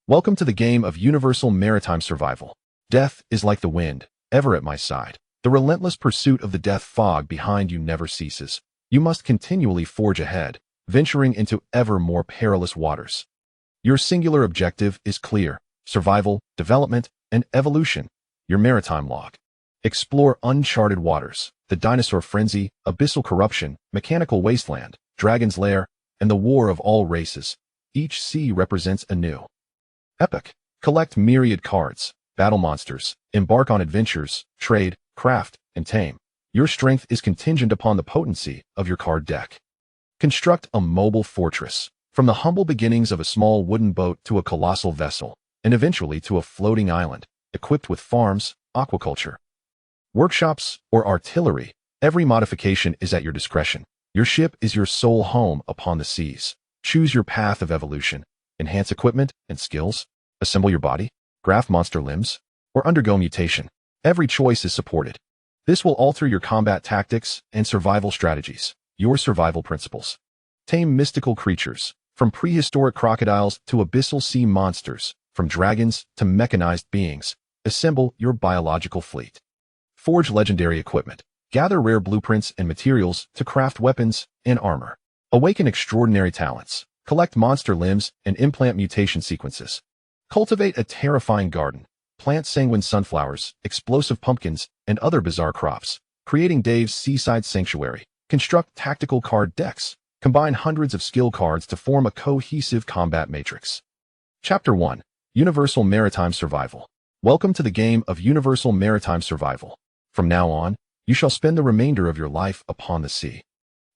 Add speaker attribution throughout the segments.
Speaker 1: Welcome to the game of universal maritime survival. Death is like the wind, ever at my side. The relentless pursuit of the death fog behind you never ceases. You must continually forge ahead, venturing into ever more perilous waters. Your singular objective is clear: survival, development, and evolution. Your maritime log. Explore uncharted waters, the dinosaur frenzy, abyssal corruption, mechanical wasteland, dragon's lair, and the war of all races. Each sea represents a new epic. Collect myriad cards, battle monsters, embark on adventures, trade, craft, and tame. Your strength is contingent upon the potency of your card deck. Construct a mobile fortress, from the humble beginnings of a small wooden boat to a colossal vessel, and eventually to a floating island, equipped with farms, aquaculture, workshops, or artillery. Every modification is at your discretion. Your ship is your sole home upon the seas. Choose your path of evolution. Enhance equipment and skills, assemble your body, graft monster limbs, or undergo mutation. Every choice is supported. This will alter your combat tactics and survival strategies. Your survival principles. Tame mystical creatures, from prehistoric crocodiles to abyssal sea monsters, from dragons to mechanized beings. Assemble your biological fleet. Forge legendary equipment. Gather rare blueprints and materials to craft weapons and armor. Awaken extraordinary talents. Collect monster limbs and implant mutation sequences. Cultivate a terrifying garden. Plant sanguine sunflowers, explosive pumpkins, and other bizarre crops, creating Dave's seaside sanctuary. Construct tactical card decks. Combine hundreds of skill cards to form a cohesive combat matrix. Chapter 1. Universal Maritime Survival. Welcome to the game of universal maritime survival. From now on, you shall spend the remainder of your life upon the sea,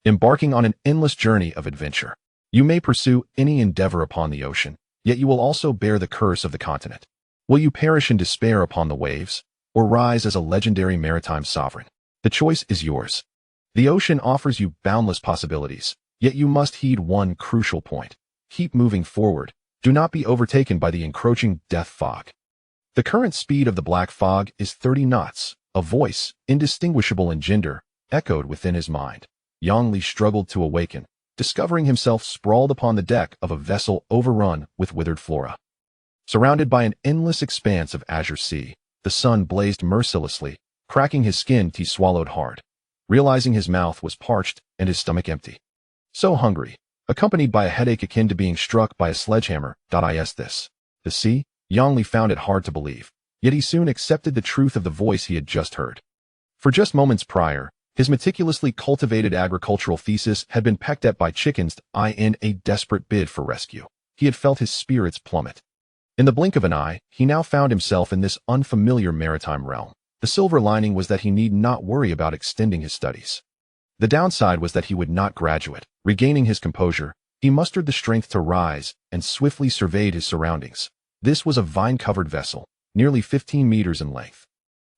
Speaker 1: embarking on an endless journey of adventure. You may pursue any endeavor upon the ocean, yet you will also bear the curse of the continent. Will you perish in despair upon the waves, or rise as a legendary maritime sovereign? The choice is yours. The ocean offers you boundless possibilities, yet you must heed one crucial point. Keep moving forward. Do not be overtaken by the encroaching death fog. The current speed of the black fog is 30 knots. A voice, indistinguishable in gender, echoed within his mind. Yongli struggled to awaken, discovering himself sprawled upon the deck of a vessel overrun with withered flora. Surrounded by an endless expanse of azure sea, the sun blazed mercilessly, cracking his skin. He swallowed hard, realizing his mouth was parched and his stomach empty. So hungry, accompanied by a headache akin to being struck by a sledgehammer. The sea? Yongli found it hard to believe, yet he soon accepted the truth of the voice he had just heard. For just moments prior, his meticulously cultivated agricultural thesis had been pecked at by chickens in a desperate bid for rescue. He had felt his spirits plummet. In the blink of an eye, he now found himself in this unfamiliar maritime realm. The silver lining was that he need not worry about extending his studies. The downside was that he would not graduate. Regaining his composure, he mustered the strength to rise and swiftly surveyed his surroundings. This was a vine-covered vessel, nearly 15 meters in length.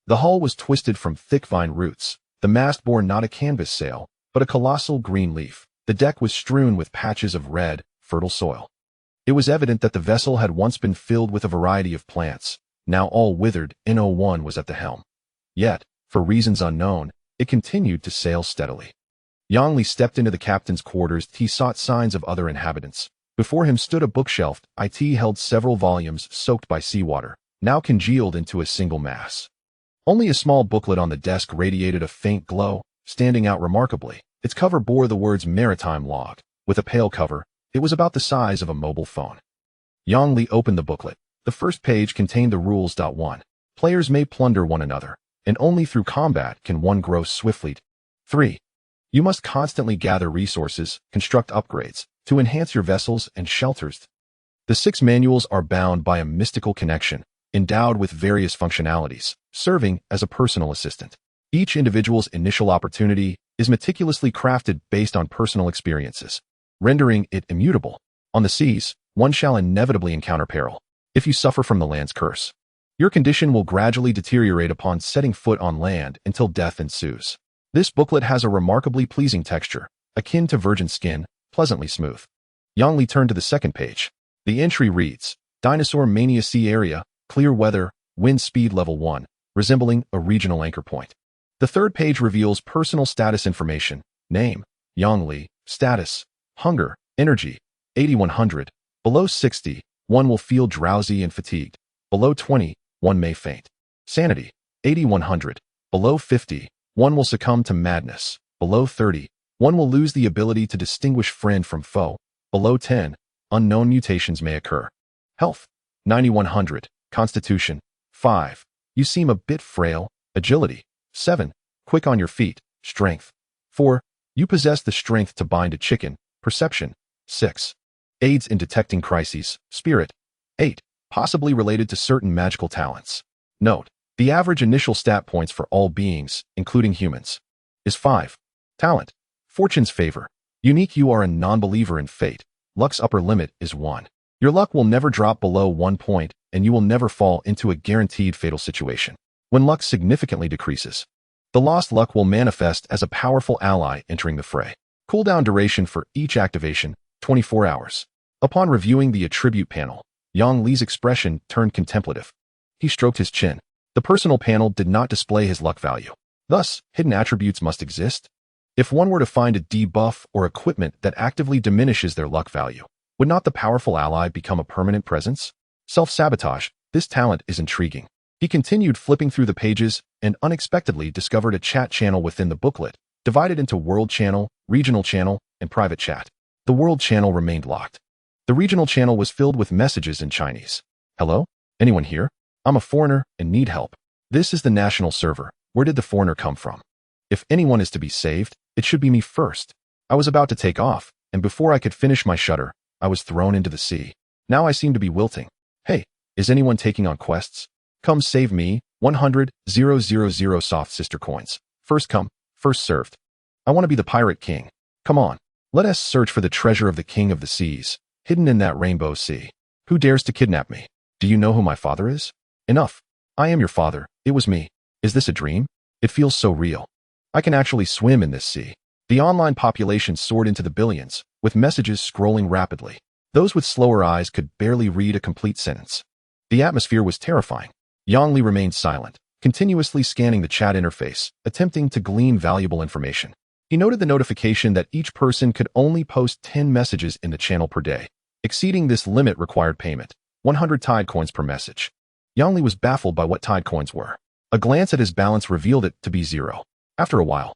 Speaker 1: The hull was twisted from thick vine roots. The mast bore not a canvas sail, but a colossal green leaf. The deck was strewn with patches of red, fertile soil. It was evident that the vessel had once been filled with a variety of plants. Now all withered, N01 was at the helm. Yet, for reasons unknown, it continued to sail steadily. Yongli stepped into the captain's quarters. He sought signs of other inhabitants. Before him stood a bookshelf. It held several volumes soaked by seawater, now congealed into a single mass. Only a small booklet on the desk radiated a faint glow, standing out remarkably. Its cover bore the words Maritime Log. With a pale cover, it was about the size of a mobile phone. Yongli opened the booklet. The first page contained the rules. 1. Players may plunder one another, and only through combat can one grow swiftly. 3. You must constantly gather resources, construct upgrades, to enhance your vessels and shelters. The 6 manuals are bound by a mystical connection, endowed with various functionalities, serving as a personal assistant. Each individual's initial opportunity is meticulously crafted based on personal experiences, rendering it immutable. On the seas, one shall inevitably encounter peril. If you suffer from the land's curse, your condition will gradually deteriorate upon setting foot on land until death ensues. This booklet has a remarkably pleasing texture, akin to virgin skin, pleasantly smooth. Yongli turned to the second page. The entry reads, Dinosaur Mania Sea Area, Clear Weather, Wind Speed Level 1, resembling a regional anchor point. The third page reveals personal status information. Name, Yongli. Status, Hunger, Energy, 8100, below 60, one will feel drowsy and fatigued. Below 20, one may faint. Sanity, 80-100. Below 50, one will succumb to madness. Below 30, one will lose the ability to distinguish friend from foe. Below 10, unknown mutations may occur. Health, 90-100. Constitution, 5. You seem a bit frail. Agility, 7. Quick on your feet. Strength, 4. You possess the strength to bind a chicken. Perception, 6. Aids in detecting crises. Spirit, 8. Possibly related to certain magical talents. Note, the average initial stat points for all beings, including humans, is 5. Talent, Fortune's favor. Unique, you are a non-believer in fate. Luck's upper limit is 1. Your luck will never drop below 1 point, and you will never fall into a guaranteed fatal situation. When luck significantly decreases, the lost luck will manifest as a powerful ally entering the fray. Cooldown duration for each activation, 24 hours. Upon reviewing the attribute panel, Yang Li's expression turned contemplative. He stroked his chin. The personal panel did not display his luck value. Thus, hidden attributes must exist. If one were to find a debuff or equipment that actively diminishes their luck value, would not the powerful ally become a permanent presence? Self-sabotage, this talent is intriguing. He continued flipping through the pages and unexpectedly discovered a chat channel within the booklet, divided into World Channel, Regional Channel, and Private Chat. The World Channel remained locked. The Regional Channel was filled with messages in Chinese. Hello? Anyone here? I'm a foreigner and need help. This is the national server. Where did the foreigner come from? If anyone is to be saved, it should be me first. I was about to take off, and before I could finish my shutter, I was thrown into the sea. Now I seem to be wilting. Hey, is anyone taking on quests? Come save me, 100,000 soft sister coins. First come, first served. I want to be the pirate king. Come on, let us search for the treasure of the king of the seas, hidden in that rainbow sea. Who dares to kidnap me? Do you know who my father is? Enough. I am your father. It was me. Is this a dream? It feels so real. I can actually swim in this sea. The online population soared into the billions, with messages scrolling rapidly. Those with slower eyes could barely read a complete sentence. The atmosphere was terrifying. Yang Li remained silent, continuously scanning the chat interface, attempting to glean valuable information. He noted the notification that each person could only post 10 messages in the channel per day. Exceeding this limit required payment, 100 Tide coins per message. Yang Li was baffled by what Tide coins were. A glance at his balance revealed it to be 0. After a while,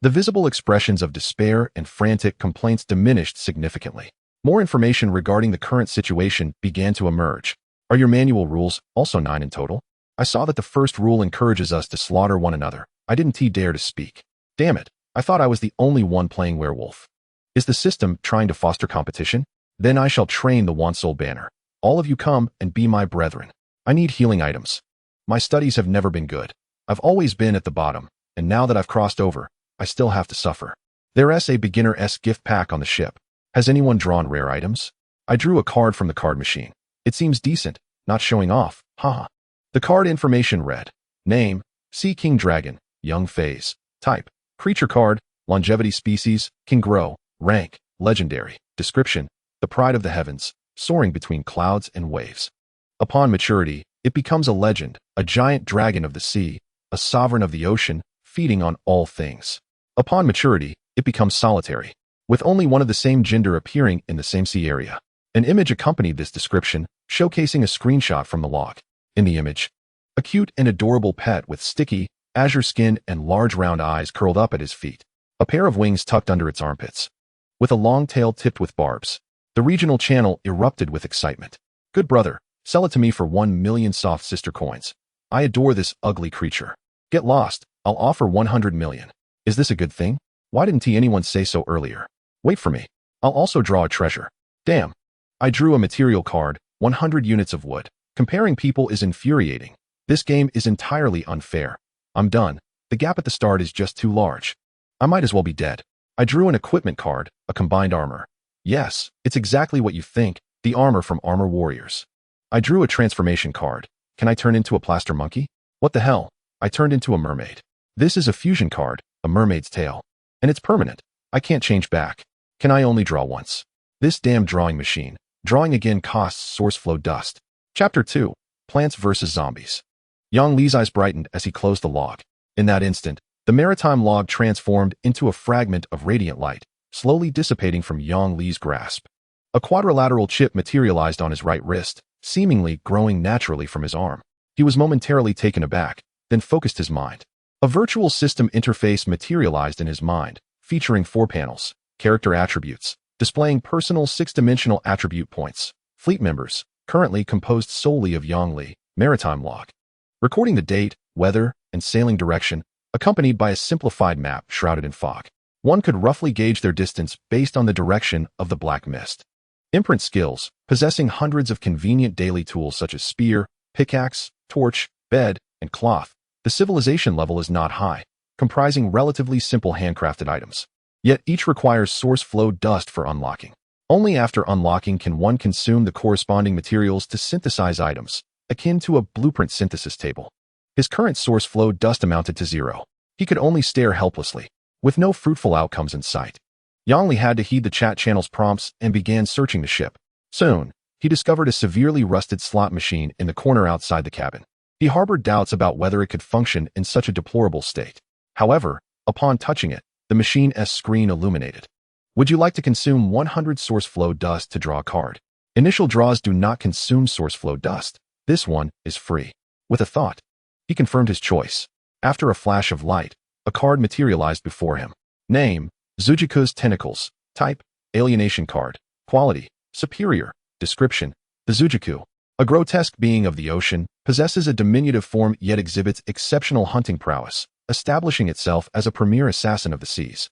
Speaker 1: the visible expressions of despair and frantic complaints diminished significantly. More information regarding the current situation began to emerge. Are your manual rules also 9 in total? I saw that the first rule encourages us to slaughter one another. I didn't dare to speak. Damn it, I thought I was the only one playing werewolf. Is the system trying to foster competition? Then I shall train the Wansoul banner. All of you come and be my brethren. I need healing items. My studies have never been good. I've always been at the bottom, and now that I've crossed over, I still have to suffer. There's a beginner-esque gift pack on the ship. Has anyone drawn rare items? I drew a card from the card machine. It seems decent, not showing off, haha. The card information read, name, Sea King Dragon, Young Phase, type, creature card, longevity species, can grow, rank, legendary, description, the pride of the heavens, soaring between clouds and waves. Upon maturity, it becomes a legend, a giant dragon of the sea, a sovereign of the ocean, feeding on all things. Upon maturity, it becomes solitary, with only one of the same gender appearing in the same sea area. An image accompanied this description, showcasing a screenshot from the log. In the image, a cute and adorable pet with sticky, azure skin and large round eyes curled up at his feet. A pair of wings tucked under its armpits. With a long tail tipped with barbs. The regional channel erupted with excitement. Good brother, sell it to me for 1 million soft sister coins. I adore this ugly creature. Get lost, I'll offer 100 million. Is this a good thing? Why didn't anyone say so earlier? Wait for me. I'll also draw a treasure. Damn. I drew a material card, 100 units of wood. Comparing people is infuriating. This game is entirely unfair. I'm done. The gap at the start is just too large. I might as well be dead. I drew an equipment card, a combined armor. Yes, it's exactly what you think, the armor from Armor Warriors. I drew a transformation card. Can I turn into a plaster monkey? What the hell? I turned into a mermaid. This is a fusion card, a mermaid's tail. And it's permanent. I can't change back. Can I only draw once? This damn drawing machine. Drawing again costs source flow dust. Chapter 2. Plants vs. Zombies. Yang Li's eyes brightened as he closed the log. In that instant, the maritime log transformed into a fragment of radiant light, slowly dissipating from Yang Li's grasp. A quadrilateral chip materialized on his right wrist, seemingly growing naturally from his arm. He was momentarily taken aback, then focused his mind. A virtual system interface materialized in his mind, featuring 4 panels, character attributes, displaying personal 6-dimensional attribute points, fleet members, currently composed solely of Yang Li, maritime log, recording the date, weather, and sailing direction, accompanied by a simplified map shrouded in fog. One could roughly gauge their distance based on the direction of the black mist. Imprint skills, possessing hundreds of convenient daily tools such as spear, pickaxe, torch, bed, and cloth. The civilization level is not high, comprising relatively simple handcrafted items. Yet each requires source flow dust for unlocking. Only after unlocking can one consume the corresponding materials to synthesize items, akin to a blueprint synthesis table. His current source flow dust amounted to 0. He could only stare helplessly, with no fruitful outcomes in sight. Yang Li had to heed the chat channel's prompts and began searching the ship. Soon, he discovered a severely rusted slot machine in the corner outside the cabin. He harbored doubts about whether it could function in such a deplorable state. However, upon touching it, the machine's screen illuminated. Would you like to consume 100 source flow dust to draw a card? Initial draws do not consume source flow dust. This one is free. With a thought, he confirmed his choice. After a flash of light, a card materialized before him. Name, Zujiku's Tentacles. Type, Alienation card. Quality, Superior. Description, the Zujiku, a grotesque being of the ocean, possesses a diminutive form yet exhibits exceptional hunting prowess, establishing itself as a premier assassin of the seas.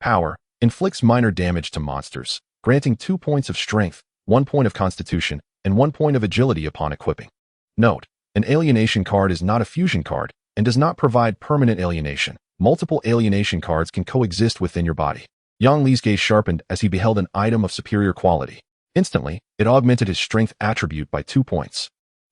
Speaker 1: Power, inflicts minor damage to monsters, granting 2 points of strength, 1 point of constitution, and 1 point of agility upon equipping. Note, an alienation card is not a fusion card and does not provide permanent alienation. Multiple alienation cards can coexist within your body. Yang Li's gaze sharpened as he beheld an item of superior quality. Instantly, it augmented his strength attribute by 2 points,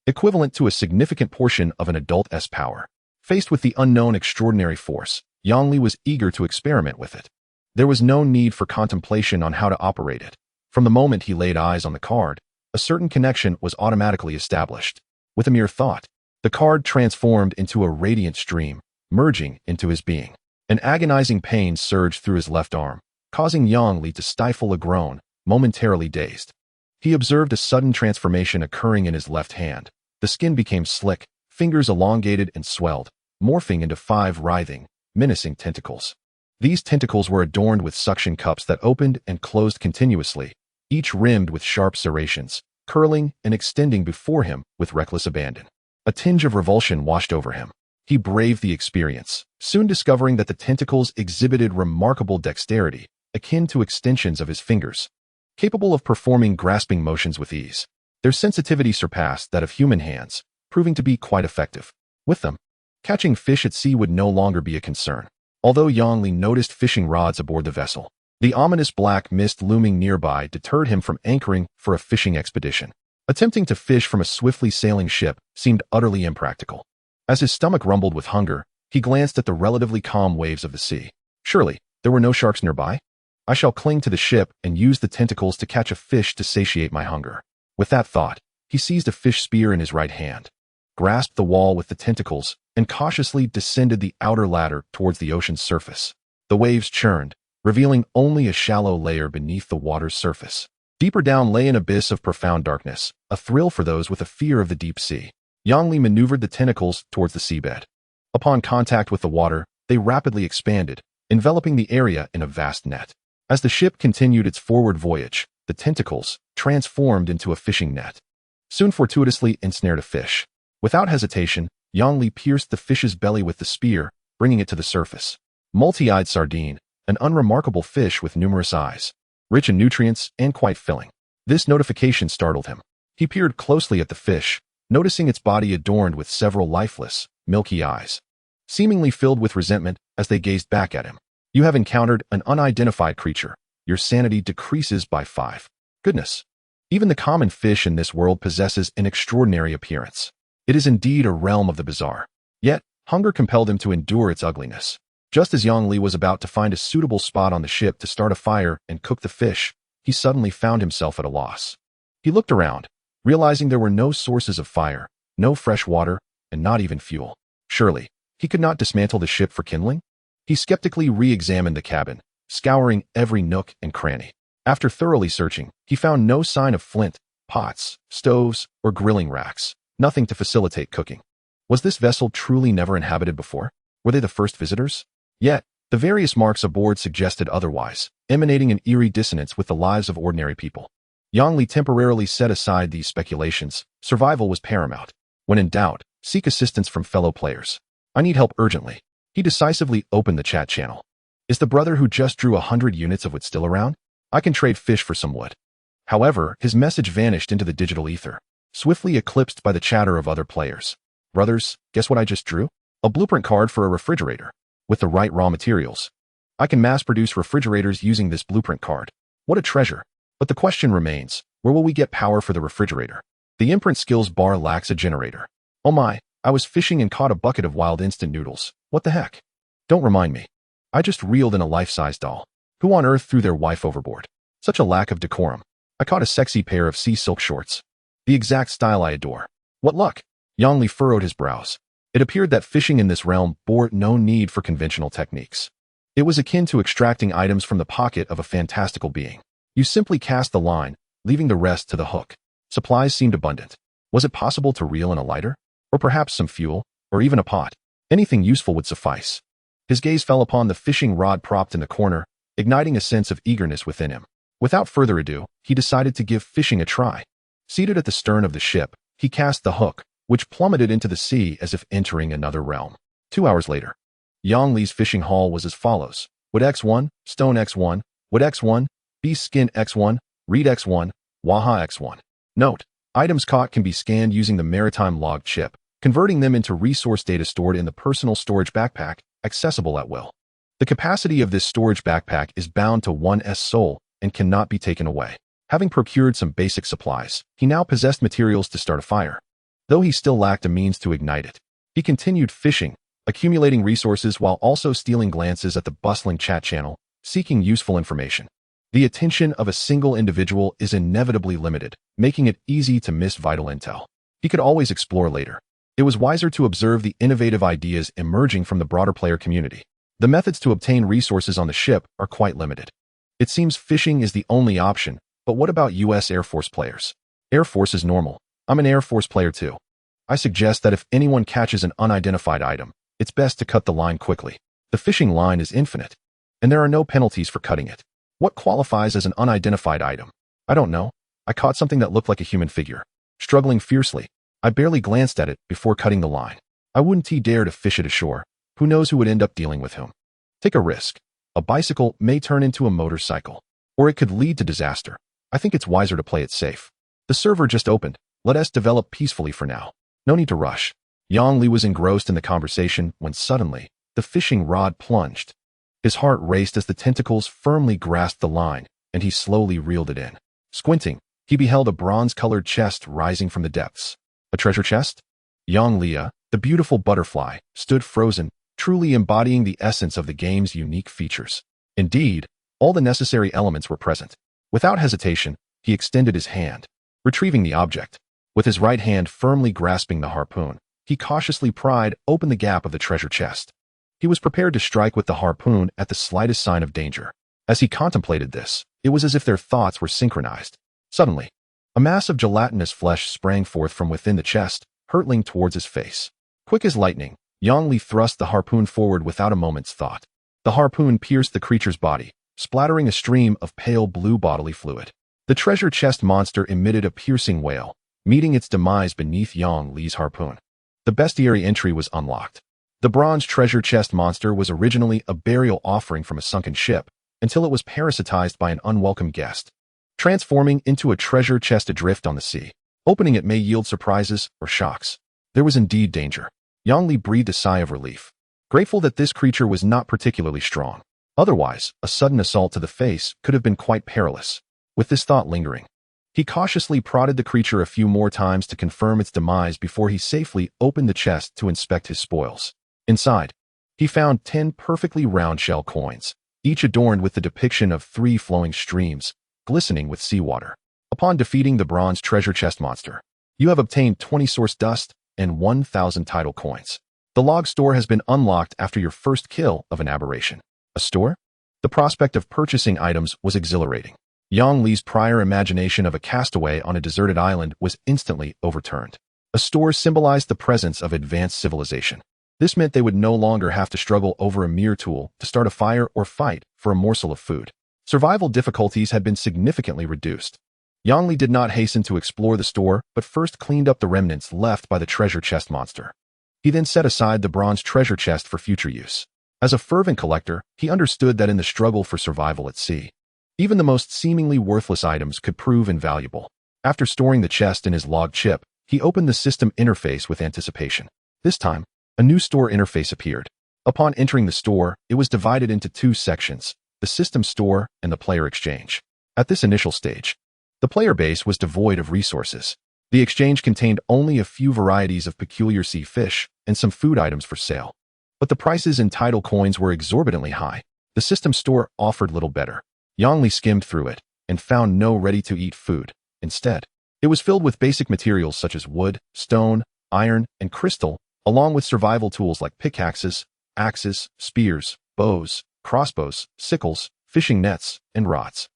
Speaker 1: equivalent to a significant portion of an adult's power. Faced with the unknown extraordinary force, Yang Li was eager to experiment with it. There was no need for contemplation on how to operate it. From the moment he laid eyes on the card, a certain connection was automatically established. With a mere thought, the card transformed into a radiant stream, merging into his being. An agonizing pain surged through his left arm, causing Yang Li to stifle a groan, momentarily dazed. He observed a sudden transformation occurring in his left hand. The skin became slick, fingers elongated and swelled, morphing into 5 writhing, menacing tentacles. These tentacles were adorned with suction cups that opened and closed continuously, each rimmed with sharp serrations, curling and extending before him with reckless abandon. A tinge of revulsion washed over him. He braved the experience, soon discovering that the tentacles exhibited remarkable dexterity, akin to extensions of his fingers, capable of performing grasping motions with ease. Their sensitivity surpassed that of human hands, proving to be quite effective. With them, catching fish at sea would no longer be a concern. Although Yang Li noticed fishing rods aboard the vessel, the ominous black mist looming nearby deterred him from anchoring for a fishing expedition. Attempting to fish from a swiftly sailing ship seemed utterly impractical. As his stomach rumbled with hunger, he glanced at the relatively calm waves of the sea. Surely, there were no sharks nearby? I shall cling to the ship and use the tentacles to catch a fish to satiate my hunger. With that thought, he seized a fish spear in his right hand, grasped the wall with the tentacles, and cautiously descended the outer ladder towards the ocean's surface. The waves churned, revealing only a shallow layer beneath the water's surface. Deeper down lay an abyss of profound darkness, a thrill for those with a fear of the deep sea. Yang Li maneuvered the tentacles towards the seabed. Upon contact with the water, they rapidly expanded, enveloping the area in a vast net. As the ship continued its forward voyage, the tentacles transformed into a fishing net, soon fortuitously ensnared a fish. Without hesitation, Yang Li pierced the fish's belly with the spear, bringing it to the surface. Multi-eyed sardine, an unremarkable fish with numerous eyes, rich in nutrients and quite filling. This notification startled him. He peered closely at the fish, noticing its body adorned with several lifeless, milky eyes, seemingly filled with resentment as they gazed back at him. You have encountered an unidentified creature. Your sanity decreases by 5. Goodness. Even the common fish in this world possesses an extraordinary appearance. It is indeed a realm of the bizarre. Yet, hunger compelled him to endure its ugliness. Just as Yang Li was about to find a suitable spot on the ship to start a fire and cook the fish, he suddenly found himself at a loss. He looked around, realizing there were no sources of fire, no fresh water, and not even fuel. Surely, he could not dismantle the ship for kindling? He skeptically re-examined the cabin, scouring every nook and cranny. After thoroughly searching, he found no sign of flint, pots, stoves, or grilling racks, nothing to facilitate cooking. Was this vessel truly never inhabited before? Were they the first visitors? Yet, the various marks aboard suggested otherwise, emanating an eerie dissonance with the lives of ordinary people. Yang Li temporarily set aside these speculations. Survival was paramount. When in doubt, seek assistance from fellow players. I need help urgently. He decisively opened the chat channel. Is the brother who just drew 100 units of wood still around? I can trade fish for some wood. However, his message vanished into the digital ether, swiftly eclipsed by the chatter of other players. Brothers, guess what I just drew? A blueprint card for a refrigerator. With the right raw materials, I can mass-produce refrigerators using this blueprint card. What a treasure. But the question remains, where will we get power for the refrigerator? The imprint skills bar lacks a generator. Oh my, I was fishing and caught a bucket of wild instant noodles. What the heck? Don't remind me. I just reeled in a life-size doll. Who on earth threw their wife overboard? Such a lack of decorum. I caught a sexy pair of sea silk shorts. The exact style I adore. What luck? Yang Li furrowed his brows. It appeared that fishing in this realm bore no need for conventional techniques. It was akin to extracting items from the pocket of a fantastical being. You simply cast the line, leaving the rest to the hook. Supplies seemed abundant. Was it possible to reel in a lighter? Or perhaps some fuel? Or even a pot? Anything useful would suffice. His gaze fell upon the fishing rod propped in the corner, igniting a sense of eagerness within him. Without further ado, he decided to give fishing a try. Seated at the stern of the ship, he cast the hook, which plummeted into the sea as if entering another realm. 2 hours later, Yang Li's fishing haul was as follows. Wood X1, stone X1, wood X1, beast skin X1, reed X1, waha X1. Note, items caught can be scanned using the maritime log chip, converting them into resource data stored in the personal storage backpack, accessible at will. The capacity of this storage backpack is bound to 1's soul and cannot be taken away. Having procured some basic supplies, he now possessed materials to start a fire. Though he still lacked a means to ignite it, he continued fishing, accumulating resources while also stealing glances at the bustling chat channel, seeking useful information. The attention of a single individual is inevitably limited, making it easy to miss vital intel. He could always explore later. It was wiser to observe the innovative ideas emerging from the broader player community. The methods to obtain resources on the ship are quite limited. It seems fishing is the only option, but what about US Air Force players? Air Force is normal. I'm an Air Force player too. I suggest that if anyone catches an unidentified item, it's best to cut the line quickly. The fishing line is infinite, and there are no penalties for cutting it. What qualifies as an unidentified item? I don't know. I caught something that looked like a human figure. Struggling fiercely, I barely glanced at it before cutting the line. I wouldn't dare to fish it ashore. Who knows who would end up dealing with whom? Take a risk. A bicycle may turn into a motorcycle, or it could lead to disaster. I think it's wiser to play it safe. The server just opened. Let us develop peacefully for now. No need to rush. Yang Li was engrossed in the conversation when suddenly, the fishing rod plunged. His heart raced as the tentacles firmly grasped the line, and he slowly reeled it in. Squinting, he beheld a bronze-colored chest rising from the depths. A treasure chest? Yang Li, the beautiful butterfly, stood frozen, truly embodying the essence of the game's unique features. Indeed, all the necessary elements were present. Without hesitation, he extended his hand, retrieving the object. With his right hand firmly grasping the harpoon, he cautiously pried open the gap of the treasure chest. He was prepared to strike with the harpoon at the slightest sign of danger. As he contemplated this, it was as if their thoughts were synchronized. Suddenly, a mass of gelatinous flesh sprang forth from within the chest, hurtling towards his face. Quick as lightning, Yang Li thrust the harpoon forward without a moment's thought. The harpoon pierced the creature's body, splattering a stream of pale blue bodily fluid. The treasure chest monster emitted a piercing wail, meeting its demise beneath Yang Li's harpoon. The bestiary entry was unlocked. The bronze treasure chest monster was originally a burial offering from a sunken ship, until it was parasitized by an unwelcome guest, transforming into a treasure chest adrift on the sea. Opening it may yield surprises or shocks. There was indeed danger. Yang Li breathed a sigh of relief, grateful that this creature was not particularly strong. Otherwise, a sudden assault to the face could have been quite perilous. With this thought lingering, he cautiously prodded the creature a few more times to confirm its demise before he safely opened the chest to inspect his spoils. Inside, he found 10 perfectly round shell coins, each adorned with the depiction of 3 flowing streams, glistening with seawater. Upon defeating the bronze treasure chest monster, you have obtained 20 source dust and 1,000 tidal coins. The log store has been unlocked after your first kill of an aberration. A store? The prospect of purchasing items was exhilarating. Yang Li's prior imagination of a castaway on a deserted island was instantly overturned. A store symbolized the presence of advanced civilization. This meant they would no longer have to struggle over a mere tool to start a fire or fight for a morsel of food. Survival difficulties had been significantly reduced. Yang Li did not hasten to explore the store, but first cleaned up the remnants left by the treasure chest monster. He then set aside the bronze treasure chest for future use. As a fervent collector, he understood that in the struggle for survival at sea, even the most seemingly worthless items could prove invaluable. After storing the chest in his log chip, he opened the system interface with anticipation. This time, a new store interface appeared. Upon entering the store, it was divided into two sections, the system store and the player exchange. At this initial stage, the player base was devoid of resources. The exchange contained only a few varieties of peculiar sea fish and some food items for sale. But the prices in tidal coins were exorbitantly high. The system store offered little better. Yang Li skimmed through it and found no ready-to-eat food. Instead, it was filled with basic materials such as wood, stone, iron, and crystal, along with survival tools like pickaxes, axes, spears, bows, crossbows, sickles, fishing nets, and rods.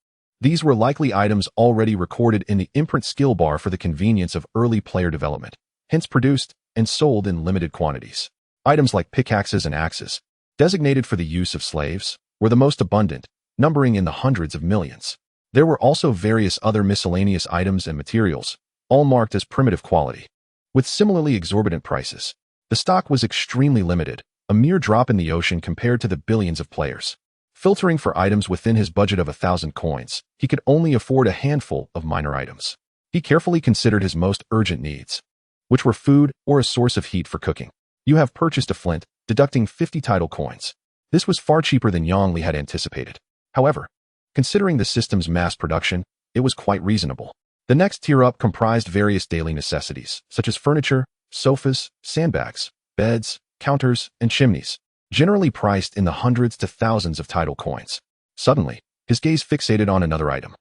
Speaker 1: These were likely items already recorded in the imprint skill bar for the convenience of early player development, hence produced and sold in limited quantities. Items like pickaxes and axes, designated for the use of slaves, were the most abundant, numbering in the hundreds of millions. There were also various other miscellaneous items and materials, all marked as primitive quality. With similarly exorbitant prices, the stock was extremely limited, a mere drop in the ocean compared to the billions of players. Filtering for items within his budget of 1,000 coins, he could only afford a handful of minor items. He carefully considered his most urgent needs, which were food or a source of heat for cooking. You have purchased a flint, deducting 50 tidal coins. This was far cheaper than Yang Li had anticipated. However, considering the system's mass production, it was quite reasonable. The next tier up comprised various daily necessities, such as furniture, sofas, sandbags, beds, counters, and chimneys, generally priced in the hundreds to thousands of tidal coins. Suddenly, his gaze fixated on another item.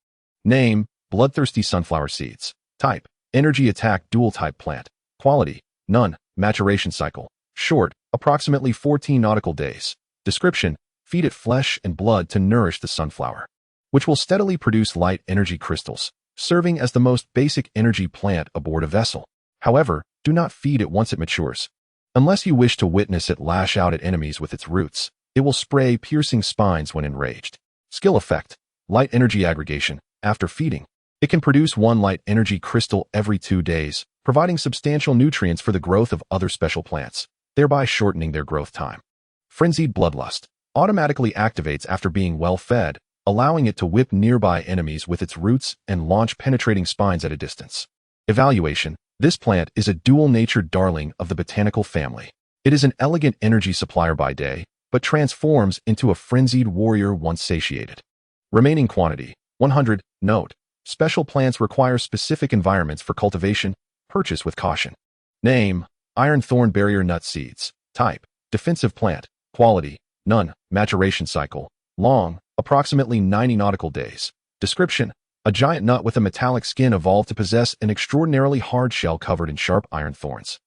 Speaker 1: Name, bloodthirsty sunflower seeds. Type, energy attack dual type plant. Quality, none. Maturation cycle, short, approximately 14 nautical days. Description, feed it flesh and blood to nourish the sunflower, which will steadily produce light energy crystals, serving as the most basic energy plant aboard a vessel. However, do not feed it once it matures. Unless you wish to witness it lash out at enemies with its roots, it will spray piercing spines when enraged. Skill effect, light energy aggregation. After feeding, it can produce one light energy crystal every 2 days, providing substantial nutrients for the growth of other special plants, thereby shortening their growth time. Frenzied bloodlust automatically activates after being well fed, allowing it to whip nearby enemies with its roots and launch penetrating spines at a distance. Evaluation. This plant is a dual-natured darling of the botanical family. It is an elegant energy supplier by day, but transforms into a frenzied warrior once satiated. Remaining quantity, 100. Note, special plants require specific environments for cultivation. Purchase with caution. Name, iron thorn barrier nut seeds. Type, defensive plant. Quality, none. Maturation cycle, long, approximately 90 nautical days. Description, a giant nut with a metallic skin evolved to possess an extraordinarily hard shell covered in sharp iron thorns,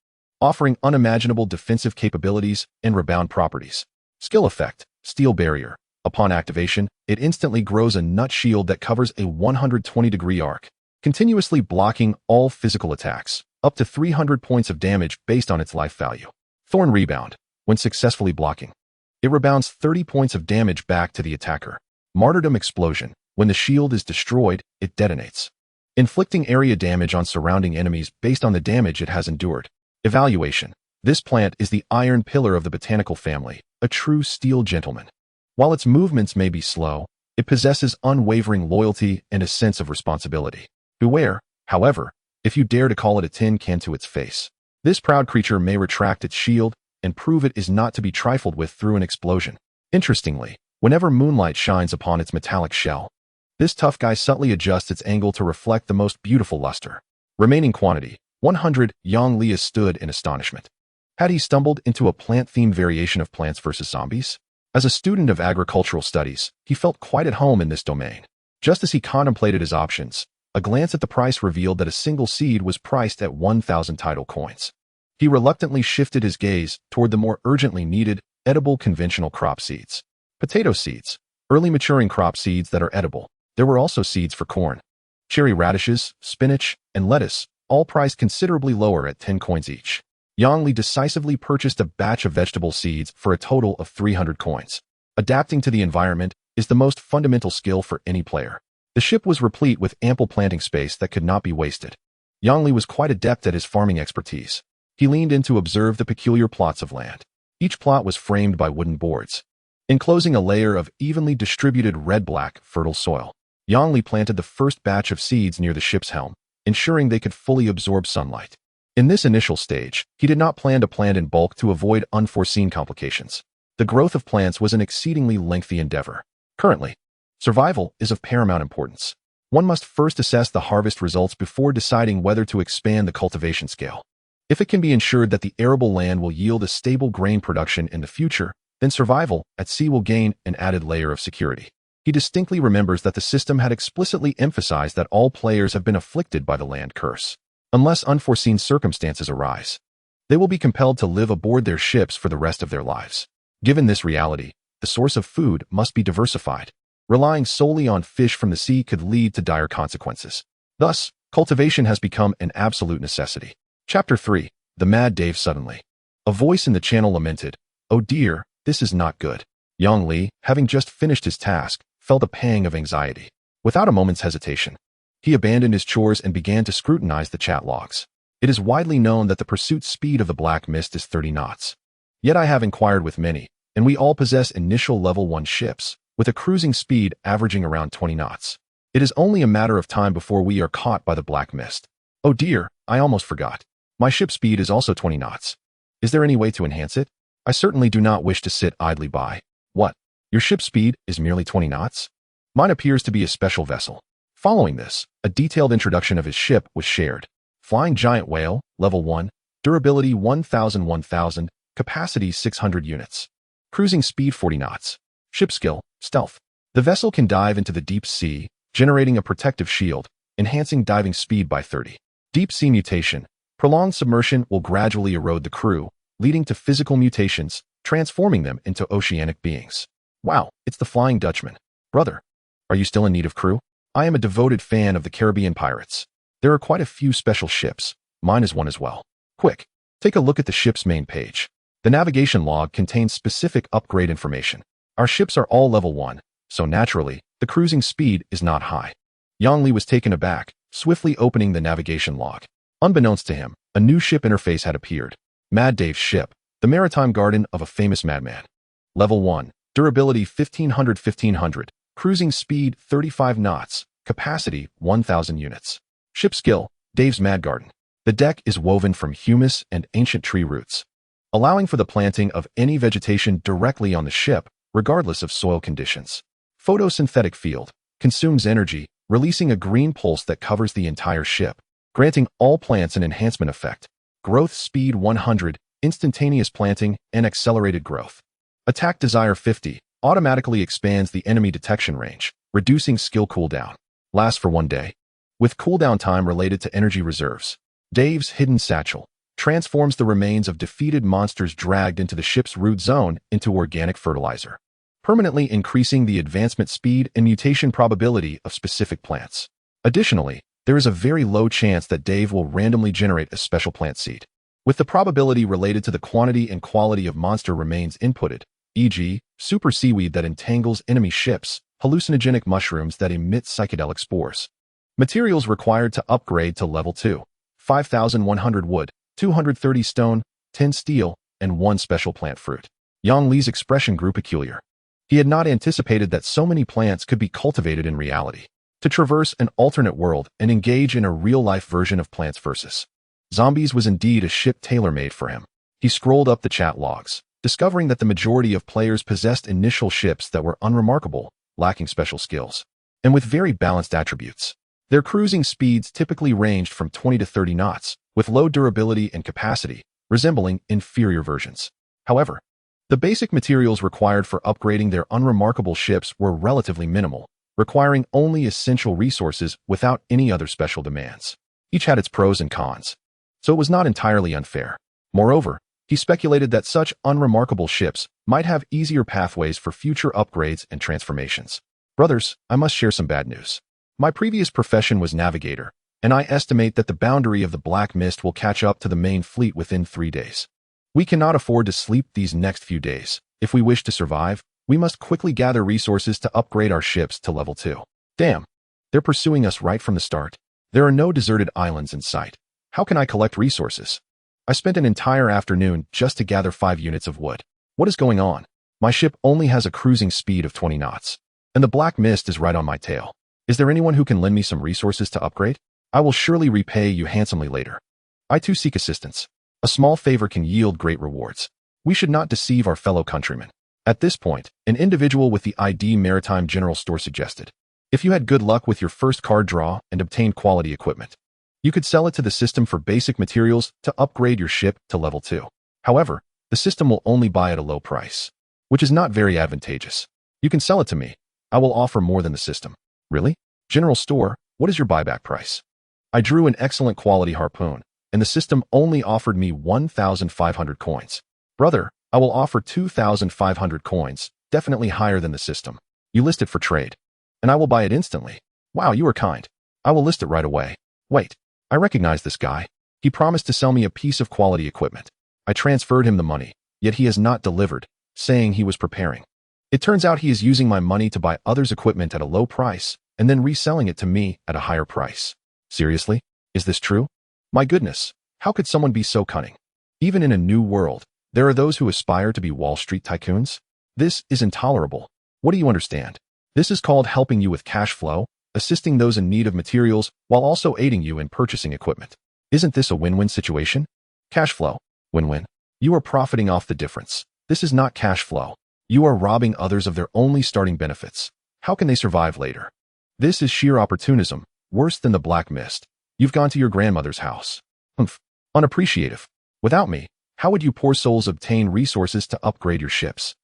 Speaker 1: offering unimaginable defensive capabilities and rebound properties. Skill effect, steel barrier. Upon activation, it instantly grows a nut shield that covers a 120-degree arc, continuously blocking all physical attacks, up to 300 points of damage based on its life value. Thorn rebound. When successfully blocking, it rebounds 30 points of damage back to the attacker. Martyrdom explosion. When the shield is destroyed, it detonates, inflicting area damage on surrounding enemies based on the damage it has endured. Evaluation. This plant is the iron pillar of the botanical family, a true steel gentleman. While its movements may be slow, it possesses unwavering loyalty and a sense of responsibility. Beware, however, if you dare to call it a tin can to its face. This proud creature may retract its shield and prove it is not to be trifled with through an explosion. Interestingly, whenever moonlight shines upon its metallic shell, this tough guy subtly adjusts its angle to reflect the most beautiful luster. Remaining quantity, 100. Yang Li stood in astonishment. Had he stumbled into a plant-themed variation of Plants vs. Zombies? As a student of agricultural studies, he felt quite at home in this domain. Just as he contemplated his options, a glance at the price revealed that a single seed was priced at 1,000 tidal coins. He reluctantly shifted his gaze toward the more urgently needed, edible conventional crop seeds. Potato seeds, early maturing crop seeds that are edible. There were also seeds for corn, cherry radishes, spinach, and lettuce, all priced considerably lower at 10 coins each. Yang Li decisively purchased a batch of vegetable seeds for a total of 300 coins. Adapting to the environment is the most fundamental skill for any player. The ship was replete with ample planting space that could not be wasted. Yang Li was quite adept at his farming expertise. He leaned in to observe the peculiar plots of land. Each plot was framed by wooden boards, enclosing a layer of evenly distributed red-black, fertile soil. Yang Li planted the first batch of seeds near the ship's helm, ensuring they could fully absorb sunlight. In this initial stage, he did not plan to plant in bulk to avoid unforeseen complications. The growth of plants was an exceedingly lengthy endeavor. Currently, survival is of paramount importance. One must first assess the harvest results before deciding whether to expand the cultivation scale. If it can be ensured that the arable land will yield a stable grain production in the future, then survival at sea will gain an added layer of security. He distinctly remembers that the system had explicitly emphasized that all players have been afflicted by the land curse. Unless unforeseen circumstances arise, they will be compelled to live aboard their ships for the rest of their lives. Given this reality, the source of food must be diversified. Relying solely on fish from the sea could lead to dire consequences. Thus, cultivation has become an absolute necessity. Chapter 3. The Mad Dave Suddenly. A voice in the channel lamented, "Oh dear, this is not good." Yang Li, having just finished his task, felt a pang of anxiety. Without a moment's hesitation, he abandoned his chores and began to scrutinize the chat logs. It is widely known that the pursuit speed of the Black Mist is 30 knots. Yet I have inquired with many, and we all possess initial level 1 ships, with a cruising speed averaging around 20 knots. It is only a matter of time before we are caught by the Black Mist. Oh dear, I almost forgot. My ship speed is also 20 knots. Is there any way to enhance it? I certainly do not wish to sit idly by. What? Your ship speed is merely 20 knots? Mine appears to be a special vessel. Following this, a detailed introduction of his ship was shared. Flying giant whale, level 1, durability 1000, capacity 600 units. Cruising speed 40 knots. Ship skill, stealth. The vessel can dive into the deep sea, generating a protective shield, enhancing diving speed by 30. Deep sea mutation. Prolonged submersion will gradually erode the crew, leading to physical mutations, transforming them into oceanic beings. Wow, it's the Flying Dutchman. Brother, are you still in need of crew? I am a devoted fan of the Caribbean pirates. There are quite a few special ships. Mine is one as well. Quick, take a look at the ship's main page. The navigation log contains specific upgrade information. Our ships are all level 1, so naturally, the cruising speed is not high. Yang Li was taken aback, swiftly opening the navigation log. Unbeknownst to him, a new ship interface had appeared. Mad Dave's ship, the maritime garden of a famous madman. Level 1, durability 1500, cruising speed 35 knots, capacity 1000 units. Ship skill, Dave's Mad Garden. The deck is woven from humus and ancient tree roots, allowing for the planting of any vegetation directly on the ship, regardless of soil conditions. Photosynthetic field, consumes energy, releasing a green pulse that covers the entire ship, granting all plants an enhancement effect. Growth speed 100, instantaneous planting, and accelerated growth. Attack desire 50, automatically expands the enemy detection range, reducing skill cooldown. Lasts for 1 day. With cooldown time related to energy reserves. Dave's Hidden Satchel transforms the remains of defeated monsters dragged into the ship's root zone into organic fertilizer, permanently increasing the advancement speed and mutation probability of specific plants. Additionally, there is a very low chance that Dave will randomly generate a special plant seed, with the probability related to the quantity and quality of monster remains inputted, e.g., super seaweed that entangles enemy ships, hallucinogenic mushrooms that emit psychedelic spores. Materials required to upgrade to level 2, 5100 wood, 230 stone, 10 steel, and 1 special plant fruit. Yang Li's expression grew peculiar. He had not anticipated that so many plants could be cultivated in reality. To traverse an alternate world and engage in a real-life version of Plants vs. Zombies was indeed a ship tailor-made for him. He scrolled up the chat logs, discovering that the majority of players possessed initial ships that were unremarkable, lacking special skills, and with very balanced attributes. Their cruising speeds typically ranged from 20 to 30 knots, with low durability and capacity, resembling inferior versions. However, the basic materials required for upgrading their unremarkable ships were relatively minimal, requiring only essential resources without any other special demands. Each had its pros and cons, so it was not entirely unfair. Moreover, he speculated that such unremarkable ships might have easier pathways for future upgrades and transformations. Brothers, I must share some bad news. My previous profession was navigator, and I estimate that the boundary of the Black Mist will catch up to the main fleet within 3 days. We cannot afford to sleep these next few days. If we wish to survive, we must quickly gather resources to upgrade our ships to level 2. Damn. They're pursuing us right from the start. There are no deserted islands in sight. How can I collect resources? I spent an entire afternoon just to gather 5 units of wood. What is going on? My ship only has a cruising speed of 20 knots, and the Black Mist is right on my tail. Is there anyone who can lend me some resources to upgrade? I will surely repay you handsomely later. I too seek assistance. A small favor can yield great rewards. We should not deceive our fellow countrymen. At this point, an individual with the ID Maritime General Store suggested, if you had good luck with your first card draw and obtained quality equipment, you could sell it to the system for basic materials to upgrade your ship to level 2. However, the system will only buy at a low price, which is not very advantageous. You can sell it to me. I will offer more than the system. Really? General Store, what is your buyback price? I drew an excellent quality harpoon, and the system only offered me 1,500 coins. Brother, I will offer 2,500 coins, definitely higher than the system. You list it for trade, and I will buy it instantly. Wow, you are kind. I will list it right away. Wait, I recognize this guy. He promised to sell me a piece of quality equipment. I transferred him the money, yet he has not delivered, saying he was preparing. It turns out he is using my money to buy others' equipment at a low price and then reselling it to me at a higher price. Seriously? Is this true? My goodness, how could someone be so cunning? Even in a new world, there are those who aspire to be Wall Street tycoons. This is intolerable. What do you understand? This is called helping you with cash flow, assisting those in need of materials while also aiding you in purchasing equipment. Isn't this a win-win situation? Cash flow. Win-win. You are profiting off the difference. This is not cash flow. You are robbing others of their only starting benefits. How can they survive later? This is sheer opportunism, worse than the Black Mist. You've gone to your grandmother's house. Humph. Unappreciative. Without me, how would you poor souls obtain resources to upgrade your ships?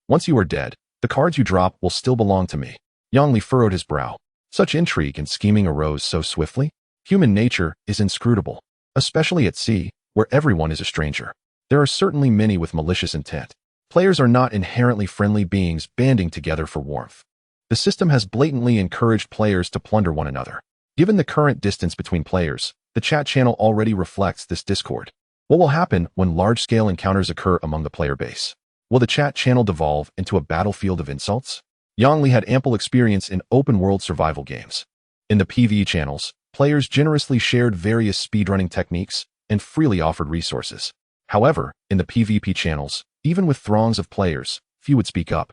Speaker 1: Once you are dead, the cards you drop will still belong to me. Yongli furrowed his brow. Such intrigue and scheming arose so swiftly. Human nature is inscrutable, especially at sea, where everyone is a stranger. There are certainly many with malicious intent. Players are not inherently friendly beings banding together for warmth. The system has blatantly encouraged players to plunder one another. Given the current distance between players, the chat channel already reflects this discord. What will happen when large-scale encounters occur among the player base? Will the chat channel devolve into a battlefield of insults? Yongli had ample experience in open-world survival games. In the PvE channels, players generously shared various speedrunning techniques and freely offered resources. However, in the PvP channels, even with throngs of players, few would speak up.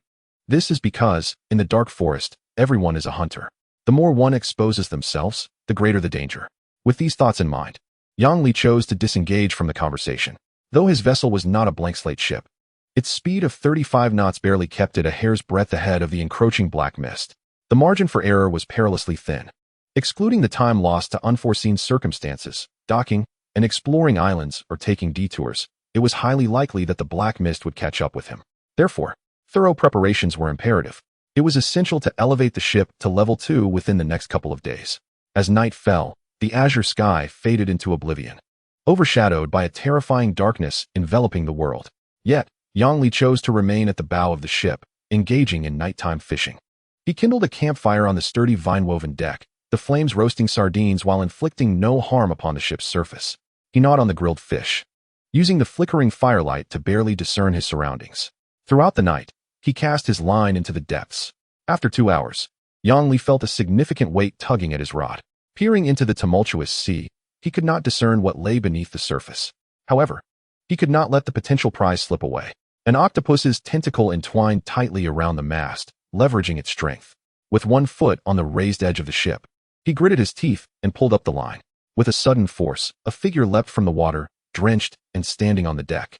Speaker 1: This is because, in the dark forest, everyone is a hunter. The more one exposes themselves, the greater the danger. With these thoughts in mind, Yongli chose to disengage from the conversation. Though his vessel was not a blank slate ship, its speed of 35 knots barely kept it a hair's breadth ahead of the encroaching Black Mist. The margin for error was perilously thin. Excluding the time lost to unforeseen circumstances, docking, and exploring islands or taking detours, it was highly likely that the Black Mist would catch up with him. Therefore, thorough preparations were imperative. It was essential to elevate the ship to level 2 within the next couple of days. As night fell, the azure sky faded into oblivion, overshadowed by a terrifying darkness enveloping the world. Yet, Yongli chose to remain at the bow of the ship, engaging in nighttime fishing. He kindled a campfire on the sturdy vine-woven deck, the flames roasting sardines while inflicting no harm upon the ship's surface. He gnawed on the grilled fish, using the flickering firelight to barely discern his surroundings. Throughout the night, he cast his line into the depths. After 2 hours, Yongli felt a significant weight tugging at his rod. Peering into the tumultuous sea, he could not discern what lay beneath the surface. However, he could not let the potential prize slip away. An octopus's tentacle entwined tightly around the mast, leveraging its strength. With one foot on the raised edge of the ship, he gritted his teeth and pulled up the line. With a sudden force, a figure leapt from the water, drenched and standing on the deck.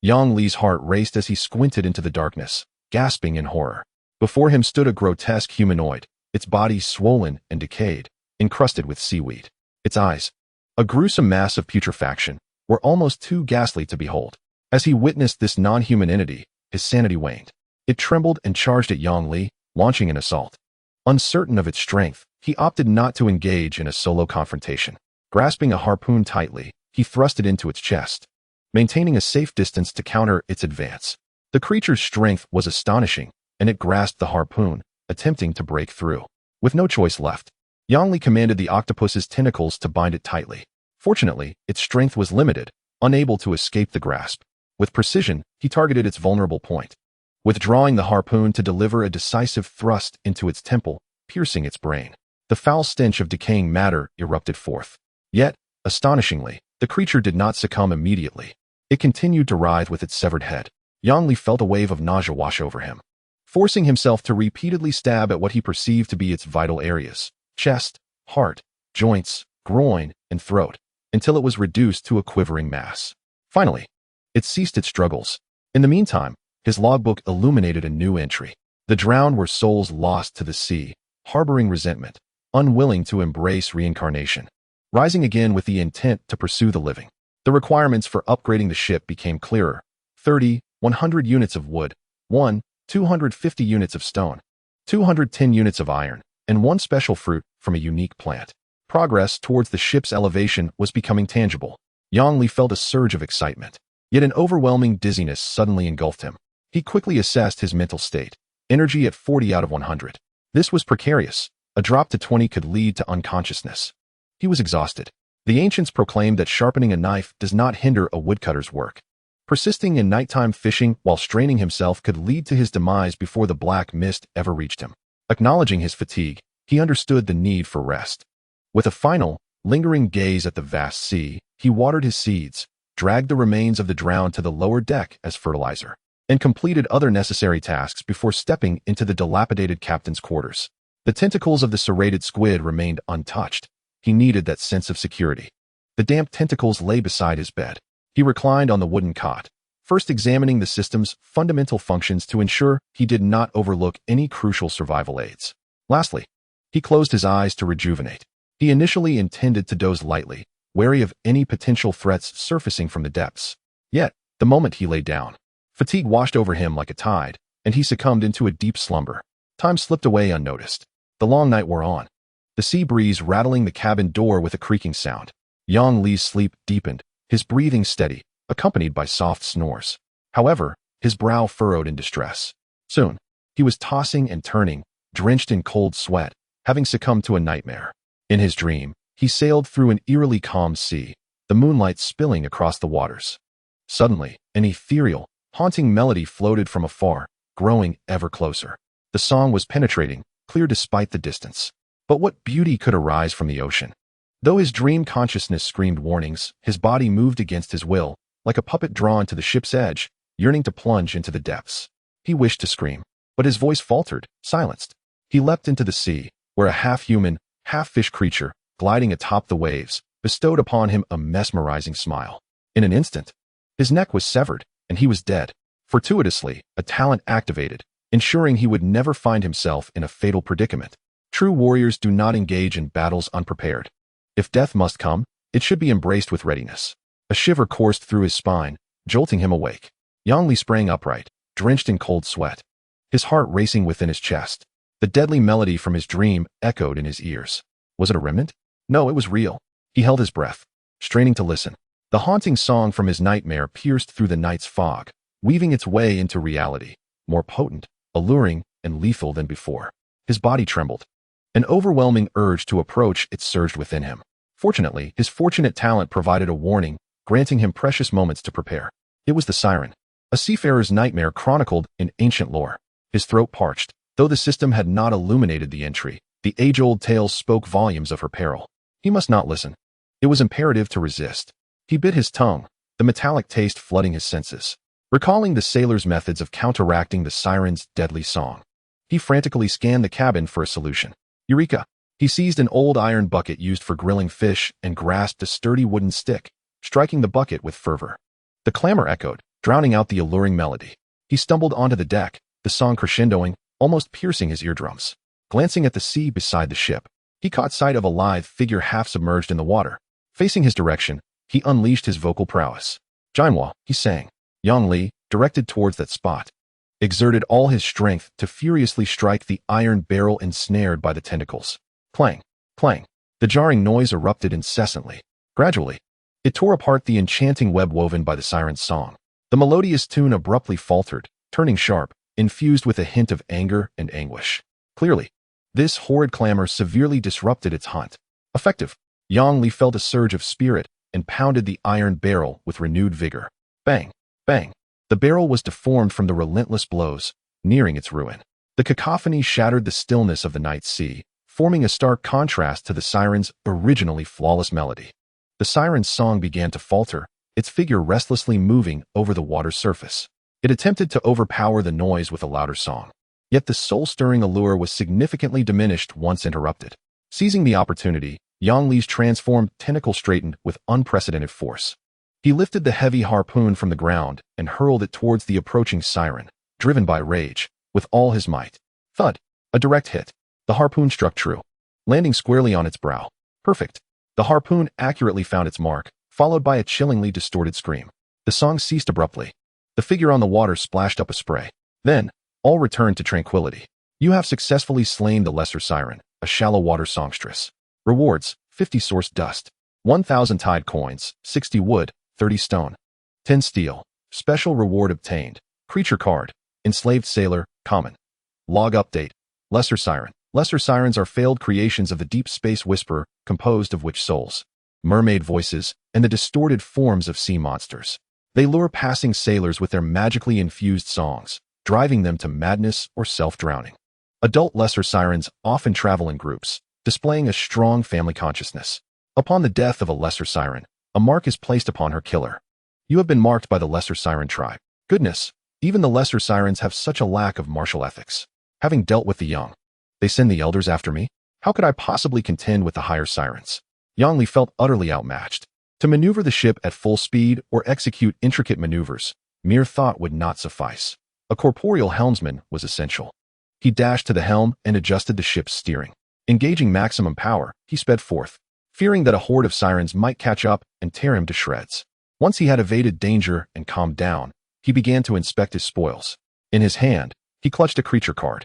Speaker 1: Yongli's heart raced as he squinted into the darkness, gasping in horror. Before him stood a grotesque humanoid, its body swollen and decayed, encrusted with seaweed. Its eyes, a gruesome mass of putrefaction, were almost too ghastly to behold. As he witnessed this non-human entity, his sanity waned. It trembled and charged at Yongli, launching an assault. Uncertain of its strength, he opted not to engage in a solo confrontation. Grasping a harpoon tightly, he thrust it into its chest, maintaining a safe distance to counter its advance. The creature's strength was astonishing, and it grasped the harpoon, attempting to break through. With no choice left, Yang Li commanded the octopus's tentacles to bind it tightly. Fortunately, its strength was limited, unable to escape the grasp. With precision, he targeted its vulnerable point, withdrawing the harpoon to deliver a decisive thrust into its temple, piercing its brain. The foul stench of decaying matter erupted forth. Yet, astonishingly, the creature did not succumb immediately. It continued to writhe with its severed head. Yang Li felt a wave of nausea wash over him, forcing himself to repeatedly stab at what he perceived to be its vital areas: chest, heart, joints, groin, and throat, until it was reduced to a quivering mass. Finally, it ceased its struggles. In the meantime, his logbook illuminated a new entry. The drowned were souls lost to the sea, harboring resentment, unwilling to embrace reincarnation, rising again with the intent to pursue the living. The requirements for upgrading the ship became clearer: 100 units of wood, 250 units of stone, 210 units of iron, and 1 special fruit from a unique plant. Progress towards the ship's elevation was becoming tangible. Yang Li felt a surge of excitement, yet an overwhelming dizziness suddenly engulfed him. He quickly assessed his mental state, energy at 40 out of 100. This was precarious. A drop to 20 could lead to unconsciousness. He was exhausted. The ancients proclaimed that sharpening a knife does not hinder a woodcutter's work. Persisting in nighttime fishing while straining himself could lead to his demise before the black mist ever reached him. Acknowledging his fatigue, he understood the need for rest. With a final, lingering gaze at the vast sea, he watered his seeds, dragged the remains of the drowned to the lower deck as fertilizer, and completed other necessary tasks before stepping into the dilapidated captain's quarters. The tentacles of the serrated squid remained untouched. He needed that sense of security. The damp tentacles lay beside his bed. He reclined on the wooden cot, first examining the system's fundamental functions to ensure he did not overlook any crucial survival aids. Lastly, he closed his eyes to rejuvenate. He initially intended to doze lightly, wary of any potential threats surfacing from the depths. Yet, the moment he lay down, fatigue washed over him like a tide, and he succumbed into a deep slumber. Time slipped away unnoticed. The long night wore on, the sea breeze rattling the cabin door with a creaking sound. Yang Li's sleep deepened, his breathing steady, accompanied by soft snores. However, his brow furrowed in distress. Soon, he was tossing and turning, drenched in cold sweat, having succumbed to a nightmare. In his dream, he sailed through an eerily calm sea, the moonlight spilling across the waters. Suddenly, an ethereal, haunting melody floated from afar, growing ever closer. The song was penetrating, clear despite the distance. But what beauty could arise from the ocean? Though his dream consciousness screamed warnings, his body moved against his will, like a puppet drawn to the ship's edge, yearning to plunge into the depths. He wished to scream, but his voice faltered, silenced. He leapt into the sea, where a half-human, half-fish creature, gliding atop the waves, bestowed upon him a mesmerizing smile. In an instant, his neck was severed, and he was dead. Fortuitously, a talent activated, ensuring he would never find himself in a fatal predicament. True warriors do not engage in battles unprepared. If death must come, it should be embraced with readiness. A shiver coursed through his spine, jolting him awake. Yang Li sprang upright, drenched in cold sweat, his heart racing within his chest. The deadly melody from his dream echoed in his ears. Was it a remnant? No, it was real. He held his breath, straining to listen. The haunting song from his nightmare pierced through the night's fog, weaving its way into reality, more potent, alluring, and lethal than before. His body trembled. An overwhelming urge to approach it surged within him. Fortunately, his fortunate talent provided a warning, granting him precious moments to prepare. It was the siren, a seafarer's nightmare chronicled in ancient lore. His throat parched. Though the system had not illuminated the entry, the age-old tales spoke volumes of her peril. He must not listen. It was imperative to resist. He bit his tongue, the metallic taste flooding his senses. Recalling the sailor's methods of counteracting the siren's deadly song, he frantically scanned the cabin for a solution. Eureka! He seized an old iron bucket used for grilling fish and grasped a sturdy wooden stick, striking the bucket with fervor. The clamor echoed, drowning out the alluring melody. He stumbled onto the deck, the song crescendoing, almost piercing his eardrums. Glancing at the sea beside the ship, he caught sight of a lithe figure half submerged in the water. Facing his direction, he unleashed his vocal prowess. Jinhua, he sang. Yang Li, directed towards that spot, exerted all his strength to furiously strike the iron barrel ensnared by the tentacles. Clang, clang. The jarring noise erupted incessantly. Gradually, it tore apart the enchanting web woven by the siren's song. The melodious tune abruptly faltered, turning sharp, infused with a hint of anger and anguish. Clearly, this horrid clamor severely disrupted its hunt. Effective. Yang Li felt a surge of spirit and pounded the iron barrel with renewed vigor. Bang! Bang! The barrel was deformed from the relentless blows, nearing its ruin. The cacophony shattered the stillness of the night sea, forming a stark contrast to the siren's originally flawless melody. The siren's song began to falter, its figure restlessly moving over the water's surface. It attempted to overpower the noise with a louder song. Yet the soul-stirring allure was significantly diminished once interrupted. Seizing the opportunity, Yang Li's transformed tentacle straightened with unprecedented force. He lifted the heavy harpoon from the ground and hurled it towards the approaching siren, driven by rage, with all his might. Thud! A direct hit. The harpoon struck true, landing squarely on its brow. Perfect. The harpoon accurately found its mark, followed by a chillingly distorted scream. The song ceased abruptly. The figure on the water splashed up a spray. Then, all returned to tranquility. You have successfully slain the lesser siren, a shallow water songstress. Rewards: 50 source dust, 1,000 tide coins, 60 wood, 30 stone, 10 steel. Special reward obtained. Creature card. Enslaved sailor, common. Log update. Lesser siren. Lesser sirens are failed creations of the deep space whisper, composed of witch souls, mermaid voices, and the distorted forms of sea monsters. They lure passing sailors with their magically infused songs, driving them to madness or self-drowning. Adult lesser sirens often travel in groups, displaying a strong family consciousness. Upon the death of a lesser siren, a mark is placed upon her killer. You have been marked by the lesser siren tribe. Goodness, even the lesser sirens have such a lack of martial ethics. Having dealt with the young, they send the elders after me? How could I possibly contend with the higher sirens? Yang Li felt utterly outmatched. To maneuver the ship at full speed or execute intricate maneuvers, mere thought would not suffice. A corporeal helmsman was essential. He dashed to the helm and adjusted the ship's steering. Engaging maximum power, he sped forth, fearing that a horde of sirens might catch up and tear him to shreds. Once he had evaded danger and calmed down, he began to inspect his spoils. In his hand, he clutched a creature card.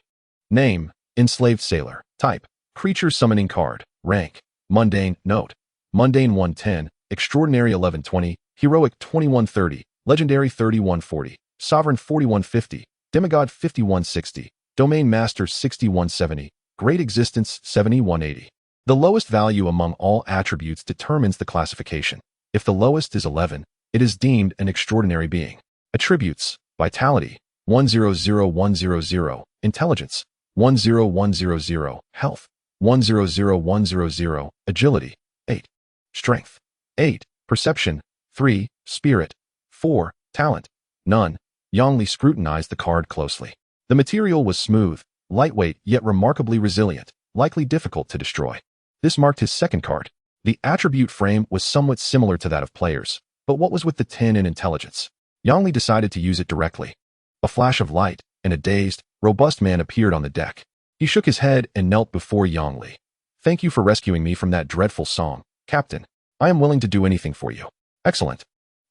Speaker 1: Name: Enslaved Sailor. Type: Creature Summoning Card. Rank: Mundane. Note: Mundane 110, Extraordinary 1120, Heroic 2130, Legendary 3140, Sovereign 4150, Demigod 5160, Domain Master 6170, Great Existence 7180. The lowest value among all attributes determines the classification. If the lowest is 11, it is deemed an extraordinary being. Attributes: Vitality 100100, Intelligence 10100, Health 100100, Agility 8, Strength 8, Perception 3, Spirit 4, Talent none. Yang Li scrutinized the card closely. The material was smooth, lightweight yet remarkably resilient, likely difficult to destroy. This marked his second card. The attribute frame was somewhat similar to that of players, but what was with the 10 in intelligence? Yang Li decided to use it directly. A flash of light, and a dazed, robust man appeared on the deck. He shook his head and knelt before Yang Li. Thank you for rescuing me from that dreadful song, Captain. I am willing to do anything for you. Excellent.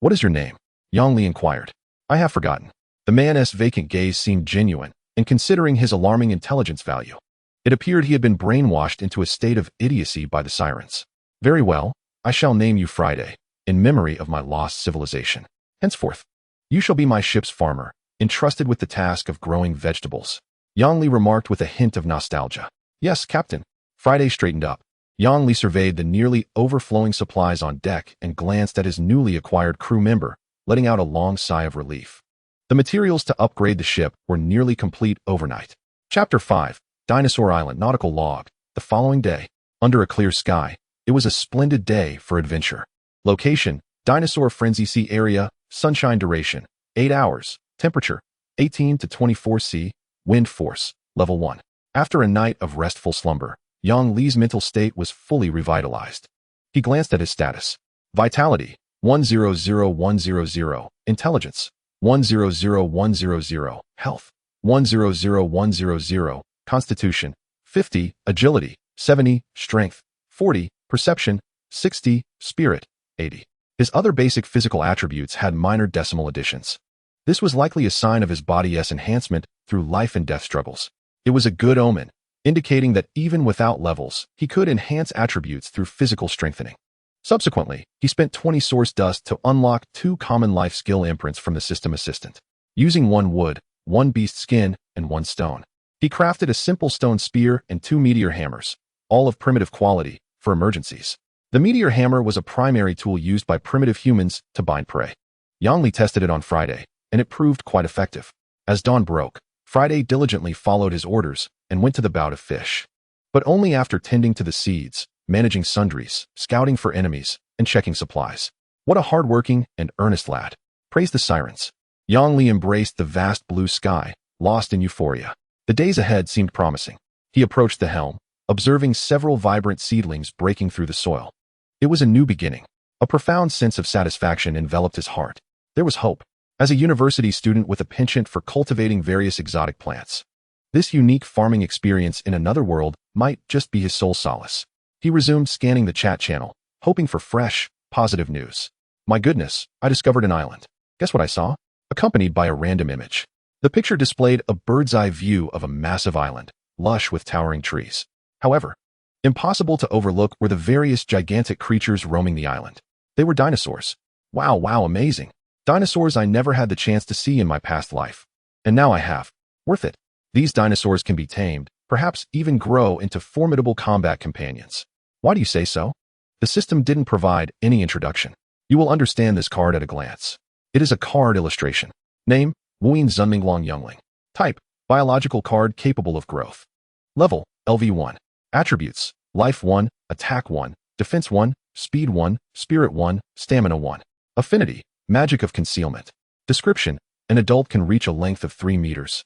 Speaker 1: What is your name? Yang Li inquired. I have forgotten. The man's vacant gaze seemed genuine, and considering his alarming intelligence value, it appeared he had been brainwashed into a state of idiocy by the sirens. Very well, I shall name you Friday, in memory of my lost civilization. Henceforth, you shall be my ship's farmer, entrusted with the task of growing vegetables. Yang Li remarked with a hint of nostalgia. Yes, Captain. Friday straightened up. Yang Li surveyed the nearly overflowing supplies on deck and glanced at his newly acquired crew member, letting out a long sigh of relief. The materials to upgrade the ship were nearly complete overnight. Chapter 5, Dinosaur Island Nautical Log. The following day, under a clear sky, it was a splendid day for adventure. Location: Dinosaur Frenzy Sea Area. Sunshine duration: 8 hours. Temperature: 18 to 24 C. Wind force: level 1. After a night of restful slumber, Yang Li's mental state was fully revitalized. He glanced at his status. Vitality: 100100. Intelligence: 100100. Health: 100100. Constitution: 50. Agility: 70. Strength: 40. Perception: 60. Spirit: 80. His other basic physical attributes had minor decimal additions. This was likely a sign of his body's enhancement through life and death struggles. It was a good omen, indicating that even without levels, he could enhance attributes through physical strengthening. Subsequently, he spent 20 source dust to unlock 2 common life skill imprints from the system assistant. Using 1 wood, 1 beast skin, and 1 stone, He crafted a simple stone spear and 2 meteor hammers, all of primitive quality, for emergencies. The meteor hammer was a primary tool used by primitive humans to bind prey. Yang Li tested it on Friday, and it proved quite effective. As dawn broke, Friday diligently followed his orders and went to the bout of fish. But only after tending to the seeds, managing sundries, scouting for enemies, and checking supplies. What a hard-working and earnest lad. Praise the sirens. Yang Li embraced the vast blue sky, lost in euphoria. The days ahead seemed promising. He approached the helm, observing several vibrant seedlings breaking through the soil. It was a new beginning. A profound sense of satisfaction enveloped his heart. There was hope. As a university student with a penchant for cultivating various exotic plants, this unique farming experience in another world might just be his sole solace. He resumed scanning the chat channel, hoping for fresh, positive news. My goodness, I discovered an island. Guess what I saw? Accompanied by a random image. The picture displayed a bird's-eye view of a massive island, lush with towering trees. However, impossible to overlook were the various gigantic creatures roaming the island. They were dinosaurs. Wow, amazing. Dinosaurs I never had the chance to see in my past life. And now I have. Worth it. These dinosaurs can be tamed, perhaps even grow into formidable combat companions. Why do you say so? The system didn't provide any introduction. You will understand this card at a glance. It is a card illustration. Name, Wuyin Zunminglong Youngling. Type, biological card capable of growth. Level, LV1. Attributes, Life 1, Attack 1, Defense 1, Speed 1, Spirit 1, Stamina 1. Affinity, Magic of Concealment. Description, an adult can reach a length of 3 meters.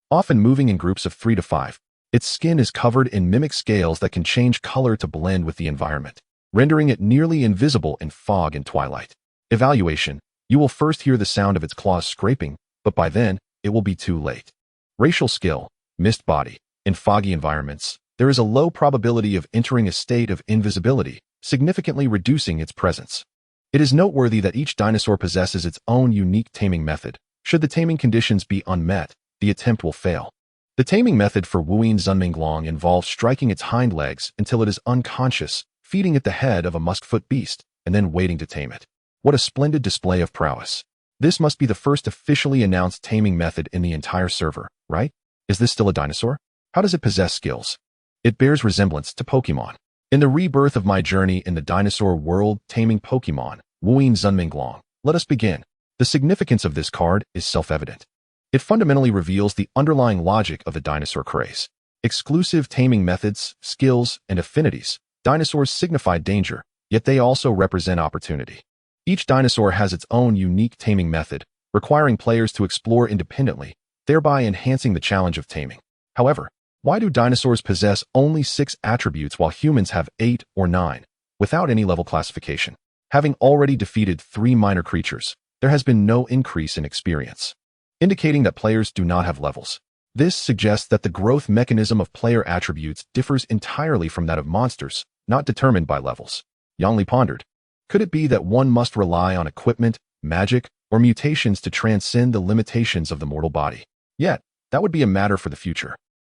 Speaker 1: Often moving in groups of 3 to 5. Its skin is covered in mimic scales that can change color to blend with the environment, rendering it nearly invisible in fog and twilight. Evaluation, you will first hear the sound of its claws scraping, but by then, it will be too late. Racial skill, Mist body. In foggy environments, there is a low probability of entering a state of invisibility, significantly reducing its presence. It is noteworthy that each dinosaur possesses its own unique taming method. Should the taming conditions be unmet, the attempt will fail. The taming method for Wuyin Zunminglong involves striking its hind legs until it is unconscious, feeding it the head of a muskfoot beast, and then waiting to tame it. What a splendid display of prowess. This must be the first officially announced taming method in the entire server, right? Is this still a dinosaur? How does it possess skills? It bears resemblance to Pokemon. In the rebirth of my journey in the dinosaur world taming Pokemon, Wuyin Zunminglong, let us begin. The significance of this card is self-evident. It fundamentally reveals the underlying logic of the dinosaur craze. Exclusive taming methods, skills, and affinities. Dinosaurs signify danger, yet they also represent opportunity. Each dinosaur has its own unique taming method, requiring players to explore independently, thereby enhancing the challenge of taming. However, why do dinosaurs possess only 6 attributes while humans have 8 or 9, without any level classification? Having already defeated 3 minor creatures, there has been no increase in experience, indicating that players do not have levels. This suggests that the growth mechanism of player attributes differs entirely from that of monsters, not determined by levels. Yang Li pondered. Could it be that one must rely on equipment, magic, or mutations to transcend the limitations of the mortal body? Yet, that would be a matter for the future.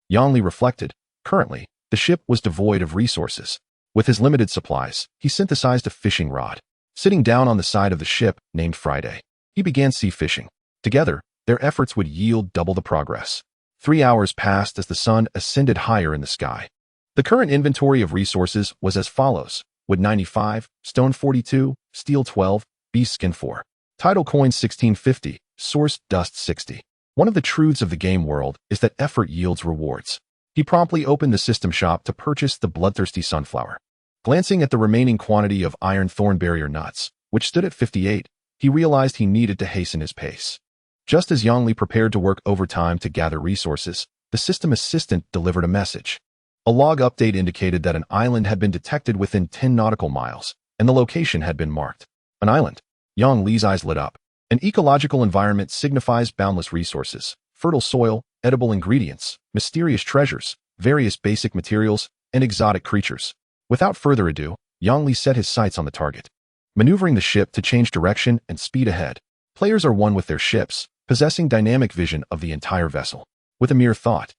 Speaker 1: Yang Li reflected. Currently, the ship was devoid of resources. With his limited supplies, he synthesized a fishing rod. Sitting down on the side of the ship, named Friday, he began sea fishing. Together, their efforts would yield double the progress. 3 hours passed as the sun ascended higher in the sky. The current inventory of resources was as follows: wood 95, stone 42, steel 12, beast skin 4. Tidal coin 1650, source dust 60. One of the truths of the game world is that effort yields rewards. He promptly opened the system shop to purchase the bloodthirsty sunflower. Glancing at the remaining quantity of iron thorn barrier nuts, which stood at 58, he realized he needed to hasten his pace. Just as Yang Li prepared to work overtime to gather resources, the system assistant delivered a message. A log update indicated that an island had been detected within 10 nautical miles, and the location had been marked. An island. Yang Li's eyes lit up. An ecological environment signifies boundless resources, fertile soil, edible ingredients, mysterious treasures, various basic materials, and exotic creatures. Without further ado, Yang Li set his sights on the target. Maneuvering the ship to change direction and speed ahead, players are one with their ships, possessing dynamic vision of the entire vessel. With a mere thought,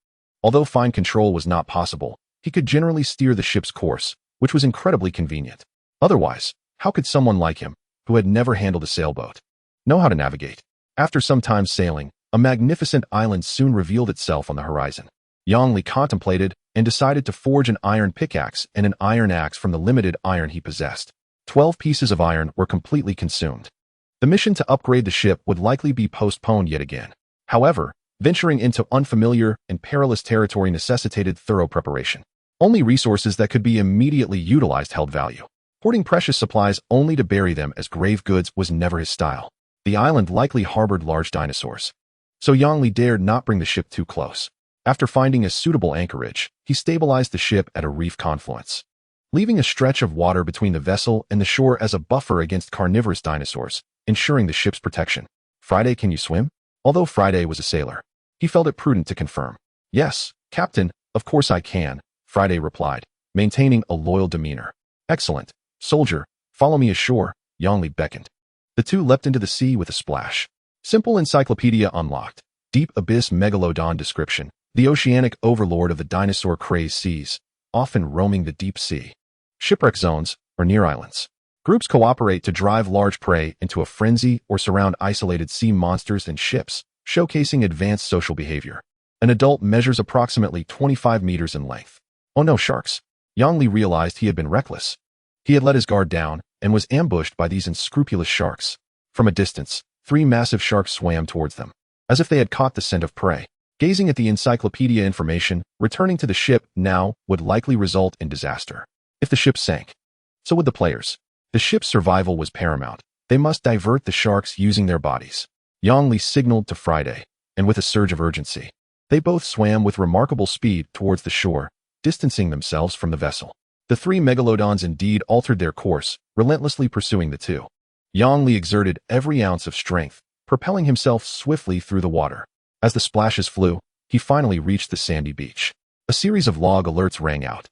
Speaker 1: although fine control was not possible, he could generally steer the ship's course, which was incredibly convenient. Otherwise, how could someone like him, who had never handled a sailboat, know how to navigate? After some time sailing, a magnificent island soon revealed itself on the horizon. Yang Li contemplated and decided to forge an iron pickaxe and an iron axe from the limited iron he possessed. 12 pieces of iron were completely consumed. The mission to upgrade the ship would likely be postponed yet again. However, venturing into unfamiliar and perilous territory necessitated thorough preparation. Only resources that could be immediately utilized held value. Hoarding precious supplies only to bury them as grave goods was never his style. The island likely harbored large dinosaurs. So Yang Li dared not bring the ship too close. After finding a suitable anchorage, he stabilized the ship at a reef confluence, leaving a stretch of water between the vessel and the shore as a buffer against carnivorous dinosaurs, ensuring the ship's protection. "Friday, can you swim?" Although Friday was a sailor, he felt it prudent to confirm. "Yes, Captain, of course I can," Friday replied, maintaining a loyal demeanor. "Excellent. Soldier, follow me ashore," Yang Li beckoned. The two leapt into the sea with a splash. Simple encyclopedia unlocked. Deep abyss megalodon description. The oceanic overlord of the dinosaur-crazed seas, often roaming the deep sea. Shipwreck zones, or near islands. Groups cooperate to drive large prey into a frenzy or surround isolated sea monsters and ships, showcasing advanced social behavior. An adult measures approximately 25 meters in length. Oh no, sharks. Yang Li realized he had been reckless. He had let his guard down and was ambushed by these unscrupulous sharks. From a distance, 3 massive sharks swam towards them, as if they had caught the scent of prey. Gazing at the encyclopedia information, returning to the ship now would likely result in disaster. If the ship sank, so would the players. The ship's survival was paramount. They must divert the sharks using their bodies. Yang Li signaled to Friday, and with a surge of urgency, they both swam with remarkable speed towards the shore, distancing themselves from the vessel. The 3 megalodons indeed altered their course, relentlessly pursuing the two. Yang Li exerted every ounce of strength, propelling himself swiftly through the water. As the splashes flew, he finally reached the sandy beach. A series of log alerts rang out.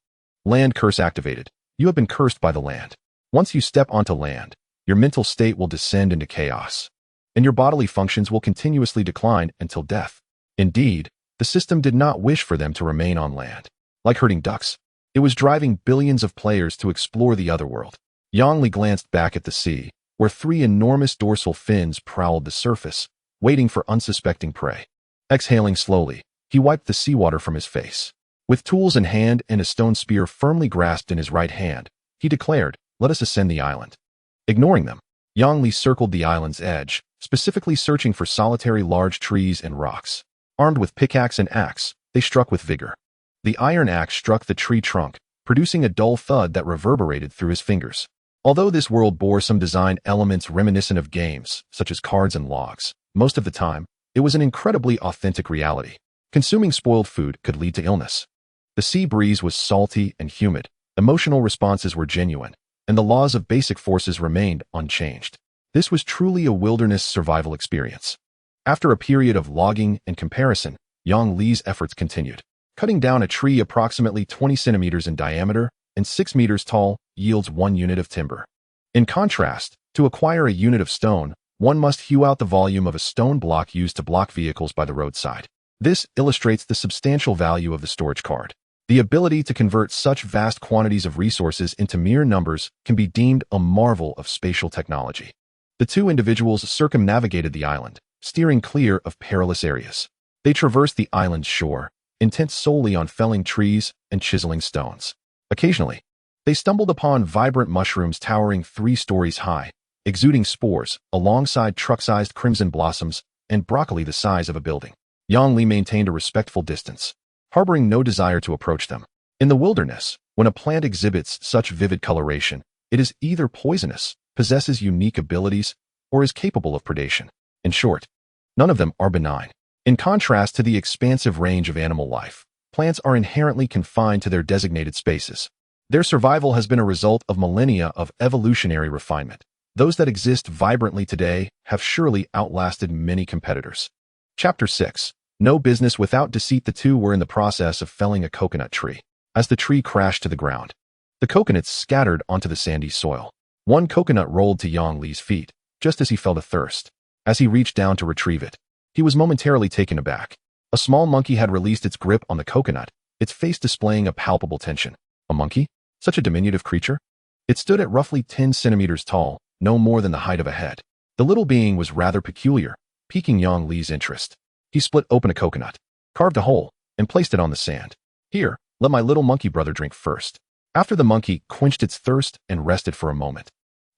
Speaker 1: Land curse activated. You have been cursed by the land. Once you step onto land, your mental state will descend into chaos, and your bodily functions will continuously decline until death. Indeed, the system did not wish for them to remain on land. Like herding ducks, it was driving billions of players to explore the otherworld. Yang Li glanced back at the sea, where 3 enormous dorsal fins prowled the surface, waiting for unsuspecting prey. Exhaling slowly, he wiped the seawater from his face. With tools in hand and a stone spear firmly grasped in his right hand, he declared, "Let us ascend the island." Ignoring them, Yang Li circled the island's edge, specifically searching for solitary large trees and rocks. Armed with pickaxe and axe, they struck with vigor. The iron axe struck the tree trunk, producing a dull thud that reverberated through his fingers. Although this world bore some design elements reminiscent of games, such as cards and logs, most of the time, it was an incredibly authentic reality. Consuming spoiled food could lead to illness. The sea breeze was salty and humid, emotional responses were genuine, and the laws of basic forces remained unchanged. This was truly a wilderness survival experience. After a period of logging and comparison, Yang Li's efforts continued. Cutting down a tree approximately 20 centimeters in diameter and 6 meters tall yields 1 unit of timber. In contrast, to acquire a unit of stone, one must hew out the volume of a stone block used to block vehicles by the roadside. This illustrates the substantial value of the storage card. The ability to convert such vast quantities of resources into mere numbers can be deemed a marvel of spatial technology. The two individuals circumnavigated the island, steering clear of perilous areas. They traversed the island's shore, intent solely on felling trees and chiseling stones. Occasionally, they stumbled upon vibrant mushrooms towering 3 stories high, exuding spores alongside truck-sized crimson blossoms and broccoli the size of a building. Yang Li maintained a respectful distance, harboring no desire to approach them. In the wilderness, when a plant exhibits such vivid coloration, it is either poisonous, possesses unique abilities, or is capable of predation. In short, none of them are benign. In contrast to the expansive range of animal life, plants are inherently confined to their designated spaces. Their survival has been a result of millennia of evolutionary refinement. Those that exist vibrantly today have surely outlasted many competitors. Chapter 6. No business without deceit. The two were in the process of felling a coconut tree. As the tree crashed to the ground, the coconuts scattered onto the sandy soil. One coconut rolled to Yang Li's feet, just as he felt a thirst. As he reached down to retrieve it, he was momentarily taken aback. A small monkey had released its grip on the coconut, its face displaying a palpable tension. A monkey? Such a diminutive creature? It stood at roughly 10 centimeters tall, no more than the height of a head. The little being was rather peculiar, piquing Yang Li's interest. He split open a coconut, carved a hole, and placed it on the sand. Here, let my little monkey brother drink first. After the monkey quenched its thirst and rested for a moment,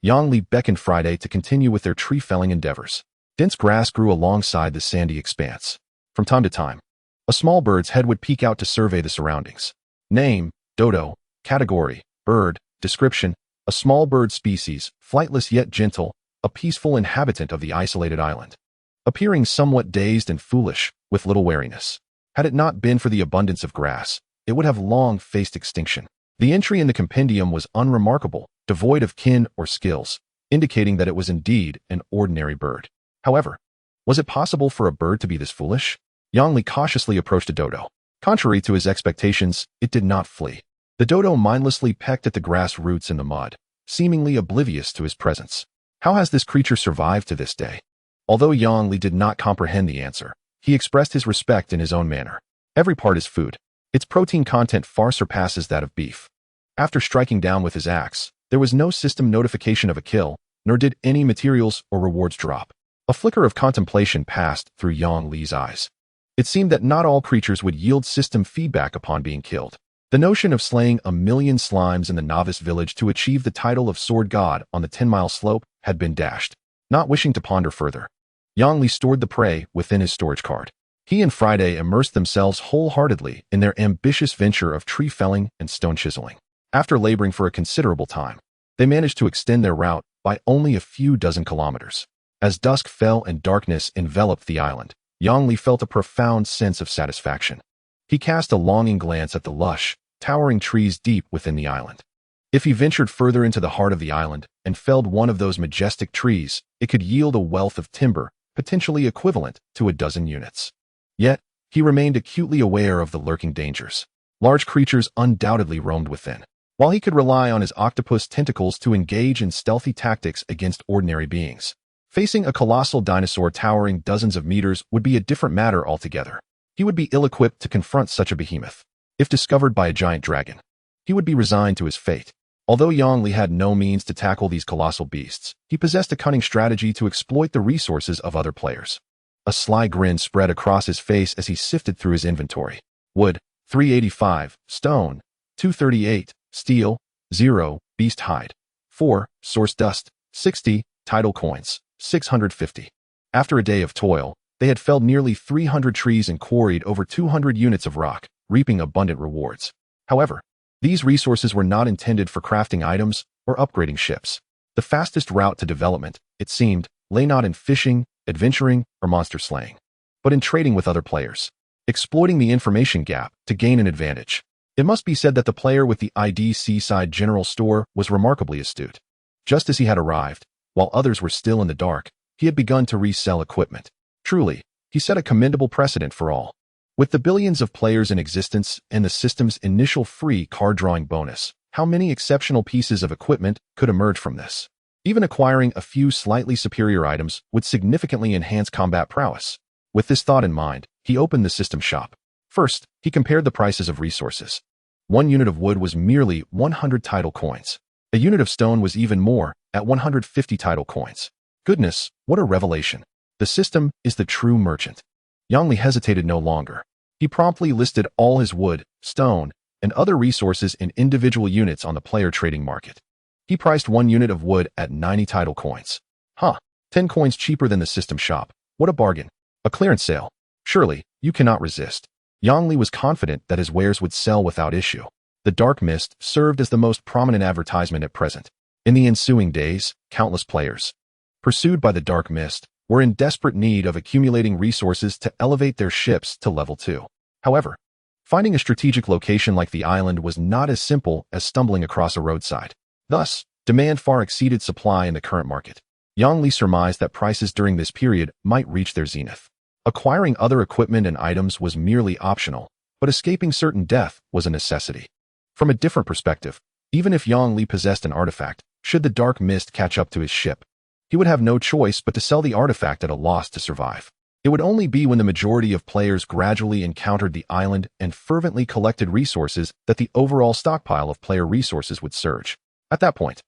Speaker 1: Yang Li beckoned Friday to continue with their tree-felling endeavors. Dense grass grew alongside the sandy expanse. From time to time, a small bird's head would peek out to survey the surroundings. Name, dodo. Category, bird. Description, a small bird species, flightless yet gentle, a peaceful inhabitant of the isolated island. Appearing somewhat dazed and foolish, with little wariness. Had it not been for the abundance of grass, it would have long faced extinction. The entry in the compendium was unremarkable, devoid of kin or skills, indicating that it was indeed an ordinary bird. However, was it possible for a bird to be this foolish? Yang Li cautiously approached a dodo. Contrary to his expectations, it did not flee. The dodo mindlessly pecked at the grass roots in the mud, seemingly oblivious to his presence. How has this creature survived to this day? Although Yang Li did not comprehend the answer, he expressed his respect in his own manner. Every part is food. Its protein content far surpasses that of beef. After striking down with his axe, there was no system notification of a kill, nor did any materials or rewards drop. A flicker of contemplation passed through Yang Li's eyes. It seemed that not all creatures would yield system feedback upon being killed. The notion of slaying 1,000,000 slimes in the novice village to achieve the title of sword god on the 10-mile slope had been dashed. Not wishing to ponder further, Yang Li stored the prey within his storage card. He and Friday immersed themselves wholeheartedly in their ambitious venture of tree felling and stone chiseling. After laboring for a considerable time, they managed to extend their route by only a few dozen kilometers. As dusk fell and darkness enveloped the island, Yang Li felt a profound sense of satisfaction. He cast a longing glance at the lush, towering trees deep within the island. If he ventured further into the heart of the island and felled one of those majestic trees, it could yield a wealth of timber, potentially equivalent to a dozen units. Yet, he remained acutely aware of the lurking dangers. Large creatures undoubtedly roamed within. While he could rely on his octopus tentacles to engage in stealthy tactics against ordinary beings, facing a colossal dinosaur towering dozens of meters would be a different matter altogether. He would be ill-equipped to confront such a behemoth. If discovered by a giant dragon, he would be resigned to his fate. Although Yang Li had no means to tackle these colossal beasts, he possessed a cunning strategy to exploit the resources of other players. A sly grin spread across his face as he sifted through his inventory. Wood, 385, stone, 238, steel, 0, beast hide, 4, source dust, 60, tidal coins, 650. After a day of toil, they had felled nearly 300 trees and quarried over 200 units of rock, reaping abundant rewards. However, these resources were not intended for crafting items or upgrading ships. The fastest route to development, it seemed, lay not in fishing, adventuring, or monster slaying, but in trading with other players, exploiting the information gap to gain an advantage. It must be said that the player with the ID Seaside General Store was remarkably astute. Just as he had arrived, while others were still in the dark, he had begun to resell equipment. Truly, he set a commendable precedent for all. With the billions of players in existence and the system's initial free card drawing bonus, how many exceptional pieces of equipment could emerge from this? Even acquiring a few slightly superior items would significantly enhance combat prowess. With this thought in mind, he opened the system shop. First, he compared the prices of resources. 1 unit of wood was merely 100 tidal coins. A unit of stone was even more, at 150 tidal coins. Goodness, what a revelation. The system is the true merchant. Yang Li hesitated no longer. He promptly listed all his wood, stone, and other resources in individual units on the player trading market. He priced 1 unit of wood at 90 tidal coins. 10 coins cheaper than the system shop. What a bargain. A clearance sale. Surely, you cannot resist. Yang Li was confident that his wares would sell without issue. The dark mist served as the most prominent advertisement at present. In the ensuing days, countless players, pursued by the dark mist, were in desperate need of accumulating resources to elevate their ships to level 2. However, finding a strategic location like the island was not as simple as stumbling across a roadside. Thus, demand far exceeded supply in the current market. Yang Li surmised that prices during this period might reach their zenith. Acquiring other equipment and items was merely optional, but escaping certain death was a necessity. From a different perspective, even if Yang Li possessed an artifact, should the dark mist catch up to his ship, he would have no choice but to sell the artifact at a loss to survive. It would only be when the majority of players gradually encountered the island and fervently collected resources that the overall stockpile of player resources would surge. At that point,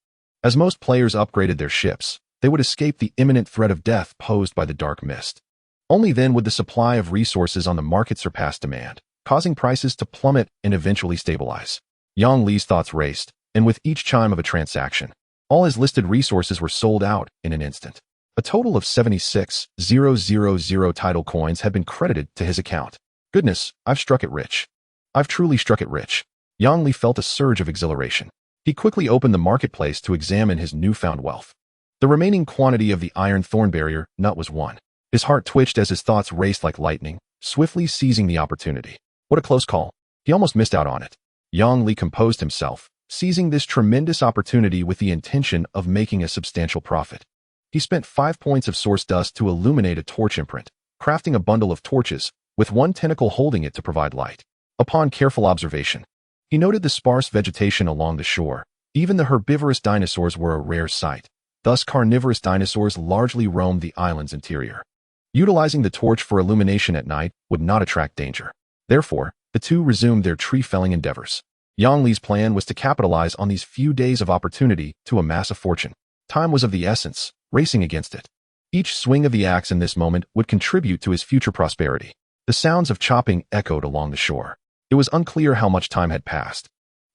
Speaker 1: as most players upgraded their ships, they would escape the imminent threat of death posed by the dark mist. Only then would the supply of resources on the market surpass demand, causing prices to plummet and eventually stabilize. Yang Li's thoughts raced, and with each chime of a transaction, all his listed resources were sold out in an instant. A total of 76,000 title coins had been credited to his account. Goodness, I've struck it rich. I've truly struck it rich. Yang Li felt a surge of exhilaration. He quickly opened the marketplace to examine his newfound wealth. The remaining quantity of the iron thorn barrier nut was 1. His heart twitched as his thoughts raced like lightning, swiftly seizing the opportunity. What a close call. He almost missed out on it. Yang Li composed himself, seizing this tremendous opportunity with the intention of making a substantial profit. He spent 5 points of source dust to illuminate a torch imprint, crafting a bundle of torches, with one tentacle holding it to provide light. Upon careful observation, he noted the sparse vegetation along the shore. Even the herbivorous dinosaurs were a rare sight. Thus, carnivorous dinosaurs largely roamed the island's interior. Utilizing the torch for illumination at night would not attract danger. Therefore, the two resumed their tree-felling endeavors. Yang Li's plan was to capitalize on these few days of opportunity to amass a fortune. Time was of the essence, racing against it. Each swing of the axe in this moment would contribute to his future prosperity. The sounds of chopping echoed along the shore. It was unclear how much time had passed.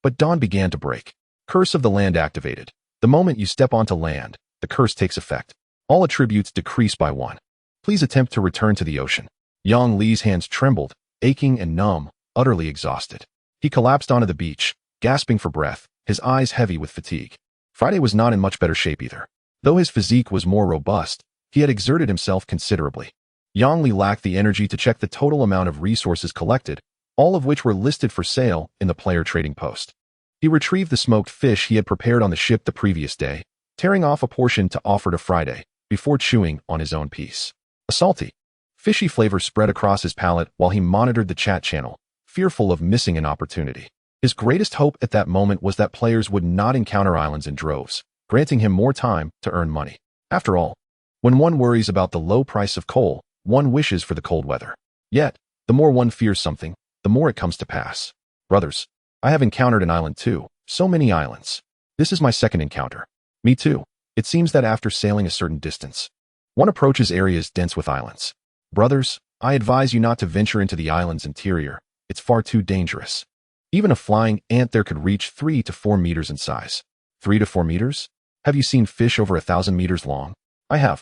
Speaker 1: But dawn began to break. Curse of the land activated. The moment you step onto land, the curse takes effect. All attributes decrease by 1. Please attempt to return to the ocean. Yang Li's hands trembled, aching and numb, utterly exhausted. He collapsed onto the beach, gasping for breath, his eyes heavy with fatigue. Friday was not in much better shape either. Though his physique was more robust, he had exerted himself considerably. Yang Li lacked the energy to check the total amount of resources collected, all of which were listed for sale in the player trading post. He retrieved the smoked fish he had prepared on the ship the previous day, tearing off a portion to offer to Friday, before chewing on his own piece. A salty, fishy flavor spread across his palate while he monitored the chat channel, fearful of missing an opportunity. His greatest hope at that moment was that players would not encounter islands in droves, granting him more time to earn money. After all, when one worries about the low price of coal, one wishes for the cold weather. Yet, the more one fears something, the more it comes to pass. Brothers, I have encountered an island too. So many islands. This is my second encounter. Me too. It seems that after sailing a certain distance, one approaches areas dense with islands. Brothers, I advise you not to venture into the island's interior. It's far too dangerous. Even a flying ant there could reach 3 to 4 meters in size. 3 to 4 meters? Have you seen fish over 1,000 meters long? I have.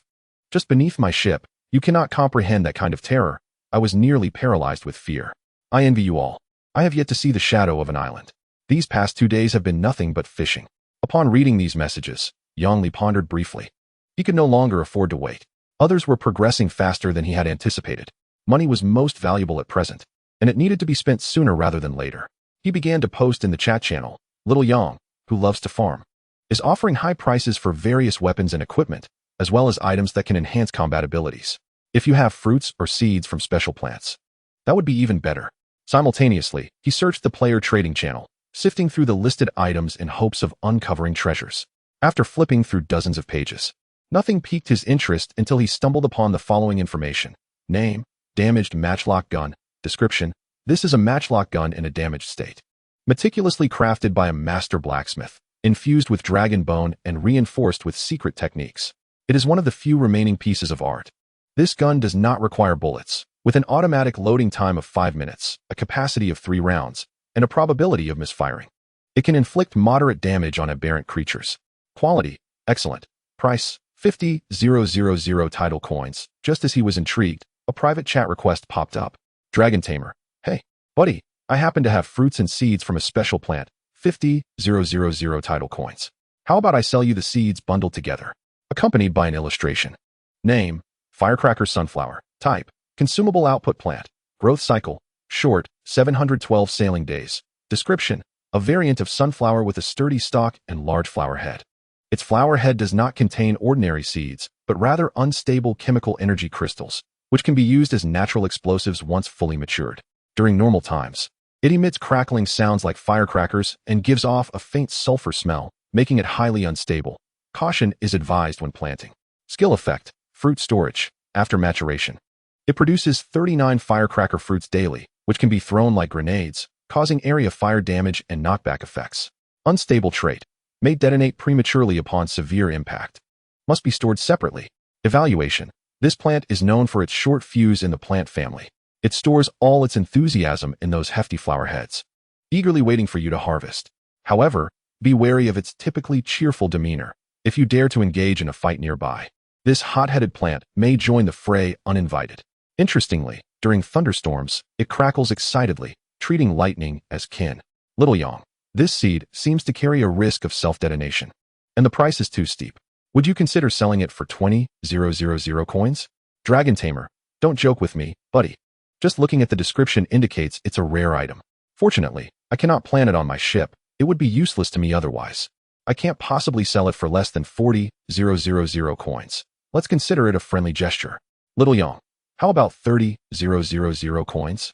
Speaker 1: Just beneath my ship, you cannot comprehend that kind of terror. I was nearly paralyzed with fear. I envy you all. I have yet to see the shadow of an island. These past 2 days have been nothing but fishing. Upon reading these messages, Yang Li pondered briefly. He could no longer afford to wait. Others were progressing faster than he had anticipated. Money was most valuable at present, and it needed to be spent sooner rather than later. He began to post in the chat channel. Little Yang, who loves to farm, is offering high prices for various weapons and equipment, as well as items that can enhance combat abilities. If you have fruits or seeds from special plants, that would be even better. Simultaneously, he searched the player trading channel, sifting through the listed items in hopes of uncovering treasures. After flipping through dozens of pages, nothing piqued his interest until he stumbled upon the following information. Name, damaged matchlock gun. Description, this is a matchlock gun in a damaged state. Meticulously crafted by a master blacksmith, infused with dragon bone and reinforced with secret techniques. It is one of the few remaining pieces of art. This gun does not require bullets, with an automatic loading time of 5 minutes, a capacity of 3 rounds, and a probability of misfiring. It can inflict moderate damage on aberrant creatures. Quality, excellent. Price, 50,000 title coins. Just as he was intrigued, a private chat request popped up. Dragon Tamer, hey, buddy, I happen to have fruits and seeds from a special plant, 50,000 title coins. How about I sell you the seeds bundled together, accompanied by an illustration. Name, Firecracker Sunflower. Type, consumable output plant. Growth cycle, short, 712 sailing days. Description, a variant of sunflower with a sturdy stalk and large flower head. Its flower head does not contain ordinary seeds, but rather unstable chemical energy crystals, which can be used as natural explosives once fully matured. During normal times, it emits crackling sounds like firecrackers and gives off a faint sulfur smell, making it highly unstable. Caution is advised when planting. Skill effect, fruit storage. After maturation, it produces 39 firecracker fruits daily, which can be thrown like grenades, causing area fire damage and knockback effects. Unstable trait, may detonate prematurely upon severe impact. Must be stored separately. Evaluation, this plant is known for its short fuse in the plant family. It stores all its enthusiasm in those hefty flower heads, eagerly waiting for you to harvest. However, be wary of its typically cheerful demeanor. If you dare to engage in a fight nearby, this hot-headed plant may join the fray uninvited. Interestingly, during thunderstorms, it crackles excitedly, treating lightning as kin. Little Yong. This seed seems to carry a risk of self-detonation, and the price is too steep. Would you consider selling it for 20,000 coins? Dragon Tamer. Don't joke with me, buddy. Just looking at the description indicates it's a rare item. Fortunately, I cannot plant it on my ship. It would be useless to me otherwise. I can't possibly sell it for less than 40,000 coins. Let's consider it a friendly gesture. Little Yong. How about 30,000 coins?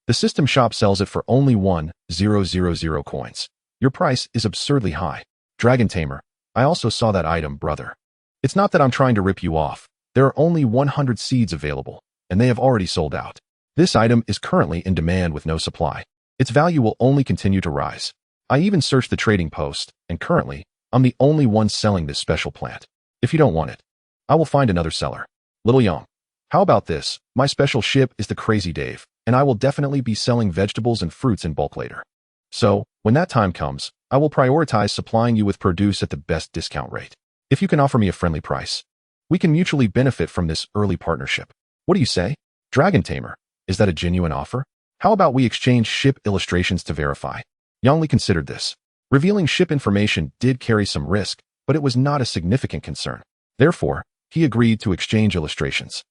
Speaker 1: The system shop sells it for only 1,000 coins. Your price is absurdly high. Dragon Tamer. I also saw that item, brother. It's not that I'm trying to rip you off. There are only 100 seeds available, and they have already sold out. This item is currently in demand with no supply. Its value will only continue to rise. I even searched the trading post, and currently, I'm the only one selling this special plant. If you don't want it, I will find another seller. Little Yong. How about this? My special ship is the Crazy Dave, and I will definitely be selling vegetables and fruits in bulk later. So, when that time comes, I will prioritize supplying you with produce at the best discount rate. If you can offer me a friendly price, we can mutually benefit from this early partnership. What do you say? Dragon Tamer. Is that a genuine offer? How about we exchange ship illustrations to verify? Yongli considered this. Revealing ship information did carry some risk, but it was not a significant concern. Therefore, he agreed to exchange illustrations.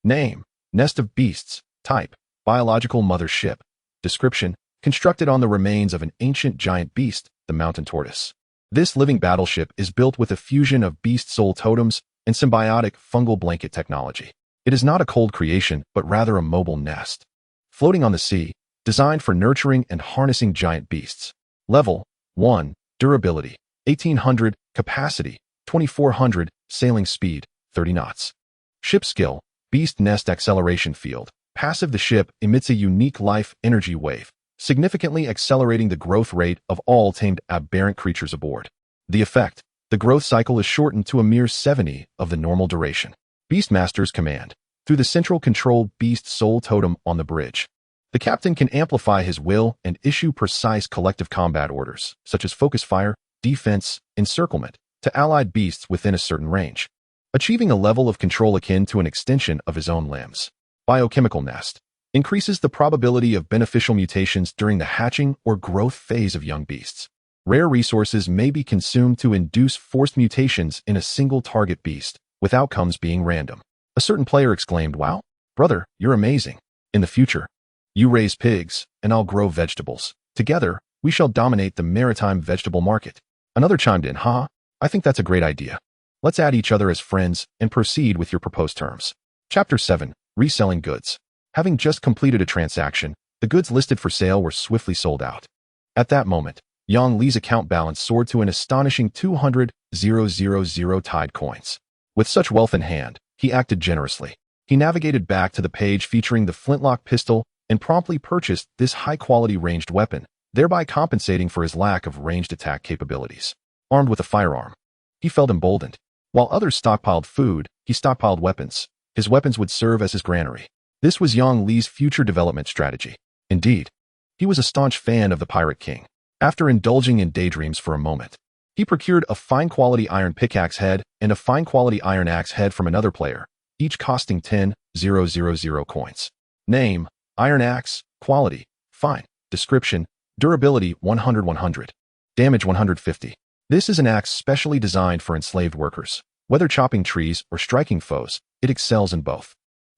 Speaker 1: Name: Nest of Beasts. Type: Biological mother ship. Description: constructed on the remains of an ancient giant beast, the mountain tortoise. This living battleship is built with a fusion of beast soul totems and symbiotic fungal blanket technology. It is not a cold creation, but rather a mobile nest. Floating on the sea, designed for nurturing and harnessing giant beasts. Level 1. Durability 1800. Capacity 2400. Sailing speed 30 knots. Ship skill: Beast Nest Acceleration Field. Passive: the ship emits a unique life energy wave, significantly accelerating the growth rate of all tamed aberrant creatures aboard. The effect: the growth cycle is shortened to a mere 70 of the normal duration. Beastmaster's Command. Through the central control beast soul totem on the bridge, the captain can amplify his will and issue precise collective combat orders, such as focus fire, defense, encirclement, to allied beasts within a certain range, achieving a level of control akin to an extension of his own limbs. Biochemical Nest. Increases the probability of beneficial mutations during the hatching or growth phase of young beasts. Rare resources may be consumed to induce forced mutations in a single target beast, with outcomes being random. A certain player exclaimed, "Wow, brother, you're amazing. In the future, you raise pigs, and I'll grow vegetables. Together, we shall dominate the maritime vegetable market." Another chimed in, "Haha, I think that's a great idea. Let's add each other as friends and proceed with your proposed terms." Chapter 7. Reselling Goods. Having just completed a transaction, the goods listed for sale were swiftly sold out. At that moment, Yang Li's account balance soared to an astonishing 200,000 Tide coins. With such wealth in hand, he acted generously. He navigated back to the page featuring the flintlock pistol and promptly purchased this high-quality ranged weapon, thereby compensating for his lack of ranged attack capabilities. Armed with a firearm, he felt emboldened. While others stockpiled food, he stockpiled weapons. His weapons would serve as his granary. This was Yang Li's future development strategy. Indeed, he was a staunch fan of the Pirate King. After indulging in daydreams for a moment, he procured a fine-quality iron pickaxe head and a fine-quality iron axe head from another player, each costing 10,000 coins. Name: Iron Axe. Quality: Fine. Description: Durability 100. Damage 150. This is an axe specially designed for enslaved workers. Whether chopping trees or striking foes, it excels in both.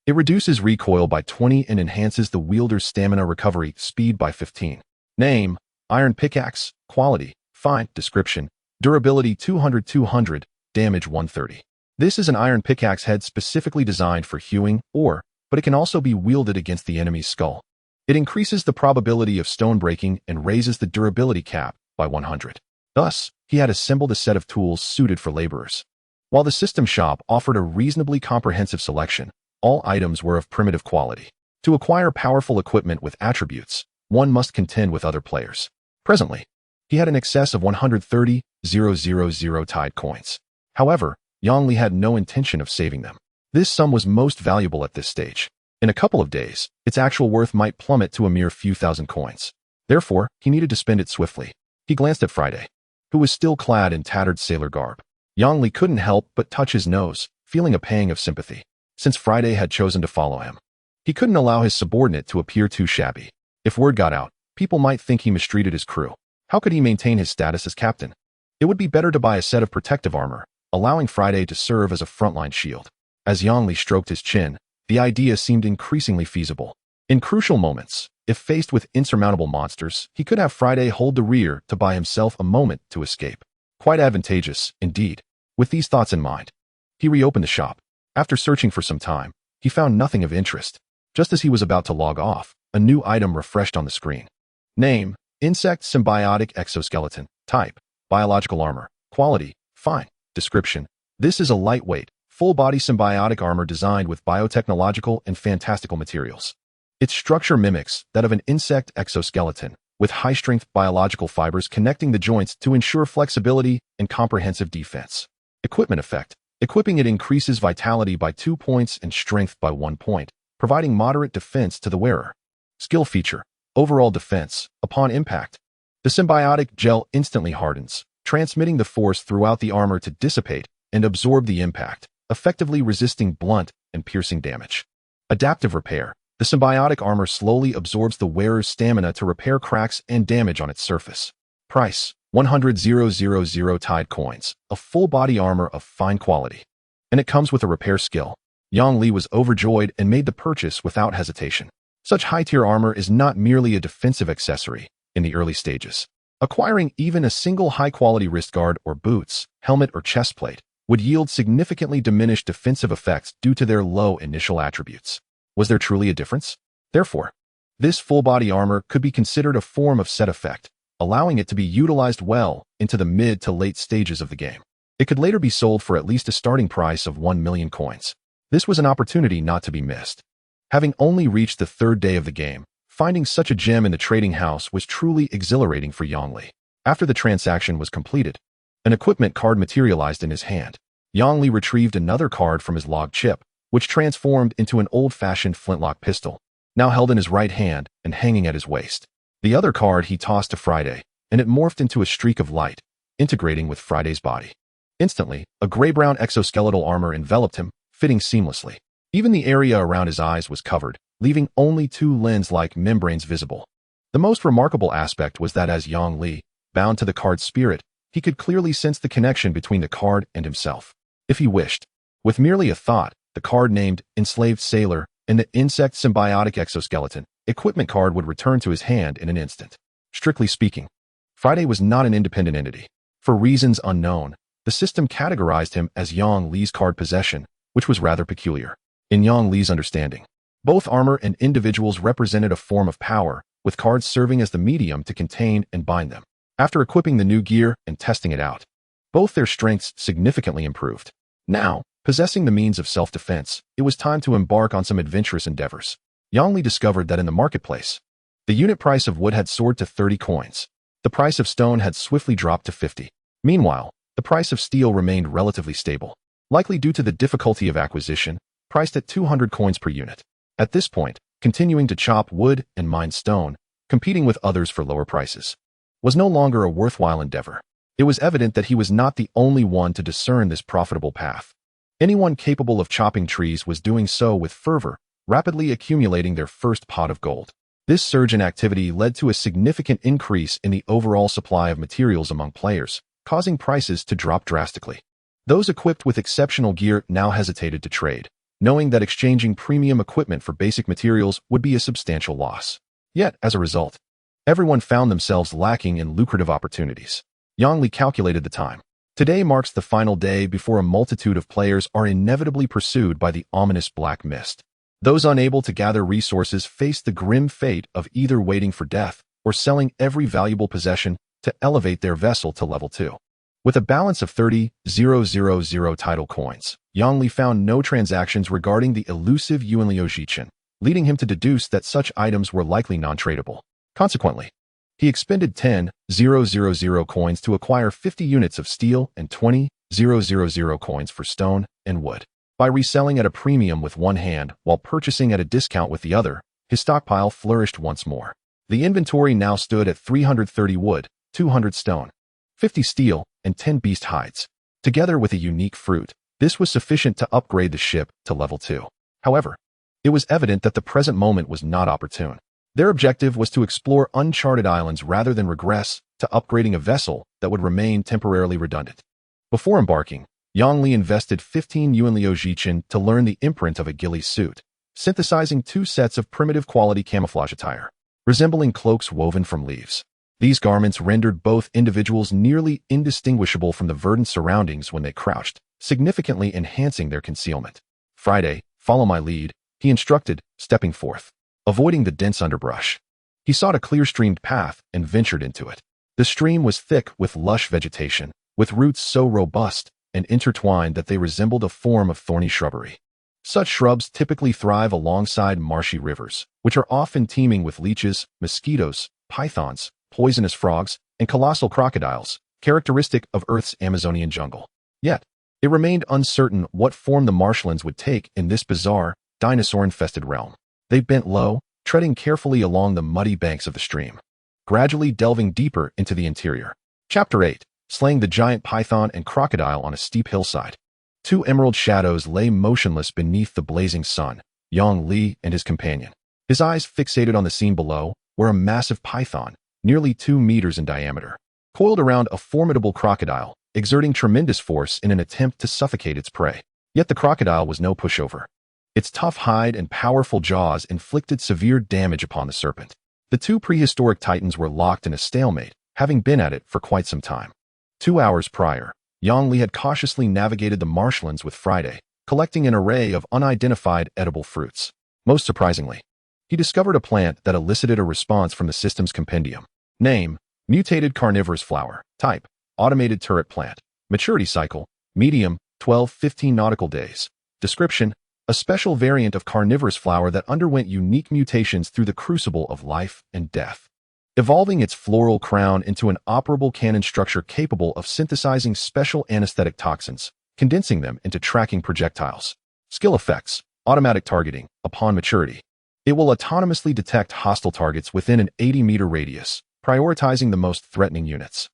Speaker 1: It reduces recoil by 20 and enhances the wielder's stamina recovery speed by 15. Name: Iron Pickaxe. Quality: Fine. Description: Durability 200. Damage 130. This is an iron pickaxe head specifically designed for hewing ore, but it can also be wielded against the enemy's skull. It increases the probability of stone breaking and raises the durability cap by 100. Thus, he had assembled a set of tools suited for laborers. While the system shop offered a reasonably comprehensive selection, all items were of primitive quality. To acquire powerful equipment with attributes, one must contend with other players. Presently, he had an excess of 130,000 Tide coins. However, Yang Li had no intention of saving them. This sum was most valuable at this stage. In a couple of days, its actual worth might plummet to a mere few thousand coins. Therefore, he needed to spend it swiftly. He glanced at Friday, who was still clad in tattered sailor garb. Yang Li couldn't help but touch his nose, feeling a pang of sympathy. Since Friday had chosen to follow him, he couldn't allow his subordinate to appear too shabby. If word got out, people might think he mistreated his crew. How could he maintain his status as captain? It would be better to buy a set of protective armor, allowing Friday to serve as a frontline shield. As Yang Li stroked his chin, the idea seemed increasingly feasible. In crucial moments, if faced with insurmountable monsters, he could have Friday hold the rear to buy himself a moment to escape. Quite advantageous, indeed. With these thoughts in mind, he reopened the shop. After searching for some time, he found nothing of interest. Just as he was about to log off, a new item refreshed on the screen. Name: Insect Symbiotic Exoskeleton. Type: Biological Armor. Quality: Fine. Description: This is a lightweight, full-body symbiotic armor designed with biotechnological and fantastical materials. Its structure mimics that of an insect exoskeleton, with high-strength biological fibers connecting the joints to ensure flexibility and comprehensive defense. Equipment effect: Equipping it increases vitality by 2 points and strength by 1 point, providing moderate defense to the wearer. Skill feature: Overall defense. Upon impact, the symbiotic gel instantly hardens, transmitting the force throughout the armor to dissipate and absorb the impact, effectively resisting blunt and piercing damage. Adaptive repair: The symbiotic armor slowly absorbs the wearer's stamina to repair cracks and damage on its surface. Price: 100,000 Tide coins, a full-body armor of fine quality. And it comes with a repair skill. Yang Li was overjoyed and made the purchase without hesitation. Such high-tier armor is not merely a defensive accessory in the early stages. Acquiring even a single high-quality wrist guard or boots, helmet or chest plate would yield significantly diminished defensive effects due to their low initial attributes. Was there truly a difference? Therefore, this full-body armor could be considered a form of set effect, allowing it to be utilized well into the mid to late stages of the game. It could later be sold for at least a starting price of 1 million coins. This was an opportunity not to be missed. Having only reached the 3rd day of the game, finding such a gem in the trading house was truly exhilarating for Yang Li. After the transaction was completed, an equipment card materialized in his hand. Yang Li retrieved another card from his log chip, which transformed into an old-fashioned flintlock pistol, now held in his right hand and hanging at his waist. The other card he tossed to Friday, and it morphed into a streak of light, integrating with Friday's body. Instantly, a gray-brown exoskeletal armor enveloped him, fitting seamlessly. Even the area around his eyes was covered, leaving only 2 lens-like membranes visible. The most remarkable aspect was that as Yang Li, bound to the card's spirit, he could clearly sense the connection between the card and himself. If he wished, with merely a thought, the card named Enslaved Sailor and the Insect Symbiotic Exoskeleton equipment card would return to his hand in an instant. Strictly speaking, Friday was not an independent entity. For reasons unknown, the system categorized him as Yang Li's card possession, which was rather peculiar. In Yang Li's understanding, both armor and individuals represented a form of power, with cards serving as the medium to contain and bind them. After equipping the new gear and testing it out, both their strengths significantly improved. Now, possessing the means of self-defense, it was time to embark on some adventurous endeavors. Yang Li discovered that in the marketplace, the unit price of wood had soared to 30 coins. The price of stone had swiftly dropped to 50. Meanwhile, the price of steel remained relatively stable, likely due to the difficulty of acquisition, priced at 200 coins per unit. At this point, continuing to chop wood and mine stone, competing with others for lower prices, was no longer a worthwhile endeavor. It was evident that he was not the only one to discern this profitable path. Anyone capable of chopping trees was doing so with fervor, rapidly accumulating their first pot of gold. This surge in activity led to a significant increase in the overall supply of materials among players, causing prices to drop drastically. Those equipped with exceptional gear now hesitated to trade, knowing that exchanging premium equipment for basic materials would be a substantial loss. Yet, as a result, everyone found themselves lacking in lucrative opportunities. Yang Li calculated the time. Today marks the final day before a multitude of players are inevitably pursued by the ominous black mist. Those unable to gather resources face the grim fate of either waiting for death or selling every valuable possession to elevate their vessel to level 2. With a balance of 30,000 title coins, Yang Li found no transactions regarding the elusive Yuanliu Jichen, leading him to deduce that such items were likely non-tradable. Consequently, he expended 10,000 coins to acquire 50 units of steel and 20,000 coins for stone and wood. By reselling at a premium with one hand while purchasing at a discount with the other, his stockpile flourished once more. The inventory now stood at 330 wood, 200 stone, 50 steel, and 10 beast hides. Together with a unique fruit, this was sufficient to upgrade the ship to level 2. However, it was evident that the present moment was not opportune. Their objective was to explore uncharted islands rather than regress to upgrading a vessel that would remain temporarily redundant. Before embarking, Yang Li invested 15 yuan liujichin to learn the imprint of a ghillie suit, synthesizing 2 sets of primitive quality camouflage attire, resembling cloaks woven from leaves. These garments rendered both individuals nearly indistinguishable from the verdant surroundings when they crouched, significantly enhancing their concealment. Friday, follow my lead, he instructed, stepping forth. Avoiding the dense underbrush, he sought a clear-streamed path and ventured into it. The stream was thick with lush vegetation, with roots so robust and intertwined that they resembled a form of thorny shrubbery. Such shrubs typically thrive alongside marshy rivers, which are often teeming with leeches, mosquitoes, pythons, poisonous frogs, and colossal crocodiles, characteristic of Earth's Amazonian jungle. Yet, it remained uncertain what form the marshlands would take in this bizarre, dinosaur-infested realm. They bent low, treading carefully along the muddy banks of the stream, gradually delving deeper into the interior. Chapter 8. Slaying the giant python and crocodile on a steep hillside. 2 emerald shadows lay motionless beneath the blazing sun, Yang Li and his companion. His eyes fixated on the scene below, where a massive python, nearly 2 meters in diameter, coiled around a formidable crocodile, exerting tremendous force in an attempt to suffocate its prey. Yet the crocodile was no pushover. Its tough hide and powerful jaws inflicted severe damage upon the serpent. The 2 prehistoric titans were locked in a stalemate, having been at it for quite some time. 2 hours prior, Yang Li had cautiously navigated the marshlands with Friday, collecting an array of unidentified edible fruits. Most surprisingly, he discovered a plant that elicited a response from the system's compendium. Name: mutated carnivorous flower. Type: automated turret plant. Maturity cycle: medium, 12-15 nautical days. Description: a special variant of carnivorous flower that underwent unique mutations through the crucible of life and death, evolving its floral crown into an operable cannon structure capable of synthesizing special anesthetic toxins, condensing them into tracking projectiles. Skill effects: automatic targeting. Upon maturity, it will autonomously detect hostile targets within an 80-meter radius, prioritizing the most threatening units.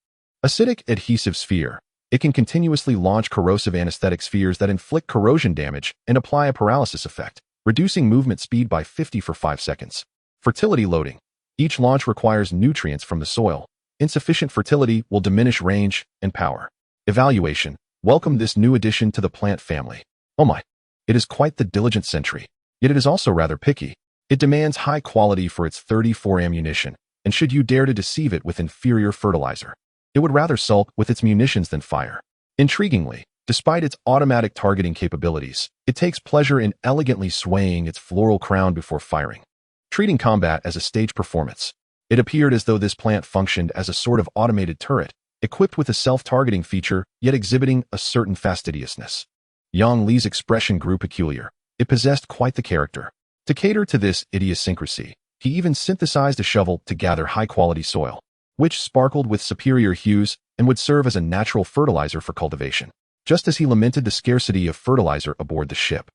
Speaker 1: Acidic adhesive sphere. It can continuously launch corrosive anesthetic spheres that inflict corrosion damage and apply a paralysis effect, reducing movement speed by 50 for 5 seconds. Fertility loading. Each launch requires nutrients from the soil. Insufficient fertility will diminish range and power. Evaluation. Welcome this new addition to the plant family. Oh my, it is quite the diligent sentry. Yet it is also rather picky. It demands high quality for its 34 ammunition, and should you dare to deceive it with inferior fertilizer, it would rather sulk with its munitions than fire. Intriguingly, despite its automatic targeting capabilities, it takes pleasure in elegantly swaying its floral crown before firing. Treating combat as a stage performance, it appeared as though this plant functioned as a sort of automated turret, equipped with a self-targeting feature, yet exhibiting a certain fastidiousness. Yang Li's expression grew peculiar. It possessed quite the character. To cater to this idiosyncrasy, he even synthesized a shovel to gather high-quality soil, which sparkled with superior hues and would serve as a natural fertilizer for cultivation. Just as he lamented the scarcity of fertilizer aboard the ship,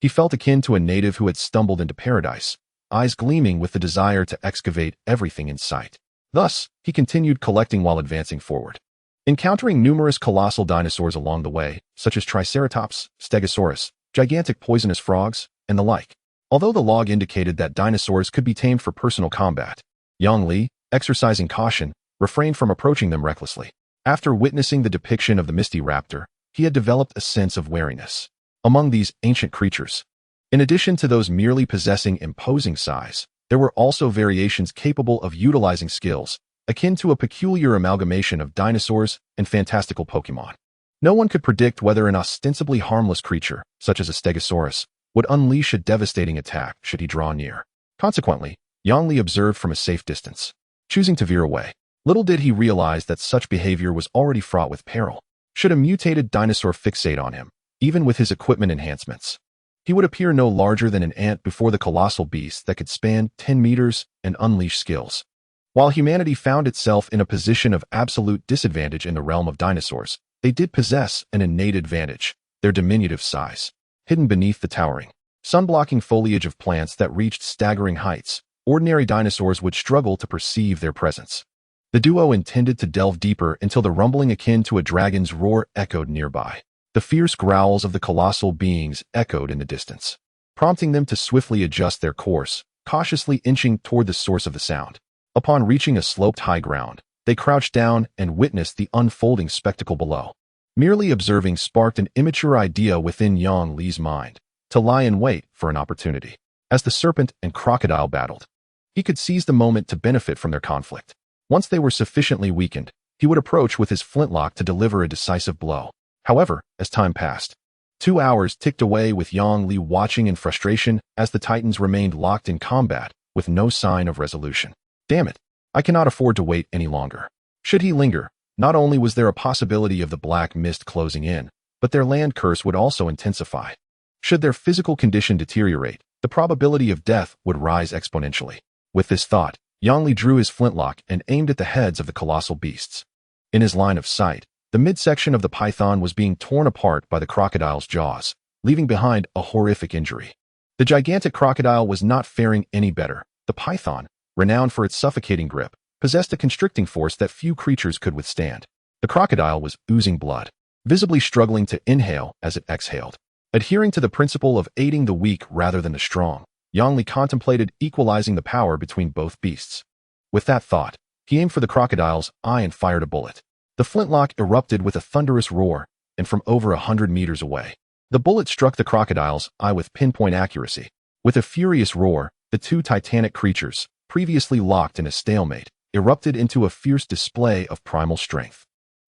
Speaker 1: he felt akin to a native who had stumbled into paradise, eyes gleaming with the desire to excavate everything in sight. Thus, he continued collecting while advancing forward, encountering numerous colossal dinosaurs along the way, such as triceratops, stegosaurus, gigantic poisonous frogs, and the like. Although the log indicated that dinosaurs could be tamed for personal combat, Yang Li, exercising caution, refrained from approaching them recklessly. After witnessing the depiction of the misty raptor, he had developed a sense of wariness. Among these ancient creatures, in addition to those merely possessing imposing size, there were also variations capable of utilizing skills, akin to a peculiar amalgamation of dinosaurs and fantastical Pokemon. No one could predict whether an ostensibly harmless creature, such as a stegosaurus, would unleash a devastating attack should he draw near. Consequently, Yang Li observed from a safe distance, choosing to veer away. Little did he realize that such behavior was already fraught with peril. Should a mutated dinosaur fixate on him, even with his equipment enhancements, he would appear no larger than an ant before the colossal beast that could span 10 meters and unleash skills. While humanity found itself in a position of absolute disadvantage in the realm of dinosaurs, they did possess an innate advantage: their diminutive size. hidden beneath the towering, sun-blocking foliage of plants that reached staggering heights. Ordinary dinosaurs would struggle to perceive their presence. The duo intended to delve deeper until the rumbling akin to a dragon's roar echoed nearby. The fierce growls of the colossal beings echoed in the distance, prompting them to swiftly adjust their course, cautiously inching toward the source of the sound. Upon reaching a sloped high ground, they crouched down and witnessed the unfolding spectacle below. Merely observing sparked an immature idea within Yang Li's mind, to lie in wait for an opportunity. As the serpent and crocodile battled, he could seize the moment to benefit from their conflict. Once they were sufficiently weakened, he would approach with his flintlock to deliver a decisive blow. However, as time passed, 2 hours ticked away with Yang Li watching in frustration as the Titans remained locked in combat with no sign of resolution. Damn it, I cannot afford to wait any longer. Should he linger, not only was there a possibility of the black mist closing in, but their land curse would also intensify. Should their physical condition deteriorate, the probability of death would rise exponentially. With this thought, Yang Li drew his flintlock and aimed at the heads of the colossal beasts. In his line of sight, the midsection of the python was being torn apart by the crocodile's jaws, leaving behind a horrific injury. The gigantic crocodile was not faring any better. The python, renowned for its suffocating grip, possessed a constricting force that few creatures could withstand. The crocodile was oozing blood, visibly struggling to inhale as it exhaled. Adhering to the principle of aiding the weak rather than the strong, Yang Li contemplated equalizing the power between both beasts. With that thought, he aimed for the crocodile's eye and fired a bullet. The flintlock erupted with a thunderous roar, and from over 100 meters away, the bullet struck the crocodile's eye with pinpoint accuracy. With a furious roar, the two titanic creatures, previously locked in a stalemate, erupted into a fierce display of primal strength.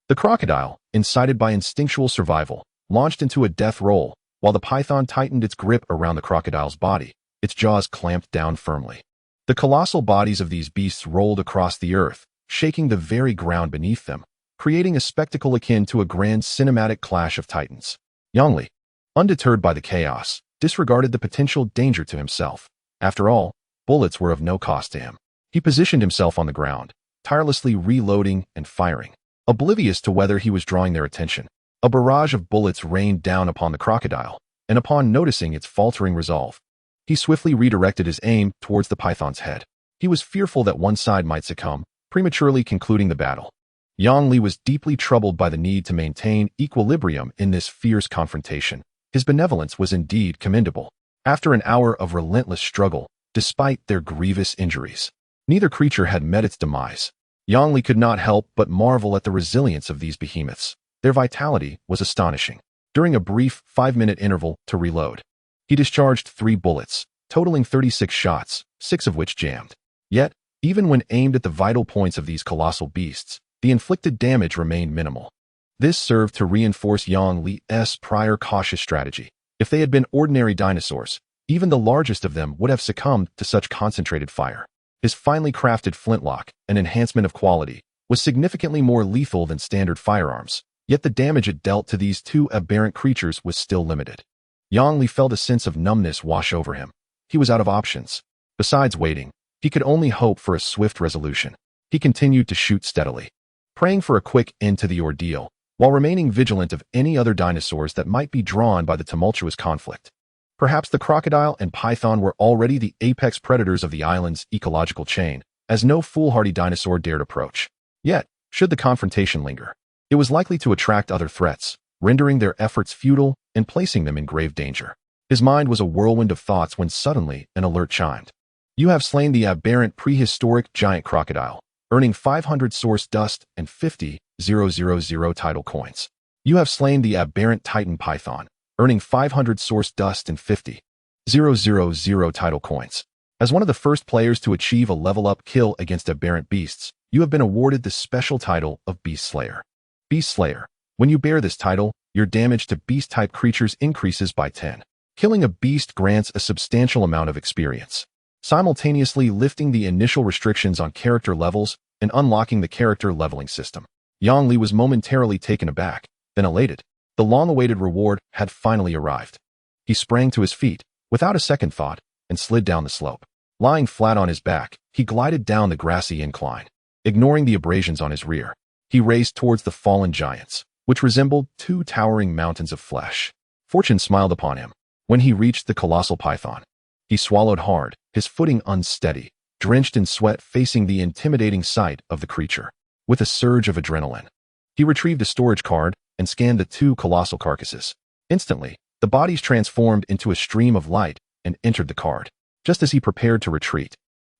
Speaker 1: The crocodile, incited by instinctual survival, launched into a death roll, while the python tightened its grip around the crocodile's body, its jaws clamped down firmly. The colossal bodies of these beasts rolled across the earth, shaking the very ground beneath them, creating a spectacle akin to a grand cinematic clash of titans. Yang Li, undeterred by the chaos, disregarded the potential danger to himself. After all, bullets were of no cost to him. He positioned himself on the ground, tirelessly reloading and firing, oblivious to whether he was drawing their attention. A barrage of bullets rained down upon the crocodile, and upon noticing its faltering resolve, he swiftly redirected his aim towards the python's head. He was fearful that one side might succumb, prematurely concluding the battle. Yang Li was deeply troubled by the need to maintain equilibrium in this fierce confrontation. His benevolence was indeed commendable. After an hour of relentless struggle, despite their grievous injuries, neither creature had met its demise. Yang Li could not help but marvel at the resilience of these behemoths. Their vitality was astonishing. During a brief 5-minute interval to reload, he discharged 3 bullets, totaling 36 shots, 6 of which jammed. Yet, even when aimed at the vital points of these colossal beasts, the inflicted damage remained minimal. This served to reinforce Yang Li's prior cautious strategy. If they had been ordinary dinosaurs, even the largest of them would have succumbed to such concentrated fire. His finely crafted flintlock, an enhancement of quality, was significantly more lethal than standard firearms, yet the damage it dealt to these two aberrant creatures was still limited. Yang Li felt a sense of numbness wash over him. He was out of options. Besides waiting, he could only hope for a swift resolution. He continued to shoot steadily, praying for a quick end to the ordeal, while remaining vigilant of any other dinosaurs that might be drawn by the tumultuous conflict. Perhaps the crocodile and python were already the apex predators of the island's ecological chain, as no foolhardy dinosaur dared approach. Yet, should the confrontation linger, it was likely to attract other threats, rendering their efforts futile and placing them in grave danger. His mind was a whirlwind of thoughts when suddenly an alert chimed. You have slain the aberrant prehistoric giant crocodile, earning 500 source dust and 50,000 title coins. You have slain the aberrant titan python, earning 500 source dust and 50,000 title coins. As one of the first players to achieve a level-up kill against aberrant beasts, you have been awarded the special title of Beast Slayer. Beast Slayer. When you bear this title, your damage to beast-type creatures increases by 10. Killing a beast grants a substantial amount of experience, simultaneously lifting the initial restrictions on character levels and unlocking the character leveling system. Yang Li was momentarily taken aback, then elated. The long-awaited reward had finally arrived. He sprang to his feet, without a second thought, and slid down the slope. Lying flat on his back, he glided down the grassy incline. Ignoring the abrasions on his rear, he raced towards the fallen giants, which resembled 2 towering mountains of flesh. Fortune smiled upon him. When he reached the colossal python, he swallowed hard, his footing unsteady, drenched in sweat facing the intimidating sight of the creature. With a surge of adrenaline, he retrieved a storage card and scanned the two colossal carcasses. Instantly, the bodies transformed into a stream of light and entered the card. Just as he prepared to retreat,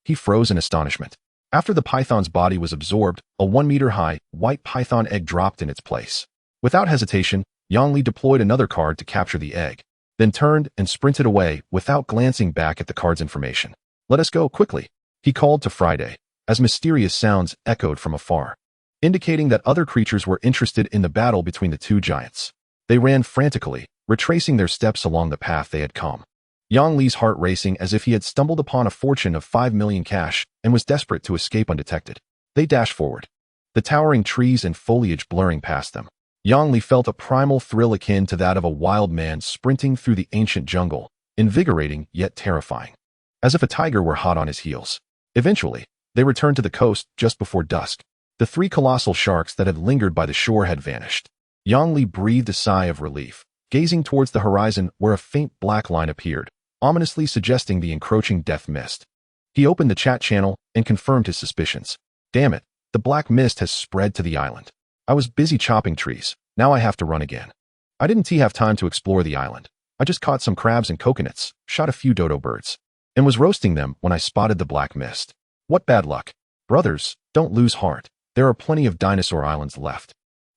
Speaker 1: he froze in astonishment. After the python's body was absorbed, a 1-meter-high, white python egg dropped in its place. Without hesitation, Yang Li deployed another card to capture the egg, then turned and sprinted away without glancing back at the card's information. "Let us go, quickly," he called to Friday, as mysterious sounds echoed from afar, indicating that other creatures were interested in the battle between the two giants. They ran frantically, retracing their steps along the path they had come. Yang Li's heart racing as if he had stumbled upon a fortune of 5 million cash and was desperate to escape undetected. They dashed forward, the towering trees and foliage blurring past them. Yang Li felt a primal thrill akin to that of a wild man sprinting through the ancient jungle, invigorating yet terrifying, as if a tiger were hot on his heels. Eventually, they returned to the coast just before dusk. The 3 colossal sharks that had lingered by the shore had vanished. Yang Li breathed a sigh of relief, gazing towards the horizon where a faint black line appeared, ominously suggesting the encroaching death mist. He opened the chat channel and confirmed his suspicions. "Damn it, the black mist has spread to the island. I was busy chopping trees, now I have to run again. I didn't have time to explore the island. I just caught some crabs and coconuts, shot a few dodo birds, and was roasting them when I spotted the black mist. What bad luck. Brothers, don't lose heart. There are plenty of dinosaur islands left,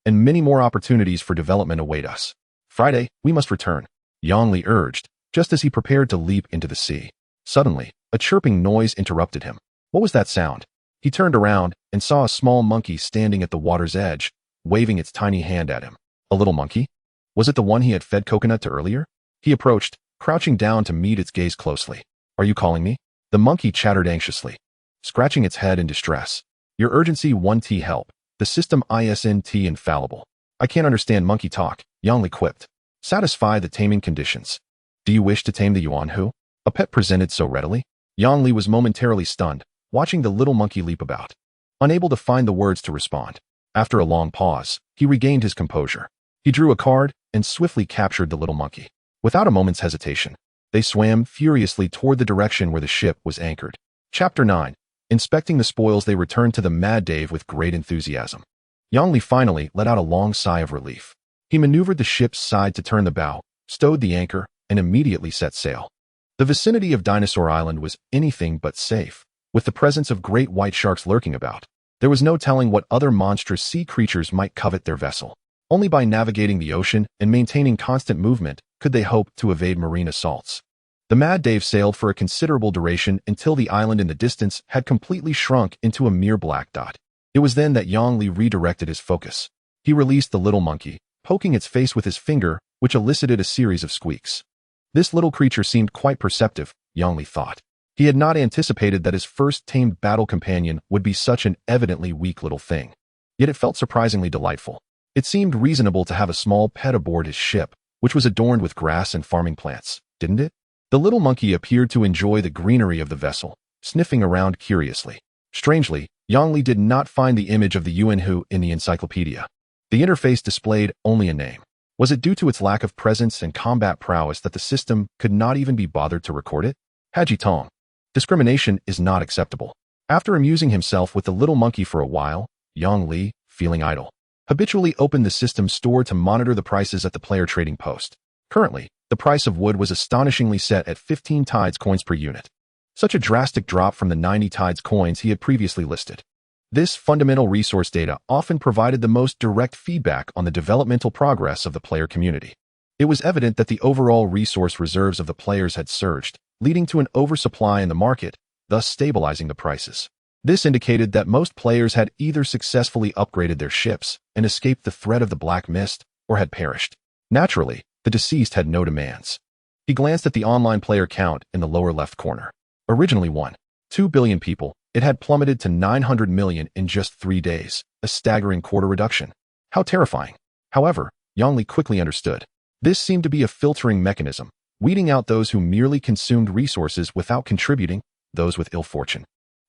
Speaker 1: and many more opportunities for development await us. Friday, we must return," Yang Li urged, just as he prepared to leap into the sea. Suddenly, a chirping noise interrupted him. What was that sound? He turned around and saw a small monkey standing at the water's edge, waving its tiny hand at him. A little monkey? Was it the one he had fed coconut to earlier? He approached, crouching down to meet its gaze closely. "Are you calling me?" The monkey chattered anxiously, scratching its head in distress. "Your urgency 1T help. The system isn't infallible." "I can't understand monkey talk," Yang Li quipped. "Satisfy the taming conditions." "Do you wish to tame the Yuanhu?" A pet presented so readily? Yang Li was momentarily stunned, watching the little monkey leap about, unable to find the words to respond. After a long pause, he regained his composure. He drew a card and swiftly captured the little monkey. Without a moment's hesitation, they swam furiously toward the direction where the ship was anchored. Chapter 9. Inspecting the spoils, they returned to the Mad Dave with great enthusiasm. Yang Li finally let out a long sigh of relief. He maneuvered the ship's side to turn the bow, stowed the anchor, and immediately set sail. The vicinity of Dinosaur Island was anything but safe. With the presence of great white sharks lurking about, there was no telling what other monstrous sea creatures might covet their vessel. Only by navigating the ocean and maintaining constant movement could they hope to evade marine assaults. The Mad Dave sailed for a considerable duration until the island in the distance had completely shrunk into a mere black dot. It was then that Yang Li redirected his focus. He released the little monkey, poking its face with his finger, which elicited a series of squeaks. This little creature seemed quite perceptive, Yang Li thought. He had not anticipated that his first tamed battle companion would be such an evidently weak little thing. Yet it felt surprisingly delightful. It seemed reasonable to have a small pet aboard his ship, which was adorned with grass and farming plants, didn't it? The little monkey appeared to enjoy the greenery of the vessel, sniffing around curiously. Strangely, Yang Li did not find the image of the Yuanhu in the encyclopedia. The interface displayed only a name. Was it due to its lack of presence and combat prowess that the system could not even be bothered to record it? Haji Tong. Discrimination is not acceptable. After amusing himself with the little monkey for a while, Yang Li, feeling idle, habitually opened the system's store to monitor the prices at the player trading post. Currently, the price of wood was astonishingly set at 15 tides coins per unit. Such a drastic drop from the 90 tides coins he had previously listed. This fundamental resource data often provided the most direct feedback on the developmental progress of the player community. It was evident that the overall resource reserves of the players had surged, leading to an oversupply in the market, thus stabilizing the prices. This indicated that most players had either successfully upgraded their ships and escaped the threat of the Black Mist, or had perished. Naturally, the deceased had no demands. He glanced at the online player count in the lower left corner. Originally 1.2 billion people, it had plummeted to 900 million in just 3 days, a staggering quarter reduction. How terrifying. However, Yang Li quickly understood. This seemed to be a filtering mechanism, weeding out those who merely consumed resources without contributing, those with ill fortune,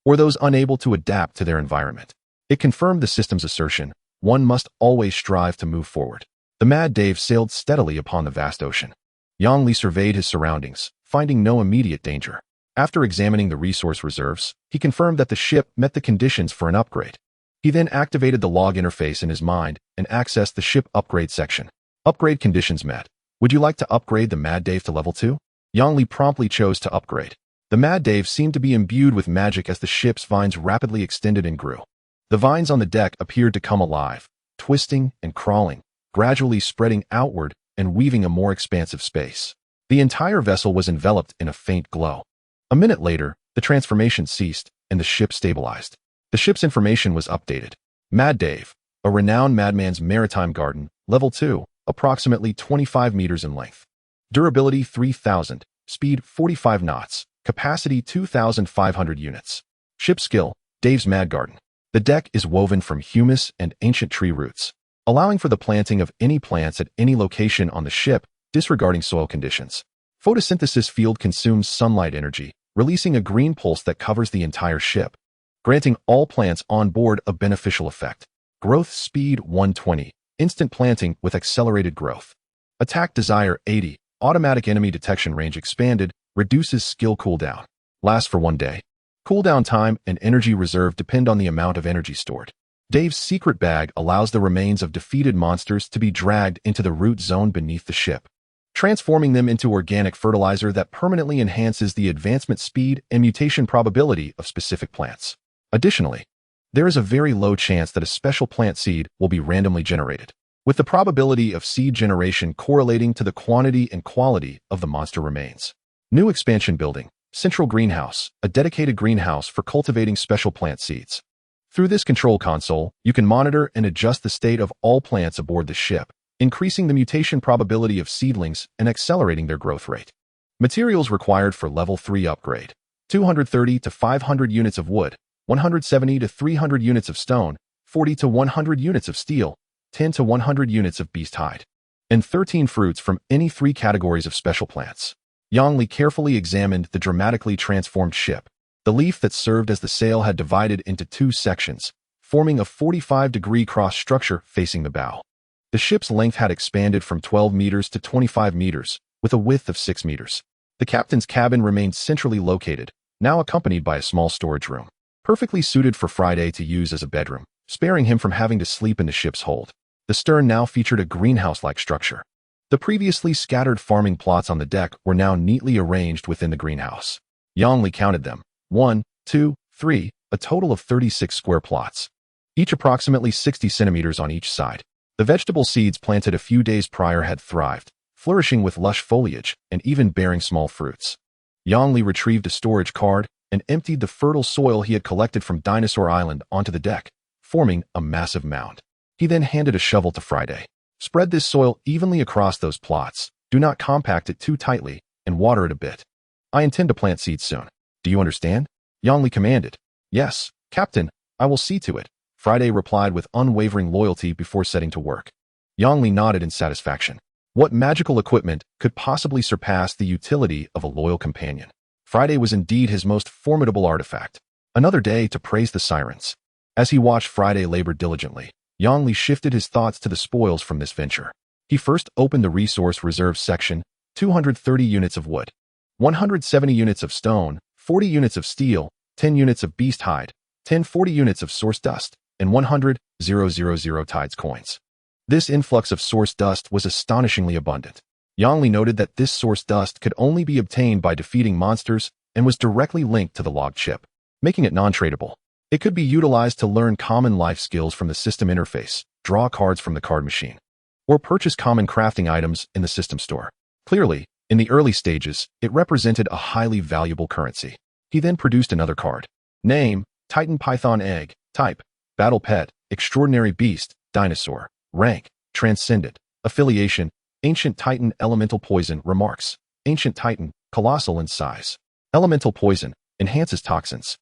Speaker 1: or those unable to adapt to their environment. It confirmed the system's assertion, one must always strive to move forward. The Mad Dave sailed steadily upon the vast ocean. Yang Li surveyed his surroundings, finding no immediate danger. After examining the resource reserves, he confirmed that the ship met the conditions for an upgrade. He then activated the log interface in his mind and accessed the ship upgrade section. Upgrade conditions met. Would you like to upgrade the Mad Dave to level 2? Yang Li promptly chose to upgrade. The Mad Dave seemed to be imbued with magic as the ship's vines rapidly extended and grew. The vines on the deck appeared to come alive, twisting and crawling, gradually spreading outward and weaving a more expansive space. The entire vessel was enveloped in a faint glow. A minute later, the transformation ceased and the ship stabilized. The ship's information was updated. Mad Dave, a renowned madman's maritime garden, level 2, approximately 25 meters in length. Durability 3000, speed 45 knots, capacity 2,500 units. Ship skill, Dave's Mad Garden. The deck is woven from humus and ancient tree roots, allowing for the planting of any plants at any location on the ship, disregarding soil conditions. Photosynthesis field consumes sunlight energy, releasing a green pulse that covers the entire ship, granting all plants on board a beneficial effect. Growth speed 120, instant planting with accelerated growth. Attack desire 80, automatic enemy detection range expanded, reduces skill cooldown. Lasts for 1 day. Cooldown time and energy reserve depend on the amount of energy stored. Dave's secret bag allows the remains of defeated monsters to be dragged into the root zone beneath the ship, transforming them into organic fertilizer that permanently enhances the advancement speed and mutation probability of specific plants. Additionally, there is a very low chance that a special plant seed will be randomly generated, with the probability of seed generation correlating to the quantity and quality of the monster remains. New expansion building, Central Greenhouse, a dedicated greenhouse for cultivating special plant seeds. Through this control console, you can monitor and adjust the state of all plants aboard the ship, increasing the mutation probability of seedlings and accelerating their growth rate. Materials required for level 3 upgrade: 230 to 500 units of wood, 170 to 300 units of stone, 40 to 100 units of steel, 10 to 100 units of beast hide, and 13 fruits from any 3 categories of special plants. Yang Li carefully examined the dramatically transformed ship. The leaf that served as the sail had divided into 2 sections, forming a 45-degree cross structure facing the bow. The ship's length had expanded from 12 meters to 25 meters, with a width of 6 meters. The captain's cabin remained centrally located, now accompanied by a small storage room, perfectly suited for Friday to use as a bedroom, sparing him from having to sleep in the ship's hold. The stern now featured a greenhouse-like structure. The previously scattered farming plots on the deck were now neatly arranged within the greenhouse. Yang Li counted them: 1, 2, 3, a total of 36 square plots, each approximately 60 centimeters on each side. The vegetable seeds planted a few days prior had thrived, flourishing with lush foliage and even bearing small fruits. Yang Li retrieved a storage card and emptied the fertile soil he had collected from Dinosaur Island onto the deck, forming a massive mound. He then handed a shovel to Friday. Spread this soil evenly across those plots. Do not compact it too tightly, and water it a bit. I intend to plant seeds soon. Do you understand? Yang Li commanded. Yes, Captain, I will see to it, Friday replied with unwavering loyalty before setting to work. Yang Li nodded in satisfaction. What magical equipment could possibly surpass the utility of a loyal companion? Friday was indeed his most formidable artifact. Another day to praise the sirens. As he watched Friday labor diligently, Yang Li shifted his thoughts to the spoils from this venture. He first opened the resource reserve section: 230 units of wood, 170 units of stone, 40 units of steel, 10 units of beast hide, 40 units of source dust, and 100,000 tides coins. This influx of source dust was astonishingly abundant. Yang Li noted that this source dust could only be obtained by defeating monsters and was directly linked to the log chip, making it non-tradable. It could be utilized to learn common life skills from the system interface, draw cards from the card machine, or purchase common crafting items in the system store. Clearly, in the early stages, it represented a highly valuable currency. He then produced another card. Name: Titan Python Egg. Type: Battle Pet, Extraordinary Beast, Dinosaur. Rank: Transcendent. Affiliation: Ancient Titan. Elemental Poison. Remarks: Ancient Titan, colossal in size. Elemental Poison, enhances toxins.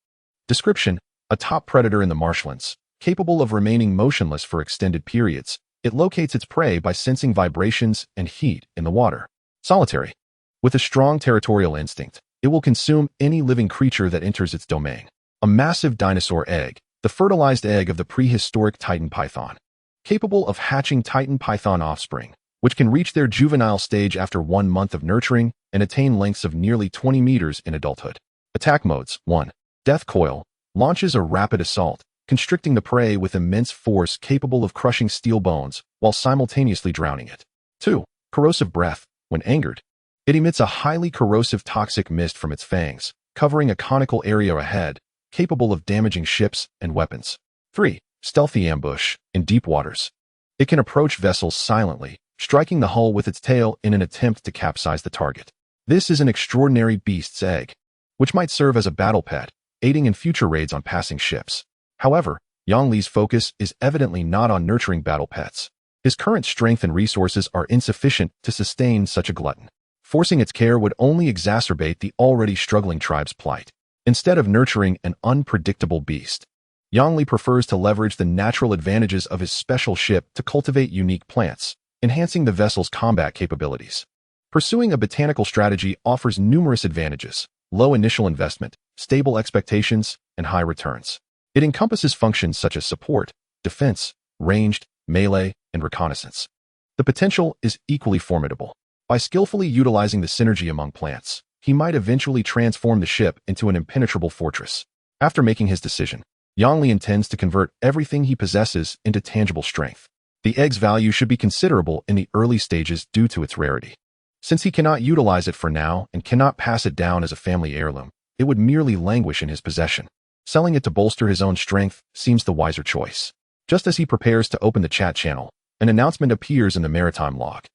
Speaker 1: Description: a top predator in the marshlands, capable of remaining motionless for extended periods. It locates its prey by sensing vibrations and heat in the water. Solitary. With a strong territorial instinct, it will consume any living creature that enters its domain. A massive dinosaur egg, the fertilized egg of the prehistoric Titan python. Capable of hatching Titan python offspring, which can reach their juvenile stage after 1 month of nurturing and attain lengths of nearly 20 meters in adulthood. Attack modes. 1. Death coil launches a rapid assault, constricting the prey with immense force capable of crushing steel bones while simultaneously drowning it. 2. Corrosive breath. When angered, it emits a highly corrosive toxic mist from its fangs, covering a conical area ahead, capable of damaging ships and weapons. 3. Stealthy ambush. In deep waters, it can approach vessels silently, striking the hull with its tail in an attempt to capsize the target. This is an extraordinary beast's egg, which might serve as a battle pet, aiding in future raids on passing ships. However, Yang Li's focus is evidently not on nurturing battle pets. His current strength and resources are insufficient to sustain such a glutton. Forcing its care would only exacerbate the already struggling tribe's plight. Instead of nurturing an unpredictable beast, Yang Li prefers to leverage the natural advantages of his special ship to cultivate unique plants, enhancing the vessel's combat capabilities. Pursuing a botanical strategy offers numerous advantages: low initial investment, stable expectations, and high returns. It encompasses functions such as support, defense, ranged, melee, and reconnaissance. The potential is equally formidable. By skillfully utilizing the synergy among plants, he might eventually transform the ship into an impenetrable fortress. After making his decision, Yang Li intends to convert everything he possesses into tangible strength. The egg's value should be considerable in the early stages due to its rarity. Since he cannot utilize it for now and cannot pass it down as a family heirloom, it would merely languish in his possession. Selling it to bolster his own strength seems the wiser choice. Just as he prepares to open the chat channel, an announcement appears in the maritime log.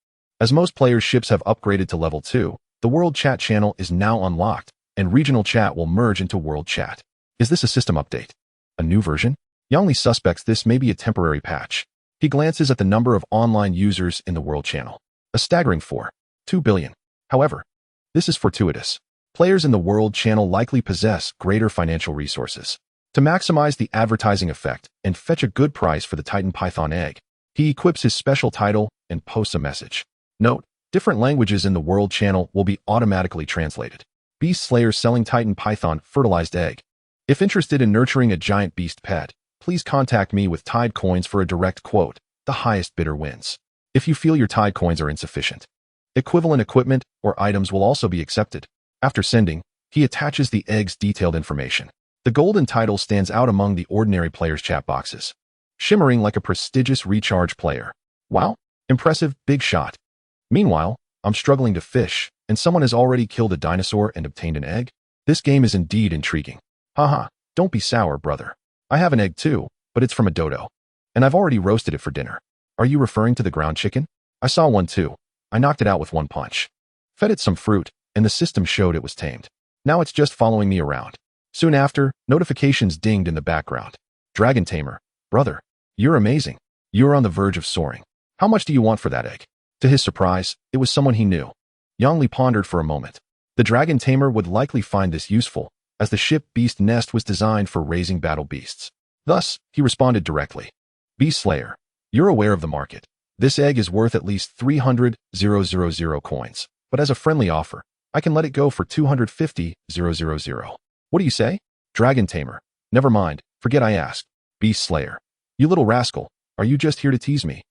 Speaker 1: As most players' ships have upgraded to level 2, the world chat channel is now unlocked, and regional chat will merge into world chat. Is this a system update? A new version? Yang Li suspects this may be a temporary patch. He glances at the number of online users in the world channel. A staggering 4.2 billion. However, this is fortuitous. Players in the world channel likely possess greater financial resources. To maximize the advertising effect and fetch a good price for the Titan Python egg, he equips his special title and posts a message. Note: different languages in the world channel will be automatically translated. Beast Slayer selling Titan Python fertilized egg. If interested in nurturing a giant beast pet, please contact me with Tide coins for a direct quote. The highest bidder wins. If you feel your Tide coins are insufficient, equivalent equipment or items will also be accepted. After sending, he attaches the egg's detailed information. The golden title stands out among the ordinary players' chat boxes, shimmering like a prestigious recharge player. Wow, impressive, big shot. Meanwhile, I'm struggling to fish, and someone has already killed a dinosaur and obtained an egg? This game is indeed intriguing. Haha, don't be sour, brother. I have an egg too, but it's from a dodo. And I've already roasted it for dinner. Are you referring to the ground chicken? I saw one too. I knocked it out with one punch. Fed it some fruit, and the system showed it was tamed. Now it's just following me around. Soon after, notifications dinged in the background. Dragon Tamer, brother, you're amazing. You're on the verge of soaring. How much do you want for that egg? To his surprise, it was someone he knew. Yang Li pondered for a moment. The Dragon Tamer would likely find this useful, as the ship Beast Nest was designed for raising battle beasts. Thus, he responded directly. Beast Slayer, you're aware of the market. This egg is worth at least 300,000 coins, but as a friendly offer, I can let it go for 250,000. What do you say? Dragon Tamer, never mind, forget I asked. Beast Slayer, you little rascal, are you just here to tease me?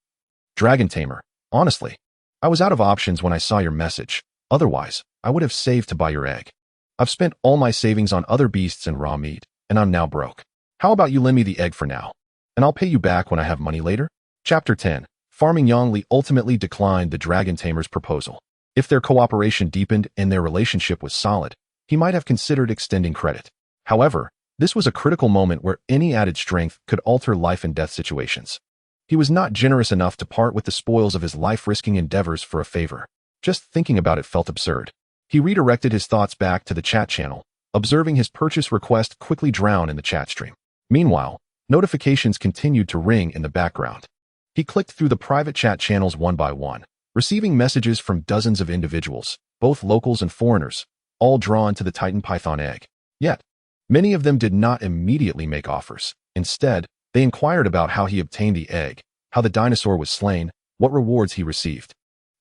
Speaker 1: Dragon Tamer, honestly, I was out of options when I saw your message. Otherwise, I would have saved to buy your egg. I've spent all my savings on other beasts and raw meat, and I'm now broke. How about you lend me the egg for now, and I'll pay you back when I have money later? Chapter 10. Farming. Yang Li ultimately declined the Dragon Tamer's proposal. If their cooperation deepened and their relationship was solid, he might have considered extending credit. However, this was a critical moment where any added strength could alter life and death situations. He was not generous enough to part with the spoils of his life-risking endeavors for a favor. Just thinking about it felt absurd. He redirected his thoughts back to the chat channel, observing his purchase request quickly drown in the chat stream. Meanwhile, notifications continued to ring in the background. He clicked through the private chat channels one by one, receiving messages from dozens of individuals, both locals and foreigners, all drawn to the Titan Python egg. Yet, many of them did not immediately make offers. Instead, they inquired about how he obtained the egg, how the dinosaur was slain, what rewards he received,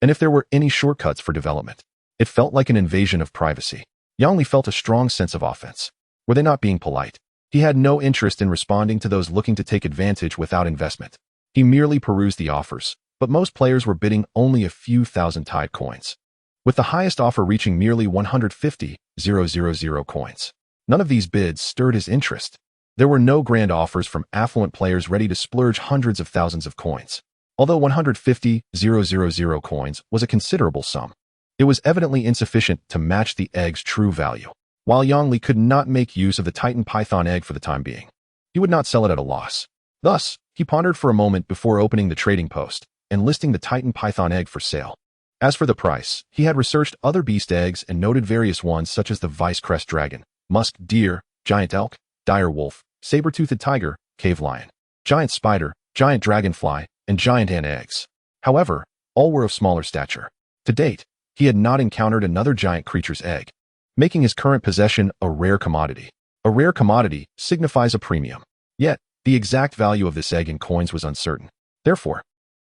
Speaker 1: and if there were any shortcuts for development. It felt like an invasion of privacy. Yang Li felt a strong sense of offense. Were they not being polite? He had no interest in responding to those looking to take advantage without investment. He merely perused the offers, but most players were bidding only a few thousand Tide coins, with the highest offer reaching merely 150,000 coins. None of these bids stirred his interest. There were no grand offers from affluent players ready to splurge hundreds of thousands of coins. Although 150,000 coins was a considerable sum, it was evidently insufficient to match the egg's true value. While Yang Li could not make use of the Titan Python egg for the time being, he would not sell it at a loss. Thus, he pondered for a moment before opening the trading post and listing the Titan Python egg for sale. As for the price, he had researched other beast eggs and noted various ones such as the Vice Crest Dragon, Musk Deer, Giant Elk, Dire Wolf, Saber-toothed Tiger, Cave Lion, Giant Spider, Giant Dragonfly, and Giant Ant eggs. However, all were of smaller stature. To date, he had not encountered another giant creature's egg, making his current possession a rare commodity. A rare commodity signifies a premium. Yet, the exact value of this egg in coins was uncertain. Therefore,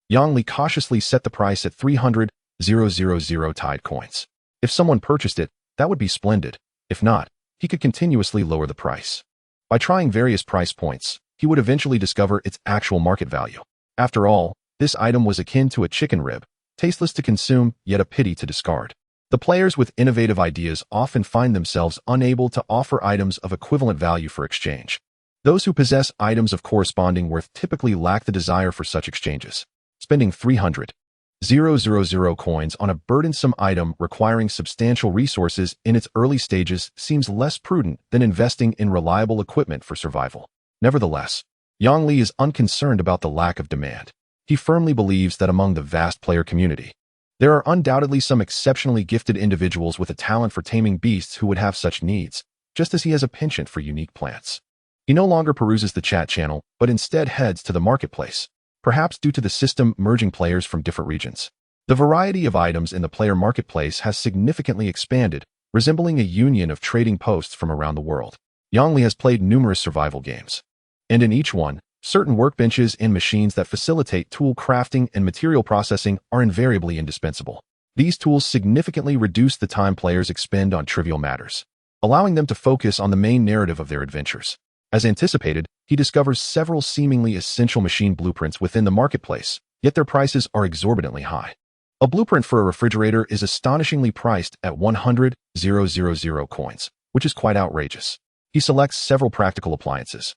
Speaker 1: Yang Li cautiously set the price at 300,000 Tide coins. If someone purchased it, that would be splendid. If not, he could continuously lower the price. By trying various price points, he would eventually discover its actual market value. After all, this item was akin to a chicken rib, tasteless to consume, yet a pity to discard. The players with innovative ideas often find themselves unable to offer items of equivalent value for exchange. Those who possess items of corresponding worth typically lack the desire for such exchanges. Spending 300,000 coins on a burdensome item requiring substantial resources in its early stages seems less prudent than investing in reliable equipment for survival. Nevertheless, Yang Li is unconcerned about the lack of demand. He firmly believes that among the vast player community, there are undoubtedly some exceptionally gifted individuals with a talent for taming beasts who would have such needs, just as he has a penchant for unique plants. He no longer peruses the chat channel, but instead heads to the marketplace, perhaps due to the system merging players from different regions. The variety of items in the player marketplace has significantly expanded, resembling a union of trading posts from around the world. Yang Li has played numerous survival games, and in each one, certain workbenches and machines that facilitate tool crafting and material processing are invariably indispensable. These tools significantly reduce the time players expend on trivial matters, allowing them to focus on the main narrative of their adventures. As anticipated, he discovers several seemingly essential machine blueprints within the marketplace, yet their prices are exorbitantly high. A blueprint for a refrigerator is astonishingly priced at 100,000 coins, which is quite outrageous. He selects several practical appliances,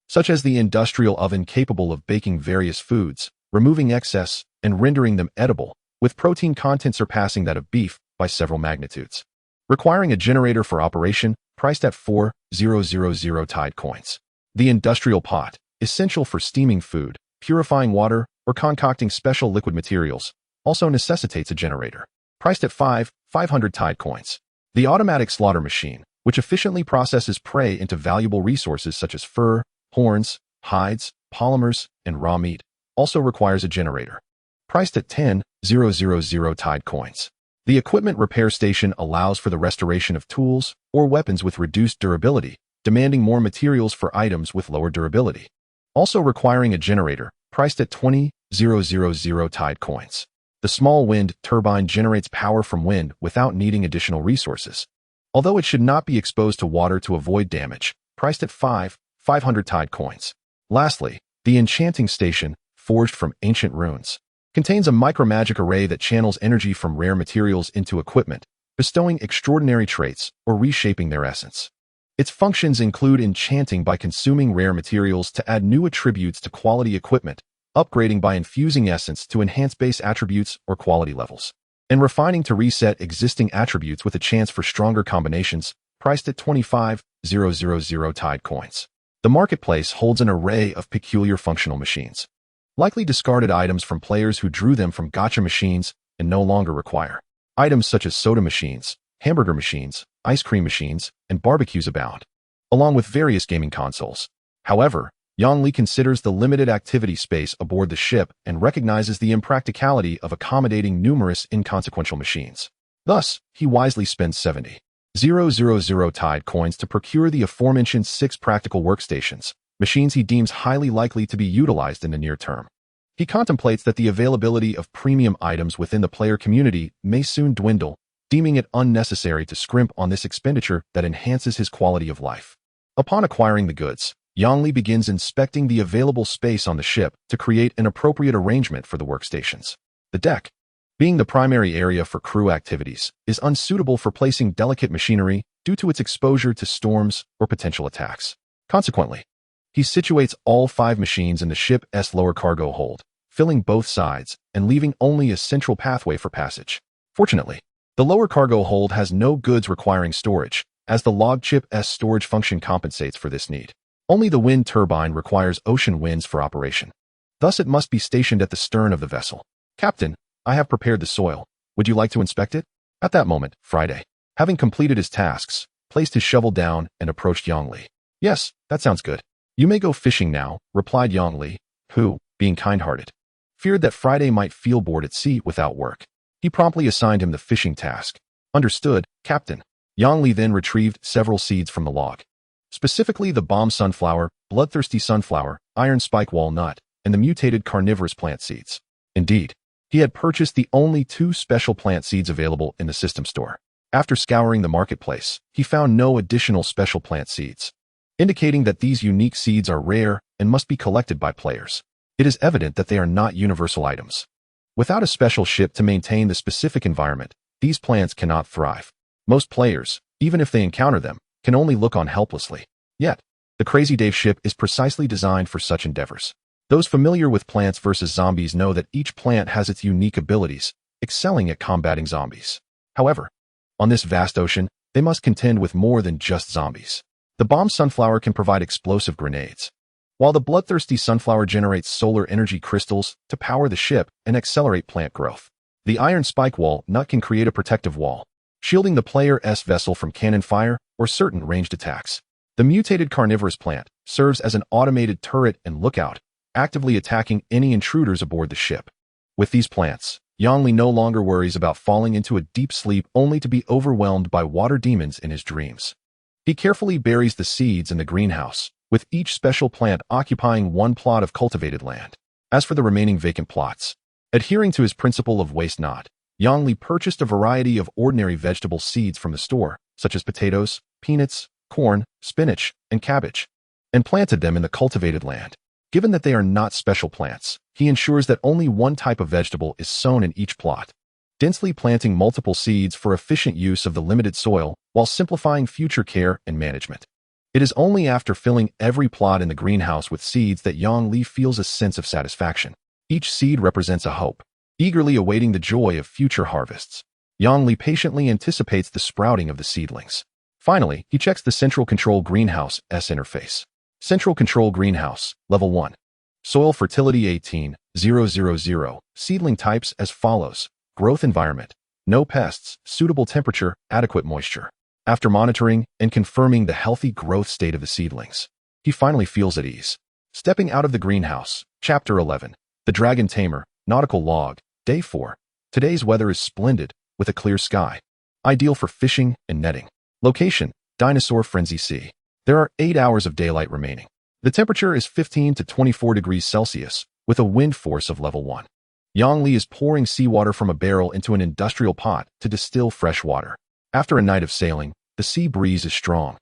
Speaker 1: such as the industrial oven capable of baking various foods, removing excess, and rendering them edible, with protein content surpassing that of beef by several magnitudes. Requiring a generator for operation, priced at 4,000 Tide coins. The industrial pot, essential for steaming food, purifying water, or concocting special liquid materials, also necessitates a generator, priced at 500 Tide coins. The automatic slaughter machine, which efficiently processes prey into valuable resources such as fur, horns, hides, polymers, and raw meat, also requires a generator, priced at 10,000 Tide coins. The equipment repair station allows for the restoration of tools or weapons with reduced durability, demanding more materials for items with lower durability, also requiring a generator, priced at 20,000 Tide coins. The small wind turbine generates power from wind without needing additional resources, although it should not be exposed to water to avoid damage, priced at 500 Tide coins. Lastly, the enchanting station, forged from ancient runes, contains a micromagic array that channels energy from rare materials into equipment, bestowing extraordinary traits or reshaping their essence. Its functions include enchanting by consuming rare materials to add new attributes to quality equipment, upgrading by infusing essence to enhance base attributes or quality levels, and refining to reset existing attributes with a chance for stronger combinations, priced at 25,000 Tide coins. The marketplace holds an array of peculiar functional machines, likely discarded items from players who drew them from gacha machines and no longer require. Items such as soda machines, hamburger machines, ice cream machines, and barbecues abound, along with various gaming consoles. However, Yang Li considers the limited activity space aboard the ship and recognizes the impracticality of accommodating numerous inconsequential machines. Thus, he wisely spends 70,000 Tide coins to procure the aforementioned 6 practical workstations, machines he deems highly likely to be utilized in the near term. He contemplates that the availability of premium items within the player community may soon dwindle, deeming it unnecessary to scrimp on this expenditure that enhances his quality of life. Upon acquiring the goods, Yang Li begins inspecting the available space on the ship to create an appropriate arrangement for the workstations. The deck, being the primary area for crew activities, is unsuitable for placing delicate machinery due to its exposure to storms or potential attacks. Consequently, he situates all 5 machines in the ship's lower cargo hold, filling both sides and leaving only a central pathway for passage. Fortunately, the lower cargo hold has no goods requiring storage, as the log chip's storage function compensates for this need. Only the wind turbine requires ocean winds for operation. Thus, it must be stationed at the stern of the vessel. "Captain, I have prepared the soil. Would you like to inspect it?" At that moment, Friday, having completed his tasks, placed his shovel down and approached Yang Li. "Yes, that sounds good. You may go fishing now," replied Yang Li, who, being kind-hearted, feared that Friday might feel bored at sea without work. He promptly assigned him the fishing task. "Understood, Captain." Yang Li then retrieved several seeds from the log, specifically the bomb sunflower, bloodthirsty sunflower, iron spike walnut, and the mutated carnivorous plant seeds. Indeed, he had purchased the only 2 special plant seeds available in the system store. After scouring the marketplace, he found no additional special plant seeds, indicating that these unique seeds are rare and must be collected by players. It is evident that they are not universal items. Without a special ship to maintain the specific environment, these plants cannot thrive. Most players, even if they encounter them, can only look on helplessly. Yet, the Crazy Dave ship is precisely designed for such endeavors. Those familiar with Plants vs. Zombies know that each plant has its unique abilities, excelling at combating zombies. However, on this vast ocean, they must contend with more than just zombies. The bomb sunflower can provide explosive grenades, while the bloodthirsty sunflower generates solar energy crystals to power the ship and accelerate plant growth. The iron spike walnut can create a protective wall, shielding the player's vessel from cannon fire or certain ranged attacks. The mutated carnivorous plant serves as an automated turret and lookout, actively attacking any intruders aboard the ship. With these plants, Yang Li no longer worries about falling into a deep sleep only to be overwhelmed by water demons in his dreams. He carefully buries the seeds in the greenhouse, with each special plant occupying 1 plot of cultivated land. As for the remaining vacant plots, adhering to his principle of waste not, Yang Li purchased a variety of ordinary vegetable seeds from the store, such as potatoes, peanuts, corn, spinach, and cabbage, and planted them in the cultivated land. Given that they are not special plants, he ensures that only 1 type of vegetable is sown in each plot, densely planting multiple seeds for efficient use of the limited soil while simplifying future care and management. It is only after filling every plot in the greenhouse with seeds that Yang Li feels a sense of satisfaction. Each seed represents a hope, eagerly awaiting the joy of future harvests. Yang Li patiently anticipates the sprouting of the seedlings. Finally, he checks the Central Control Greenhouse's interface. Central Control Greenhouse, Level 1. Soil Fertility 18,000. Seedling types as follows. Growth environment. No pests, suitable temperature, adequate moisture. After monitoring and confirming the healthy growth state of the seedlings, he finally feels at ease. Stepping out of the greenhouse. Chapter 11. The Dragon Tamer, Nautical Log, Day 4. Today's weather is splendid, with a clear sky. Ideal for fishing and netting. Location, Dinosaur Frenzy Sea. There are 8 hours of daylight remaining. The temperature is 15 to 24 degrees Celsius, with a wind force of level 1. Yang Li is pouring seawater from a barrel into an industrial pot to distill fresh water. After a night of sailing, the sea breeze is strong,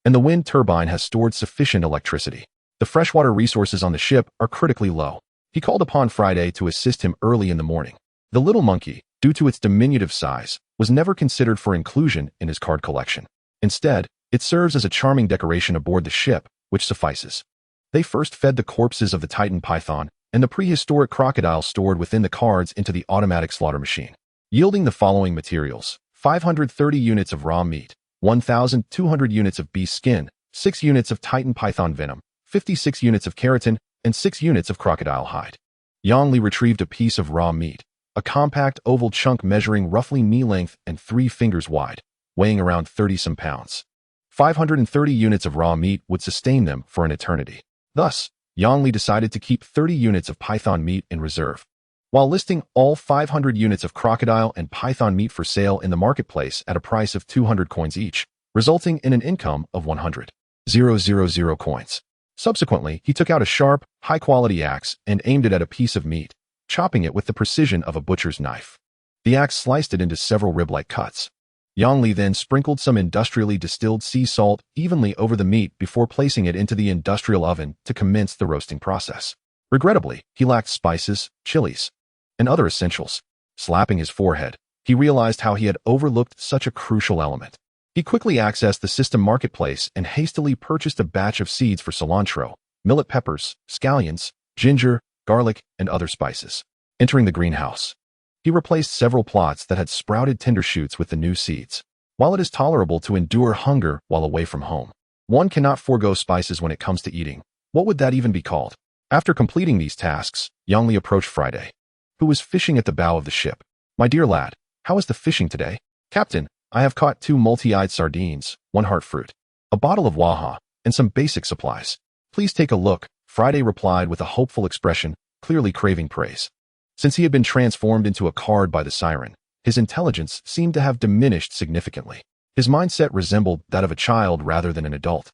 Speaker 1: and the wind turbine has stored sufficient electricity. The freshwater resources on the ship are critically low. He called upon Friday to assist him early in the morning. The little monkey, due to its diminutive size, was never considered for inclusion in his card collection. Instead, it serves as a charming decoration aboard the ship, which suffices. They first fed the corpses of the Titan python and the prehistoric crocodile stored within the cards into the automatic slaughter machine, yielding the following materials: 530 units of raw meat, 1,200 units of beast skin, 6 units of Titan python venom, 56 units of keratin, and 6 units of crocodile hide. Yang Li retrieved a piece of raw meat, a compact oval chunk measuring roughly knee length and 3 fingers wide, weighing around 30-some pounds. 530 units of raw meat would sustain them for an eternity. Thus, Yang Li decided to keep 30 units of python meat in reserve, while listing all 500 units of crocodile and python meat for sale in the marketplace at a price of 200 coins each, resulting in an income of 100,000 coins. Subsequently, he took out a sharp, high-quality axe and aimed it at a piece of meat, chopping it with the precision of a butcher's knife. The axe sliced it into several rib-like cuts. Yang Li then sprinkled some industrially distilled sea salt evenly over the meat before placing it into the industrial oven to commence the roasting process. Regrettably, he lacked spices, chilies, and other essentials. Slapping his forehead, he realized how he had overlooked such a crucial element. He quickly accessed the system marketplace and hastily purchased a batch of seeds for cilantro, millet peppers, scallions, ginger, garlic, and other spices. Entering the greenhouse, he replaced several plots that had sprouted tender shoots with the new seeds. While it is tolerable to endure hunger while away from home, one cannot forego spices when it comes to eating. What would that even be called? After completing these tasks, Yang Li approached Friday, who was fishing at the bow of the ship. "My dear lad, how is the fishing today?" "Captain, I have caught 2 multi-eyed sardines, 1 heart fruit, a bottle of waha, and some basic supplies. Please take a look," Friday replied with a hopeful expression, clearly craving praise. Since he had been transformed into a card by the siren, his intelligence seemed to have diminished significantly. His mindset resembled that of a child rather than an adult,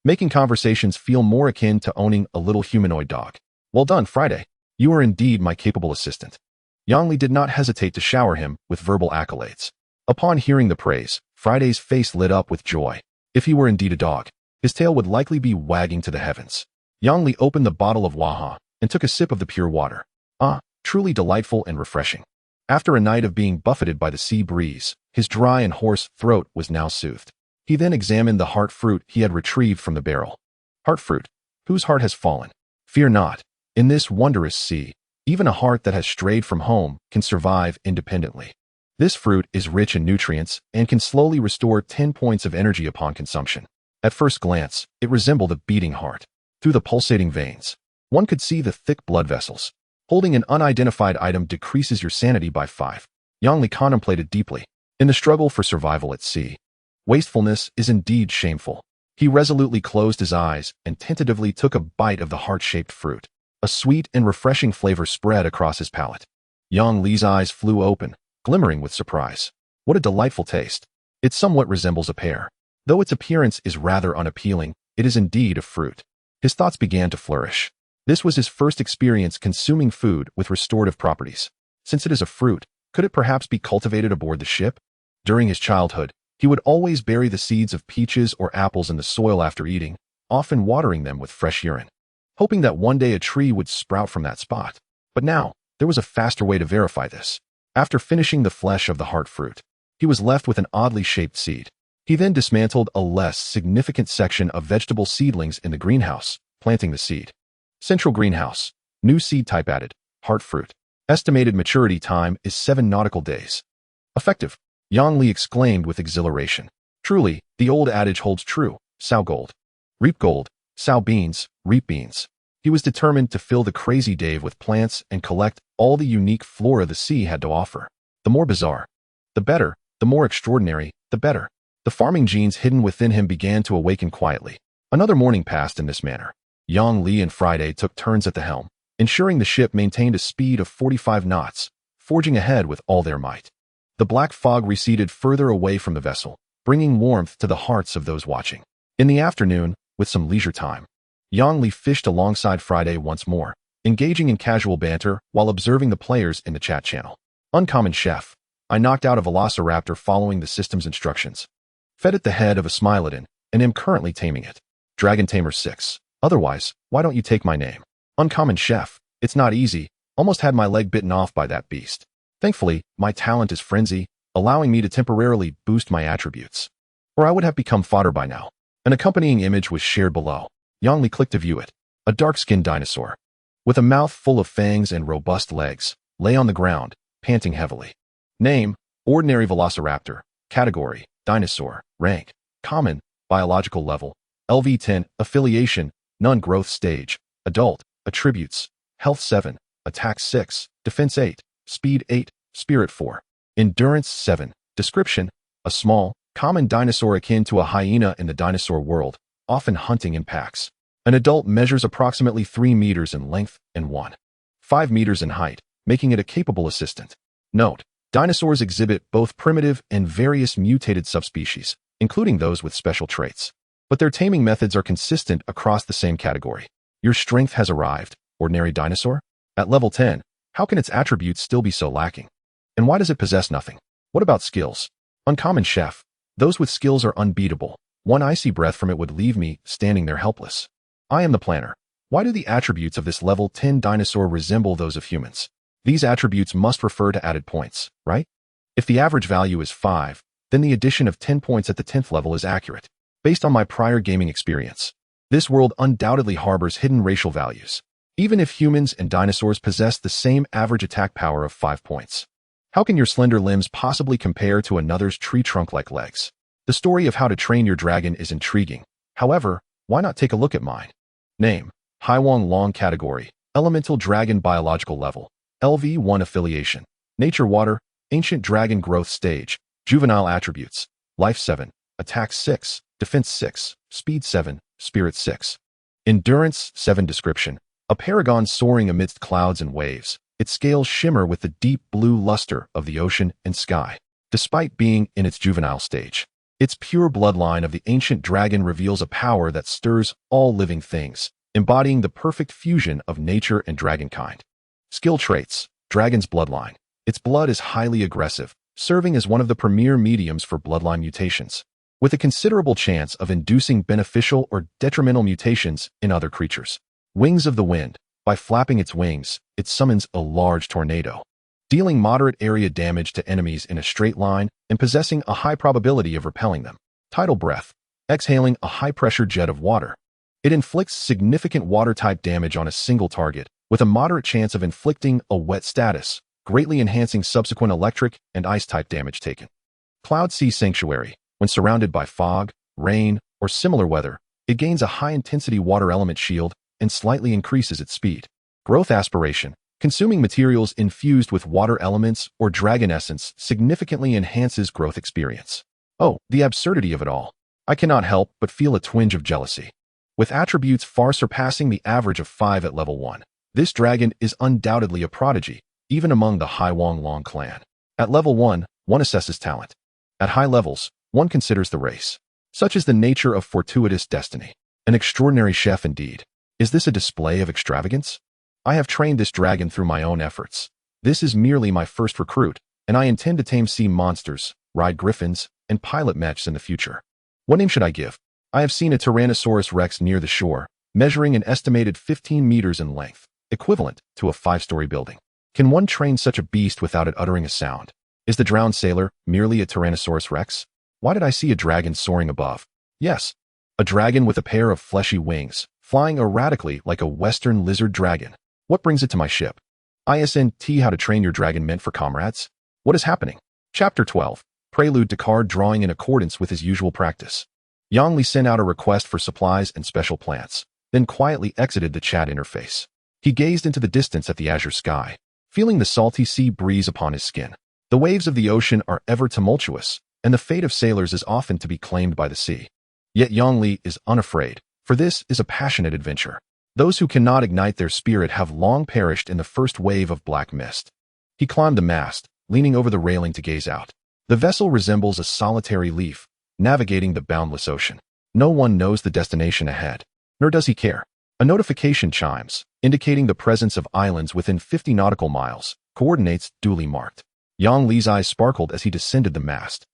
Speaker 1: making conversations feel more akin to owning a little humanoid dog. "Well done, Friday. You are indeed my capable assistant." Yang Li did not hesitate to shower him with verbal accolades. Upon hearing the praise, Friday's face lit up with joy. If he were indeed a dog, his tail would likely be wagging to the heavens. Yang Li opened the bottle of waha and took a sip of the pure water. Truly delightful and refreshing. After a night of being buffeted by the sea breeze, his dry and hoarse throat was now soothed. He then examined the heart fruit he had retrieved from the barrel. "Heart fruit, whose heart has fallen? Fear not. In this wondrous sea, even a heart that has strayed from home can survive independently. This fruit is rich in nutrients and can slowly restore 10 points of energy upon consumption." At first glance, it resembled a beating heart. Through the pulsating veins, one could see the thick blood vessels. Holding an unidentified item decreases your sanity by 5. Yang Li contemplated deeply. In the struggle for survival at sea, wastefulness is indeed shameful. He resolutely closed his eyes and tentatively took a bite of the heart-shaped fruit. A sweet and refreshing flavor spread across his palate. Yang Li's eyes flew open, glimmering with surprise. What a delightful taste. It somewhat resembles a pear. Though its appearance is rather unappealing, it is indeed a fruit. His thoughts began to flourish. This was his first experience consuming food with restorative properties. Since it is a fruit, could it perhaps be cultivated aboard the ship? During his childhood, he would always bury the seeds of peaches or apples in the soil after eating, often watering them with fresh urine, hoping that one day a tree would sprout from that spot. But now, there was a faster way to verify this. After finishing the flesh of the heart fruit, he was left with an oddly shaped seed. He then dismantled a less significant section of vegetable seedlings in the greenhouse, planting the seed. Central greenhouse. New seed type added. Heart fruit. Estimated maturity time is 7 nautical days. Effective. Yang Li exclaimed with exhilaration. Truly, the old adage holds true. Sow gold. Reap gold. Sow beans. Reap beans. He was determined to fill the crazy Dave with plants and collect all the unique flora the sea had to offer. The more bizarre, the better. The more extraordinary, the better. The farming genes hidden within him began to awaken quietly. Another morning passed in this manner. Yang Li and Friday took turns at the helm, ensuring the ship maintained a speed of 45 knots, forging ahead with all their might. The black fog receded further away from the vessel, bringing warmth to the hearts of those watching. In the afternoon, with some leisure time, Yang Li fished alongside Friday once more, engaging in casual banter while observing the players in the chat channel. Uncommon chef. I knocked out a velociraptor following the system's instructions. Fed it the head of a smilodon, and am currently taming it. Dragon Tamer 6. Otherwise, why don't you take my name? Uncommon chef. It's not easy. Almost had my leg bitten off by that beast. Thankfully, my talent is frenzy, allowing me to temporarily boost my attributes. Or I would have become fodder by now. An accompanying image was shared below. Yang Li clicked to view it. A dark-skinned dinosaur, with a mouth full of fangs and robust legs, lay on the ground, panting heavily. Name, ordinary velociraptor. Category, dinosaur. Rank, common. Biological level, LV10. Affiliation, none. Growth stage, adult. Attributes, health 7, attack 6, defense 8, speed 8, spirit 4, endurance 7. Description, a small, common dinosaur akin to a hyena in the dinosaur world, often hunting in packs. An adult measures approximately 3 meters in length and 1.5 meters in height, making it a capable assistant. Note, dinosaurs exhibit both primitive and various mutated subspecies, including those with special traits. But their taming methods are consistent across the same category. Your strength has arrived, ordinary dinosaur? At level 10, how can its attributes still be so lacking? And why does it possess nothing? What about skills? Uncommon chef. Those with skills are unbeatable. One icy breath from it would leave me standing there helpless. I am the planner. Why do the attributes of this level 10 dinosaur resemble those of humans? These attributes must refer to added points, right? If the average value is 5, then the addition of 10 points at the 10th level is accurate. Based on my prior gaming experience, this world undoubtedly harbors hidden racial values, even if humans and dinosaurs possess the same average attack power of 5 points. How can your slender limbs possibly compare to another's tree trunk-like legs? The story of how to train your dragon is intriguing. However, why not take a look at mine? Name: Haiwang Long. Category: Elemental Dragon. Biological level: LV1. Affiliation: Nature Water. Ancient Dragon. Growth stage: Juvenile. Attributes: Life 7, Attack 6, Defense 6, Speed 7, Spirit 6. Endurance 7. Description: A paragon soaring amidst clouds and waves. Its scales shimmer with the deep blue luster of the ocean and sky. Despite being in its juvenile stage, its pure bloodline of the ancient dragon reveals a power that stirs all living things, embodying the perfect fusion of nature and dragonkind. Skill traits: Dragon's bloodline. Its blood is highly aggressive, serving as one of the premier mediums for bloodline mutations, with a considerable chance of inducing beneficial or detrimental mutations in other creatures. Wings of the Wind. By flapping its wings, it summons a large tornado, dealing moderate area damage to enemies in a straight line and possessing a high probability of repelling them. Tidal Breath. Exhaling a high-pressure jet of water. It inflicts significant water-type damage on a single target, with a moderate chance of inflicting a wet status, greatly enhancing subsequent electric and ice-type damage taken. Cloud Sea Sanctuary. When surrounded by fog, rain, or similar weather, it gains a high-intensity water element shield and slightly increases its speed. Growth Aspiration. Consuming materials infused with water elements or dragon essence significantly enhances growth experience. Oh, the absurdity of it all. I cannot help but feel a twinge of jealousy. With attributes far surpassing the average of 5 at level 1, this dragon is undoubtedly a prodigy, even among the Haiwang Long clan. At level 1, one assesses talent. At high levels, one considers the race. Such is the nature of fortuitous destiny. An extraordinary chef indeed. Is this a display of extravagance? I have trained this dragon through my own efforts. This is merely my first recruit, and I intend to tame sea monsters, ride griffins, and pilot mechs in the future. What name should I give? I have seen a Tyrannosaurus Rex near the shore, measuring an estimated 15 meters in length, equivalent to a 5-story building. Can one train such a beast without it uttering a sound? Is the drowned sailor merely a Tyrannosaurus Rex? Why did I see a dragon soaring above? Yes, a dragon with a pair of fleshy wings, flying erratically like a western lizard dragon. What brings it to my ship? ISNT. How to Train Your Dragon meant for comrades? What is happening? Chapter 12. Prelude to card drawing. In accordance with his usual practice, Yang Li sent out a request for supplies and special plants, then quietly exited the chat interface. He gazed into the distance at the azure sky, feeling the salty sea breeze upon his skin. The waves of the ocean are ever tumultuous, and the fate of sailors is often to be claimed by the sea. Yet Yang Li is unafraid, for this is a passionate adventure. Those who cannot ignite their spirit have long perished in the first wave of black mist. He climbed the mast, leaning over the railing to gaze out. The vessel resembles a solitary leaf, navigating the boundless ocean. No one knows the destination ahead, nor does he care. A notification chimes, indicating the presence of islands within 50 nautical miles, coordinates duly marked. Yang Li's eyes sparkled as he descended the mast.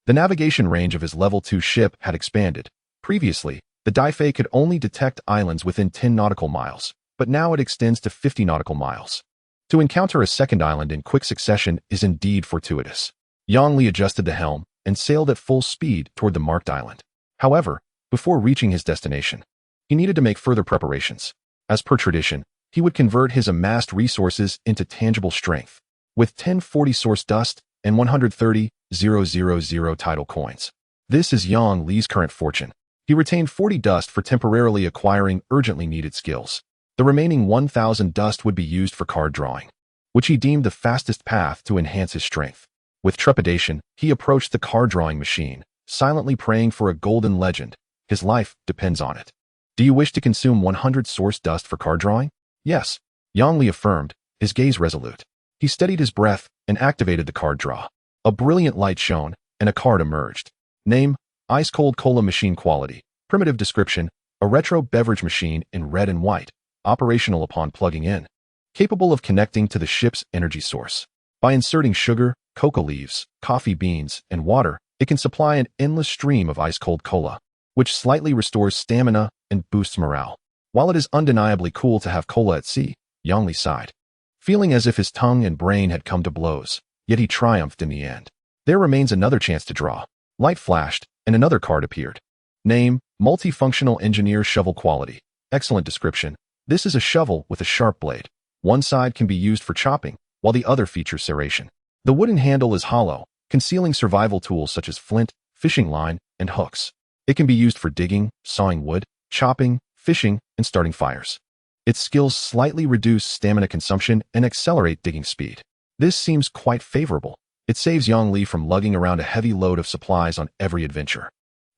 Speaker 1: The navigation range of his level 2 ship had expanded. Previously, the Daifei could only detect islands within 10 nautical miles, but now it extends to 50 nautical miles. To encounter a second island in quick succession is indeed fortuitous. Yang Li adjusted the helm and sailed at full speed toward the marked island. However, before reaching his destination, he needed to make further preparations. As per tradition, he would convert his amassed resources into tangible strength, with 1040 source dust and 130,000 tidal coins. This is Yang Li's current fortune. He retained 40 dust for temporarily acquiring urgently needed skills. The remaining 1,000 dust would be used for card drawing, which he deemed the fastest path to enhance his strength. With trepidation, he approached the card drawing machine, silently praying for a golden legend. His life depends on it. Do you wish to consume 100 source dust for card drawing? Yes, Yang Li affirmed, his gaze resolute. He steadied his breath and activated the card draw. A brilliant light shone, and a card emerged. Name: Ice Cold Cola Machine. Quality: Primitive. Description: A retro beverage machine in red and white, operational upon plugging in. Capable of connecting to the ship's energy source. By inserting sugar, cocoa leaves, coffee beans, and water, It can supply an endless stream of ice-cold cola, which slightly restores stamina and boosts morale. While it is undeniably cool to have cola at sea, Yang Li sighed, feeling as if his tongue and brain had come to blows, yet he triumphed in the end. There remains another chance to draw. Light flashed, and another card appeared. Name, multifunctional engineer shovel quality. Excellent description. This is a shovel with a sharp blade. One side can be used for chopping, while the other features serration. The wooden handle is hollow, concealing survival tools such as flint, fishing line, and hooks. It can be used for digging, sawing wood, chopping, fishing, and starting fires. Its skills slightly reduce stamina consumption and accelerate digging speed. This seems quite favorable. It saves Yang Li from lugging around a heavy load of supplies on every adventure.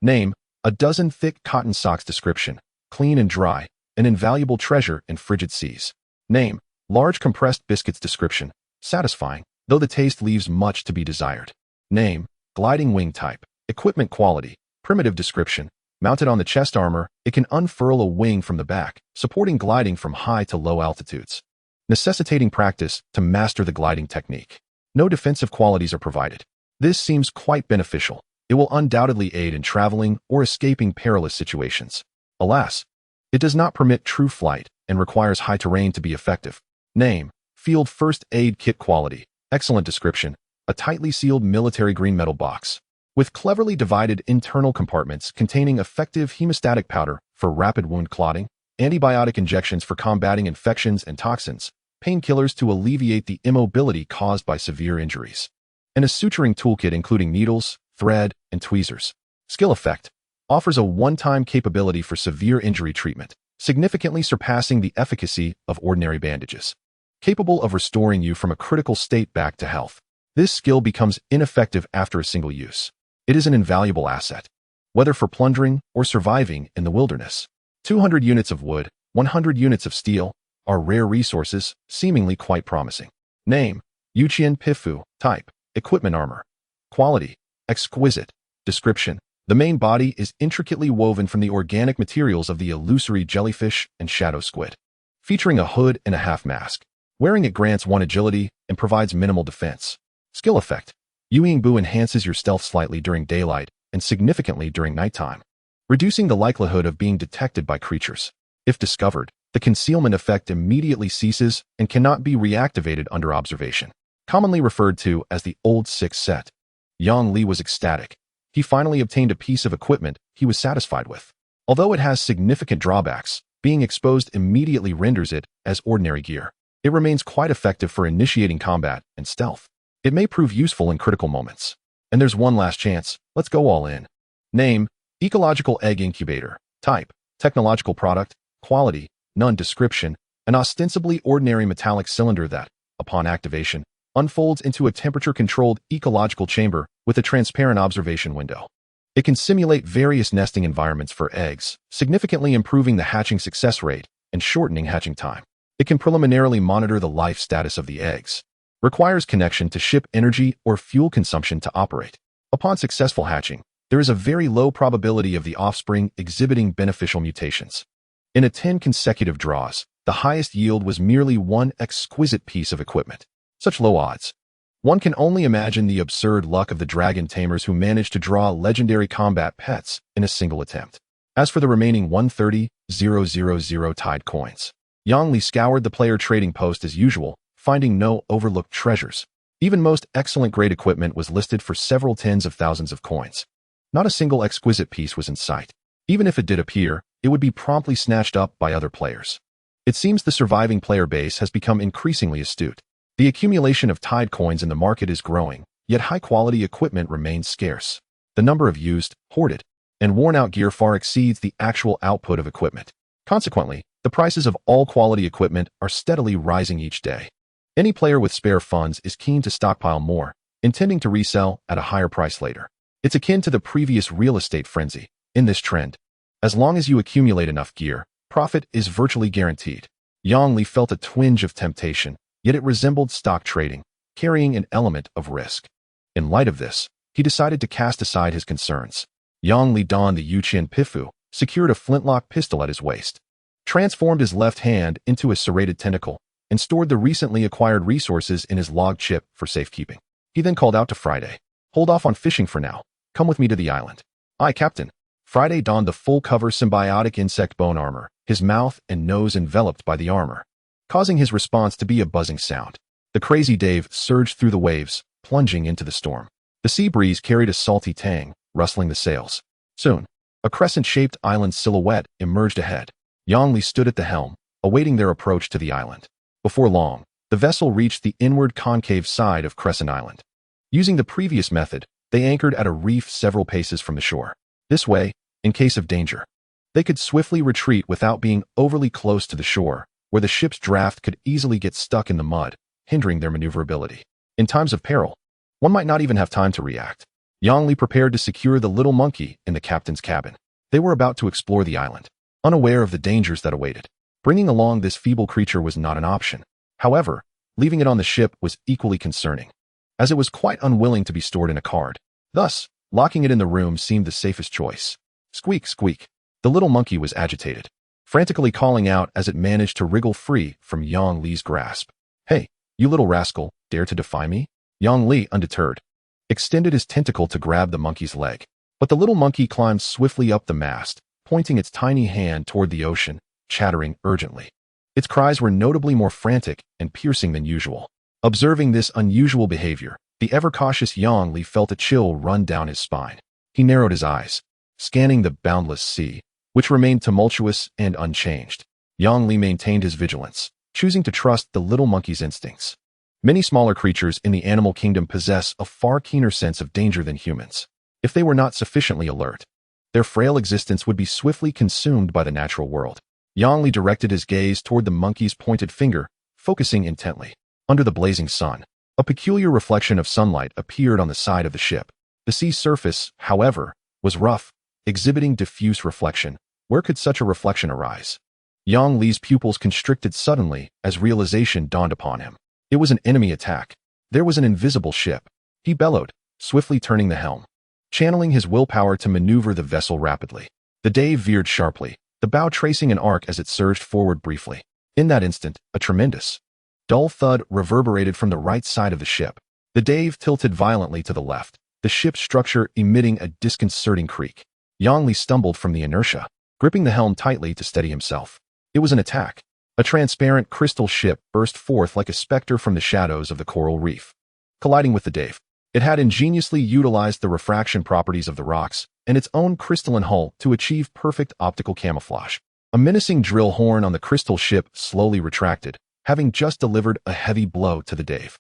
Speaker 1: Name, a dozen thick cotton socks. Description, clean and dry, an invaluable treasure in frigid seas. Name, large compressed biscuits. Description, satisfying, though the taste leaves much to be desired. Name, gliding wing type. Equipment quality, primitive. Description, mounted on the chest armor, it can unfurl a wing from the back, supporting gliding from high to low altitudes, necessitating practice to master the gliding technique. No defensive qualities are provided. This seems quite beneficial. It will undoubtedly aid in traveling or escaping perilous situations. Alas, it does not permit true flight and requires high terrain to be effective. Name, field first aid kit quality. Excellent description, a tightly sealed military green metal box, with cleverly divided internal compartments containing effective hemostatic powder for rapid wound clotting, antibiotic injections for combating infections and toxins, painkillers to alleviate the immobility caused by severe injuries, and a suturing toolkit including needles, thread, and tweezers. Skill effect, offers a one-time capability for severe injury treatment, significantly surpassing the efficacy of ordinary bandages. Capable of restoring you from a critical state back to health. This skill becomes ineffective after a single use. It is an invaluable asset, whether for plundering or surviving in the wilderness. 200 units of wood, 100 units of steel, are rare resources, seemingly quite promising. Name, Yuqian Pifu. Type, equipment armor. Quality, exquisite. Description, the main body is intricately woven from the organic materials of the illusory jellyfish and shadow squid, featuring a hood and a half mask. Wearing it grants one agility and provides minimal defense. Skill effect, Yuingbu enhances your stealth slightly during daylight and significantly during nighttime, reducing the likelihood of being detected by creatures. If discovered, the concealment effect immediately ceases and cannot be reactivated under observation. Commonly referred to as the Old Six Set. Yang Li was ecstatic. He finally obtained a piece of equipment he was satisfied with. Although it has significant drawbacks, being exposed immediately renders it as ordinary gear. It remains quite effective for initiating combat and stealth. It may prove useful in critical moments. And there's one last chance. Let's go all in. Name, ecological egg incubator. Type, technological product. Quality, none. Description, an ostensibly ordinary metallic cylinder that, upon activation, unfolds into a temperature-controlled ecological chamber with a transparent observation window. It can simulate various nesting environments for eggs, significantly improving the hatching success rate and shortening hatching time. It can preliminarily monitor the life status of the eggs. Requires connection to ship energy or fuel consumption to operate. Upon successful hatching, there is a very low probability of the offspring exhibiting beneficial mutations. In 10 consecutive draws, the highest yield was merely one exquisite piece of equipment. Such low odds. One can only imagine the absurd luck of the dragon tamers who managed to draw legendary combat pets in a single attempt. As for the remaining 130,000 tide coins, Yang Li scoured the player trading post as usual, finding no overlooked treasures. Even most excellent grade equipment was listed for several tens of thousands of coins. Not a single exquisite piece was in sight. Even if it did appear, it would be promptly snatched up by other players. It seems the surviving player base has become increasingly astute. The accumulation of tide coins in the market is growing, yet high-quality equipment remains scarce. The number of used, hoarded, and worn-out gear far exceeds the actual output of equipment. Consequently, the prices of all quality equipment are steadily rising each day. Any player with spare funds is keen to stockpile more, intending to resell at a higher price later. It's akin to the previous real estate frenzy. In this trend, as long as you accumulate enough gear, profit is virtually guaranteed. Yang Li felt a twinge of temptation, yet it resembled stock trading, carrying an element of risk. In light of this, he decided to cast aside his concerns. Yang Li donned the Yuqian Pifu, secured a flintlock pistol at his waist, transformed his left hand into a serrated tentacle, and stored the recently acquired resources in his log chip for safekeeping. He then called out to Friday, "Hold off on fishing for now. Come with me to the island. Aye, Captain. Friday donned the full-cover symbiotic insect bone armor, his mouth and nose enveloped by the armor, causing his response to be a buzzing sound. The crazy Dave surged through the waves, plunging into the storm. The sea breeze carried a salty tang, rustling the sails. Soon, a crescent-shaped island silhouette emerged ahead. Yang Li stood at the helm, awaiting their approach to the island. Before long, the vessel reached the inward concave side of Crescent Island. Using the previous method, they anchored at a reef several paces from the shore. This way, in case of danger, they could swiftly retreat without being overly close to the shore, where the ship's draft could easily get stuck in the mud, hindering their maneuverability. In times of peril, one might not even have time to react. Yang Li prepared to secure the little monkey in the captain's cabin. They were about to explore the island, unaware of the dangers that awaited. Bringing along this feeble creature was not an option. However, leaving it on the ship was equally concerning, as it was quite unwilling to be stored in a card. Thus, locking it in the room seemed the safest choice. Squeak, squeak. The little monkey was agitated, frantically calling out as it managed to wriggle free from Yang Li's grasp. Hey, you little rascal, dare to defy me? Yang Li, undeterred, extended his tentacle to grab the monkey's leg. But the little monkey climbed swiftly up the mast, pointing its tiny hand toward the ocean, chattering urgently. Its cries were notably more frantic and piercing than usual. Observing this unusual behavior, the ever-cautious Yang Li felt a chill run down his spine. He narrowed his eyes, scanning the boundless sea, which remained tumultuous and unchanged. Yang Li maintained his vigilance, choosing to trust the little monkey's instincts. Many smaller creatures in the animal kingdom possess a far keener sense of danger than humans. If they were not sufficiently alert, their frail existence would be swiftly consumed by the natural world. Yang Li directed his gaze toward the monkey's pointed finger, focusing intently. Under the blazing sun, a peculiar reflection of sunlight appeared on the side of the ship. The sea's surface, however, was rough, exhibiting diffuse reflection. Where could such a reflection arise? Yang Li's pupils constricted suddenly as realization dawned upon him. It was an enemy attack. There was an invisible ship. He bellowed, swiftly turning the helm, channeling his willpower to maneuver the vessel rapidly. The Dave veered sharply, the bow tracing an arc as it surged forward briefly. In that instant, a tremendous, dull thud reverberated from the right side of the ship. The Dave tilted violently to the left, the ship's structure emitting a disconcerting creak. Yang Li stumbled from the inertia, gripping the helm tightly to steady himself. It was an attack. A transparent crystal ship burst forth like a specter from the shadows of the coral reef. Colliding with the Dave, it had ingeniously utilized the refraction properties of the rocks and its own crystalline hull to achieve perfect optical camouflage. A menacing drill horn on the crystal ship slowly retracted, having just delivered a heavy blow to the Dave.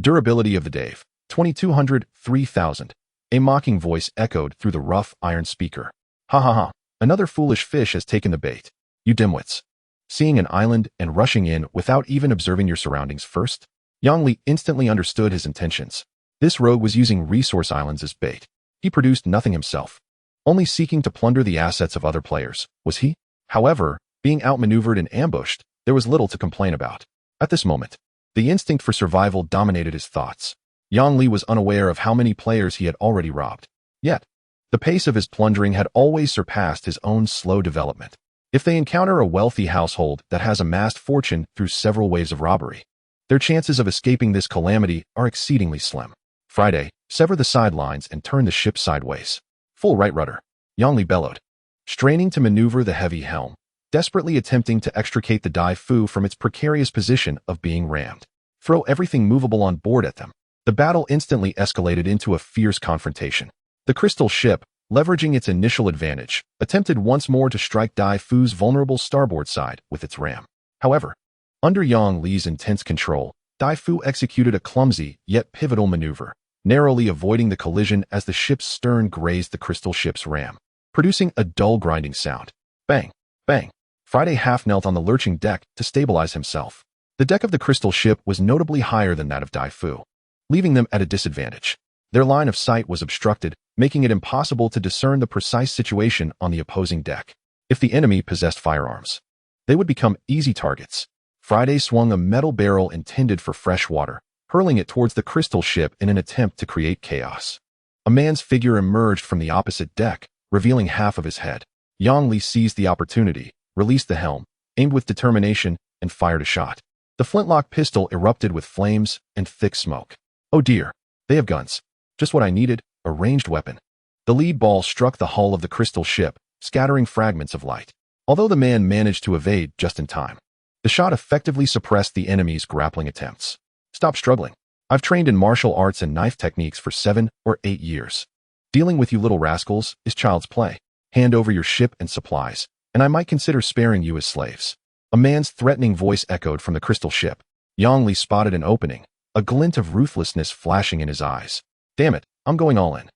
Speaker 1: Durability of the Dave, 2200, 3000. A mocking voice echoed through the rough iron speaker. Ha ha ha, another foolish fish has taken the bait. You dimwits. Seeing an island and rushing in without even observing your surroundings first? Yang Li instantly understood his intentions. This rogue was using resource islands as bait. He produced nothing himself, only seeking to plunder the assets of other players, was he? However, being outmaneuvered and ambushed, there was little to complain about. At this moment, the instinct for survival dominated his thoughts. Yang Li was unaware of how many players he had already robbed. Yet, the pace of his plundering had always surpassed his own slow development. If they encounter a wealthy household that has amassed fortune through several waves of robbery, their chances of escaping this calamity are exceedingly slim. Friday, sever the sidelines and turn the ship sideways. Full right rudder. Yang Li bellowed, straining to maneuver the heavy helm, desperately attempting to extricate the Dai Fu from its precarious position of being rammed. Throw everything movable on board at them. The battle instantly escalated into a fierce confrontation. The crystal ship, leveraging its initial advantage, attempted once more to strike Dai Fu's vulnerable starboard side with its ram. However, under Yang Li's intense control, Dai Fu executed a clumsy yet pivotal maneuver, narrowly avoiding the collision as the ship's stern grazed the crystal ship's ram, producing a dull grinding sound. Bang! Bang! Friday half-knelt on the lurching deck to stabilize himself. The deck of the crystal ship was notably higher than that of Dai Fu, leaving them at a disadvantage. Their line of sight was obstructed, making it impossible to discern the precise situation on the opposing deck. If the enemy possessed firearms, they would become easy targets. Friday swung a metal barrel intended for fresh water, hurling it towards the crystal ship in an attempt to create chaos. A man's figure emerged from the opposite deck, revealing half of his head. Yang Li seized the opportunity, released the helm, aimed with determination, and fired a shot. The flintlock pistol erupted with flames and thick smoke. Oh dear, they have guns. Just what I needed, a ranged weapon. The lead ball struck the hull of the crystal ship, scattering fragments of light. Although the man managed to evade just in time, the shot effectively suppressed the enemy's grappling attempts. Stop struggling. I've trained in martial arts and knife techniques for 7 or 8 years. Dealing with you little rascals is child's play. Hand over your ship and supplies, and I might consider sparing you as slaves. A man's threatening voice echoed from the crystal ship. Yang Li spotted an opening, a glint of ruthlessness flashing in his eyes. Damn it, I'm going all in.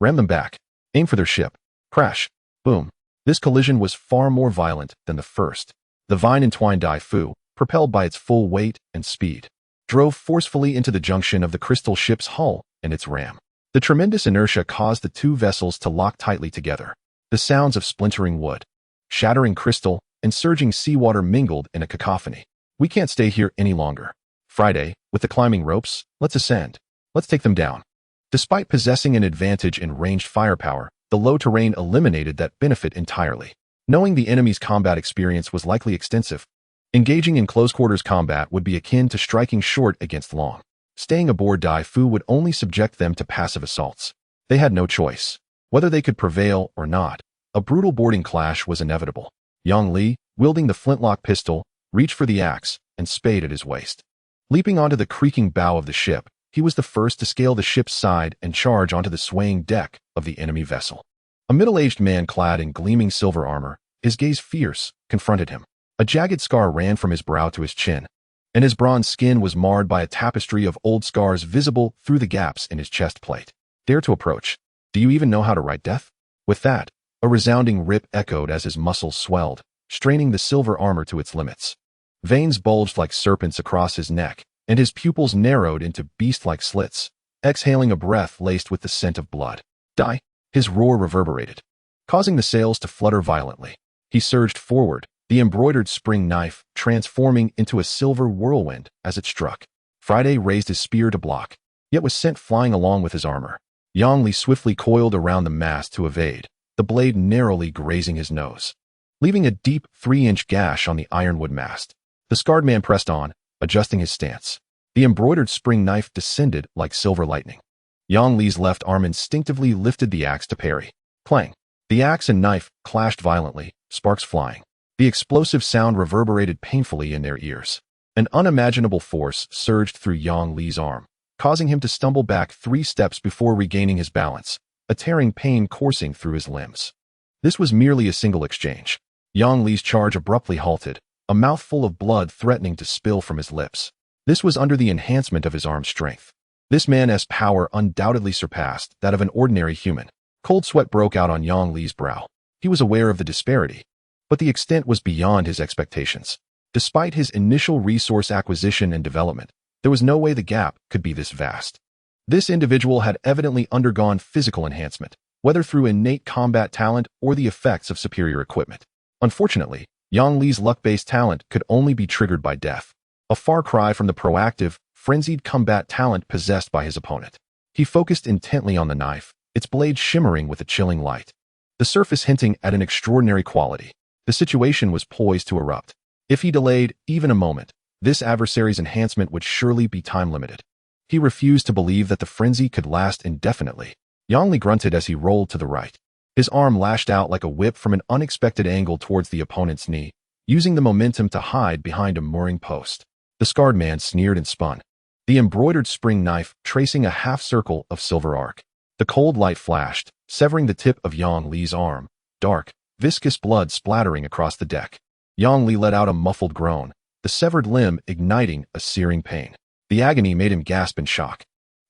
Speaker 1: Ram them back. Aim for their ship. Crash. Boom. This collision was far more violent than the first. The vine-entwined Dai Fu, propelled by its full weight and speed, drove forcefully into the junction of the crystal ship's hull and its ram. The tremendous inertia caused the two vessels to lock tightly together. The sounds of splintering wood, shattering crystal, and surging seawater mingled in a cacophony. We can't stay here any longer. Friday, with the climbing ropes, let's ascend. Let's take them down. Despite possessing an advantage in ranged firepower, the low terrain eliminated that benefit entirely. Knowing the enemy's combat experience was likely extensive, engaging in close-quarters combat would be akin to striking short against long. Staying aboard Dai Fu would only subject them to passive assaults. They had no choice. Whether they could prevail or not, a brutal boarding clash was inevitable. Yang Li, wielding the flintlock pistol, reached for the axe and spade at his waist. Leaping onto the creaking bow of the ship, he was the first to scale the ship's side and charge onto the swaying deck of the enemy vessel. A middle-aged man clad in gleaming silver armor, his gaze fierce, confronted him. A jagged scar ran from his brow to his chin, and his bronze skin was marred by a tapestry of old scars visible through the gaps in his chest plate. Dare to approach. Do you even know how to write death? With that, a resounding rip echoed as his muscles swelled, straining the silver armor to its limits. Veins bulged like serpents across his neck, and his pupils narrowed into beast-like slits, exhaling a breath laced with the scent of blood. Die! His roar reverberated, causing the sails to flutter violently. He surged forward, the embroidered spring knife transforming into a silver whirlwind as it struck. Friday raised his spear to block, yet was sent flying along with his armor. Yang Li swiftly coiled around the mast to evade, the blade narrowly grazing his nose, leaving a deep 3-inch gash on the ironwood mast. The scarred man pressed on, adjusting his stance. The embroidered spring knife descended like silver lightning. Yang Li's left arm instinctively lifted the axe to parry. Clang! The axe and knife clashed violently, sparks flying. The explosive sound reverberated painfully in their ears. An unimaginable force surged through Yang Li's arm, causing him to stumble back 3 steps before regaining his balance, a tearing pain coursing through his limbs. This was merely a single exchange. Yang Li's charge abruptly halted, a mouthful of blood threatening to spill from his lips. This was under the enhancement of his arm's strength. This man's power undoubtedly surpassed that of an ordinary human. Cold sweat broke out on Yang Li's brow. He was aware of the disparity, but the extent was beyond his expectations. Despite his initial resource acquisition and development, there was no way the gap could be this vast. This individual had evidently undergone physical enhancement, whether through innate combat talent or the effects of superior equipment. Unfortunately, Yang Li's luck-based talent could only be triggered by death, a far cry from the proactive, frenzied combat talent possessed by his opponent. He focused intently on the knife, its blade shimmering with a chilling light, the surface hinting at an extraordinary quality. The situation was poised to erupt. If he delayed even a moment, this adversary's enhancement would surely be time-limited. He refused to believe that the frenzy could last indefinitely. Yang Li grunted as he rolled to the right. His arm lashed out like a whip from an unexpected angle towards the opponent's knee, using the momentum to hide behind a mooring post. The scarred man sneered and spun, the embroidered spring knife tracing a half-circle of silver arc. The cold light flashed, severing the tip of Yang Li's arm, dark, viscous blood splattering across the deck. Yang Li let out a muffled groan, the severed limb igniting a searing pain. The agony made him gasp in shock.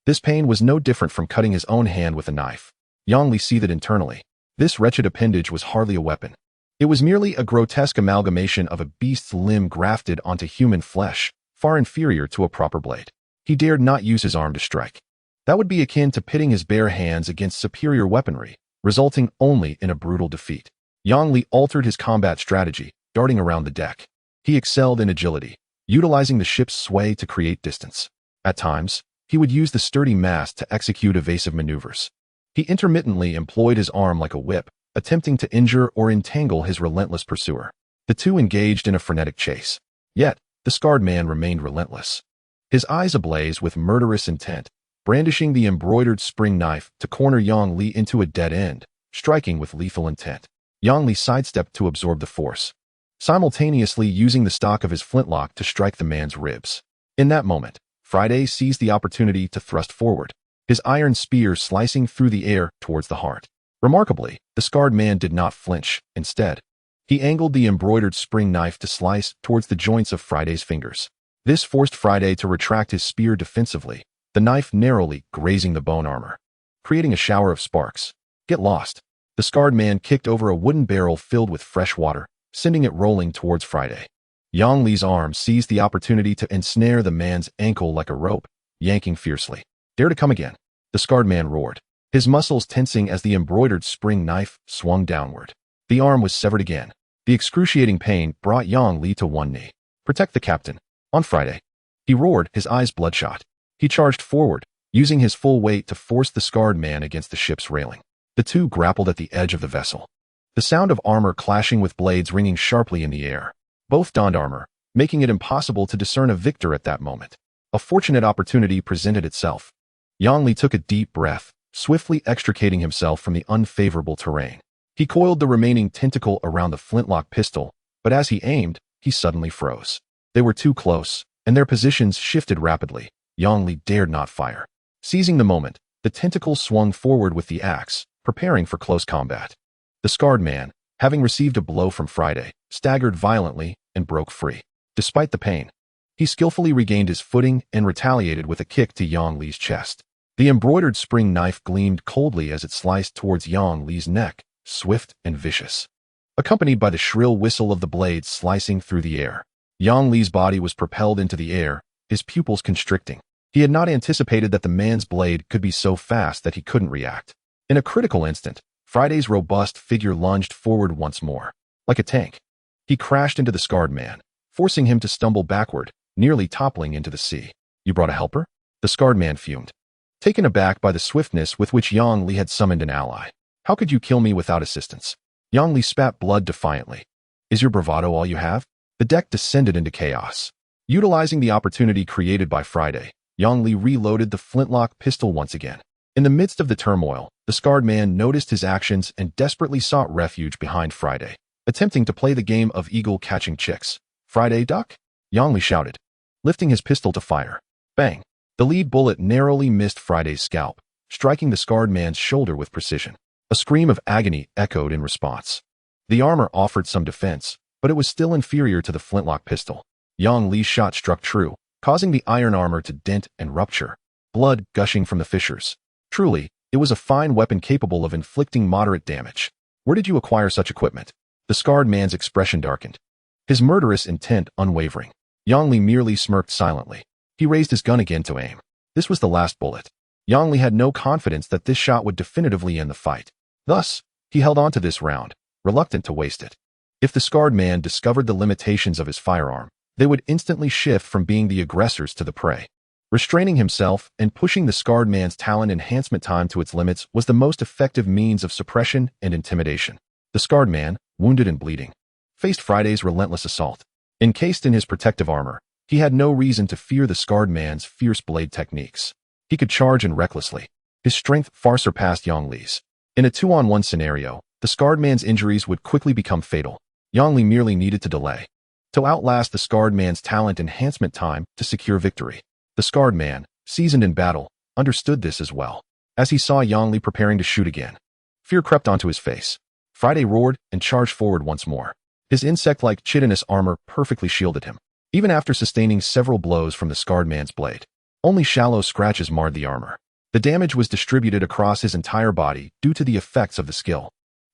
Speaker 1: This pain was no different from cutting his own hand with a knife. Yang Li seethed internally. This wretched appendage was hardly a weapon. It was merely a grotesque amalgamation of a beast's limb grafted onto human flesh, far inferior to a proper blade. He dared not use his arm to strike. That would be akin to pitting his bare hands against superior weaponry, resulting only in a brutal defeat. Yang Li altered his combat strategy, darting around the deck. He excelled in agility, utilizing the ship's sway to create distance. At times, he would use the sturdy mast to execute evasive maneuvers. He intermittently employed his arm like a whip, attempting to injure or entangle his relentless pursuer. The two engaged in a frenetic chase. Yet, the scarred man remained relentless. His eyes ablaze with murderous intent, brandishing the embroidered spring knife to corner Yang Li into a dead end, striking with lethal intent. Yang Li sidestepped to absorb the force, simultaneously using the stock of his flintlock to strike the man's ribs. In that moment, Friday seized the opportunity to thrust forward, his iron spear slicing through the air towards the heart. Remarkably, the scarred man did not flinch. Instead, he angled the embroidered spring knife to slice towards the joints of Friday's fingers. This forced Friday to retract his spear defensively, the knife narrowly grazing the bone armor, creating a shower of sparks. Get lost. The scarred man kicked over a wooden barrel filled with fresh water, sending it rolling towards Friday. Yang Li's arm seized the opportunity to ensnare the man's ankle like a rope, yanking fiercely. Dare to come again. The scarred man roared, his muscles tensing as the embroidered spring knife swung downward. The arm was severed again. The excruciating pain brought Yang Li to one knee. Protect the captain. On Friday. He roared, his eyes bloodshot. He charged forward, using his full weight to force the scarred man against the ship's railing. The two grappled at the edge of the vessel, the sound of armor clashing with blades ringing sharply in the air. Both donned armor, making it impossible to discern a victor at that moment. A fortunate opportunity presented itself. Yang Li took a deep breath, swiftly extricating himself from the unfavorable terrain. He coiled the remaining tentacle around the flintlock pistol, but as he aimed, he suddenly froze. They were too close, and their positions shifted rapidly. Yang Li dared not fire. Seizing the moment, the tentacle swung forward with the axe, preparing for close combat. The scarred man, having received a blow from Friday, staggered violently and broke free. Despite the pain, he skillfully regained his footing and retaliated with a kick to Yang Li's chest. The embroidered spring knife gleamed coldly as it sliced towards Yang Li's neck, swift and vicious, accompanied by the shrill whistle of the blade slicing through the air. Yang Li's body was propelled into the air, his pupils constricting. He had not anticipated that the man's blade could be so fast that he couldn't react. In a critical instant, Friday's robust figure lunged forward once more. Like a tank, he crashed into the scarred man, forcing him to stumble backward, nearly toppling into the sea. You brought a helper? The scarred man fumed, taken aback by the swiftness with which Yang Li had summoned an ally. How could you kill me without assistance? Yang Li spat blood defiantly. Is your bravado all you have? The deck descended into chaos. Utilizing the opportunity created by Friday, Yang Li reloaded the flintlock pistol once again. In the midst of the turmoil, the scarred man noticed his actions and desperately sought refuge behind Friday, attempting to play the game of eagle catching chicks. Friday, duck? Yang Li shouted, lifting his pistol to fire. Bang! The lead bullet narrowly missed Friday's scalp, striking the scarred man's shoulder with precision. A scream of agony echoed in response. The armor offered some defense, but it was still inferior to the flintlock pistol. Yang Li's shot struck true, causing the iron armor to dent and rupture, blood gushing from the fissures. Truly, it was a fine weapon capable of inflicting moderate damage. Where did you acquire such equipment? The scarred man's expression darkened, his murderous intent unwavering. Yang Li merely smirked silently. He raised his gun again to aim. This was the last bullet. Yang Li had no confidence that this shot would definitively end the fight. Thus, he held on to this round, reluctant to waste it. If the scarred man discovered the limitations of his firearm, they would instantly shift from being the aggressors to the prey. Restraining himself and pushing the scarred man's talent enhancement time to its limits was the most effective means of suppression and intimidation. The scarred man, wounded and bleeding, faced Friday's relentless assault. Encased in his protective armor, he had no reason to fear the scarred man's fierce blade techniques. He could charge in recklessly. His strength far surpassed Yang Li's. In a 2-on-1 scenario, the scarred man's injuries would quickly become fatal. Yang Li merely needed to delay, to outlast the scarred man's talent enhancement time to secure victory. The scarred man, seasoned in battle, understood this as well. As he saw Yang Li preparing to shoot again, fear crept onto his face. Friday roared and charged forward once more. His insect-like chitinous armor perfectly shielded him. Even after sustaining several blows from the scarred man's blade, only shallow scratches marred the armor. The damage was distributed across his entire body due to the effects of the skill.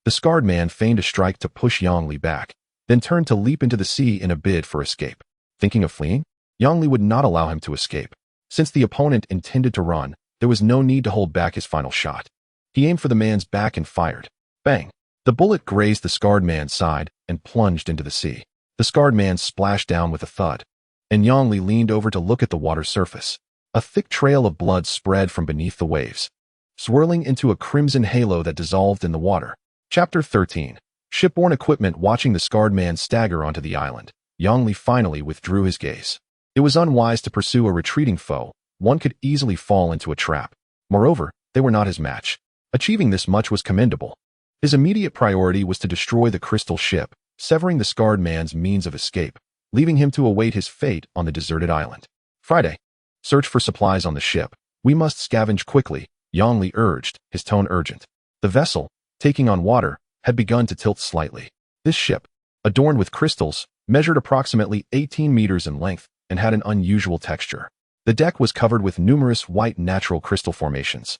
Speaker 1: The scarred man feigned a strike to push Yang Li back, then turned to leap into the sea in a bid for escape. Thinking of fleeing? Yang Li would not allow him to escape. Since the opponent intended to run, there was no need to hold back his final shot. He aimed for the man's back and fired. Bang! The bullet grazed the scarred man's side and plunged into the sea. The scarred man splashed down with a thud, and Yang Li leaned over to look at the water's surface. A thick trail of blood spread from beneath the waves, swirling into a crimson halo that dissolved in the water. Chapter 13. Shipborne equipment. Watching the scarred man stagger onto the island, Yang Li finally withdrew his gaze. It was unwise to pursue a retreating foe, one could easily fall into a trap. Moreover, they were not his match. Achieving this much was commendable. His immediate priority was to destroy the crystal ship, severing the scarred man's means of escape, leaving him to await his fate on the deserted island. Friday. Search for supplies on the ship. We must scavenge quickly, Yang Li urged, his tone urgent. The vessel, taking on water, had begun to tilt slightly. This ship, adorned with crystals, measured approximately 18 meters in length and had an unusual texture. The deck was covered with numerous white natural crystal formations,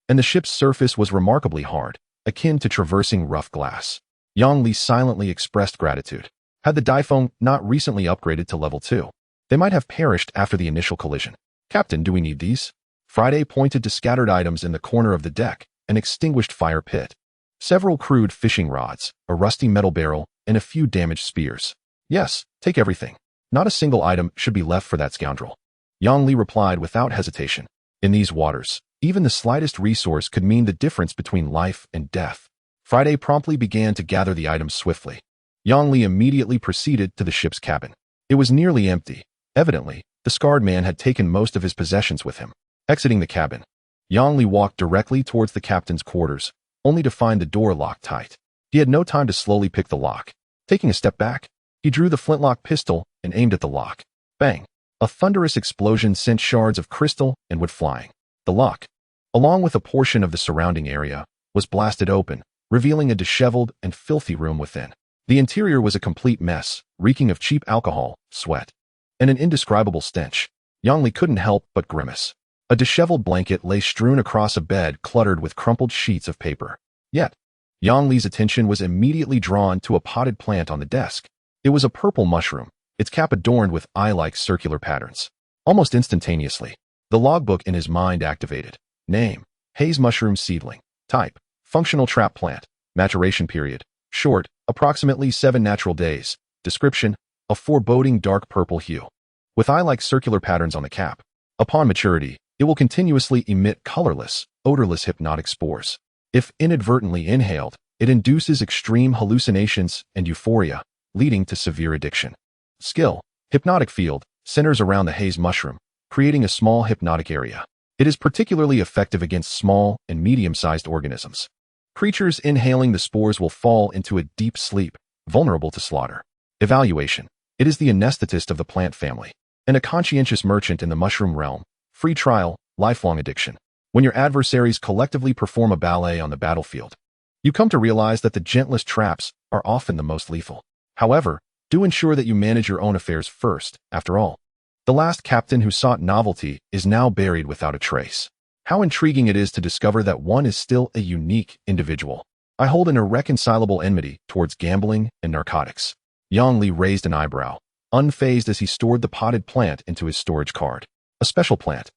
Speaker 1: and the ship's surface was remarkably hard, akin to traversing rough glass. Yang Li silently expressed gratitude. Had the Daifeng not recently upgraded to level 2, they might have perished after the initial collision. Captain, do we need these? Friday pointed to scattered items in the corner of the deck, an extinguished fire pit, several crude fishing rods, a rusty metal barrel, and a few damaged spears. Yes, take everything. Not a single item should be left for that scoundrel. Yang Li replied without hesitation. In these waters, even the slightest resource could mean the difference between life and death. Friday promptly began to gather the items swiftly. Yang Li immediately proceeded to the ship's cabin. It was nearly empty. Evidently, the scarred man had taken most of his possessions with him. Exiting the cabin, Yang Li walked directly towards the captain's quarters, only to find the door locked tight. He had no time to slowly pick the lock. Taking a step back, he drew the flintlock pistol and aimed at the lock. Bang! A thunderous explosion sent shards of crystal and wood flying. The lock, along with a portion of the surrounding area, was blasted open, revealing a disheveled and filthy room within. The interior was a complete mess, reeking of cheap alcohol, sweat, and an indescribable stench. Yang Li couldn't help but grimace. A disheveled blanket lay strewn across a bed cluttered with crumpled sheets of paper. Yet, Yang Li's attention was immediately drawn to a potted plant on the desk. It was a purple mushroom, its cap adorned with eye-like circular patterns. Almost instantaneously, the logbook in his mind activated. Name: haze mushroom seedling. Type: functional trap plant. Maturation period: short, approximately 7 natural days. Description: a foreboding dark purple hue, with eye-like circular patterns on the cap. Upon maturity, it will continuously emit colorless, odorless hypnotic spores. If inadvertently inhaled, it induces extreme hallucinations and euphoria, leading to severe addiction. Skill: hypnotic field, centers around the haze mushroom, creating a small hypnotic area. It is particularly effective against small and medium-sized organisms. Creatures inhaling the spores will fall into a deep sleep, vulnerable to slaughter. Evaluation: it is the anesthetist of the plant family, and a conscientious merchant in the mushroom realm. Free trial, lifelong addiction. When your adversaries collectively perform a ballet on the battlefield, you come to realize that the gentlest traps are often the most lethal. However, do ensure that you manage your own affairs first. After all, the last captain who sought novelty is now buried without a trace. How intriguing it is to discover that one is still a unique individual. I hold an irreconcilable enmity towards gambling and narcotics. Yang Li raised an eyebrow, unfazed as he stored the potted plant into his storage card. A special plant.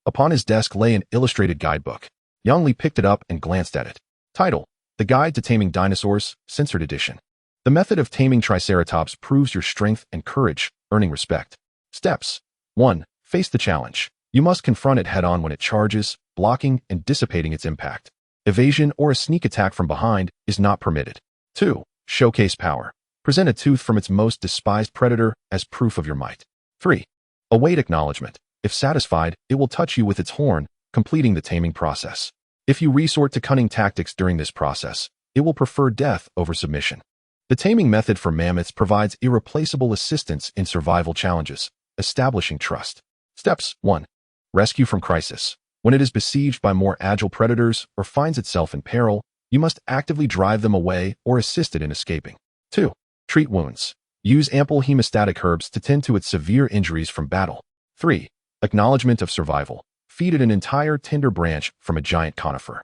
Speaker 1: Upon his desk lay an illustrated guidebook. Yang Li picked it up and glanced at it. Title: The Guide to Taming Dinosaurs, Censored Edition. The method of taming Triceratops proves your strength and courage, earning respect. Steps: 1. Face the challenge. You must confront it head-on when it charges, blocking and dissipating its impact. Evasion or a sneak attack from behind is not permitted. 2. Showcase power. Present a tooth from its most despised predator as proof of your might. 3. Await acknowledgement. If satisfied, it will touch you with its horn, completing the taming process. If you resort to cunning tactics during this process, it will prefer death over submission. The taming method for mammoths provides irreplaceable assistance in survival challenges, establishing trust. Steps: 1. Rescue from crisis. When it is besieged by more agile predators or finds itself in peril, you must actively drive them away or assist it in escaping. 2. Treat wounds. Use ample hemostatic herbs to tend to its severe injuries from battle. 3. Acknowledgement of survival. Feed it an entire tender branch from a giant conifer.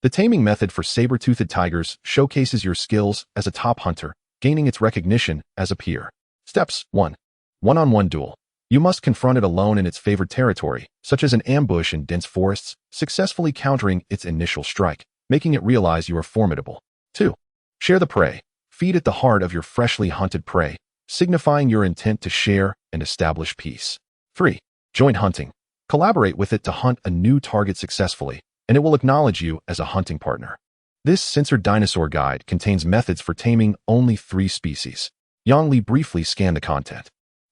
Speaker 1: The taming method for saber-toothed tigers showcases your skills as a top hunter, gaining its recognition as a peer. Steps: 1. One-on-one duel. You must confront it alone in its favored territory, such as an ambush in dense forests, successfully countering its initial strike, making it realize you are formidable. 2. Share the prey. Feed it the heart of your freshly hunted prey, signifying your intent to share and establish peace. 3. Joint hunting. Collaborate with it to hunt a new target successfully, and it will acknowledge you as a hunting partner. This censored dinosaur guide contains methods for taming only 3 species. Yang Li briefly scanned the content.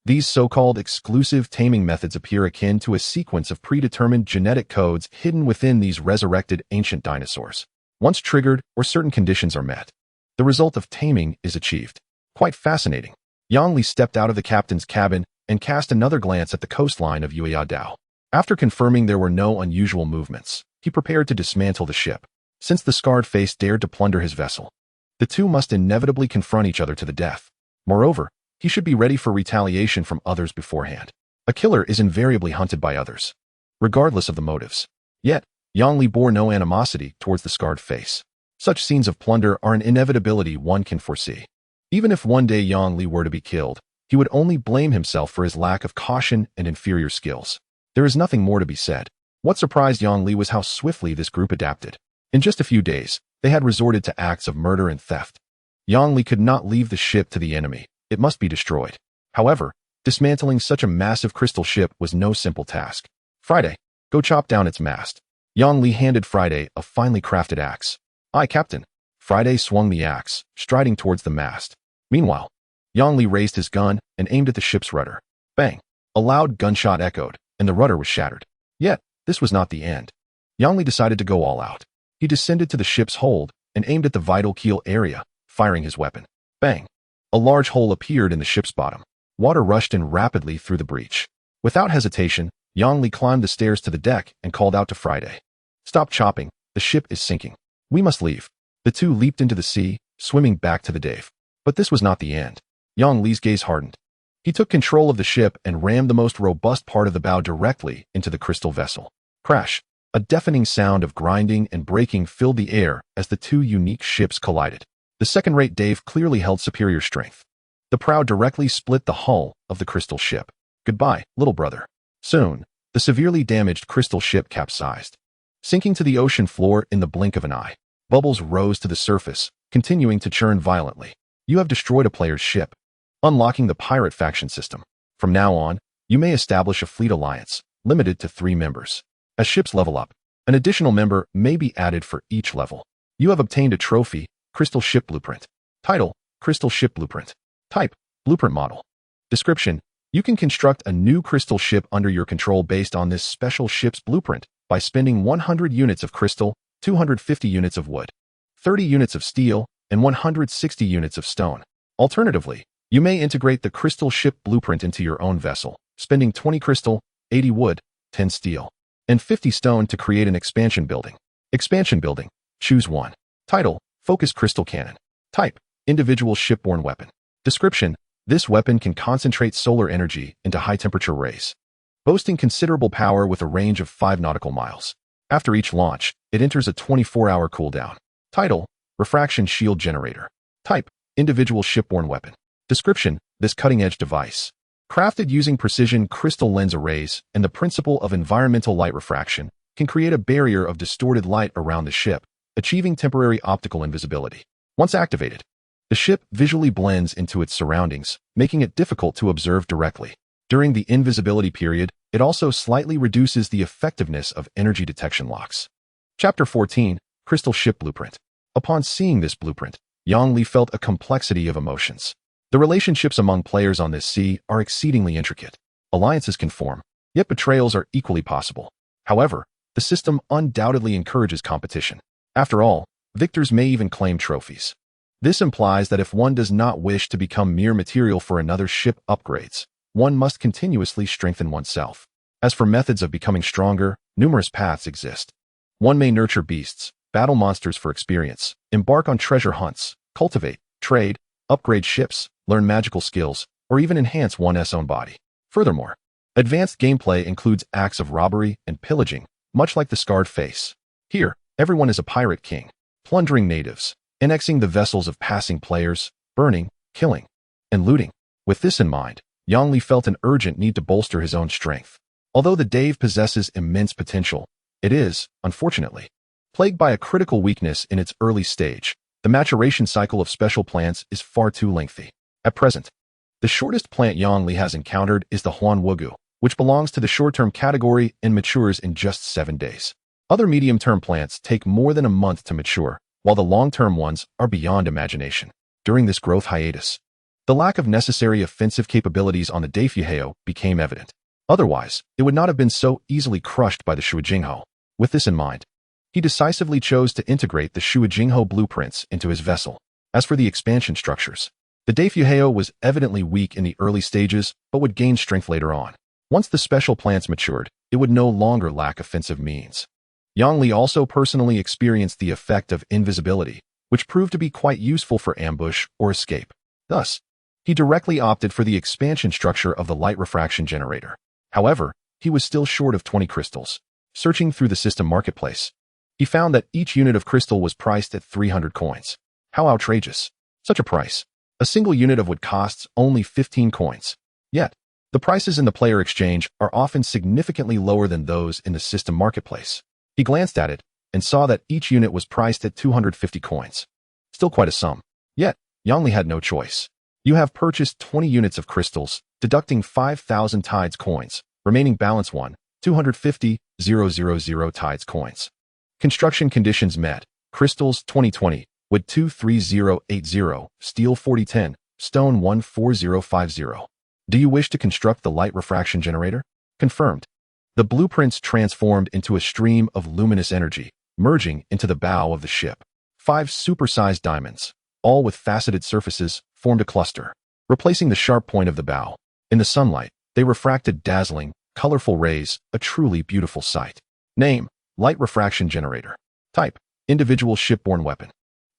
Speaker 1: These so-called exclusive taming methods appear akin to a sequence of predetermined genetic codes hidden within these resurrected ancient dinosaurs. Once triggered or certain conditions are met, the result of taming is achieved. Quite fascinating. Yang Li stepped out of the captain's cabin and cast another glance at the coastline of Yueyadao. After confirming there were no unusual movements, he prepared to dismantle the ship. Since the scarred face dared to plunder his vessel, the two must inevitably confront each other to the death. Moreover, he should be ready for retaliation from others beforehand. A killer is invariably hunted by others, regardless of the motives. Yet, Yang Li bore no animosity towards the scarred face. Such scenes of plunder are an inevitability one can foresee. Even if one day Yang Li were to be killed, he would only blame himself for his lack of caution and inferior skills. There is nothing more to be said. What surprised Yang Li was how swiftly this group adapted. In just a few days, they had resorted to acts of murder and theft. Yang Li could not leave the ship to the enemy. It must be destroyed. However, dismantling such a massive crystal ship was no simple task. Friday, go chop down its mast. Yang Li handed Friday a finely crafted axe. Aye, Captain. Friday swung the axe, striding towards the mast. Meanwhile, Yang Li raised his gun and aimed at the ship's rudder. Bang! A loud gunshot echoed, and the rudder was shattered. Yet, this was not the end. Yang Li decided to go all out. He descended to the ship's hold and aimed at the vital keel area, firing his weapon. Bang! A large hole appeared in the ship's bottom. Water rushed in rapidly through the breach. Without hesitation, Yang Li climbed the stairs to the deck and called out to Friday. Stop chopping, the ship is sinking. We must leave. The two leaped into the sea, swimming back to the Dave. But this was not the end. Yang Li's gaze hardened. He took control of the ship and rammed the most robust part of the bow directly into the crystal vessel. Crash! A deafening sound of grinding and breaking filled the air as the two unique ships collided. The second-rate Dave clearly held superior strength. The prow directly split the hull of the crystal ship. Goodbye, little brother. Soon, the severely damaged crystal ship capsized, sinking to the ocean floor in the blink of an eye. Bubbles rose to the surface, continuing to churn violently. You have destroyed a player's ship, unlocking the pirate faction system. From now on, you may establish a fleet alliance, limited to 3 members. As ships level up, an additional member may be added for each level. You have obtained a trophy, Crystal Ship Blueprint. Title, Crystal Ship Blueprint. Type, Blueprint Model. Description, you can construct a new crystal ship under your control based on this special ship's blueprint by spending 100 units of crystal, 250 units of wood, 30 units of steel, and 160 units of stone. Alternatively, you may integrate the crystal ship blueprint into your own vessel, spending 20 crystal, 80 wood, 10 steel, and 50 stone to create an expansion building. Expansion building. Choose one. Title, Focus Crystal Cannon. Type, Individual Shipborne Weapon. Description, this weapon can concentrate solar energy into high-temperature rays, boasting considerable power with a range of 5 nautical miles. After each launch, it enters a 24-hour cooldown. Title, Refraction Shield Generator. Type, Individual Shipborne Weapon. Description, this cutting-edge device, crafted using precision crystal lens arrays and the principle of environmental light refraction, can create a barrier of distorted light around the ship, achieving temporary optical invisibility. Once activated, the ship visually blends into its surroundings, making it difficult to observe directly. During the invisibility period, it also slightly reduces the effectiveness of energy detection locks. Chapter 14, Crystal Ship Blueprint. Upon seeing this blueprint, Yang Li felt a complexity of emotions. The relationships among players on this sea are exceedingly intricate. Alliances can form, yet betrayals are equally possible. However, the system undoubtedly encourages competition. After all, victors may even claim trophies. This implies that if one does not wish to become mere material for another ship upgrades, one must continuously strengthen oneself. As for methods of becoming stronger, numerous paths exist. One may nurture beasts, battle monsters for experience, embark on treasure hunts, cultivate, trade, upgrade ships, learn magical skills, or even enhance one's own body. Furthermore, advanced gameplay includes acts of robbery and pillaging, much like the Scarred Face. Here, everyone is a pirate king, plundering natives, annexing the vessels of passing players, burning, killing, and looting. With this in mind, Yang Li felt an urgent need to bolster his own strength. Although the Dave possesses immense potential, it is, unfortunately, plagued by a critical weakness in its early stage. The maturation cycle of special plants is far too lengthy. At present, the shortest plant Yang Li has encountered is the Huan Wugu, which belongs to the short-term category and matures in just 7 days. Other medium-term plants take more than a month to mature, while the long-term ones are beyond imagination. During this growth hiatus, The lack of necessary offensive capabilities on the Daifyuheo became evident. Otherwise, it would not have been so easily crushed by the Shuijingho. With this in mind, he decisively chose to integrate the Shuijingho blueprints into his vessel. As for the expansion structures, the Daifyuheo was evidently weak in the early stages, but would gain strength later on. Once the special plants matured, it would no longer lack offensive means. Yang Li also personally experienced the effect of invisibility, which proved to be quite useful for ambush or escape. Thus, he directly opted for the expansion structure of the light refraction generator. However, he was still short of 20 crystals. Searching through the system marketplace, he found that each unit of crystal was priced at 300 coins. How outrageous. Such a price. A single unit of wood costs only 15 coins. Yet, the prices in the player exchange are often significantly lower than those in the system marketplace. He glanced at it and saw that each unit was priced at 250 coins. Still quite a sum. Yet, Yang Li had no choice. You have purchased 20 units of crystals, deducting 5,000 tides coins, remaining balance 250,000 tides coins. Construction conditions met. Crystals 2020, wood 23080, steel 4010, stone 14050. Do you wish to construct the light refraction generator? Confirmed. The blueprints transformed into a stream of luminous energy, merging into the bow of the ship. 5 supersized diamonds, all with faceted surfaces, formed a cluster, replacing the sharp point of the bow. In the sunlight, they refracted dazzling, colorful rays, a truly beautiful sight. Name: Light Refraction Generator. Type: Individual shipborne weapon.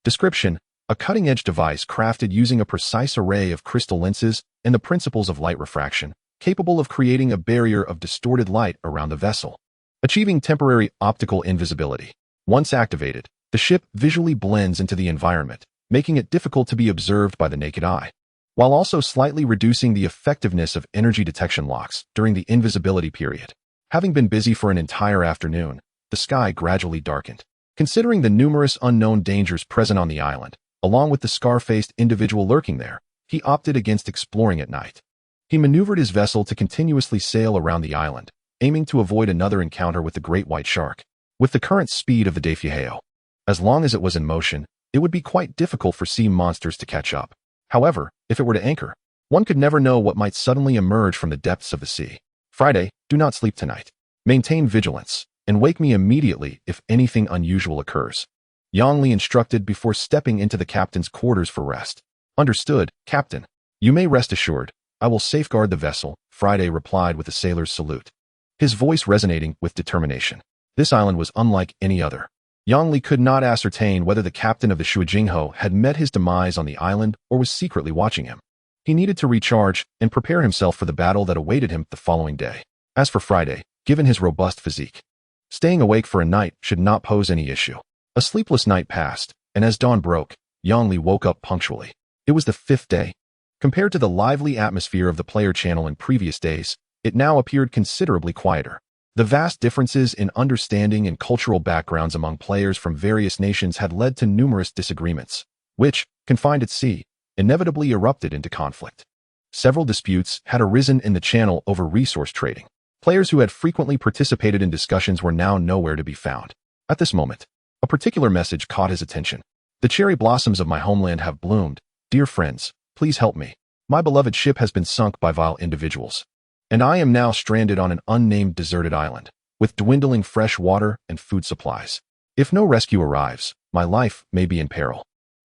Speaker 1: Description: a cutting-edge device crafted using a precise array of crystal lenses and the principles of light refraction, capable of creating a barrier of distorted light around the vessel, achieving temporary optical invisibility. Once activated, the ship visually blends into the environment, making it difficult to be observed by the naked eye, while also slightly reducing the effectiveness of energy detection locks during the invisibility period. Having been busy for an entire afternoon, the sky gradually darkened. Considering the numerous unknown dangers present on the island, along with the scar-faced individual lurking there, he opted against exploring at night. He maneuvered his vessel to continuously sail around the island, aiming to avoid another encounter with the great white shark. With the current speed of the Daifyuheo, as long as it was in motion, it would be quite difficult for sea monsters to catch up. However, if it were to anchor, one could never know what might suddenly emerge from the depths of the sea. Friday, do not sleep tonight. Maintain vigilance, and wake me immediately if anything unusual occurs. Yang Li instructed before stepping into the captain's quarters for rest. Understood, Captain. You may rest assured. I will safeguard the vessel, Friday replied with a sailor's salute, his voice resonating with determination. This island was unlike any other. Yang Li could not ascertain whether the captain of the Shuijingho had met his demise on the island or was secretly watching him. He needed to recharge and prepare himself for the battle that awaited him the following day. As for Friday, given his robust physique, staying awake for a night should not pose any issue. A sleepless night passed, and as dawn broke, Yang Li woke up punctually. It was the 5th day. Compared to the lively atmosphere of the player channel in previous days, it now appeared considerably quieter. The vast differences in understanding and cultural backgrounds among players from various nations had led to numerous disagreements, which, confined at sea, inevitably erupted into conflict. Several disputes had arisen in the channel over resource trading. Players who had frequently participated in discussions were now nowhere to be found. At this moment, a particular message caught his attention. The cherry blossoms of my homeland have bloomed. Dear friends, please help me. My beloved ship has been sunk by vile individuals, and I am now stranded on an unnamed deserted island, with dwindling fresh water and food supplies. If no rescue arrives, my life may be in peril.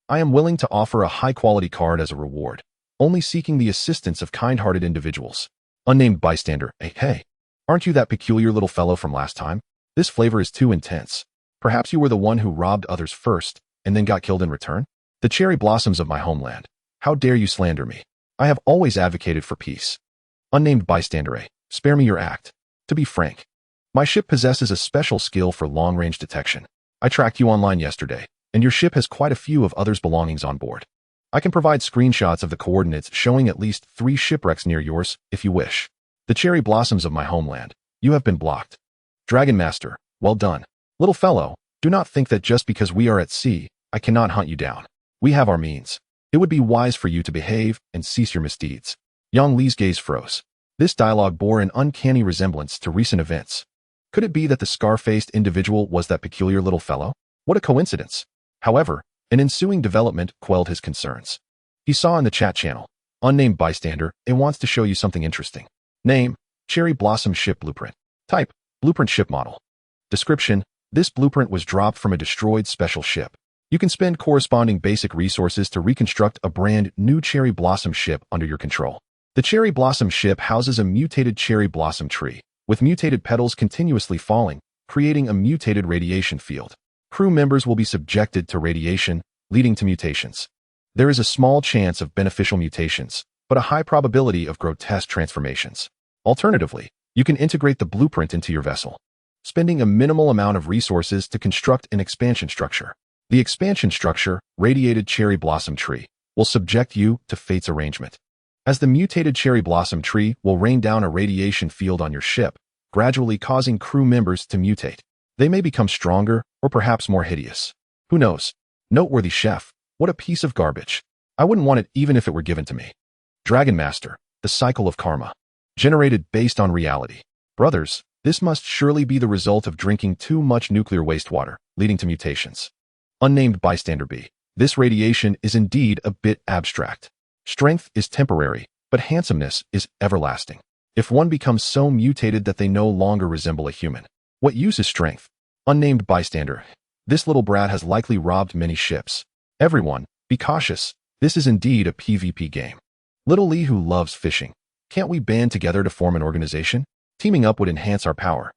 Speaker 1: I am willing to offer a high-quality card as a reward, only seeking the assistance of kind-hearted individuals. Unnamed bystander, hey, aren't you that peculiar little fellow from last time? This flavor is too intense. Perhaps you were the one who robbed others first, and then got killed in return? The cherry blossoms of my homeland. How dare you slander me? I have always advocated for peace. Unnamed bystander, spare me your act. To be frank, my ship possesses a special skill for long-range detection. I tracked you online yesterday, and your ship has quite a few of others' belongings on board. I can provide screenshots of the coordinates showing at least 3 shipwrecks near yours, if you wish. The cherry blossoms of my homeland. You have been blocked. Dragon Master, well done. Little fellow, do not think that just because we are at sea, I cannot hunt you down. We have our means. It would be wise for you to behave and cease your misdeeds. Yang Li's gaze froze. This dialogue bore an uncanny resemblance to recent events. Could it be that the scar-faced individual was that peculiar little fellow? What a coincidence. However, an ensuing development quelled his concerns. He saw in the chat channel, Unnamed bystander, it wants to show you something interesting. Name, Cherry Blossom Ship Blueprint. Type, Blueprint Ship Model. Description, this blueprint was dropped from a destroyed special ship. You can spend corresponding basic resources to reconstruct a brand new cherry blossom ship under your control. The cherry blossom ship houses a mutated cherry blossom tree, with mutated petals continuously falling, creating a mutated radiation field. Crew members will be subjected to radiation, leading to mutations. There is a small chance of beneficial mutations, but a high probability of grotesque transformations. Alternatively, you can integrate the blueprint into your vessel, spending a minimal amount of resources to construct an expansion structure. The expansion structure, Radiated Cherry Blossom Tree, will subject you to fate's arrangement. As the mutated cherry blossom tree will rain down a radiation field on your ship, gradually causing crew members to mutate. They may become stronger or perhaps more hideous. Who knows? Noteworthy chef, what a piece of garbage. I wouldn't want it even if it were given to me. Dragon Master, the cycle of karma. Generated based on reality. Brothers, this must surely be the result of drinking too much nuclear wastewater, leading to mutations. Unnamed bystander B. This radiation is indeed a bit abstract. Strength is temporary, but handsomeness is everlasting. If one becomes so mutated that they no longer resemble a human, what use is strength? Unnamed bystander. This little brat has likely robbed many ships. Everyone, be cautious. This is indeed a PvP game. Little Lee who loves fishing. Can't we band together to form an organization? Teaming up would enhance our power.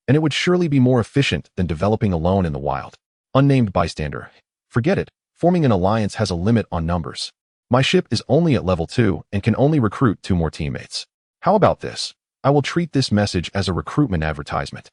Speaker 1: And it would surely be more efficient than developing alone in the wild. Unnamed bystander. Forget it. Forming an alliance has a limit on numbers. My ship is only at level 2 and can only recruit 2 more teammates. How about this? I will treat this message as a recruitment advertisement.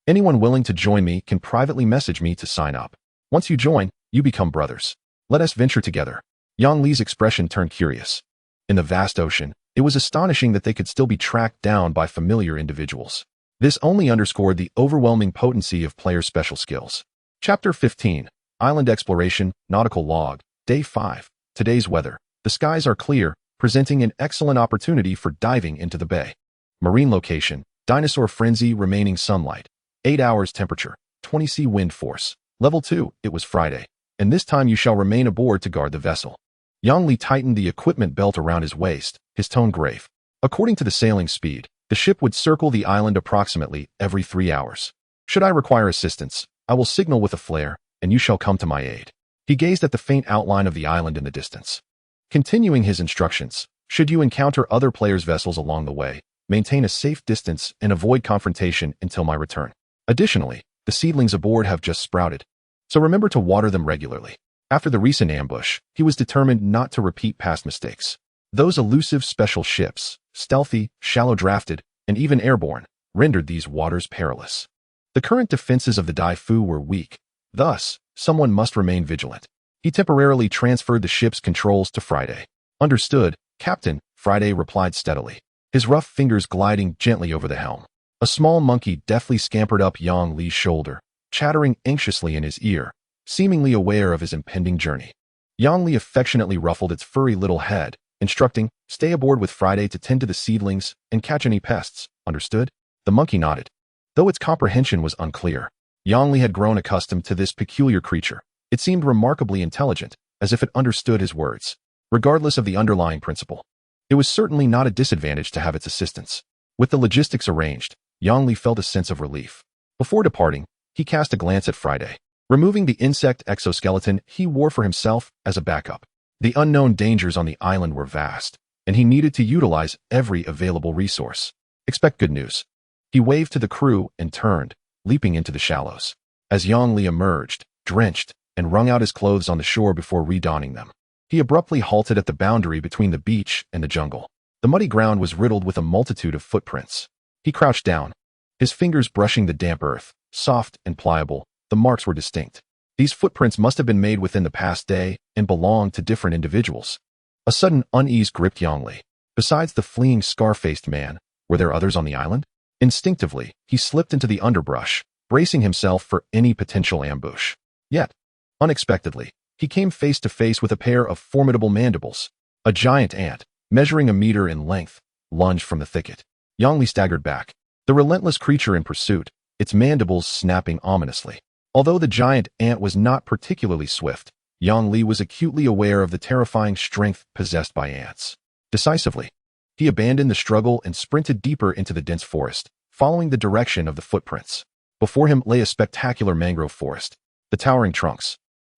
Speaker 1: Anyone willing to join me can privately message me to sign up. Once you join, you become brothers. Let us venture together. Yang Li's expression turned curious. In the vast ocean, it was astonishing that they could still be tracked down by familiar individuals. This only underscored the overwhelming potency of players' special skills. Chapter 15, Island Exploration, Nautical Log, Day 5. Today's weather. The skies are clear, presenting an excellent opportunity for diving into the bay. Marine location, Dinosaur Frenzy remaining sunlight. 8 hours temperature, 20 sea wind force. Level 2, it was Friday, and this time you shall remain aboard to guard the vessel. Yang Li tightened the equipment belt around his waist, his tone grave. According to the sailing speed, the ship would circle the island approximately every 3 hours. Should I require assistance, I will signal with a flare, and you shall come to my aid. He gazed at the faint outline of the island in the distance. Continuing his instructions, should you encounter other players' vessels along the way, maintain a safe distance and avoid confrontation until my return. Additionally, the seedlings aboard have just sprouted, so remember to water them regularly. After the recent ambush, he was determined not to repeat past mistakes. Those elusive special ships, stealthy, shallow-drafted, and even airborne, rendered these waters perilous. The current defenses of the Dai Fu were weak, thus, someone must remain vigilant. He temporarily transferred the ship's controls to Friday. Understood, Captain, Friday replied steadily, his rough fingers gliding gently over the helm. A small monkey deftly scampered up Yang Li's shoulder, chattering anxiously in his ear, seemingly aware of his impending journey. Yang Li affectionately ruffled its furry little head, instructing, stay aboard with Friday to tend to the seedlings and catch any pests, understood? The monkey nodded. Though its comprehension was unclear, Yang Li had grown accustomed to this peculiar creature. It seemed remarkably intelligent, as if it understood his words, regardless of the underlying principle. It was certainly not a disadvantage to have its assistance. With the logistics arranged, Yang Li felt a sense of relief. Before departing, he cast a glance at Friday, removing the insect exoskeleton he wore for himself as a backup. The unknown dangers on the island were vast, and he needed to utilize every available resource. Expect good news. He waved to the crew and turned, leaping into the shallows. As Yang Li emerged, drenched, and wrung out his clothes on the shore before redonning them, he abruptly halted at the boundary between the beach and the jungle. The muddy ground was riddled with a multitude of footprints. He crouched down, his fingers brushing the damp earth. Soft and pliable, the marks were distinct. These footprints must have been made within the past day and belonged to different individuals. A sudden unease gripped Yang Li. Besides the fleeing scar-faced man, were there others on the island? Instinctively, he slipped into the underbrush, bracing himself for any potential ambush. Yet, unexpectedly, he came face to face with a pair of formidable mandibles. A giant ant, measuring a meter in length, lunged from the thicket. Yang Li staggered back, the relentless creature in pursuit, its mandibles snapping ominously. Although the giant ant was not particularly swift, Yang Li was acutely aware of the terrifying strength possessed by ants. Decisively, he abandoned the struggle and sprinted deeper into the dense forest, following the direction of the footprints. Before him lay a spectacular mangrove forest. The towering trunks,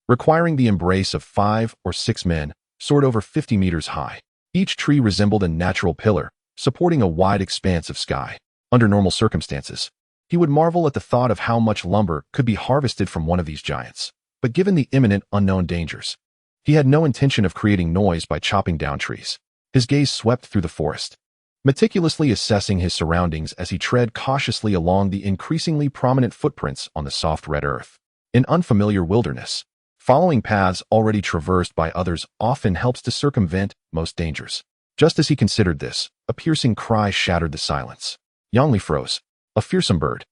Speaker 1: requiring the embrace of 5 or 6 men, soared over 50 meters high. Each tree resembled a natural pillar, supporting a wide expanse of sky. Under normal circumstances, he would marvel at the thought of how much lumber could be harvested from one of these giants. But given the imminent unknown dangers, he had no intention of creating noise by chopping down trees. His gaze swept through the forest, meticulously assessing his surroundings as he tread cautiously along the increasingly prominent footprints on the soft red earth. In unfamiliar wilderness, following paths already traversed by others often helps to circumvent most dangers. Just as he considered this, a piercing cry shattered the silence. Yang Li froze. A fearsome bird,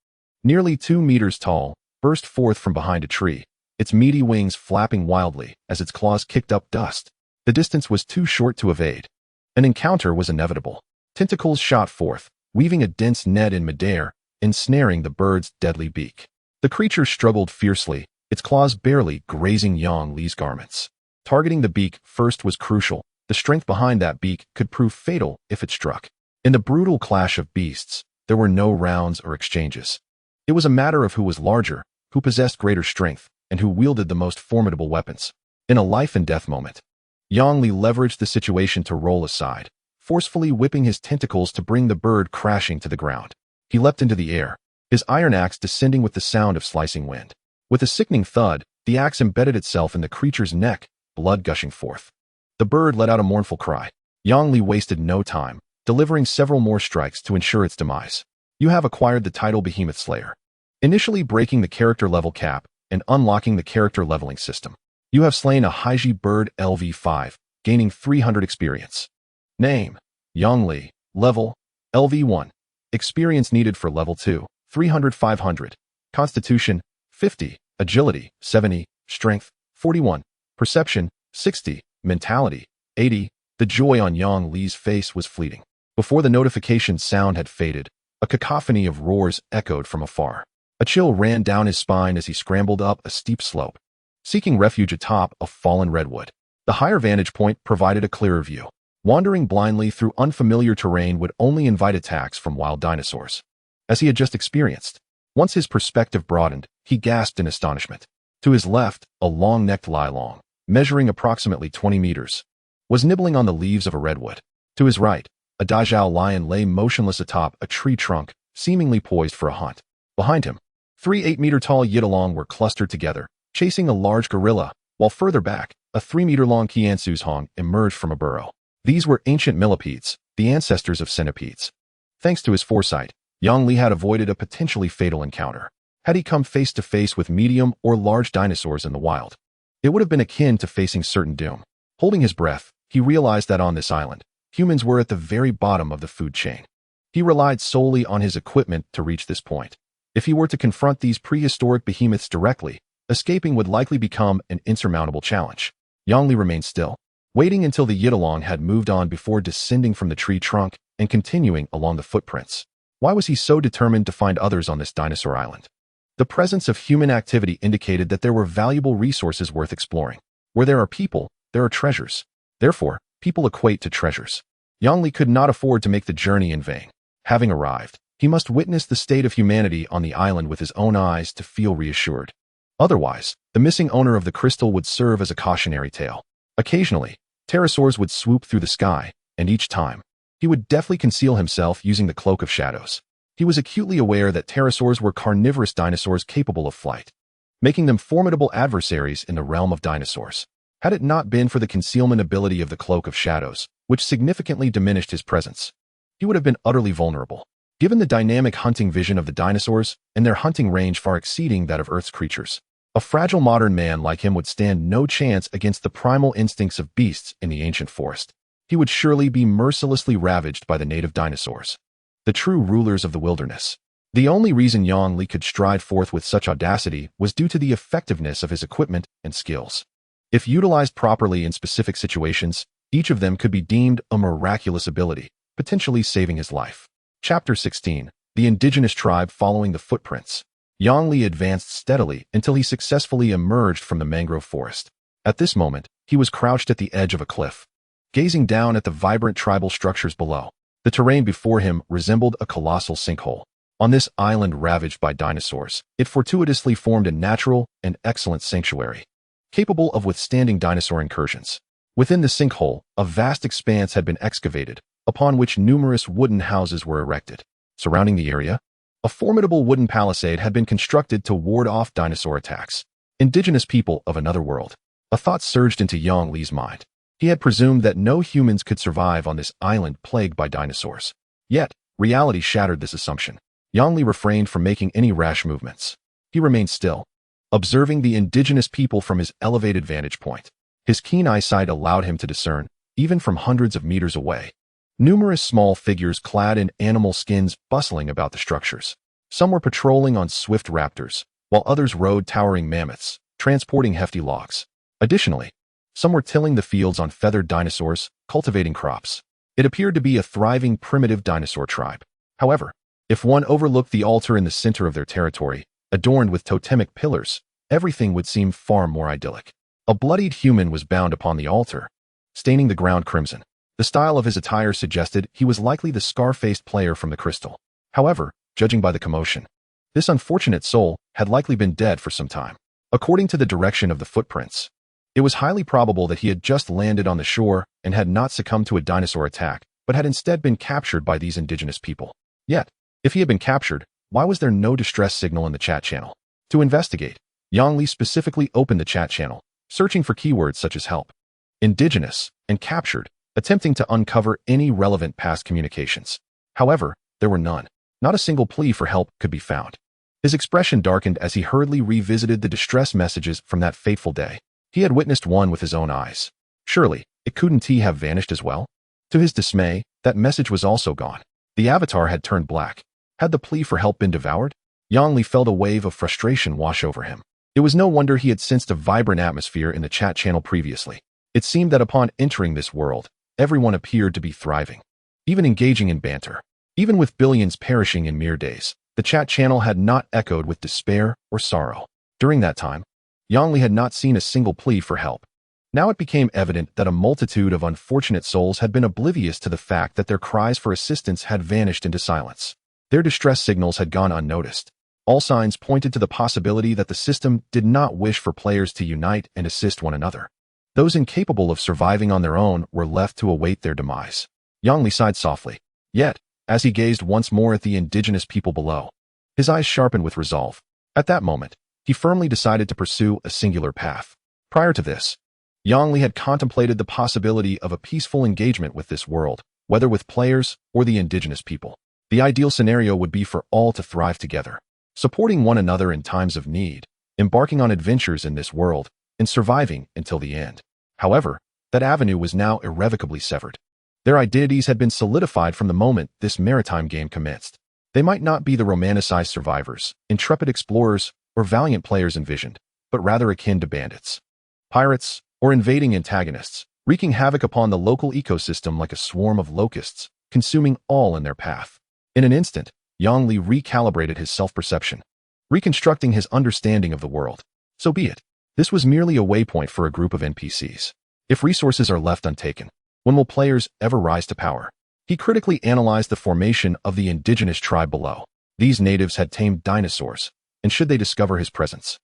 Speaker 1: nearly 2 meters tall, burst forth from behind a tree, its meaty wings flapping wildly as its claws kicked up dust. The distance was too short to evade. An encounter was inevitable. Tentacles shot forth, weaving a dense net in midair, ensnaring the bird's deadly beak. The creature struggled fiercely, its claws barely grazing Yang Li's garments. Targeting the beak first was crucial. The strength behind that beak could prove fatal if it struck. In the brutal clash of beasts, there were no rounds or exchanges. It was a matter of who was larger, who possessed greater strength, and who wielded the most formidable weapons. In a life-and-death moment, Yang Li leveraged the situation to roll aside, forcefully whipping his tentacles to bring the bird crashing to the ground. He leapt into the air, his iron axe descending with the sound of slicing wind. With a sickening thud, the axe embedded itself in the creature's neck, blood gushing forth. The bird let out a mournful cry. Yang Li wasted no time, delivering several more strikes to ensure its demise. You have acquired the title Behemoth Slayer, initially breaking the character level cap and unlocking the character leveling system. You have slain a Haiji bird LV5, gaining 300 experience. Name: Yang Li. Level: LV1. Experience needed for level 2, 300-500. Constitution: 50. Agility: 70. Strength: 41. Perception: 60. Mentality: 80. The joy on Yang Li's face was fleeting. Before the notification sound had faded, a cacophony of roars echoed from afar. A chill ran down his spine as he scrambled up a steep slope, seeking refuge atop a fallen redwood. The higher vantage point provided a clearer view. Wandering blindly through unfamiliar terrain would only invite attacks from wild dinosaurs, as he had just experienced. Once his perspective broadened, he gasped in astonishment. To his left, a long-necked Lilong, measuring approximately 20 meters, was nibbling on the leaves of a redwood. To his right, a Dajao lion lay motionless atop a tree trunk, seemingly poised for a hunt. Behind him, 3 8-meter-tall Yidalong were clustered together, chasing a large gorilla, while further back, a 3-meter-long Qiansuzhong emerged from a burrow. These were ancient millipedes, the ancestors of centipedes. Thanks to his foresight, Yang Li had avoided a potentially fatal encounter. Had he come face to face with medium or large dinosaurs in the wild, it would have been akin to facing certain doom. Holding his breath, he realized that on this island, humans were at the very bottom of the food chain. He relied solely on his equipment to reach this point. If he were to confront these prehistoric behemoths directly, escaping would likely become an insurmountable challenge. Yang Li remained still, waiting until the Yidalong had moved on before descending from the tree trunk and continuing along the footprints. Why was he so determined to find others on this dinosaur island? The presence of human activity indicated that there were valuable resources worth exploring. Where there are people, there are treasures. Therefore, people equate to treasures. Yang Li could not afford to make the journey in vain. Having arrived, he must witness the state of humanity on the island with his own eyes to feel reassured. Otherwise, the missing owner of the crystal would serve as a cautionary tale. Occasionally, pterosaurs would swoop through the sky, and each time, he would deftly conceal himself using the cloak of shadows. He was acutely aware that pterosaurs were carnivorous dinosaurs capable of flight, making them formidable adversaries in the realm of dinosaurs. Had it not been for the concealment ability of the cloak of shadows, which significantly diminished his presence, he would have been utterly vulnerable. Given the dynamic hunting vision of the dinosaurs and their hunting range far exceeding that of Earth's creatures, a fragile modern man like him would stand no chance against the primal instincts of beasts in the ancient forest. He would surely be mercilessly ravaged by the native dinosaurs, the true rulers of the wilderness. The only reason Yang Li could stride forth with such audacity was due to the effectiveness of his equipment and skills. If utilized properly in specific situations, each of them could be deemed a miraculous ability, potentially saving his life. Chapter 16. The Indigenous Tribe Following the Footprints. Yang Li advanced steadily until he successfully emerged from the mangrove forest. At this moment, he was crouched at the edge of a cliff, gazing down at the vibrant tribal structures below. The terrain before him resembled a colossal sinkhole. On this island ravaged by dinosaurs, it fortuitously formed a natural and excellent sanctuary, capable of withstanding dinosaur incursions. Within the sinkhole, a vast expanse had been excavated, upon which numerous wooden houses were erected. Surrounding the area, a formidable wooden palisade had been constructed to ward off dinosaur attacks. Indigenous people of another world. A thought surged into Yang Li's mind. He had presumed that no humans could survive on this island plagued by dinosaurs. Yet, reality shattered this assumption. Yang Li refrained from making any rash movements. He remained still, observing the indigenous people from his elevated vantage point. His keen eyesight allowed him to discern, even from hundreds of meters away, numerous small figures clad in animal skins bustling about the structures. Some were patrolling on swift raptors, while others rode towering mammoths, transporting hefty logs. Additionally, some were tilling the fields on feathered dinosaurs, cultivating crops. It appeared to be a thriving primitive dinosaur tribe. However, if one overlooked the altar in the center of their territory, adorned with totemic pillars, everything would seem far more idyllic. A bloodied human was bound upon the altar, staining the ground crimson. The style of his attire suggested he was likely the scar-faced player from the crystal. However, judging by the commotion, this unfortunate soul had likely been dead for some time. According to the direction of the footprints, it was highly probable that he had just landed on the shore and had not succumbed to a dinosaur attack, but had instead been captured by these indigenous people. Yet, if he had been captured, why was there no distress signal in the chat channel? To investigate, Yang Li specifically opened the chat channel, searching for keywords such as help, indigenous, and captured, attempting to uncover any relevant past communications. However, there were none. Not a single plea for help could be found. His expression darkened as he hurriedly revisited the distress messages from that fateful day. He had witnessed one with his own eyes. Surely, it couldn't he have vanished as well? To his dismay, that message was also gone. The avatar had turned black. Had the plea for help been devoured? Yang Li felt a wave of frustration wash over him. It was no wonder he had sensed a vibrant atmosphere in the chat channel previously. It seemed that upon entering this world, everyone appeared to be thriving, even engaging in banter. Even with billions perishing in mere days, the chat channel had not echoed with despair or sorrow. During that time, Yang Li had not seen a single plea for help. Now it became evident that a multitude of unfortunate souls had been oblivious to the fact that their cries for assistance had vanished into silence. Their distress signals had gone unnoticed. All signs pointed to the possibility that the system did not wish for players to unite and assist one another. Those incapable of surviving on their own were left to await their demise. Yang Li sighed softly. Yet, as he gazed once more at the indigenous people below, his eyes sharpened with resolve. At that moment, he firmly decided to pursue a singular path. Prior to this, Yang Li had contemplated the possibility of a peaceful engagement with this world, whether with players or the indigenous people. The ideal scenario would be for all to thrive together, supporting one another in times of need, embarking on adventures in this world, and surviving until the end. However, that avenue was now irrevocably severed. Their identities had been solidified from the moment this maritime game commenced. They might not be the romanticized survivors, intrepid explorers, or valiant players envisioned, but rather akin to bandits, pirates, or invading antagonists, wreaking havoc upon the local ecosystem like a swarm of locusts, consuming all in their path. In an instant, Yang Li recalibrated his self-perception, reconstructing his understanding of the world. So be it. This was merely a waypoint for a group of NPCs. If resources are left untaken, when will players ever rise to power? He critically analyzed the formation of the indigenous tribe below. These natives had tamed dinosaurs, and should they discover his presence,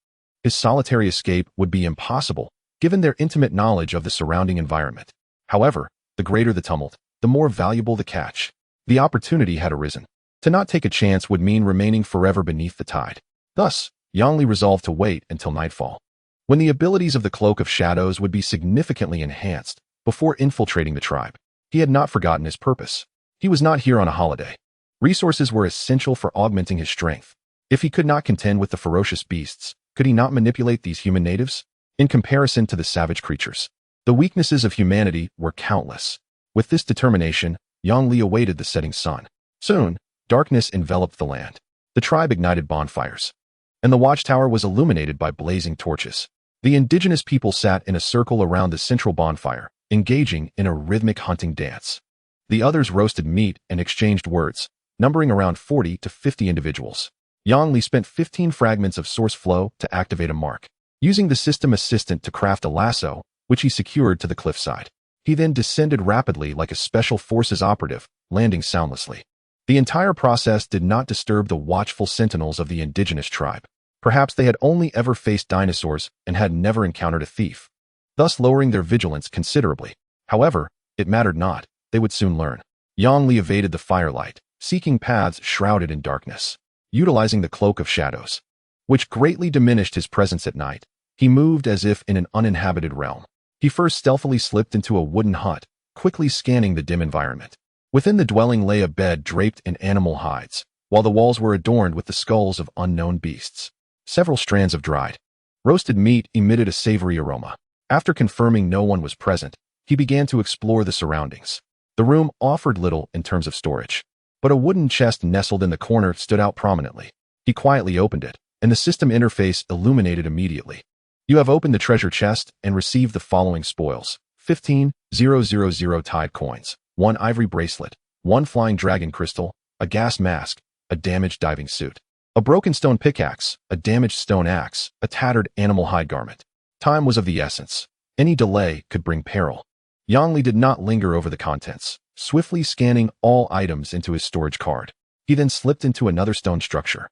Speaker 1: his solitary escape would be impossible, given their intimate knowledge of the surrounding environment. However, the greater the tumult, the more valuable the catch. The opportunity had arisen. To not take a chance would mean remaining forever beneath the tide. Thus, Yang Li resolved to wait until nightfall, when the abilities of the Cloak of Shadows would be significantly enhanced, before infiltrating the tribe. He had not forgotten his purpose. He was not here on a holiday. Resources were essential for augmenting his strength. If he could not contend with the ferocious beasts, could he not manipulate these human natives? In comparison to the savage creatures, the weaknesses of humanity were countless. With this determination, Yang Li awaited the setting sun. Soon, darkness enveloped the land. The tribe ignited bonfires, and the watchtower was illuminated by blazing torches. The indigenous people sat in a circle around the central bonfire, engaging in a rhythmic hunting dance. The others roasted meat and exchanged words, numbering around 40 to 50 individuals. Yang Li spent 15 fragments of source flow to activate a mark, using the system assistant to craft a lasso, which he secured to the cliffside. He then descended rapidly like a special forces operative, landing soundlessly. The entire process did not disturb the watchful sentinels of the indigenous tribe. Perhaps they had only ever faced dinosaurs and had never encountered a thief, thus lowering their vigilance considerably. However, it mattered not. They would soon learn. Yang Li evaded the firelight, seeking paths shrouded in darkness. Utilizing the cloak of shadows, which greatly diminished his presence at night, he moved as if in an uninhabited realm. He first stealthily slipped into a wooden hut, quickly scanning the dim environment. Within the dwelling lay a bed draped in animal hides, while the walls were adorned with the skulls of unknown beasts. Several strands of dried, roasted meat emitted a savory aroma. After confirming no one was present, he began to explore the surroundings. The room offered little in terms of storage, but a wooden chest nestled in the corner stood out prominently. He quietly opened it, and the system interface illuminated immediately. You have opened the treasure chest and received the following spoils: 15,000 tide coins, 1 ivory bracelet, 1 flying dragon crystal, a gas mask, a damaged diving suit, a broken stone pickaxe, a damaged stone axe, a tattered animal hide garment. Time was of the essence. Any delay could bring peril. Yang Li did not linger over the contents, swiftly scanning all items into his storage card. He then slipped into another stone structure.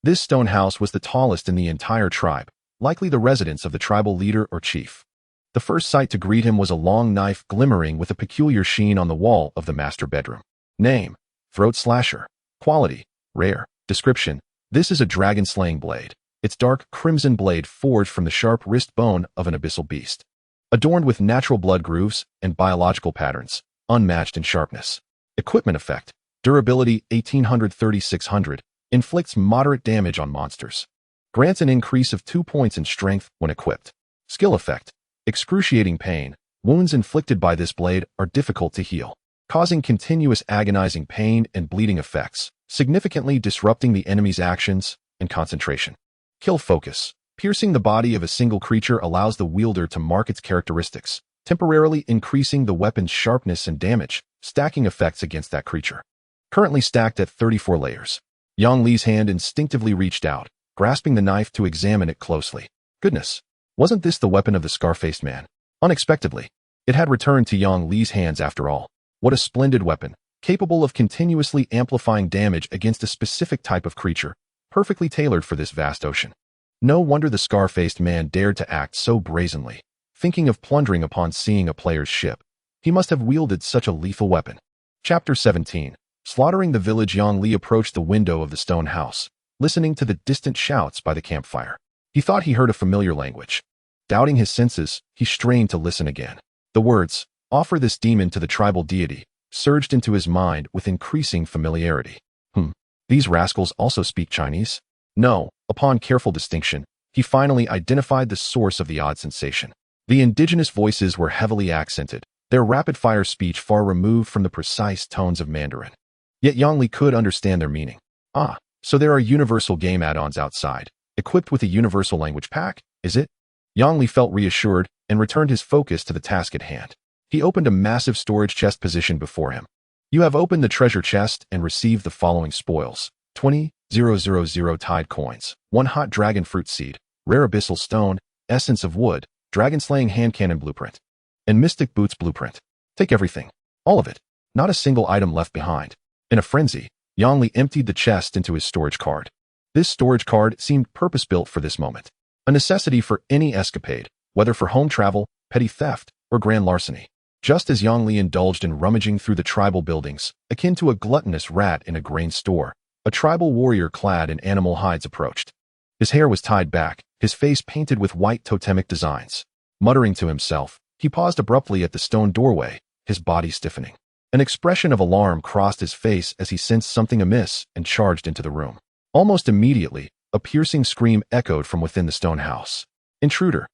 Speaker 1: This stone house was the tallest in the entire tribe, likely the residence of the tribal leader or chief. The first sight to greet him was a long knife glimmering with a peculiar sheen on the wall of the master bedroom. Name: Throat Slasher. Quality: Rare. Description: This is a dragon-slaying blade. Its dark crimson blade forged from the sharp wrist bone of an abyssal beast. Adorned with natural blood grooves and biological patterns, unmatched in sharpness. Equipment effect: Durability 1800-3600. Inflicts moderate damage on monsters. Grants an increase of 2 points in strength when equipped. Skill effect: Excruciating pain. Wounds inflicted by this blade are difficult to heal, causing continuous agonizing pain and bleeding effects, significantly disrupting the enemy's actions and concentration. Kill focus. Piercing the body of a single creature allows the wielder to mark its characteristics, temporarily increasing the weapon's sharpness and damage, stacking effects against that creature. Currently stacked at 34 layers. Yang Li's hand instinctively reached out, grasping the knife to examine it closely. Goodness, wasn't this the weapon of the scar-faced man? Unexpectedly, it had returned to Yang Li's hands after all. What a splendid weapon, capable of continuously amplifying damage against a specific type of creature, perfectly tailored for this vast ocean. No wonder the scar-faced man dared to act so brazenly, thinking of plundering upon seeing a player's ship. He must have wielded such a lethal weapon. Chapter 17. Slaughtering the village. Yang Li approached the window of the stone house, listening to the distant shouts by the campfire. He thought he heard a familiar language. Doubting his senses, he strained to listen again. The words, "Offer this demon to the tribal deity," surged into his mind with increasing familiarity. These rascals also speak Chinese? No. Upon careful distinction, he finally identified the source of the odd sensation. The indigenous voices were heavily accented, their rapid-fire speech far removed from the precise tones of Mandarin. Yet Yang Li could understand their meaning. Ah, so there are universal game add-ons outside, equipped with a universal language pack, is it? Yang Li felt reassured and returned his focus to the task at hand. He opened a massive storage chest positioned before him. You have opened the treasure chest and received the following spoils: 20,000 tide coins, 1 hot dragon fruit seed, rare abyssal stone, essence of wood, dragon-slaying hand cannon blueprint, and mystic boots blueprint. Take everything. All of it. Not a single item left behind. In a frenzy, Yang Li emptied the chest into his storage card. This storage card seemed purpose-built for this moment. A necessity for any escapade, whether for home travel, petty theft, or grand larceny. Just as Yang Li indulged in rummaging through the tribal buildings, akin to a gluttonous rat in a grain store, a tribal warrior clad in animal hides approached. His hair was tied back, his face painted with white totemic designs. Muttering to himself, he paused abruptly at the stone doorway, his body stiffening. An expression of alarm crossed his face as he sensed something amiss and charged into the room. Almost immediately, a piercing scream echoed from within the stone house. Intruder!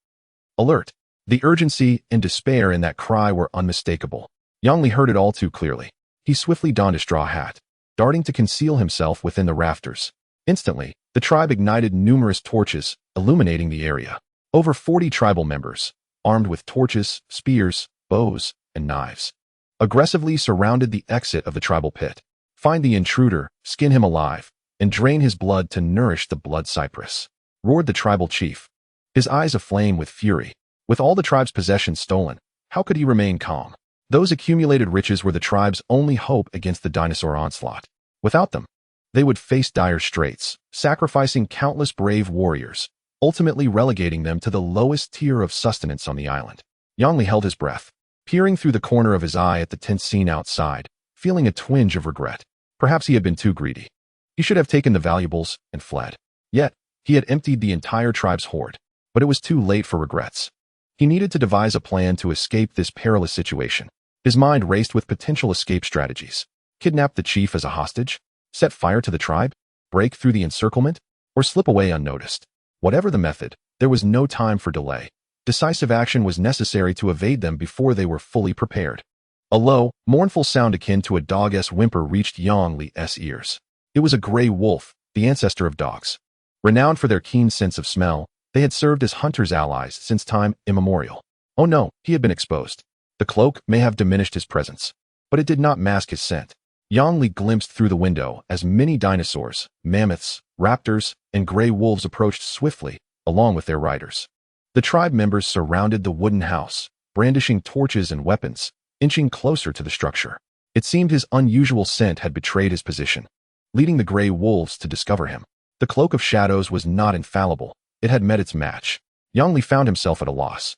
Speaker 1: Alert! The urgency and despair in that cry were unmistakable. Yang Li heard it all too clearly. He swiftly donned a straw hat, darting to conceal himself within the rafters. Instantly, the tribe ignited numerous torches, illuminating the area. Over 40 tribal members, armed with torches, spears, bows, and knives, aggressively surrounded the exit of the tribal pit. Find the intruder, skin him alive, and drain his blood to nourish the blood cypress, roared the tribal chief, his eyes aflame with fury. With all the tribe's possessions stolen, how could he remain calm? Those accumulated riches were the tribe's only hope against the dinosaur onslaught. Without them, they would face dire straits, sacrificing countless brave warriors, ultimately relegating them to the lowest tier of sustenance on the island. Yang Li held his breath, peering through the corner of his eye at the tense scene outside, feeling a twinge of regret. Perhaps he had been too greedy. He should have taken the valuables and fled. Yet, he had emptied the entire tribe's hoard, but it was too late for regrets. He needed to devise a plan to escape this perilous situation. His mind raced with potential escape strategies. Kidnap the chief as a hostage? Set fire to the tribe? Break through the encirclement? Or slip away unnoticed? Whatever the method, there was no time for delay. Decisive action was necessary to evade them before they were fully prepared. A low, mournful sound akin to a dog's whimper reached Yang Li's ears. It was a gray wolf, the ancestor of dogs. Renowned for their keen sense of smell, they had served as hunters' allies since time immemorial. Oh no, he had been exposed. The cloak may have diminished his presence, but it did not mask his scent. Yang Li glimpsed through the window as many dinosaurs, mammoths, raptors, and gray wolves approached swiftly, along with their riders. The tribe members surrounded the wooden house, brandishing torches and weapons, inching closer to the structure. It seemed his unusual scent had betrayed his position, leading the gray wolves to discover him. The cloak of shadows was not infallible. It had met its match. Yang Li found himself at a loss.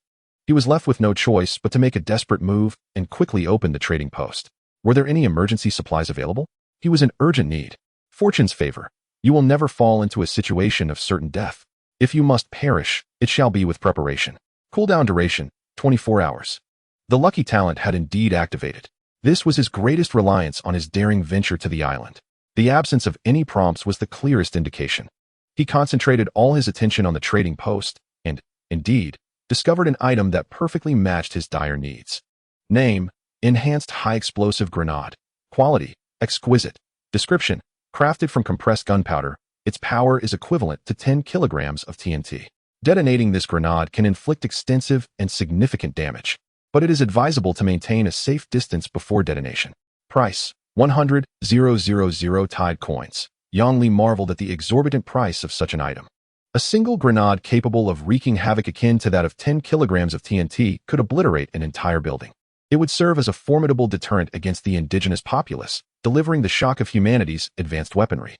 Speaker 1: He was left with no choice but to make a desperate move and quickly open the trading post. Were there any emergency supplies available? He was in urgent need. Fortune's favor. You will never fall into a situation of certain death. If you must perish, it shall be with preparation. Cooldown duration, 24 hours. The lucky talent had indeed activated. This was his greatest reliance on his daring venture to the island. The absence of any prompts was the clearest indication. He concentrated all his attention on the trading post and, indeed, discovered an item that perfectly matched his dire needs. Name: Enhanced High Explosive Grenade. Quality: Exquisite. Description: Crafted from compressed gunpowder, its power is equivalent to 10 kilograms of TNT. Detonating this grenade can inflict extensive and significant damage, but it is advisable to maintain a safe distance before detonation. Price: 100,000 Tide coins. Yang Li marveled at the exorbitant price of such an item. A single grenade capable of wreaking havoc akin to that of 10 kilograms of TNT could obliterate an entire building. It would serve as a formidable deterrent against the indigenous populace, delivering the shock of humanity's advanced weaponry.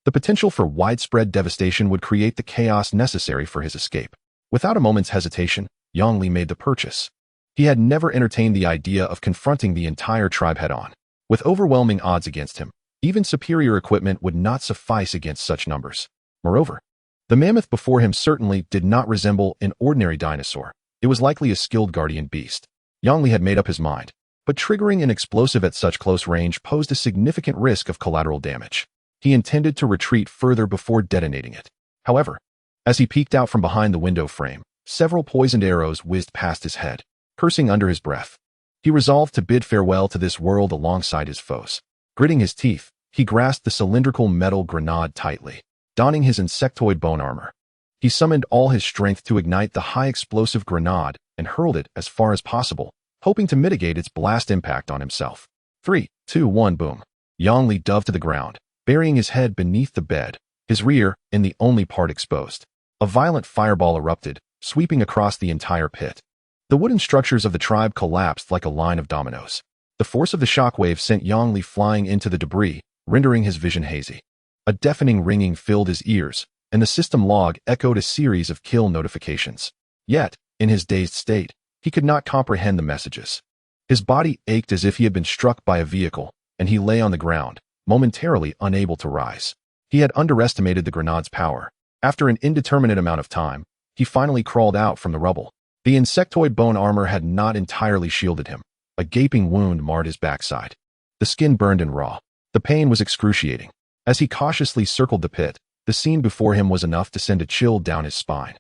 Speaker 1: The potential for widespread devastation would create the chaos necessary for his escape. Without a moment's hesitation, Yang Li made the purchase. He had never entertained the idea of confronting the entire tribe head-on. With overwhelming odds against him, even superior equipment would not suffice against such numbers. Moreover, the mammoth before him certainly did not resemble an ordinary dinosaur. It was likely a skilled guardian beast. Yang Li had made up his mind, but triggering an explosive at such close range posed a significant risk of collateral damage. He intended to retreat further before detonating it. However, as he peeked out from behind the window frame, several poisoned arrows whizzed past his head. Cursing under his breath, he resolved to bid farewell to this world alongside his foes. Gritting his teeth, he grasped the cylindrical metal grenade tightly. Donning his insectoid bone armor, he summoned all his strength to ignite the high-explosive grenade and hurled it as far as possible, hoping to mitigate its blast impact on himself. 3, 2, 1, boom. Yang Li dove to the ground, burying his head beneath the bed, his rear in the only part exposed. A violent fireball erupted, sweeping across the entire pit. The wooden structures of the tribe collapsed like a line of dominoes. The force of the shockwave sent Yang Li flying into the debris, rendering his vision hazy. A deafening ringing filled his ears, and the system log echoed a series of kill notifications. Yet, in his dazed state, he could not comprehend the messages. His body ached as if he had been struck by a vehicle, and he lay on the ground, momentarily unable to rise. He had underestimated the grenade's power. After an indeterminate amount of time, he finally crawled out from the rubble. The insectoid bone armor had not entirely shielded him. A gaping wound marred his backside. The skin burned and raw. The pain was excruciating. As he cautiously circled the pit, the scene before him was enough to send a chill down his spine.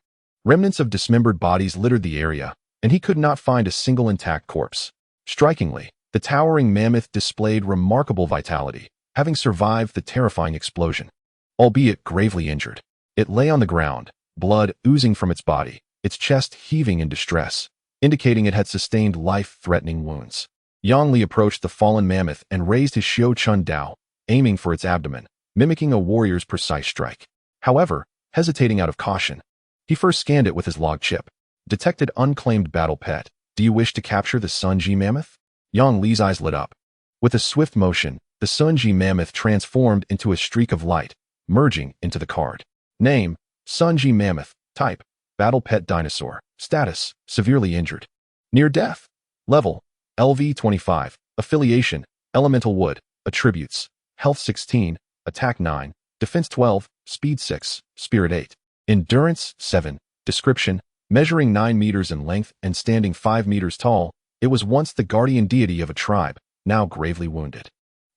Speaker 1: Remnants of dismembered bodies littered the area, and he could not find a single intact corpse. Strikingly, the towering mammoth displayed remarkable vitality, having survived the terrifying explosion. Albeit gravely injured, it lay on the ground, blood oozing from its body, its chest heaving in distress, indicating it had sustained life-threatening wounds. Yang Li approached the fallen mammoth and raised his Xiao Chun Dao, aiming for its abdomen, mimicking a warrior's precise strike. However, hesitating out of caution, he first scanned it with his log chip. Detected unclaimed battle pet. Do you wish to capture the Sun Ji mammoth? Yang Li's eyes lit up. With a swift motion, the Sunji mammoth transformed into a streak of light, merging into the card. Name, Sunji mammoth. Type, battle pet dinosaur. Status, severely injured. Near death. Level, LV25. Affiliation, elemental wood. Attributes, health 16, attack 9, defense 12, speed 6, spirit 8. Endurance 7. Description, measuring 9 meters in length and standing 5 meters tall, it was once the guardian deity of a tribe, now gravely wounded.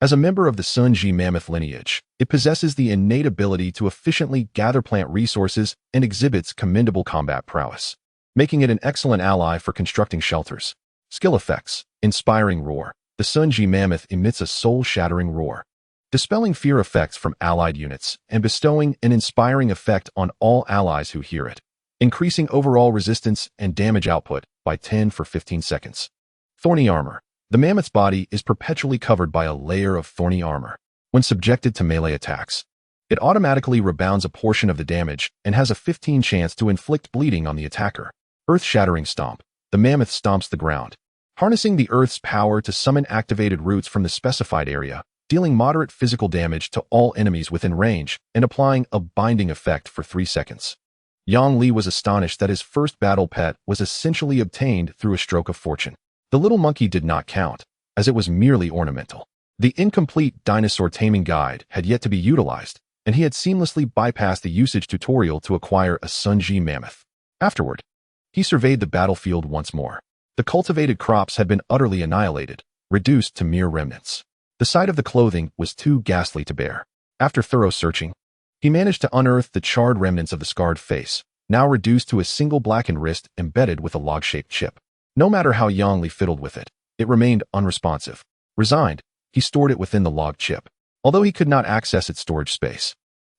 Speaker 1: As a member of the Sunji mammoth lineage, it possesses the innate ability to efficiently gather plant resources and exhibits commendable combat prowess, making it an excellent ally for constructing shelters. Skill effects, inspiring roar. The Sunji mammoth emits a soul-shattering roar, dispelling fear effects from allied units and bestowing an inspiring effect on all allies who hear it, increasing overall resistance and damage output by 10 for 15 seconds. Thorny armor. The mammoth's body is perpetually covered by a layer of thorny armor. When subjected to melee attacks, it automatically rebounds a portion of the damage and has a 15 chance to inflict bleeding on the attacker. Earth-shattering stomp. The mammoth stomps the ground, harnessing the Earth's power to summon activated roots from the specified area, dealing moderate physical damage to all enemies within range and applying a binding effect for 3 seconds. Yang Li was astonished that his first battle pet was essentially obtained through a stroke of fortune. The little monkey did not count, as it was merely ornamental. The incomplete dinosaur taming guide had yet to be utilized, and he had seamlessly bypassed the usage tutorial to acquire a Sunji mammoth. Afterward, he surveyed the battlefield once more. The cultivated crops had been utterly annihilated, reduced to mere remnants. The sight of the clothing was too ghastly to bear. After thorough searching, he managed to unearth the charred remnants of the scarred face, now reduced to a single blackened wrist embedded with a log-shaped chip. No matter how Yang Li fiddled with it, it remained unresponsive. Resigned, he stored it within the log chip, although he could not access its storage space.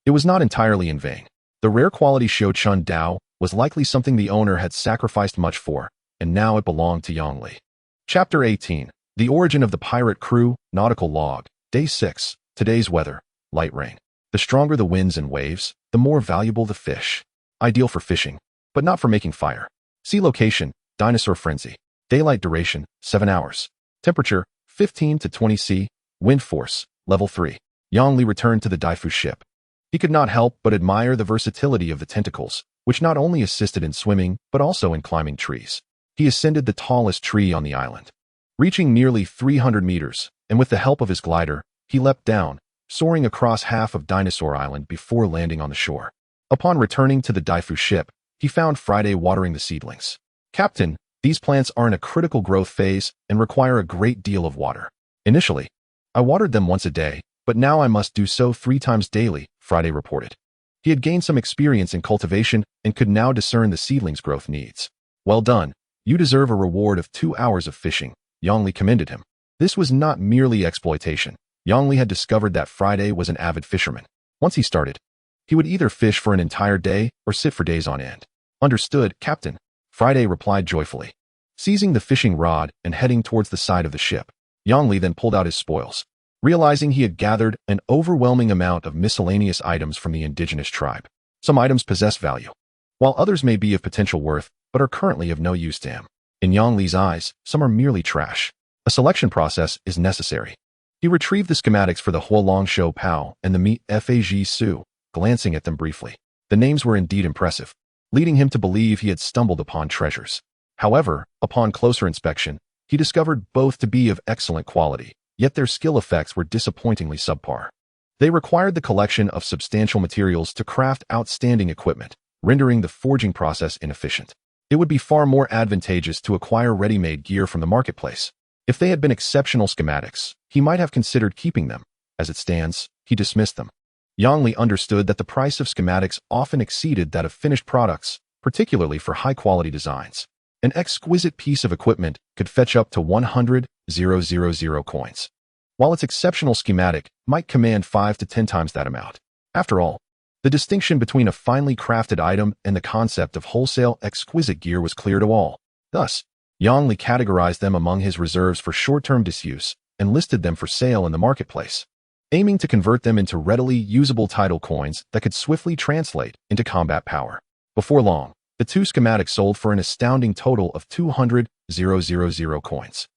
Speaker 1: It was not entirely in vain. The rare quality Shouchun Dao was likely something the owner had sacrificed much for, and now it belonged to Yang Li. Chapter 18. The Origin of the Pirate Crew, Nautical Log. Day 6. Today's weather, light rain. The stronger the winds and waves, the more valuable the fish. Ideal for fishing, but not for making fire. See location, Dinosaur Frenzy. Daylight duration, 7 hours. Temperature, 15 to 20 C. Wind force, level 3. Yang Li returned to the Daifu ship. He could not help but admire the versatility of the tentacles, which not only assisted in swimming, but also in climbing trees. He ascended the tallest tree on the island, reaching nearly 300 meters, and with the help of his glider, he leapt down, soaring across half of Dinosaur Island before landing on the shore. Upon returning to the Daifu ship, he found Friday watering the seedlings. Captain, these plants are in a critical growth phase and require a great deal of water. Initially, I watered them once a day, but now I must do so 3 times daily, Friday reported. He had gained some experience in cultivation and could now discern the seedlings' growth needs. Well done. You deserve a reward of 2 hours of fishing, Yang Li commended him. This was not merely exploitation. Yang Li had discovered that Friday was an avid fisherman. Once he started, he would either fish for an entire day or sit for days on end. Understood, Captain, Friday replied joyfully. Seizing the fishing rod and heading towards the side of the ship, Yang Li then pulled out his spoils, realizing he had gathered an overwhelming amount of miscellaneous items from the indigenous tribe. Some items possess value, while others may be of potential worth, but are currently of no use to him. In Yang Li's eyes, some are merely trash. A selection process is necessary. He retrieved the schematics for the Huolong Shou Pao and the Mi Fag Su, glancing at them briefly. The names were indeed impressive, leading him to believe he had stumbled upon treasures. However, upon closer inspection, he discovered both to be of excellent quality, yet their skill effects were disappointingly subpar. They required the collection of substantial materials to craft outstanding equipment, rendering the forging process inefficient. It would be far more advantageous to acquire ready-made gear from the marketplace. If they had been exceptional schematics, he might have considered keeping them. As it stands, he dismissed them. Yang Li understood that the price of schematics often exceeded that of finished products, particularly for high-quality designs. An exquisite piece of equipment could fetch up to 100,000 coins, while its exceptional schematic might command 5 to 10 times that amount. After all, the distinction between a finely crafted item and the concept of wholesale exquisite gear was clear to all. Thus, Yang Li categorized them among his reserves for short-term disuse and listed them for sale in the marketplace, aiming to convert them into readily usable title coins that could swiftly translate into combat power. Before long, the 2 schematics sold for an astounding total of 200,000 coins.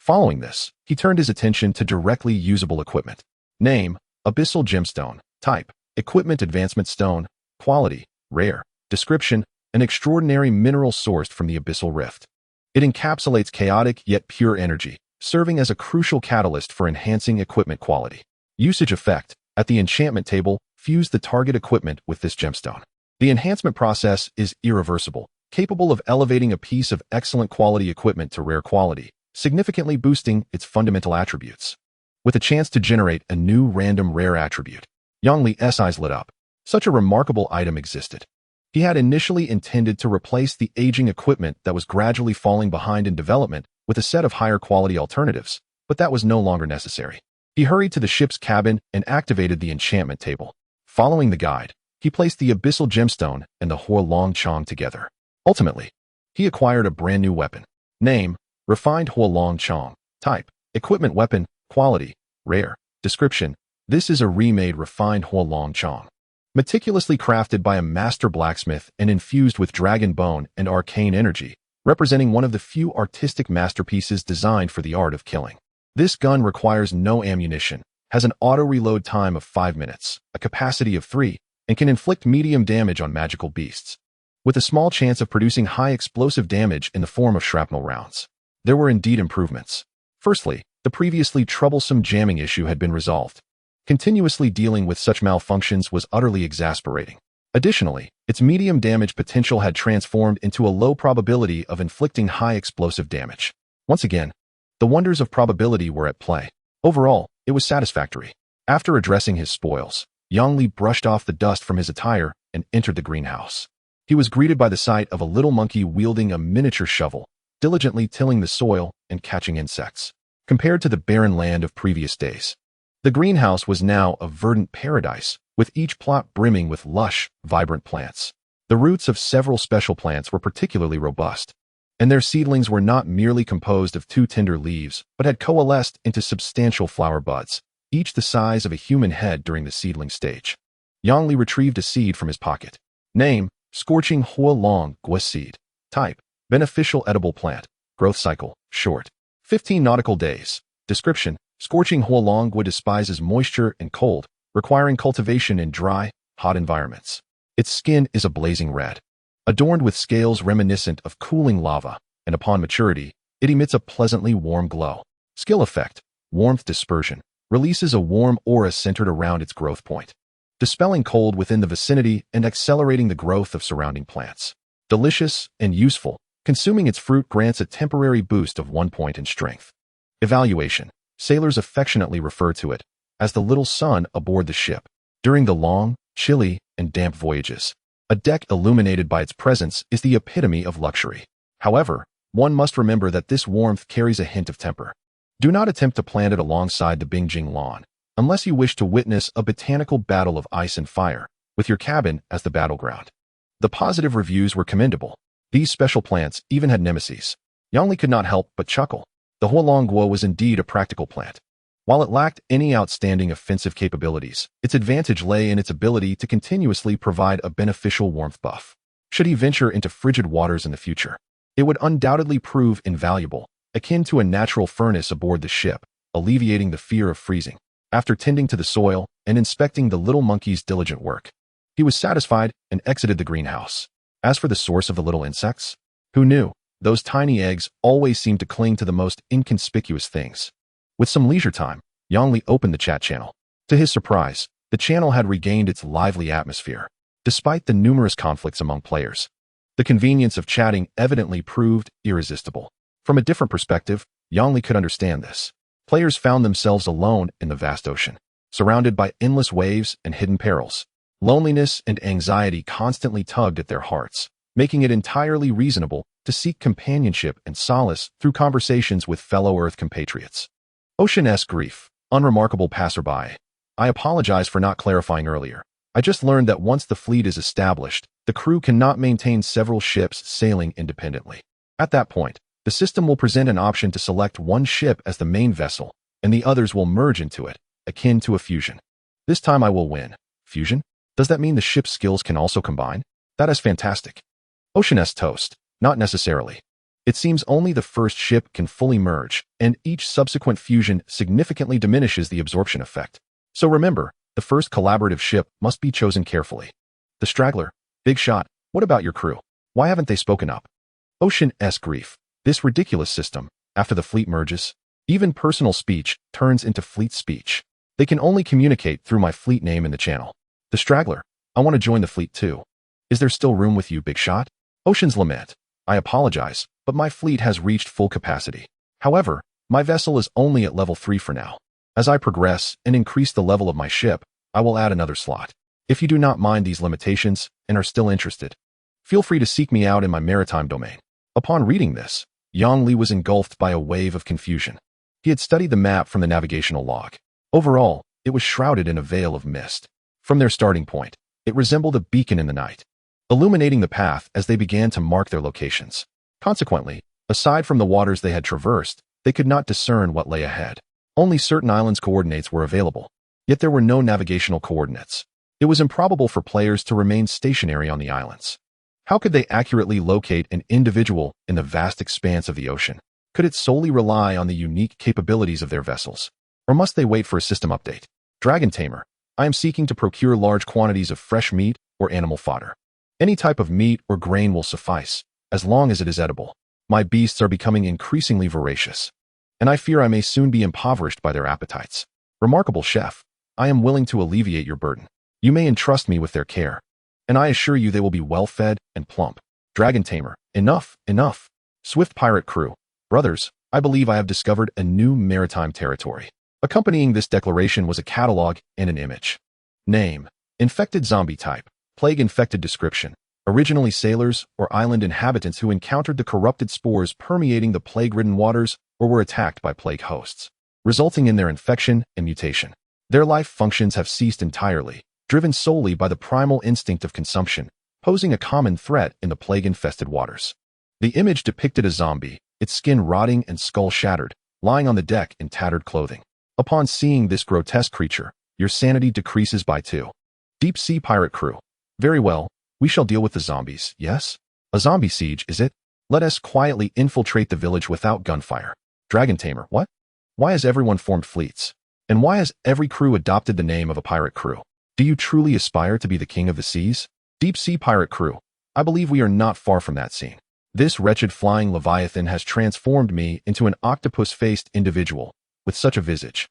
Speaker 1: Following this, he turned his attention to directly usable equipment. Name: abyssal gemstone. Type: equipment advancement stone. Quality: rare. Description: an extraordinary mineral sourced from the abyssal rift. It encapsulates chaotic yet pure energy, serving as a crucial catalyst for enhancing equipment quality. Usage effect: at the enchantment table, fuse the target equipment with this gemstone. The enhancement process is irreversible, capable of elevating a piece of excellent quality equipment to rare quality, significantly boosting its fundamental attributes. With a chance to generate a new random rare attribute, Yangli's eyes lit up. Such a remarkable item existed. He had initially intended to replace the aging equipment that was gradually falling behind in development with a set of higher quality alternatives, but that was no longer necessary. He hurried to the ship's cabin and activated the enchantment table. Following the guide, he placed the abyssal gemstone and the Hua Long Chong together. Ultimately, he acquired a brand new weapon. Name: refined Hua Long Chong. Type: equipment weapon. Quality: rare. Description: this is a remade refined Hua Long Chong, meticulously crafted by a master blacksmith and infused with dragon bone and arcane energy, representing one of the few artistic masterpieces designed for the art of killing. This gun requires no ammunition, has an auto-reload time of 5 minutes, a capacity of 3, and can inflict medium damage on magical beasts, with a small chance of producing high explosive damage in the form of shrapnel rounds. There were indeed improvements. Firstly, the previously troublesome jamming issue had been resolved. Continuously dealing with such malfunctions was utterly exasperating. Additionally, its medium damage potential had transformed into a low probability of inflicting high explosive damage. Once again, the wonders of probability were at play. Overall, it was satisfactory. After addressing his spoils, Yangli brushed off the dust from his attire and entered the greenhouse. He was greeted by the sight of a little monkey wielding a miniature shovel, diligently tilling the soil and catching insects. Compared to the barren land of previous days, the greenhouse was now a verdant paradise, with each plot brimming with lush, vibrant plants. The roots of several special plants were particularly robust, and their seedlings were not merely composed of 2 tender leaves, but had coalesced into substantial flower buds, each the size of a human head during the seedling stage. Yangli retrieved a seed from his pocket. Name: scorching Hua Long Gua seed. Type: beneficial edible plant. Growth cycle: short. 15 nautical days. Description: scorching Hua Long Gua despises moisture and cold, requiring cultivation in dry, hot environments. Its skin is a blazing red, adorned with scales reminiscent of cooling lava, and upon maturity, it emits a pleasantly warm glow. Skill effect: warmth dispersion. Releases a warm aura centered around its growth point, dispelling cold within the vicinity and accelerating the growth of surrounding plants. Delicious and useful, consuming its fruit grants a temporary boost of 1 point in strength. Evaluation: sailors affectionately refer to it as the little sun aboard the ship. During the long, chilly, and damp voyages, a deck illuminated by its presence is the epitome of luxury. However, one must remember that this warmth carries a hint of temper. Do not attempt to plant it alongside the Bingjing lawn, unless you wish to witness a botanical battle of ice and fire, with your cabin as the battleground. The positive reviews were commendable. These special plants even had nemesis. Yangli could not help but chuckle. The Hua Long Gua was indeed a practical plant. While it lacked any outstanding offensive capabilities, its advantage lay in its ability to continuously provide a beneficial warmth buff. Should he venture into frigid waters in the future, it would undoubtedly prove invaluable, akin to a natural furnace aboard the ship, alleviating the fear of freezing. After tending to the soil and inspecting the little monkey's diligent work, he was satisfied and exited the greenhouse. As for the source of the little insects, who knew? Those tiny eggs always seemed to cling to the most inconspicuous things. With some leisure time, Yangli opened the chat channel. To his surprise, the channel had regained its lively atmosphere, despite the numerous conflicts among players. The convenience of chatting evidently proved irresistible. From a different perspective, Yangli could understand this. Players found themselves alone in the vast ocean, surrounded by endless waves and hidden perils. Loneliness and anxiety constantly tugged at their hearts, making it entirely reasonable to seek companionship and solace through conversations with fellow Earth compatriots. Ocean-S grief, unremarkable passerby. I apologize for not clarifying earlier. I just learned that once the fleet is established, the crew cannot maintain several ships sailing independently. At that point, the system will present an option to select one ship as the main vessel, and the others will merge into it, akin to a fusion. This time I will win. Fusion? Does that mean the ship's skills can also combine? That is fantastic. Ocean-S toast. Not necessarily. It seems only the first ship can fully merge, and each subsequent fusion significantly diminishes the absorption effect. So remember, the first collaborative ship must be chosen carefully. The straggler, big shot, what about your crew? Why haven't they spoken up? Ocean-esque grief. This ridiculous system, after the fleet merges, even personal speech turns into fleet speech. They can only communicate through my fleet name in the channel. The straggler, I want to join the fleet too. Is there still room with you, big shot? Ocean's lament. I apologize, but my fleet has reached full capacity. However, my vessel is only at level 3 for now. As I progress and increase the level of my ship, I will add another slot. If you do not mind these limitations and are still interested, feel free to seek me out in my maritime domain. Upon reading this, Yang Li was engulfed by a wave of confusion. He had studied the map from the navigational log. Overall, it was shrouded in a veil of mist. From their starting point, it resembled a beacon in the night, illuminating the path as they began to mark their locations. Consequently, aside from the waters they had traversed, they could not discern what lay ahead. Only certain islands' coordinates were available, yet there were no navigational coordinates. It was improbable for players to remain stationary on the islands. How could they accurately locate an individual in the vast expanse of the ocean? Could it solely rely on the unique capabilities of their vessels? Or must they wait for a system update? Dragon Tamer, I am seeking to procure large quantities of fresh meat or animal fodder. Any type of meat or grain will suffice, as long as it is edible. My beasts are becoming increasingly voracious, and I fear I may soon be impoverished by their appetites. Remarkable chef, I am willing to alleviate your burden. You may entrust me with their care, and I assure you they will be well-fed and plump. Dragon Tamer, enough, enough. Swift pirate crew, brothers, I believe I have discovered a new maritime territory. Accompanying this declaration was a catalog and an image. Name, infected zombie type, plague-infected description. Originally sailors or island inhabitants who encountered the corrupted spores permeating the plague-ridden waters or were attacked by plague hosts, resulting in their infection and mutation. Their life functions have ceased entirely, driven solely by the primal instinct of consumption, posing a common threat in the plague-infested waters. The image depicted a zombie, its skin rotting and skull shattered, lying on the deck in tattered clothing. Upon seeing this grotesque creature, your sanity decreases by 2. Deep sea pirate crew. Very well, we shall deal with the zombies, yes? A zombie siege, is it? Let us quietly infiltrate the village without gunfire. Dragon Tamer, what? Why has everyone formed fleets? And why has every crew adopted the name of a pirate crew? Do you truly aspire to be the king of the seas? Deep sea pirate crew, I believe we are not far from that scene. This wretched flying leviathan has transformed me into an octopus-faced individual with such a visage.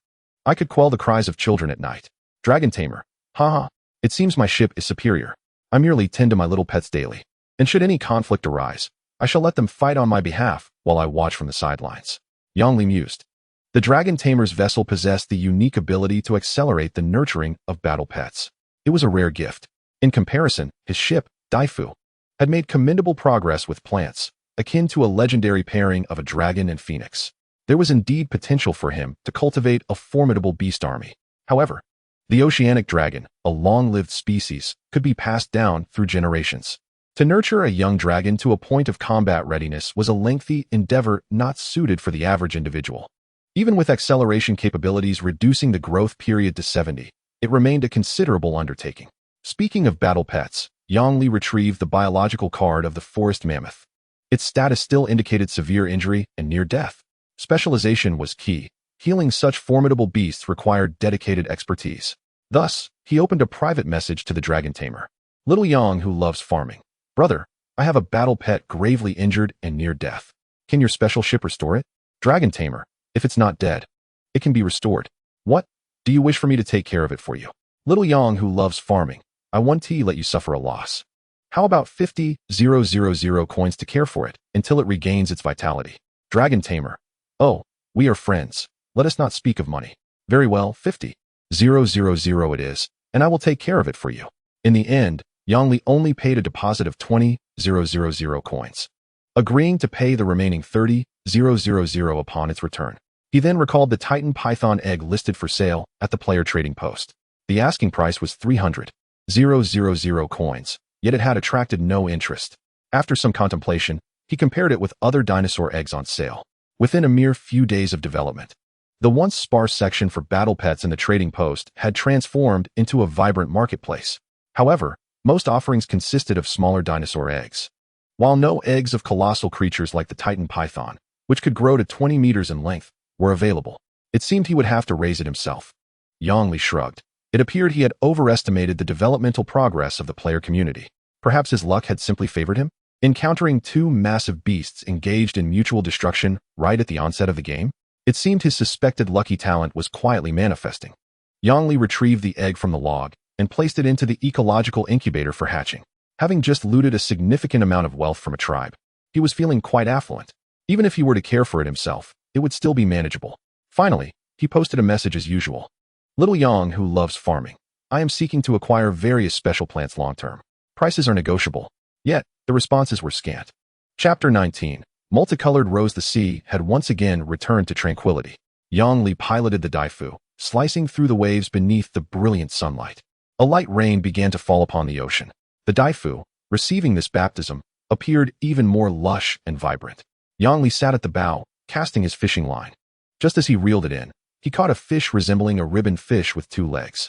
Speaker 1: I could quell the cries of children at night. Dragon Tamer, haha, it seems my ship is superior. I merely tend to my little pets daily, and should any conflict arise, I shall let them fight on my behalf while I watch from the sidelines. Yang Li mused. The Dragon Tamer's vessel possessed the unique ability to accelerate the nurturing of battle pets. It was a rare gift. In comparison, his ship, Daifu, had made commendable progress with plants, akin to a legendary pairing of a dragon and phoenix. There was indeed potential for him to cultivate a formidable beast army. However, the oceanic dragon, a long-lived species, could be passed down through generations. To nurture a young dragon to a point of combat readiness was a lengthy endeavor not suited for the average individual. Even with acceleration capabilities reducing the growth period to 70, it remained a considerable undertaking. Speaking of battle pets, Yang Li retrieved the biological card of the forest mammoth. Its status still indicated severe injury and near death. Specialization was key. Healing such formidable beasts required dedicated expertise. Thus, he opened a private message to the Dragon Tamer. Little Yang who loves farming. Brother, I have a battle pet gravely injured and near death. Can your special ship restore it? Dragon Tamer, if it's not dead, it can be restored. What? Do you wish for me to take care of it for you? Little Yang who loves farming, I want to let you suffer a loss. How about 50,000 coins to care for it until it regains its vitality? Dragon Tamer, oh, we are friends. Let us not speak of money. Very well, 50,000 it is, and I will take care of it for you. In the end, Yang Li only paid a deposit of 20,000 coins, agreeing to pay the remaining 30,000 upon its return. He then recalled the Titan Python egg listed for sale at the player trading post. The asking price was 300,000 coins, yet it had attracted no interest. After some contemplation, he compared it with other dinosaur eggs on sale. Within a mere few days of development, the once sparse section for battle pets in the trading post had transformed into a vibrant marketplace. However, most offerings consisted of smaller dinosaur eggs. While no eggs of colossal creatures like the Titan python, which could grow to 20 meters in length, were available, it seemed he would have to raise it himself. Yang Li shrugged. It appeared he had overestimated the developmental progress of the player community. Perhaps his luck had simply favored him? Encountering two massive beasts engaged in mutual destruction right at the onset of the game, it seemed his suspected lucky talent was quietly manifesting. Yang Li retrieved the egg from the log and placed it into the ecological incubator for hatching. Having just looted a significant amount of wealth from a tribe, he was feeling quite affluent. Even if he were to care for it himself, it would still be manageable. Finally, he posted a message as usual. Little Yang who loves farming. I am seeking to acquire various special plants long-term. Prices are negotiable. Yet, the responses were scant. Chapter 19. Multicolored Rose. The sea had once again returned to tranquility. Yang Li piloted the Daifu, slicing through the waves beneath the brilliant sunlight. A light rain began to fall upon the ocean. The Daifu, receiving this baptism, appeared even more lush and vibrant. Yang Li sat at the bow, casting his fishing line. Just as he reeled it in, he caught a fish resembling a ribbon fish with 2 legs.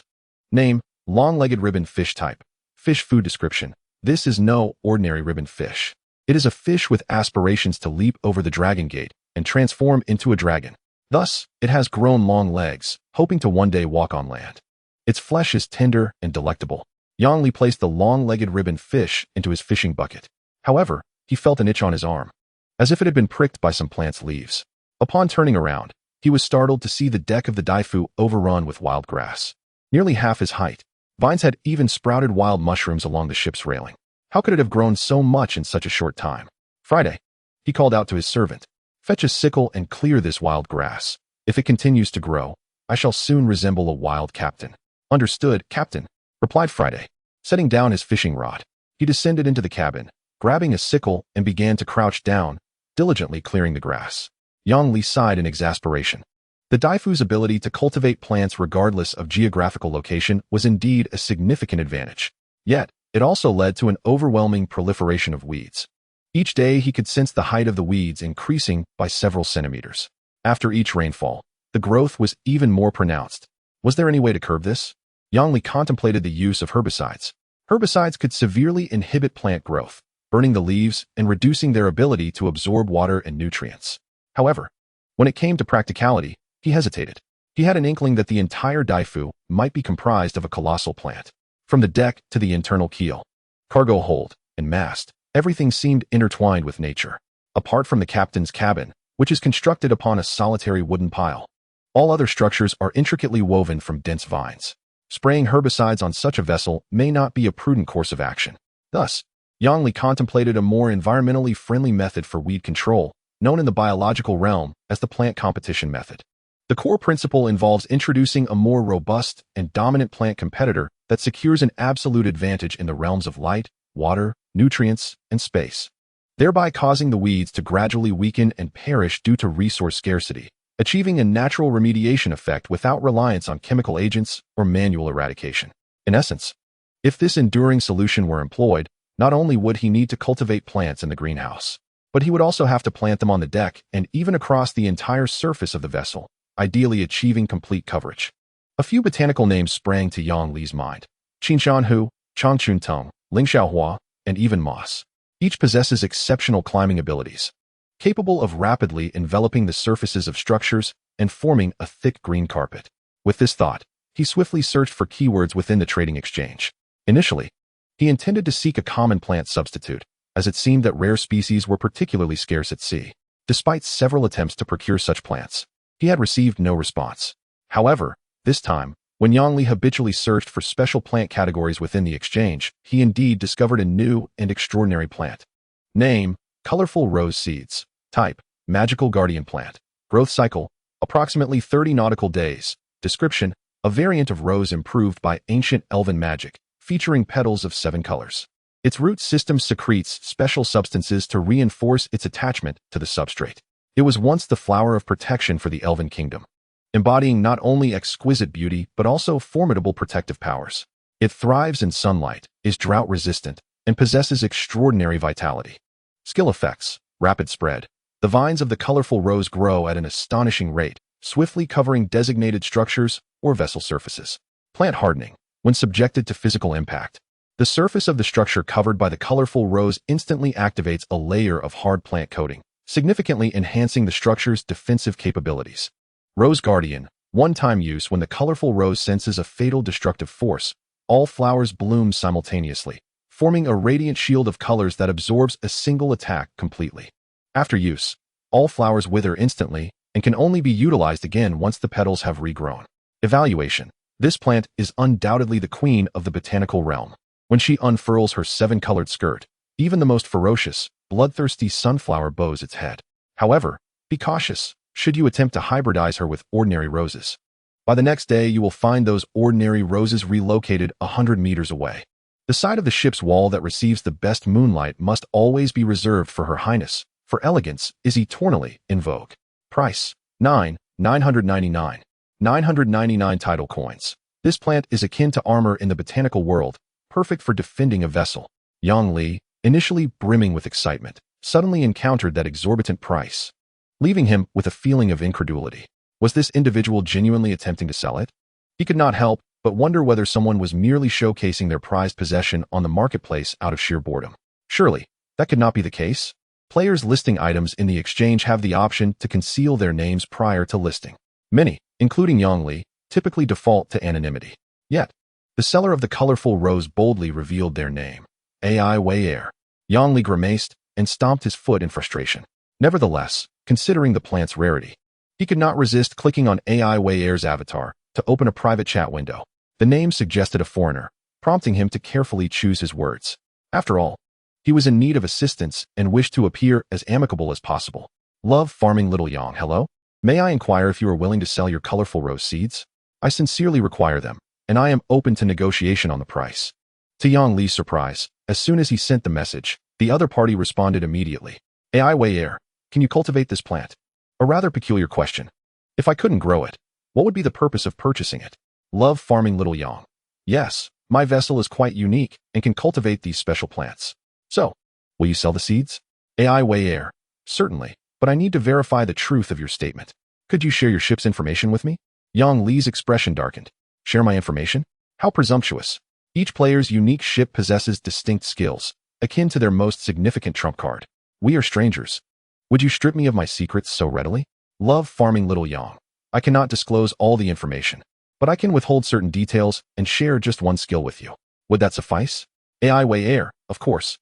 Speaker 1: Name: long-legged ribbon fish. Type: fish. Food description: this is no ordinary ribbon fish. It is a fish with aspirations to leap over the dragon gate and transform into a dragon. Thus, it has grown long legs, hoping to one day walk on land. Its flesh is tender and delectable. Yang Li placed the long-legged ribbon fish into his fishing bucket. However, he felt an itch on his arm, as if it had been pricked by some plant's leaves. Upon turning around, he was startled to see the deck of the Daifu overrun with wild grass. Nearly half his height, vines had even sprouted wild mushrooms along the ship's railing. How could it have grown so much in such a short time? Friday, he called out to his servant. Fetch a sickle and clear this wild grass. If it continues to grow, I shall soon resemble a wild captain. Understood, Captain, replied Friday. Setting down his fishing rod, he descended into the cabin, grabbing a sickle and began to crouch down, diligently clearing the grass. Yang Li sighed in exasperation. The Daifu's ability to cultivate plants regardless of geographical location was indeed a significant advantage. Yet, it also led to an overwhelming proliferation of weeds. Each day he could sense the height of the weeds increasing by several centimeters. After each rainfall, the growth was even more pronounced. Was there any way to curb this? Yang Li contemplated the use of herbicides. Herbicides could severely inhibit plant growth, burning the leaves and reducing their ability to absorb water and nutrients. However, when it came to practicality, he hesitated. He had an inkling that the entire Daifu might be comprised of a colossal plant. From the deck to the internal keel, cargo hold, and mast, everything seemed intertwined with nature. Apart from the captain's cabin, which is constructed upon a solitary wooden pile, all other structures are intricately woven from dense vines. Spraying herbicides on such a vessel may not be a prudent course of action. Thus, Yang Li contemplated a more environmentally friendly method for weed control, known in the biological realm as the plant competition method. The core principle involves introducing a more robust and dominant plant competitor that secures an absolute advantage in the realms of light, water, nutrients, and space, thereby causing the weeds to gradually weaken and perish due to resource scarcity, achieving a natural remediation effect without reliance on chemical agents or manual eradication. In essence, if this enduring solution were employed, not only would he need to cultivate plants in the greenhouse, but he would also have to plant them on the deck and even across the entire surface of the vessel, ideally achieving complete coverage. A few botanical names sprang to Yang Li's mind: Qinshanhu, Changchuntong, Lingxiaohua, and even moss. Each possesses exceptional climbing abilities, capable of rapidly enveloping the surfaces of structures and forming a thick green carpet. With this thought, he swiftly searched for keywords within the trading exchange. Initially, he intended to seek a common plant substitute, as it seemed that rare species were particularly scarce at sea. Despite several attempts to procure such plants, he had received no response. However, this time, when Yang Li habitually searched for special plant categories within the exchange, he indeed discovered a new and extraordinary plant. Name: colorful rose seeds. Type: magical guardian plant. Growth cycle: approximately 30 nautical days. Description: a variant of rose improved by ancient elven magic, featuring petals of 7 colors. Its root system secretes special substances to reinforce its attachment to the substrate. It was once the flower of protection for the Elven Kingdom, embodying not only exquisite beauty but also formidable protective powers. It thrives in sunlight, is drought-resistant, and possesses extraordinary vitality. Skill effects: rapid spread. The vines of the colorful rose grow at an astonishing rate, swiftly covering designated structures or vessel surfaces. Plant hardening. When subjected to physical impact, The surface of the structure covered by the colorful rose instantly activates a layer of hard plant coating, significantly enhancing the structure's defensive capabilities. Rose Guardian, one-time use when the colorful rose senses a fatal destructive force. All flowers bloom simultaneously, forming a radiant shield of colors that absorbs a single attack completely. After use, all flowers wither instantly and can only be utilized again once the petals have regrown. Evaluation. This plant is undoubtedly the queen of the botanical realm. When she unfurls her seven-colored skirt, even the most ferocious, bloodthirsty sunflower bows its head. However, be cautious should you attempt to hybridize her with ordinary roses. By the next day, you will find those ordinary roses relocated 100 meters away. The side of the ship's wall that receives the best moonlight must always be reserved for Her Highness, for elegance is eternally in vogue. Price: 999. 999 tidal coins. This plant is akin to armor in the botanical world, perfect for defending a vessel. Yang Li, initially brimming with excitement, suddenly encountered that exorbitant price, leaving him with a feeling of incredulity. Was this individual genuinely attempting to sell it? He could not help but wonder whether someone was merely showcasing their prized possession on the marketplace out of sheer boredom. Surely, that could not be the case. Players listing items in the exchange have the option to conceal their names prior to listing. Many, including Yang Li, typically default to anonymity. Yet, the seller of the colorful rose boldly revealed their name. AI Wayer. Yang Li grimaced and stomped his foot in frustration. Nevertheless, considering the plant's rarity, he could not resist clicking on AI Wayer's avatar to open a private chat window. The name suggested a foreigner, prompting him to carefully choose his words. After all, he was in need of assistance and wished to appear as amicable as possible. Love farming little Yang. Hello? May I inquire if you are willing to sell your colorful rose seeds? I sincerely require them, and I am open to negotiation on the price. To Yang Li's surprise, as soon as he sent the message, the other party responded immediately. AI Wayer, can you cultivate this plant? A rather peculiar question. If I couldn't grow it, what would be the purpose of purchasing it? Love farming little Yang. Yes, my vessel is quite unique and can cultivate these special plants. So, will you sell the seeds? AI Wayer. Certainly, but I need to verify the truth of your statement. Could you share your ship's information with me? Yang Li's expression darkened. Share my information? How presumptuous. Each player's unique ship possesses distinct skills, akin to their most significant trump card. We are strangers. Would you strip me of my secrets so readily? Love farming little Yang. I cannot disclose all the information, but I can withhold certain details and share just one skill with you. Would that suffice? AI Wayer, of course.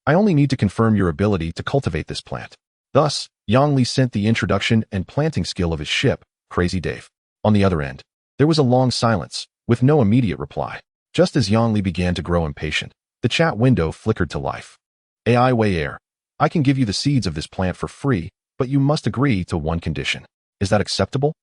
Speaker 1: I only need to confirm your ability to cultivate this plant. Thus, Yang Li sent the introduction and planting skill of his ship, Crazy Dave. On the other end, there was a long silence, with no immediate reply. Just as Yang Li began to grow impatient, the chat window flickered to life. AI Wayer, I can give you the seeds of this plant for free, but you must agree to one condition. Is that acceptable?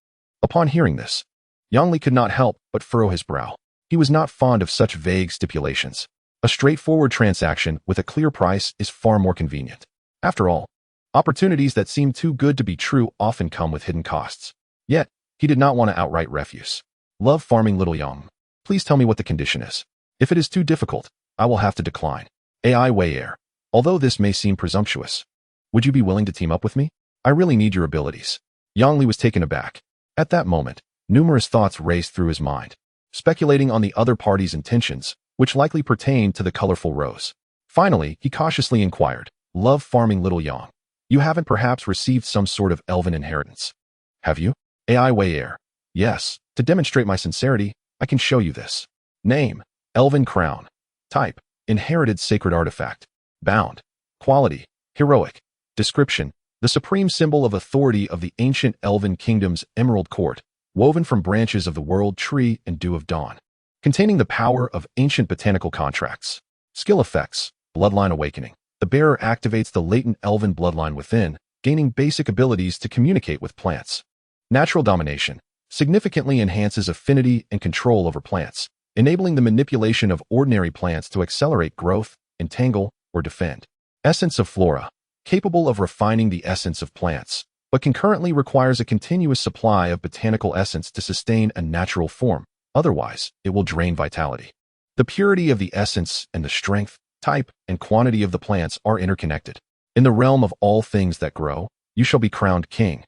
Speaker 1: Upon hearing this, Yang Li could not help but furrow his brow. He was not fond of such vague stipulations. A straightforward transaction with a clear price is far more convenient. After all, opportunities that seem too good to be true often come with hidden costs. Yet, he did not want to outright refuse. Love farming little Yang. Please tell me what the condition is. If it is too difficult, I will have to decline. AI Wayer. Although this may seem presumptuous, would you be willing to team up with me? I really need your abilities. Yang Li was taken aback. At that moment, numerous thoughts raced through his mind, speculating on the other party's intentions, which likely pertained to the colorful rose. Finally, he cautiously inquired, Love farming little Yang. You haven't perhaps received some sort of elven inheritance? Have you? AI Wayer. Yes, to demonstrate my sincerity, I can show you this. Name, Elven Crown. Type, Inherited Sacred Artifact. Bound. Quality, Heroic. Description, the supreme symbol of authority of the ancient Elven Kingdom's Emerald Court, woven from branches of the World Tree and Dew of Dawn. Containing the power of ancient botanical contracts. Skill effects, Bloodline Awakening. The bearer activates the latent elven bloodline within, gaining basic abilities to communicate with plants. Natural Domination significantly enhances affinity and control over plants, enabling the manipulation of ordinary plants to accelerate growth, entangle, or defend. Essence of Flora, capable of refining the essence of plants, but concurrently requires a continuous supply of botanical essence to sustain a natural form. Otherwise, it will drain vitality. The purity of the essence and the strength, type, and quantity of the plants are interconnected. In the realm of all things that grow, you shall be crowned king.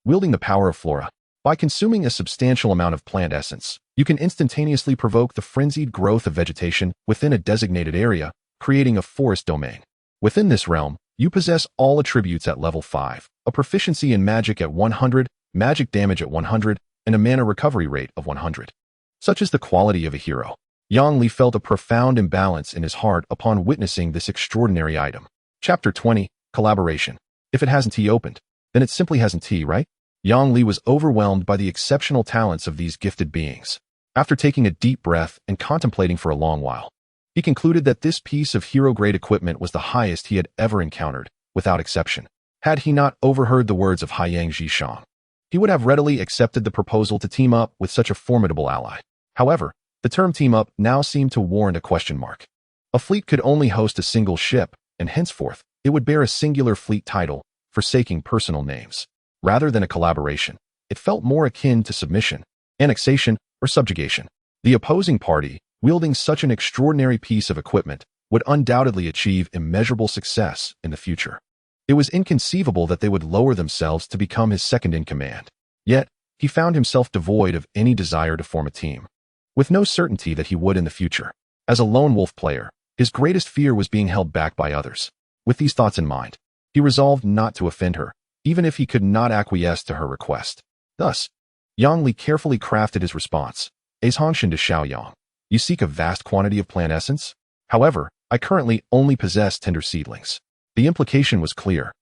Speaker 1: Wielding the power of Flora, By consuming a substantial amount of plant essence, you can instantaneously provoke the frenzied growth of vegetation within a designated area, creating a forest domain. Within this realm, you possess all attributes at level 5, a proficiency in magic at 100, magic damage at 100, and a mana recovery rate of 100. Such is the quality of a hero. Yang Li felt a profound imbalance in his heart upon witnessing this extraordinary item. Chapter 20, Collaboration. If it hasn't tea opened, then it simply hasn't tea, right? Yang Li was overwhelmed by the exceptional talents of these gifted beings. After taking a deep breath and contemplating for a long while, he concluded that this piece of hero-grade equipment was the highest he had ever encountered, without exception. Had he not overheard the words of Haiyang Zhishang, he would have readily accepted the proposal to team up with such a formidable ally. However, the term team up now seemed to warrant a question mark. A fleet could only host a single ship, and henceforth, it would bear a singular fleet title, forsaking personal names. Rather than a collaboration, it felt more akin to submission, annexation, or subjugation. The opposing party, wielding such an extraordinary piece of equipment, would undoubtedly achieve immeasurable success in the future. It was inconceivable that they would lower themselves to become his second-in-command. Yet, he found himself devoid of any desire to form a team, with no certainty that he would in the future. As a lone wolf player, his greatest fear was being held back by others. With these thoughts in mind, he resolved not to offend her, even if he could not acquiesce to her request. Thus, Yang Li carefully crafted his response. Aizhongshan de Xiaoyang, you seek a vast quantity of plant essence? However, I currently only possess tender seedlings. The implication was clear.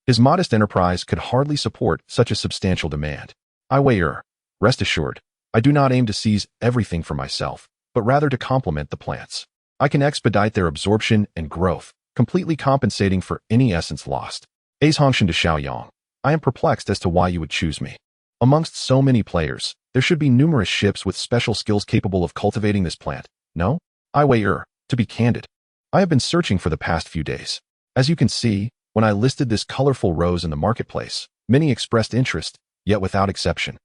Speaker 1: His modest enterprise could hardly support such a substantial demand. I Wei Er, rest assured, I do not aim to seize everything for myself, but rather to complement the plants. I can expedite their absorption and growth, completely compensating for any essence lost. Aizhongshan de Xiaoyang, I am perplexed as to why you would choose me. Amongst so many players, there should be numerous ships with special skills capable of cultivating this plant. No? I Wei Er, to be candid, I have been searching for the past few days. As you can see, when I listed this colorful rose in the marketplace, many expressed interest, yet without exception,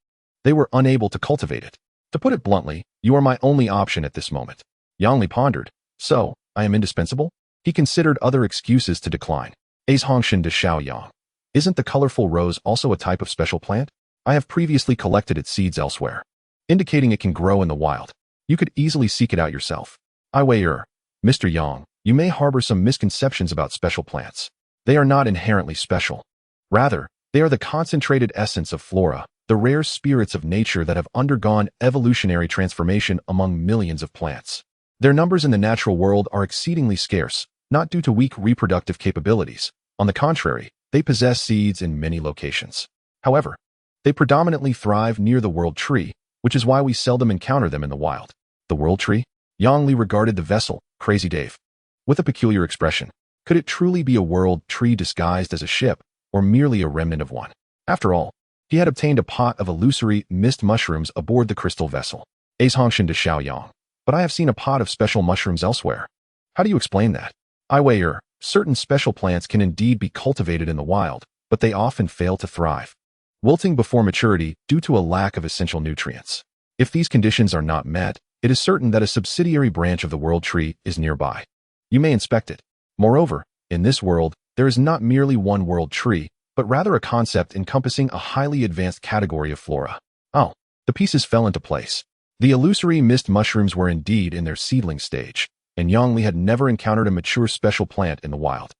Speaker 1: they were unable to cultivate it. To put it bluntly, you are my only option at this moment. Yang Li pondered. So, I am indispensable? He considered other excuses to decline. Aizhongshan de Xiaoyang, isn't the colorful rose also a type of special plant? I have previously collected its seeds elsewhere, indicating it can grow in the wild. You could easily seek it out yourself. I Wei Er, Mr. Yang, you may harbor some misconceptions about special plants. They are not inherently special. Rather, they are the concentrated essence of flora, the rare spirits of nature that have undergone evolutionary transformation among millions of plants. Their numbers in the natural world are exceedingly scarce, not due to weak reproductive capabilities. On the contrary, they possess seeds in many locations. However, they predominantly thrive near the world tree, which is why we seldom encounter them in the wild. The world tree? Yang Li regarded the vessel, Crazy Dave, with a peculiar expression. Could it truly be a world tree disguised as a ship, or merely a remnant of one? After all, he had obtained a pot of illusory mist mushrooms aboard the crystal vessel. Aizhongshan de Xiaoyang, but I have seen a pot of special mushrooms elsewhere. How do you explain that? I Wei Er, certain special plants can indeed be cultivated in the wild, but they often fail to thrive, wilting before maturity due to a lack of essential nutrients. If these conditions are not met, it is certain that a subsidiary branch of the world tree is nearby. You may inspect it. Moreover, in this world, there is not merely one world tree, but rather a concept encompassing a highly advanced category of flora. Oh, the pieces fell into place. The illusory mist mushrooms were indeed in their seedling stage, and Yang Li had never encountered a mature special plant in the wild.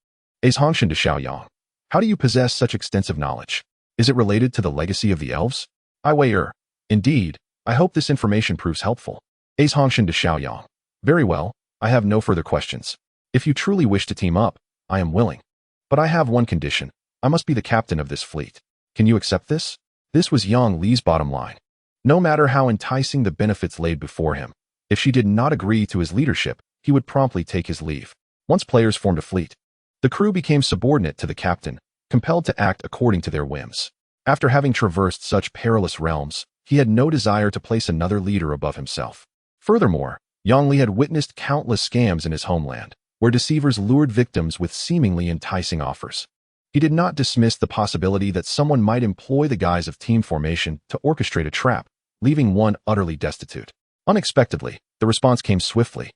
Speaker 1: Aizhongshan de Xiaoyang, how do you possess such extensive knowledge? Is it related to the legacy of the elves? I Wei Er, indeed, I hope this information proves helpful. Aizhongshan de Xiaoyang, very well, I have no further questions. If you truly wish to team up, I am willing. But I have one condition. I must be the captain of this fleet. Can you accept this? This was Yang Li's bottom line. No matter how enticing the benefits laid before him, if she did not agree to his leadership, he would promptly take his leave. Once players formed a fleet, the crew became subordinate to the captain, compelled to act according to their whims. After having traversed such perilous realms, he had no desire to place another leader above himself. Furthermore, Yang Li had witnessed countless scams in his homeland, where deceivers lured victims with seemingly enticing offers. He did not dismiss the possibility that someone might employ the guise of team formation to orchestrate a trap, leaving one utterly destitute. Unexpectedly, the response came swiftly,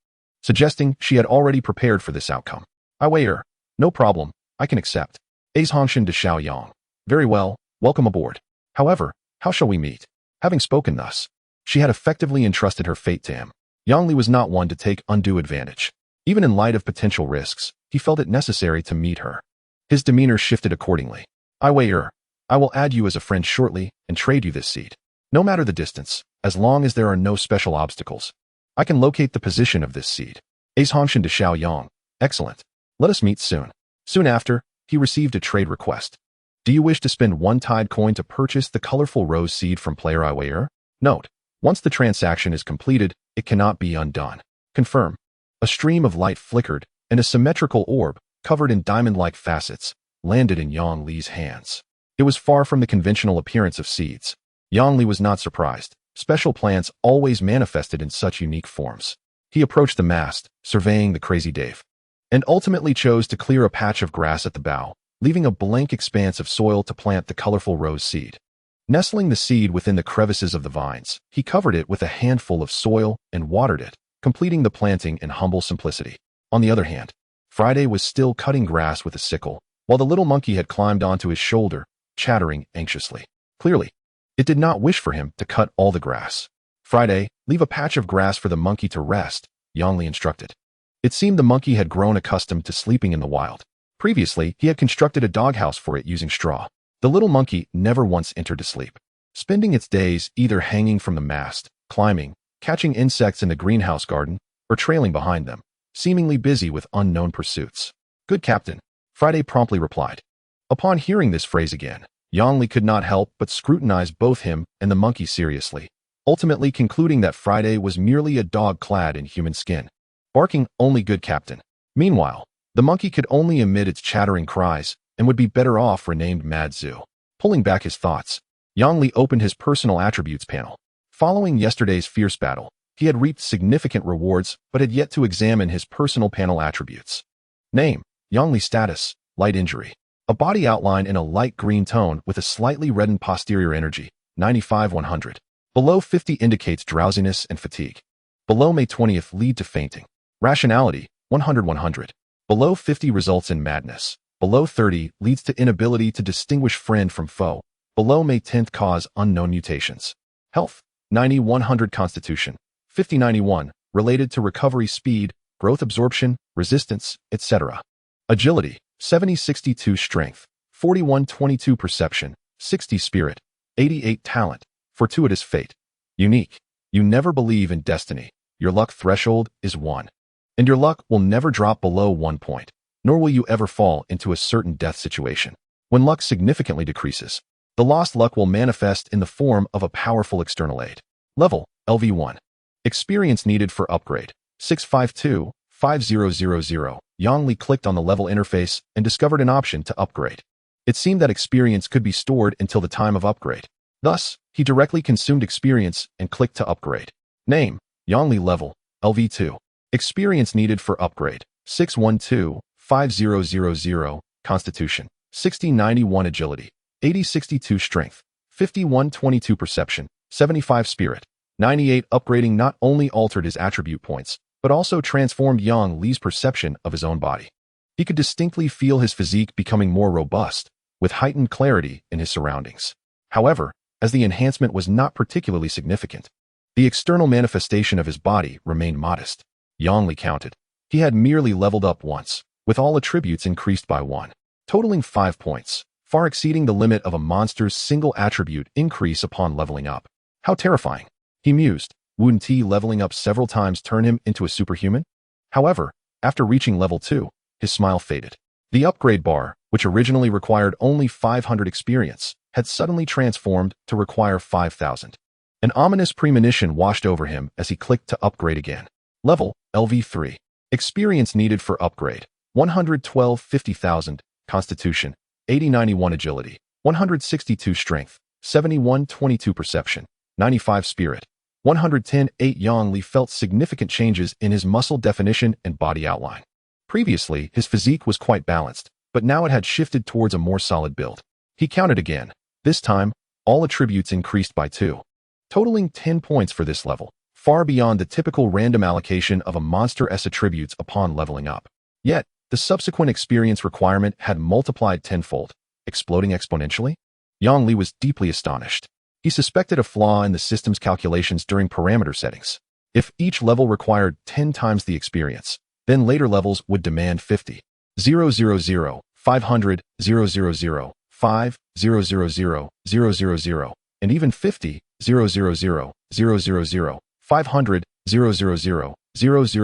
Speaker 1: suggesting she had already prepared for this outcome. I Wei Er, no problem, I can accept. Aizhongshan de Xiaoyang, very well, welcome aboard. However, how shall we meet? Having spoken thus, she had effectively entrusted her fate to him. Yang Li was not one to take undue advantage. Even in light of potential risks, he felt it necessary to meet her. His demeanor shifted accordingly. I will add you as a friend shortly and trade you this seed. No matter the distance, as long as there are no special obstacles, I can locate the position of this seed. Ace Hongshan to Xiao Yang. Excellent. Let us meet soon. Soon after, he received a trade request. Do you wish to spend 1 Tide coin to purchase the colorful rose seed from player Iwayer? Note, once the transaction is completed, it cannot be undone. Confirm. A stream of light flickered, and a symmetrical orb, covered in diamond-like facets, landed in Yang Li's hands. It was far from the conventional appearance of seeds. Yang Li was not surprised. Special plants always manifested in such unique forms. He approached the mast, surveying the crazy Dave, and ultimately chose to clear a patch of grass at the bow, leaving a blank expanse of soil to plant the colorful rose seed. Nestling the seed within the crevices of the vines, he covered it with a handful of soil and watered it, completing the planting in humble simplicity. On the other hand, Friday was still cutting grass with a sickle, while the little monkey had climbed onto his shoulder, chattering anxiously. Clearly, it did not wish for him to cut all the grass. Friday, leave a patch of grass for the monkey to rest, Yang Li instructed. It seemed the monkey had grown accustomed to sleeping in the wild. Previously, he had constructed a doghouse for it using straw. The little monkey never once entered to sleep, spending its days either hanging from the mast, climbing, catching insects in the greenhouse garden, or trailing behind them, seemingly busy with unknown pursuits. Good captain, Friday promptly replied. Upon hearing this phrase again, Yang Li could not help but scrutinize both him and the monkey seriously, ultimately concluding that Friday was merely a dog clad in human skin, barking only good captain. Meanwhile, the monkey could only emit its chattering cries and would be better off renamed Mad Zoo. Pulling back his thoughts, Yang Li opened his personal attributes panel. Following yesterday's fierce battle, he had reaped significant rewards but had yet to examine his personal panel attributes. Name, Yang Li. Status, light injury. A body outline in a light green tone with a slightly reddened posterior energy, 95-100. Below 50 indicates drowsiness and fatigue. Below May 20th lead to fainting. Rationality, 100-100. Below 50 results in madness. Below 30 leads to inability to distinguish friend from foe. Below May 10th cause unknown mutations. Health, 90-100. Constitution, 50-91, related to recovery speed, growth absorption, resistance, etc. Agility, 70-62. Strength, 41-22. Perception, 60. Spirit, 88. Talent, fortuitous fate. Unique, you never believe in destiny. Your luck threshold is 1. And your luck will never drop below 1 point, nor will you ever fall into a certain death situation. When luck significantly decreases, the lost luck will manifest in the form of a powerful external aid. Level, LV1. Experience needed for upgrade, 652-5000. Yang Li clicked on the level interface and discovered an option to upgrade. It seemed that experience could be stored until the time of upgrade. Thus, he directly consumed experience and clicked to upgrade. Name, Yang Li. Level, LV2. Experience needed for upgrade, 612-5000. Constitution, 60-91. Agility, 80-62. Strength, 51-22. Perception, 75. Spirit, 98. Upgrading not only altered his attribute points, but also transformed Yang Li's perception of his own body. He could distinctly feel his physique becoming more robust, with heightened clarity in his surroundings. However, as the enhancement was not particularly significant, the external manifestation of his body remained modest. Yang Li counted. He had merely leveled up once, with all attributes increased by 1, totaling 5 points, far exceeding the limit of a monster's single attribute increase upon leveling up. How terrifying, he mused. Wouldn't T leveling up several times turn him into a superhuman? However, after reaching level 2, his smile faded. The upgrade bar, which originally required only 500 experience, had suddenly transformed to require 5,000. An ominous premonition washed over him as he clicked to upgrade again. Level, LV3. Experience needed for upgrade, 112-50,000. Constitution, 80-91. Agility, 162. Strength, 71-22. Perception, 95. Spirit, 110-8. Yang Li felt significant changes in his muscle definition and body outline. Previously, his physique was quite balanced, but now it had shifted towards a more solid build. He counted again. This time, all attributes increased by 2, totaling 10 points for this level, far beyond the typical random allocation of a monster's attributes upon leveling up. Yet, the subsequent experience requirement had multiplied tenfold, exploding exponentially. Yang Li was deeply astonished. He suspected a flaw in the system's calculations during parameter settings. If each level required 10 times the experience, then later levels would demand 50. 000, 500, 000, 5, 000, 000, and even 50, 000, 000, 500, 000,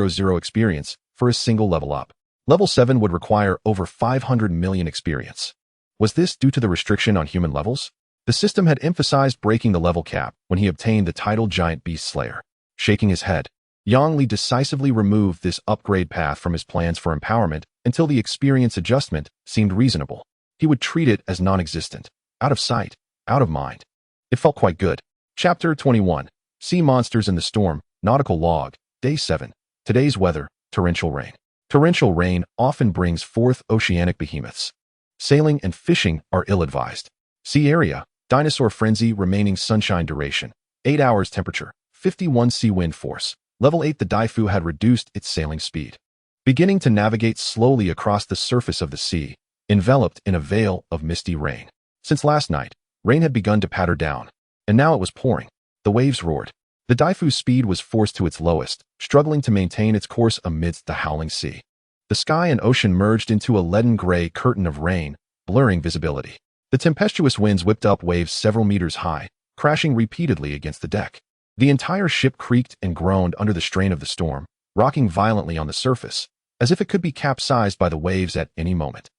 Speaker 1: 000 experience for a single level up. Level 7 would require over 500 million experience. Was this due to the restriction on human levels? The system had emphasized breaking the level cap when he obtained the title Giant Beast Slayer. Shaking his head, Yang Li decisively removed this upgrade path from his plans for empowerment until the experience adjustment seemed reasonable. He would treat it as non-existent, out of sight, out of mind. It felt quite good. Chapter 21. Sea Monsters in the Storm, Nautical Log, Day 7. Today's weather, torrential rain. Torrential rain often brings forth oceanic behemoths. Sailing and fishing are ill-advised. Sea area, dinosaur frenzy remaining sunshine duration, 8 hours temperature, 51 sea wind force. Level 8 the Daifu had reduced its sailing speed. Beginning to navigate slowly across the surface of the sea, enveloped in a veil of misty rain. Since last night, rain had begun to patter down, and now it was pouring. The waves roared. The Daifu's speed was forced to its lowest, struggling to maintain its course amidst the howling sea. The sky and ocean merged into a leaden gray curtain of rain, blurring visibility. The tempestuous winds whipped up waves several meters high, crashing repeatedly against the deck. The entire ship creaked and groaned under the strain of the storm, rocking violently on the surface, as if it could be capsized by the waves at any moment.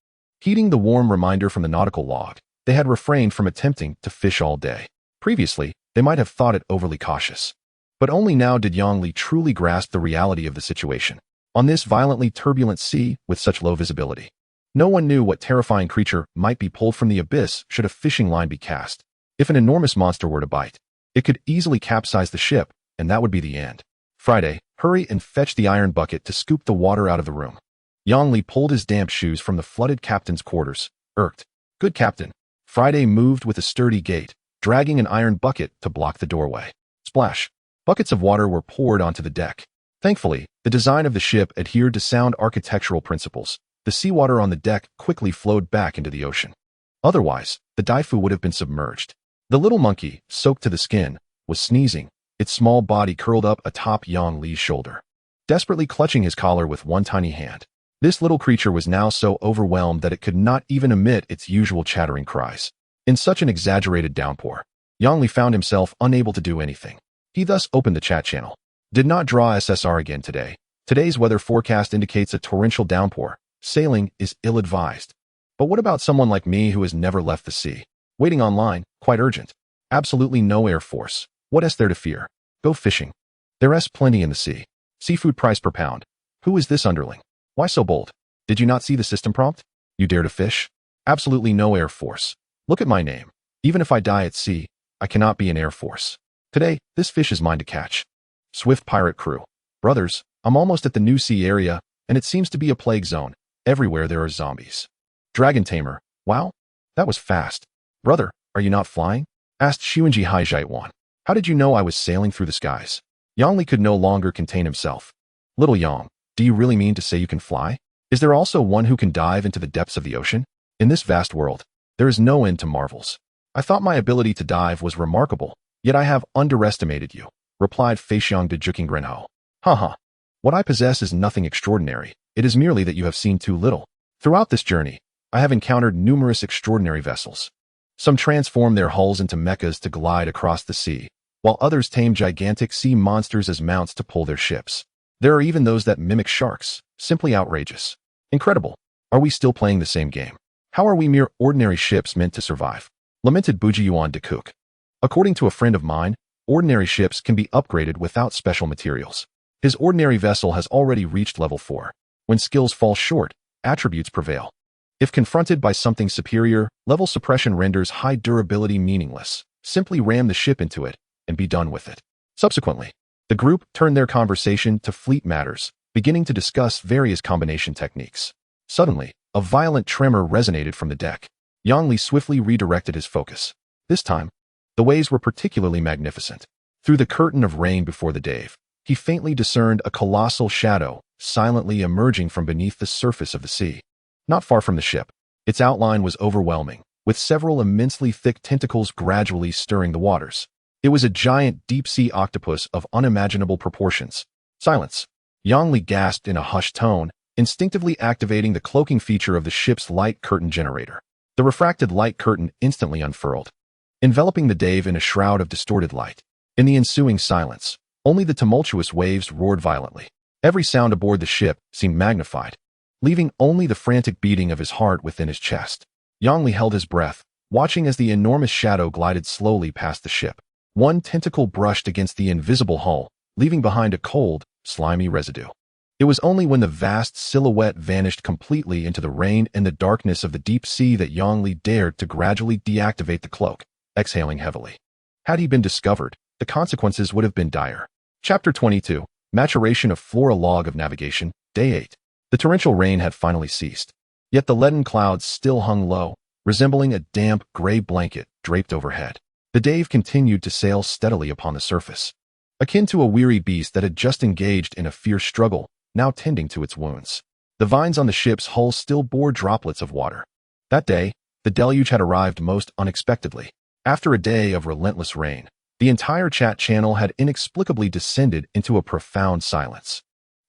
Speaker 1: Heeding the warm reminder from the nautical log, they had refrained from attempting to fish all day. Previously, they might have thought it overly cautious. But only now did Yang Li truly grasp the reality of the situation. On this violently turbulent sea with such low visibility, no one knew what terrifying creature might be pulled from the abyss should a fishing line be cast. If an enormous monster were to bite, it could easily capsize the ship, and that would be the end. Friday, hurry and fetch the iron bucket to scoop the water out of the room. Yang Li pulled his damp shoes from the flooded captain's quarters, irked. Good captain. Friday moved with a sturdy gait, dragging an iron bucket to block the doorway. Splash. Buckets of water were poured onto the deck. Thankfully, the design of the ship adhered to sound architectural principles. The seawater on the deck quickly flowed back into the ocean. Otherwise, the Daifu would have been submerged. The little monkey, soaked to the skin, was sneezing, its small body curled up atop Yang Li's shoulder, desperately clutching his collar with one tiny hand. This little creature was now so overwhelmed that it could not even emit its usual chattering cries. In such an exaggerated downpour, Yang Li found himself unable to do anything. He thus opened the chat channel. Did not draw SSR again today. Today's weather forecast indicates a torrential downpour. Sailing is ill-advised. But what about someone like me who has never left the sea? Waiting online, quite urgent. Absolutely no air force. What is there to fear? Go fishing. There is plenty in the sea. Seafood price per pound. Who is this underling? Why so bold? Did you not see the system prompt? You dare to fish? Absolutely no air force. Look at my name. Even if I die at sea, I cannot be in air force. Today, this fish is mine to catch. Swift pirate crew. Brothers, I'm almost at the new sea area, and it seems to be a plague zone. Everywhere there are zombies. Dragon tamer. Wow, that was fast. Brother, are you not flying? Asked Xuanji Haijiaituan. How did you know I was sailing through the skies? Yang Li could no longer contain himself. Little Yang, do you really mean to say you can fly? Is there also one who can dive into the depths of the ocean? In this vast world, there is no end to marvels. I thought my ability to dive was remarkable, yet I have underestimated you, replied Feixiang de Jukingrenho. Haha. What I possess is nothing extraordinary. It is merely that you have seen too little. Throughout this journey, I have encountered numerous extraordinary vessels. Some transform their hulls into mechas to glide across the sea, while others tame gigantic sea monsters as mounts to pull their ships. There are even those that mimic sharks, simply outrageous. Incredible. Are we still playing the same game? How are we mere ordinary ships meant to survive? Lamented Bujiyuan de Cook. According to a friend of mine, ordinary ships can be upgraded without special materials. His ordinary vessel has already reached level 4. When skills fall short, attributes prevail. If confronted by something superior, level suppression renders high durability meaningless. Simply ram the ship into it and be done with it. Subsequently, the group turned their conversation to fleet matters, beginning to discuss various combination techniques. Suddenly, a violent tremor resonated from the deck. Yang Li swiftly redirected his focus. This time, the waves were particularly magnificent. Through the curtain of rain before the Dave, he faintly discerned a colossal shadow, silently emerging from beneath the surface of the sea. Not far from the ship, its outline was overwhelming, with several immensely thick tentacles gradually stirring the waters. It was a giant deep-sea octopus of unimaginable proportions. Silence. Yang Li gasped in a hushed tone, instinctively activating the cloaking feature of the ship's light curtain generator. The refracted light curtain instantly unfurled, enveloping the Dave in a shroud of distorted light. In the ensuing silence, only the tumultuous waves roared violently. Every sound aboard the ship seemed magnified, leaving only the frantic beating of his heart within his chest. Yang Li held his breath, watching as the enormous shadow glided slowly past the ship. One tentacle brushed against the invisible hull, leaving behind a cold, slimy residue. It was only when the vast silhouette vanished completely into the rain and the darkness of the deep sea that Yang Li dared to gradually deactivate the cloak, exhaling heavily. Had he been discovered, the consequences would have been dire. Chapter 22. Maturation of Flora. Log of Navigation, Day 8. The torrential rain had finally ceased, yet the leaden clouds still hung low, resembling a damp, gray blanket draped overhead. The Dave continued to sail steadily upon the surface, akin to a weary beast that had just engaged in a fierce struggle, now tending to its wounds. The vines on the ship's hull still bore droplets of water. That day, the deluge had arrived most unexpectedly. After a day of relentless rain, the entire chat channel had inexplicably descended into a profound silence.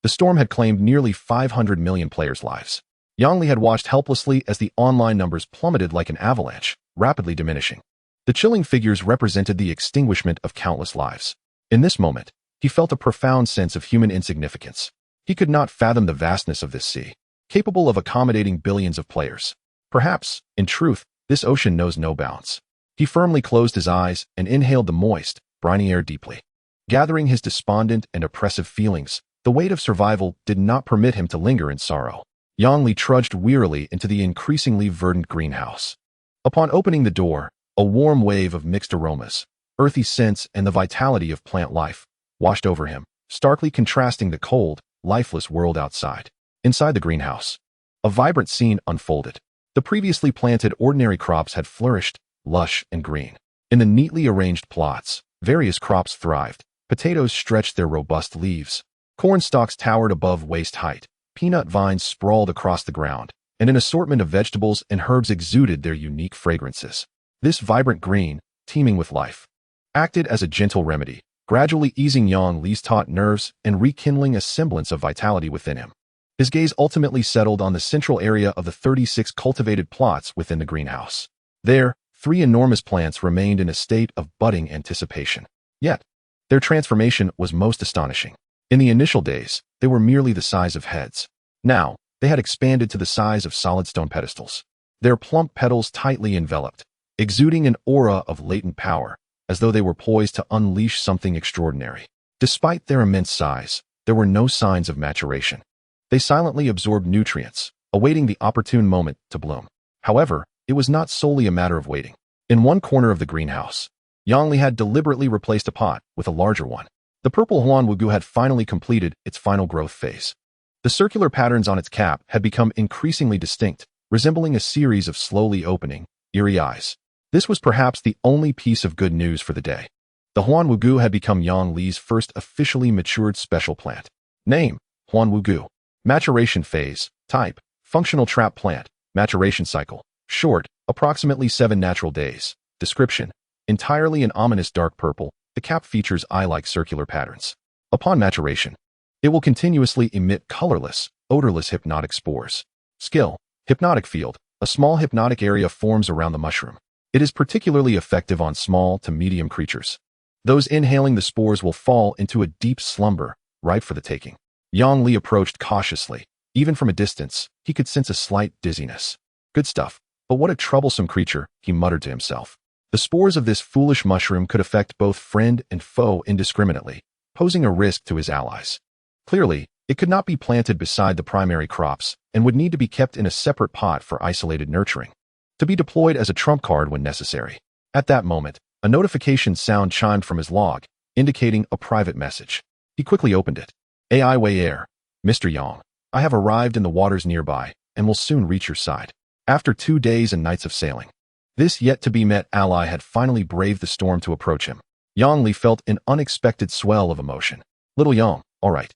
Speaker 1: The storm had claimed nearly 500 million players' lives. Yang Li had watched helplessly as the online numbers plummeted like an avalanche, rapidly diminishing. The chilling figures represented the extinguishment of countless lives. In this moment, he felt a profound sense of human insignificance. He could not fathom the vastness of this sea, capable of accommodating billions of players. Perhaps, in truth, this ocean knows no bounds. He firmly closed his eyes and inhaled the moist, briny air deeply. Gathering his despondent and oppressive feelings, the weight of survival did not permit him to linger in sorrow. Yang Li trudged wearily into the increasingly verdant greenhouse. Upon opening the door, a warm wave of mixed aromas, earthy scents, and the vitality of plant life washed over him, starkly contrasting the cold, lifeless world outside. Inside the greenhouse, a vibrant scene unfolded. The previously planted ordinary crops had flourished, lush and green. In the neatly arranged plots, various crops thrived. Potatoes stretched their robust leaves. Corn stalks towered above waist height. Peanut vines sprawled across the ground, and an assortment of vegetables and herbs exuded their unique fragrances. This vibrant green, teeming with life, acted as a gentle remedy, gradually easing Yang Li's taut nerves and rekindling a semblance of vitality within him. His gaze ultimately settled on the central area of the 36 cultivated plots within the greenhouse. There, 3 enormous plants remained in a state of budding anticipation. Yet, their transformation was most astonishing. In the initial days, they were merely the size of heads. Now, they had expanded to the size of solid stone pedestals, their plump petals tightly enveloped, exuding an aura of latent power, as though they were poised to unleash something extraordinary. Despite their immense size, there were no signs of maturation. They silently absorbed nutrients, awaiting the opportune moment to bloom. However, it was not solely a matter of waiting. In one corner of the greenhouse, Yang Li had deliberately replaced a pot with a larger one. The purple Huanwugu had finally completed its final growth phase. The circular patterns on its cap had become increasingly distinct, resembling a series of slowly opening, eerie eyes. This was perhaps the only piece of good news for the day. The Huanwugu had become Yang Li's first officially matured special plant. Name: Huanwugu. Maturation phase: type: functional trap plant. Maturation cycle: short, approximately 7 natural days. Description: entirely an ominous dark purple, the cap features eye-like circular patterns. Upon maturation, it will continuously emit colorless, odorless hypnotic spores. Skill: hypnotic field. A small hypnotic area forms around the mushroom. It is particularly effective on small to medium creatures. Those inhaling the spores will fall into a deep slumber, ripe for the taking. Yang Li approached cautiously. Even from a distance, he could sense a slight dizziness. Good stuff, but what a troublesome creature, he muttered to himself. The spores of this foolish mushroom could affect both friend and foe indiscriminately, posing a risk to his allies. Clearly, it could not be planted beside the primary crops and would need to be kept in a separate pot for isolated nurturing, to be deployed as a trump card when necessary. At that moment, a notification sound chimed from his log, indicating a private message. He quickly opened it. AI Way Air, Mr. Yang, I have arrived in the waters nearby and will soon reach your side. After 2 days and nights of sailing, this yet-to-be-met ally had finally braved the storm to approach him. Yang Li felt an unexpected swell of emotion. Little Yang, all right.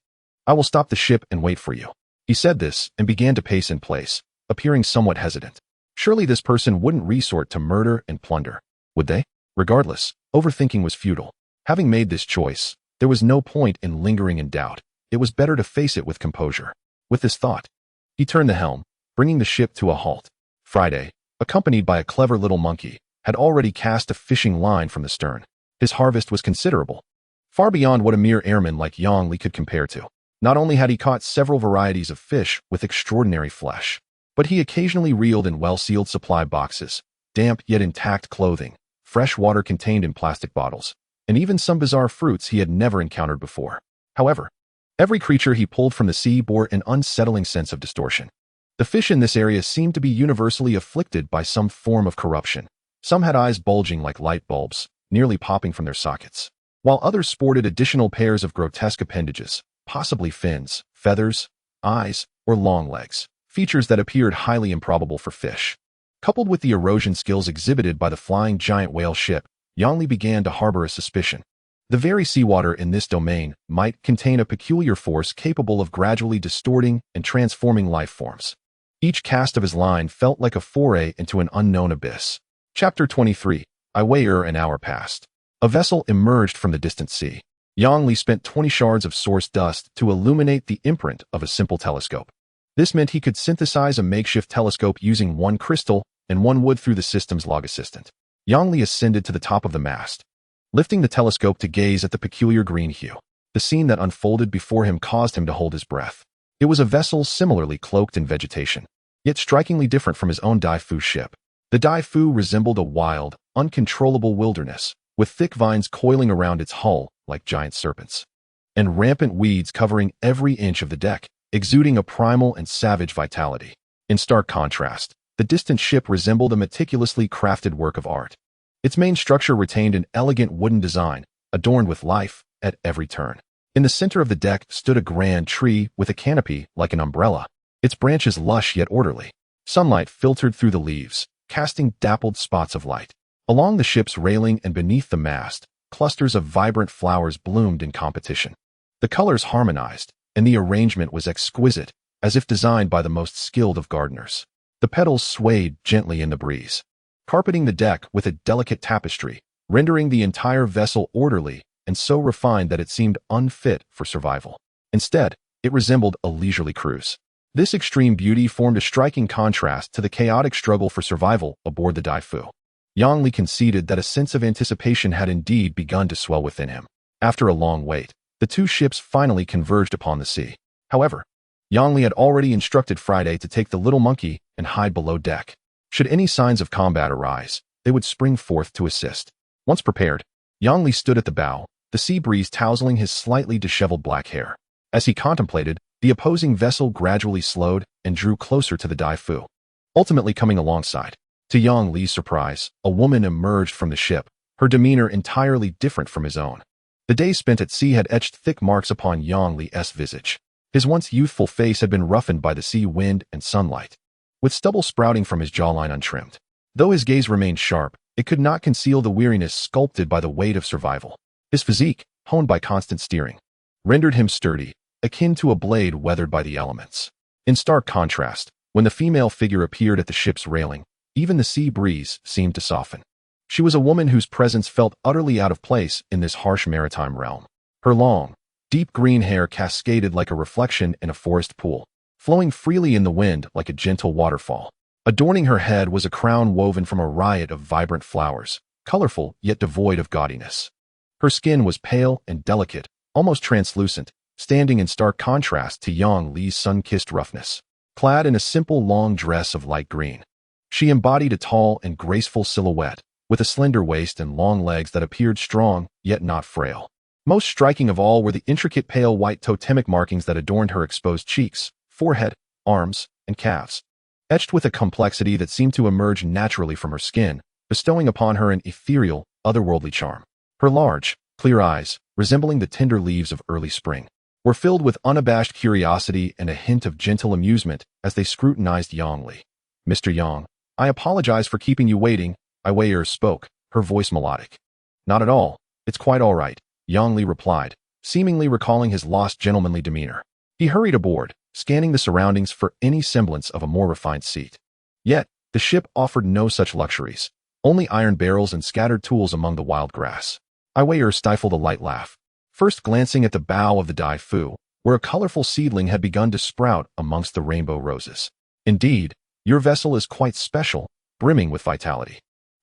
Speaker 1: I will stop the ship and wait for you. He said this and began to pace in place, appearing somewhat hesitant. Surely this person wouldn't resort to murder and plunder, would they? Regardless, overthinking was futile. Having made this choice, there was no point in lingering in doubt. It was better to face it with composure. With this thought, he turned the helm, bringing the ship to a halt. Friday, accompanied by a clever little monkey, had already cast a fishing line from the stern. His harvest was considerable, far beyond what a mere airman like Yang Li could compare to. Not only had he caught several varieties of fish with extraordinary flesh, but he occasionally reeled in well-sealed supply boxes, damp yet intact clothing, fresh water contained in plastic bottles, and even some bizarre fruits he had never encountered before. However, every creature he pulled from the sea bore an unsettling sense of distortion. The fish in this area seemed to be universally afflicted by some form of corruption. Some had eyes bulging like light bulbs, nearly popping from their sockets, while others sported additional pairs of grotesque appendages, possibly fins, feathers, eyes, or long legs, features that appeared highly improbable for fish. Coupled with the erosion skills exhibited by the flying giant whale ship, Yang Li began to harbor a suspicion. The very seawater in this domain might contain a peculiar force capable of gradually distorting and transforming life forms. Each cast of his line felt like a foray into an unknown abyss. Chapter 23. An hour passed. A vessel emerged from the distant sea. Yang Li spent 20 shards of source dust to illuminate the imprint of a simple telescope. This meant he could synthesize a makeshift telescope using one crystal and one wood through the system's log assistant. Yang Li ascended to the top of the mast, lifting the telescope to gaze at the peculiar green hue. The scene that unfolded before him caused him to hold his breath. It was a vessel similarly cloaked in vegetation, yet strikingly different from his own Dai-Fu ship. The Dai-Fu resembled a wild, uncontrollable wilderness, with thick vines coiling around its hull like giant serpents, and rampant weeds covering every inch of the deck, exuding a primal and savage vitality. In stark contrast, the distant ship resembled a meticulously crafted work of art. Its main structure retained an elegant wooden design, adorned with life at every turn. In the center of the deck stood a grand tree with a canopy like an umbrella, its branches lush yet orderly. Sunlight filtered through the leaves, casting dappled spots of light. Along the ship's railing and beneath the mast, clusters of vibrant flowers bloomed in competition. The colors harmonized, and the arrangement was exquisite, as if designed by the most skilled of gardeners. The petals swayed gently in the breeze, carpeting the deck with a delicate tapestry, rendering the entire vessel orderly and so refined that it seemed unfit for survival. Instead, it resembled a leisurely cruise. This extreme beauty formed a striking contrast to the chaotic struggle for survival aboard the Dai-Fu. Yang Li conceded that a sense of anticipation had indeed begun to swell within him. After a long wait, the two ships finally converged upon the sea. However, Yang Li had already instructed Friday to take the little monkey and hide below deck. Should any signs of combat arise, they would spring forth to assist. Once prepared, Yang Li stood at the bow, the sea breeze tousling his slightly disheveled black hair. As he contemplated, the opposing vessel gradually slowed and drew closer to the Dai-Fu, ultimately coming alongside. To Yang Li's surprise, a woman emerged from the ship, her demeanor entirely different from his own. The days spent at sea had etched thick marks upon Yang Li's visage. His once youthful face had been roughened by the sea wind and sunlight, with stubble sprouting from his jawline untrimmed. Though his gaze remained sharp, it could not conceal the weariness sculpted by the weight of survival. His physique, honed by constant steering, rendered him sturdy, akin to a blade weathered by the elements. In stark contrast, when the female figure appeared at the ship's railing, even the sea breeze seemed to soften. She was a woman whose presence felt utterly out of place in this harsh maritime realm. Her long, deep green hair cascaded like a reflection in a forest pool, flowing freely in the wind like a gentle waterfall. Adorning her head was a crown woven from a riot of vibrant flowers, colorful yet devoid of gaudiness. Her skin was pale and delicate, almost translucent, standing in stark contrast to Yang Li's sun-kissed roughness. Clad in a simple long dress of light green, she embodied a tall and graceful silhouette, with a slender waist and long legs that appeared strong yet not frail. Most striking of all were the intricate pale white totemic markings that adorned her exposed cheeks, forehead, arms, and calves, etched with a complexity that seemed to emerge naturally from her skin, bestowing upon her an ethereal, otherworldly charm. Her large, clear eyes, resembling the tender leaves of early spring, were filled with unabashed curiosity and a hint of gentle amusement as they scrutinized Yang Li. "Mr. Yang, I apologize for keeping you waiting," Iwayer spoke, her voice melodic. "Not at all. It's quite all right," Yang Li replied, seemingly recalling his lost gentlemanly demeanor. He hurried aboard, scanning the surroundings for any semblance of a more refined seat. Yet, The ship offered no such luxuries, only iron barrels and scattered tools among the wild grass. Iwayer stifled a light laugh, first glancing at the bow of the Dai Fu, where a colorful seedling had begun to sprout amongst the rainbow roses. Indeed, your vessel is quite special, brimming with vitality.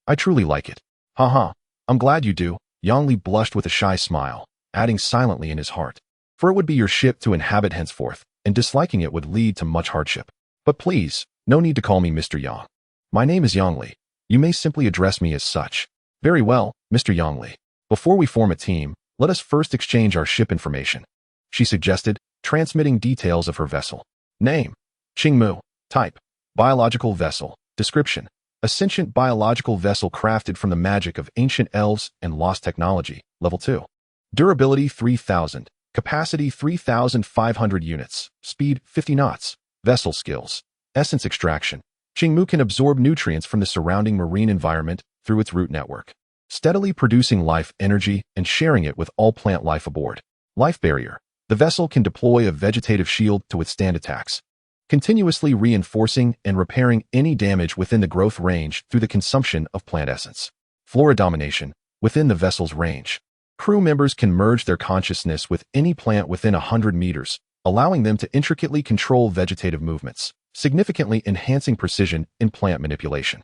Speaker 1: I truly like it. Haha, I'm glad you do. Yangli blushed with a shy smile, adding silently in his heart. For it would be your ship to inhabit henceforth, and disliking it would lead to much hardship. But please, no need to call me Mr. Yang. My name is Yangli. You may simply address me as such. Very well, Mr. Yangli. Before we form a team, let us first exchange our ship information, she suggested, transmitting details of her vessel. Name: Qingmu. Type: biological vessel. Description: a sentient biological vessel crafted from the magic of ancient elves and lost technology. Level 2. Durability 3000. Capacity 3,500 units. Speed 50 knots. Vessel skills: essence extraction. Qingmu can absorb nutrients from the surrounding marine environment through its root network, steadily producing life energy and sharing it with all plant life aboard. Life barrier: the vessel can deploy a vegetative shield to withstand attacks, continuously reinforcing and repairing any damage within the growth range through the consumption of plant essence. Flora domination: within the vessel's range, crew members can merge their consciousness with any plant within 100 meters, allowing them to intricately control vegetative movements, significantly enhancing precision in plant manipulation.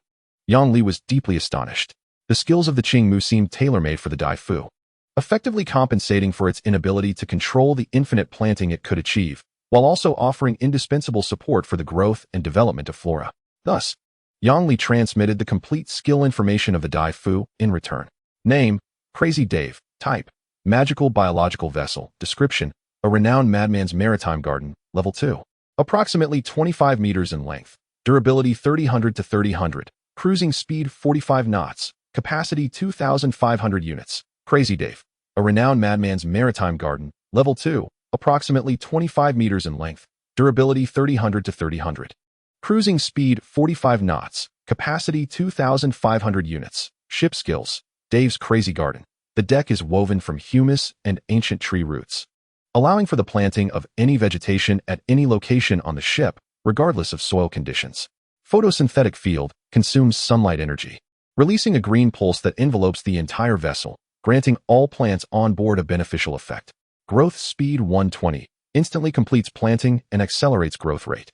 Speaker 1: Yang Li was deeply astonished. The skills of the Qingmu seemed tailor-made for the Dai Fu, effectively compensating for its inability to control the infinite planting it could achieve, while also offering indispensable support for the growth and development of flora. Thus, Yang Li transmitted the complete skill information of the Dai Fu in return. Name: Crazy Dave. Type: magical biological vessel. Description: a renowned madman's maritime garden. Level 2. Approximately 25 meters in length. Durability 3000 to 3000. Cruising speed 45 knots. Capacity 2,500 units. Crazy Dave. A renowned madman's maritime garden. Level 2. Approximately 25 meters in length. Durability 3000 to 3000. Cruising speed 45 knots. Capacity 2,500 units. Ship skills: Dave's Crazy Garden. The deck is woven from humus and ancient tree roots, allowing for the planting of any vegetation at any location on the ship, regardless of soil conditions. Photosynthetic field: consumes sunlight energy, releasing a green pulse that envelopes the entire vessel, granting all plants on board a beneficial effect. Growth speed 120, instantly completes planting and accelerates growth rate.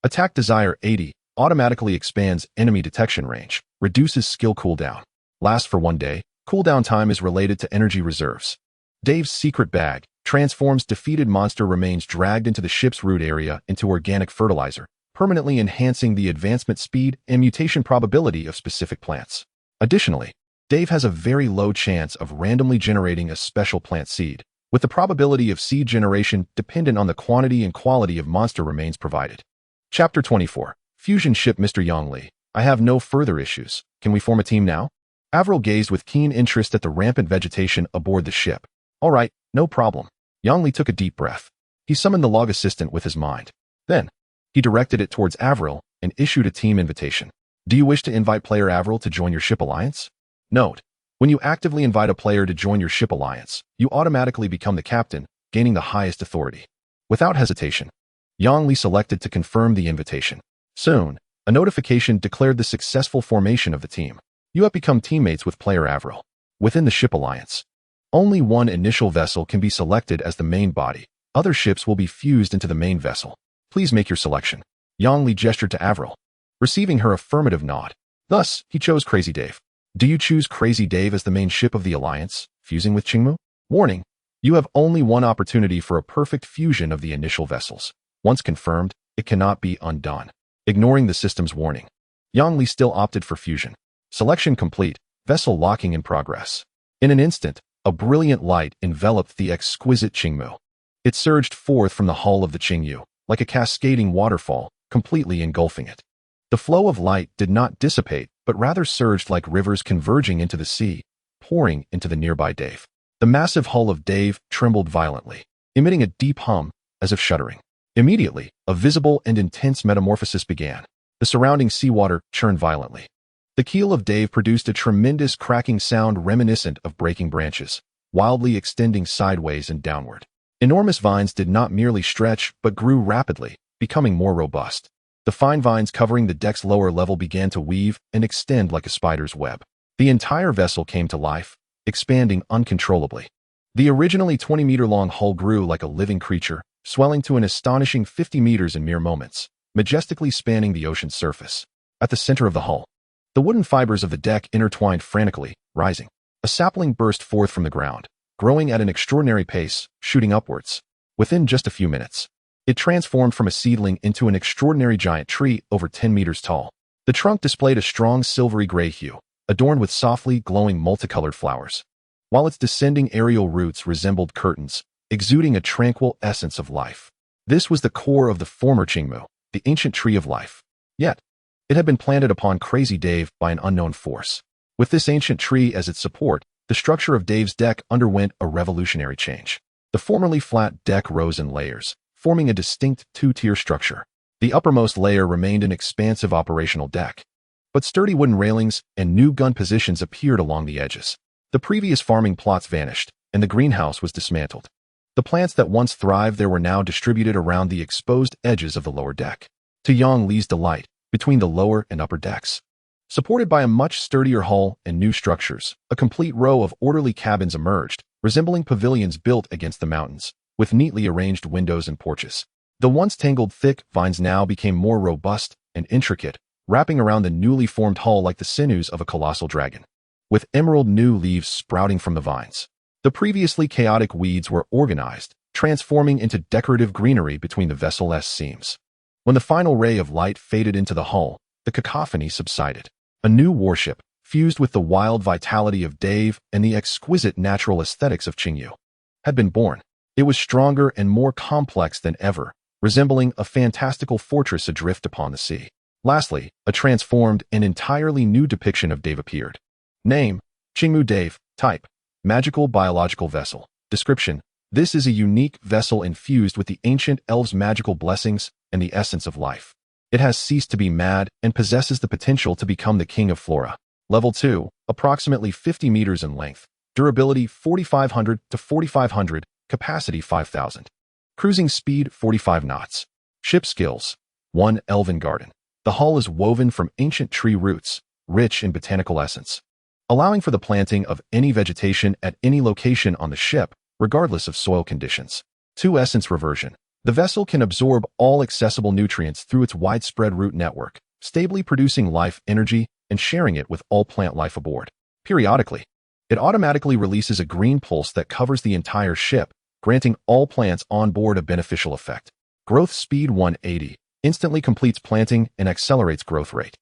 Speaker 1: Attack desire 80, automatically expands enemy detection range, reduces skill cooldown. Lasts for 1 day, cooldown time is related to energy reserves. Dave's Secret Bag: transforms defeated monster remains dragged into the ship's root area into organic fertilizer, permanently enhancing the advancement speed and mutation probability of specific plants. Additionally, Dave has a very low chance of randomly generating a special plant seed, with the probability of seed generation dependent on the quantity and quality of monster remains provided. Chapter 24. Fusion Ship. Mr. Yangli, I have no further issues. Can we form a team now? Avril gazed with keen interest at the rampant vegetation aboard the ship. All right, no problem. Yangli took a deep breath. He summoned the log assistant with his mind. Then, he directed it towards Avril and issued a team invitation. Do you wish to invite player Avril to join your ship alliance? Note: when you actively invite a player to join your ship alliance, you automatically become the captain, gaining the highest authority. Without hesitation, Yang Li selected to confirm the invitation. Soon, a notification declared the successful formation of the team. You have become teammates with player Avril. Within the ship alliance, only one initial vessel can be selected as the main body. Other ships will be fused into the main vessel. Please make your selection. Yang Li gestured to Avril, receiving her affirmative nod. Thus, he chose Crazy Dave. Do you choose Crazy Dave as the main ship of the alliance, fusing with Qingmu? Warning: you have only one opportunity for a perfect fusion of the initial vessels. Once confirmed, it cannot be undone. Ignoring the system's warning, Yang Li still opted for fusion. Selection complete. Vessel locking in progress. In an instant, a brilliant light enveloped the exquisite Qingmu. It surged forth from the hull of the Qingyu, like a cascading waterfall, completely engulfing it. The flow of light did not dissipate, but rather surged like rivers converging into the sea, pouring into the nearby Dave. The massive hull of Dave trembled violently, emitting a deep hum, as if shuddering. Immediately, a visible and intense metamorphosis began. The surrounding seawater churned violently. The keel of Dave produced a tremendous cracking sound reminiscent of breaking branches, wildly extending sideways and downward. Enormous vines did not merely stretch, but grew rapidly, becoming more robust. The fine vines covering the deck's lower level began to weave and extend like a spider's web. The entire vessel came to life, expanding uncontrollably. The originally 20-meter-long hull grew like a living creature, swelling to an astonishing 50 meters in mere moments, majestically spanning the ocean's surface. At the center of the hull, the wooden fibers of the deck intertwined frantically, rising. A sapling burst forth from the ground, growing at an extraordinary pace, shooting upwards. Within just a few minutes, it transformed from a seedling into an extraordinary giant tree over 10 meters tall. The trunk displayed a strong silvery gray hue, adorned with softly glowing multicolored flowers, while its descending aerial roots resembled curtains, exuding a tranquil essence of life. This was the core of the former Qingmu, the ancient tree of life. Yet, it had been planted upon Crazy Dave by an unknown force. With this ancient tree as its support, the structure of Dave's deck underwent a revolutionary change. The formerly flat deck rose in layers, forming a distinct two-tier structure. The uppermost layer remained an expansive operational deck, but sturdy wooden railings and new gun positions appeared along the edges. The previous farming plots vanished, and the greenhouse was dismantled. The plants that once thrived there were now distributed around the exposed edges of the lower deck. To Yang Li's delight, between the lower and upper decks, supported by a much sturdier hull and new structures, a complete row of orderly cabins emerged, resembling pavilions built against the mountains, with neatly arranged windows and porches. The once tangled thick vines now became more robust and intricate, wrapping around the newly formed hull like the sinews of a colossal dragon. With emerald new leaves sprouting from the vines, the previously chaotic weeds were organized, transforming into decorative greenery between the vessel's seams. When the final ray of light faded into the hull, the cacophony subsided. A new warship, fused with the wild vitality of Dave and the exquisite natural aesthetics of Qingyu, had been born. It was stronger and more complex than ever, resembling a fantastical fortress adrift upon the sea. Lastly, a transformed and entirely new depiction of Dave appeared. Name: Qingmu Dave. Type: magical biological vessel. Description: this is a unique vessel infused with the ancient elves' magical blessings and the essence of life. It has ceased to be mad and possesses the potential to become the king of flora. Level 2, approximately 50 meters in length. Durability 4500 to 4500, capacity 5000. Cruising speed 45 knots. Ship skills: 1. Elven Garden. The hull is woven from ancient tree roots, rich in botanical essence, allowing for the planting of any vegetation at any location on the ship, regardless of soil conditions. 2. Essence Reversion. The vessel can absorb all accessible nutrients through its widespread root network, stably producing life energy and sharing it with all plant life aboard. Periodically, it automatically releases a green pulse that covers the entire ship, granting all plants on board a beneficial effect. Growth speed 180. Instantly completes planting and accelerates growth rate.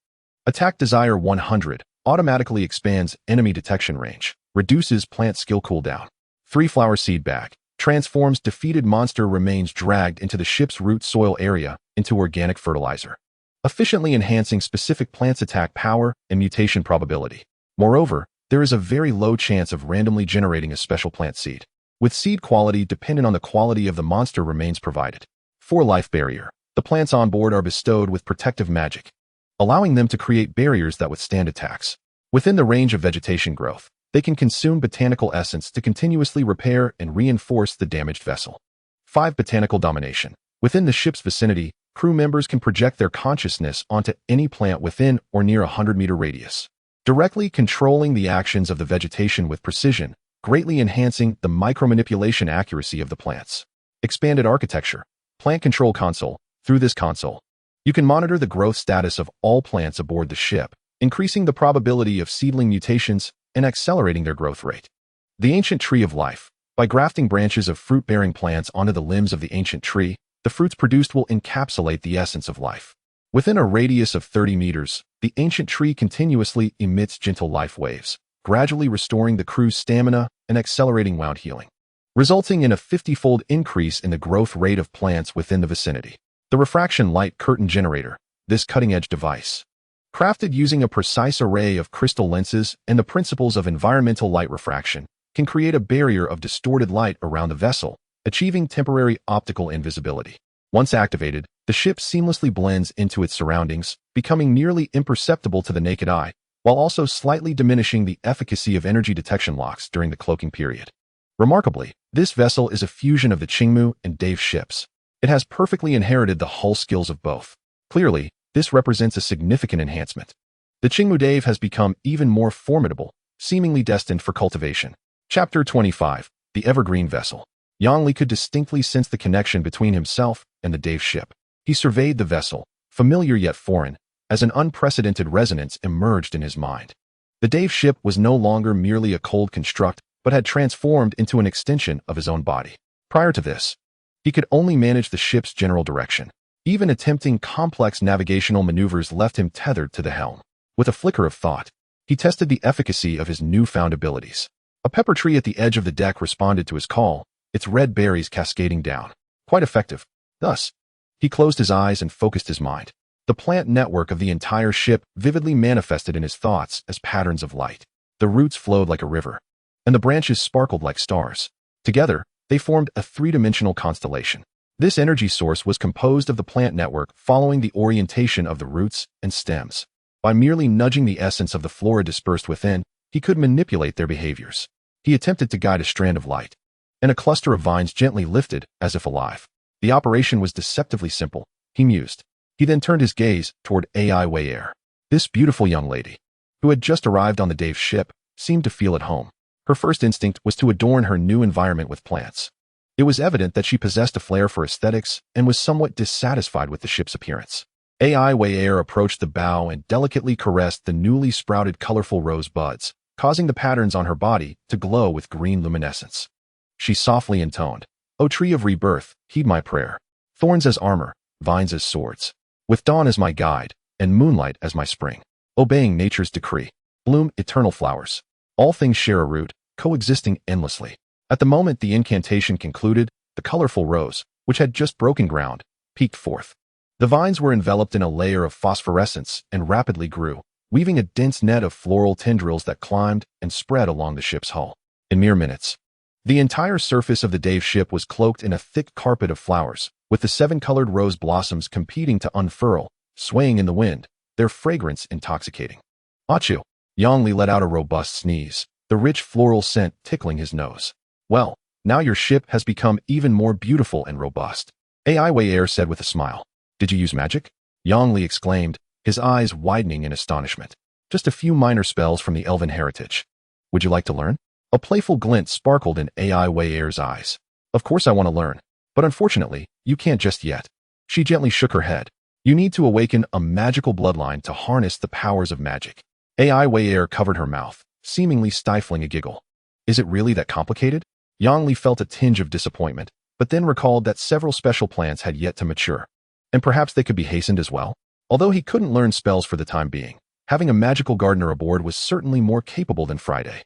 Speaker 1: Attack Desire 100. Automatically expands enemy detection range. Reduces plant skill cooldown. 3. Flower Seed Bag. Transforms defeated monster remains dragged into the ship's root soil area into organic fertilizer, efficiently enhancing specific plants' attack power and mutation probability. Moreover, there is a very low chance of randomly generating a special plant seed, with seed quality dependent on the quality of the monster remains provided. 4. Life Barrier. The plants on board are bestowed with protective magic, allowing them to create barriers that withstand attacks. Within the range of vegetation growth, they can consume botanical essence to continuously repair and reinforce the damaged vessel. 5. Botanical Domination. Within the ship's vicinity, crew members can project their consciousness onto any plant within or near a 100-meter radius, directly controlling the actions of the vegetation with precision, greatly enhancing the micromanipulation accuracy of the plants. Expanded Architecture. Plant Control Console. Through this console, you can monitor the growth status of all plants aboard the ship, increasing the probability of seedling mutations and accelerating their growth rate. The Ancient Tree of Life. By grafting branches of fruit-bearing plants onto the limbs of the ancient tree, the fruits produced will encapsulate the essence of life. Within a radius of 30 meters, the ancient tree continuously emits gentle life waves, gradually restoring the crew's stamina and accelerating wound healing, resulting in a 50-fold increase in the growth rate of plants within the vicinity. The Refraction Light Curtain Generator. This cutting-edge device, crafted using a precise array of crystal lenses and the principles of environmental light refraction, can create a barrier of distorted light around the vessel, achieving temporary optical invisibility. Once activated, the ship seamlessly blends into its surroundings, becoming nearly imperceptible to the naked eye, while also slightly diminishing the efficacy of energy detection locks during the cloaking period. Remarkably, this vessel is a fusion of the Qingmu and Dave ships. It has perfectly inherited the hull skills of both. Clearly, This represents a significant enhancement. The Qingmudave has become even more formidable, seemingly destined for cultivation. Chapter 25. The Evergreen Vessel. Yang Li could distinctly sense the connection between himself and the Dave ship. He surveyed the vessel, familiar yet foreign, as an unprecedented resonance emerged in his mind. The Dave ship was no longer merely a cold construct, but had transformed into an extension of his own body. Prior to this, he could only manage the ship's general direction. Even attempting complex navigational maneuvers left him tethered to the helm. With a flicker of thought, he tested the efficacy of his newfound abilities. A pepper tree at the edge of the deck responded to his call, its red berries cascading down. Quite effective. Thus, he closed his eyes and focused his mind. The plant network of the entire ship vividly manifested in his thoughts as patterns of light. The roots flowed like a river, and the branches sparkled like stars. Together, they formed a three-dimensional constellation. This energy source was composed of the plant network following the orientation of the roots and stems. By merely nudging the essence of the flora dispersed within, he could manipulate their behaviors. He attempted to guide a strand of light, and a cluster of vines gently lifted as if alive. The operation was deceptively simple, he mused. He then turned his gaze toward Ai Wei'er. This beautiful young lady, who had just arrived on the Dave ship, seemed to feel at home. Her first instinct was to adorn her new environment with plants. It was evident that she possessed a flair for aesthetics and was somewhat dissatisfied with the ship's appearance. Ai Wei'er approached the bow and delicately caressed the newly sprouted colorful rose buds, causing the patterns on her body to glow with green luminescence. She softly intoned, "O tree of rebirth, heed my prayer. Thorns as armor, vines as swords. With dawn as my guide, and moonlight as my spring. Obeying nature's decree, bloom eternal flowers. All things share a root, coexisting endlessly." At the moment the incantation concluded, the colorful rose, which had just broken ground, peeked forth. The vines were enveloped in a layer of phosphorescence and rapidly grew, weaving a dense net of floral tendrils that climbed and spread along the ship's hull. In mere minutes, the entire surface of the Dave ship was cloaked in a thick carpet of flowers, with the 7-colored rose blossoms competing to unfurl, swaying in the wind, their fragrance intoxicating. Achoo! Yang Li let out a robust sneeze, the rich floral scent tickling his nose. "Well, now your ship has become even more beautiful and robust," Ai Wei'er said with a smile. "Did you use magic?" Yang Li exclaimed, his eyes widening in astonishment. "Just a few minor spells from the elven heritage. Would you like to learn?" A playful glint sparkled in Ai Wei'er's eyes. "Of course I want to learn, but unfortunately, you can't just yet." She gently shook her head. "You need to awaken a magical bloodline to harness the powers of magic." Ai Wei'er covered her mouth, seemingly stifling a giggle. "Is it really that complicated?" Yang Li felt a tinge of disappointment, but then recalled that several special plants had yet to mature, and perhaps they could be hastened as well. Although he couldn't learn spells for the time being, having a magical gardener aboard was certainly more capable than Friday.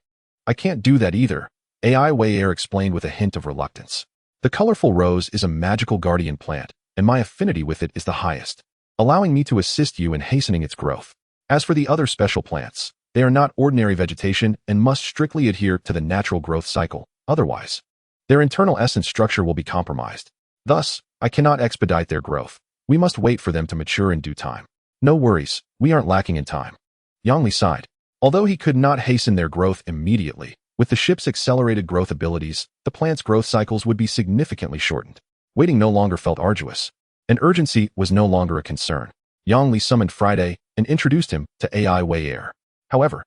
Speaker 1: "I can't do that either," Ai Wei'er explained with a hint of reluctance. "The colorful rose is a magical guardian plant, and my affinity with it is the highest, allowing me to assist you in hastening its growth. As for the other special plants, they are not ordinary vegetation and must strictly adhere to the natural growth cycle, otherwise, their internal essence structure will be compromised. Thus, I cannot expedite their growth. We must wait for them to mature in due time." "No worries, we aren't lacking in time." Yang Li sighed. Although he could not hasten their growth immediately, with the ship's accelerated growth abilities, the plant's growth cycles would be significantly shortened. Waiting no longer felt arduous, and urgency was no longer a concern. Yang Li summoned Friday and introduced him to Ai Wei'er. However,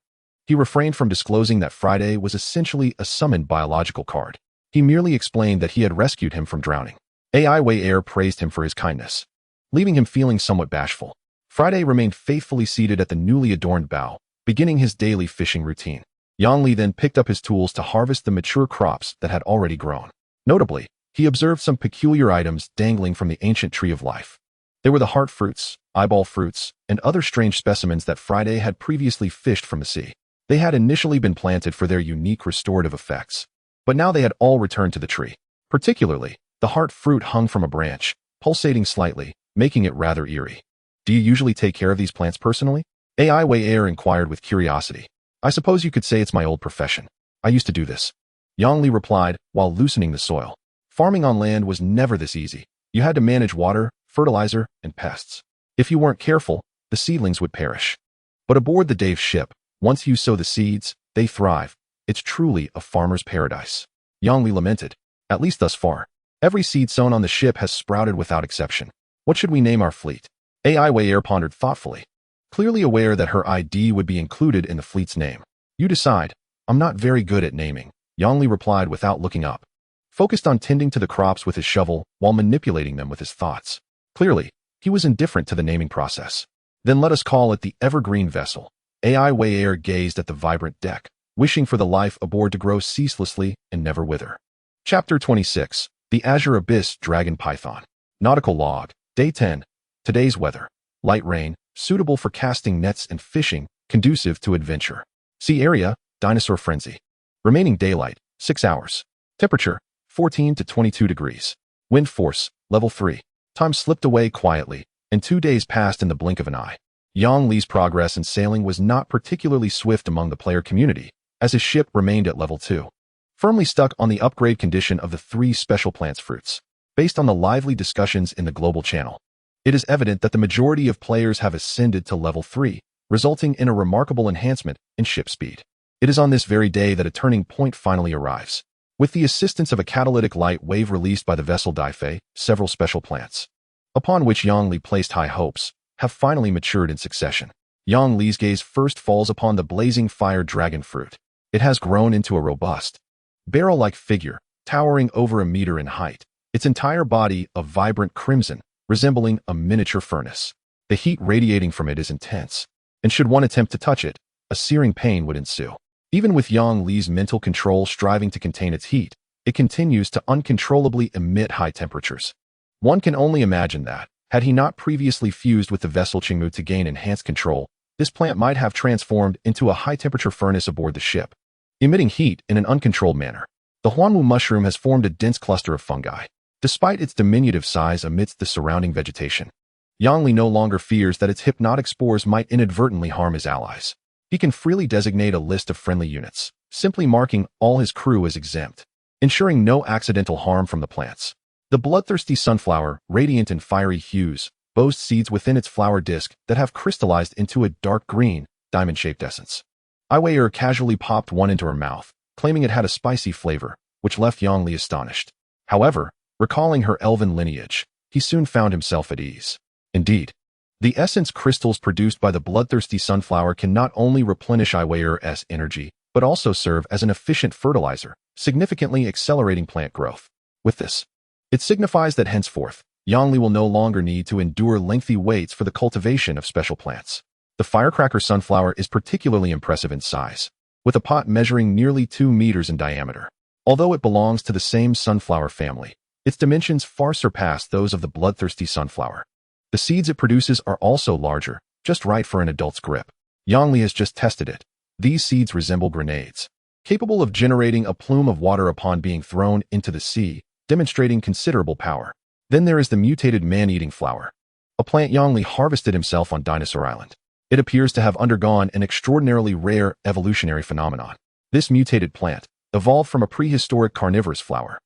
Speaker 1: he refrained from disclosing that Friday was essentially a summoned biological card. He merely explained that he had rescued him from drowning. Ai Wei'er praised him for his kindness, leaving him feeling somewhat bashful. Friday remained faithfully seated at the newly adorned bow, beginning his daily fishing routine. Yang Li then picked up his tools to harvest the mature crops that had already grown. Notably, he observed some peculiar items dangling from the ancient tree of life. They were the heart fruits, eyeball fruits, and other strange specimens that Friday had previously fished from the sea. They had initially been planted for their unique restorative effects, but now they had all returned to the tree. Particularly, the heart fruit hung from a branch, pulsating slightly, making it rather eerie. "Do you usually take care of these plants personally?" Ai Wei'er inquired with curiosity. "I suppose you could say it's my old profession. I used to do this," Yang Li replied while loosening the soil. Farming on land was never this easy. You had to manage water, fertilizer, and pests. If you weren't careful, the seedlings would perish. But aboard the Dave ship, once you sow the seeds, they thrive. It's truly a farmer's paradise. Yang Li lamented. "At least thus far. Every seed sown on the ship has sprouted without exception. What should we name our fleet?" AI Wei pondered thoughtfully, clearly aware that her ID would be included in the fleet's name. You decide. I'm not very good at naming, Yang replied without looking up, focused on tending to the crops with his shovel while manipulating them with his thoughts. Clearly, he was indifferent to the naming process. Then let us call it the Evergreen Vessel. AI Wei gazed at the vibrant deck, wishing for the life aboard to grow ceaselessly and never wither. Chapter 26. The Azure Abyss Dragon Python. Nautical Log. Day 10. Today's weather. Light rain, suitable for casting nets and fishing, conducive to adventure. Sea area, dinosaur frenzy. Remaining daylight, 6 hours. Temperature, 14 to 22 degrees. Wind force, level 3. Time slipped away quietly, and 2 days passed in the blink of an eye. Yang Li's progress in sailing was not particularly swift among the player community, as his ship remained at level 2. Firmly stuck on the upgrade condition of the 3 special plants fruits. Based on the lively discussions in the global channel, it is evident that the majority of players have ascended to level 3, resulting in a remarkable enhancement in ship speed. It is on this very day that a turning point finally arrives. With the assistance of a catalytic light wave released by the vessel Daifei, several special plants, upon which Yang Li placed high hopes, have finally matured in succession. Yang Li's gaze first falls upon the blazing fire dragon fruit. It has grown into a robust, barrel-like figure, towering over a meter in height, its entire body of vibrant crimson, resembling a miniature furnace. The heat radiating from it is intense, and should one attempt to touch it, a searing pain would ensue. Even with Yang Li's mental control striving to contain its heat, it continues to uncontrollably emit high temperatures. One can only imagine that, had he not previously fused with the vessel Qingmu to gain enhanced control, this plant might have transformed into a high-temperature furnace aboard the ship, emitting heat in an uncontrolled manner. The Huanwu mushroom has formed a dense cluster of fungi, despite its diminutive size amidst the surrounding vegetation. Yang Li no longer fears that its hypnotic spores might inadvertently harm his allies. He can freely designate a list of friendly units, simply marking all his crew as exempt, ensuring no accidental harm from the plants. The bloodthirsty sunflower, radiant in fiery hues, boasts seeds within its flower disc that have crystallized into a dark green, diamond-shaped essence. Aiwei casually popped one into her mouth, claiming it had a spicy flavor, which left Yang Li astonished. However, recalling her elven lineage, he soon found himself at ease. Indeed, the essence crystals produced by the bloodthirsty sunflower can not only replenish Aiwei's energy, but also serve as an efficient fertilizer, significantly accelerating plant growth. With this, it signifies that henceforth, Yang Li will no longer need to endure lengthy waits for the cultivation of special plants. The firecracker sunflower is particularly impressive in size, with a pot measuring nearly 2 meters in diameter. Although it belongs to the same sunflower family, its dimensions far surpass those of the bloodthirsty sunflower. The seeds it produces are also larger, just right for an adult's grip. Yang Li has just tested it. These seeds resemble grenades, capable of generating a plume of water upon being thrown into the sea, demonstrating considerable power. Then there is the mutated man-eating flower, a plant Yang Li harvested himself on Dinosaur Island. It appears to have undergone an extraordinarily rare evolutionary phenomenon. This mutated plant, evolved from a prehistoric carnivorous flower,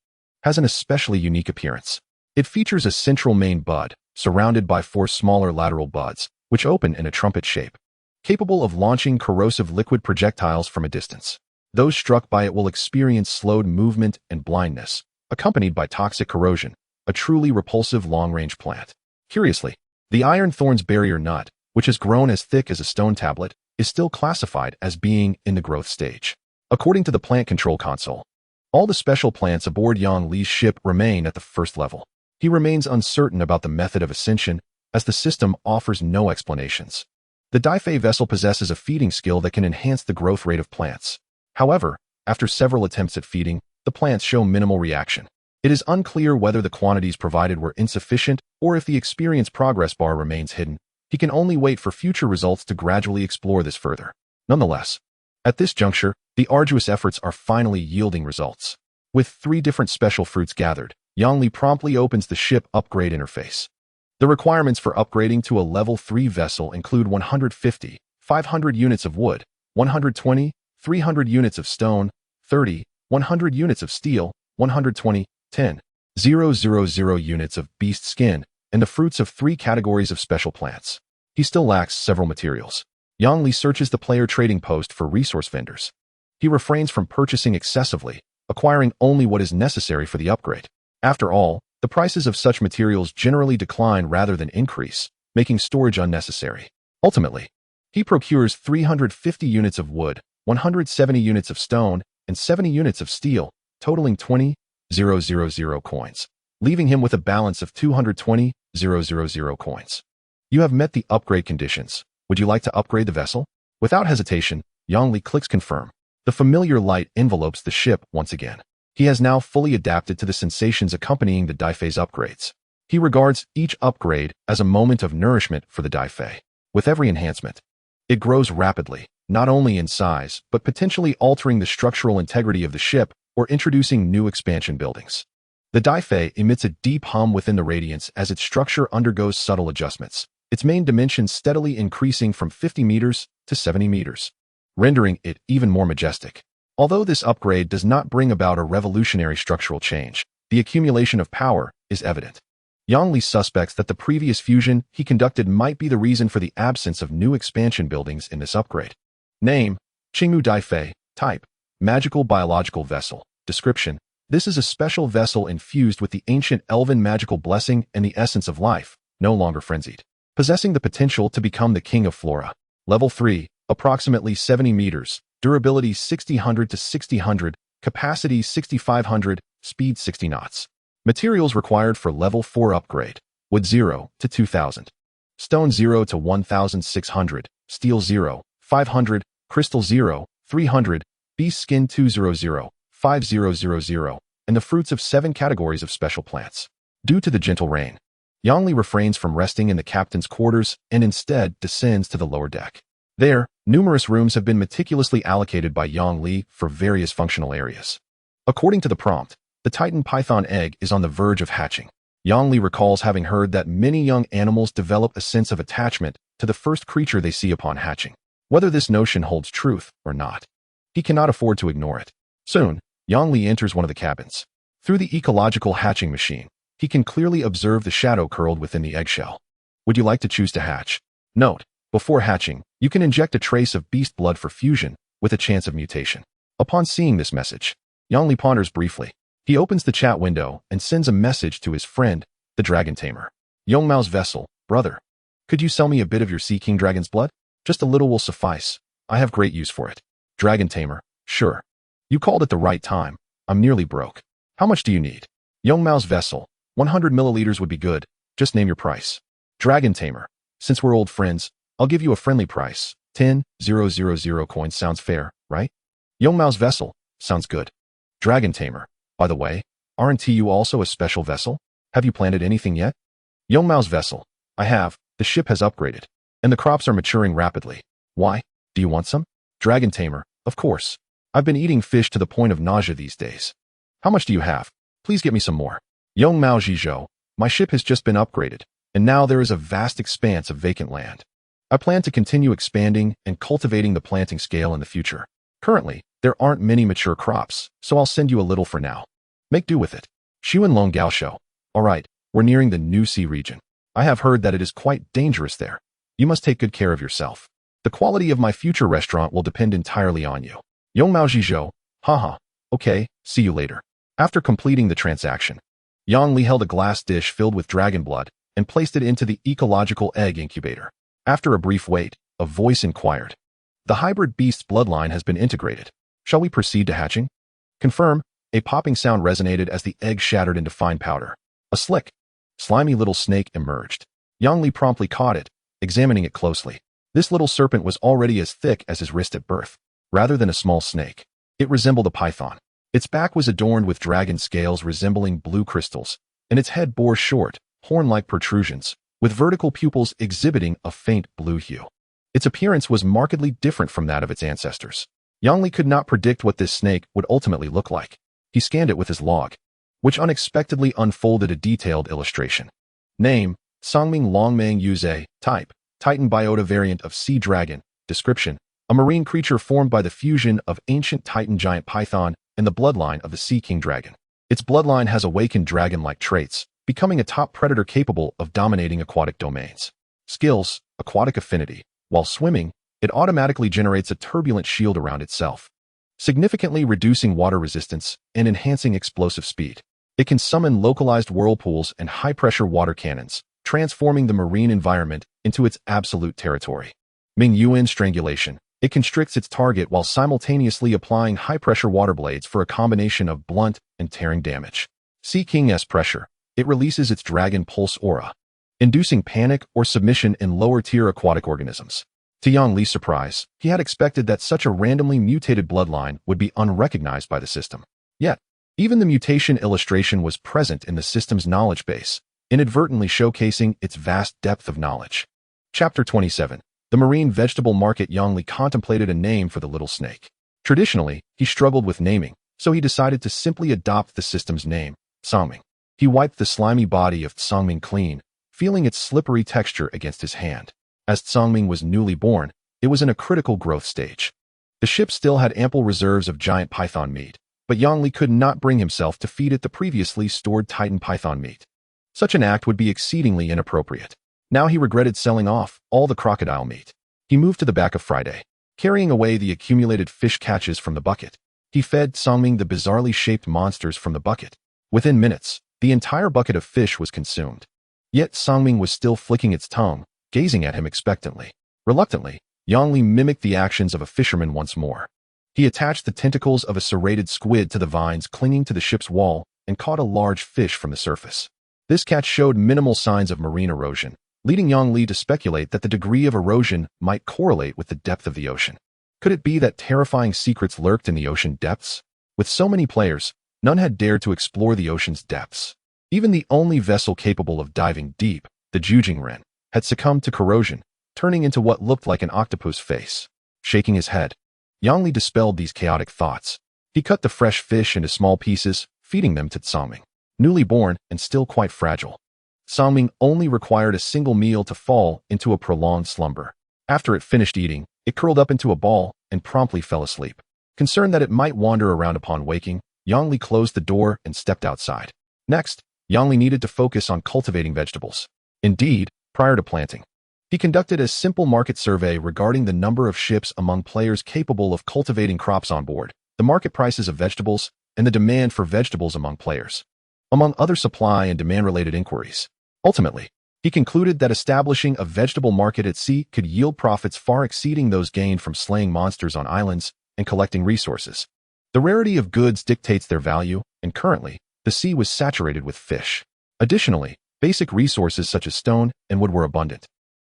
Speaker 1: has an especially unique appearance. It features a central main bud, surrounded by 4 smaller lateral buds, which open in a trumpet shape, capable of launching corrosive liquid projectiles from a distance. Those struck by it will experience slowed movement and blindness, accompanied by toxic corrosion, a truly repulsive long-range plant. Curiously, the iron thorn's barrier nut, which has grown as thick as a stone tablet, is still classified as being in the growth stage. According to the plant control console, all the special plants aboard Yang Li's ship remain at the first level. He remains uncertain about the method of ascension, as the system offers no explanations. The Daifei vessel possesses a feeding skill that can enhance the growth rate of plants. However, after several attempts at feeding, the plants show minimal reaction. It is unclear whether the quantities provided were insufficient or if the experience progress bar remains hidden. He can only wait for future results to gradually explore this further. Nonetheless, at this juncture, the arduous efforts are finally yielding results. With 3 different special fruits gathered, Yang Li promptly opens the ship upgrade interface. The requirements for upgrading to a level 3 vessel include 150, 500 units of wood, 120, 300 units of stone, 30, 100 units of steel, 120, 10, 000 units of beast skin, and the fruits of 3 categories of special plants. He still lacks several materials. Yang Li searches the player trading post for resource vendors. He refrains from purchasing excessively, acquiring only what is necessary for the upgrade. After all, the prices of such materials generally decline rather than increase, making storage unnecessary. Ultimately, he procures 350 units of wood, 170 units of stone, and 70 units of steel, totaling 20,000 coins, leaving him with a balance of 220,000 coins. You have met the upgrade conditions. Would you like to upgrade the vessel? Without hesitation, Yang Li clicks confirm. The familiar light envelopes the ship once again. He has now fully adapted to the sensations accompanying the Daifei's upgrades. He regards each upgrade as a moment of nourishment for the Daifei. With every enhancement, it grows rapidly, not only in size, but potentially altering the structural integrity of the ship or introducing new expansion buildings. The Daifei emits a deep hum within the radiance as its structure undergoes subtle adjustments, its main dimensions steadily increasing from 50 meters to 70 meters, rendering it even more majestic. Although this upgrade does not bring about a revolutionary structural change, the accumulation of power is evident. Yang Li suspects that the previous fusion he conducted might be the reason for the absence of new expansion buildings in this upgrade. Name: Qingmu Daifei. Type: Magical Biological Vessel. Description: This is a special vessel infused with the ancient elven magical blessing and the essence of life, no longer frenzied, possessing the potential to become the king of flora. Level 3, approximately 70 meters, durability 6000 to 6000, capacity 6500, speed 60 knots. Materials required for level 4 upgrade: wood 0 to 2000, stone 0 to 1600, steel 0, 500, crystal 0, 300, beast skin 200, 5000, and the fruits of 7 categories of special plants. Due to the gentle rain, Yang Li refrains from resting in the captain's quarters and instead descends to the lower deck. There, numerous rooms have been meticulously allocated by Yang Li for various functional areas. According to the prompt, the Titan python egg is on the verge of hatching. Yang Li recalls having heard that many young animals develop a sense of attachment to the first creature they see upon hatching. Whether this notion holds truth or not, he cannot afford to ignore it. Soon, Yang Li enters one of the cabins. Through the ecological hatching machine, he can clearly observe the shadow curled within the eggshell. Would you like to choose to hatch? Note: before hatching, you can inject a trace of beast blood for fusion, with a chance of mutation. Upon seeing this message, Yang Li ponders briefly. He opens the chat window and sends a message to his friend, the dragon tamer. Yongmao's vessel, brother. Could you sell me a bit of your Sea King dragon's blood? Just a little will suffice. I have great use for it. Dragon tamer, sure. You called at the right time. I'm nearly broke. How much do you need? Yongmao's vessel, 100 milliliters would be good. Just name your price. Dragon tamer, since we're old friends, I'll give you a friendly price. 10,000 coins sounds fair, right? Yongmao's vessel, sounds good. Dragon tamer, by the way, aren't you also a special vessel? Have you planted anything yet? Yongmao's vessel, I have. The ship has upgraded, and the crops are maturing rapidly. Why? Do you want some? Dragon tamer, of course. I've been eating fish to the point of nausea these days. How much do you have? Please get me some more. Yongmao Zhizhou, my ship has just been upgraded, and now there is a vast expanse of vacant land. I plan to continue expanding and cultivating the planting scale in the future. Currently, there aren't many mature crops, so I'll send you a little for now. Make do with it. Xuanlong Gaoshou. Alright, we're nearing the New Sea region. I have heard that it is quite dangerous there. You must take good care of yourself. The quality of my future restaurant will depend entirely on you. Yongmao Zhizhou. Haha. Okay, see you later. After completing the transaction, Yang Li held a glass dish filled with dragon blood and placed it into the ecological egg incubator. After a brief wait, a voice inquired. The hybrid beast's bloodline has been integrated. Shall we proceed to hatching? Confirm. A popping sound resonated as the egg shattered into fine powder. A slick, slimy little snake emerged. Yang Li promptly caught it, examining it closely. This little serpent was already as thick as his wrist at birth. Rather than a small snake, it resembled a python. Its back was adorned with dragon scales resembling blue crystals, and its head bore short, horn-like protrusions, with vertical pupils exhibiting a faint blue hue. Its appearance was markedly different from that of its ancestors. Yang Li could not predict what this snake would ultimately look like. He scanned it with his log, which unexpectedly unfolded a detailed illustration. Name: Songming Longmang Yuze. Type: Titan biota variant of sea dragon. Description: a marine creature formed by the fusion of ancient Titan giant python and the bloodline of the Sea King dragon. Its bloodline has awakened dragon-like traits, becoming a top predator capable of dominating aquatic domains. Skills: aquatic affinity. While swimming, it automatically generates a turbulent shield around itself, significantly reducing water resistance and enhancing explosive speed. It can summon localized whirlpools and high-pressure water cannons, transforming the marine environment into its absolute territory. Ming Yuan strangulation. It constricts its target while simultaneously applying high-pressure water blades for a combination of blunt and tearing damage. Sea King's pressure. It releases its dragon pulse aura, inducing panic or submission in lower-tier aquatic organisms. To Yang Li's surprise, he had expected that such a randomly mutated bloodline would be unrecognized by the system. Yet, even the mutation illustration was present in the system's knowledge base, inadvertently showcasing its vast depth of knowledge. Chapter 27. The Marine Vegetable Market. Yang Li contemplated a name for the little snake. Traditionally, he struggled with naming, so he decided to simply adopt the system's name, Songming. He wiped the slimy body of Songming clean, feeling its slippery texture against his hand. As Songming was newly born, it was in a critical growth stage. The ship still had ample reserves of giant python meat, but Yang Li could not bring himself to feed it the previously stored titan python meat. Such an act would be exceedingly inappropriate. Now he regretted selling off all the crocodile meat. He moved to the back of Friday, carrying away the accumulated fish catches from the bucket. He fed Songming the bizarrely shaped monsters from the bucket. Within minutes, the entire bucket of fish was consumed. Yet Songming was still flicking its tongue, gazing at him expectantly. Reluctantly, Yang Li mimicked the actions of a fisherman once more. He attached the tentacles of a serrated squid to the vines clinging to the ship's wall and caught a large fish from the surface. This catch showed minimal signs of marine erosion, leading Yang Li to speculate that the degree of erosion might correlate with the depth of the ocean. Could it be that terrifying secrets lurked in the ocean depths? With so many players, none had dared to explore the ocean's depths. Even the only vessel capable of diving deep, the Jujingren, had succumbed to corrosion, turning into what looked like an octopus face. Shaking his head, Yang Li dispelled these chaotic thoughts. He cut the fresh fish into small pieces, feeding them to Songming, newly born and still quite fragile. Songming only required a single meal to fall into a prolonged slumber. After it finished eating, it curled up into a ball and promptly fell asleep. Concerned that it might wander around upon waking, Yang Li closed the door and stepped outside. Next, Yang Li needed to focus on cultivating vegetables. Indeed, prior to planting, he conducted a simple market survey regarding the number of ships among players capable of cultivating crops on board, the market prices of vegetables, and the demand for vegetables among players, among other supply and demand-related inquiries. Ultimately, he concluded that establishing a vegetable market at sea could yield profits far exceeding those gained from slaying monsters on islands and collecting resources. The rarity of goods dictates their value, and currently, the sea was saturated with fish. Additionally, basic resources such as stone and wood were abundant,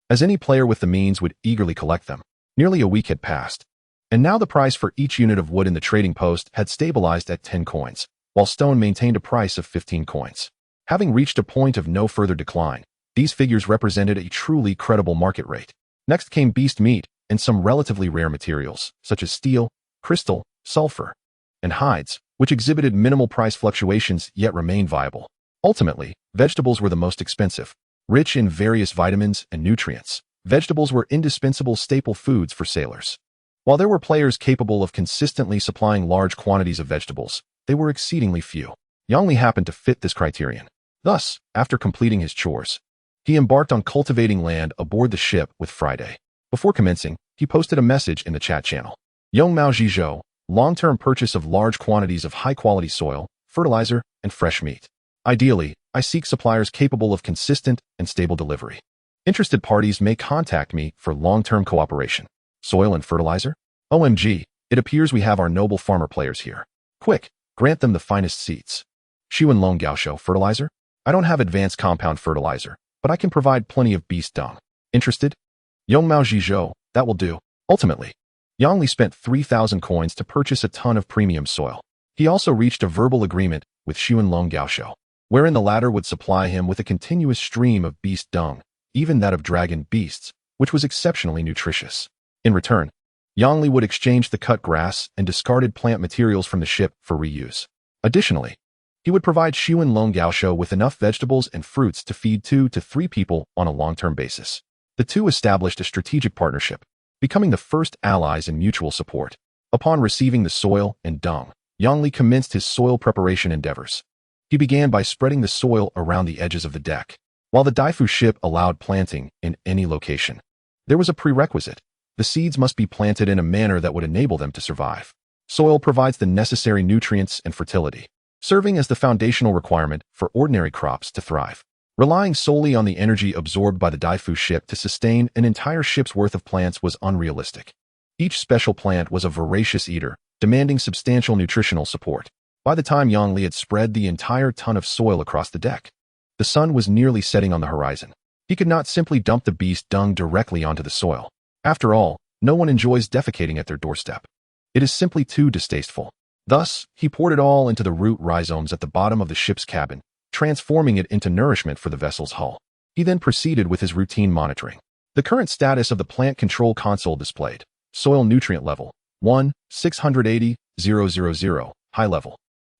Speaker 1: as any player with the means would eagerly collect them. Nearly a week had passed, and now the price for each unit of wood in the trading post had stabilized at 10 coins, while stone maintained a price of 15 coins. Having reached a point of no further decline, these figures represented a truly credible market rate. Next came beast meat and some relatively rare materials, such as steel, crystal, sulfur, and hides, which exhibited minimal price fluctuations yet remained viable. Ultimately, vegetables were the most expensive. Rich in various vitamins and nutrients, vegetables were indispensable staple foods for sailors. While there were players capable of consistently supplying large quantities of vegetables, they were exceedingly few. Yang Li happened to fit this criterion. Thus, after completing his chores, he embarked on cultivating land aboard the ship with Friday. Before commencing, he posted a message in the chat channel. Yong Mao Zhizhou, long-term purchase of large quantities of high-quality soil, fertilizer, and fresh meat. Ideally, I seek suppliers capable of consistent and stable delivery. Interested parties may contact me for long-term cooperation. Soil and fertilizer? OMG, it appears we have our noble farmer players here. Quick, grant them the finest seeds. Xuanlong Gaoshou fertilizer? I don't have advanced compound fertilizer, but I can provide plenty of beast dung. Interested? Yong Mao Zhizhou, that will do. Ultimately, Yang Li spent 3,000 coins to purchase a ton of premium soil. He also reached a verbal agreement with Xuanlong Gaoshou, wherein the latter would supply him with a continuous stream of beast dung, even that of dragon beasts, which was exceptionally nutritious. In return, Yang Li would exchange the cut grass and discarded plant materials from the ship for reuse. Additionally, he would provide Xuanlong Gaoshou with enough vegetables and fruits to feed 2 to 3 people on a long-term basis. The two established a strategic partnership, becoming the first allies in mutual support. Upon receiving the soil and dung, Yang Li commenced his soil preparation endeavors. He began by spreading the soil around the edges of the deck. While the Daifu ship allowed planting in any location, there was a prerequisite. The seeds must be planted in a manner that would enable them to survive. Soil provides the necessary nutrients and fertility, serving as the foundational requirement for ordinary crops to thrive. Relying solely on the energy absorbed by the Daifu ship to sustain an entire ship's worth of plants was unrealistic. Each special plant was a voracious eater, demanding substantial nutritional support. By the time Yang Li had spread the entire ton of soil across the deck, the sun was nearly setting on the horizon. He could not simply dump the beast dung directly onto the soil. After all, no one enjoys defecating at their doorstep. It is simply too distasteful. Thus, he poured it all into the root rhizomes at the bottom of the ship's cabin, transforming it into nourishment for the vessel's hull. He then proceeded with his routine monitoring. The current status of the plant control console displayed: soil nutrient level 1, 680,000, high level.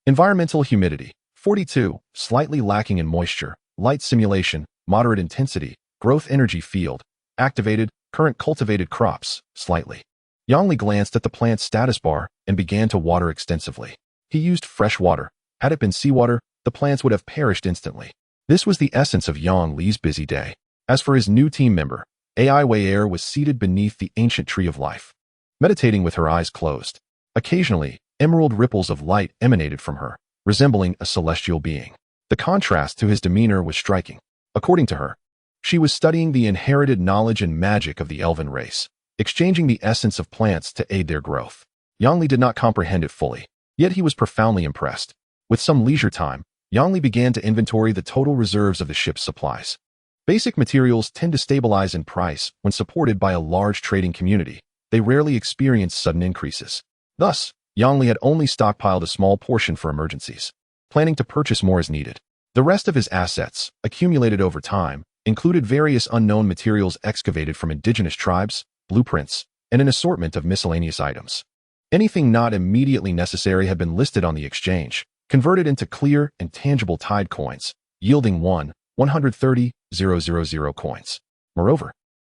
Speaker 1: Environmental humidity 42, slightly lacking in moisture. Light simulation, moderate intensity. Growth energy field activated. Current cultivated crops, slightly. Yang Li glanced at the plant's status bar and began to water extensively. He used fresh water. Had it been seawater, the plants would have perished instantly. This was the essence of Yang Li's busy day. As for his new team member, Ai Wei'er was seated beneath the ancient tree of life, meditating with her eyes closed. Occasionally, emerald ripples of light emanated from her, resembling a celestial being. The contrast to his demeanor was striking. According to her, she was studying the inherited knowledge and magic of the elven race, exchanging the essence of plants to aid their growth. Yang Li did not comprehend it fully, yet he was profoundly impressed. With some leisure time, Yang Li began to inventory the total reserves of the ship's supplies. Basic materials tend to stabilize in price when supported by a large trading community. They rarely experience sudden increases. Thus, Yang Li had only stockpiled a small portion for emergencies, planning to purchase more as needed. The rest of his assets, accumulated over time, included various unknown materials excavated from indigenous tribes, blueprints, and an assortment of miscellaneous items. Anything not immediately necessary had been listed on the exchange, converted into clear and tangible tide coins, yielding 130,000 coins. Moreover,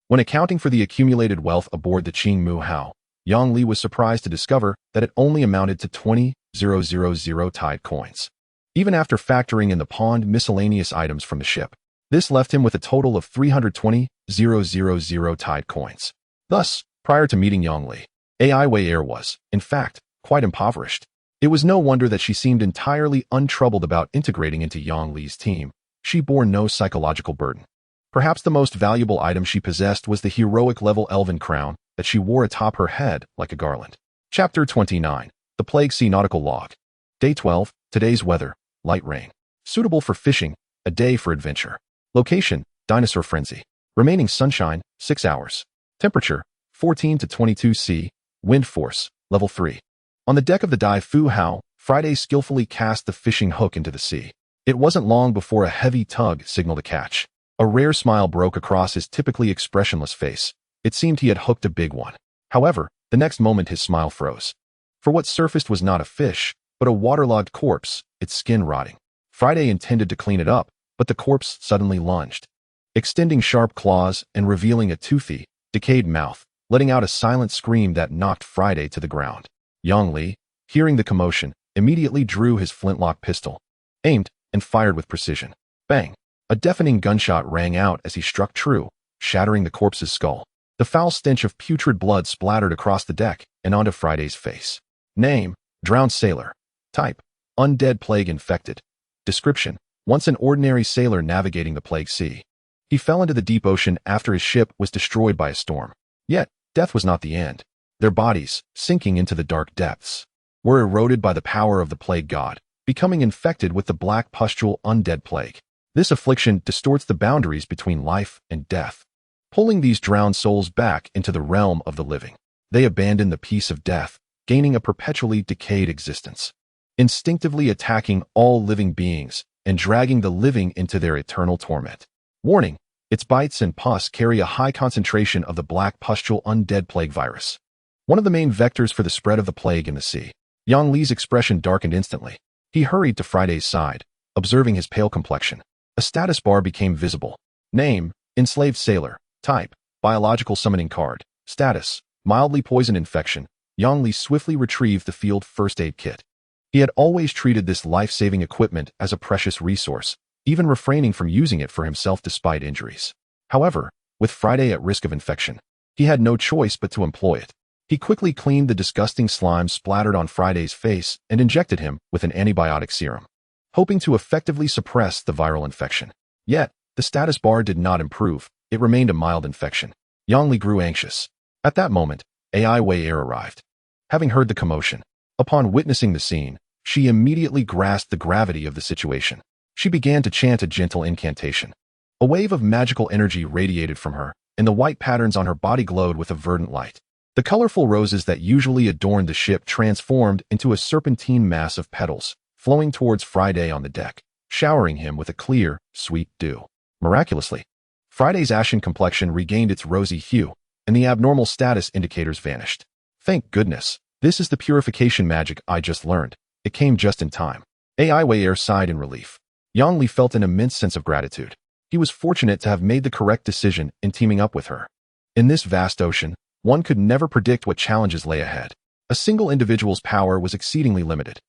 Speaker 1: when accounting for the accumulated wealth aboard the Qing Mu Hao, Yang Li was surprised to discover that it only amounted to 20,000 tide coins. Even after factoring in the pawned miscellaneous items from the ship, this left him with a total of 320,000 tide coins. Thus, prior to meeting Yang Li, Ai Wei'er was, in fact, quite impoverished. It was no wonder that she seemed entirely untroubled about integrating into Yang Li's team. She bore no psychological burden. Perhaps the most valuable item she possessed was the heroic-level elven crown that she wore atop her head like a garland. Chapter 29. The Plague Sea Nautical Log. Day 12. Today's weather: light rain. Suitable for fishing, a day for adventure. Location: Dinosaur Frenzy. Remaining sunshine: 6 hours. Temperature: 14 to 22 C. Wind force: level 3. On the deck of the Daifu Hao, Friday skillfully cast the fishing hook into the sea. It wasn't long before a heavy tug signaled a catch. A rare smile broke across his typically expressionless face. It seemed he had hooked a big one. However, the next moment his smile froze. For what surfaced was not a fish, but a waterlogged corpse, its skin rotting. Friday intended to clean it up, but the corpse suddenly lunged, extending sharp claws and revealing a toothy, decayed mouth, letting out a silent scream that knocked Friday to the ground. Yang Li, hearing the commotion, immediately drew his flintlock pistol, aimed, and fired with precision. Bang! A deafening gunshot rang out as he struck true, shattering the corpse's skull. The foul stench of putrid blood splattered across the deck and onto Friday's face. Name: drowned sailor. Type: undead plague infected. Description: once an ordinary sailor navigating the plague sea. He fell into the deep ocean after his ship was destroyed by a storm. Yet, death was not the end. Their bodies, sinking into the dark depths, were eroded by the power of the plague god, becoming infected with the black pustule undead plague. This affliction distorts the boundaries between life and death, pulling these drowned souls back into the realm of the living. They abandon the peace of death, gaining a perpetually decayed existence, instinctively attacking all living beings and dragging the living into their eternal torment. Warning: its bites and pus carry a high concentration of the black pustule undead plague virus, one of the main vectors for the spread of the plague in the sea. Yang Li's expression darkened instantly. He hurried to Friday's side, observing his pale complexion. A status bar became visible. Name: enslaved sailor. Type: biological summoning card. Status: mildly poison infection. Yang Li swiftly retrieved the field first aid kit. He had always treated this life-saving equipment as a precious resource, even refraining from using it for himself despite injuries. However, with Friday at risk of infection, he had no choice but to employ it. He quickly cleaned the disgusting slime splattered on Friday's face and injected him with an antibiotic serum, hoping to effectively suppress the viral infection. Yet, the status bar did not improve. It remained a mild infection. Yang Li grew anxious. At that moment, AI Wei Air arrived. Having heard the commotion, upon witnessing the scene, she immediately grasped the gravity of the situation. She began to chant a gentle incantation. A wave of magical energy radiated from her, and the white patterns on her body glowed with a verdant light. The colorful roses that usually adorned the ship transformed into a serpentine mass of petals, flowing towards Friday on the deck, showering him with a clear, sweet dew. Miraculously, Friday's ashen complexion regained its rosy hue, and the abnormal status indicators vanished. Thank goodness, this is the purification magic I just learned. It came just in time. AI Wei Air sighed in relief. Yang Li felt an immense sense of gratitude. He was fortunate to have made the correct decision in teaming up with her. In this vast ocean, one could never predict what challenges lay ahead. A single individual's power was exceedingly limited.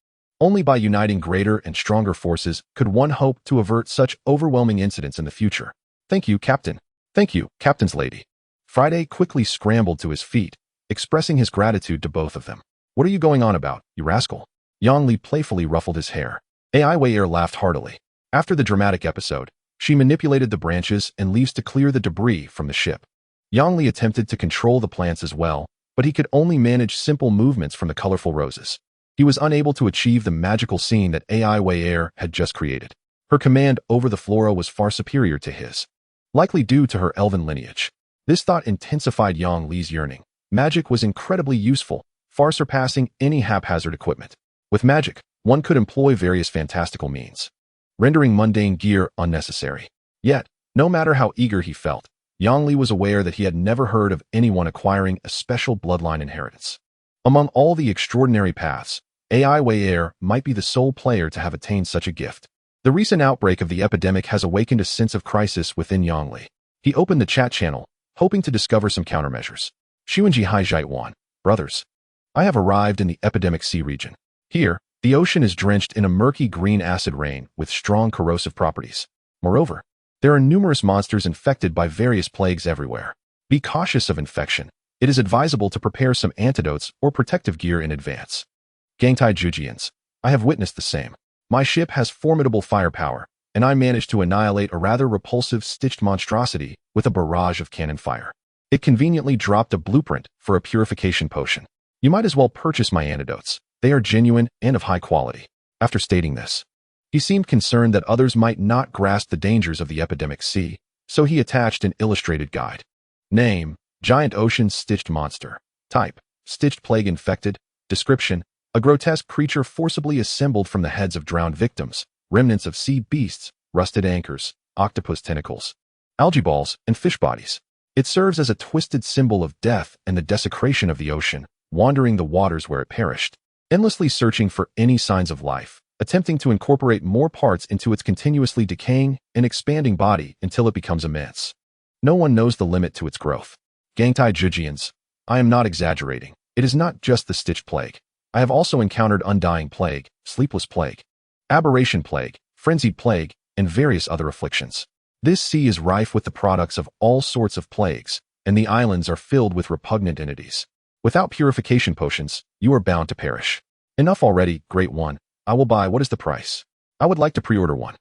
Speaker 1: Only by uniting greater and stronger forces could one hope to avert such overwhelming incidents in the future. Thank you, Captain. Thank you, Captain's lady. Friday quickly scrambled to his feet, expressing his gratitude to both of them. What are you going on about, you rascal? Yang Li playfully ruffled his hair. AI Wei Air laughed heartily. After the dramatic episode, she manipulated the branches and leaves to clear the debris from the ship. Yang Li attempted to control the plants as well, but he could only manage simple movements from the colorful roses. He was unable to achieve the magical scene that AI Wei Air had just created. Her command over the flora was far superior to his, likely due to her elven lineage. This thought intensified Yang Li's yearning. Magic was incredibly useful, far surpassing any haphazard equipment. With magic, one could employ various fantastical means, rendering mundane gear unnecessary. Yet, no matter how eager he felt, Yang Li was aware that he had never heard of anyone acquiring a special bloodline inheritance. Among all the extraordinary paths, AI Wei Air might be the sole player to have attained such a gift. The recent outbreak of the epidemic has awakened a sense of crisis within Yang Li. He opened the chat channel, hoping to discover some countermeasures. Xuanji Haijaiwan, brothers. I have arrived in the epidemic sea region. Here, the ocean is drenched in a murky green acid rain with strong corrosive properties. Moreover, there are numerous monsters infected by various plagues everywhere. Be cautious of infection. It is advisable to prepare some antidotes or protective gear in advance. Gangtai Jujians, I have witnessed the same. My ship has formidable firepower, and I managed to annihilate a rather repulsive stitched monstrosity with a barrage of cannon fire. It conveniently dropped a blueprint for a purification potion. You might as well purchase my antidotes. They are genuine and of high quality. After stating this, he seemed concerned that others might not grasp the dangers of the epidemic sea, so he attached an illustrated guide. Name: Giant Ocean Stitched Monster. Type: Stitched Plague Infected. Description: a grotesque creature forcibly assembled from the heads of drowned victims, remnants of sea beasts, rusted anchors, octopus tentacles, algae balls, and fish bodies. It serves as a twisted symbol of death and the desecration of the ocean, wandering the waters where it perished, endlessly searching for any signs of life, attempting to incorporate more parts into its continuously decaying and expanding body until it becomes immense. No one knows the limit to its growth. Gangtai Jujians, I am not exaggerating. It is not just the stitched plague. I have also encountered undying plague, sleepless plague, aberration plague, frenzied plague, and various other afflictions. This sea is rife with the products of all sorts of plagues, and the islands are filled with repugnant entities. Without purification potions, you are bound to perish. Enough already, Great One. I will buy. What is the price? I would like to pre-order one.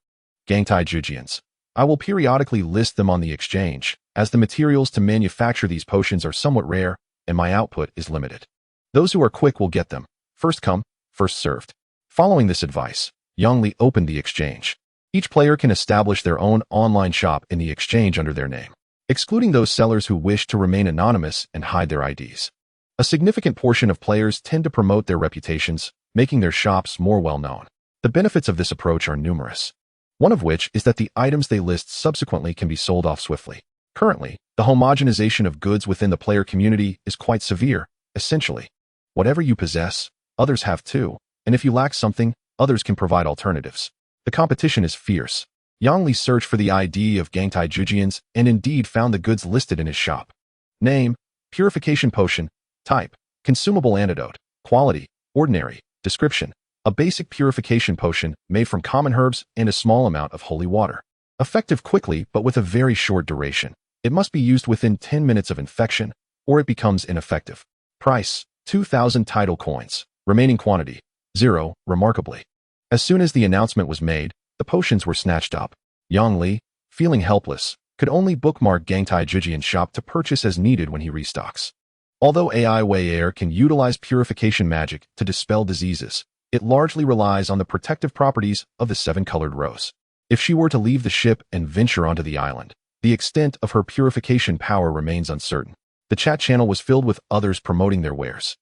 Speaker 1: Gangtai Jujians, I will periodically list them on the exchange, as the materials to manufacture these potions are somewhat rare, and my output is limited. Those who are quick will get them. First come, first served. Following this advice, Yang Li opened the exchange. Each player can establish their own online shop in the exchange under their name, excluding those sellers who wish to remain anonymous and hide their IDs. A significant portion of players tend to promote their reputations, making their shops more well-known. The benefits of this approach are numerous, one of which is that the items they list subsequently can be sold off swiftly. Currently, the homogenization of goods within the player community is quite severe. Essentially, whatever you possess, others have too, and if you lack something, others can provide alternatives. The competition is fierce. Yang Li searched for the ID of Gangtai Jujians and indeed found the goods listed in his shop. Name: Purification Potion. Type: Consumable Antidote. Quality: Ordinary. Description: a basic purification potion made from common herbs and a small amount of holy water. Effective quickly but with a very short duration. It must be used within 10 minutes of infection, or it becomes ineffective. Price: 2,000 tidal coins. Remaining quantity: 0. Remarkably, as soon as the announcement was made, the potions were snatched up. Yang Li, Feeling helpless, could only bookmark Gangtai Jijian's shop to purchase as needed when he restocks. Although AI Wei Air can utilize purification magic to dispel diseases, it largely relies on the protective properties of the seven-colored rose. If she were to leave the ship and venture onto the island, the extent of her purification power remains uncertain. The chat channel was filled with others promoting their wares.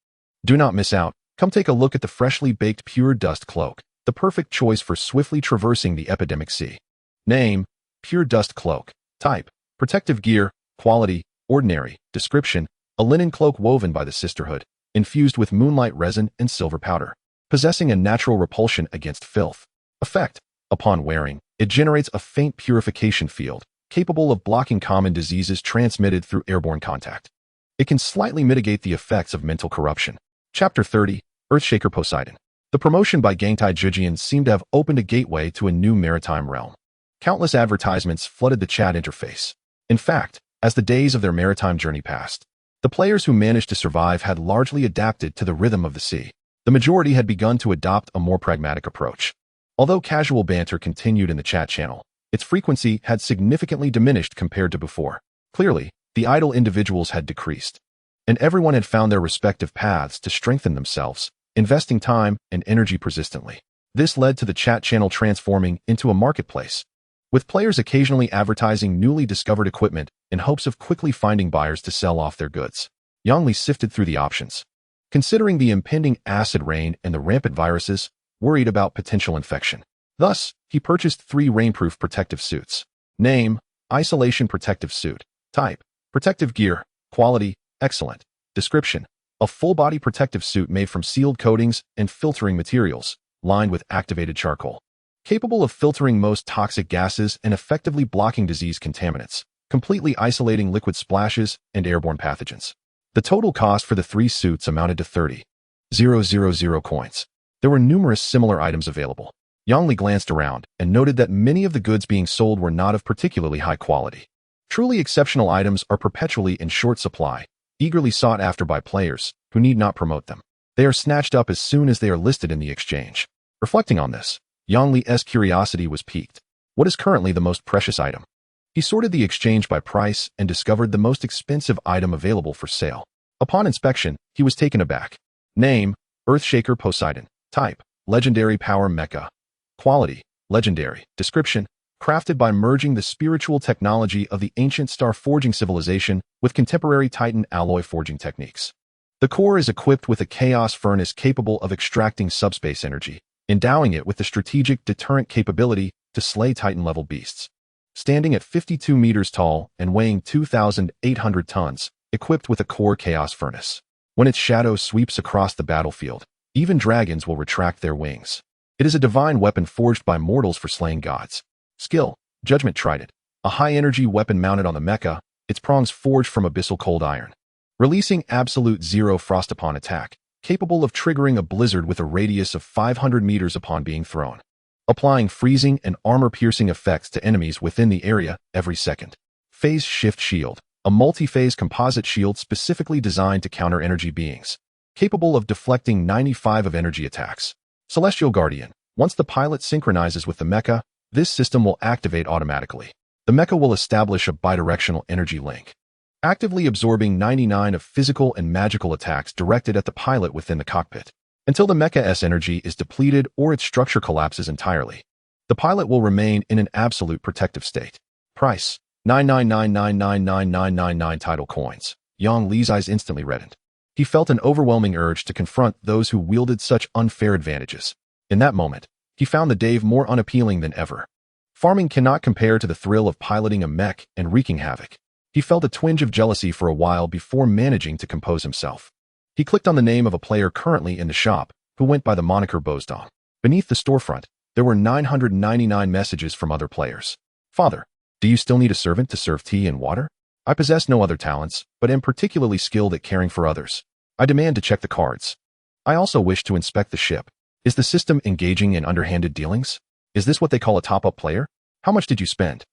Speaker 1: Do not miss out. Come take a look at the freshly baked pure dust cloak, the perfect choice for swiftly traversing the epidemic sea. Name: Pure Dust Cloak. Type: Protective Gear. Quality: Ordinary. Description: A linen cloak woven by the sisterhood, infused with moonlight resin and silver powder, possessing a natural repulsion against filth. Effect: Upon wearing, it generates a faint purification field, capable of blocking common diseases transmitted through airborne contact. It can slightly mitigate the effects of mental corruption. Chapter 30, Earthshaker Poseidon. The promotion by Gangtai Jijian seemed to have opened a gateway to a new maritime realm. Countless advertisements flooded the chat interface. In fact, as the days of their maritime journey passed, the players who managed to survive had largely adapted to the rhythm of the sea. The majority had begun to adopt a more pragmatic approach. Although casual banter continued in the chat channel, its frequency had significantly diminished compared to before. Clearly, the idle individuals had decreased, and everyone had found their respective paths to strengthen themselves, investing time and energy persistently. This led to the chat channel transforming into a marketplace, with players occasionally advertising newly discovered equipment in hopes of quickly finding buyers to sell off their goods. Yongli sifted through the options. Considering the impending acid rain and the rampant viruses, worried about potential infection. Thus, he purchased 3 rainproof protective suits. Name: Isolation Protective Suit. Type: Protective Gear. Quality: Excellent. Description: A full-body protective suit made from sealed coatings and filtering materials, lined with activated charcoal. Capable of filtering most toxic gases and effectively blocking disease contaminants, completely isolating liquid splashes and airborne pathogens. The total cost for the 3 suits amounted to 30,000 coins. There were numerous similar items available. Yongli glanced around and noted that many of the goods being sold were not of particularly high quality. Truly exceptional items are perpetually in short supply, eagerly sought after by players who need not promote them. They are snatched up as soon as they are listed in the exchange. Reflecting on this, Yongli's curiosity was piqued. What is currently the most precious item? He sorted the exchange by price and discovered the most expensive item available for sale. Upon inspection, he was taken aback. Name: Earthshaker Poseidon. Type: Legendary Power Mecha. Quality: Legendary. Description: Crafted by merging the spiritual technology of the ancient star forging civilization with contemporary Titan alloy forging techniques. The core is equipped with a chaos furnace capable of extracting subspace energy, endowing it with the strategic deterrent capability to slay Titan-level beasts. Standing at 52 meters tall and weighing 2,800 tons, equipped with a core chaos furnace. When its shadow sweeps across the battlefield, even dragons will retract their wings. It is a divine weapon forged by mortals for slaying gods. Skill: Judgment Trident. A high-energy weapon mounted on the mecha, its prongs forged from abyssal cold iron. Releasing absolute zero frost upon attack, capable of triggering a blizzard with a radius of 500 meters upon being thrown. Applying freezing and armor-piercing effects to enemies within the area every second. Phase Shift Shield. A multi-phase composite shield specifically designed to counter energy beings. Capable of deflecting 95 of energy attacks. Celestial Guardian. Once the pilot synchronizes with the mecha, this system will activate automatically. The mecha will establish a bidirectional energy link, actively absorbing 99 of physical and magical attacks directed at the pilot within the cockpit. Until the mecha's energy is depleted or its structure collapses entirely, the pilot will remain in an absolute protective state. Price: 999999999 title coins. Yongli's eyes instantly reddened. He felt an overwhelming urge to confront those who wielded such unfair advantages. In that moment, he found the Dave more unappealing than ever. Farming cannot compare to the thrill of piloting a mech and wreaking havoc. He felt a twinge of jealousy for a while before managing to compose himself. He clicked on the name of a player currently in the shop, who went by the moniker Bozdong. Beneath the storefront, there were 999 messages from other players. Father, do you still need a servant to serve tea and water? I possess no other talents, but am particularly skilled at caring for others. I demand to check the cards. I also wish to inspect the ship. Is the system engaging in underhanded dealings? Is this what they call a top-up player? How much did you spend?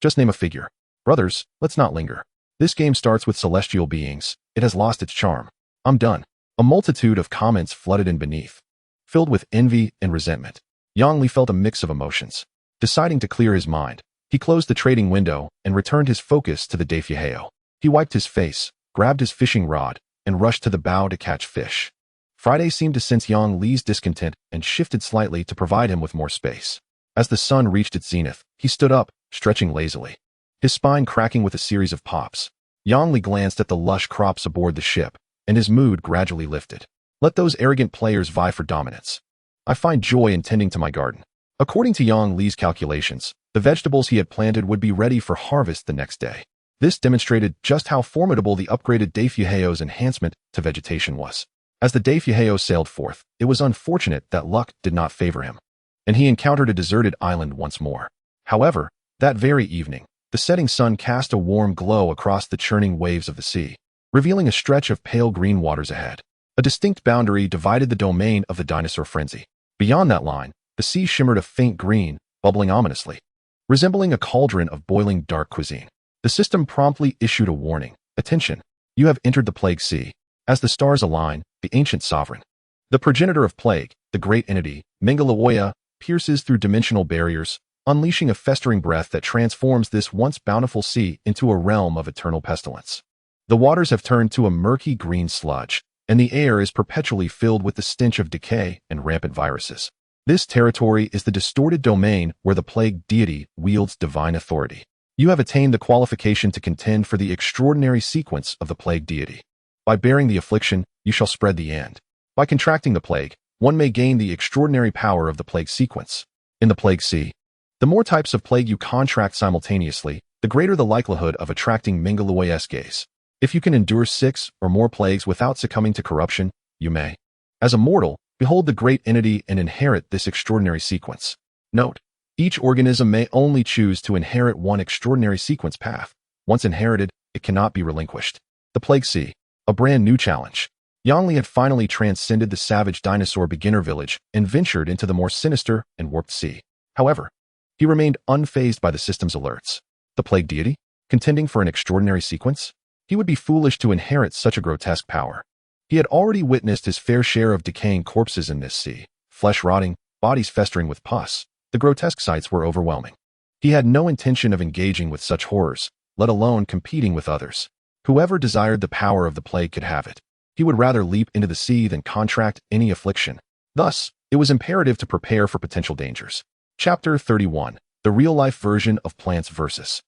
Speaker 1: Just name a figure. Brothers, let's not linger. This game starts with celestial beings. It has lost its charm. I'm done. A multitude of comments flooded in beneath, filled with envy and resentment. Yongli felt a mix of emotions. Deciding to clear his mind, He closed the trading window and returned his focus to the Dayfuheo. He wiped his face, grabbed his fishing rod, and rushed to the bow to catch fish. Friday seemed to sense Yang Li's discontent and shifted slightly to provide him with more space. As the sun reached its zenith, he stood up, stretching lazily, his spine cracking with a series of pops. Yang Li glanced at the lush crops aboard the ship, and his mood gradually lifted. Let those arrogant players vie for dominance. I find joy in tending to my garden. According to Yang Li's calculations, the vegetables he had planted would be ready for harvest the next day. This demonstrated just how formidable the upgraded Dayfuheo's enhancement to vegetation was. As the Dayfuheo sailed forth, it was unfortunate that luck did not favor him, and he encountered a deserted island once more. However, that very evening, the setting sun cast a warm glow across the churning waves of the sea, revealing a stretch of pale green waters ahead. A distinct boundary divided the domain of the dinosaur frenzy. Beyond that line, the sea shimmered a faint green, bubbling ominously, resembling a cauldron of boiling dark cuisine. The system promptly issued a warning. Attention, you have entered the Plague Sea. As the stars align, the ancient sovereign, the progenitor of plague, the great entity, Mengalaoya, pierces through dimensional barriers, unleashing a festering breath that transforms this once bountiful sea into a realm of eternal pestilence. The waters have turned to a murky green sludge, and the air is perpetually filled with the stench of decay and rampant viruses. This territory is the distorted domain where the plague deity wields divine authority. You have attained the qualification to contend for the extraordinary sequence of the plague deity. By bearing the affliction, you shall spread the end. By contracting the plague, one may gain the extraordinary power of the plague sequence. In the Plague Sea, the more types of plague you contract simultaneously, the greater the likelihood of attracting Mengalaoya's gaze. If you can endure 6 or more plagues without succumbing to corruption, you may, as a mortal, behold the great entity and inherit this extraordinary sequence. Note, each organism may only choose to inherit one extraordinary sequence path. Once inherited, it cannot be relinquished. The Plague Sea, a brand new challenge. Yang Li had finally transcended the savage dinosaur beginner village and ventured into the more sinister and warped sea. However, he remained unfazed by the system's alerts. The plague deity, contending for an extraordinary sequence? He would be foolish to inherit such a grotesque power. He had already witnessed his fair share of decaying corpses in this sea, flesh rotting, bodies festering with pus. The grotesque sights were overwhelming. He had no intention of engaging with such horrors, let alone competing with others. Whoever desired the power of the plague could have it. He would rather leap into the sea than contract any affliction. Thus, it was imperative to prepare for potential dangers. Chapter 31. The real-life version of Plants vs.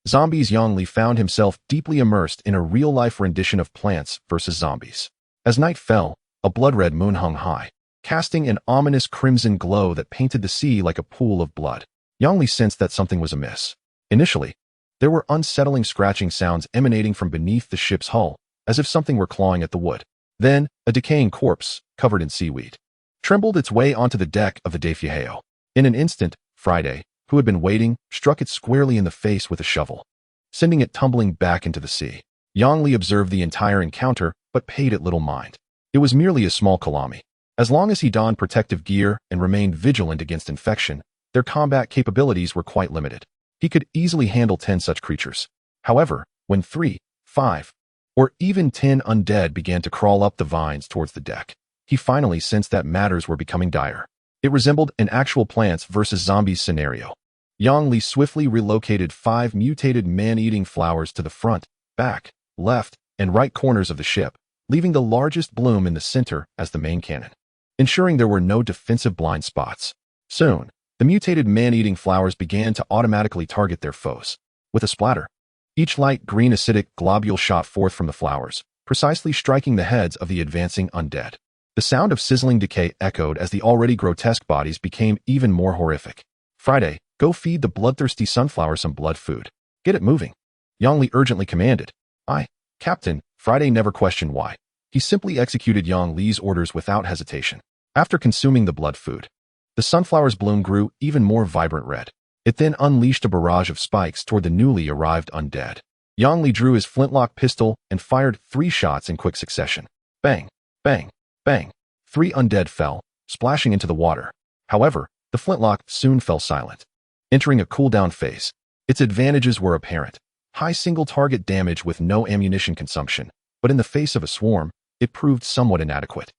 Speaker 1: Zombies. Yang Li found himself deeply immersed in a real-life rendition of Plants vs. Zombies. As night fell, a blood-red moon hung high, casting an ominous crimson glow that painted the sea like a pool of blood. Yang Li sensed that something was amiss. Initially, there were unsettling scratching sounds emanating from beneath the ship's hull, as if something were clawing at the wood. Then, a decaying corpse, covered in seaweed, trembled its way onto the deck of the Dayfuheo. In an instant, Friday, who had been waiting, struck it squarely in the face with a shovel, sending it tumbling back into the sea. Yang Li observed the entire encounter, but paid it little mind. It was merely a small calami. As long as he donned protective gear and remained vigilant against infection, their combat capabilities were quite limited. He could easily handle 10 such creatures. However, when 3, 5, or even 10 undead began to crawl up the vines towards the deck, he finally sensed that matters were becoming dire. It resembled an actual Plants vs. Zombies scenario. Yang Li swiftly relocated 5 mutated man-eating flowers to the front, back, left, and right corners of the ship, leaving the largest bloom in the center as the main cannon, ensuring there were no defensive blind spots. Soon, the mutated man-eating flowers began to automatically target their foes. With a splatter, each light green acidic globule shot forth from the flowers, precisely striking the heads of the advancing undead. The sound of sizzling decay echoed as the already grotesque bodies became even more horrific. Friday, go feed the bloodthirsty sunflower some blood food. Get it moving. Yang Li urgently commanded. Aye, Captain. Friday never questioned why. He simply executed Yang Li's orders without hesitation. After consuming the blood food, the sunflower's bloom grew even more vibrant red. It then unleashed a barrage of spikes toward the newly arrived undead. Yang Li drew his flintlock pistol and fired 3 shots in quick succession. Bang, bang, bang. 3 undead fell, splashing into the water. However, the flintlock soon fell silent, entering a cooldown phase. Its advantages were apparent. High single-target damage with no ammunition consumption, but in the face of a swarm, it proved somewhat inadequate.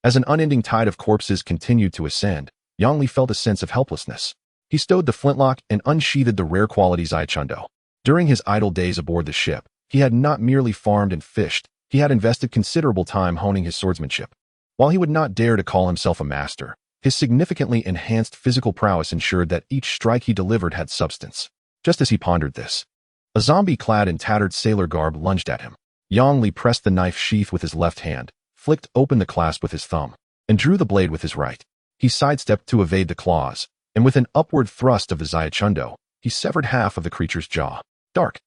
Speaker 1: As an unending tide of corpses continued to ascend, Yang Li felt a sense of helplessness. He stowed the flintlock and unsheathed the rare quality Zaichundo. During his idle days aboard the ship, he had not merely farmed and fished, he had invested considerable time honing his swordsmanship. While he would not dare to call himself a master, his significantly enhanced physical prowess ensured that each strike he delivered had substance. Just as he pondered this, a zombie clad in tattered sailor garb lunged at him. Yang Li pressed the knife sheath with his left hand, flicked open the clasp with his thumb, and drew the blade with his right. He sidestepped to evade the claws, and with an upward thrust of the Zaichundo, he severed half of the creature's jaw. Dark,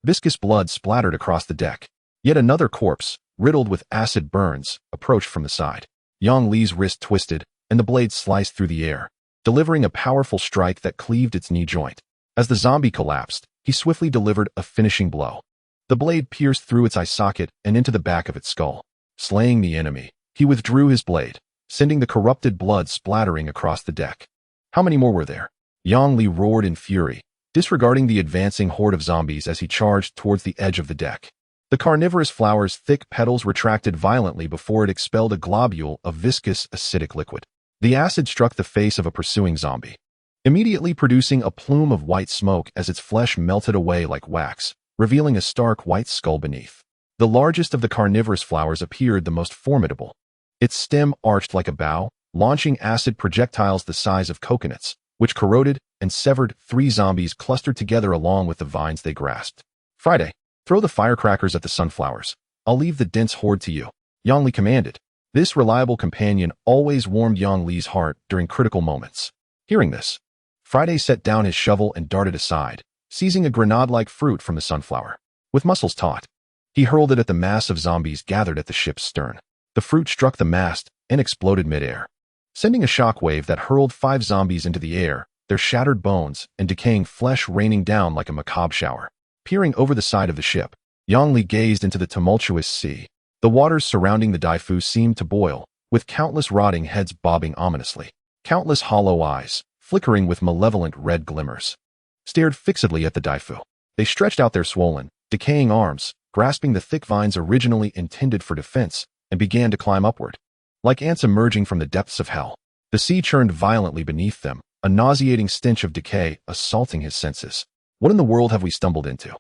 Speaker 1: viscous blood splattered across the deck. Yet another corpse, riddled with acid burns, approached from the side. Yang Li's wrist twisted, and the blade sliced through the air, delivering a powerful strike that cleaved its knee joint. As the zombie collapsed, he swiftly delivered a finishing blow. The blade pierced through its eye socket and into the back of its skull. Slaying the enemy, he withdrew his blade, sending the corrupted blood splattering across the deck. How many more were there? Yang Li roared in fury, disregarding the advancing horde of zombies as he charged towards the edge of the deck. The carnivorous flower's thick petals retracted violently before it expelled a globule of viscous, acidic liquid. The acid struck the face of a pursuing zombie, immediately producing a plume of white smoke as its flesh melted away like wax, revealing a stark white skull beneath. The largest of the carnivorous flowers appeared the most formidable. Its stem arched like a bow, launching acid projectiles the size of coconuts, which corroded and severed 3 zombies clustered together along with the vines they grasped. Friday, throw the firecrackers at the sunflowers. I'll leave the dense horde to you, Yang Li commanded. This reliable companion always warmed Yang Li's heart during critical moments. Hearing this, Friday set down his shovel and darted aside, seizing a grenade-like fruit from the sunflower. With muscles taut, he hurled it at the mass of zombies gathered at the ship's stern. The fruit struck the mast and exploded midair, sending a shockwave that hurled 5 zombies into the air, their shattered bones and decaying flesh raining down like a macabre shower. Peering over the side of the ship, Yang Li gazed into the tumultuous sea. The waters surrounding the Daifu seemed to boil, with countless rotting heads bobbing ominously. Countless hollow eyes, flickering with malevolent red glimmers, stared fixedly at the Daifu. They stretched out their swollen, decaying arms, grasping the thick vines originally intended for defense, and began to climb upward. Like ants emerging from the depths of hell, the sea churned violently beneath them, a nauseating stench of decay assaulting his senses. What in the world have we stumbled into?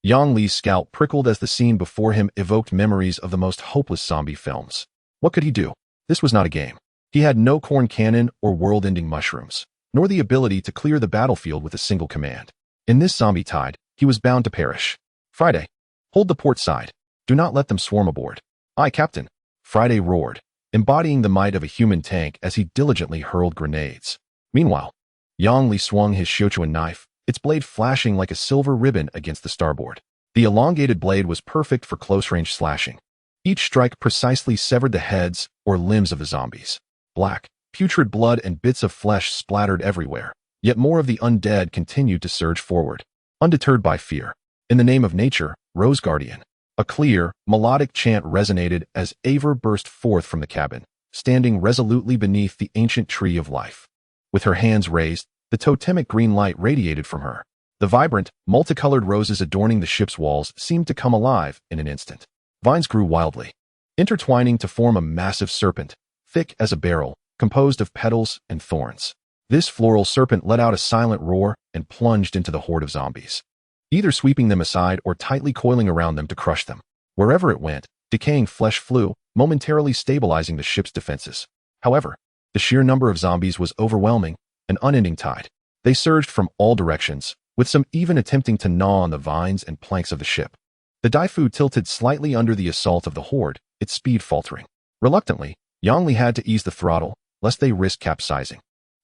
Speaker 1: Yang Li's scalp prickled as the scene before him evoked memories of the most hopeless zombie films. What could he do? This was not a game. He had no corn cannon or world-ending mushrooms, nor the ability to clear the battlefield with a single command. In this zombie tide, he was bound to perish. Friday, hold the port side. Do not let them swarm aboard. Aye, Captain, Friday roared, embodying the might of a human tank as he diligently hurled grenades. Meanwhile, Yang Li swung his Shochuan knife, its blade flashing like a silver ribbon against the starboard. The elongated blade was perfect for close-range slashing. Each strike precisely severed the heads or limbs of the zombies. Black, putrid blood and bits of flesh splattered everywhere, yet more of the undead continued to surge forward, undeterred by fear. In the name of nature, Rose Guardian. A clear, melodic chant resonated as Aver burst forth from the cabin, standing resolutely beneath the ancient tree of life. With her hands raised, the totemic green light radiated from her. The vibrant, multicolored roses adorning the ship's walls seemed to come alive in an instant. Vines grew wildly, intertwining to form a massive serpent, thick as a barrel, composed of petals and thorns. This floral serpent let out a silent roar and plunged into the horde of zombies, either sweeping them aside or tightly coiling around them to crush them. Wherever it went, decaying flesh flew, momentarily stabilizing the ship's defenses. However, the sheer number of zombies was overwhelming, an unending tide. They surged from all directions, with some even attempting to gnaw on the vines and planks of the ship. The Daifu tilted slightly under the assault of the horde, its speed faltering. Reluctantly, Yang Li had to ease the throttle, lest they risk capsizing.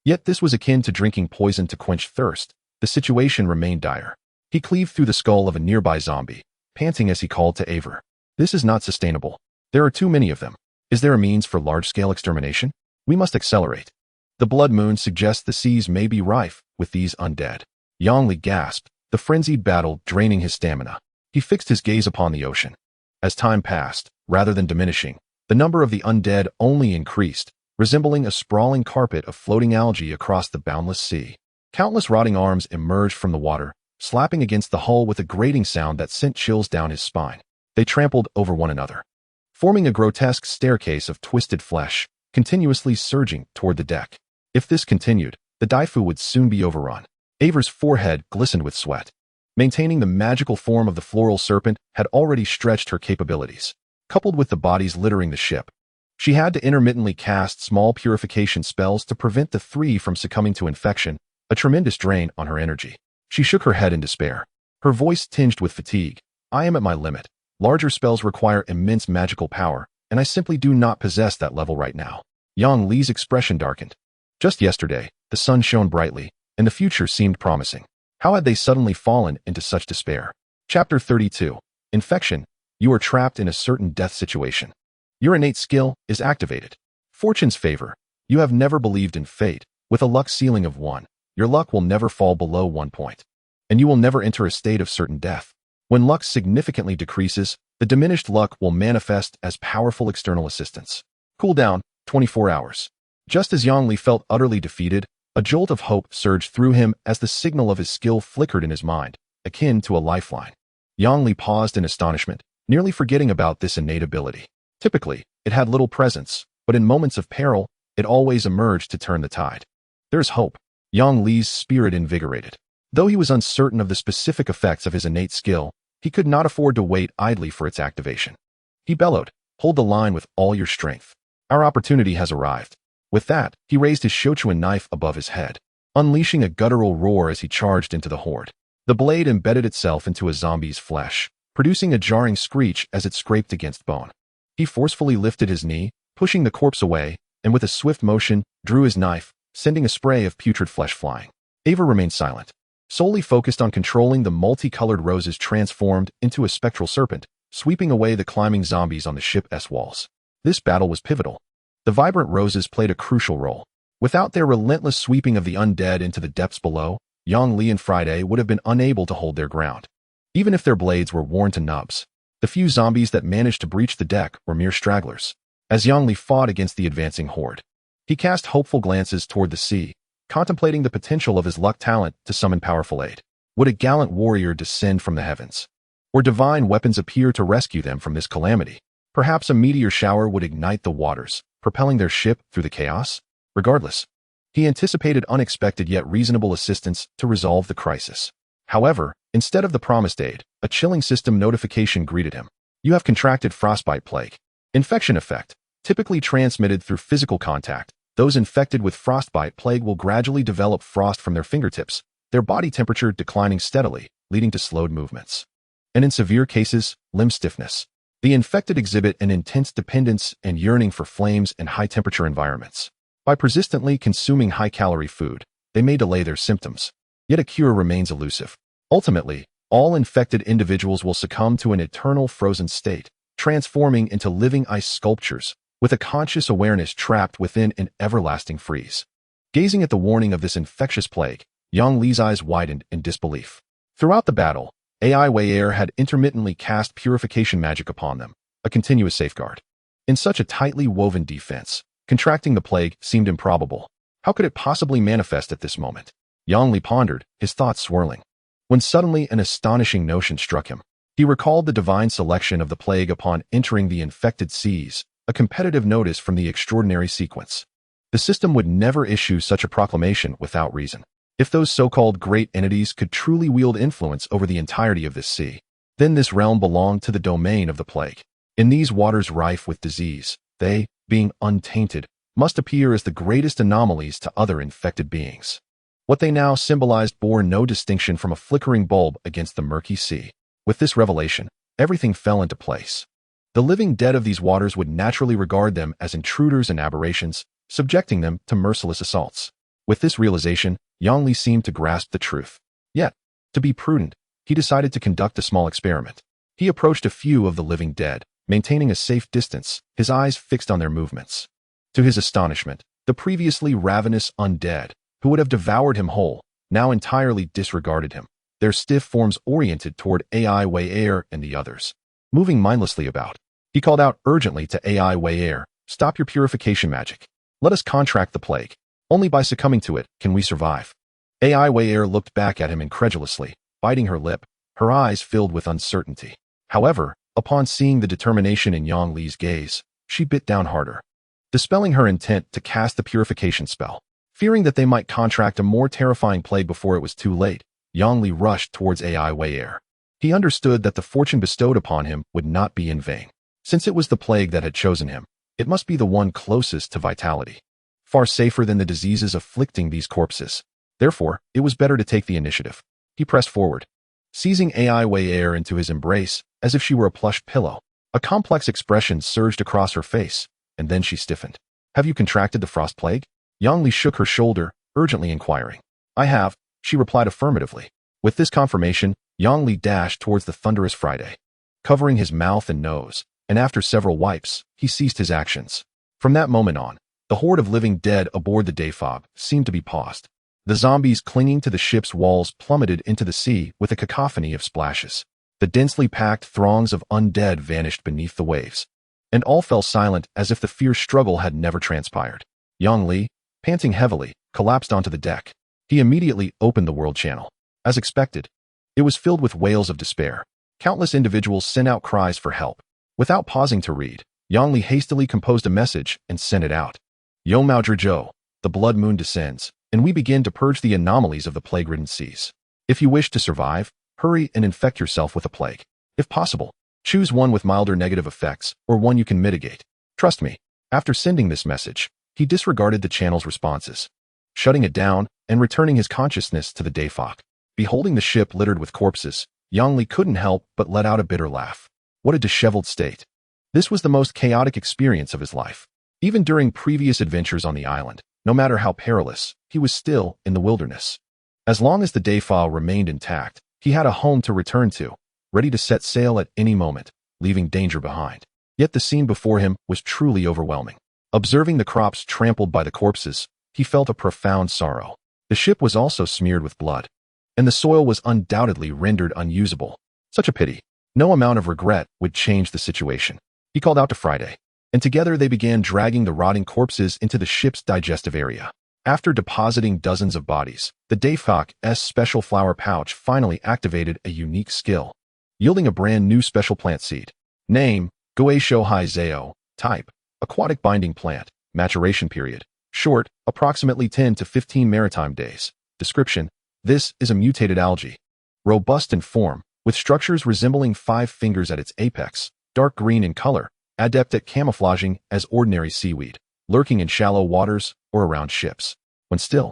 Speaker 1: Yet this was akin to drinking poison to quench thirst. The situation remained dire. He cleaved through the skull of a nearby zombie, panting as he called to Aver. This is not sustainable. There are too many of them. Is there a means for large-scale extermination? We must accelerate. The blood moon suggests the seas may be rife with these undead. Yang Li gasped, the frenzied battle draining his stamina. He fixed his gaze upon the ocean. As time passed, rather than diminishing, the number of the undead only increased, resembling a sprawling carpet of floating algae across the boundless sea. Countless rotting arms emerged from the water, slapping against the hull with a grating sound that sent chills down his spine. They trampled over one another, forming a grotesque staircase of twisted flesh, continuously surging toward the deck. If this continued, The Daifu would soon be overrun. Ava's forehead glistened with sweat. Maintaining the magical form of the floral serpent had already stretched her capabilities, coupled with the bodies littering the ship. She had to intermittently cast small purification spells to prevent the three from succumbing to infection, a tremendous drain on her energy. She shook her head in despair, her voice tinged with fatigue. I am at my limit. Larger spells require immense magical power, and I simply do not possess that level right now. Yang Li's expression darkened. Just yesterday, the sun shone brightly, and the future seemed promising. How had they suddenly fallen into such despair? Chapter 32. Infection. You are trapped in a certain death situation. Your innate skill is activated. Fortune's favor. You have never believed in fate. With a luck ceiling of 1, your luck will never fall below 1 point. And you will never enter a state of certain death. When luck significantly decreases, the diminished luck will manifest as powerful external assistance. Cooldown, 24 hours. Just as Yang Li felt utterly defeated, a jolt of hope surged through him as the signal of his skill flickered in his mind, akin to a lifeline. Yang Li paused in astonishment, nearly forgetting about this innate ability. Typically, it had little presence, but in moments of peril, it always emerged to turn the tide. There's hope. Yang Li's spirit invigorated. Though he was uncertain of the specific effects of his innate skill, he could not afford to wait idly for its activation. He bellowed, hold the line with all your strength. Our opportunity has arrived. With that, he raised his Shochuan knife above his head, unleashing a guttural roar as he charged into the horde. The blade embedded itself into a zombie's flesh, producing a jarring screech as it scraped against bone. He forcefully lifted his knee, pushing the corpse away, and with a swift motion, drew his knife, sending a spray of putrid flesh flying. Ava remained silent, solely focused on controlling the multicolored roses transformed into a spectral serpent, sweeping away the climbing zombies on the ship's walls. This battle was pivotal. The vibrant roses played a crucial role. Without their relentless sweeping of the undead into the depths below, Yang Li and Friday would have been unable to hold their ground. Even if their blades were worn to nubs, the few zombies that managed to breach the deck were mere stragglers. As Yang Li fought against the advancing horde, he cast hopeful glances toward the sea, contemplating the potential of his luck talent to summon powerful aid. Would a gallant warrior descend from the heavens? Or divine weapons appear to rescue them from this calamity? Perhaps a meteor shower would ignite the waters, propelling their ship through the chaos? Regardless, he anticipated unexpected yet reasonable assistance to resolve the crisis. However, instead of the promised aid, a chilling system notification greeted him. You have contracted frostbite plague. Infection effect. Typically transmitted through physical contact, those infected with frostbite plague will gradually develop frost from their fingertips, their body temperature declining steadily, leading to slowed movements. And in severe cases, limb stiffness. The infected exhibit an intense dependence and yearning for flames and high-temperature environments. By persistently consuming high-calorie food, they may delay their symptoms. Yet a cure remains elusive. Ultimately, all infected individuals will succumb to an eternal frozen state, transforming into living ice sculptures, with a conscious awareness trapped within an everlasting freeze. Gazing at the warning of this infectious plague, Yang Li's eyes widened in disbelief. Throughout the battle, AI Wei had intermittently cast purification magic upon them, a continuous safeguard. In such a tightly woven defense, contracting the plague seemed improbable. How could it possibly manifest at this moment? Yang Li pondered, his thoughts swirling. When suddenly an astonishing notion struck him. He recalled the divine selection of the plague upon entering the infected seas, a competitive notice from the extraordinary sequence. The system would never issue such a proclamation without reason. If those so-called great entities could truly wield influence over the entirety of this sea, then this realm belonged to the domain of the plague. In these waters rife with disease, they, being untainted, must appear as the greatest anomalies to other infected beings. What they now symbolized bore no distinction from a flickering bulb against the murky sea. With this revelation, everything fell into place. The living dead of these waters would naturally regard them as intruders and aberrations, subjecting them to merciless assaults. With this realization, Yang Li seemed to grasp the truth. Yet, to be prudent, he decided to conduct a small experiment. He approached a few of the living dead, maintaining a safe distance, his eyes fixed on their movements. To his astonishment, the previously ravenous undead, who would have devoured him whole, now entirely disregarded him, their stiff forms oriented toward AI Wei and the others. Moving mindlessly about, he called out urgently to AI Wei, stop your purification magic. Let us contract the plague. Only by succumbing to it can we survive. AI Wei looked back at him incredulously, biting her lip, her eyes filled with uncertainty. However, upon seeing the determination in Yang Li's gaze, she bit down harder, dispelling her intent to cast the purification spell. Fearing that they might contract a more terrifying plague before it was too late, Yang Li rushed towards voyage. He understood that the fortune bestowed upon him would not be in vain. Since it was the plague that had chosen him, it must be the one closest to vitality, far safer than the diseases afflicting these corpses. Therefore, it was better to take the initiative. He pressed forward, seizing voyage into his embrace as if she were a plush pillow. A complex expression surged across her face, and then she stiffened. Have you contracted the frost plague? Yang Li shook her shoulder, urgently inquiring. I have, she replied affirmatively. With this confirmation, Yang Li dashed towards the thunderous Friday, covering his mouth and nose, and after several wipes, he ceased his actions. From that moment on, the horde of living dead aboard the Dayfog seemed to be paused. The zombies clinging to the ship's walls plummeted into the sea with a cacophony of splashes. The densely packed throngs of undead vanished beneath the waves, and all fell silent as if the fierce struggle had never transpired. Yang Li, panting heavily, collapsed onto the deck. He immediately opened the world channel. As expected, it was filled with wails of despair. Countless individuals sent out cries for help. Without pausing to read, Yang Li hastily composed a message and sent it out. Yo Mao Zhizhou, the blood moon descends, and we begin to purge the anomalies of the plague-ridden seas. If you wish to survive, hurry and infect yourself with a plague. If possible, choose one with milder negative effects or one you can mitigate. Trust me. After sending this message, he disregarded the channel's responses, shutting it down and returning his consciousness to the Dayfog. Beholding the ship littered with corpses, Yang Li couldn't help but let out a bitter laugh. What a disheveled state. This was the most chaotic experience of his life. Even during previous adventures on the island, no matter how perilous, he was still in the wilderness. As long as the Dayfog remained intact, he had a home to return to, ready to set sail at any moment, leaving danger behind. Yet the scene before him was truly overwhelming. Observing the crops trampled by the corpses, he felt a profound sorrow. The ship was also smeared with blood, and the soil was undoubtedly rendered unusable. Such a pity. No amount of regret would change the situation. He called out to Friday, and together they began dragging the rotting corpses into the ship's digestive area. After depositing dozens of bodies, the Dayfog's special flower pouch finally activated a unique skill, yielding a brand new special plant seed. Name, Goeisho. Type, aquatic binding plant. Maturation period, short, approximately 10 to 15 maritime days. Description, this is a mutated algae. Robust in form, with structures resembling 5 fingers at its apex, dark green in color, adept at camouflaging as ordinary seaweed, lurking in shallow waters or around ships. When still,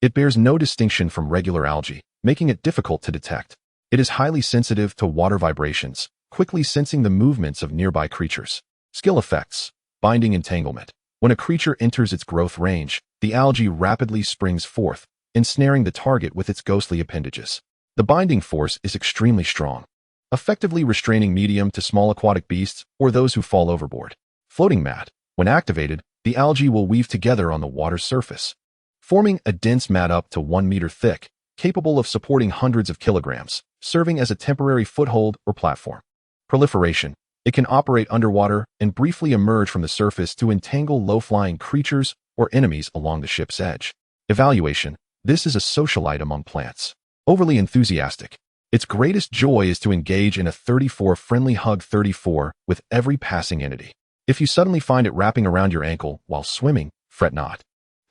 Speaker 1: it bears no distinction from regular algae, making it difficult to detect. It is highly sensitive to water vibrations, quickly sensing the movements of nearby creatures. Skill effects, binding entanglement. When a creature enters its growth range, the algae rapidly springs forth, ensnaring the target with its ghostly appendages. The binding force is extremely strong, effectively restraining medium to small aquatic beasts or those who fall overboard. Floating mat. When activated, the algae will weave together on the water's surface, forming a dense mat up to 1 meter thick, capable of supporting hundreds of kilograms, serving as a temporary foothold or platform. Proliferation. It can operate underwater and briefly emerge from the surface to entangle low-flying creatures or enemies along the ship's edge. Evaluation. This is a socialite among plants. Overly enthusiastic. Its greatest joy is to engage in a 34 friendly hug 34 with every passing entity. If you suddenly find it wrapping around your ankle while swimming, fret not.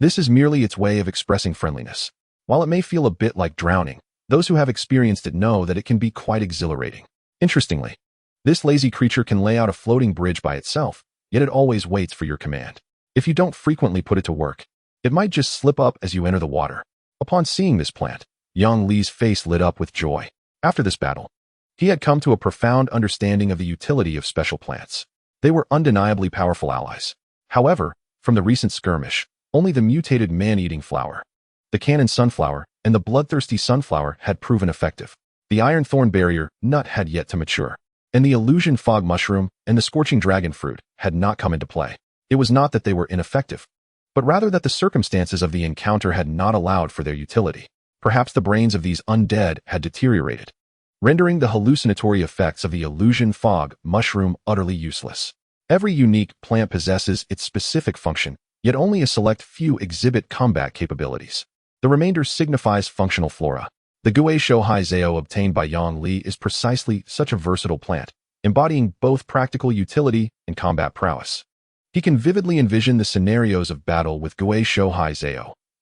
Speaker 1: This is merely its way of expressing friendliness. While it may feel a bit like drowning, those who have experienced it know that it can be quite exhilarating. Interestingly, this lazy creature can lay out a floating bridge by itself, yet it always waits for your command. If you don't frequently put it to work, it might just slip up as you enter the water. Upon seeing this plant, Yang Li's face lit up with joy. After this battle, he had come to a profound understanding of the utility of special plants. They were undeniably powerful allies. However, from the recent skirmish, only the mutated man-eating flower, the cannon sunflower, and the bloodthirsty sunflower had proven effective. The iron thorn barrier nut had yet to mature, and the illusion fog mushroom and the scorching dragon fruit had not come into play. It was not that they were ineffective, but rather that the circumstances of the encounter had not allowed for their utility. Perhaps the brains of these undead had deteriorated, rendering the hallucinatory effects of the illusion fog mushroom utterly useless. Every unique plant possesses its specific function, yet only a select few exhibit combat capabilities. The remainder signifies functional flora. The Goeisho obtained by Yang Li is precisely such a versatile plant, embodying both practical utility and combat prowess. He can vividly envision the scenarios of battle with Goeisho.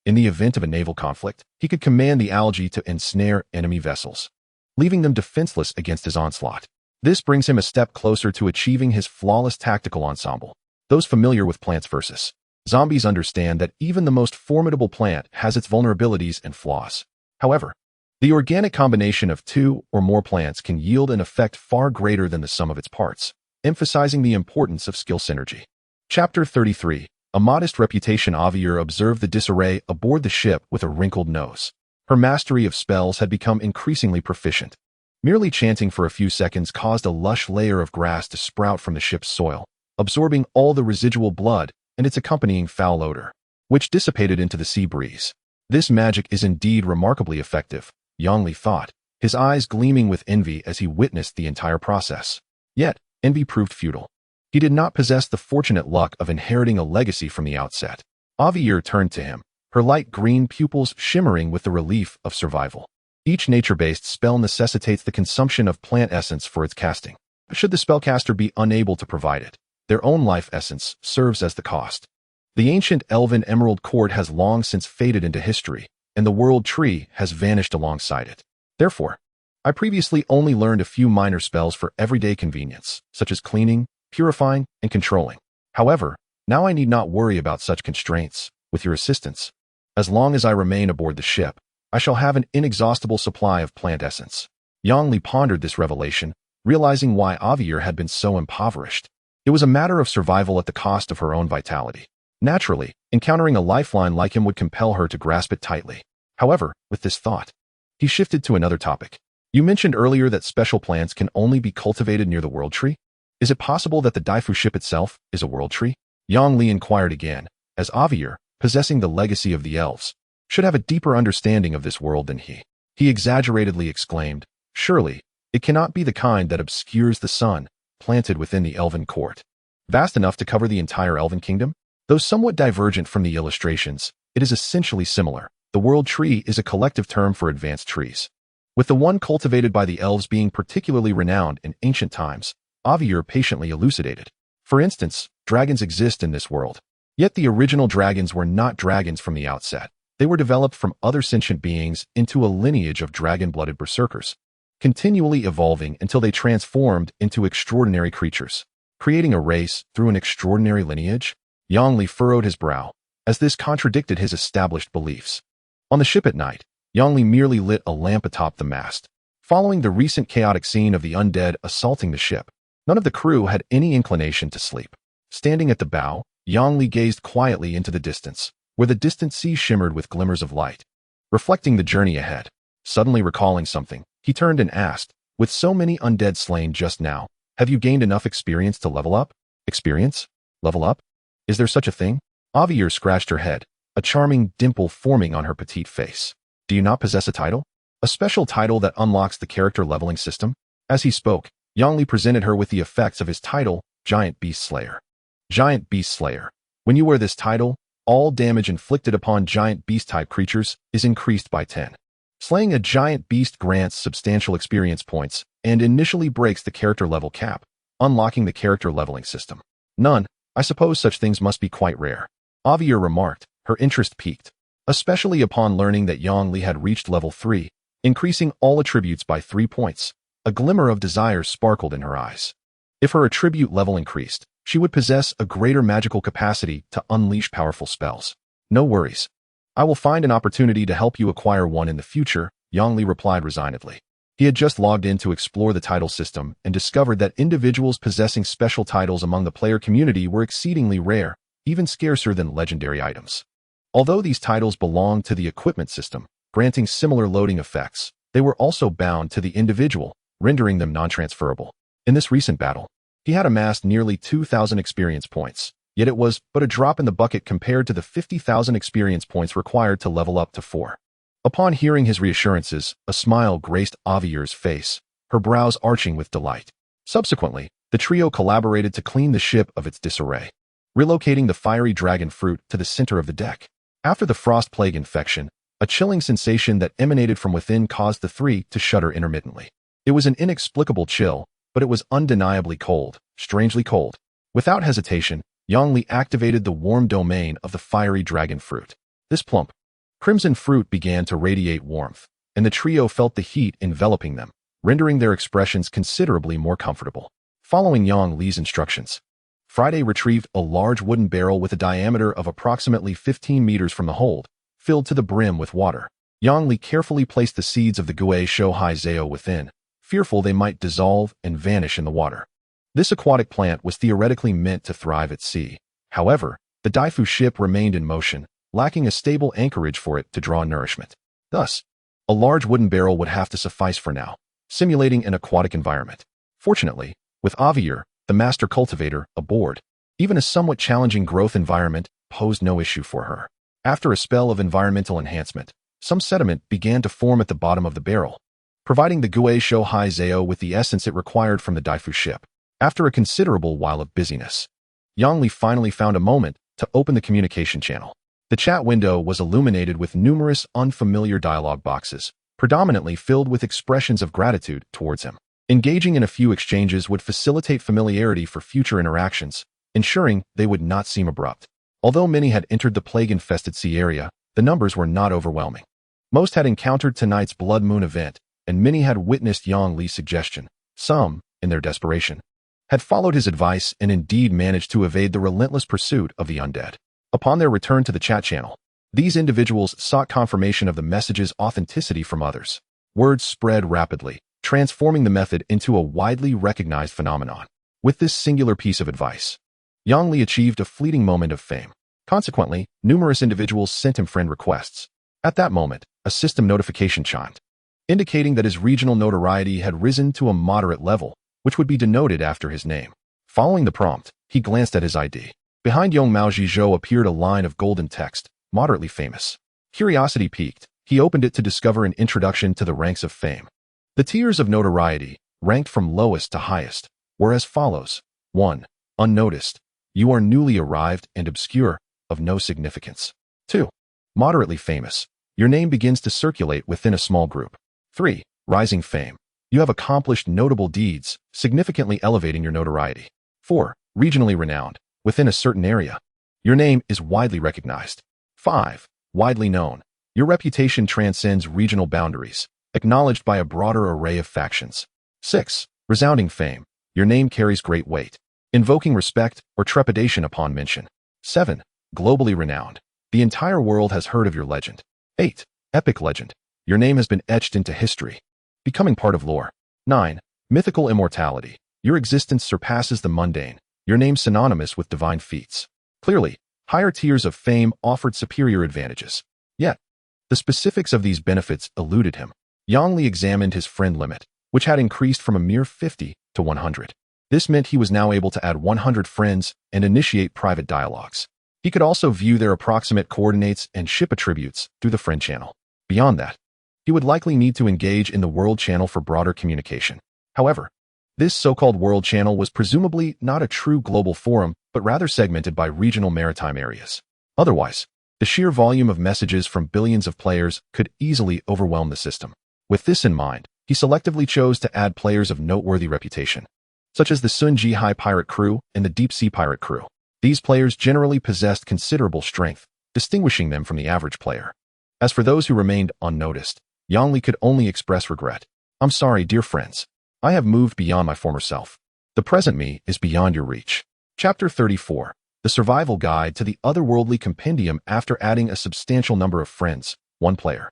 Speaker 1: In the event of a naval conflict, he could command the algae to ensnare enemy vessels, leaving them defenseless against his onslaught. This brings him a step closer to achieving his flawless tactical ensemble. Those familiar with Plants vs. Zombies understand that even the most formidable plant has its vulnerabilities and flaws. However, the organic combination of two or more plants can yield an effect far greater than the sum of its parts, emphasizing the importance of skill synergy. Chapter 33. A modest reputation. Avier observed the disarray aboard the ship with a wrinkled nose. Her mastery of spells had become increasingly proficient. Merely chanting for a few seconds caused a lush layer of grass to sprout from the ship's soil, absorbing all the residual blood and its accompanying foul odor, which dissipated into the sea breeze. This magic is indeed remarkably effective, Yang Li thought, his eyes gleaming with envy as he witnessed the entire process. Yet, envy proved futile. He did not possess the fortunate luck of inheriting a legacy from the outset. Avier turned to him, her light green pupils shimmering with the relief of survival. Each nature-based spell necessitates the consumption of plant essence for its casting. Should the spellcaster be unable to provide it, their own life essence serves as the cost. The ancient elven emerald court has long since faded into history, and the world tree has vanished alongside it. Therefore, I previously only learned a few minor spells for everyday convenience, such as cleaning, purifying, and controlling. However, now I need not worry about such constraints, with your assistance. As long as I remain aboard the ship, I shall have an inexhaustible supply of plant essence. Yang Li pondered this revelation, realizing why Avier had been so impoverished. It was a matter of survival at the cost of her own vitality. Naturally, encountering a lifeline like him would compel her to grasp it tightly. However, with this thought, he shifted to another topic. You mentioned earlier that special plants can only be cultivated near the world tree. Is it possible that the Daifu ship itself is a world tree? Yang Li inquired again, as Avier, possessing the legacy of the elves, should have a deeper understanding of this world than he. He exaggeratedly exclaimed, surely, it cannot be the kind that obscures the sun, planted within the elven court. Vast enough to cover the entire elven kingdom? Though somewhat divergent from the illustrations, it is essentially similar. The world tree is a collective term for advanced trees, with the one cultivated by the elves being particularly renowned in ancient times. Avier patiently elucidated. For instance, dragons exist in this world. Yet the original dragons were not dragons from the outset. They were developed from other sentient beings into a lineage of dragon-blooded berserkers, continually evolving until they transformed into extraordinary creatures, creating a race through an extraordinary lineage. Yang Li furrowed his brow, as this contradicted his established beliefs. On the ship at night, Yang Li merely lit a lamp atop the mast. Following the recent chaotic scene of the undead assaulting the ship, none of the crew had any inclination to sleep. Standing at the bow, Yang Li gazed quietly into the distance, where the distant sea shimmered with glimmers of light. Reflecting the journey ahead, suddenly recalling something, he turned and asked, with so many undead slain just now, have you gained enough experience to level up? Experience? Level up? Is there such a thing? Avier scratched her head, a charming dimple forming on her petite face. Do you not possess a title? A special title that unlocks the character leveling system? As he spoke, Yang Li presented her with the effects of his title, Giant Beast Slayer. Giant Beast Slayer. When you wear this title, all damage inflicted upon giant beast-type creatures is increased by 10. Slaying a giant beast grants substantial experience points and initially breaks the character level cap, unlocking the character leveling system. None. I suppose such things must be quite rare. Avier remarked, her interest piqued, especially upon learning that Yang Li had reached level 3, increasing all attributes by 3 points. A glimmer of desire sparkled in her eyes. If her attribute level increased, she would possess a greater magical capacity to unleash powerful spells. No worries. I will find an opportunity to help you acquire one in the future, Yang Li replied resignedly. He had just logged in to explore the title system and discovered that individuals possessing special titles among the player community were exceedingly rare, even scarcer than legendary items. Although these titles belonged to the equipment system, granting similar loading effects, they were also bound to the individual, rendering them non-transferable. In this recent battle, he had amassed nearly 2,000 experience points, yet it was but a drop in the bucket compared to the 50,000 experience points required to level up to 4. Upon hearing his reassurances, a smile graced Avier's face, her brows arching with delight. Subsequently, the trio collaborated to clean the ship of its disarray, relocating the fiery dragon fruit to the center of the deck. After the frost plague infection, a chilling sensation that emanated from within caused the three to shudder intermittently. It was an inexplicable chill, but it was undeniably cold, strangely cold. Without hesitation, Yang Li activated the warm domain of the fiery dragon fruit. This plump, Crimson fruit began to radiate warmth, and the trio felt the heat enveloping them, rendering their expressions considerably more comfortable. Following Yang Li's instructions, Friday retrieved a large wooden barrel with a diameter of approximately 15 meters from the hold, filled to the brim with water. Yang Li carefully placed the seeds of the Gui Shou Hai Zao within, fearful they might dissolve and vanish in the water. This aquatic plant was theoretically meant to thrive at sea. However, the Daifu ship remained in motion, lacking a stable anchorage for it to draw nourishment. Thus, a large wooden barrel would have to suffice for now, simulating an aquatic environment. Fortunately, with Avier, the master cultivator, aboard, even a somewhat challenging growth environment posed no issue for her. After a spell of environmental enhancement, some sediment began to form at the bottom of the barrel, providing the Gui Shou Hai Zao with the essence it required from the Daifu ship. After a considerable while of busyness, Yang Li finally found a moment to open the communication channel. The chat window was illuminated with numerous unfamiliar dialogue boxes, predominantly filled with expressions of gratitude towards him. Engaging in a few exchanges would facilitate familiarity for future interactions, ensuring they would not seem abrupt. Although many had entered the plague-infested sea area, the numbers were not overwhelming. Most had encountered tonight's blood moon event, and many had witnessed Yang Li's suggestion. Some, in their desperation, had followed his advice and indeed managed to evade the relentless pursuit of the undead. Upon their return to the chat channel, these individuals sought confirmation of the message's authenticity from others. Word spread rapidly, transforming the method into a widely recognized phenomenon. With this singular piece of advice, Yang Li achieved a fleeting moment of fame. Consequently, numerous individuals sent him friend requests. At that moment, a system notification chimed, indicating that his regional notoriety had risen to a moderate level, which would be denoted after his name. Following the prompt, he glanced at his ID. Behind Yong Mao Jizhou appeared a line of golden text, moderately famous. Curiosity piqued, he opened it to discover an introduction to the ranks of fame. The tiers of notoriety, ranked from lowest to highest, were as follows. 1. Unnoticed. You are newly arrived and obscure, of no significance. 2. Moderately famous. Your name begins to circulate within a small group. 3. Rising fame. You have accomplished notable deeds, significantly elevating your notoriety. 4. Regionally renowned. Within a certain area, your name is widely recognized. 5. Widely known. Your reputation transcends regional boundaries, acknowledged by a broader array of factions. 6. Resounding fame. Your name carries great weight, invoking respect or trepidation upon mention. 7. Globally renowned. The entire world has heard of your legend. 8. Epic legend. Your name has been etched into history, becoming part of lore. 9. Mythical immortality. Your existence surpasses the mundane, your name synonymous with divine feats. Clearly, higher tiers of fame offered superior advantages. Yet, the specifics of these benefits eluded him. Yang Li examined his friend limit, which had increased from a mere 50 to 100. This meant he was now able to add 100 friends and initiate private dialogues. He could also view their approximate coordinates and ship attributes through the friend channel. Beyond that, he would likely need to engage in the world channel for broader communication. However, this so-called world channel was presumably not a true global forum, but rather segmented by regional maritime areas. Otherwise, the sheer volume of messages from billions of players could easily overwhelm the system. With this in mind, he selectively chose to add players of noteworthy reputation, such as the Sun Ji High Pirate Crew and the Deep Sea Pirate Crew. These players generally possessed considerable strength, distinguishing them from the average player. As for those who remained unnoticed, Yang Li could only express regret. I'm sorry, dear friends. I have moved beyond my former self. The present me is beyond your reach. Chapter 34. The Survival Guide to the Otherworldly Compendium. After adding a substantial number of friends, one player,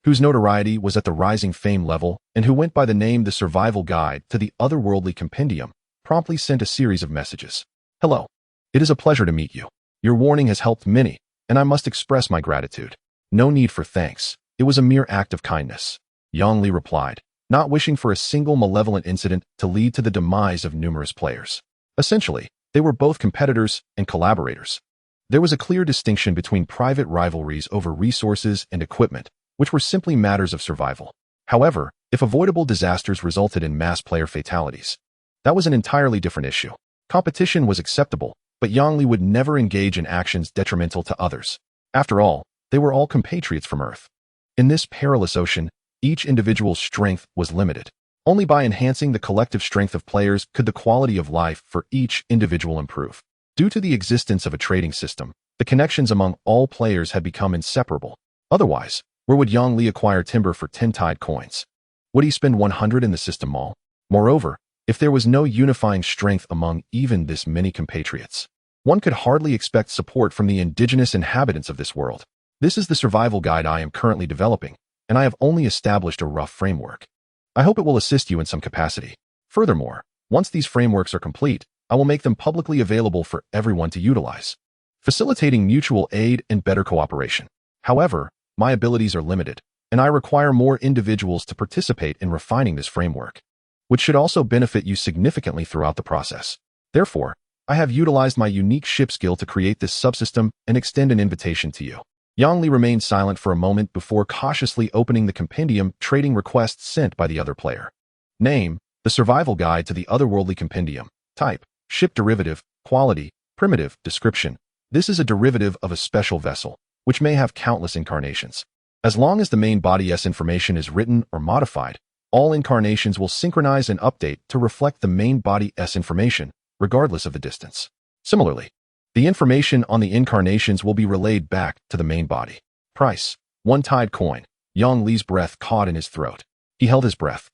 Speaker 1: whose notoriety was at the rising fame level and who went by the name The Survival Guide to the Otherworldly Compendium, promptly sent a series of messages. Hello. It is a pleasure to meet you. Your warning has helped many, and I must express my gratitude. No need for thanks. It was a mere act of kindness. Yang Li replied, not wishing for a single malevolent incident to lead to the demise of numerous players. Essentially, they were both competitors and collaborators. There was a clear distinction between private rivalries over resources and equipment, which were simply matters of survival. However, if avoidable disasters resulted in mass player fatalities, that was an entirely different issue. Competition was acceptable, but Yang Li would never engage in actions detrimental to others. After all, they were all compatriots from Earth. In this perilous ocean, each individual's strength was limited. Only by enhancing the collective strength of players could the quality of life for each individual improve. Due to the existence of a trading system, the connections among all players had become inseparable. Otherwise, where would Yang Li acquire timber for 10 tide coins? Would he spend 100 in the system mall? Moreover, if there was no unifying strength among even this many compatriots, one could hardly expect support from the indigenous inhabitants of this world. This is the survival guide I am currently developing, and I have only established a rough framework. I hope it will assist you in some capacity. Furthermore, once these frameworks are complete, I will make them publicly available for everyone to utilize, facilitating mutual aid and better cooperation. However, my abilities are limited, and I require more individuals to participate in refining this framework, which should also benefit you significantly throughout the process. Therefore, I have utilized my unique ship skill to create this subsystem and extend an invitation to you. Yang Li remained silent for a moment before cautiously opening the compendium trading requests sent by the other player. Name: the survival guide to the otherworldly compendium. Type: ship derivative. Quality: primitive. Description: this is a derivative of a special vessel, which may have countless incarnations. As long as the main body S information is written or modified, all incarnations will synchronize and update to reflect the main body S information, regardless of the distance. Similarly, the information on the incarnations will be relayed back to the main body. Price: 1 tide coin. Yang Li's breath caught in his throat. He held his breath,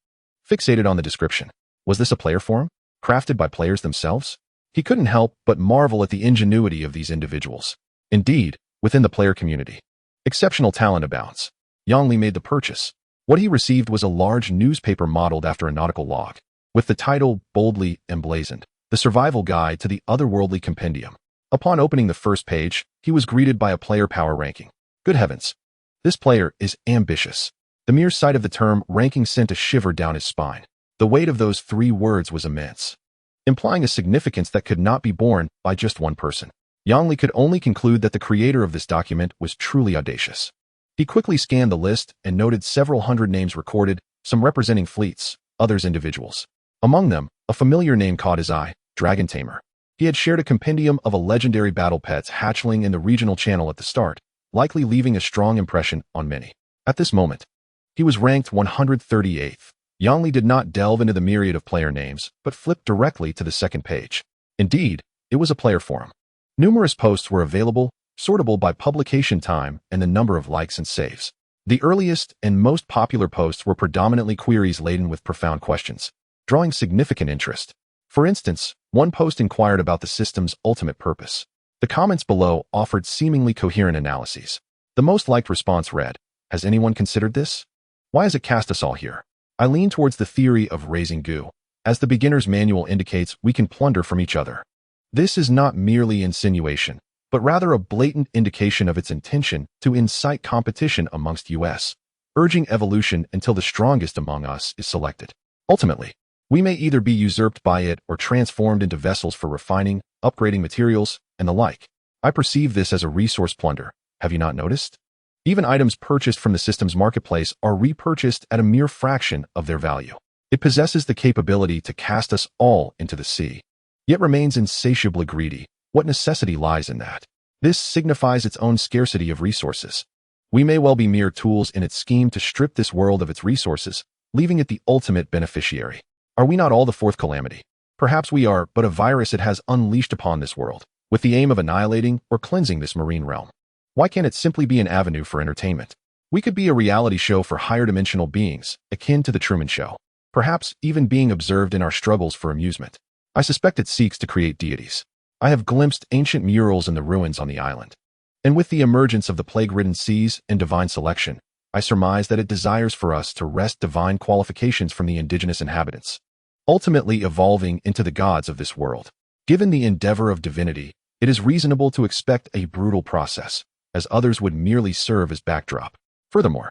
Speaker 1: fixated on the description. Was this a player form, crafted by players themselves? He couldn't help but marvel at the ingenuity of these individuals. Indeed, within the player community, exceptional talent abounds. Yang Li made the purchase. What he received was a large newspaper modeled after a nautical log, with the title boldly emblazoned: The Survival Guide to the Otherworldly Compendium. Upon opening the first page, he was greeted by a player power ranking. Good heavens! This player is ambitious. The mere sight of the term ranking sent a shiver down his spine. The weight of those 3 words was immense, implying a significance that could not be borne by just one person. Yang Li could only conclude that the creator of this document was truly audacious. He quickly scanned the list and noted several hundred names recorded, some representing fleets, others individuals. Among them, a familiar name caught his eye: Dragon Tamer. He had shared a compendium of a legendary battle pet's hatchling in the regional channel at the start, likely leaving a strong impression on many. At this moment, he was ranked 138th. Yang Li did not delve into the myriad of player names, but flipped directly to the second page. Indeed, it was a player forum. Numerous posts were available, sortable by publication time and the number of likes and saves. The earliest and most popular posts were predominantly queries laden with profound questions, drawing significant interest. For instance, one post inquired about the system's ultimate purpose. The comments below offered seemingly coherent analyses. The most liked response read: "Has anyone considered this? Why has it cast us all here?" I lean towards the theory of raising goo. As the beginner's manual indicates, we can plunder from each other. This is not merely insinuation, but rather a blatant indication of its intention to incite competition amongst us, urging evolution until the strongest among us is selected. Ultimately, we may either be usurped by it or transformed into vessels for refining, upgrading materials, and the like. I perceive this as a resource plunder. Have you not noticed? Even items purchased from the system's marketplace are repurchased at a mere fraction of their value. It possesses the capability to cast us all into the sea, yet remains insatiably greedy. What necessity lies in that? This signifies its own scarcity of resources. We may well be mere tools in its scheme to strip this world of its resources, leaving it the ultimate beneficiary. Are we not all the fourth calamity? Perhaps we are, but a virus it has unleashed upon this world, with the aim of annihilating or cleansing this marine realm. Why can't it simply be an avenue for entertainment? We could be a reality show for higher dimensional beings, akin to the Truman Show, perhaps even being observed in our struggles for amusement. I suspect it seeks to create deities. I have glimpsed ancient murals in the ruins on the island, and with the emergence of the plague-ridden seas and divine selection, I surmise that it desires for us to wrest divine qualifications from the indigenous inhabitants, ultimately evolving into the gods of this world. Given the endeavor of divinity, it is reasonable to expect a brutal process, as others would merely serve as backdrop. Furthermore,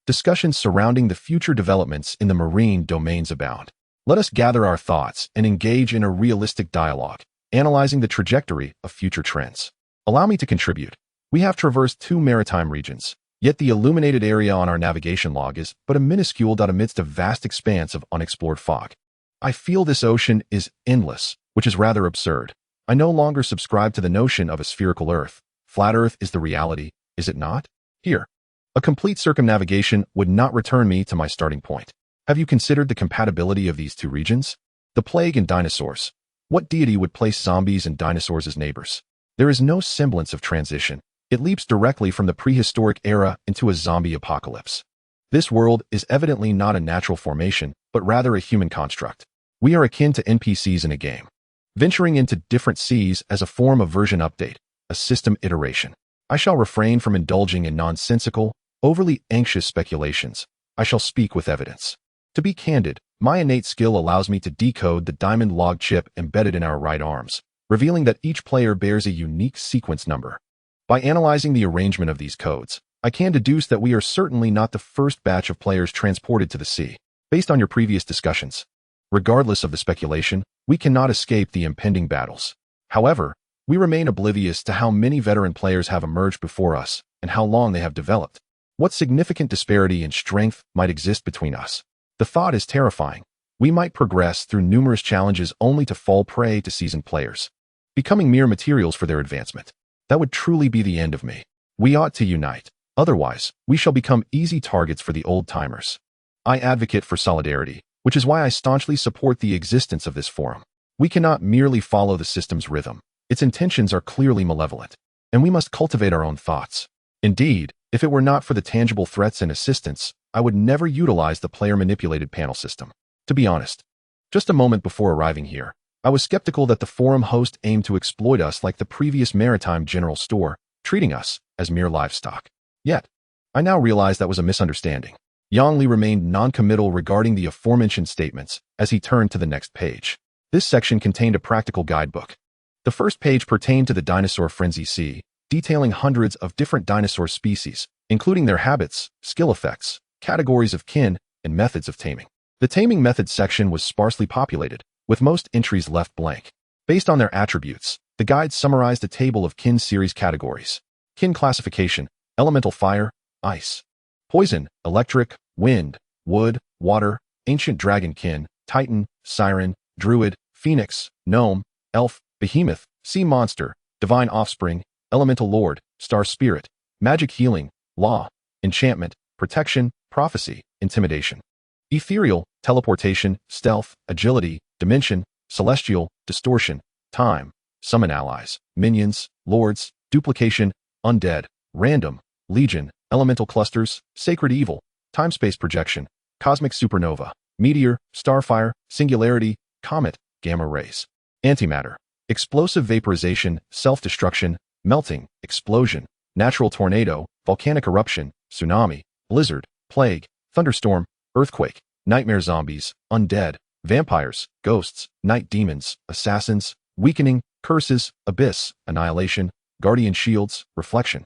Speaker 1: discussions surrounding the future developments in the marine domains abound. Let us gather our thoughts and engage in a realistic dialogue, analyzing the trajectory of future trends. Allow me to contribute. We have traversed 2 maritime regions, yet the illuminated area on our navigation log is but a minuscule dot amidst a vast expanse of unexplored fog. I feel this ocean is endless, which is rather absurd. I no longer subscribe to the notion of a spherical Earth. Flat Earth is the reality, is it not? Here, a complete circumnavigation would not return me to my starting point. Have you considered the compatibility of these 2 regions? The plague and dinosaurs. What deity would place zombies and dinosaurs as neighbors? There is no semblance of transition, It leaps directly from the prehistoric era into a zombie apocalypse. This world is evidently not a natural formation, but rather a human construct. We are akin to NPCs in a game, venturing into different seas as a form of version update, a system iteration. I shall refrain from indulging in nonsensical, overly anxious speculations. I shall speak with evidence. To be candid, my innate skill allows me to decode the diamond log chip embedded in our right arms, revealing that each player bears a unique sequence number. By analyzing the arrangement of these codes, I can deduce that we are certainly not the first batch of players transported to the sea. Based on your previous discussions, regardless of the speculation, we cannot escape the impending battles. However, we remain oblivious to how many veteran players have emerged before us and how long they have developed. What significant disparity in strength might exist between us? The thought is terrifying. We might progress through numerous challenges only to fall prey to seasoned players, becoming mere materials for their advancement. That would truly be the end of me. We ought to unite. Otherwise, we shall become easy targets for the old-timers. I advocate for solidarity, which is why I staunchly support the existence of this forum. We cannot merely follow the system's rhythm. Its intentions are clearly malevolent, and we must cultivate our own thoughts. Indeed, if it were not for the tangible threats and assistance, I would never utilize the player-manipulated panel system. To be honest, just a moment before arriving here, I was skeptical that the forum host aimed to exploit us like the previous maritime general store, treating us as mere livestock. Yet, I now realize that was a misunderstanding. Yang Li remained non-committal regarding the aforementioned statements as he turned to the next page. This section contained a practical guidebook. The first page pertained to the dinosaur frenzy sea, detailing hundreds of different dinosaur species, including their habits, skill effects, categories of kin, and methods of taming. The taming methods section was sparsely populated, with most entries left blank. Based on their attributes, the guide summarized a table of kin series categories. Kin classification: elemental fire, ice, poison, electric, wind, wood, water, ancient dragon kin, titan, siren, druid, phoenix, gnome, elf, behemoth, sea monster, divine offspring, elemental lord, star spirit, magic healing, law, enchantment, protection, prophecy, intimidation, ethereal, teleportation, stealth, agility, dimension, celestial, distortion, time, summon allies, minions, lords, duplication, undead, random, legion, elemental clusters, sacred evil, time-space projection, cosmic supernova, meteor, starfire, singularity, comet, gamma rays, antimatter, explosive vaporization, self-destruction, melting, explosion, natural tornado, volcanic eruption, tsunami, blizzard, plague, thunderstorm, earthquake, nightmare zombies, undead, vampires, ghosts, night demons, assassins, weakening, curses, abyss, annihilation, guardian shields, reflection,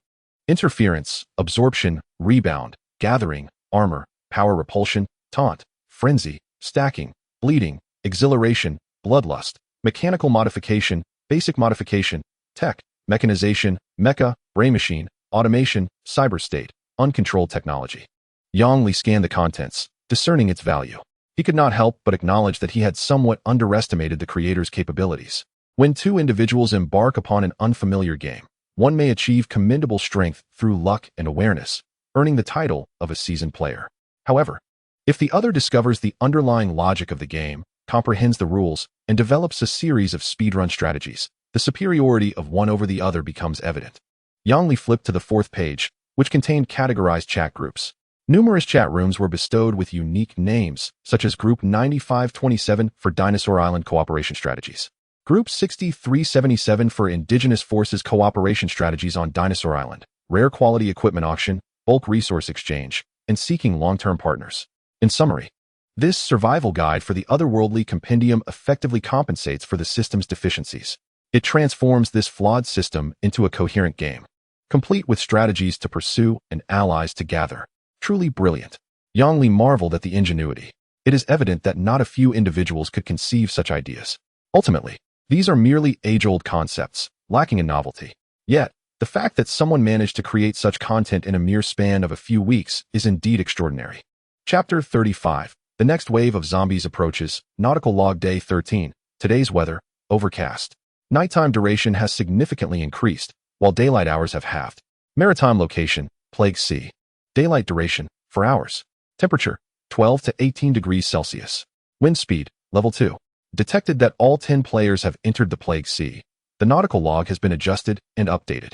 Speaker 1: interference, absorption, rebound, gathering, armor, power repulsion, taunt, frenzy, stacking, bleeding, exhilaration, bloodlust, mechanical modification, basic modification, tech, mechanization, mecha, brain machine, automation, cyberstate, uncontrolled technology. Yang Li scanned the contents, discerning its value. He could not help but acknowledge that he had somewhat underestimated the creator's capabilities. When two individuals embark upon an unfamiliar game, one may achieve commendable strength through luck and awareness, earning the title of a seasoned player. However, if the other discovers the underlying logic of the game, comprehends the rules, and develops a series of speedrun strategies, the superiority of one over the other becomes evident. Yang Li flipped to the fourth page, which contained categorized chat groups. Numerous chat rooms were bestowed with unique names, such as Group 9527 for Dinosaur Island Cooperation Strategies, Group 6377 for Indigenous Forces Cooperation Strategies on Dinosaur Island, Rare Quality Equipment Auction, Bulk Resource Exchange, and Seeking Long-Term Partners. In summary, this survival guide for the otherworldly compendium effectively compensates for the system's deficiencies. It transforms this flawed system into a coherent game, complete with strategies to pursue and allies to gather. Truly brilliant. Yang Li marveled at the ingenuity. It is evident that not a few individuals could conceive such ideas. Ultimately, these are merely age-old concepts, lacking in novelty. Yet, the fact that someone managed to create such content in a mere span of a few weeks is indeed extraordinary. Chapter 35. The next wave of zombies approaches. Nautical log day 13. Today's weather, overcast. Nighttime duration has significantly increased, while daylight hours have halved. Maritime location, Plague Sea. Daylight duration, 4 hours. Temperature, 12 to 18 degrees Celsius. Wind speed, level 2. Detected that all 10 players have entered the Plague Sea. The nautical log has been adjusted and updated.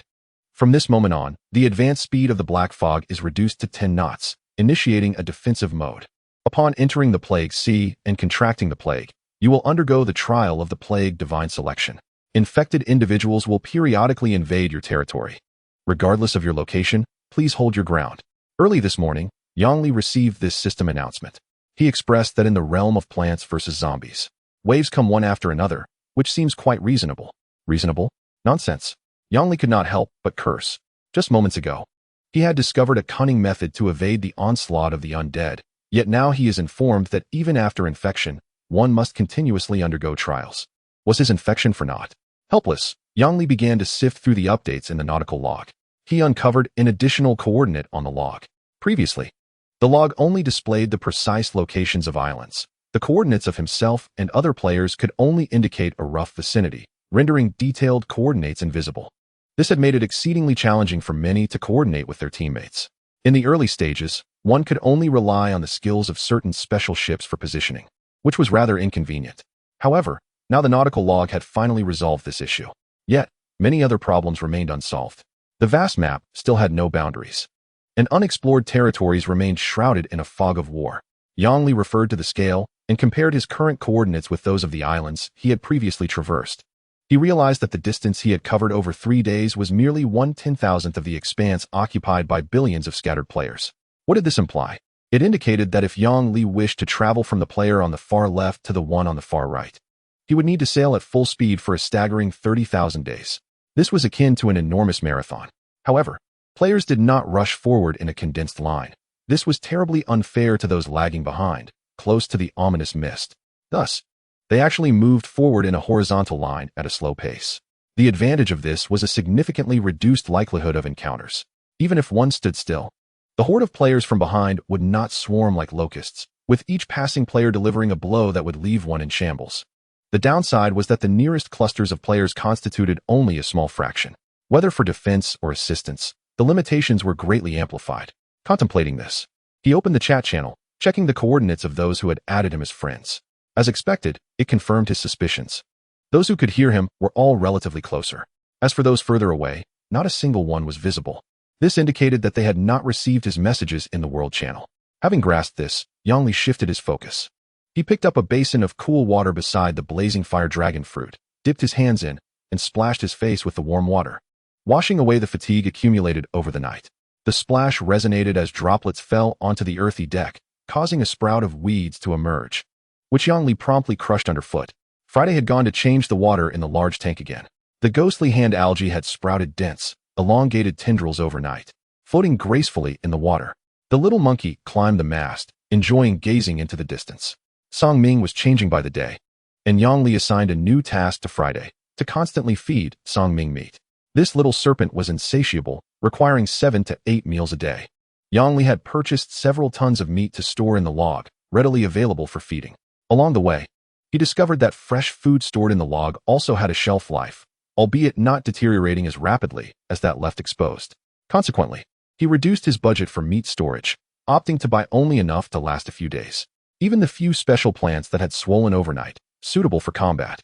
Speaker 1: From this moment on, the advanced speed of the black fog is reduced to 10 knots, initiating a defensive mode. Upon entering the Plague Sea and contracting the plague, you will undergo the trial of the Plague Divine Selection. Infected individuals will periodically invade your territory. Regardless of your location, please hold your ground. Early this morning, Yongli received this system announcement. He expressed that in the realm of plants versus zombies, waves come one after another, which seems quite reasonable. Reasonable? Nonsense. Yongli could not help but curse. Just moments ago, he had discovered a cunning method to evade the onslaught of the undead, yet now he is informed that even after infection, one must continuously undergo trials. Was his infection for naught? Helpless, Yongli began to sift through the updates in the nautical log. He uncovered an additional coordinate on the log. Previously, the log only displayed the precise locations of islands. The coordinates of himself and other players could only indicate a rough vicinity, rendering detailed coordinates invisible. This had made it exceedingly challenging for many to coordinate with their teammates. In the early stages, one could only rely on the skills of certain special ships for positioning, which was rather inconvenient. However, now the nautical log had finally resolved this issue. Yet, many other problems remained unsolved. The vast map still had no boundaries, and unexplored territories remained shrouded in a fog of war. Yongli referred to the scale and compared his current coordinates with those of the islands he had previously traversed. He realized that the distance he had covered over 3 days was merely 1/10,000th of the expanse occupied by billions of scattered players. What did this imply? It indicated that if Yongli wished to travel from the player on the far left to the one on the far right, he would need to sail at full speed for a staggering 30,000 days. This was akin to an enormous marathon. However, players did not rush forward in a condensed line. This was terribly unfair to those lagging behind, close to the ominous mist. Thus, they actually moved forward in a horizontal line at a slow pace. The advantage of this was a significantly reduced likelihood of encounters. Even if one stood still, the horde of players from behind would not swarm like locusts, with each passing player delivering a blow that would leave one in shambles. The downside was that the nearest clusters of players constituted only a small fraction. Whether for defense or assistance, the limitations were greatly amplified. Contemplating this, he opened the chat channel, checking the coordinates of those who had added him as friends. As expected, it confirmed his suspicions. Those who could hear him were all relatively closer. As for those further away, not a single one was visible. This indicated that they had not received his messages in the world channel. Having grasped this, Yongli shifted his focus. He picked up a basin of cool water beside the blazing fire dragon fruit, dipped his hands in, and splashed his face with the warm water, washing away the fatigue accumulated over the night. The splash resonated as droplets fell onto the earthy deck, causing a sprout of weeds to emerge, which Yongli promptly crushed underfoot. Friday had gone to change the water in the large tank again. The ghostly hand algae had sprouted dense, elongated tendrils overnight, floating gracefully in the water. The little monkey climbed the mast, enjoying gazing into the distance. Song Ming was changing by the day, and Yongli assigned a new task to Friday, to constantly feed Song Ming meat. This little serpent was insatiable, requiring 7 to 8 meals a day. Yongli had purchased several tons of meat to store in the log, readily available for feeding. Along the way, he discovered that fresh food stored in the log also had a shelf life, albeit not deteriorating as rapidly as that left exposed. Consequently, he reduced his budget for meat storage, opting to buy only enough to last a few days. Even the few special plants that had swollen overnight, suitable for combat,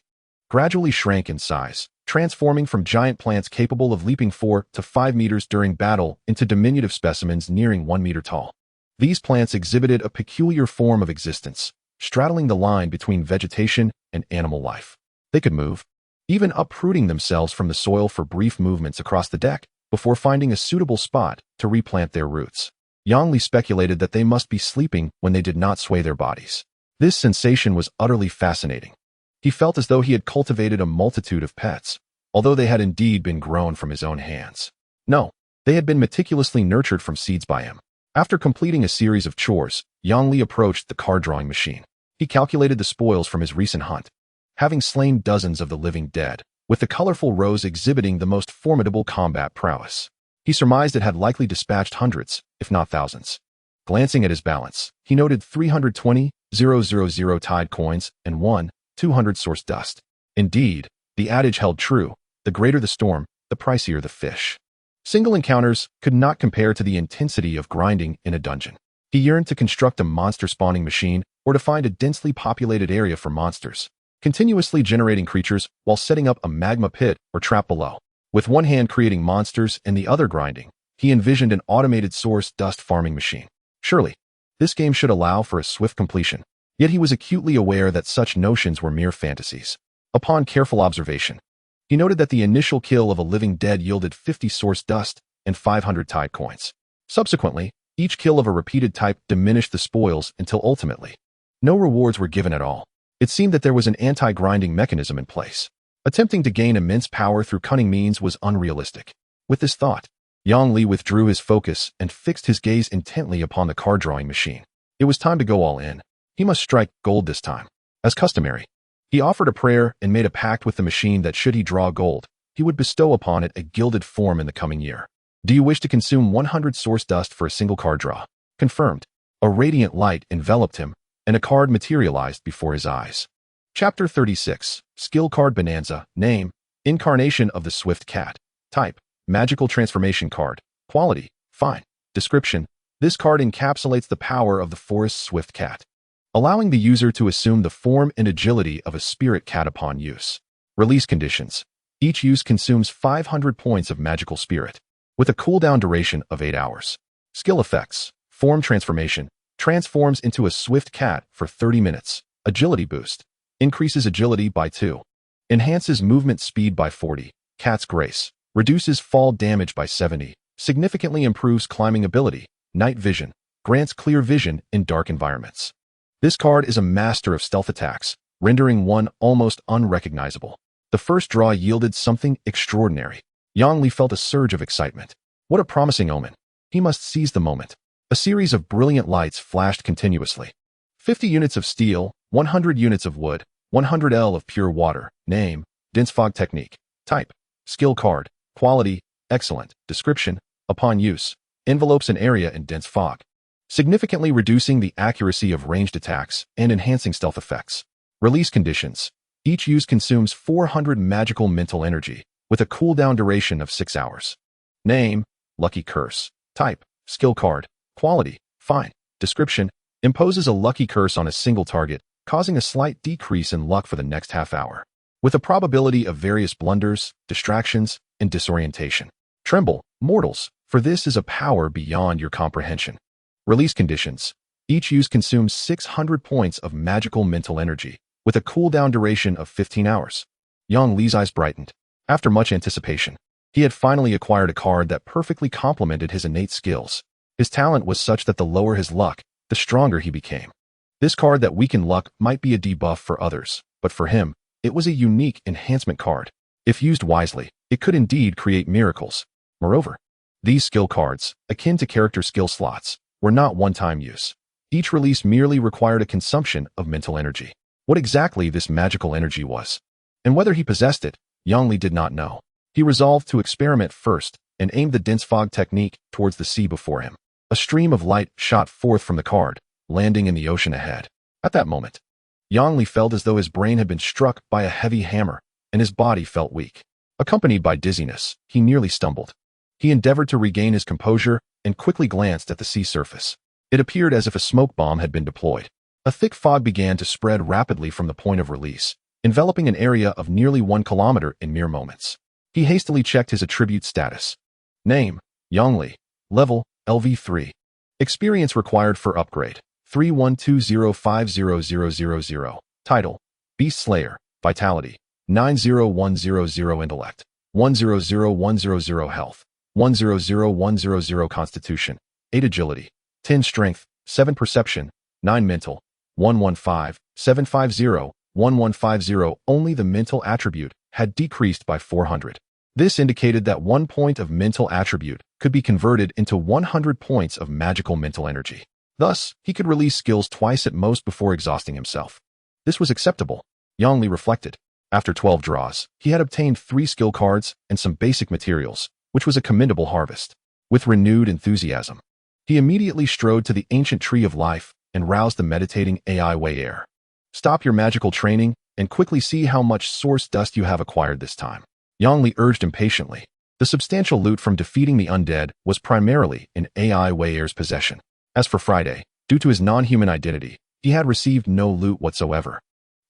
Speaker 1: gradually shrank in size, transforming from giant plants capable of leaping 4 to 5 meters during battle into diminutive specimens nearing 1 meter tall. These plants exhibited a peculiar form of existence, straddling the line between vegetation and animal life. They could move, even uprooting themselves from the soil for brief movements across the deck before finding a suitable spot to replant their roots. Yongli speculated that they must be sleeping when they did not sway their bodies. This sensation was utterly fascinating. He felt as though he had cultivated a multitude of pets, although they had indeed been grown from his own hands. No, they had been meticulously nurtured from seeds by him. After completing a series of chores, Yongli approached the card-drawing machine. He calculated the spoils from his recent hunt, having slain dozens of the living dead, with the colorful rows exhibiting the most formidable combat prowess. He surmised it had likely dispatched hundreds, if not thousands. Glancing at his balance, he noted 320,000 tide coins and 1,200 source dust. Indeed, the adage held true: the greater the storm, the pricier the fish. Single encounters could not compare to the intensity of grinding in a dungeon. He yearned to construct a monster spawning machine or to find a densely populated area for monsters, continuously generating creatures while setting up a magma pit or trap below. With one hand creating monsters and the other grinding, he envisioned an automated source dust farming machine. Surely, this game should allow for a swift completion. Yet he was acutely aware that such notions were mere fantasies. Upon careful observation, he noted that the initial kill of a living dead yielded 50 source dust and 500 tide coins. Subsequently, each kill of a repeated type diminished the spoils until ultimately, no rewards were given at all. It seemed that there was an anti-grinding mechanism in place. Attempting to gain immense power through cunning means was unrealistic. With this thought, Yang Li withdrew his focus and fixed his gaze intently upon the card-drawing machine. It was time to go all in. He must strike gold this time. As customary, he offered a prayer and made a pact with the machine that should he draw gold, he would bestow upon it a gilded form in the coming year. Do you wish to consume 100 source dust for a single card draw? Confirmed. A radiant light enveloped him, and a card materialized before his eyes. Chapter 36, Skill Card Bonanza. Name, Incarnation of the Swift Cat. Type, Magical Transformation Card. Quality, Fine. Description, this card encapsulates the power of the forest swift cat, allowing the user to assume the form and agility of a spirit cat upon use. Release conditions. Each use consumes 500 points of magical spirit, with a cooldown duration of 8 hours. Skill effects. Form transformation. Transforms into a swift cat for 30 minutes. Agility boost. Increases agility by 2. Enhances movement speed by 40. Cat's grace. Reduces fall damage by 70. Significantly improves climbing ability. Night vision. Grants clear vision in dark environments. This card is a master of stealth attacks, rendering one almost unrecognizable. The first draw yielded something extraordinary. Yang Li felt a surge of excitement. What a promising omen. He must seize the moment. A series of brilliant lights flashed continuously. 50 units of steel, 100 units of wood, 100 L of pure water. Name, dense fog technique. Type, skill card. Quality, excellent. Description, upon use, envelopes an area in dense fog, significantly reducing the accuracy of ranged attacks and enhancing stealth effects. Release conditions. Each use consumes 400 magical mental energy, with a cooldown duration of 6 hours. Name, Lucky Curse. Type, skill card. Quality, fine. Description, imposes a lucky curse on a single target, causing a slight decrease in luck for the next half hour, with a probability of various blunders, distractions, and disorientation. Tremble, mortals, for this is a power beyond your comprehension. Release conditions. Each use consumes 600 points of magical mental energy, with a cooldown duration of 15 hours. Yang Li's eyes brightened. After much anticipation, he had finally acquired a card that perfectly complemented his innate skills. His talent was such that the lower his luck, the stronger he became. This card that weakened luck might be a debuff for others, but for him, it was a unique enhancement card. If used wisely, it could indeed create miracles. Moreover, these skill cards, akin to character skill slots, were not one-time use. Each release merely required a consumption of mental energy. What exactly this magical energy was, and whether he possessed it, Yang Li did not know. He resolved to experiment first and aimed the dense fog technique towards the sea before him. A stream of light shot forth from the card, landing in the ocean ahead. At that moment, Yang Li felt as though his brain had been struck by a heavy hammer, and his body felt weak. Accompanied by dizziness, he nearly stumbled. He endeavored to regain his composure and quickly glanced at the sea surface. It appeared as if a smoke bomb had been deployed. A thick fog began to spread rapidly from the point of release, enveloping an area of nearly 1 kilometer in mere moments. He hastily checked his attribute status. Name, Yang Li. Level, LV3. Experience required for upgrade, 3120500000. Title, Beast Slayer. Vitality, 90100. Intellect, 100100. Health, 100100. Constitution, 8 Agility, 10 Strength, 7 Perception, 9 Mental, 115750. Only the mental attribute had decreased by 400. This indicated that 1 point of mental attribute could be converted into 100 points of magical mental energy. Thus, he could release skills twice at most before exhausting himself. This was acceptable, Yang Li reflected. After 12 draws, he had obtained 3 skill cards and some basic materials, which was a commendable harvest. With renewed enthusiasm, he immediately strode to the ancient tree of life and roused the meditating AI voyage. Stop your magical training and quickly see how much source dust you have acquired this time, Yang Li urged impatiently. The substantial loot from defeating the undead was primarily in AI voyage's possession. As for Friday, due to his non-human identity, he had received no loot whatsoever.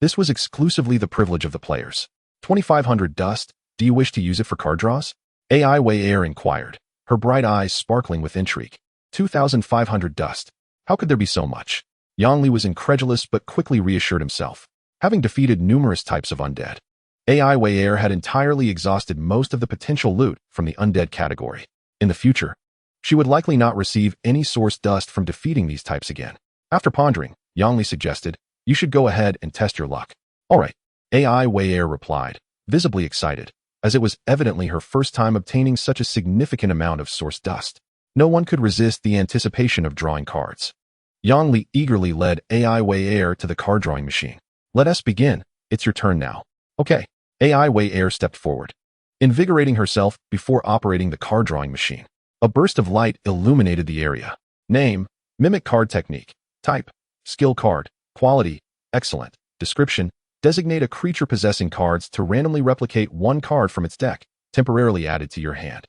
Speaker 1: This was exclusively the privilege of the players. 2,500 dust, Do you wish to use it for card draws? AI Wei Air inquired, her bright eyes sparkling with intrigue. 2,500 dust. How could there be so much? Yang Li was incredulous but quickly reassured himself. Having defeated numerous types of undead, AI Wei Air had entirely exhausted most of the potential loot from the undead category. In the future, she would likely not receive any source dust from defeating these types again. After pondering, Yang Li suggested, "You should go ahead and test your luck." "All right," AI Wei Air replied, visibly excited, as it was evidently her first time obtaining such a significant amount of source dust. No one could resist the anticipation of drawing cards. Yang Li eagerly led AI Wei Air to the card drawing machine. "Let us begin. It's your turn now." "Okay." AI Wei Air stepped forward, invigorating herself before operating the card drawing machine. A burst of light illuminated the area. Name: Mimic Card Technique. Type: Skill Card. Quality: Excellent. Description: Designate a creature possessing cards to randomly replicate one card from its deck, temporarily added to your hand.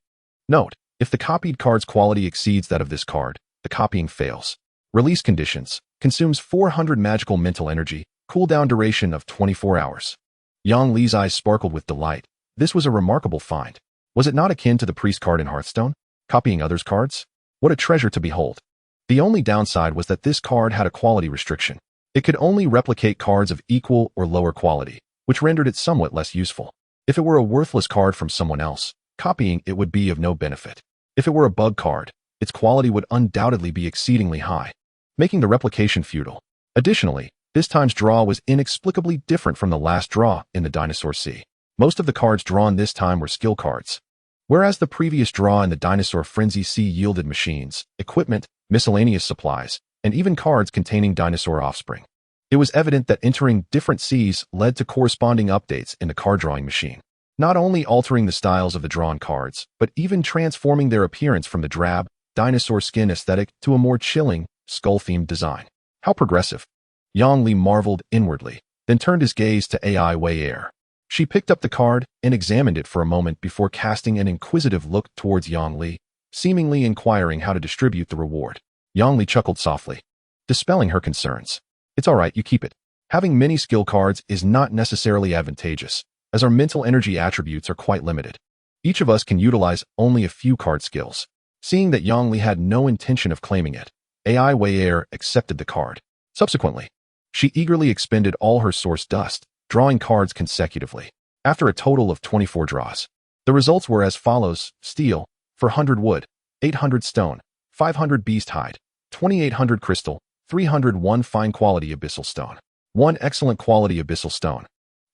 Speaker 1: Note: if the copied card's quality exceeds that of this card, the copying fails. Release conditions: consumes 400 magical mental energy, cooldown duration of 24 hours. Yang Li's eyes sparkled with delight. This was a remarkable find. Was it not akin to the priest card in Hearthstone? Copying others' cards? What a treasure to behold. The only downside was that this card had a quality restriction. It could only replicate cards of equal or lower quality, which rendered it somewhat less useful. If it were a worthless card from someone else, copying it would be of no benefit. If it were a bug card, its quality would undoubtedly be exceedingly high, making the replication futile. Additionally, this time's draw was inexplicably different from the last draw in the Dinosaur Sea. Most of the cards drawn this time were skill cards, whereas the previous draw in the Dinosaur Frenzy Sea yielded machines, equipment, miscellaneous supplies, and even cards containing dinosaur offspring. It was evident that entering different seas led to corresponding updates in the card drawing machine, not only altering the styles of the drawn cards, but even transforming their appearance from the drab, dinosaur skin aesthetic to a more chilling, skull-themed design. How progressive. Yang Li marveled inwardly, then turned his gaze to AI Wei Air. She picked up the card and examined it for a moment before casting an inquisitive look towards Yang Li, seemingly inquiring how to distribute the reward. Yang Li chuckled softly, dispelling her concerns. "It's all right, you keep it. Having many skill cards is not necessarily advantageous, as our mental energy attributes are quite limited. Each of us can utilize only a few card skills." Seeing that Yang Li had no intention of claiming it, AI Wei Air accepted the card. Subsequently, she eagerly expended all her source dust, drawing cards consecutively. After a total of 24 draws, the results were as follows: steel, 400 wood, 800 stone, 500 beast hide, 2,800 crystal, 301 fine quality abyssal stone, 1 excellent quality abyssal stone.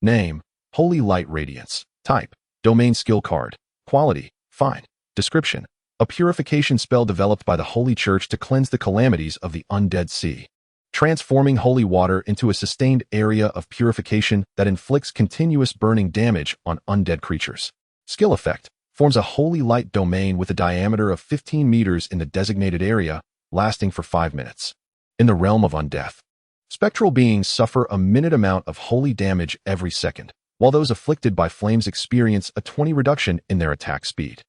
Speaker 1: Name: Holy Light Radiance. Type: Domain Skill Card. Quality: Fine. Description: a purification spell developed by the Holy Church to cleanse the calamities of the undead sea, transforming holy water into a sustained area of purification that inflicts continuous burning damage on undead creatures. Skill effect: forms a holy light domain with a diameter of 15 meters in the designated area, lasting for 5 minutes. In the realm of undeath, spectral beings suffer a minute amount of holy damage every second, while those afflicted by flames experience a 20 reduction in their attack speed.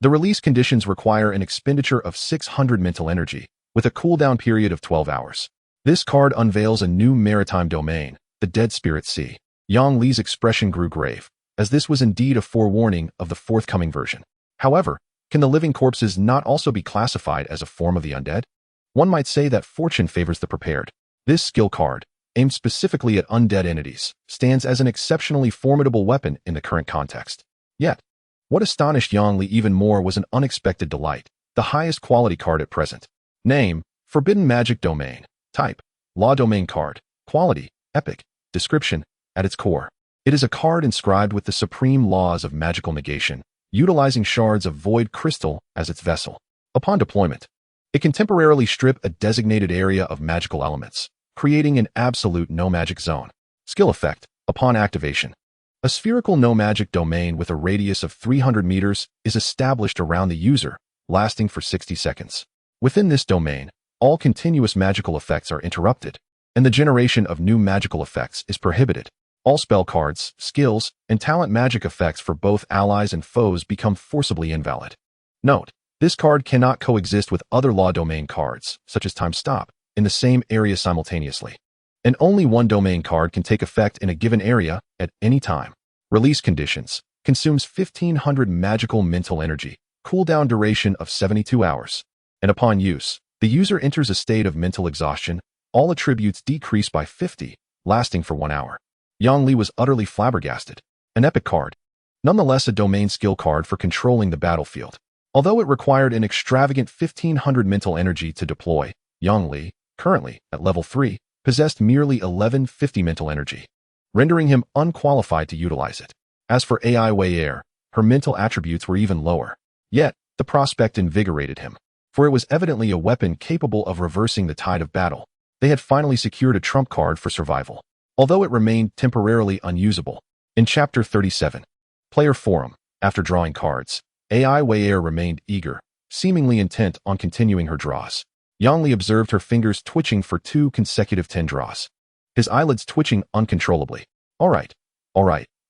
Speaker 1: The release conditions require an expenditure of 600 mental energy, with a cooldown period of 12 hours. This card unveils a new maritime domain, the Dead Spirit Sea. Yang Li's expression grew grave, as this was indeed a forewarning of the forthcoming version. However, can the living corpses not also be classified as a form of the undead? One might say that fortune favors the prepared. This skill card, aimed specifically at undead entities, stands as an exceptionally formidable weapon in the current context. Yet, what astonished Yang Li even more was an unexpected delight: the highest quality card at present. Name: Forbidden Magic Domain. Type: Law Domain Card. Quality: Epic. Description: at its core, it is a card inscribed with the supreme laws of magical negation, utilizing shards of void crystal as its vessel. Upon deployment, it can temporarily strip a designated area of magical elements, creating an absolute no-magic zone. Skill effect: upon activation, a spherical no-magic domain with a radius of 300 meters is established around the user, lasting for 60 seconds. Within this domain, all continuous magical effects are interrupted, and the generation of new magical effects is prohibited. All spell cards, skills, and talent magic effects for both allies and foes become forcibly invalid. Note: this card cannot coexist with other law domain cards, such as Time Stop, in the same area simultaneously. And only one domain card can take effect in a given area at any time. Release conditions: consumes 1,500 magical mental energy, cooldown duration of 72 hours. And upon use, the user enters a state of mental exhaustion, all attributes decrease by 50, lasting for 1 hour. Yang Li was utterly flabbergasted. An epic card. Nonetheless a domain skill card for controlling the battlefield. Although it required an extravagant 1,500 mental energy to deploy, Yang Li, currently at level 3, possessed merely 1150 mental energy, rendering him unqualified to utilize it. As for AI Wei Er, her mental attributes were even lower. Yet, the prospect invigorated him, for it was evidently a weapon capable of reversing the tide of battle. They had finally secured a trump card for survival, although it remained temporarily unusable. In Chapter 37, Player Forum, after drawing cards, AI Wei Er remained eager, seemingly intent on continuing her draws. Yang Li observed her fingers twitching for 2 consecutive 10 draws. His eyelids twitching uncontrollably. All right,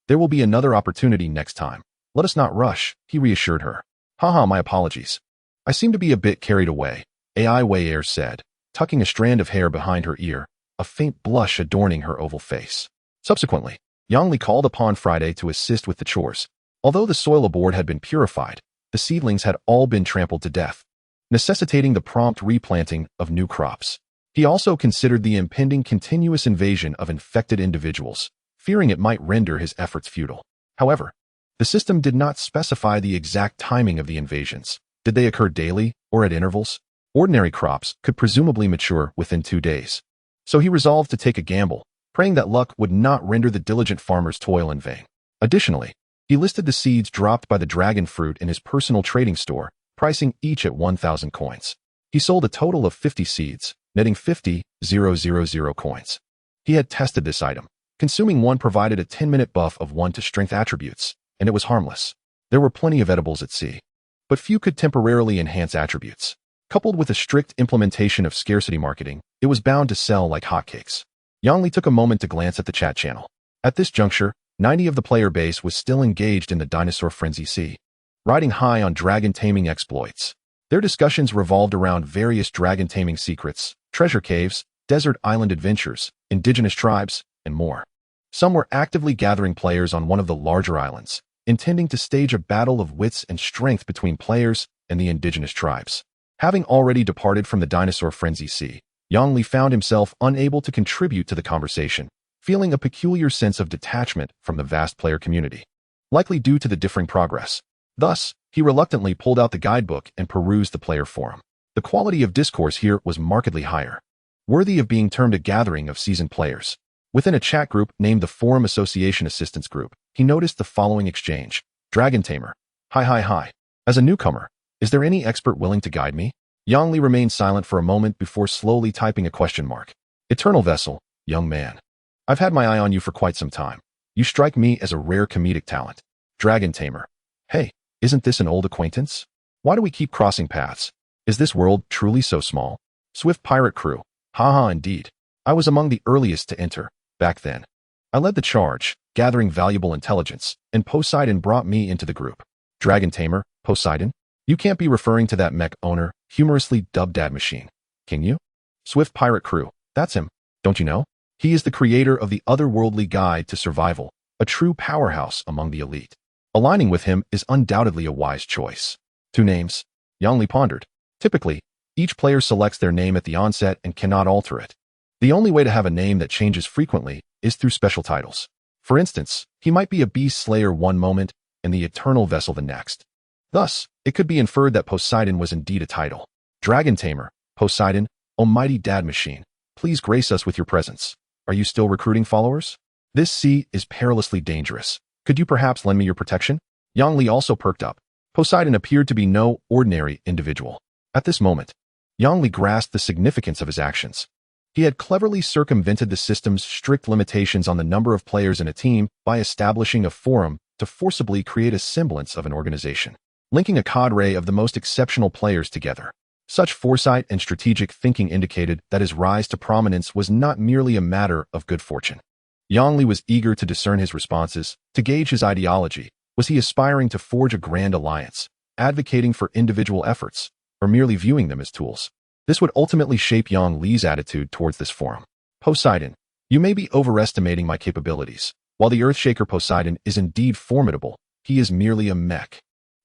Speaker 1: there will be another opportunity next time. Let us not rush, he reassured her. Haha, my apologies. I seem to be a bit carried away, AI Wei Er said, tucking a strand of hair behind her ear, a faint blush adorning her oval face. Subsequently, Yang Li called upon Friday to assist with the chores. Although the soil aboard had been purified, the seedlings had all been trampled to death, necessitating the prompt replanting of new crops. He also considered the impending continuous invasion of infected individuals, fearing it might render his efforts futile. However, the system did not specify the exact timing of the invasions. Did they occur daily or at intervals? Ordinary crops could presumably mature within 2 days. So he resolved to take a gamble, praying that luck would not render the diligent farmer's toil in vain. Additionally, he listed the seeds dropped by the dragon fruit in his personal trading store, pricing each at 1,000 coins. He sold a total of 50 seeds, netting 50,000 coins. He had tested this item. Consuming one provided a 10-minute buff of 1 to strength attributes, and it was harmless. There were plenty of edibles at sea, but few could temporarily enhance attributes. Coupled with a strict implementation of scarcity marketing, it was bound to sell like hotcakes. Yang Li took a moment to glance at the chat channel. At this juncture, 90 of the player base was still engaged in the dinosaur frenzy sea, riding high on dragon taming exploits. Their discussions revolved around various dragon taming secrets, treasure caves, desert island adventures, indigenous tribes, and more. Some were actively gathering players on one of the larger islands, intending to stage a battle of wits and strength between players and the indigenous tribes. Having already departed from the dinosaur frenzy sea, Yang Li found himself unable to contribute to the conversation, feeling a peculiar sense of detachment from the vast player community, likely due to the differing progress. Thus, he reluctantly pulled out the guidebook and perused the player forum. The quality of discourse here was markedly higher, worthy of being termed a gathering of seasoned players. Within a chat group named the Forum Association Assistance Group, he noticed the following exchange. Dragon Tamer. Hi. As a newcomer, is there any expert willing to guide me? Yang Li remained silent for a moment before slowly typing a question mark. Eternal Vessel. Young man. I've had my eye on you for quite some time. You strike me as a rare comedic talent. Dragon Tamer. Hey, isn't this an old acquaintance? Why do we keep crossing paths? Is this world truly so small? Swift Pirate Crew. Haha, indeed. I was among the earliest to enter. Back then, I led the charge, gathering valuable intelligence, and Poseidon brought me into the group. Dragon Tamer, Poseidon? You can't be referring to that mech owner, humorously dubbed Dad Machine, can you? Swift Pirate Crew, that's him, don't you know? He is the creator of the Otherworldly Guide to Survival, a true powerhouse among the elite. Aligning with him is undoubtedly a wise choice. 2 names? Yang Li pondered. Typically, each player selects their name at the onset and cannot alter it. The only way to have a name that changes frequently is through special titles. For instance, he might be a beast slayer one moment and the eternal vessel the next. Thus, it could be inferred that Poseidon was indeed a title. Dragon Tamer, Poseidon, almighty Dad Machine, please grace us with your presence. Are you still recruiting followers? This sea is perilously dangerous. Could you perhaps lend me your protection? Yang Li also perked up. Poseidon appeared to be no ordinary individual. At this moment, Yang Li grasped the significance of his actions. He had cleverly circumvented the system's strict limitations on the number of players in a team by establishing a forum to forcibly create a semblance of an organization, linking a cadre of the most exceptional players together. Such foresight and strategic thinking indicated that his rise to prominence was not merely a matter of good fortune. Yang Li was eager to discern his responses, to gauge his ideology. Was he aspiring to forge a grand alliance, advocating for individual efforts, or merely viewing them as tools? This would ultimately shape Yang Li's attitude towards this forum. Poseidon, you may be overestimating my capabilities. While the Earthshaker Poseidon is indeed formidable, he is merely a mech.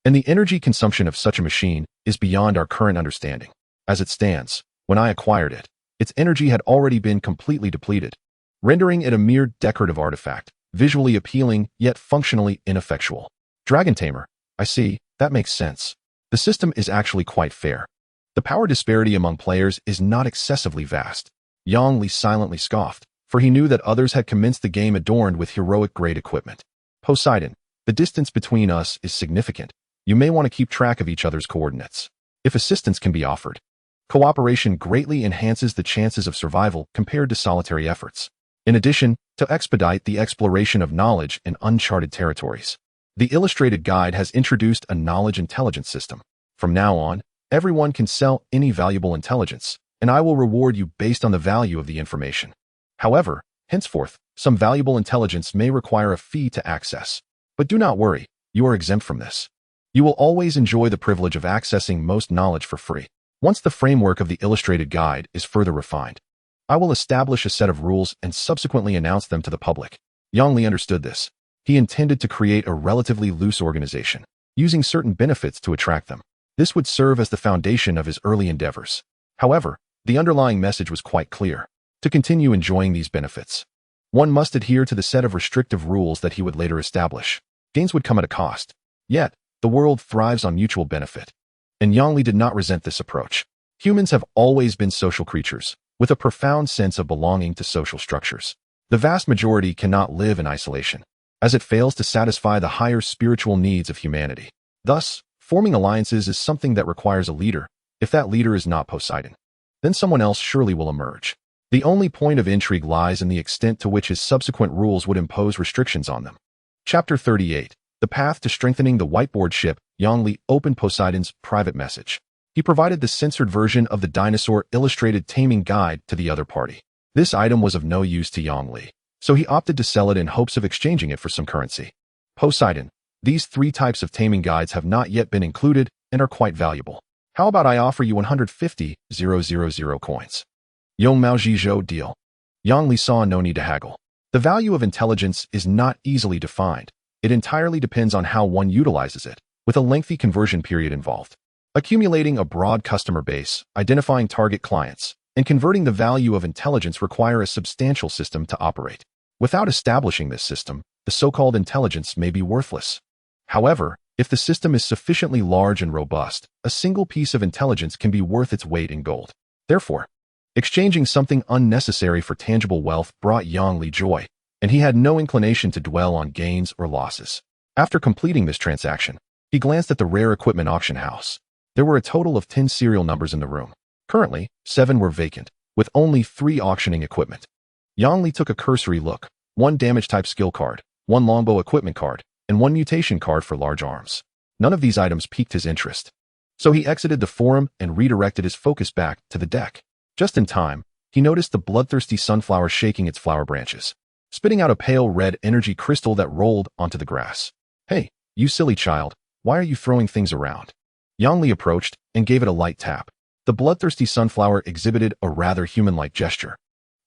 Speaker 1: And the energy consumption of such a machine is beyond our current understanding. As it stands, when I acquired it, its energy had already been completely depleted, rendering it a mere decorative artifact, visually appealing yet functionally ineffectual. Dragon Tamer, I see, that makes sense. The system is actually quite fair. The power disparity among players is not excessively vast. Yang Li silently scoffed, for he knew that others had commenced the game adorned with heroic-grade equipment. Poseidon, the distance between us is significant. You may want to keep track of each other's coordinates. If assistance can be offered, cooperation greatly enhances the chances of survival compared to solitary efforts. In addition, to expedite the exploration of knowledge in uncharted territories, the illustrated guide has introduced a knowledge intelligence system. From now on, everyone can sell any valuable intelligence, and I will reward you based on the value of the information. However, henceforth, some valuable intelligence may require a fee to access. But do not worry, you are exempt from this. You will always enjoy the privilege of accessing most knowledge for free. Once the framework of the illustrated guide is further refined, I will establish a set of rules and subsequently announce them to the public. Yang Li understood this. He intended to create a relatively loose organization, using certain benefits to attract them. This would serve as the foundation of his early endeavors. However, the underlying message was quite clear. To continue enjoying these benefits, one must adhere to the set of restrictive rules that he would later establish. Gains would come at a cost. Yet, the world thrives on mutual benefit. And Yang Li did not resent this approach. Humans have always been social creatures, with a profound sense of belonging to social structures. The vast majority cannot live in isolation, as it fails to satisfy the higher spiritual needs of humanity. Thus, forming alliances is something that requires a leader. If that leader is not Poseidon, then someone else surely will emerge. The only point of intrigue lies in the extent to which his subsequent rules would impose restrictions on them. Chapter 38. The Path to Strengthening the Whiteboard Ship. Yang Li opened Poseidon's private message. He provided the censored version of the Dinosaur Illustrated Taming Guide to the other party. This item was of no use to Yang Li, so he opted to sell it in hopes of exchanging it for some currency. Poseidon, these 3 types of taming guides have not yet been included and are quite valuable. How about I offer you 150,000 coins? Yong Mao Zhizhou deal. Yang Li saw no need to haggle. The value of intelligence is not easily defined. It entirely depends on how one utilizes it, with a lengthy conversion period involved. Accumulating a broad customer base, identifying target clients, and converting the value of intelligence require a substantial system to operate. Without establishing this system, the so-called intelligence may be worthless. However, if the system is sufficiently large and robust, a single piece of intelligence can be worth its weight in gold. Therefore, exchanging something unnecessary for tangible wealth brought Yang Li joy, and he had no inclination to dwell on gains or losses. After completing this transaction, he glanced at the rare equipment auction house. There were a total of 10 serial numbers in the room. Currently, 7 were vacant, with only 3 auctioning equipment. Yang Li took a cursory look: 1 damage-type skill card, 1 longbow equipment card, and 1 mutation card for large arms. None of these items piqued his interest, so he exited the forum and redirected his focus back to the deck. Just in time, he noticed the bloodthirsty sunflower shaking its flower branches, spitting out a pale red energy crystal that rolled onto the grass. "Hey, you silly child, why are you throwing things around?" Yang Li approached and gave it a light tap. The bloodthirsty sunflower exhibited a rather human-like gesture,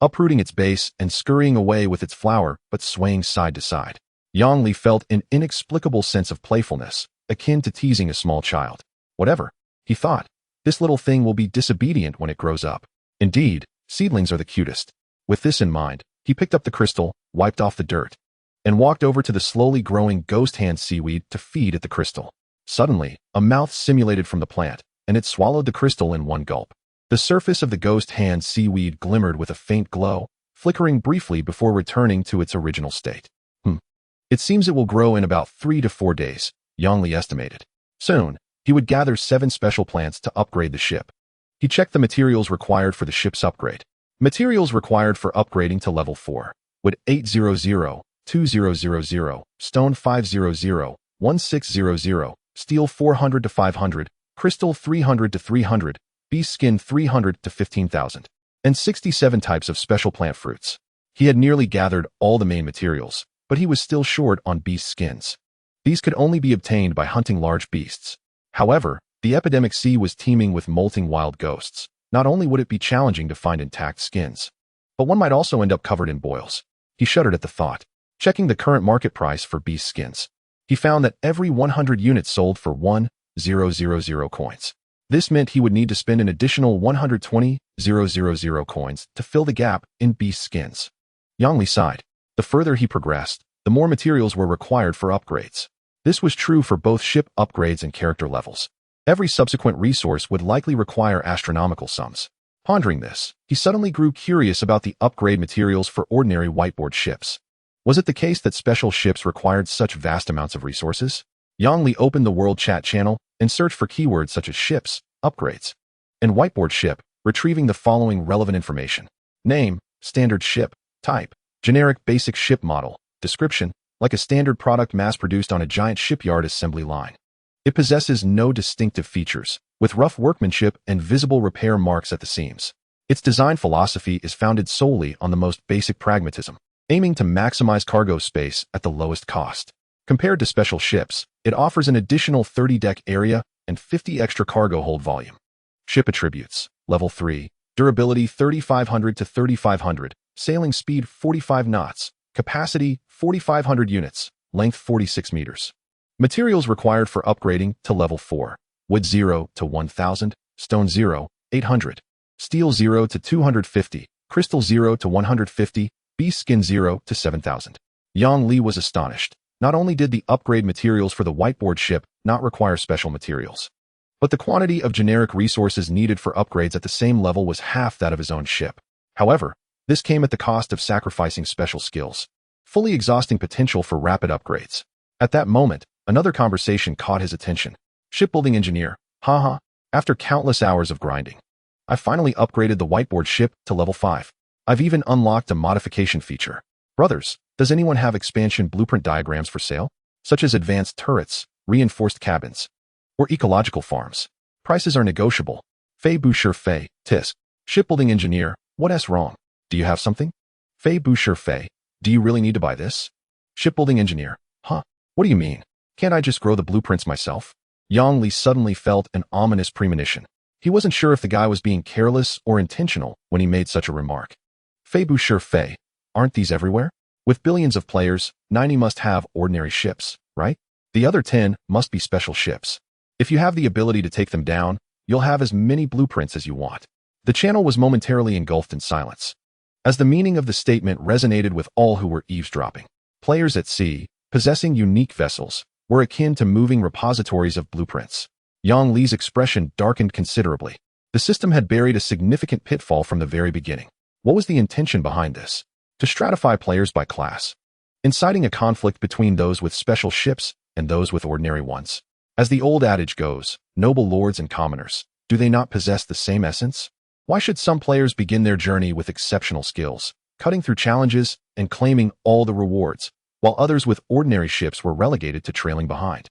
Speaker 1: uprooting its base and scurrying away with its flower but swaying side to side. Yang Li felt an inexplicable sense of playfulness, akin to teasing a small child. Whatever, he thought, this little thing will be disobedient when it grows up. Indeed, seedlings are the cutest. With this in mind, he picked up the crystal, wiped off the dirt, and walked over to the slowly growing ghost hand seaweed to feed at the crystal. Suddenly, a mouth simulated from the plant, and it swallowed the crystal in one gulp. The surface of the ghost hand seaweed glimmered with a faint glow, flickering briefly before returning to its original state. It seems it will grow in about 3 to 4 days, Yang Li estimated. Soon, he would gather 7 special plants to upgrade the ship. He checked the materials required for the ship's upgrade. Materials required for upgrading to level 4. Wood 800, 2000, stone 500, 1600, steel 400 to 500, crystal 300 to 300, beast skin 300 to 15,000, and 67 types of special plant fruits. He had nearly gathered all the main materials, but he was still short on beast skins. These could only be obtained by hunting large beasts. However, the epidemic sea was teeming with molting wild ghosts. Not only would it be challenging to find intact skins, but one might also end up covered in boils. He shuddered at the thought. Checking the current market price for beast skins, He found that every 100 units sold for 1,000 coins. This meant he would need to spend an additional 120,000 coins to fill the gap in beast skins. Yang Li sighed. The further he progressed, the more materials were required for upgrades. This was true for both ship upgrades and character levels. Every subsequent resource would likely require astronomical sums. Pondering this, he suddenly grew curious about the upgrade materials for ordinary whiteboard ships. Was it the case that special ships required such vast amounts of resources? Yang Li opened the world chat channel and searched for keywords such as ships, upgrades, and whiteboard ship, retrieving the following relevant information. Name, standard ship, type, generic basic ship model, description, like a standard product mass-produced on a giant shipyard assembly line. It possesses no distinctive features, with rough workmanship and visible repair marks at the seams. Its design philosophy is founded solely on the most basic pragmatism, aiming to maximize cargo space at the lowest cost. Compared to special ships, it offers an additional 30-deck area and 50 extra cargo hold volume. Ship attributes: Level 3, durability 3500 to 3500, sailing speed 45 knots, capacity 4500 units, length 46 meters. Materials required for upgrading to Level 4: wood 0 to 1000, stone 0, 800, steel 0 to 250, crystal 0 to 150, beast skin 0 to 7000. Yang Li was astonished. Not only did the upgrade materials for the whiteboard ship not require special materials, but the quantity of generic resources needed for upgrades at the same level was half that of his own ship. However, this came at the cost of sacrificing special skills, fully exhausting potential for rapid upgrades. At that moment, another conversation caught his attention. Shipbuilding engineer, haha, after countless hours of grinding, I finally upgraded the whiteboard ship to level 5. I've even unlocked a modification feature. Brothers, does anyone have expansion blueprint diagrams for sale, such as advanced turrets, reinforced cabins, or ecological farms? Prices are negotiable. Fei Boucher Fei, Tisk. Shipbuilding engineer, what's wrong? Do you have something? Fei Boucher Fei, do you really need to buy this? Shipbuilding engineer, huh? What do you mean? Can't I just grow the blueprints myself? Yang Li suddenly felt an ominous premonition. He wasn't sure if the guy was being careless or intentional when he made such a remark. Fei Boucher Fei, aren't these everywhere? With billions of players, 90 must have ordinary ships, right? The other 10 must be special ships. If you have the ability to take them down, you'll have as many blueprints as you want. The channel was momentarily engulfed in silence, as the meaning of the statement resonated with all who were eavesdropping. Players at sea, possessing unique vessels, were akin to moving repositories of blueprints. Yang Li's expression darkened considerably. The system had buried a significant pitfall from the very beginning. What was the intention behind this? To stratify players by class, inciting a conflict between those with special ships and those with ordinary ones. As the old adage goes, noble lords and commoners, do they not possess the same essence? Why should some players begin their journey with exceptional skills, cutting through challenges and claiming all the rewards, while others with ordinary ships were relegated to trailing behind?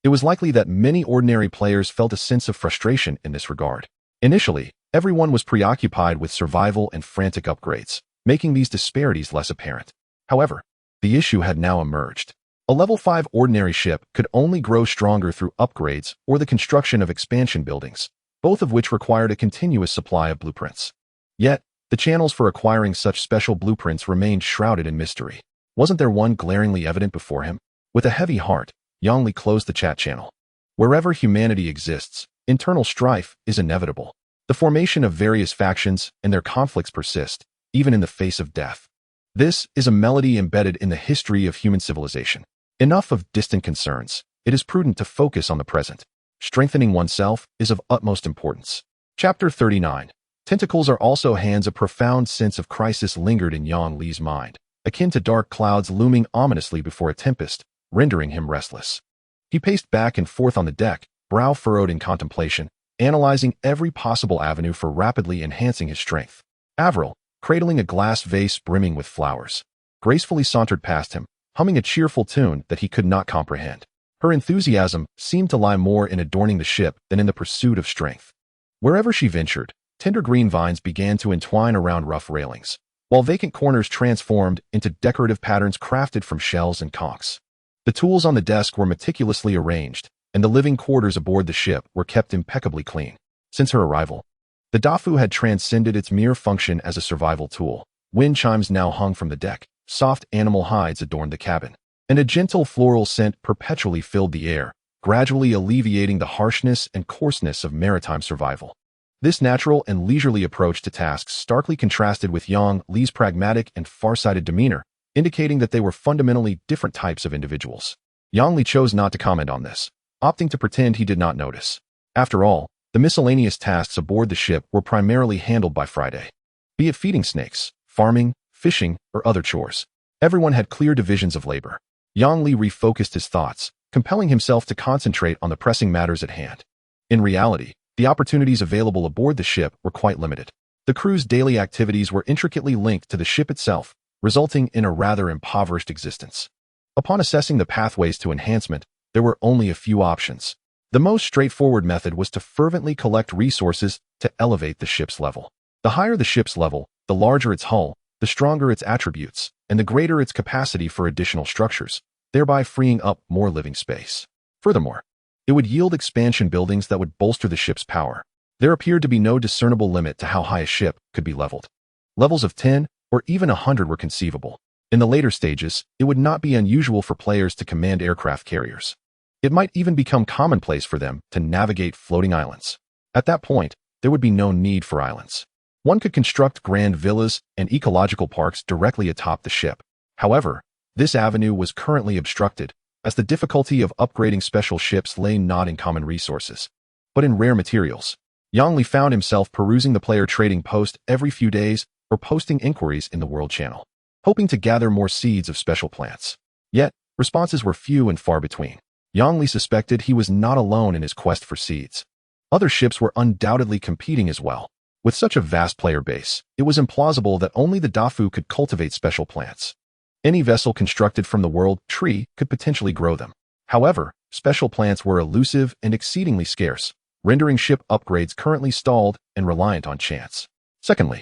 Speaker 1: It was likely that many ordinary players felt a sense of frustration in this regard. Initially, everyone was preoccupied with survival and frantic upgrades, making these disparities less apparent. However, the issue had now emerged. A level 5 ordinary ship could only grow stronger through upgrades or the construction of expansion buildings, both of which required a continuous supply of blueprints. Yet, the channels for acquiring such special blueprints remained shrouded in mystery. Wasn't there one glaringly evident before him? With a heavy heart, Yang Li closed the chat channel. Wherever humanity exists, internal strife is inevitable. The formation of various factions and their conflicts persist, even in the face of death. This is a melody embedded in the history of human civilization. Enough of distant concerns. It is prudent to focus on the present. Strengthening oneself is of utmost importance. Chapter 39. Tentacles are also hands. A profound sense of crisis lingered in Yang Li's mind, akin to dark clouds looming ominously before a tempest, rendering him restless. He paced back and forth on the deck, brow furrowed in contemplation, analyzing every possible avenue for rapidly enhancing his strength. Avril, cradling a glass vase brimming with flowers, gracefully sauntered past him, humming a cheerful tune that he could not comprehend. Her enthusiasm seemed to lie more in adorning the ship than in the pursuit of strength. Wherever she ventured, tender green vines began to entwine around rough railings, while vacant corners transformed into decorative patterns crafted from shells and conchs. The tools on the desk were meticulously arranged, and the living quarters aboard the ship were kept impeccably clean. Since her arrival, the Dafu had transcended its mere function as a survival tool. Wind chimes now hung from the deck. Soft animal hides adorned the cabin, and a gentle floral scent perpetually filled the air, gradually alleviating the harshness and coarseness of maritime survival. This natural and leisurely approach to tasks starkly contrasted with Yang Li's pragmatic and far-sighted demeanor, indicating that they were fundamentally different types of individuals. Yang Li chose not to comment on this, opting to pretend he did not notice. After all, the miscellaneous tasks aboard the ship were primarily handled by Friday. Be it feeding snakes, farming, fishing, or other chores, everyone had clear divisions of labor. Yang Li refocused his thoughts, compelling himself to concentrate on the pressing matters at hand. In reality, the opportunities available aboard the ship were quite limited. The crew's daily activities were intricately linked to the ship itself, resulting in a rather impoverished existence. Upon assessing the pathways to enhancement, there were only a few options. The most straightforward method was to fervently collect resources to elevate the ship's level. The higher the ship's level, the larger its hull, the stronger its attributes, and the greater its capacity for additional structures, thereby freeing up more living space. Furthermore, it would yield expansion buildings that would bolster the ship's power. There appeared to be no discernible limit to how high a ship could be leveled. Levels of 10 or even 100 were conceivable. In the later stages, it would not be unusual for players to command aircraft carriers. It might even become commonplace for them to navigate floating islands. At that point, there would be no need for islands. One could construct grand villas and ecological parks directly atop the ship. However, this avenue was currently obstructed, as the difficulty of upgrading special ships lay not in common resources, but in rare materials. Yang Li found himself perusing the player trading post every few days or posting inquiries in the World Channel, hoping to gather more seeds of special plants. Yet, responses were few and far between. Yang Li suspected he was not alone in his quest for seeds. Other ships were undoubtedly competing as well. With such a vast player base, it was implausible that only the Dafu could cultivate special plants. Any vessel constructed from the world tree could potentially grow them. However, special plants were elusive and exceedingly scarce, rendering ship upgrades currently stalled and reliant on chance. Secondly,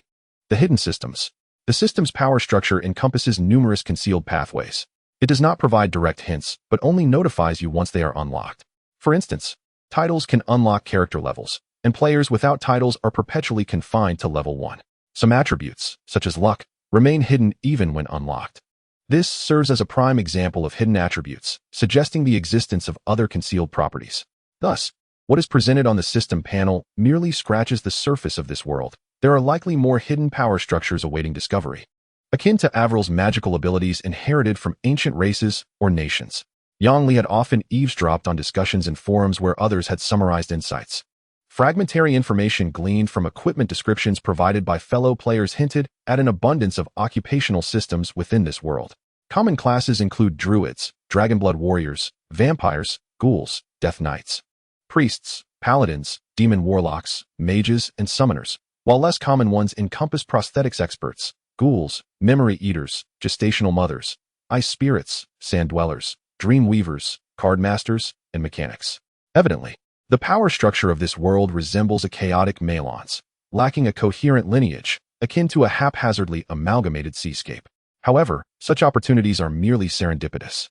Speaker 1: the hidden systems. The system's power structure encompasses numerous concealed pathways. It does not provide direct hints, but only notifies you once they are unlocked. For instance, titles can unlock character levels, and players without titles are perpetually confined to level 1. Some attributes, such as luck, remain hidden even when unlocked. This serves as a prime example of hidden attributes, suggesting the existence of other concealed properties. Thus, what is presented on the system panel merely scratches the surface of this world. There are likely more hidden power structures awaiting discovery, akin to Avril's magical abilities inherited from ancient races or nations. Yang Li had often eavesdropped on discussions in forums where others had summarized insights. Fragmentary information gleaned from equipment descriptions provided by fellow players hinted at an abundance of occupational systems within this world. Common classes include druids, dragonblood warriors, vampires, ghouls, death knights, priests, paladins, demon warlocks, mages, and summoners, while less common ones encompass prosthetics experts, ghouls, memory eaters, gestational mothers, ice spirits, sand dwellers, dream weavers, card masters, and mechanics. Evidently, the power structure of this world resembles a chaotic melange, lacking a coherent lineage, akin to a haphazardly amalgamated seascape. However, such opportunities are merely serendipitous.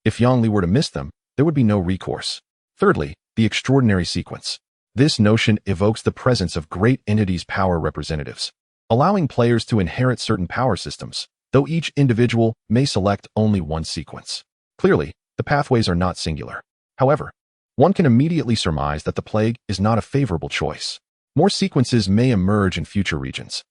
Speaker 1: If Yang Li were to miss them, there would be no recourse. Thirdly, the extraordinary sequence. This notion evokes the presence of great entities' power representatives, allowing players to inherit certain power systems, though each individual may select only one sequence. Clearly, the pathways are not singular. However, one can immediately surmise that the plague is not a favorable choice. More sequences may emerge in future regions,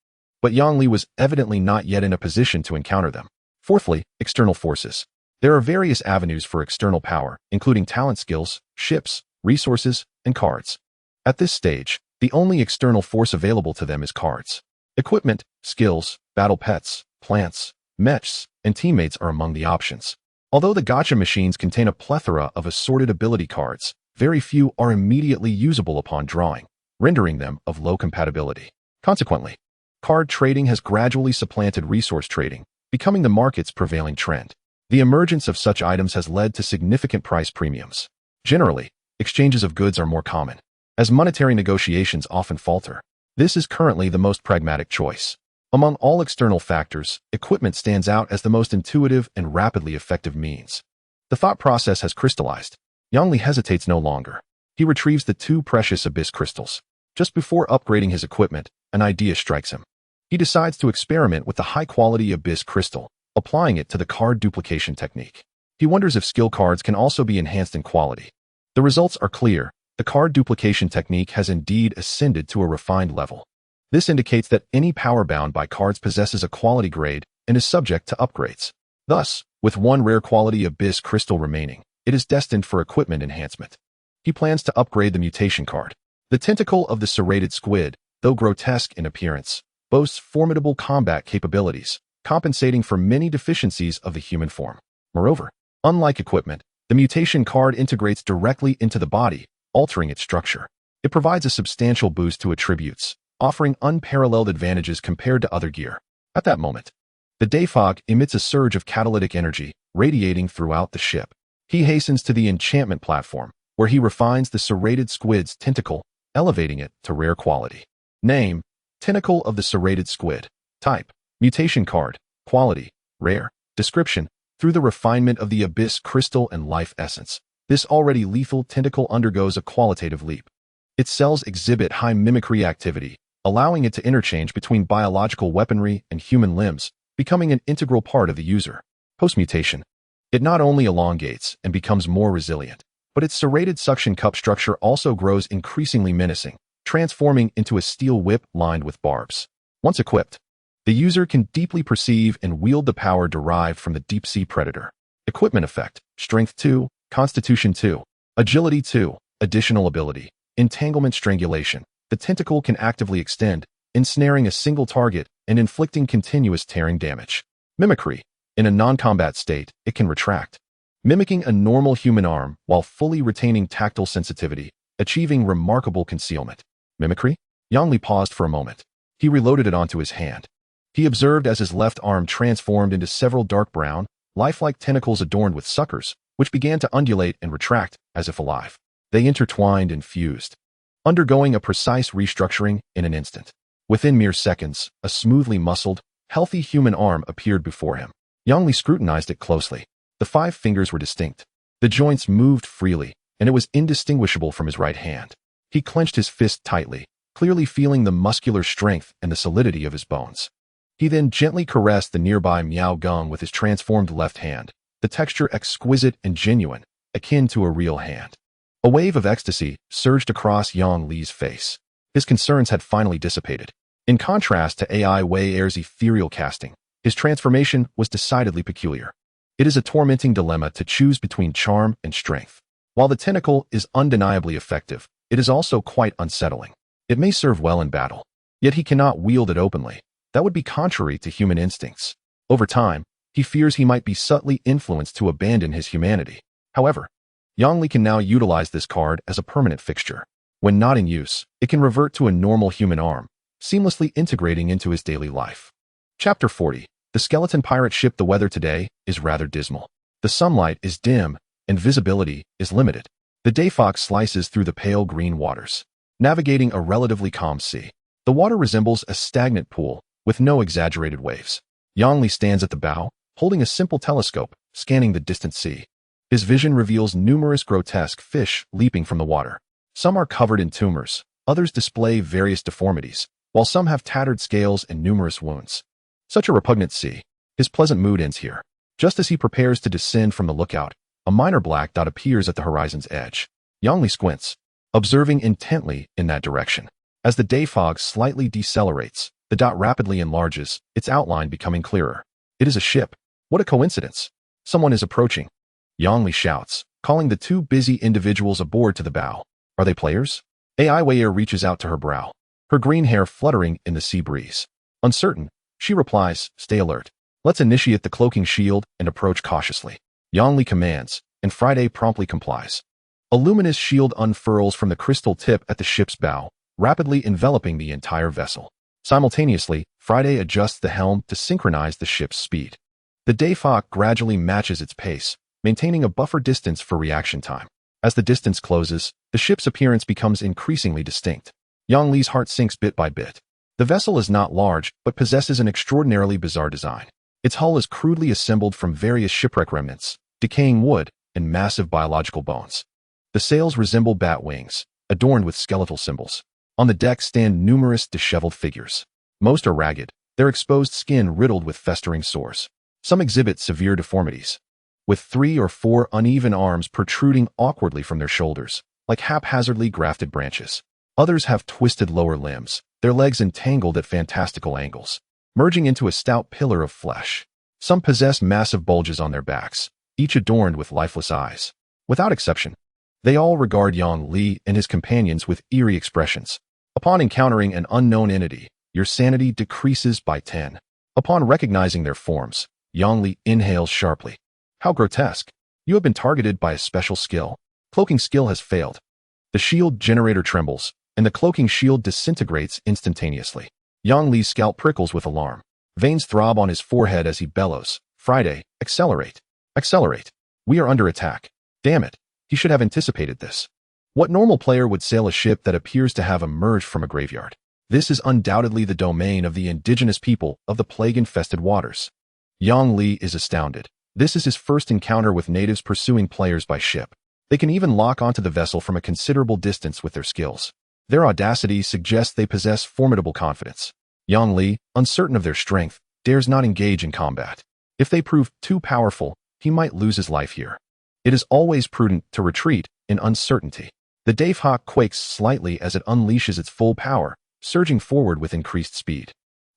Speaker 1: but Yang Li was evidently not yet in a position to encounter them. Fourthly, external forces. There are various avenues for external power, including talent skills, ships, resources, and cards. At this stage, the only external force available to them is cards. Equipment, skills, battle pets, plants, mechs, and teammates are among the options. Although the gacha machines contain a plethora of assorted ability cards, very few are immediately usable upon drawing, rendering them of low compatibility. Consequently, card trading has gradually supplanted resource trading, becoming the market's prevailing trend. The emergence of such items has led to significant price premiums. Generally, exchanges of goods are more common, as monetary negotiations often falter. This is currently the most pragmatic choice. Among all external factors, equipment stands out as the most intuitive and rapidly effective means. The thought process has crystallized. Yang Li hesitates no longer. He retrieves the 2 precious abyss crystals. Just before upgrading his equipment, an idea strikes him. He decides to experiment with the high-quality abyss crystal, applying it to the card duplication technique. He wonders if skill cards can also be enhanced in quality. The results are clear. The card duplication technique has indeed ascended to a refined level. This indicates that any power bound by cards possesses a quality grade and is subject to upgrades. Thus, with one rare quality abyss crystal remaining, it is destined for equipment enhancement. He plans to upgrade the mutation card. The tentacle of the serrated squid, though grotesque in appearance, boasts formidable combat capabilities, compensating for many deficiencies of the human form. Moreover, unlike equipment, the mutation card integrates directly into the body, altering its structure. It provides a substantial boost to attributes, offering unparalleled advantages compared to other gear. At that moment, the Dayfog emits a surge of catalytic energy, radiating throughout the ship. He hastens to the enchantment platform, where he refines the serrated squid's tentacle, elevating it to rare quality. Name: Tentacle of the Serrated Squid. Type: Mutation card. Quality: Rare. Description: Through the refinement of the abyss crystal and life essence, this already lethal tentacle undergoes a qualitative leap. Its cells exhibit high mimicry activity, allowing it to interchange between biological weaponry and human limbs, becoming an integral part of the user. Post-mutation, it not only elongates and becomes more resilient, but its serrated suction cup structure also grows increasingly menacing, transforming into a steel whip lined with barbs. Once equipped, the user can deeply perceive and wield the power derived from the deep-sea predator. Equipment effect: Strength 2, Constitution 2, Agility 2, Additional ability, Entanglement Strangulation. The tentacle can actively extend, ensnaring a single target and inflicting continuous tearing damage. Mimicry: In a non-combat state, it can retract, mimicking a normal human arm while fully retaining tactile sensitivity, achieving remarkable concealment. Mimicry? Yongli paused for a moment. He reloaded it onto his hand. He observed as his left arm transformed into several dark brown, lifelike tentacles adorned with suckers, which began to undulate and retract as if alive. They intertwined and fused, undergoing a precise restructuring in an instant. Within mere seconds, a smoothly muscled, healthy human arm appeared before him. Yongli scrutinized it closely. The 5 fingers were distinct. The joints moved freely, and it was indistinguishable from his right hand. He clenched his fist tightly, clearly feeling the muscular strength and the solidity of his bones. He then gently caressed the nearby Miao Gong with his transformed left hand, the texture exquisite and genuine, akin to a real hand. A wave of ecstasy surged across Yang Li's face. His concerns had finally dissipated. In contrast to AI Wei Er's ethereal casting, his transformation was decidedly peculiar. It is a tormenting dilemma to choose between charm and strength. While the tentacle is undeniably effective, it is also quite unsettling. It may serve well in battle, yet he cannot wield it openly. That would be contrary to human instincts. Over time, he fears he might be subtly influenced to abandon his humanity. However, Yongli can now utilize this card as a permanent fixture. When not in use, it can revert to a normal human arm, seamlessly integrating into his daily life. Chapter 40. The skeleton pirate ship. The weather today is rather dismal. The sunlight is dim, and visibility is limited. The Dayfox slices through the pale green waters, navigating a relatively calm sea. The water resembles a stagnant pool, with no exaggerated waves. Yongli stands at the bow, holding a simple telescope, scanning the distant sea. His vision reveals numerous grotesque fish leaping from the water. Some are covered in tumors, others display various deformities, while some have tattered scales and numerous wounds. Such a repugnant sea. His pleasant mood ends here. Just as he prepares to descend from the lookout, a minor black dot appears at the horizon's edge. Yongli squints, observing intently in that direction. As the day fog slightly decelerates, the dot rapidly enlarges, its outline becoming clearer. It is a ship. What a coincidence. Someone is approaching. Yongli shouts, calling the 2 busy individuals aboard to the bow. Are they players? Aiwei reaches out to her brow, her green hair fluttering in the sea breeze. Uncertain, she replies, stay alert. Let's initiate the cloaking shield and approach cautiously. Yongli commands, and Friday promptly complies. A luminous shield unfurls from the crystal tip at the ship's bow, rapidly enveloping the entire vessel. Simultaneously, Friday adjusts the helm to synchronize the ship's speed. The Dayfok gradually matches its pace, maintaining a buffer distance for reaction time. As the distance closes, the ship's appearance becomes increasingly distinct. Yongli's heart sinks bit by bit. The vessel is not large, but possesses an extraordinarily bizarre design. Its hull is crudely assembled from various shipwreck remnants, decaying wood, and massive biological bones. The sails resemble bat wings, adorned with skeletal symbols. On the deck stand numerous disheveled figures. Most are ragged, their exposed skin riddled with festering sores. Some exhibit severe deformities. with 3 or 4 uneven arms protruding awkwardly from their shoulders, like haphazardly grafted branches. Others have twisted lower limbs, their legs entangled at fantastical angles, merging into a stout pillar of flesh. Some possess massive bulges on their backs, each adorned with lifeless eyes. Without exception, they all regard Yang Li and his companions with eerie expressions. Upon encountering an unknown entity, your sanity decreases by 10. Upon recognizing their forms, Yang Li inhales sharply. How grotesque. You have been targeted by a special skill. Cloaking skill has failed. The shield generator trembles, and the cloaking shield disintegrates instantaneously. Yang Li's scalp prickles with alarm. Veins throb on his forehead as he bellows. Friday, accelerate. Accelerate. We are under attack. Damn it. He should have anticipated this. What normal player would sail a ship that appears to have emerged from a graveyard? This is undoubtedly the domain of the indigenous people of the plague-infested waters. Yang Li is astounded. This is his first encounter with natives pursuing players by ship. They can even lock onto the vessel from a considerable distance with their skills. Their audacity suggests they possess formidable confidence. Yang Li, uncertain of their strength, dares not engage in combat. If they prove too powerful, he might lose his life here. It is always prudent to retreat in uncertainty. The Dave Hawk quakes slightly as it unleashes its full power, surging forward with increased speed.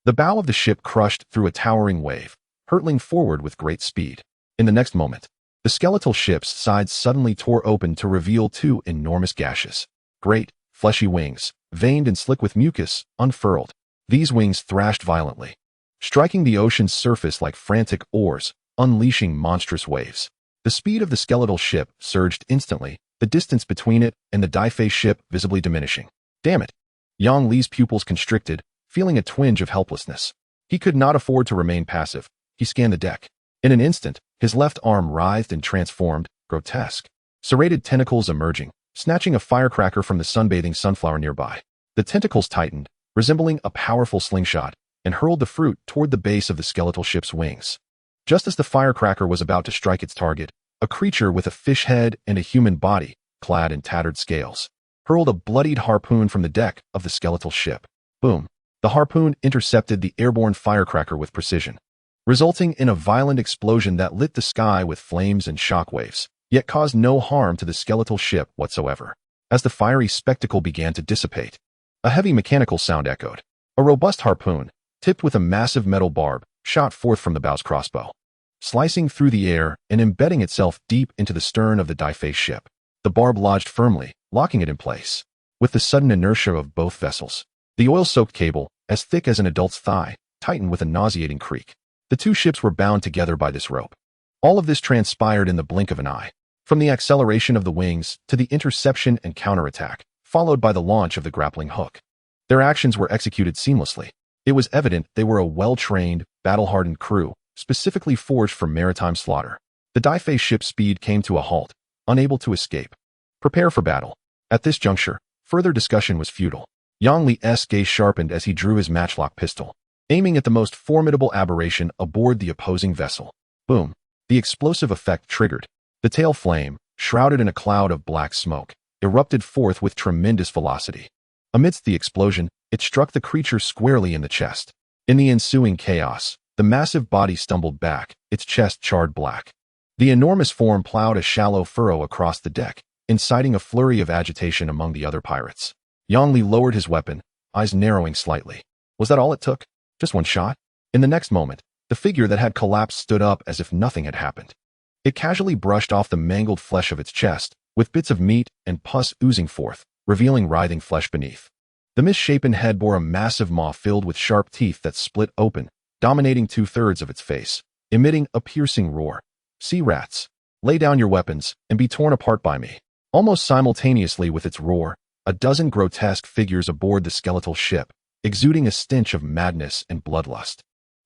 Speaker 1: The bow of the ship crushed through a towering wave, hurtling forward with great speed. In the next moment, the skeletal ship's sides suddenly tore open to reveal 2 enormous gashes. Great, fleshy wings, veined and slick with mucus, unfurled. These wings thrashed violently, striking the ocean's surface like frantic oars, unleashing monstrous waves. The speed of the skeletal ship surged instantly, the distance between it and the Daifei ship visibly diminishing. Damn it! Yang Li's pupils constricted, feeling a twinge of helplessness. He could not afford to remain passive. He scanned the deck. In an instant, his left arm writhed and transformed, grotesque. Serrated tentacles emerging, snatching a firecracker from the sunbathing sunflower nearby. The tentacles tightened, resembling a powerful slingshot, and hurled the fruit toward the base of the skeletal ship's wings. Just as the firecracker was about to strike its target, a creature with a fish head and a human body, clad in tattered scales, hurled a bloodied harpoon from the deck of the skeletal ship. Boom! The harpoon intercepted the airborne firecracker with precision, resulting in a violent explosion that lit the sky with flames and shockwaves, yet caused no harm to the skeletal ship whatsoever. As the fiery spectacle began to dissipate, a heavy mechanical sound echoed. A robust harpoon, tipped with a massive metal barb, shot forth from the bow's crossbow, slicing through the air and embedding itself deep into the stern of the Daifei ship. The barb lodged firmly, locking it in place. With the sudden inertia of both vessels, the oil-soaked cable, as thick as an adult's thigh, tightened with a nauseating creak. The 2 ships were bound together by this rope. All of this transpired in the blink of an eye, from the acceleration of the wings to the interception and counterattack, followed by the launch of the grappling hook. Their actions were executed seamlessly. It was evident they were a well-trained, battle-hardened crew, specifically forged for maritime slaughter. The Daifei ship's speed came to a halt, unable to escape. Prepare for battle. At this juncture, further discussion was futile. Yang Li's gaze sharpened as he drew his matchlock pistol, aiming at the most formidable aberration aboard the opposing vessel. Boom! The explosive effect triggered. The tail flame, shrouded in a cloud of black smoke, erupted forth with tremendous velocity. Amidst the explosion, it struck the creature squarely in the chest. In the ensuing chaos, the massive body stumbled back, its chest charred black. The enormous form plowed a shallow furrow across the deck, inciting a flurry of agitation among the other pirates. Yang Li lowered his weapon, eyes narrowing slightly. Was that all it took? Just one shot? In the next moment, the figure that had collapsed stood up as if nothing had happened. It casually brushed off the mangled flesh of its chest, with bits of meat and pus oozing forth, revealing writhing flesh beneath. The misshapen head bore a massive maw filled with sharp teeth that split open, dominating 2/3 of its face, emitting a piercing roar. Sea rats, lay down your weapons and be torn apart by me. Almost simultaneously with its roar, a dozen grotesque figures aboard the skeletal ship, exuding a stench of madness and bloodlust,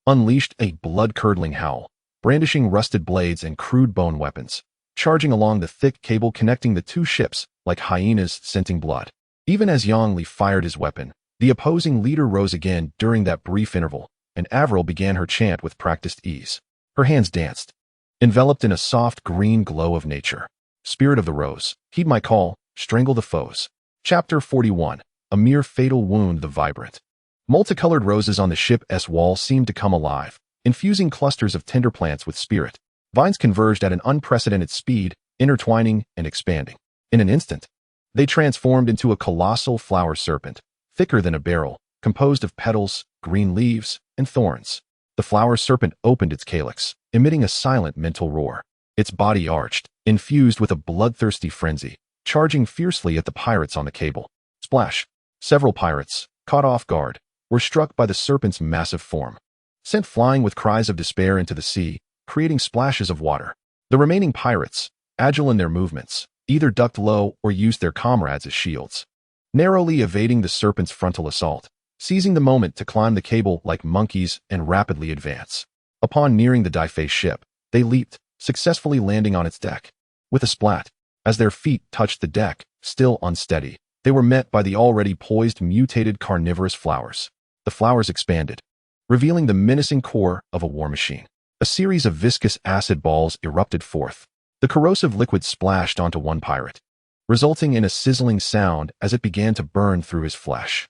Speaker 1: unleashed a blood-curdling howl, brandishing rusted blades and crude bone weapons, charging along the thick cable connecting the 2 ships like hyenas scenting blood. Even as Yang Li fired his weapon, the opposing leader rose again during that brief interval, and Avril began her chant with practiced ease. Her hands danced, enveloped in a soft green glow of nature. Spirit of the Rose, heed my call, strangle the foes. Chapter 41. A mere fatal wound. The vibrant, multicolored roses on the ship's wall seemed to come alive, infusing clusters of tender plants with spirit. Vines converged at an unprecedented speed, intertwining and expanding. In an instant, they transformed into a colossal flower serpent, thicker than a barrel, composed of petals, green leaves, and thorns. The flower serpent opened its calyx, emitting a silent mental roar. Its body arched, infused with a bloodthirsty frenzy, charging fiercely at the pirates on the cable. Splash! Several pirates, caught off guard, were struck by the serpent's massive form, sent flying with cries of despair into the sea, creating splashes of water. The remaining pirates, agile in their movements, either ducked low or used their comrades as shields, narrowly evading the serpent's frontal assault, seizing the moment to climb the cable like monkeys and rapidly advance. Upon nearing the die-faced ship, they leaped, successfully landing on its deck. With a splat, as their feet touched the deck, still unsteady, they were met by the already poised mutated carnivorous flowers. The flowers expanded, revealing the menacing core of a war machine. A series of viscous acid balls erupted forth. The corrosive liquid splashed onto one pirate, resulting in a sizzling sound as it began to burn through his flesh.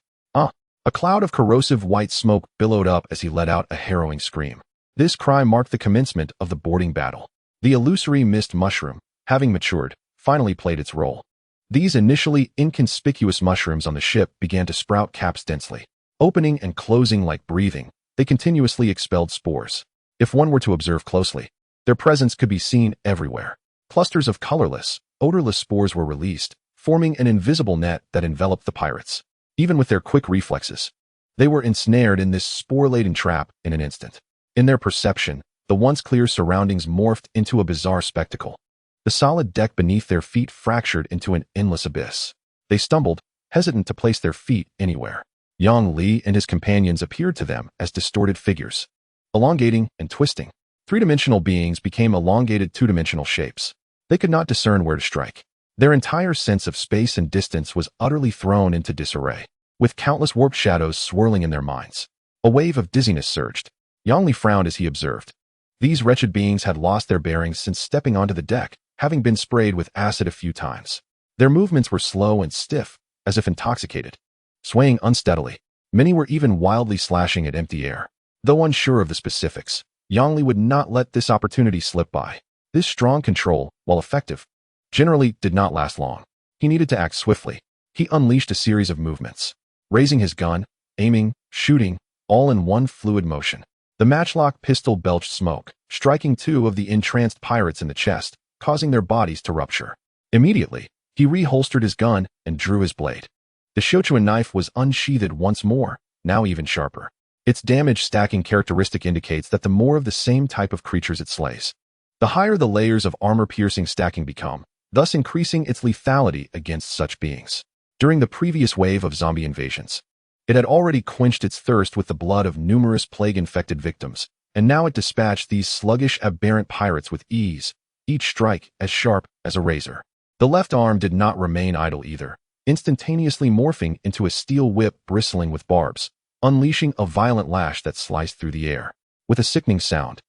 Speaker 1: A cloud of corrosive white smoke billowed up as he let out a harrowing scream. This cry marked the commencement of the boarding battle. The illusory mist mushroom, having matured, finally played its role. These initially inconspicuous mushrooms on the ship began to sprout caps densely. Opening and closing like breathing, they continuously expelled spores. If one were to observe closely, their presence could be seen everywhere. Clusters of colorless, odorless spores were released, forming an invisible net that enveloped the pirates. Even with their quick reflexes, they were ensnared in this spore-laden trap in an instant. In their perception, the once clear surroundings morphed into a bizarre spectacle. The solid deck beneath their feet fractured into an endless abyss. They stumbled, hesitant to place their feet anywhere. Yang Li and his companions appeared to them as distorted figures, elongating and twisting. Three-dimensional beings became elongated two-dimensional shapes. They could not discern where to strike. Their entire sense of space and distance was utterly thrown into disarray, with countless warped shadows swirling in their minds. A wave of dizziness surged. Yang Li frowned as he observed. These wretched beings had lost their bearings since stepping onto the deck, having been sprayed with acid a few times. Their movements were slow and stiff, as if intoxicated, swaying unsteadily. Many were even wildly slashing at empty air. Though unsure of the specifics, Yang Li would not let this opportunity slip by. This strong control, while effective, generally did not last long. He needed to act swiftly. He unleashed a series of movements, raising his gun, aiming, shooting, all in one fluid motion. The matchlock pistol belched smoke, striking two of the entranced pirates in the chest, causing their bodies to rupture. Immediately, he reholstered his gun and drew his blade. The Shochuan knife was unsheathed once more, now even sharper. Its damage-stacking characteristic indicates that the more of the same type of creatures it slays, the higher the layers of armor-piercing stacking become, thus increasing its lethality against such beings. During the previous wave of zombie invasions, it had already quenched its thirst with the blood of numerous plague-infected victims, and now it dispatched these sluggish, aberrant pirates with ease, each strike as sharp as a razor. The left arm did not remain idle either, instantaneously morphing into a steel whip bristling with barbs, unleashing a violent lash that sliced through the air. With a sickening sound,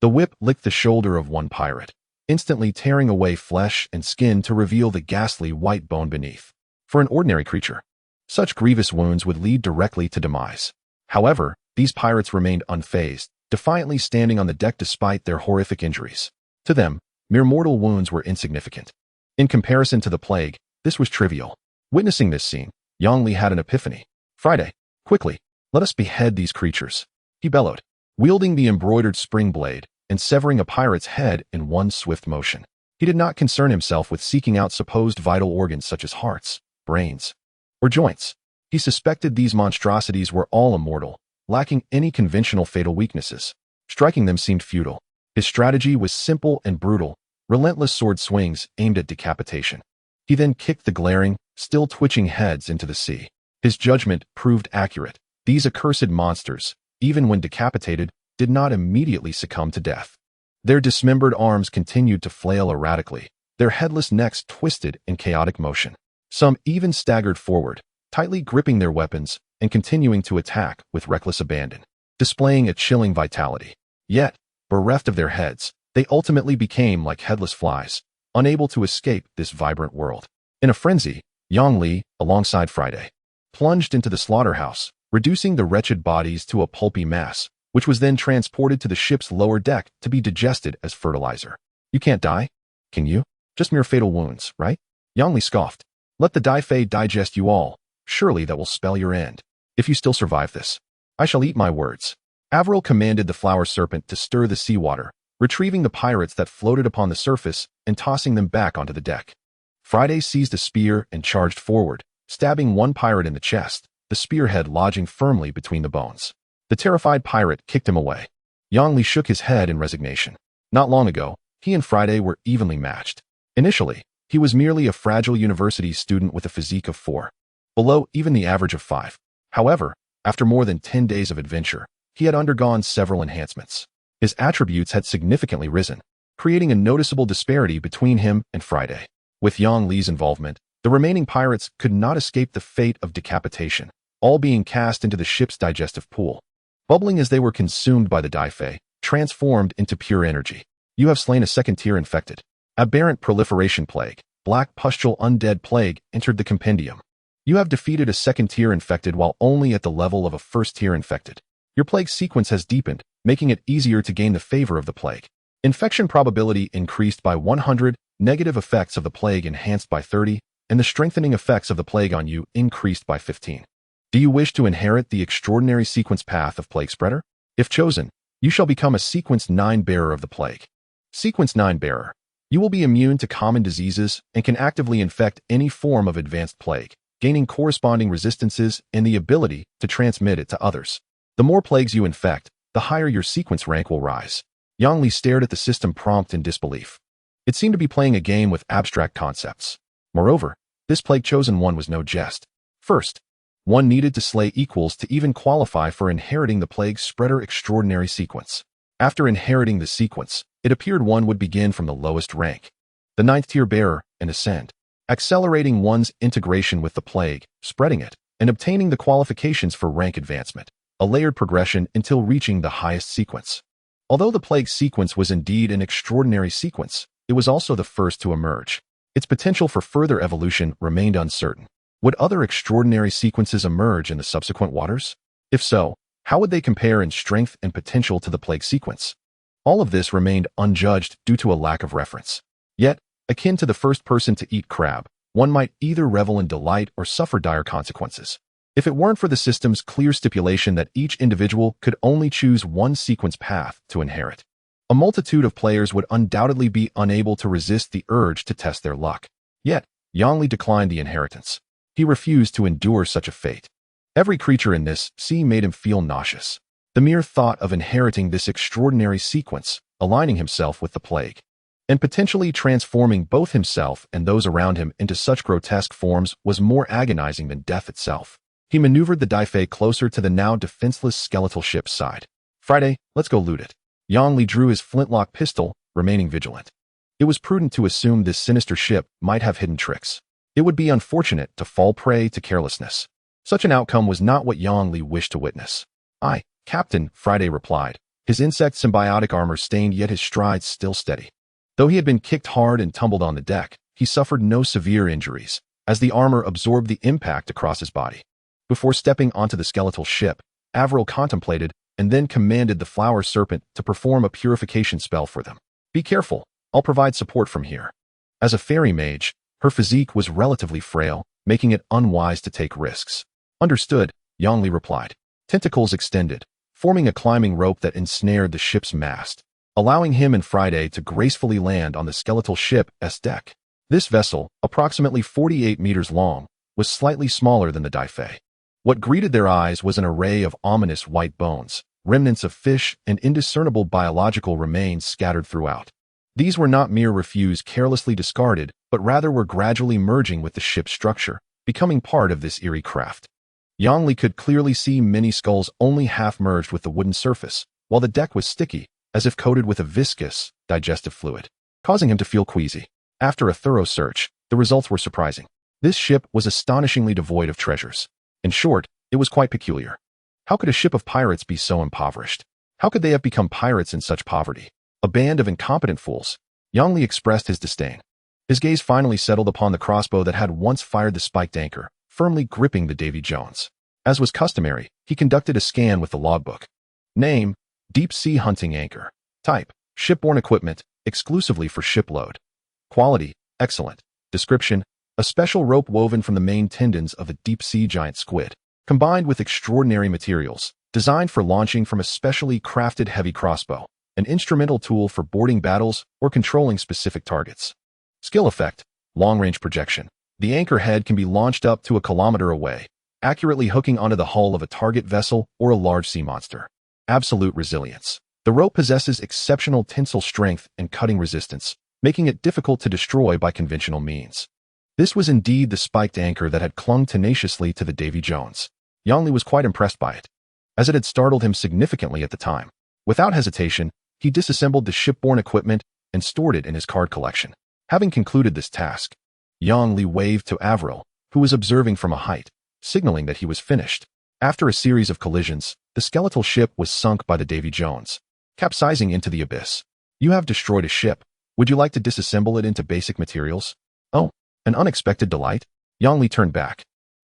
Speaker 1: the whip licked the shoulder of one pirate, instantly tearing away flesh and skin to reveal the ghastly white bone beneath. For an ordinary creature, such grievous wounds would lead directly to demise. However, these pirates remained unfazed, defiantly standing on the deck despite their horrific injuries. To them, mere mortal wounds were insignificant. In comparison to the plague, this was trivial. Witnessing this scene, Yang Li had an epiphany. "Friday, quickly, let us behead these creatures," he bellowed, wielding the embroidered spring blade and severing a pirate's head in one swift motion. He did not concern himself with seeking out supposed vital organs such as hearts, brains, or joints. He suspected these monstrosities were all immortal, lacking any conventional fatal weaknesses. Striking them seemed futile. His strategy was simple and brutal, relentless sword swings aimed at decapitation. He then kicked the glaring, still twitching heads into the sea. His judgment proved accurate. These accursed monsters, even when decapitated, did not immediately succumb to death. Their dismembered arms continued to flail erratically, their headless necks twisted in chaotic motion. Some even staggered forward, tightly gripping their weapons and continuing to attack with reckless abandon, displaying a chilling vitality. Yet, bereft of their heads, they ultimately became like headless flies, unable to escape this vibrant world. In a frenzy, Yang Li, alongside Friday, plunged into the slaughterhouse, reducing the wretched bodies to a pulpy mass, which was then transported to the ship's lower deck to be digested as fertilizer. You can't die, can you? Just mere fatal wounds, right? Yang Li scoffed. Let the Daifei digest you all. Surely that will spell your end. If you still survive this, I shall eat my words. Avril commanded the flower serpent to stir the seawater, retrieving the pirates that floated upon the surface and tossing them back onto the deck. Friday seized a spear and charged forward, stabbing one pirate in the chest, the spearhead lodging firmly between the bones. The terrified pirate kicked him away. Yang Li shook his head in resignation. Not long ago, he and Friday were evenly matched. Initially, he was merely a fragile university student with a physique of 4, below even the average of 5. However, after more than 10 days of adventure, he had undergone several enhancements. His attributes had significantly risen, creating a noticeable disparity between him and Friday. With Yang Li's involvement, the remaining pirates could not escape the fate of decapitation, all being cast into the ship's digestive pool. Bubbling as they were consumed by the Daifei, transformed into pure energy. You have slain a second-tier infected. Aberrant proliferation plague, black pustule undead plague entered the compendium. You have defeated a second-tier infected while only at the level of a first-tier infected. Your plague sequence has deepened, making it easier to gain the favor of the plague. Infection probability increased by 100, negative effects of the plague enhanced by 30, and the strengthening effects of the plague on you increased by 15. Do you wish to inherit the extraordinary sequence path of Plague Spreader? If chosen, you shall become a Sequence 9 bearer of the plague. Sequence 9 bearer. You will be immune to common diseases and can actively infect any form of advanced plague, gaining corresponding resistances and the ability to transmit it to others. The more plagues you infect, the higher your sequence rank will rise. Yang Li stared at the system prompt in disbelief. It seemed to be playing a game with abstract concepts. Moreover, this plague chosen one was no jest. First, one needed to slay equals to even qualify for inheriting the Plague Spreader extraordinary sequence. After inheriting the sequence, it appeared one would begin from the lowest rank, the 9th tier bearer, and ascend, accelerating one's integration with the plague, spreading it, and obtaining the qualifications for rank advancement, a layered progression until reaching the highest sequence. Although the plague sequence was indeed an extraordinary sequence, it was also the first to emerge. Its potential for further evolution remained uncertain. Would other extraordinary sequences emerge in the subsequent waters? If so, how would they compare in strength and potential to the plague sequence? All of this remained unjudged due to a lack of reference. Yet, akin to the first person to eat crab, one might either revel in delight or suffer dire consequences. If it weren't for the system's clear stipulation that each individual could only choose one sequence path to inherit, a multitude of players would undoubtedly be unable to resist the urge to test their luck. Yet, Yang Li declined the inheritance. He refused to endure such a fate. Every creature in this sea made him feel nauseous. The mere thought of inheriting this extraordinary sequence, aligning himself with the plague, and potentially transforming both himself and those around him into such grotesque forms was more agonizing than death itself. He maneuvered the Daifei closer to the now defenseless skeletal ship's side. Friday, let's go loot it. Yang Li drew his flintlock pistol, remaining vigilant. It was prudent to assume this sinister ship might have hidden tricks. It would be unfortunate to fall prey to carelessness. Such an outcome was not what Yang Li wished to witness. "Aye, Captain," Friday replied, his insect symbiotic armor stained yet his strides still steady. Though he had been kicked hard and tumbled on the deck, he suffered no severe injuries, as the armor absorbed the impact across his body. Before stepping onto the skeletal ship, Avril contemplated and then commanded the flower serpent to perform a purification spell for them. "Be careful, I'll provide support from here." As a fairy mage, her physique was relatively frail, making it unwise to take risks. "Understood," Yang Li replied. Tentacles extended, forming a climbing rope that ensnared the ship's mast, allowing him and Friday to gracefully land on the skeletal ship's deck. This vessel, approximately 48 meters long, was slightly smaller than the Daifei. What greeted their eyes was an array of ominous white bones, remnants of fish, and indiscernible biological remains scattered throughout. These were not mere refuse carelessly discarded, but rather were gradually merging with the ship's structure, becoming part of this eerie craft. Yang Li could clearly see many skulls only half merged with the wooden surface, while the deck was sticky, as if coated with a viscous, digestive fluid, causing him to feel queasy. After a thorough search, the results were surprising. This ship was astonishingly devoid of treasures. In short, it was quite peculiar. How could a ship of pirates be so impoverished? How could they have become pirates in such poverty? A band of incompetent fools. Yang Li expressed his disdain. His gaze finally settled upon the crossbow that had once fired the spiked anchor, firmly gripping the Davy Jones. As was customary, he conducted a scan with the logbook. Name, Deep sea hunting anchor. Type, shipborne equipment, exclusively for shipload. Quality, excellent. Description, a special rope woven from the main tendons of a deep-sea giant squid, combined with extraordinary materials, designed for launching from a specially crafted heavy crossbow, an instrumental tool for boarding battles or controlling specific targets. Skill effect, long-range projection. The anchor head can be launched up to a kilometer away, accurately hooking onto the hull of a target vessel or a large sea monster. Absolute resilience. The rope possesses exceptional tensile strength and cutting resistance, making it difficult to destroy by conventional means. This was indeed the spiked anchor that had clung tenaciously to the Davy Jones. Yang Li was quite impressed by it, as it had startled him significantly at the time. Without hesitation, he disassembled the shipborne equipment and stored it in his card collection. Having concluded this task, Yang Li waved to Avril, who was observing from a height, signaling that he was finished. After a series of collisions, the skeletal ship was sunk by the Davy Jones, capsizing into the abyss. You have destroyed a ship. Would you like to disassemble it into basic materials? Oh, an unexpected delight? Yang Li turned back,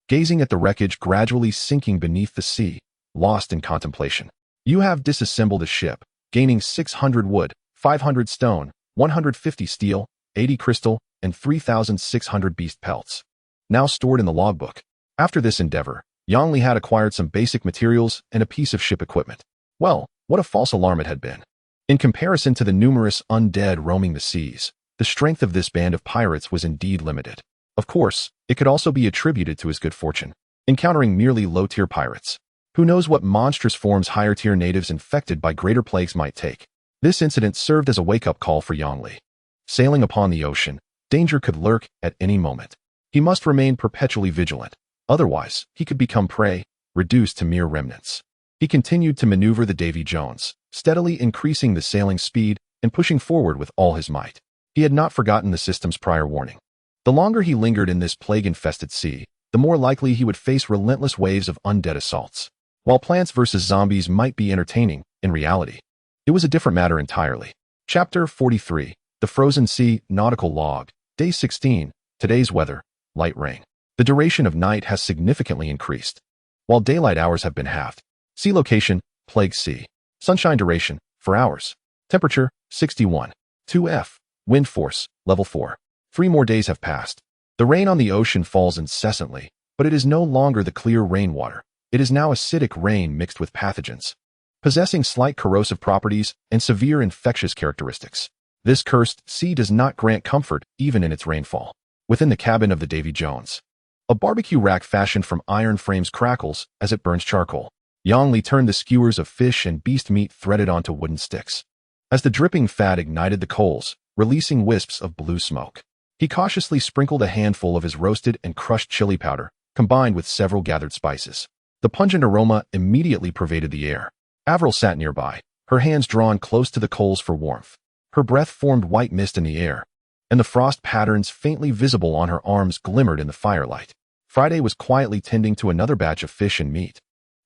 Speaker 1: gazing at the wreckage gradually sinking beneath the sea, lost in contemplation. You have disassembled a ship, gaining 600 wood, 500 stone, 150 steel, 80 crystal, and 3,600 beast pelts, now stored in the logbook. After this endeavor, Yang Li had acquired some basic materials and a piece of ship equipment. Well, what a false alarm it had been. In comparison to the numerous undead roaming the seas, the strength of this band of pirates was indeed limited. Of course, it could also be attributed to his good fortune, encountering merely low-tier pirates. Who knows what monstrous forms higher-tier natives infected by greater plagues might take? This incident served as a wake-up call for Yang Li. Sailing upon the ocean, danger could lurk at any moment. He must remain perpetually vigilant. Otherwise, he could become prey, reduced to mere remnants. He continued to maneuver the Davy Jones, steadily increasing the sailing speed and pushing forward with all his might. He had not forgotten the system's prior warning. The longer he lingered in this plague-infested sea, the more likely he would face relentless waves of undead assaults. While Plants vs. Zombies might be entertaining, in reality, it was a different matter entirely. Chapter 43, The Frozen Sea, Nautical Log, Day 16, Today's weather, light rain. The duration of night has significantly increased, while daylight hours have been halved. Sea location, Plague Sea. Sunshine duration, 4 hours. Temperature, 61. 2F. Wind force, level 4. 3 more days have passed. The rain on the ocean falls incessantly, but it is no longer the clear rainwater. It is now acidic rain mixed with pathogens, possessing slight corrosive properties and severe infectious characteristics. This cursed sea does not grant comfort even in its rainfall. Within the cabin of the Davy Jones, a barbecue rack fashioned from iron frames crackles as it burns charcoal. Yang Li turned the skewers of fish and beast meat threaded onto wooden sticks. As the dripping fat ignited the coals, releasing wisps of blue smoke, he cautiously sprinkled a handful of his roasted and crushed chili powder, combined with several gathered spices. The pungent aroma immediately pervaded the air. Avril sat nearby, her hands drawn close to the coals for warmth. Her breath formed white mist in the air, and the frost patterns faintly visible on her arms glimmered in the firelight. Friday was quietly tending to another batch of fish and meat,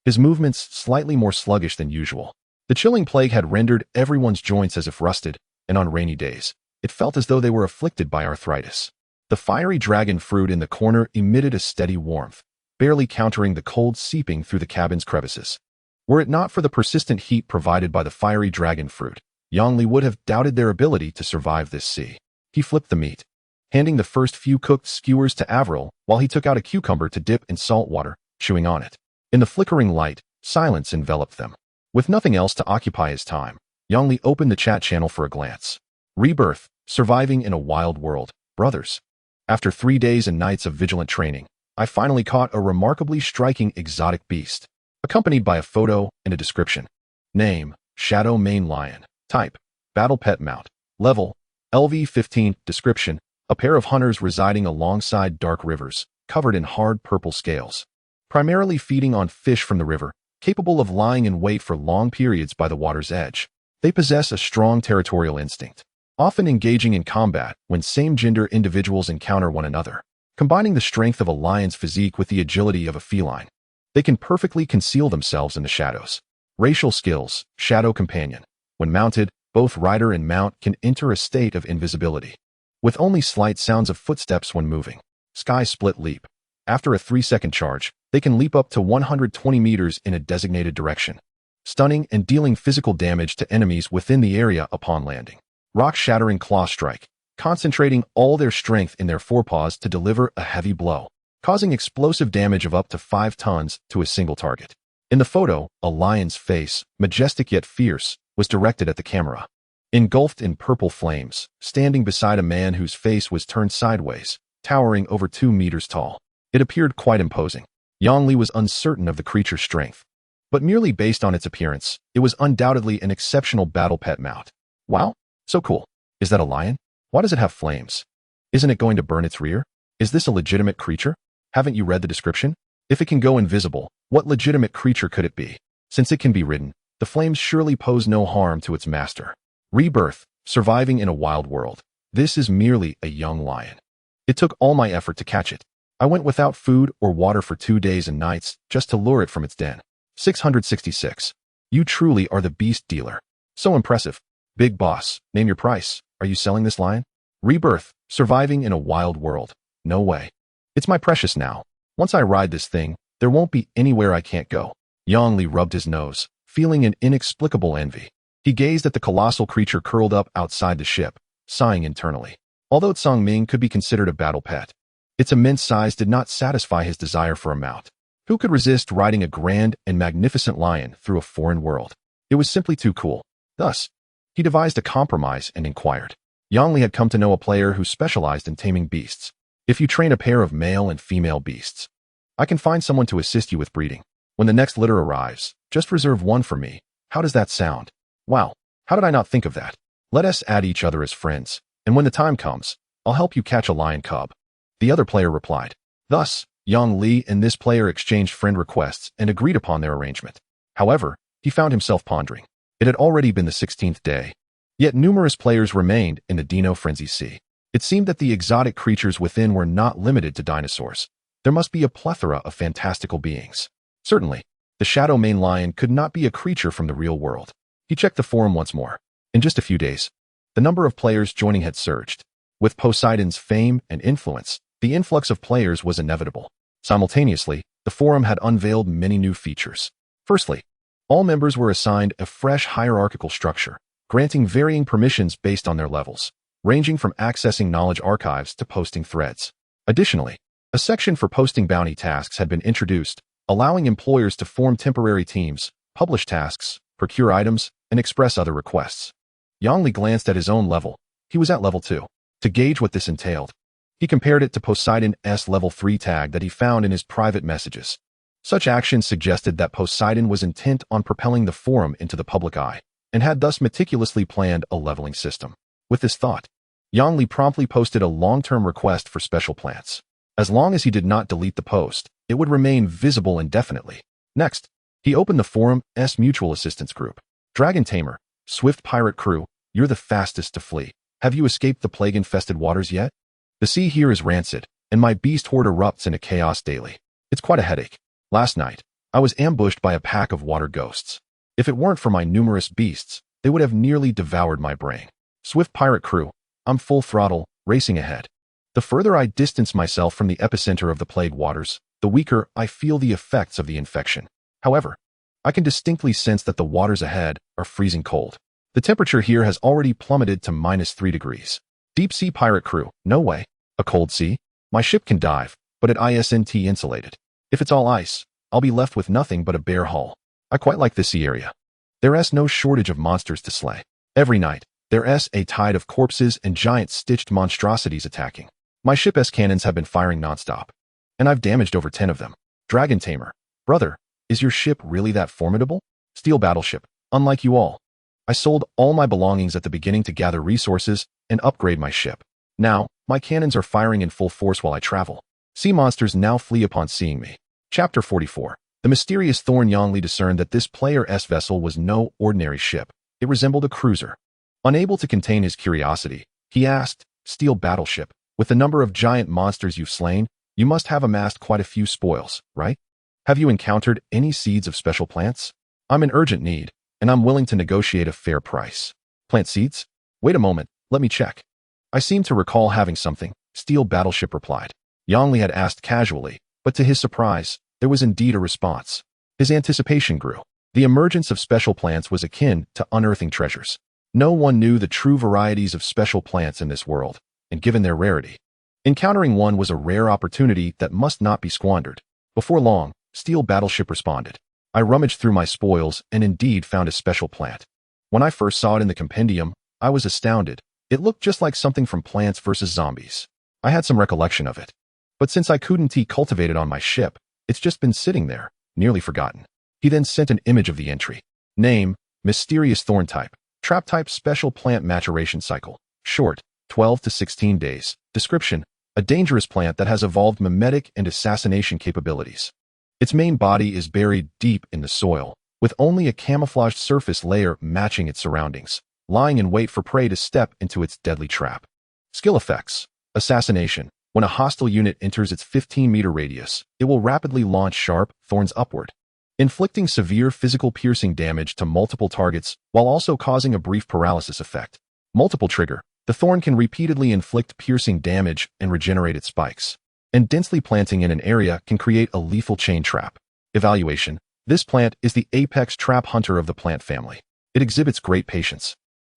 Speaker 1: his movements slightly more sluggish than usual. The chilling plague had rendered everyone's joints as if rusted, and on rainy days, it felt as though they were afflicted by arthritis. The fiery dragon fruit in the corner emitted a steady warmth, barely countering the cold seeping through the cabin's crevices. Were it not for the persistent heat provided by the fiery dragon fruit, Yang Li would have doubted their ability to survive this sea. He flipped the meat, handing the first few cooked skewers to Avril while he took out a cucumber to dip in salt water, chewing on it. In the flickering light, silence enveloped them. With nothing else to occupy his time, Yang Li opened the chat channel for a glance. Rebirth, surviving in a wild world, brothers. After 3 days and nights of vigilant training, I finally caught a remarkably striking exotic beast, accompanied by a photo and a description. Name, Shadow Mane Lion. Type, Battle Pet Mount. Level, LV-15. Description, a pair of hunters residing alongside dark rivers, covered in hard purple scales, primarily feeding on fish from the river, capable of lying in wait for long periods by the water's edge. They possess a strong territorial instinct, often engaging in combat when same-gender individuals encounter one another. Combining the strength of a lion's physique with the agility of a feline, they can perfectly conceal themselves in the shadows. Racial skills, Shadow Companion. When mounted, both rider and mount can enter a state of invisibility, with only slight sounds of footsteps when moving. Sky Split Leap. After a 3-second charge, they can leap up to 120 meters in a designated direction. stunning and dealing physical damage to enemies within the area upon landing. Rock-shattering claw strike, concentrating all their strength in their forepaws to deliver a heavy blow, causing explosive damage of up to 5 tons to a single target. In the photo, a lion's face, majestic yet fierce, was directed at the camera. Engulfed in purple flames, standing beside a man whose face was turned sideways, towering over 2 meters tall. It appeared quite imposing. Yang Li was uncertain of the creature's strength, but merely based on its appearance, it was undoubtedly an exceptional battle pet mount. Wow, so cool. Is that a lion? Why does it have flames? Isn't it going to burn its rear? Is this a legitimate creature? Haven't you read the description? If it can go invisible, what legitimate creature could it be? Since it can be ridden, the flames surely pose no harm to its master. Rebirth, surviving in a wild world. This is merely a young lion. It took all my effort to catch it. I went without food or water for 2 days and nights just to lure it from its den. 666. You truly are the beast dealer. So impressive. Big boss, name your price. Are you selling this lion? Rebirth, surviving in a wild world. No way. It's my precious now. Once I ride this thing, there won't be anywhere I can't go. Yang Li rubbed his nose, feeling an inexplicable envy. He gazed at the colossal creature curled up outside the ship, sighing internally. Although Tsang Ming could be considered a battle pet, its immense size did not satisfy his desire for a mount. Who could resist riding a grand and magnificent lion through a foreign world? It was simply too cool. Thus, he devised a compromise and inquired. Yang Li had come to know a player who specialized in taming beasts. If you train a pair of male and female beasts, I can find someone to assist you with breeding. When the next litter arrives, just reserve one for me. How does that sound? Wow, how did I not think of that? Let us add each other as friends, and when the time comes, I'll help you catch a lion cub. The other player replied. Thus, Yang Li and this player exchanged friend requests and agreed upon their arrangement. However, he found himself pondering. It had already been the 16th day. Yet numerous players remained in the Dino Frenzy Sea. It seemed that the exotic creatures within were not limited to dinosaurs. There must be a plethora of fantastical beings. Certainly, the Shadow Mane Lion could not be a creature from the real world. He checked the forum once more. In just a few days, the number of players joining had surged. With Poseidon's fame and influence, the influx of players was inevitable. Simultaneously, the forum had unveiled many new features. Firstly, all members were assigned a fresh hierarchical structure, granting varying permissions based on their levels, ranging from accessing knowledge archives to posting threads. Additionally, a section for posting bounty tasks had been introduced, allowing employers to form temporary teams, publish tasks, procure items, and express other requests. Yang Li glanced at his own level. He was at level 2. To gauge what this entailed, he compared it to Poseidon's level 3 tag that he found in his private messages. Such actions suggested that Poseidon was intent on propelling the forum into the public eye, and had thus meticulously planned a leveling system. With this thought, Yang Li promptly posted a long-term request for special plants. As long as he did not delete the post, it would remain visible indefinitely. Next, he opened the forum's mutual assistance group. Dragon Tamer, Swift Pirate Crew, you're the fastest to flee. Have you escaped the plague-infested waters yet? The sea here is rancid, and my beast horde erupts into chaos daily. It's quite a headache. Last night, I was ambushed by a pack of water ghosts. If it weren't for my numerous beasts, they would have nearly devoured my brain. Swift Pirate Crew, I'm full throttle, racing ahead. The further I distance myself from the epicenter of the plague waters, the weaker I feel the effects of the infection. However, I can distinctly sense that the waters ahead are freezing cold. The temperature here has already plummeted to -3 degrees. Deep Sea Pirate Crew, no way. A cold sea? My ship can dive, but it isn't insulated. If it's all ice, I'll be left with nothing but a bare hull. I quite like this sea area. There's no shortage of monsters to slay. Every night, there's a tide of corpses and giant stitched monstrosities attacking. My ship's cannons have been firing nonstop, and I've damaged over 10 of them. Dragon Tamer, brother, is your ship really that formidable? Steel battleship, unlike you all. I sold all my belongings at the beginning to gather resources and upgrade my ship. Now, my cannons are firing in full force while I travel. Sea monsters now flee upon seeing me. Chapter 44. The mysterious Thorn. Yang Li discerned that this player's vessel was no ordinary ship. It resembled a cruiser. Unable to contain his curiosity, he asked, Steel battleship, with the number of giant monsters you've slain, you must have amassed quite a few spoils, right? Have you encountered any seeds of special plants? I'm in urgent need, and I'm willing to negotiate a fair price. Plant seeds? Wait a moment, let me check. I seem to recall having something, Steel battleship replied. Yang Li had asked casually, but to his surprise, there was indeed a response. His anticipation grew. The emergence of special plants was akin to unearthing treasures. No one knew the true varieties of special plants in this world, and given their rarity, encountering one was a rare opportunity that must not be squandered. Before long, Steel Battleship responded. I rummaged through my spoils and indeed found a special plant. When I first saw it in the compendium, I was astounded. It looked just like something from Plants vs. Zombies. I had some recollection of it. But since I couldn't cultivate it on my ship, it's just been sitting there, nearly forgotten. He then sent an image of the entry. Name, Mysterious Thorn Type. Trap Type Special Plant Maturation Cycle. Short, 12 to 16 days. Description, a dangerous plant that has evolved mimetic and assassination capabilities. Its main body is buried deep in the soil, with only a camouflaged surface layer matching its surroundings, lying in wait for prey to step into its deadly trap. Skill effects. Assassination. When a hostile unit enters its 15-meter radius, it will rapidly launch sharp thorns upward, inflicting severe physical piercing damage to multiple targets while also causing a brief paralysis effect. Multiple trigger. The thorn can repeatedly inflict piercing damage and regenerate its spikes, and densely planting in an area can create a lethal chain trap. Evaluation. This plant is the apex trap hunter of the plant family. It exhibits great patience,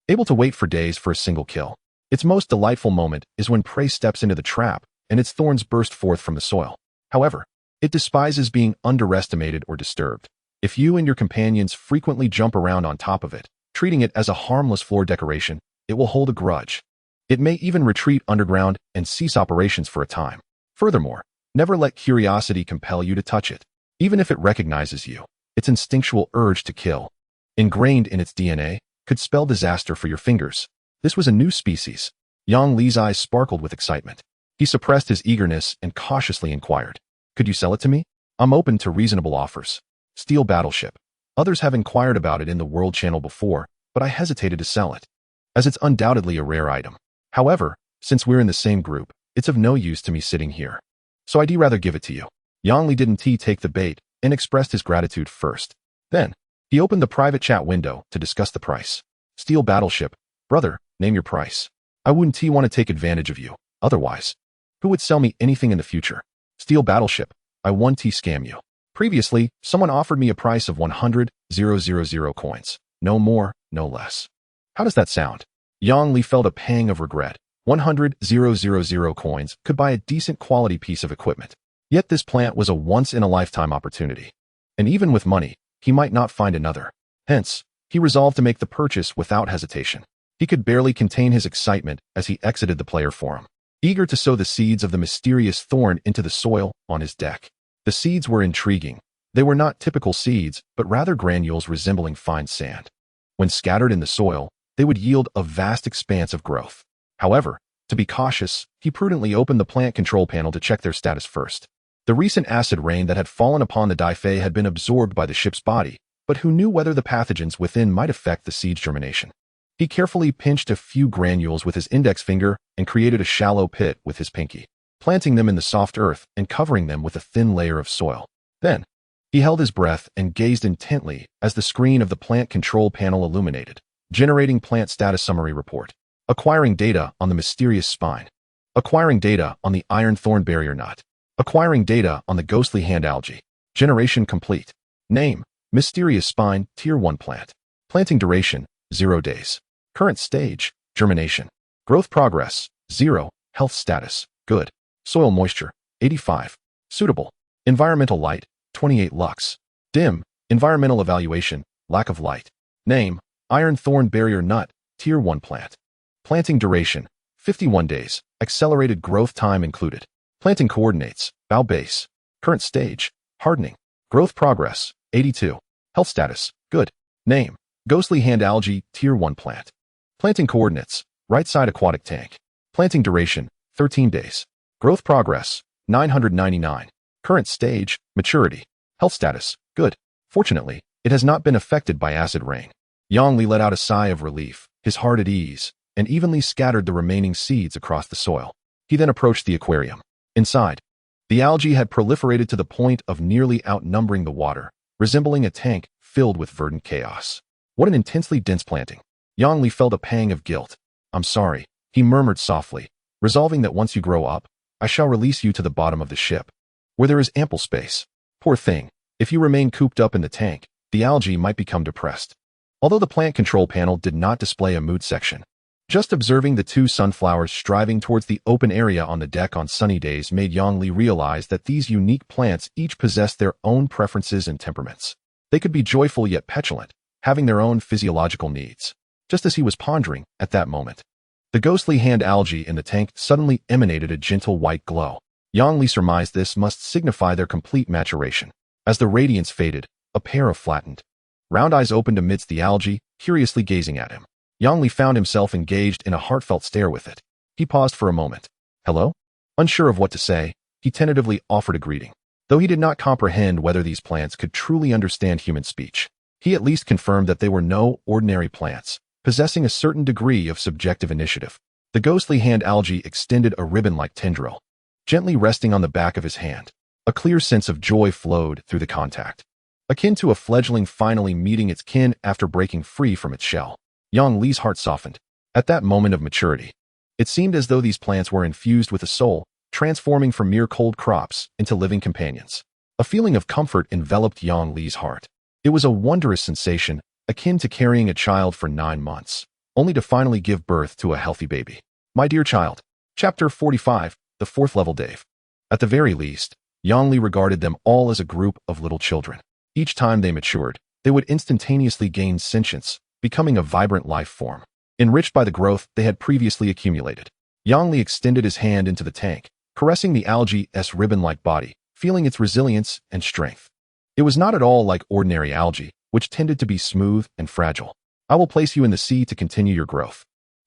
Speaker 1: able to wait for days for a single kill. Its most delightful moment is when prey steps into the trap and its thorns burst forth from the soil. However, it despises being underestimated or disturbed. If you and your companions frequently jump around on top of it, treating it as a harmless floor decoration, it will hold a grudge. It may even retreat underground and cease operations for a time. Furthermore, never let curiosity compel you to touch it. Even if it recognizes you, its instinctual urge to kill, ingrained in its DNA, could spell disaster for your fingers. This was a new species. Yang Li's eyes sparkled with excitement. He suppressed his eagerness and cautiously inquired, "Could you sell it to me? I'm open to reasonable offers." Steel Battleship. Others have inquired about it in the World Channel before, but I hesitated to sell it, as it's undoubtedly a rare item. However, since we're in the same group, it's of no use to me sitting here. So I'd rather give it to you. Yang Li didn't take the bait and expressed his gratitude first. Then, he opened the private chat window to discuss the price. Steel Battleship. Brother, name your price. I wouldn't want to take advantage of you. Otherwise, who would sell me anything in the future? Steel Battleship. I won't scam you. Previously, someone offered me a price of 100,000 coins. No more, no less. How does that sound? Yang Li felt a pang of regret. 100,000 coins could buy a decent quality piece of equipment. Yet this plant was a once-in-a-lifetime opportunity. And even with money, he might not find another. Hence, he resolved to make the purchase without hesitation. He could barely contain his excitement as he exited the player forum, eager to sow the seeds of the mysterious thorn into the soil on his deck. The seeds were intriguing. They were not typical seeds, but rather granules resembling fine sand. When scattered in the soil, they would yield a vast expanse of growth. However, to be cautious, he prudently opened the plant control panel to check their status first. The recent acid rain that had fallen upon the Daifei had been absorbed by the ship's body, but who knew whether the pathogens within might affect the seed's germination? He carefully pinched a few granules with his index finger and created a shallow pit with his pinky, planting them in the soft earth and covering them with a thin layer of soil. Then, he held his breath and gazed intently as the screen of the plant control panel illuminated, generating plant status summary report. Acquiring data on the mysterious spine. Acquiring data on the iron thorn barrier nut. Acquiring data on the ghostly hand algae. Generation complete. Name, Mysterious Spine, Tier 1 plant. Planting duration, 0 days. Current stage, germination. Growth progress, 0. Health status, good. Soil moisture, 85. Suitable. Environmental light, 28 lux. Dim, environmental evaluation, lack of light. Name, Iron Thorn Barrier Nut, Tier 1 plant. Planting duration, 51 days. Accelerated growth time included. Planting coordinates, bow base. Current stage, hardening. Growth progress, 82. Health status, good. Name, Ghostly Hand Algae, Tier 1 plant. Planting coordinates, right side aquatic tank. Planting duration, 13 days. Growth progress, 999. Current stage, maturity. Health status, good. Fortunately, it has not been affected by acid rain. Yang Li let out a sigh of relief, his heart at ease, and evenly scattered the remaining seeds across the soil. He then approached the aquarium. Inside, the algae had proliferated to the point of nearly outnumbering the water, resembling a tank filled with verdant chaos. What an intensely dense planting. Yang Li felt a pang of guilt. "I'm sorry," he murmured softly, resolving that once you grow up, I shall release you to the bottom of the ship, where there is ample space. Poor thing, if you remain cooped up in the tank, the algae might become depressed. Although the plant control panel did not display a mood section, just observing the two sunflowers striving towards the open area on the deck on sunny days made Yongli realize that these unique plants each possessed their own preferences and temperaments. They could be joyful yet petulant, having their own physiological needs. Just as he was pondering at that moment, the ghostly hand algae in the tank suddenly emanated a gentle white glow. Yongli surmised this must signify their complete maturation. As the radiance faded, a pair of flattened, round eyes opened amidst the algae, curiously gazing at him. Yongli found himself engaged in a heartfelt stare with it. He paused for a moment. Hello? Unsure of what to say, he tentatively offered a greeting. Though he did not comprehend whether these plants could truly understand human speech, he at least confirmed that they were no ordinary plants, possessing a certain degree of subjective initiative. The ghostly hand algae extended a ribbon-like tendril, gently resting on the back of his hand. A clear sense of joy flowed through the contact, akin to a fledgling finally meeting its kin after breaking free from its shell. Yongli's heart softened. At that moment of maturity, it seemed as though these plants were infused with a soul, transforming from mere cold crops into living companions. A feeling of comfort enveloped Yongli's heart. It was a wondrous sensation, akin to carrying a child for 9 months, only to finally give birth to a healthy baby. My dear child. Chapter 45, the 4th level Dave. At the very least, Yongli regarded them all as a group of little children. Each time they matured, they would instantaneously gain sentience, becoming a vibrant life form, enriched by the growth they had previously accumulated. Yongli extended his hand into the tank, caressing the algae's ribbon-like body, feeling its resilience and strength. It was not at all like ordinary algae, which tended to be smooth and fragile. I will place you in the sea to continue your growth.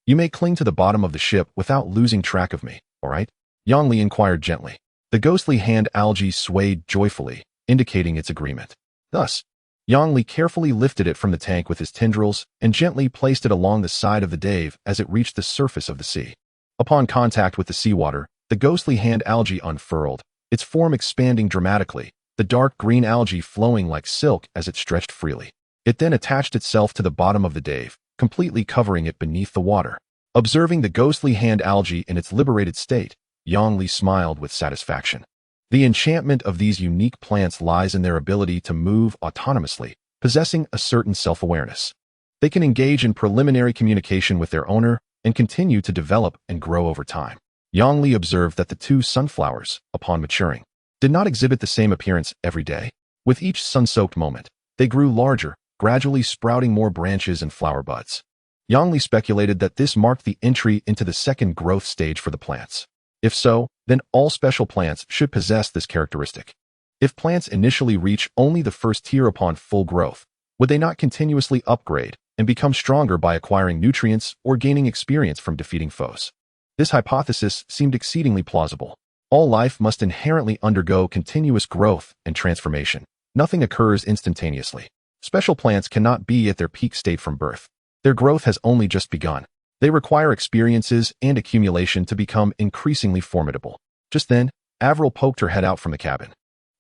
Speaker 1: You may cling to the bottom of the ship without losing track of me, all right? Yongli inquired gently. The ghostly hand algae swayed joyfully, indicating its agreement. Thus, Yongli carefully lifted it from the tank with his tendrils and gently placed it along the side of the Dave as it reached the surface of the sea. Upon contact with the seawater, the ghostly hand algae unfurled, its form expanding dramatically, the dark green algae flowing like silk as it stretched freely. It then attached itself to the bottom of the Dave, completely covering it beneath the water. Observing the ghostly hand algae in its liberated state, Yongli smiled with satisfaction. The enchantment of these unique plants lies in their ability to move autonomously, possessing a certain self-awareness. They can engage in preliminary communication with their owner and continue to develop and grow over time. Yongli observed that the two sunflowers, upon maturing, did not exhibit the same appearance every day. With each sun-soaked moment, they grew larger, gradually sprouting more branches and flower buds. Yongli speculated that this marked the entry into the second growth stage for the plants. If so, then all special plants should possess this characteristic. If plants initially reach only the first tier upon full growth, would they not continuously upgrade and become stronger by acquiring nutrients or gaining experience from defeating foes? This hypothesis seemed exceedingly plausible. All life must inherently undergo continuous growth and transformation. Nothing occurs instantaneously. Special plants cannot be at their peak state from birth. Their growth has only just begun. They require experiences and accumulation to become increasingly formidable. Just then, Avril poked her head out from the cabin.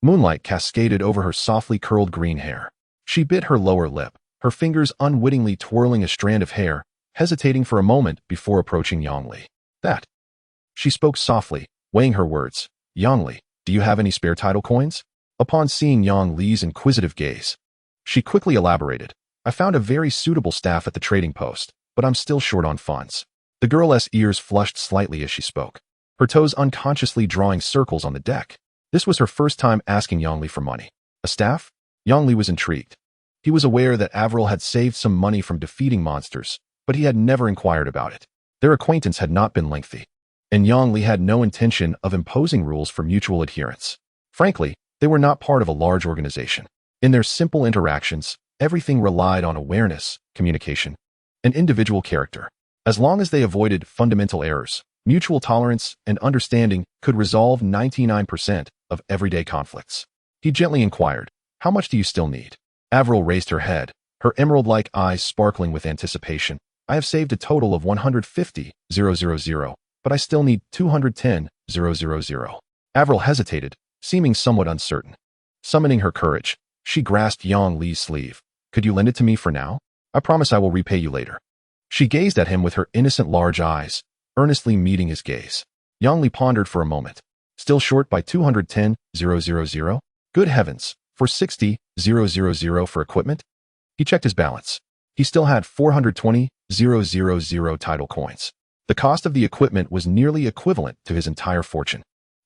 Speaker 1: Moonlight cascaded over her softly curled green hair. She bit her lower lip, her fingers unwittingly twirling a strand of hair, hesitating for a moment before approaching Yongli. That. She spoke softly, weighing her words. Yongli, do you have any spare tidal coins? Upon seeing Yongli's inquisitive gaze, she quickly elaborated. I found a very suitable staff at the trading post, but I'm still short on funds. The girl's ears flushed slightly as she spoke, her toes unconsciously drawing circles on the deck. This was her first time asking Yongli for money. A staff? Yongli was intrigued. He was aware that Avril had saved some money from defeating monsters, but he had never inquired about it. Their acquaintance had not been lengthy, and Yongli had no intention of imposing rules for mutual adherence. Frankly, they were not part of a large organization. In their simple interactions, everything relied on awareness, communication, and individual character. As long as they avoided fundamental errors, mutual tolerance and understanding could resolve 99% of everyday conflicts. He gently inquired, how much do you still need? Avril raised her head, her emerald-like eyes sparkling with anticipation. I have saved a total of 150,000, but I still need 210,000. Avril hesitated, seeming somewhat uncertain. Summoning her courage, she grasped Yongli's sleeve. Could you lend it to me for now? I promise I will repay you later. She gazed at him with her innocent large eyes, earnestly meeting his gaze. Yongli pondered for a moment. Still short by 210,000? Good heavens, For 60,000 for equipment? He checked his balance. He still had 420,000 tidal coins. The cost of the equipment was nearly equivalent to his entire fortune.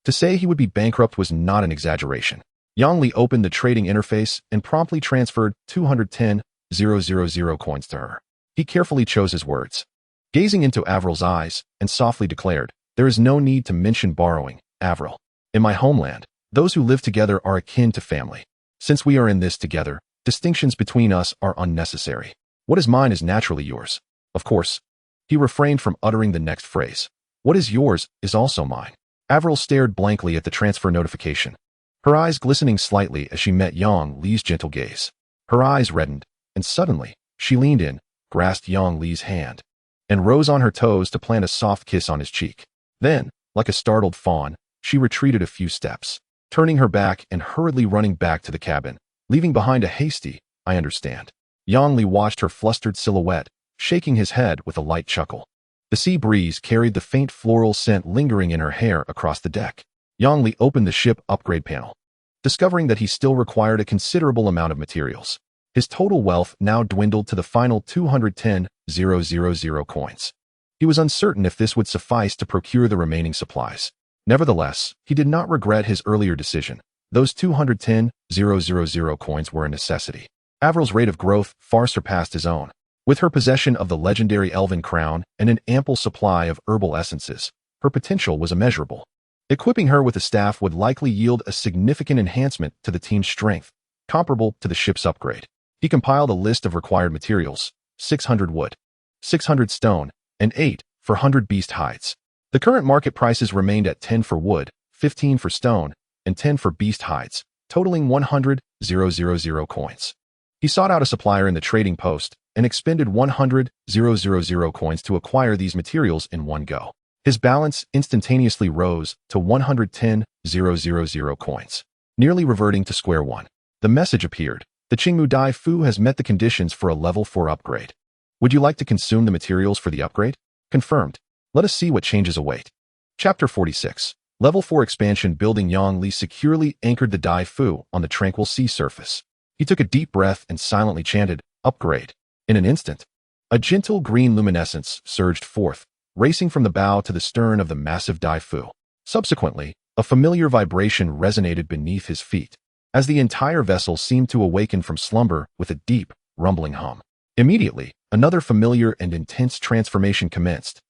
Speaker 1: To say he would be bankrupt was not an exaggeration. Yang Li opened the trading interface and promptly transferred 210,000 coins to her. He carefully chose his words. Gazing into Avril's eyes, and softly declared, "There is no need to mention borrowing, Avril. In my homeland, those who live together are akin to family. Since we are in this together, distinctions between us are unnecessary. What is mine is naturally yours. Of course." He refrained from uttering the next phrase. "What is yours is also mine." Avril stared blankly at the transfer notification, her eyes glistening slightly as she met Yang Li's gentle gaze. Her eyes reddened, and suddenly, she leaned in, grasped Yang Li's hand, and rose on her toes to plant a soft kiss on his cheek. Then, like a startled fawn, she retreated a few steps, turning her back and hurriedly running back to the cabin, leaving behind a hasty, "I understand." Yang Li watched her flustered silhouette, shaking his head with a light chuckle. The sea breeze carried the faint floral scent lingering in her hair across the deck. Yang Li opened the ship upgrade panel, discovering that he still required a considerable amount of materials. His total wealth now dwindled to the final 210,000 coins. He was uncertain if this would suffice to procure the remaining supplies. Nevertheless, he did not regret his earlier decision. Those 210,000 coins were a necessity. Avril's rate of growth far surpassed his own. With her possession of the legendary elven crown and an ample supply of herbal essences, her potential was immeasurable. Equipping her with a staff would likely yield a significant enhancement to the team's strength, comparable to the ship's upgrade. He compiled a list of required materials: 600 wood, 600 stone, and 8 for 100 beast hides. The current market prices remained at 10 for wood, 15 for stone, and 10 for beast hides, totaling 100,000 coins. He sought out a supplier in the trading post and expended 100,000 coins to acquire these materials in one go. His balance instantaneously rose to 110,000 coins, nearly reverting to square one. The message appeared. The Qingmu Dai Fu has met the conditions for a level 4 upgrade. Would you like to consume the materials for the upgrade? Confirmed. Let us see what changes await. Chapter 46. Level 4 expansion. Building. Yang Li securely anchored the Dai Fu on the tranquil sea surface. He took a deep breath and silently chanted, "Upgrade." In an instant, a gentle green luminescence surged forth, racing from the bow to the stern of the massive Dai Fu. Subsequently, a familiar vibration resonated beneath his feet, as the entire vessel seemed to awaken from slumber with a deep, rumbling hum. Immediately, another familiar and intense transformation commenced.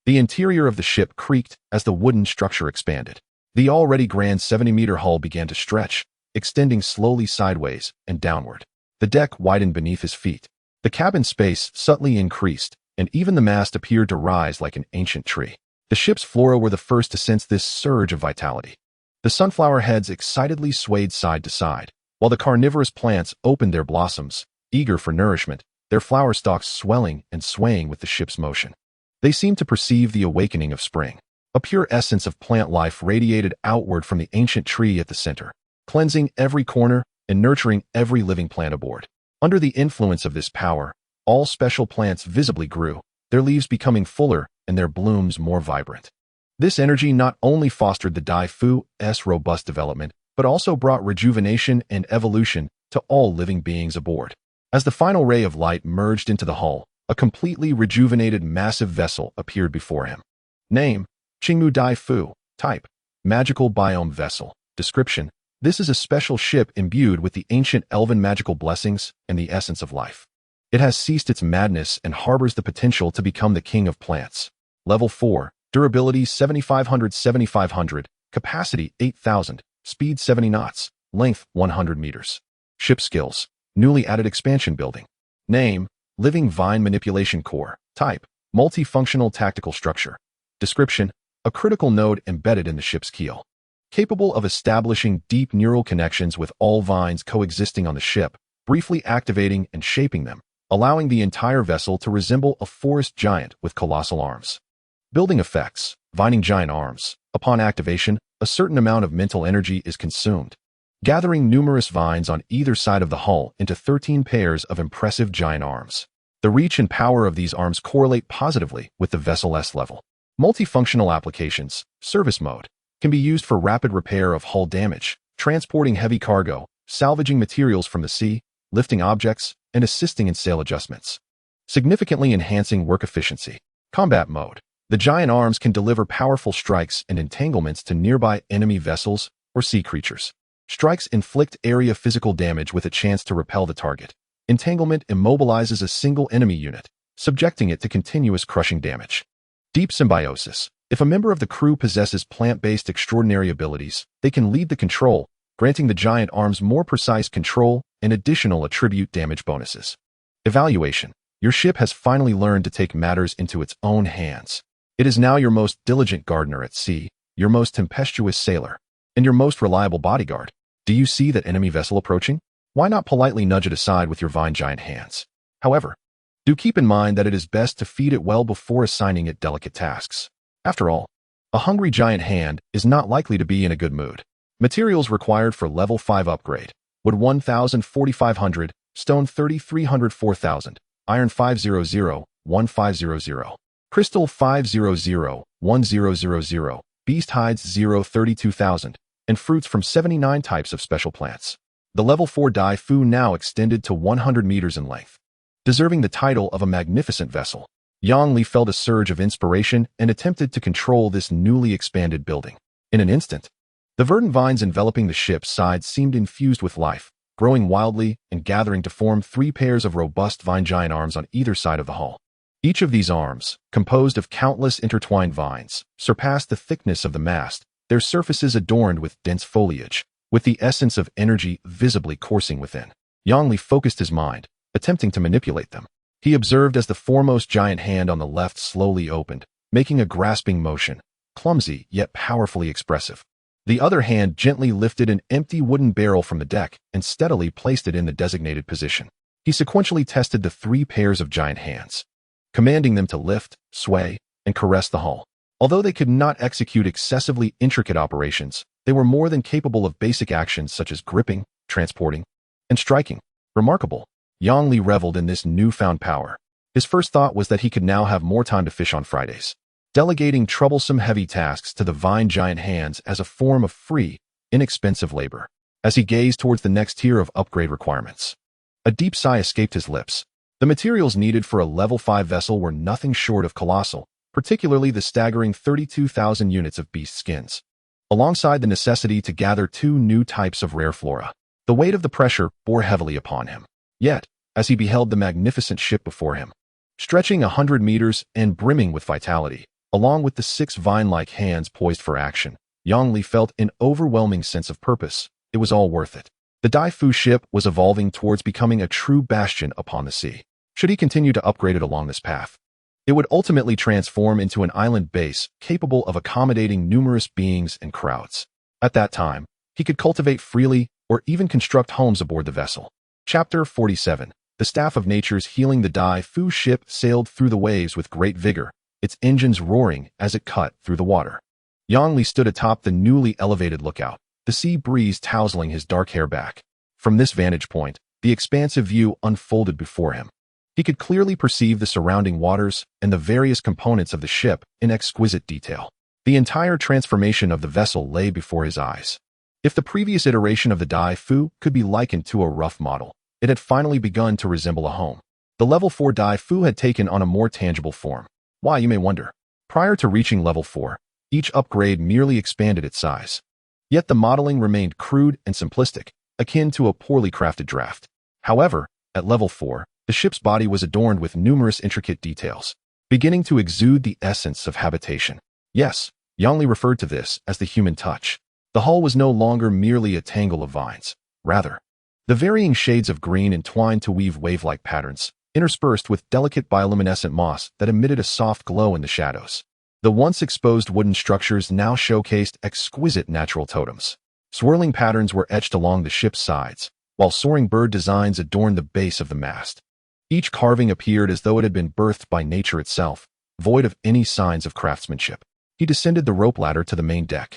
Speaker 1: The interior of the ship creaked as the wooden structure expanded. The already grand 70-meter hull began to stretch, extending slowly sideways and downward. The deck widened beneath his feet. The cabin space subtly increased, and even the mast appeared to rise like an ancient tree. The ship's flora were the first to sense this surge of vitality. The sunflower heads excitedly swayed side to side, while the carnivorous plants opened their blossoms, eager for nourishment, their flower stalks swelling and swaying with the ship's motion. They seemed to perceive the awakening of spring. A pure essence of plant life radiated outward from the ancient tree at the center, cleansing every corner and nurturing every living plant aboard. Under the influence of this power, all special plants visibly grew, their leaves becoming fuller and their blooms more vibrant. This energy not only fostered the Dai Fu's robust development, but also brought rejuvenation and evolution to all living beings aboard. As the final ray of light merged into the hull, a completely rejuvenated massive vessel appeared before him. Name: Qingmu Dai Fu. Type: Magical Biome Vessel. Description: This is a special ship imbued with the ancient elven magical blessings and the essence of life. It has ceased its madness and harbors the potential to become the king of plants. Level 4. Durability 7500, capacity 8000, speed 70 knots, length 100 meters. Ship skills: Newly added expansion building. Name: Living Vine Manipulation Core. Type: Multifunctional Tactical Structure. Description: A critical node embedded in the ship's keel. Capable of establishing deep neural connections with all vines coexisting on the ship, briefly activating and shaping them, allowing the entire vessel to resemble a forest giant with colossal arms. Building effects: Vining giant arms. Upon activation, a certain amount of mental energy is consumed, gathering numerous vines on either side of the hull into 13 pairs of impressive giant arms. The reach and power of these arms correlate positively with the vessel's level. Multifunctional applications. Service mode can be used for rapid repair of hull damage, transporting heavy cargo, salvaging materials from the sea, lifting objects, and assisting in sail adjustments, significantly enhancing work efficiency. Combat mode. The giant arms can deliver powerful strikes and entanglements to nearby enemy vessels or sea creatures. Strikes inflict area physical damage with a chance to repel the target. Entanglement immobilizes a single enemy unit, subjecting it to continuous crushing damage. Deep symbiosis. If a member of the crew possesses plant-based extraordinary abilities, they can lead the control, granting the giant arms more precise control and additional attribute damage bonuses. Evaluation. Your ship has finally learned to take matters into its own hands. It is now your most diligent gardener at sea, your most tempestuous sailor, and your most reliable bodyguard. Do you see that enemy vessel approaching? Why not politely nudge it aside with your vine giant hands? However, do keep in mind that it is best to feed it well before assigning it delicate tasks. After all, a hungry giant hand is not likely to be in a good mood. Materials required for level 5 upgrade: wood 1000 4500, stone 3300 4000, iron 500 1500, crystal 500 1000, beast hides 32,000, and fruits from 79 types of special plants. The level 4 Dai Fu now extended to 100 meters in length, deserving the title of a magnificent vessel. Yang Li felt a surge of inspiration and attempted to control this newly expanded building. In an instant, the verdant vines enveloping the ship's sides seemed infused with life, growing wildly and gathering to form 3 pairs of robust vine giant arms on either side of the hull. Each of these arms, composed of countless intertwined vines, surpassed the thickness of the mast, their surfaces adorned with dense foliage, with the essence of energy visibly coursing within. Yang Li focused his mind, attempting to manipulate them. He observed as the foremost giant hand on the left slowly opened, making a grasping motion, clumsy yet powerfully expressive. The other hand gently lifted an empty wooden barrel from the deck and steadily placed it in the designated position. He sequentially tested the 3 pairs of giant hands, commanding them to lift, sway, and caress the hull. Although they could not execute excessively intricate operations, they were more than capable of basic actions such as gripping, transporting, and striking. Remarkable. Yang Li reveled in this newfound power. His first thought was that he could now have more time to fish on Fridays, delegating troublesome heavy tasks to the vine giant hands as a form of free, inexpensive labor. As he gazed towards the next tier of upgrade requirements, a deep sigh escaped his lips. The materials needed for a level 5 vessel were nothing short of colossal, particularly the staggering 32,000 units of beast skins, alongside the necessity to gather 2 new types of rare flora. The weight of the pressure bore heavily upon him. Yet, as he beheld the magnificent ship before him, stretching 100 meters and brimming with vitality, along with the 6 vine-like hands poised for action, Yang Li felt an overwhelming sense of purpose. It was all worth it. The Dai Fu ship was evolving towards becoming a true bastion upon the sea. Should he continue to upgrade it along this path, it would ultimately transform into an island base capable of accommodating numerous beings and crowds. At that time, he could cultivate freely or even construct homes aboard the vessel. Chapter 47. The Staff of Nature's healing. The Dai Fu ship sailed through the waves with great vigor, its engines roaring as it cut through the water. Yang Li stood atop the newly elevated lookout, the sea breeze tousling his dark hair back. From this vantage point, the expansive view unfolded before him. He could clearly perceive the surrounding waters and the various components of the ship in exquisite detail. The entire transformation of the vessel lay before his eyes. If the previous iteration of the Dai Fu could be likened to a rough model, it had finally begun to resemble a home. The level 4 Dai Fu had taken on a more tangible form. Why, you may wonder. Prior to reaching level 4, each upgrade merely expanded its size. Yet the modeling remained crude and simplistic, akin to a poorly crafted draft. However, at level 4, the ship's body was adorned with numerous intricate details, beginning to exude the essence of habitation. Yes, Yang Li referred to this as the human touch. The hull was no longer merely a tangle of vines. Rather, the varying shades of green entwined to weave wave-like patterns, interspersed with delicate bioluminescent moss that emitted a soft glow in the shadows. The once exposed wooden structures now showcased exquisite natural totems. Swirling patterns were etched along the ship's sides, while soaring bird designs adorned the base of the mast. Each carving appeared as though it had been birthed by nature itself, void of any signs of craftsmanship. He descended the rope ladder to the main deck.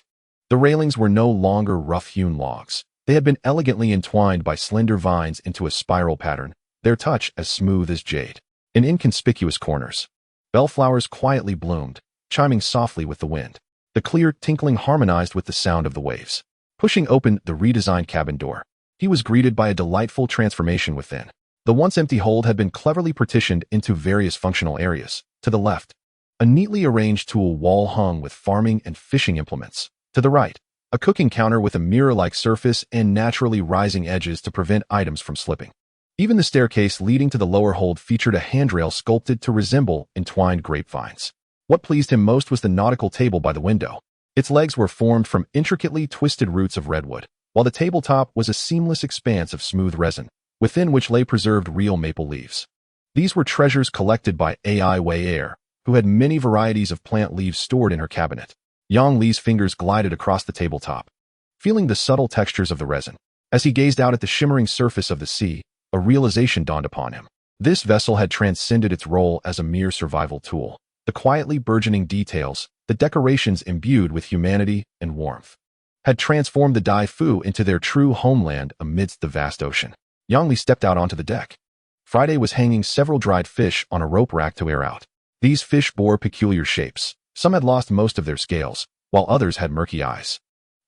Speaker 1: The railings were no longer rough-hewn logs. They had been elegantly entwined by slender vines into a spiral pattern, their touch as smooth as jade. In inconspicuous corners, bellflowers quietly bloomed, chiming softly with the wind. The clear tinkling harmonized with the sound of the waves. Pushing open the redesigned cabin door, he was greeted by a delightful transformation within. The once empty hold had been cleverly partitioned into various functional areas. To the left, a neatly arranged tool wall hung with farming and fishing implements. To the right, a cooking counter with a mirror-like surface and naturally rising edges to prevent items from slipping. Even the staircase leading to the lower hold featured a handrail sculpted to resemble entwined grapevines. What pleased him most was the nautical table by the window. Its legs were formed from intricately twisted roots of redwood, while the tabletop was a seamless expanse of smooth resin, within which lay preserved real maple leaves. These were treasures collected by Ai Wei, who had many varieties of plant leaves stored in her cabinet. Yang Li's fingers glided across the tabletop, feeling the subtle textures of the resin. As he gazed out at the shimmering surface of the sea, a realization dawned upon him. This vessel had transcended its role as a mere survival tool. The quietly burgeoning details, the decorations imbued with humanity and warmth, had transformed the Dai Fu into their true homeland amidst the vast ocean. Yang Li stepped out onto the deck. Friday was hanging several dried fish on a rope rack to air out. These fish bore peculiar shapes. Some had lost most of their scales, while others had murky eyes.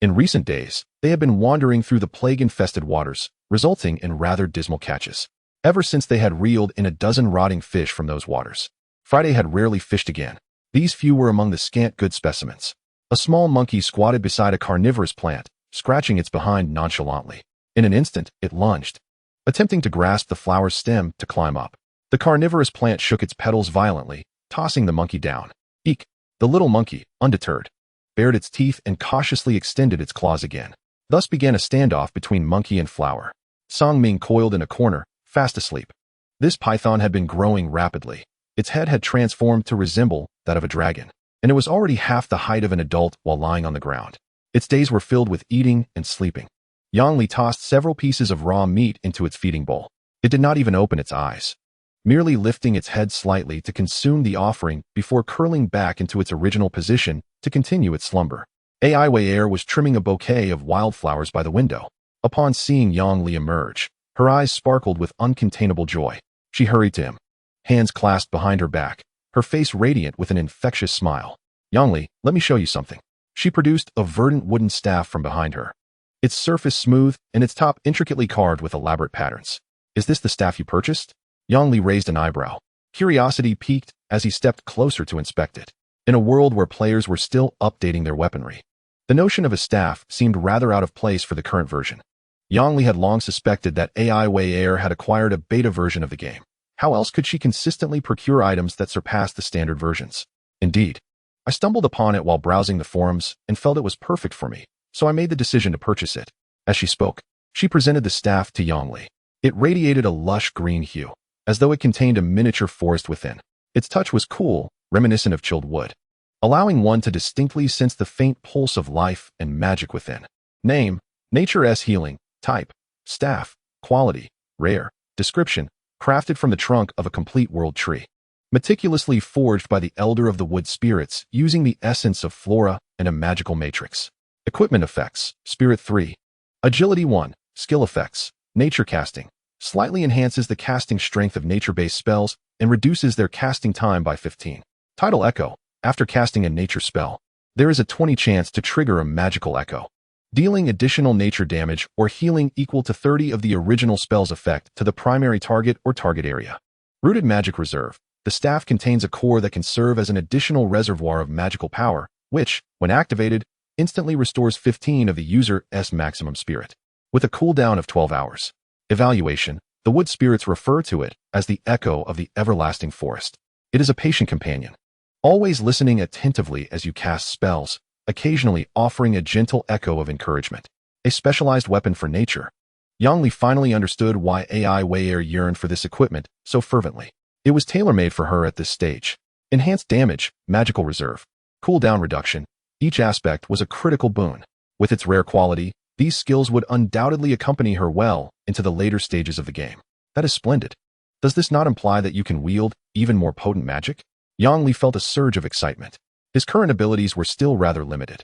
Speaker 1: In recent days, they had been wandering through the plague-infested waters, resulting in rather dismal catches. Ever since they had reeled in a dozen rotting fish from those waters, Friday had rarely fished again. These few were among the scant good specimens. A small monkey squatted beside a carnivorous plant, scratching its behind nonchalantly. In an instant, it lunged, attempting to grasp the flower's stem to climb up. The carnivorous plant shook its petals violently, tossing the monkey down. Eek! The little monkey, undeterred, bared its teeth and cautiously extended its claws again. Thus began a standoff between monkey and flower. Song Ming coiled in a corner, fast asleep. This python had been growing rapidly. Its head had transformed to resemble that of a dragon, and it was already half the height of an adult while lying on the ground. Its days were filled with eating and sleeping. Yang Li tossed several pieces of raw meat into its feeding bowl. It did not even open its eyes, merely lifting its head slightly to consume the offering before curling back into its original position to continue its slumber. Ai Wei was trimming a bouquet of wildflowers by the window. Upon seeing Yang Li emerge, her eyes sparkled with uncontainable joy. She hurried to him, hands clasped behind her back, her face radiant with an infectious smile. Yang Li, let me show you something. She produced a verdant wooden staff from behind her, its surface smooth and its top intricately carved with elaborate patterns. Is this the staff you purchased? Yang Li raised an eyebrow. Curiosity piqued as he stepped closer to inspect it. In a world where players were still updating their weaponry, the notion of a staff seemed rather out of place for the current version. Yang Li had long suspected that Ai Wei had acquired a beta version of the game. How else could she consistently procure items that surpassed the standard versions? Indeed, I stumbled upon it while browsing the forums and felt it was perfect for me, so I made the decision to purchase it. As she spoke, she presented the staff to Yang Li. It radiated a lush green hue, as though it contained a miniature forest within. Its touch was cool, reminiscent of chilled wood, allowing one to distinctly sense the faint pulse of life and magic within. Name, Nature-S Healing. Type, staff. Quality, rare. Description, crafted from the trunk of a complete world tree. Meticulously forged by the elder of the wood spirits using the essence of flora and a magical matrix. Equipment effects, Spirit 3. Agility 1, skill effects, nature casting. Slightly enhances the casting strength of nature-based spells and reduces their casting time by 15. Tidal Echo. After casting a nature spell, there is a 20 chance to trigger a magical echo, dealing additional nature damage or healing equal to 30 of the original spell's effect to the primary target or target area. Rooted Magic Reserve. The staff contains a core that can serve as an additional reservoir of magical power, which, when activated, instantly restores 15 of the user's maximum spirit, with a cooldown of 12 hours. Evaluation. The wood spirits refer to it as the echo of the everlasting forest. It is a patient companion, always listening attentively as you cast spells, occasionally offering a gentle echo of encouragement. A specialized weapon for nature. Yang Li finally understood why Ai Wei yearned for this equipment so fervently. It was tailor-made for her at this stage. Enhanced damage, magical reserve, cooldown reduction. Each aspect was a critical boon. With its rare quality, these skills would undoubtedly accompany her well into the later stages of the game. That is splendid. Does this not imply that you can wield even more potent magic? Yang Li felt a surge of excitement. His current abilities were still rather limited.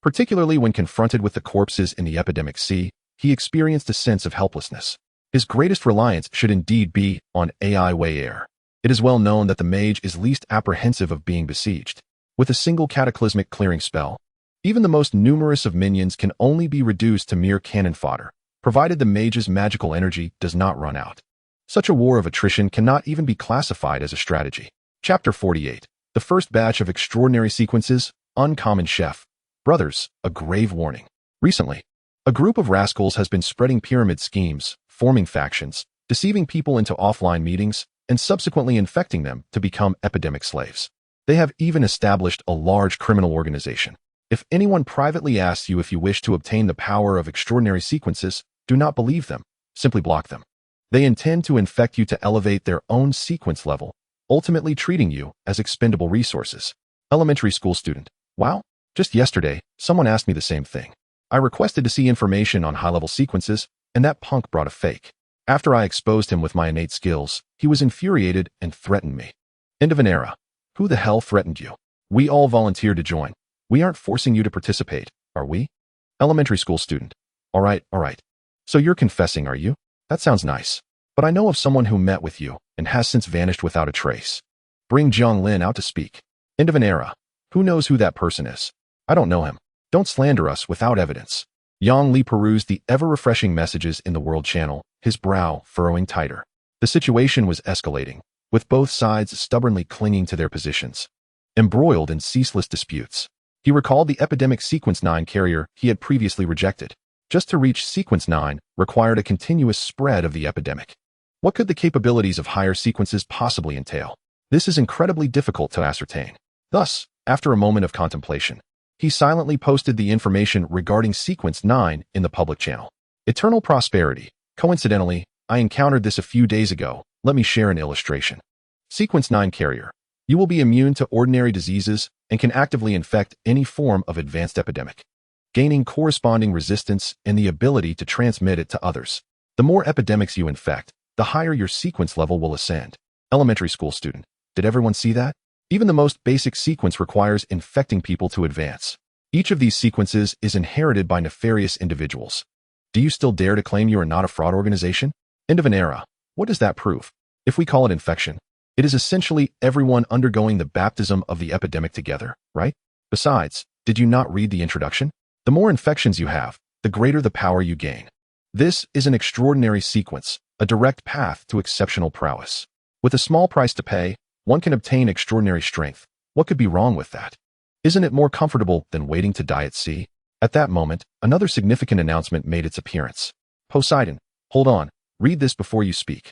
Speaker 1: Particularly when confronted with the corpses in the epidemic sea, he experienced a sense of helplessness. His greatest reliance should indeed be on Ai Wei. It is well known that the mage is least apprehensive of being besieged. With a single cataclysmic clearing spell, even the most numerous of minions can only be reduced to mere cannon fodder, provided the mage's magical energy does not run out. Such a war of attrition cannot even be classified as a strategy. Chapter 48. The first batch of extraordinary sequences, uncommon chef. Brothers, a grave warning. Recently, a group of rascals has been spreading pyramid schemes, forming factions, deceiving people into offline meetings, and subsequently infecting them to become epidemic slaves. They have even established a large criminal organization. If anyone privately asks you if you wish to obtain the power of extraordinary sequences, do not believe them, simply block them. They intend to infect you to elevate their own sequence level, ultimately treating you as expendable resources. Elementary school student. Wow, just yesterday, someone asked me the same thing. I requested to see information on high-level sequences, and that punk brought a fake. After I exposed him with my innate skills, he was infuriated and threatened me. End of an era. Who the hell threatened you? We all volunteered to join. We aren't forcing you to participate, are we? Elementary school student. All right. So you're confessing, are you? That sounds nice. But I know of someone who met with you and has since vanished without a trace. Bring Jiang Lin out to speak. End of an era. Who knows who that person is? I don't know him. Don't slander us without evidence. Yang Li perused the ever-refreshing messages in the World Channel, his brow furrowing tighter. The situation was escalating, with both sides stubbornly clinging to their positions, embroiled in ceaseless disputes. He recalled the epidemic Sequence 9 carrier he had previously rejected. Just to reach Sequence 9 required a continuous spread of the epidemic. What could the capabilities of higher sequences possibly entail? This is incredibly difficult to ascertain. Thus, after a moment of contemplation, he silently posted the information regarding Sequence 9 in the public channel. Eternal prosperity. Coincidentally, I encountered this a few days ago. Let me share an illustration. Sequence 9 carrier. You will be immune to ordinary diseases and can actively infect any form of advanced epidemic, gaining corresponding resistance and the ability to transmit it to others. The more epidemics you infect, the higher your sequence level will ascend. Elementary school student. Did everyone see that? Even the most basic sequence requires infecting people to advance. Each of these sequences is inherited by nefarious individuals. Do you still dare to claim you are not a fraud organization? End of an era. What does that prove? If we call it infection, it is essentially everyone undergoing the baptism of the epidemic together, right? Besides, did you not read the introduction? The more infections you have, the greater the power you gain. This is an extraordinary sequence, a direct path to exceptional prowess. With a small price to pay, one can obtain extraordinary strength. What could be wrong with that? Isn't it more comfortable than waiting to die at sea? At that moment, another significant announcement made its appearance. Poseidon, hold on, read this before you speak.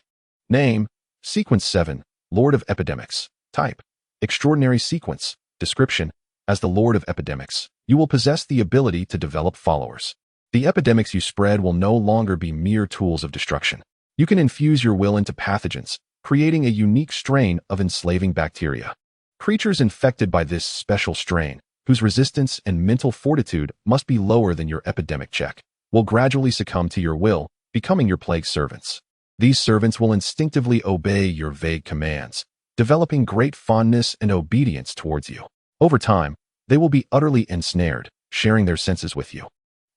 Speaker 1: Name, Sequence 7, Lord of Epidemics. Type, Extraordinary Sequence. Description, as the Lord of Epidemics, you will possess the ability to develop followers. The epidemics you spread will no longer be mere tools of destruction. You can infuse your will into pathogens, creating a unique strain of enslaving bacteria. Creatures infected by this special strain, whose resistance and mental fortitude must be lower than your epidemic check, will gradually succumb to your will, becoming your plague servants. These servants will instinctively obey your vague commands, developing great fondness and obedience towards you. Over time, they will be utterly ensnared, sharing their senses with you.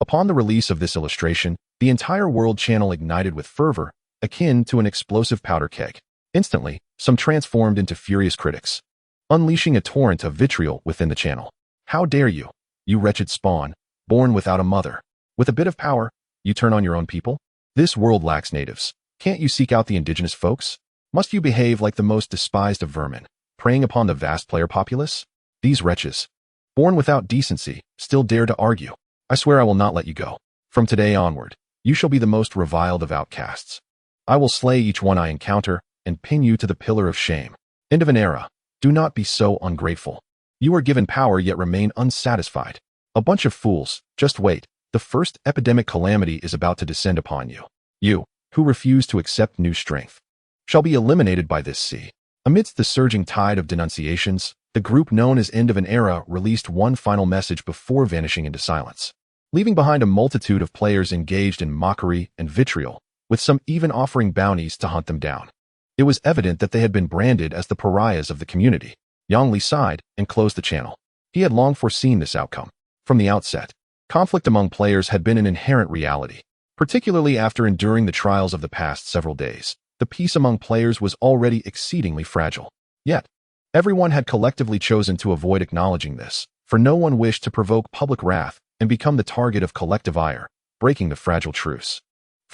Speaker 1: Upon the release of this illustration, the entire World Channel ignited with fervor, akin to an explosive powder keg. Instantly, some transformed into furious critics, unleashing a torrent of vitriol within the channel. How dare you, you wretched spawn, born without a mother. With a bit of power, you turn on your own people? This world lacks natives. Can't you seek out the indigenous folks? Must you behave like the most despised of vermin, preying upon the vast player populace? These wretches, born without decency, still dare to argue. I swear I will not let you go. From today onward, you shall be the most reviled of outcasts. I will slay each one I encounter and pin you to the pillar of shame. End of an era. Do not be so ungrateful. You are given power yet remain unsatisfied. A bunch of fools, just wait. The first epidemic calamity is about to descend upon you. You, who refuse to accept new strength, shall be eliminated by this sea. Amidst the surging tide of denunciations, the group known as End of an Era released one final message before vanishing into silence, leaving behind a multitude of players engaged in mockery and vitriol, with some even offering bounties to hunt them down. It was evident that they had been branded as the pariahs of the community. Yang Li sighed and closed the channel. He had long foreseen this outcome. From the outset, conflict among players had been an inherent reality. Particularly after enduring the trials of the past several days, the peace among players was already exceedingly fragile. Yet, everyone had collectively chosen to avoid acknowledging this, for no one wished to provoke public wrath and become the target of collective ire, breaking the fragile truce.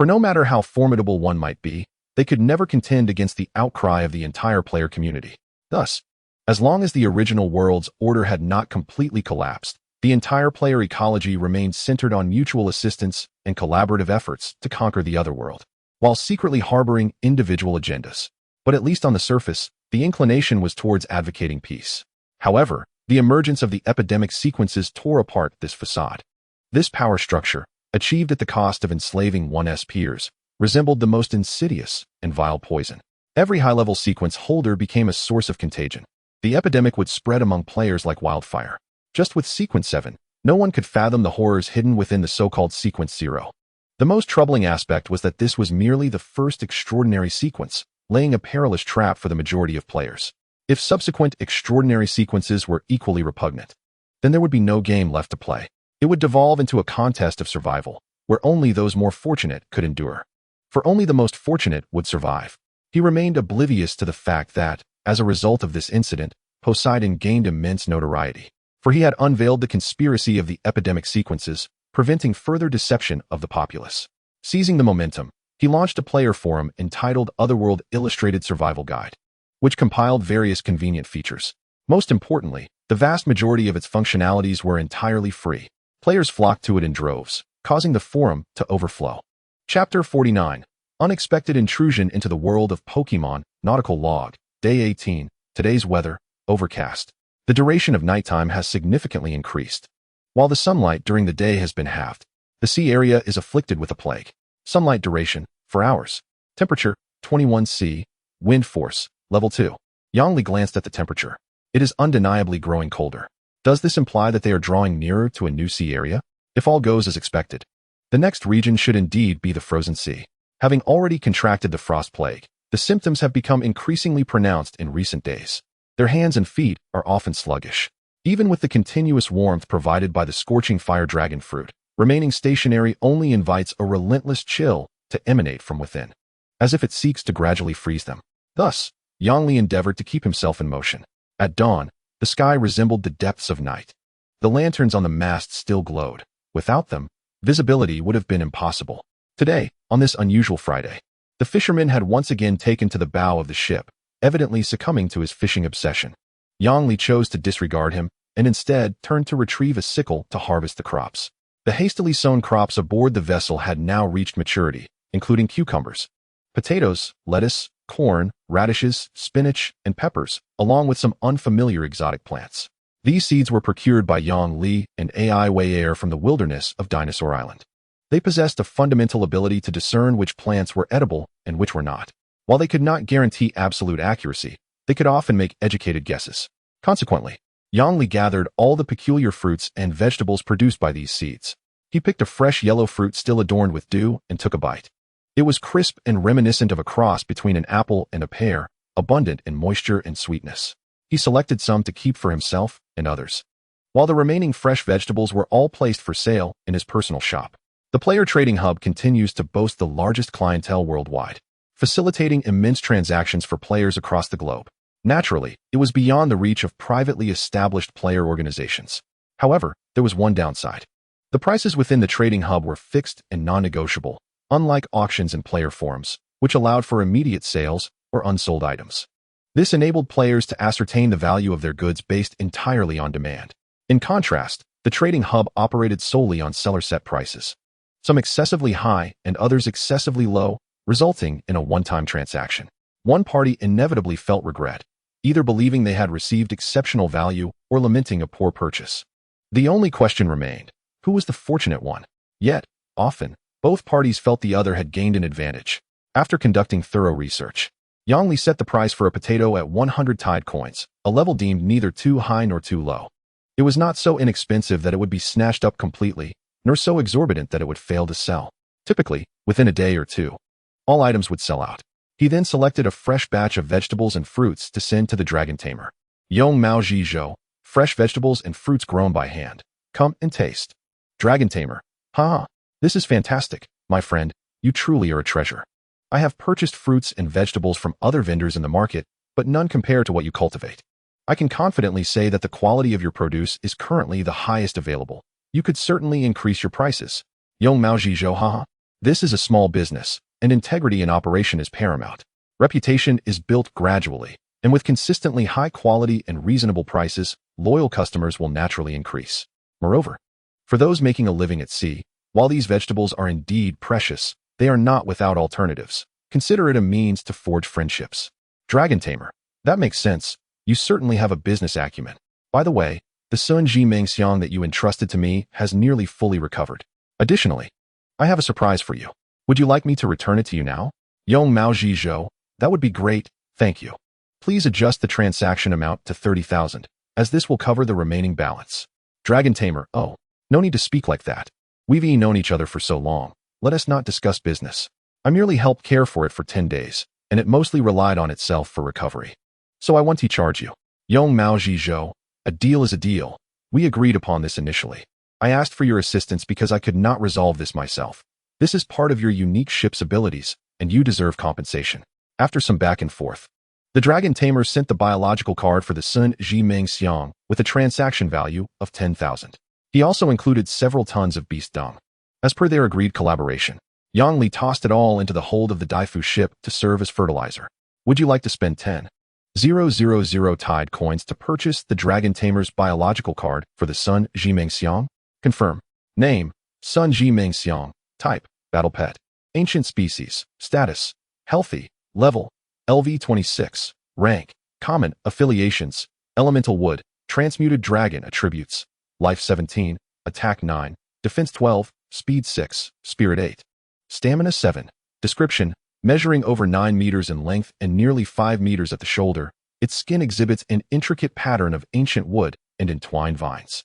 Speaker 1: For no matter how formidable one might be, they could never contend against the outcry of the entire player community. Thus, as long as the original world's order had not completely collapsed, the entire player ecology remained centered on mutual assistance and collaborative efforts to conquer the other world, while secretly harboring individual agendas. But at least on the surface, the inclination was towards advocating peace. However, the emergence of the epidemic sequences tore apart this facade. This power structure, achieved at the cost of enslaving one's peers, resembled the most insidious and vile poison. Every high-level sequence holder became a source of contagion. The epidemic would spread among players like wildfire. Just with Sequence 7, no one could fathom the horrors hidden within the so-called Sequence 0. The most troubling aspect was that this was merely the first extraordinary sequence, laying a perilous trap for the majority of players. If subsequent extraordinary sequences were equally repugnant, then there would be no game left to play. It would devolve into a contest of survival, where only those more fortunate could endure. For only the most fortunate would survive. He remained oblivious to the fact that, as a result of this incident, Poseidon gained immense notoriety, for he had unveiled the conspiracy of the epidemic sequences, preventing further deception of the populace. Seizing the momentum, he launched a player forum entitled Otherworld Illustrated Survival Guide, which compiled various convenient features. Most importantly, the vast majority of its functionalities were entirely free. Players flocked to it in droves, causing the forum to overflow. Chapter 49. Unexpected Intrusion into the World of Pokemon. Nautical Log. Day 18. Today's weather, overcast. The duration of nighttime has significantly increased. While the sunlight during the day has been halved, the sea area is afflicted with a plague. Sunlight duration, 4 hours. Temperature, 21°C. Wind force, level 2. Yongli glanced at the temperature. It is undeniably growing colder. Does this imply that they are drawing nearer to a new sea area? If all goes as expected, the next region should indeed be the frozen sea. Having already contracted the frost plague, the symptoms have become increasingly pronounced in recent days. Their hands and feet are often sluggish. Even with the continuous warmth provided by the scorching fire dragon fruit, remaining stationary only invites a relentless chill to emanate from within, as if it seeks to gradually freeze them. Thus, Yongli endeavored to keep himself in motion. At dawn, the sky resembled the depths of night. The lanterns on the mast still glowed. Without them, visibility would have been impossible. Today, on this unusual Friday, the fisherman had once again taken to the bow of the ship, evidently succumbing to his fishing obsession. Yongli chose to disregard him, and instead turned to retrieve a sickle to harvest the crops. The hastily sown crops aboard the vessel had now reached maturity, including cucumbers, potatoes, lettuce, corn, radishes, spinach, and peppers, along with some unfamiliar exotic plants. These seeds were procured by Yang Li and Ai Wei'er from the wilderness of Dinosaur Island. They possessed a fundamental ability to discern which plants were edible and which were not. While they could not guarantee absolute accuracy, they could often make educated guesses. Consequently, Yang Li gathered all the peculiar fruits and vegetables produced by these seeds. He picked a fresh yellow fruit still adorned with dew and took a bite. It was crisp and reminiscent of a cross between an apple and a pear, abundant in moisture and sweetness. He selected some to keep for himself and others, while the remaining fresh vegetables were all placed for sale in his personal shop. The player trading hub continues to boast the largest clientele worldwide, facilitating immense transactions for players across the globe. Naturally, it was beyond the reach of privately established player organizations. However, there was one downside. The prices within the trading hub were fixed and non-negotiable, unlike auctions and player forums, which allowed for immediate sales or unsold items. This enabled players to ascertain the value of their goods based entirely on demand. In contrast, the trading hub operated solely on seller-set prices, some excessively high and others excessively low, resulting in a one-time transaction. One party inevitably felt regret, either believing they had received exceptional value or lamenting a poor purchase. The only question remained: who was the fortunate one? Yet, often, both parties felt the other had gained an advantage. After conducting thorough research, Yongli set the price for a potato at 100 tide coins, a level deemed neither too high nor too low. It was not so inexpensive that it would be snatched up completely, nor so exorbitant that it would fail to sell. Typically, within a day or two, all items would sell out. He then selected a fresh batch of vegetables and fruits to send to the dragon tamer. Yong Mao Ji Zhou, fresh vegetables and fruits grown by hand. Come and taste. Dragon tamer. Ha! This is fantastic, my friend. You truly are a treasure. I have purchased fruits and vegetables from other vendors in the market, but none compare to what you cultivate. I can confidently say that the quality of your produce is currently the highest available. You could certainly increase your prices. Yong Mao Ji Zhou, haha. This is a small business, and integrity in operation is paramount. Reputation is built gradually, and with consistently high quality and reasonable prices, loyal customers will naturally increase. Moreover, for those making a living at sea, while these vegetables are indeed precious, they are not without alternatives. Consider it a means to forge friendships. Dragon tamer. That makes sense. You certainly have a business acumen. By the way, the Sun Ji Meng Xiang that you entrusted to me has nearly fully recovered. Additionally, I have a surprise for you. Would you like me to return it to you now? Yong Mao Ji Zhou. That would be great, thank you. Please adjust the transaction amount to 30,000, as this will cover the remaining balance. Dragon tamer. Oh, no need to speak like that. We've known each other for so long. Let us not discuss business. I merely helped care for it for 10 days, and it mostly relied on itself for recovery. So I want to charge you. Yong Mao Ji Zhou. A deal is a deal. We agreed upon this initially. I asked for your assistance because I could not resolve this myself. This is part of your unique ship's abilities, and you deserve compensation. After some back and forth, the Dragon Tamer sent the biological card for the Sun Ji Meng Xiang with a transaction value of 10,000. He also included several tons of beast dung. As per their agreed collaboration, Yang Li tossed it all into the hold of the Daifu ship to serve as fertilizer. Would you like to spend 10,000 Tide coins to purchase the Dragon Tamer's biological card for the Sun Ji Meng Xiang? Confirm. Name: Sun Ji Meng Xiang. Type: Battle Pet. Ancient species. Status: Healthy. Level: LV26. Rank: Common. Affiliations: Elemental Wood. Transmuted Dragon. Attributes: Life 17, Attack 9, Defense 12, Speed 6, Spirit 8. Stamina 7. Description: Measuring over 9 meters in length and nearly 5 meters at the shoulder, its skin exhibits an intricate pattern of ancient wood and entwined vines.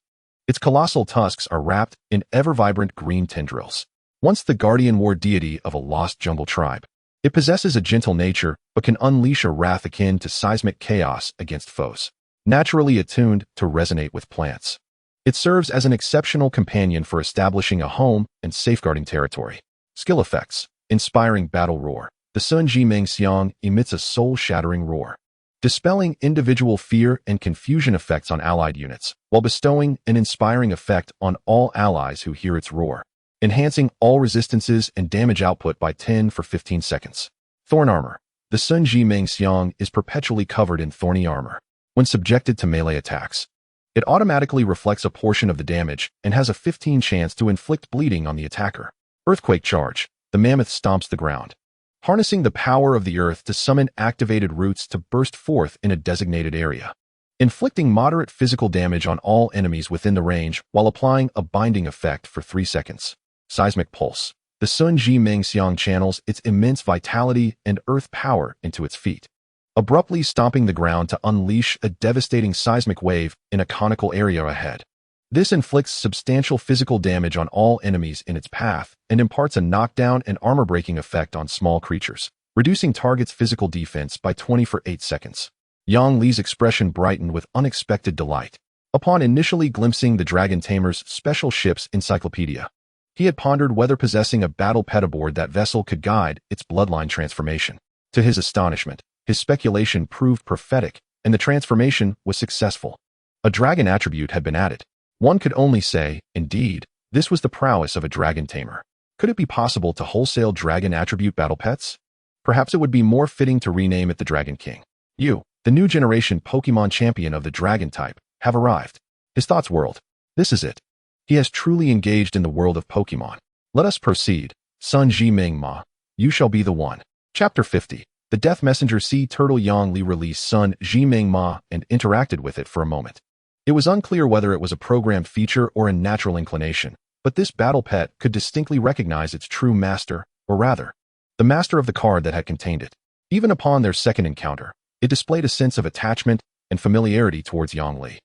Speaker 1: Its colossal tusks are wrapped in ever-vibrant green tendrils. Once the guardian war deity of a lost jungle tribe, it possesses a gentle nature but can unleash a wrath akin to seismic chaos against foes. Naturally attuned to resonate with plants, it serves as an exceptional companion for establishing a home and safeguarding territory. Skill effects: Inspiring battle roar. The Sun Ji Meng Xiang emits a soul-shattering roar, dispelling individual fear and confusion effects on allied units, while bestowing an inspiring effect on all allies who hear its roar, enhancing all resistances and damage output by 10 for 15 seconds. Thorn armor. The Sun Ji Meng Xiang is perpetually covered in thorny armor. When subjected to melee attacks, it automatically reflects a portion of the damage and has a 15 chance to inflict bleeding on the attacker. Earthquake charge. The mammoth stomps the ground, harnessing the power of the earth to summon activated roots to burst forth in a designated area, inflicting moderate physical damage on all enemies within the range while applying a binding effect for 3 seconds. Seismic pulse. The Sun Ji Meng Xiang channels its immense vitality and earth power into its feet, abruptly stomping the ground to unleash a devastating seismic wave in a conical area ahead. This inflicts substantial physical damage on all enemies in its path and imparts a knockdown and armor-breaking effect on small creatures, reducing target's physical defense by 20 for 8 seconds. Yang Li's expression brightened with unexpected delight upon initially glimpsing the Dragon Tamer's special ship's encyclopedia. He had pondered whether possessing a battle pet aboard that vessel could guide its bloodline transformation. To his astonishment, his speculation proved prophetic, and the transformation was successful. A dragon attribute had been added. One could only say, indeed, this was the prowess of a dragon tamer. Could it be possible to wholesale dragon attribute battle pets? Perhaps it would be more fitting to rename it the Dragon King. You, the new generation Pokemon champion of the dragon type, have arrived. His thoughts whirled. This is it. He has truly engaged in the world of Pokemon. Let us proceed. Sun Ji Meng Ma, you shall be the one. Chapter 50. The Death Messenger Sea Turtle. Yang Li released Sun Ji Meng Ma and interacted with it for a moment. It was unclear whether it was a programmed feature or a natural inclination, but this battle pet could distinctly recognize its true master, or rather, the master of the card that had contained it. Even upon their second encounter, it displayed a sense of attachment and familiarity towards Yang Li.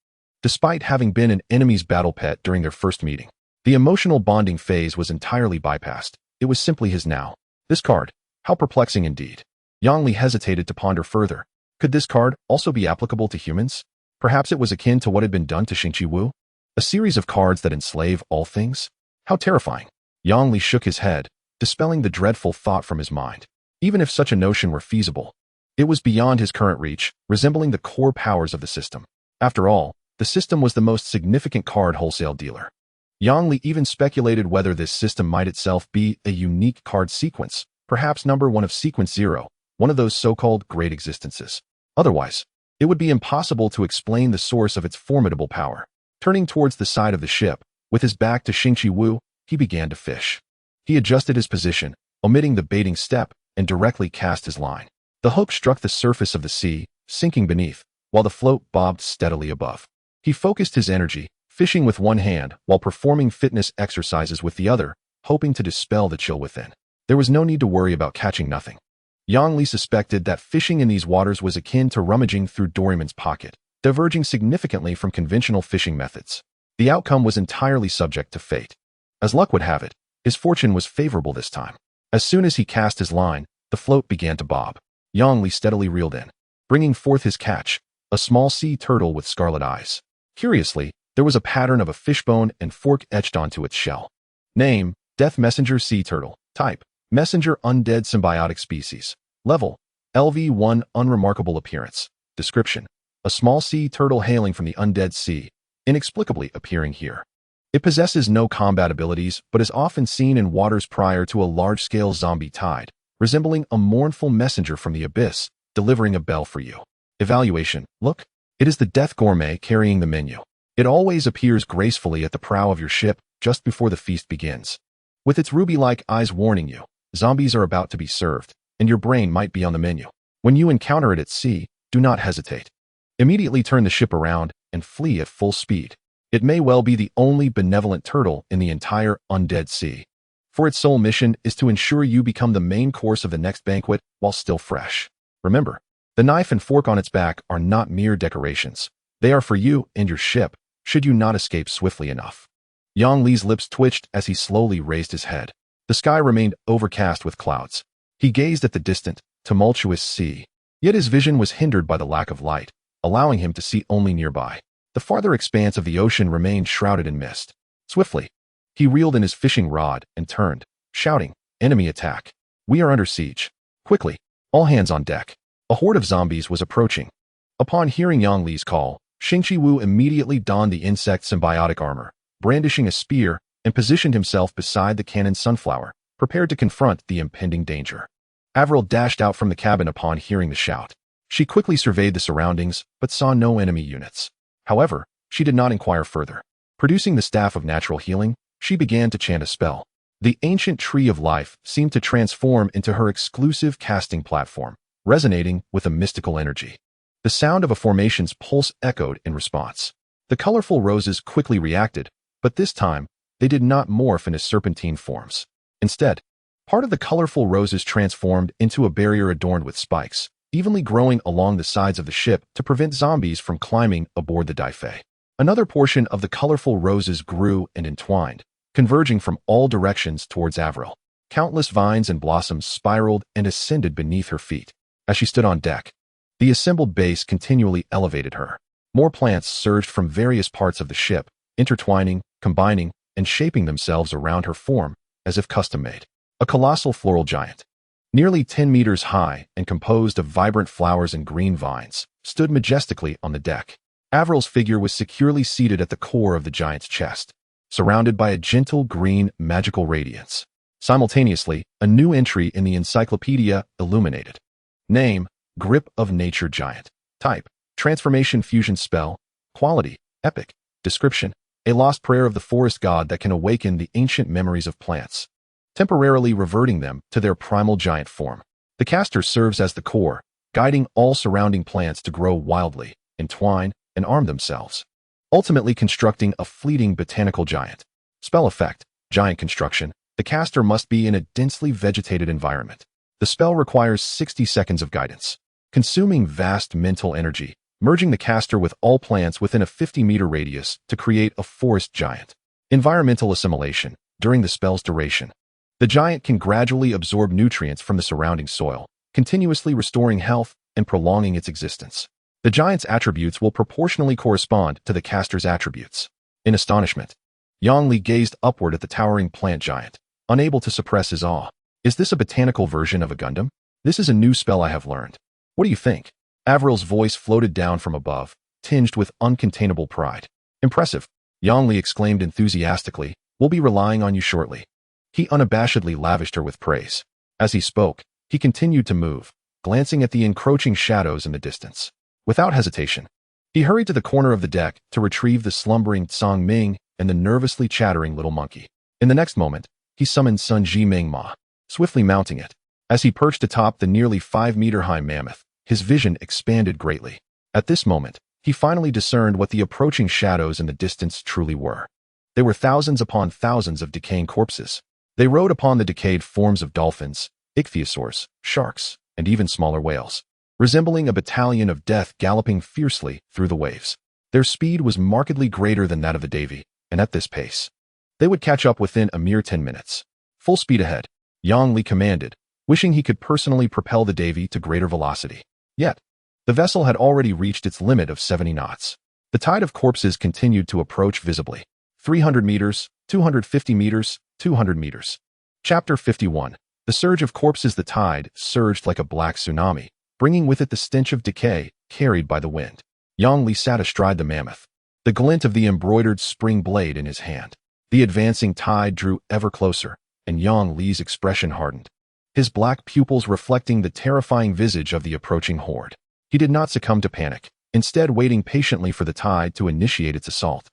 Speaker 1: Despite having been an enemy's battle pet during their first meeting, the emotional bonding phase was entirely bypassed. It was simply his now. This card, how perplexing indeed. Yang Li hesitated to ponder further. Could this card also be applicable to humans? Perhaps it was akin to what had been done to Xingqi Wu? A series of cards that enslave all things? How terrifying. Yang Li shook his head, dispelling the dreadful thought from his mind. Even if such a notion were feasible, it was beyond his current reach, resembling the core powers of the system. After all, the system was the most significant card wholesale dealer. Yang Li even speculated whether this system might itself be a unique card sequence, perhaps number 1 of sequence 0, one of those so-called great existences. Otherwise, it would be impossible to explain the source of its formidable power. Turning towards the side of the ship, with his back to Xingqi Wu, he began to fish. He adjusted his position, omitting the baiting step, and directly cast his line. The hook struck the surface of the sea, sinking beneath, while the float bobbed steadily above. He focused his energy, fishing with one hand while performing fitness exercises with the other, hoping to dispel the chill within. There was no need to worry about catching nothing. Yang Li suspected that fishing in these waters was akin to rummaging through Doraemon's pocket, diverging significantly from conventional fishing methods. The outcome was entirely subject to fate. As luck would have it, his fortune was favorable this time. As soon as he cast his line, the float began to bob. Yang Li steadily reeled in, bringing forth his catch, a small sea turtle with scarlet eyes. Curiously, there was a pattern of a fishbone and fork etched onto its shell. Name: Death Messenger Sea Turtle. Type: Messenger Undead Symbiotic Species. Level: LV1 Unremarkable Appearance. Description: a small sea turtle hailing from the undead sea, inexplicably appearing here. It possesses no combat abilities but is often seen in waters prior to a large-scale zombie tide, resembling a mournful messenger from the abyss, delivering a bell for you. Evaluation: Look. It is the death gourmet carrying the menu. It always appears gracefully at the prow of your ship just before the feast begins. With its ruby-like eyes warning you, zombies are about to be served, and your brain might be on the menu. When you encounter it at sea, do not hesitate. Immediately turn the ship around and flee at full speed. It may well be the only benevolent turtle in the entire undead sea. For its sole mission is to ensure you become the main course of the next banquet while still fresh. Remember, the knife and fork on its back are not mere decorations. They are for you and your ship, should you not escape swiftly enough. Yang Li's lips twitched as he slowly raised his head. The sky remained overcast with clouds. He gazed at the distant, tumultuous sea. Yet his vision was hindered by the lack of light, allowing him to see only nearby. The farther expanse of the ocean remained shrouded in mist. Swiftly, he reeled in his fishing rod and turned, shouting, "Enemy attack! We are under siege! Quickly, all hands on deck!" A horde of zombies was approaching. Upon hearing Yang Li's call, Xingqi Wu immediately donned the insect symbiotic armor, brandishing a spear, and positioned himself beside the cannon Sunflower, prepared to confront the impending danger. Avril dashed out from the cabin upon hearing the shout. She quickly surveyed the surroundings, but saw no enemy units. However, she did not inquire further. Producing the Staff of Natural Healing, she began to chant a spell. The ancient Tree of Life seemed to transform into her exclusive casting platform, resonating with a mystical energy. The sound of a formation's pulse echoed in response. The colorful roses quickly reacted, but this time, they did not morph into serpentine forms. Instead, part of the colorful roses transformed into a barrier adorned with spikes, evenly growing along the sides of the ship to prevent zombies from climbing aboard the Daifei. Another portion of the colorful roses grew and entwined, converging from all directions towards Avril. Countless vines and blossoms spiraled and ascended beneath her feet. As she stood on deck, the assembled base continually elevated her. More plants surged from various parts of the ship, intertwining, combining, and shaping themselves around her form, as if custom-made. A colossal floral giant, nearly 10 meters high and composed of vibrant flowers and green vines, stood majestically on the deck. Avril's figure was securely seated at the core of the giant's chest, surrounded by a gentle green magical radiance. Simultaneously, a new entry in the encyclopedia illuminated. Name: Grip of Nature Giant. Type: Transformation Fusion Spell. Quality: Epic. Description: a lost prayer of the forest god that can awaken the ancient memories of plants, temporarily reverting them to their primal giant form. The caster serves as the core, guiding all surrounding plants to grow wildly, entwine, and arm themselves, ultimately constructing a fleeting botanical giant. Spell effect: Giant construction. The caster must be in a densely vegetated environment. The spell requires 60 seconds of guidance, consuming vast mental energy, merging the caster with all plants within a 50-meter radius to create a forest giant. Environmental assimilation. During the spell's duration, the giant can gradually absorb nutrients from the surrounding soil, continuously restoring health and prolonging its existence. The giant's attributes will proportionally correspond to the caster's attributes. In astonishment, Yang Li gazed upward at the towering plant giant, unable to suppress his awe. Is this a botanical version of a Gundam? This is a new spell I have learned. What do you think? Avril's voice floated down from above, tinged with uncontainable pride. Impressive. Yang Li exclaimed enthusiastically. We'll be relying on you shortly. He unabashedly lavished her with praise. As he spoke, he continued to move, glancing at the encroaching shadows in the distance. Without hesitation, he hurried to the corner of the deck to retrieve the slumbering Tsang Ming and the nervously chattering little monkey. In the next moment, he summoned Sun Ji Ming Ma, swiftly mounting it. As he perched atop the nearly 5-meter-high mammoth, his vision expanded greatly. At this moment, he finally discerned what the approaching shadows in the distance truly were. They were thousands upon thousands of decaying corpses. They rode upon the decayed forms of dolphins, ichthyosaurs, sharks, and even smaller whales, resembling a battalion of death galloping fiercely through the waves. Their speed was markedly greater than that of the Davy, and at this pace, they would catch up within a mere 10 minutes. Full speed ahead, Yang Li commanded, wishing he could personally propel the Davy to greater velocity. Yet, the vessel had already reached its limit of 70 knots. The tide of corpses continued to approach visibly. 300 meters, 250 meters, 200 meters. Chapter 51. The surge of corpses. The tide surged like a black tsunami, bringing with it the stench of decay carried by the wind. Yang Li sat astride the mammoth, the glint of the embroidered spring blade in his hand. The advancing tide drew ever closer, and Yang Li's expression hardened, his black pupils reflecting the terrifying visage of the approaching horde. He did not succumb to panic, instead waiting patiently for the tide to initiate its assault.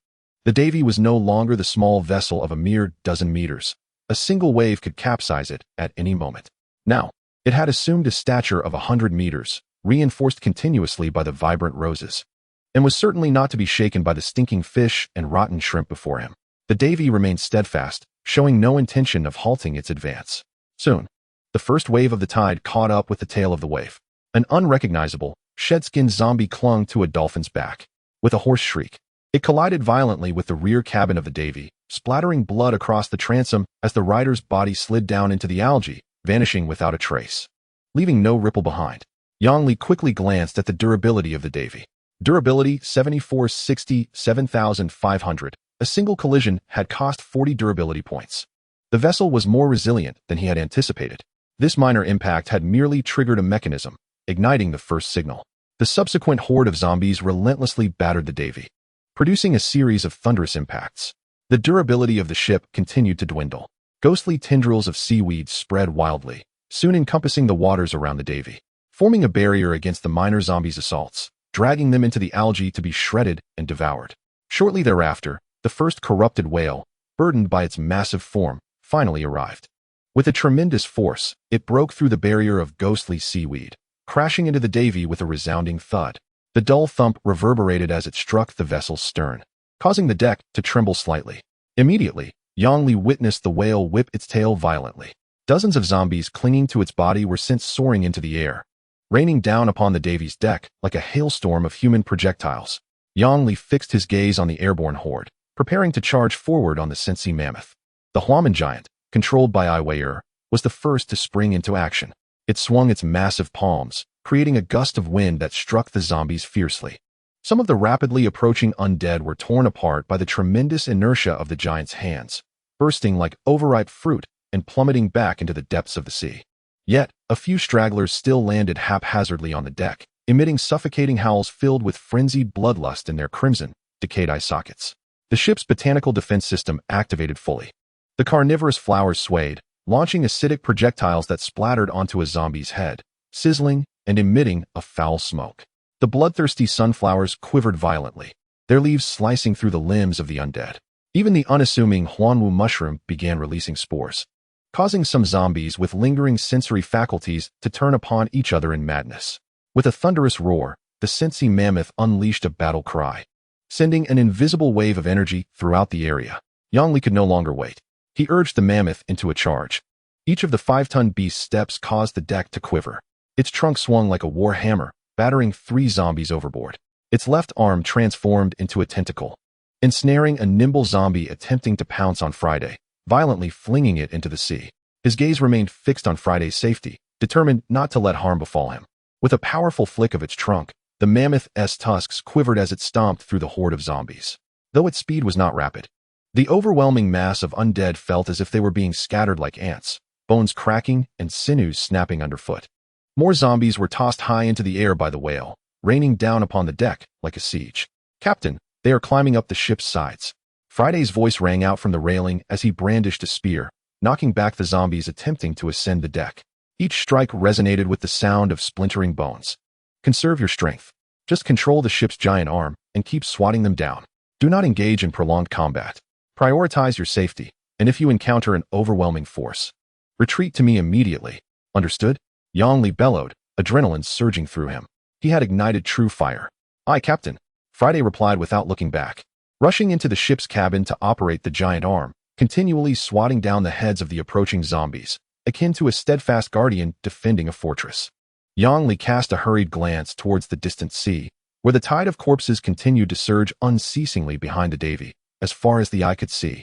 Speaker 1: The Davy was no longer the small vessel of a mere dozen meters. A single wave could capsize it at any moment. Now, it had assumed a stature of 100 meters, reinforced continuously by the vibrant roses, and was certainly not to be shaken by the stinking fish and rotten shrimp before him. The Davy remained steadfast, showing no intention of halting its advance. Soon, the first wave of the tide caught up with the tail of the wave. An unrecognizable, shed-skinned zombie clung to a dolphin's back. With a hoarse shriek, it collided violently with the rear cabin of the Davy, splattering blood across the transom as the rider's body slid down into the algae, vanishing without a trace, leaving no ripple behind. Yang Li quickly glanced at the durability of the Davy. Durability 7460, 7500. A single collision had cost 40 durability points. The vessel was more resilient than he had anticipated. This minor impact had merely triggered a mechanism, igniting the first signal. The subsequent horde of zombies relentlessly battered the Davy, producing a series of thunderous impacts. The durability of the ship continued to dwindle. Ghostly tendrils of seaweed spread wildly, soon encompassing the waters around the Davy, forming a barrier against the minor zombies' assaults, dragging them into the algae to be shredded and devoured. Shortly thereafter, the first corrupted whale, burdened by its massive form, finally arrived. With a tremendous force, it broke through the barrier of ghostly seaweed, crashing into the Davy with a resounding thud. The dull thump reverberated as it struck the vessel's stern, causing the deck to tremble slightly. Immediately, Yang Li witnessed the whale whip its tail violently. Dozens of zombies clinging to its body were sent soaring into the air, raining down upon the Davy's deck like a hailstorm of human projectiles. Yang Li fixed his gaze on the airborne horde, preparing to charge forward on the Sensi mammoth. The Huaman giant, controlled by Ai Wei'er, was the first to spring into action. It swung its massive palms, creating a gust of wind that struck the zombies fiercely. Some of the rapidly approaching undead were torn apart by the tremendous inertia of the giant's hands, bursting like overripe fruit and plummeting back into the depths of the sea. Yet, a few stragglers still landed haphazardly on the deck, emitting suffocating howls filled with frenzied bloodlust in their crimson, decayed eye sockets. The ship's botanical defense system activated fully. The carnivorous flowers swayed, launching acidic projectiles that splattered onto a zombie's head, sizzling and emitting a foul smoke. The bloodthirsty sunflowers quivered violently, their leaves slicing through the limbs of the undead. Even the unassuming Huanwu mushroom began releasing spores, causing some zombies with lingering sensory faculties to turn upon each other in madness. With a thunderous roar, the Sensi mammoth unleashed a battle cry, sending an invisible wave of energy throughout the area. Yang Li could no longer wait. He urged the mammoth into a charge. Each of the 5-ton beast's steps caused the deck to quiver. Its trunk swung like a war hammer, battering 3 zombies overboard. Its left arm transformed into a tentacle, ensnaring a nimble zombie attempting to pounce on Friday, violently flinging it into the sea. His gaze remained fixed on Friday's safety, determined not to let harm befall him. With a powerful flick of its trunk, the mammoth's tusks quivered as it stomped through the horde of zombies. Though its speed was not rapid, the overwhelming mass of undead felt as if they were being scattered like ants, bones cracking and sinews snapping underfoot. More zombies were tossed high into the air by the whale, raining down upon the deck like a siege. "Captain, they are climbing up the ship's sides." Friday's voice rang out from the railing as he brandished a spear, knocking back the zombies attempting to ascend the deck. Each strike resonated with the sound of splintering bones. Conserve your strength. Just control the ship's giant arm and keep swatting them down. Do not engage in prolonged combat. Prioritize your safety, and if you encounter an overwhelming force, retreat to me immediately. Understood? Yang Li bellowed, adrenaline surging through him. He had ignited true fire. Aye, Captain, Friday replied without looking back. Rushing into the ship's cabin to operate the giant arm, continually swatting down the heads of the approaching zombies, akin to a steadfast guardian defending a fortress. Yang Li cast a hurried glance towards the distant sea, where the tide of corpses continued to surge unceasingly behind the Davy, as far as the eye could see.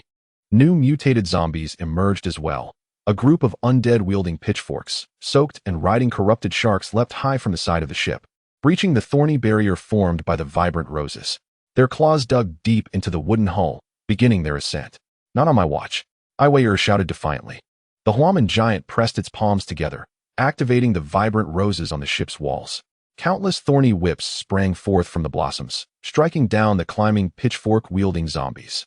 Speaker 1: New mutated zombies emerged as well. A group of undead wielding pitchforks, soaked and riding corrupted sharks leapt high from the side of the ship, breaching the thorny barrier formed by the vibrant roses. Their claws dug deep into the wooden hull, beginning their ascent. Not on my watch, Iwayer shouted defiantly. The Huaman giant pressed its palms together, activating the vibrant roses on the ship's walls. Countless thorny whips sprang forth from the blossoms, striking down the climbing pitchfork-wielding zombies.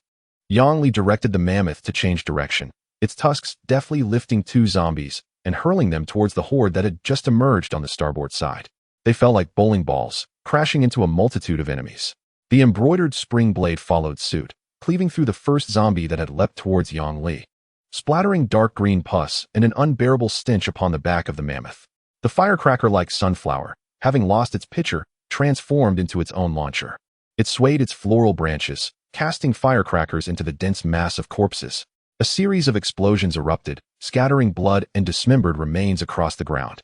Speaker 1: Yang Li directed the mammoth to change direction, its tusks deftly lifting two zombies and hurling them towards the horde that had just emerged on the starboard side. They fell like bowling balls, crashing into a multitude of enemies. The embroidered spring blade followed suit, cleaving through the first zombie that had leapt towards Yang Li, splattering dark green pus and an unbearable stench upon the back of the mammoth. The firecracker-like sunflower, having lost its pitcher, transformed into its own launcher. It swayed its floral branches, casting firecrackers into the dense mass of corpses. A series of explosions erupted, scattering blood and dismembered remains across the ground.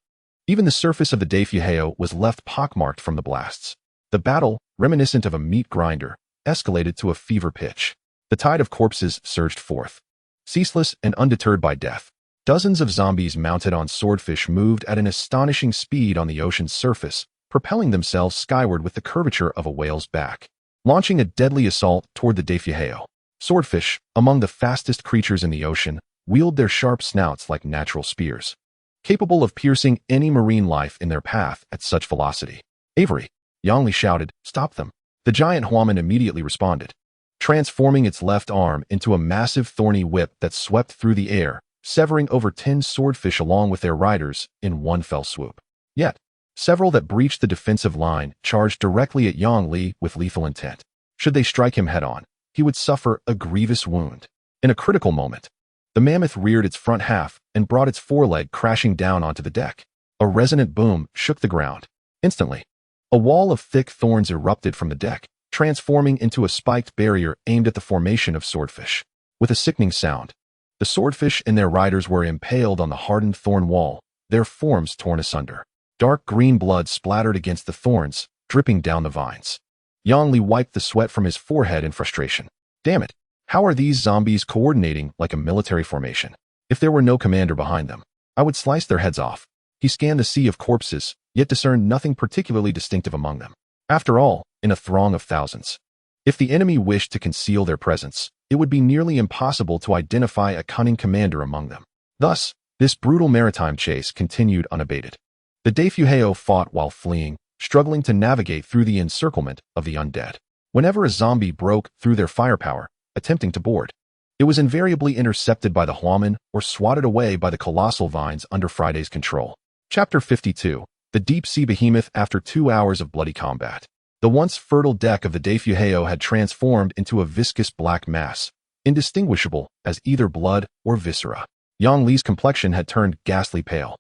Speaker 1: Even the surface of the Dayfuheo was left pockmarked from the blasts. The battle, reminiscent of a meat grinder, escalated to a fever pitch. The tide of corpses surged forth. Ceaseless and undeterred by death, dozens of zombies mounted on swordfish moved at an astonishing speed on the ocean's surface, propelling themselves skyward with the curvature of a whale's back, launching a deadly assault toward the Dayfuheo. Swordfish, among the fastest creatures in the ocean, wield their sharp snouts like natural spears, capable of piercing any marine life in their path at such velocity. Avery, Yang Li shouted, stop them. The giant Huaman immediately responded, transforming its left arm into a massive thorny whip that swept through the air, severing over 10 swordfish along with their riders in one fell swoop. Yet, several that breached the defensive line charged directly at Yang Li with lethal intent. Should they strike him head-on, he would suffer a grievous wound. In a critical moment, the mammoth reared its front half and brought its foreleg crashing down onto the deck. A resonant boom shook the ground. Instantly, a wall of thick thorns erupted from the deck, transforming into a spiked barrier aimed at the formation of swordfish. With a sickening sound, the swordfish and their riders were impaled on the hardened thorn wall, their forms torn asunder. Dark green blood splattered against the thorns, dripping down the vines. Yang Li wiped the sweat from his forehead in frustration. Damn it, how are these zombies coordinating like a military formation? If there were no commander behind them, I would slice their heads off. He scanned the sea of corpses, yet discerned nothing particularly distinctive among them. After all, in a throng of thousands, if the enemy wished to conceal their presence, it would be nearly impossible to identify a cunning commander among them. Thus, this brutal maritime chase continued unabated. The Dayfuheo fought while fleeing, struggling to navigate through the encirclement of the undead. Whenever a zombie broke through their firepower, attempting to board, it was invariably intercepted by the Huaman or swatted away by the colossal vines under Friday's control. Chapter 52. The deep-sea behemoth. After 2 hours of bloody combat, the once fertile deck of the Dayfuheo had transformed into a viscous black mass, indistinguishable as either blood or viscera. Yang Li's complexion had turned ghastly pale.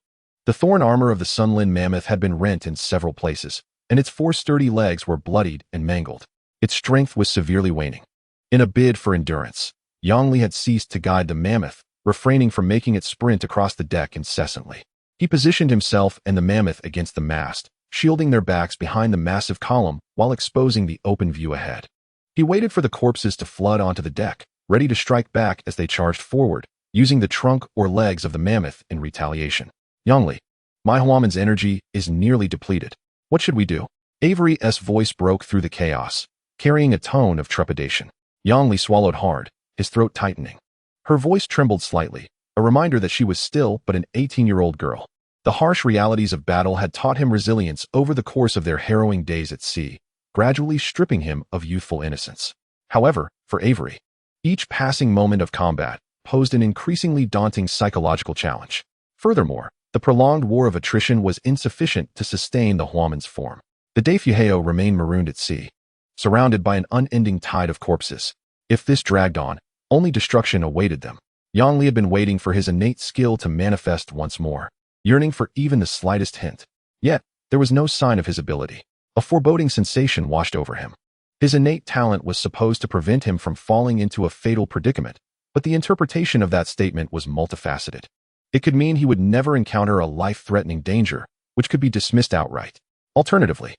Speaker 1: The thorn armor of the Sunlin mammoth had been rent in several places, and its 4 sturdy legs were bloodied and mangled. Its strength was severely waning. In a bid for endurance, Yang Li had ceased to guide the mammoth, refraining from making it sprint across the deck incessantly. He positioned himself and the mammoth against the mast, shielding their backs behind the massive column while exposing the open view ahead. He waited for the corpses to flood onto the deck, ready to strike back as they charged forward, using the trunk or legs of the mammoth in retaliation. Yang Li, my Huaman's energy is nearly depleted. What should we do? Avery's voice broke through the chaos, carrying a tone of trepidation. Yang Li swallowed hard, his throat tightening. Her voice trembled slightly, a reminder that she was still but an 18-year-old girl. The harsh realities of battle had taught him resilience over the course of their harrowing days at sea, gradually stripping him of youthful innocence. However, for Avery, Each passing moment of combat posed an increasingly daunting psychological challenge. Furthermore, the prolonged war of attrition was insufficient to sustain the Huaman's form. The Dafyuheo remained marooned at sea, surrounded by an unending tide of corpses. If this dragged on, only destruction awaited them. Yang Li had been waiting for his innate skill to manifest once more, yearning for even the slightest hint. Yet, there was no sign of his ability. A foreboding sensation washed over him. His innate talent was supposed to prevent him from falling into a fatal predicament, but the interpretation of that statement was multifaceted. It could mean he would never encounter a life-threatening danger, which could be dismissed outright. Alternatively,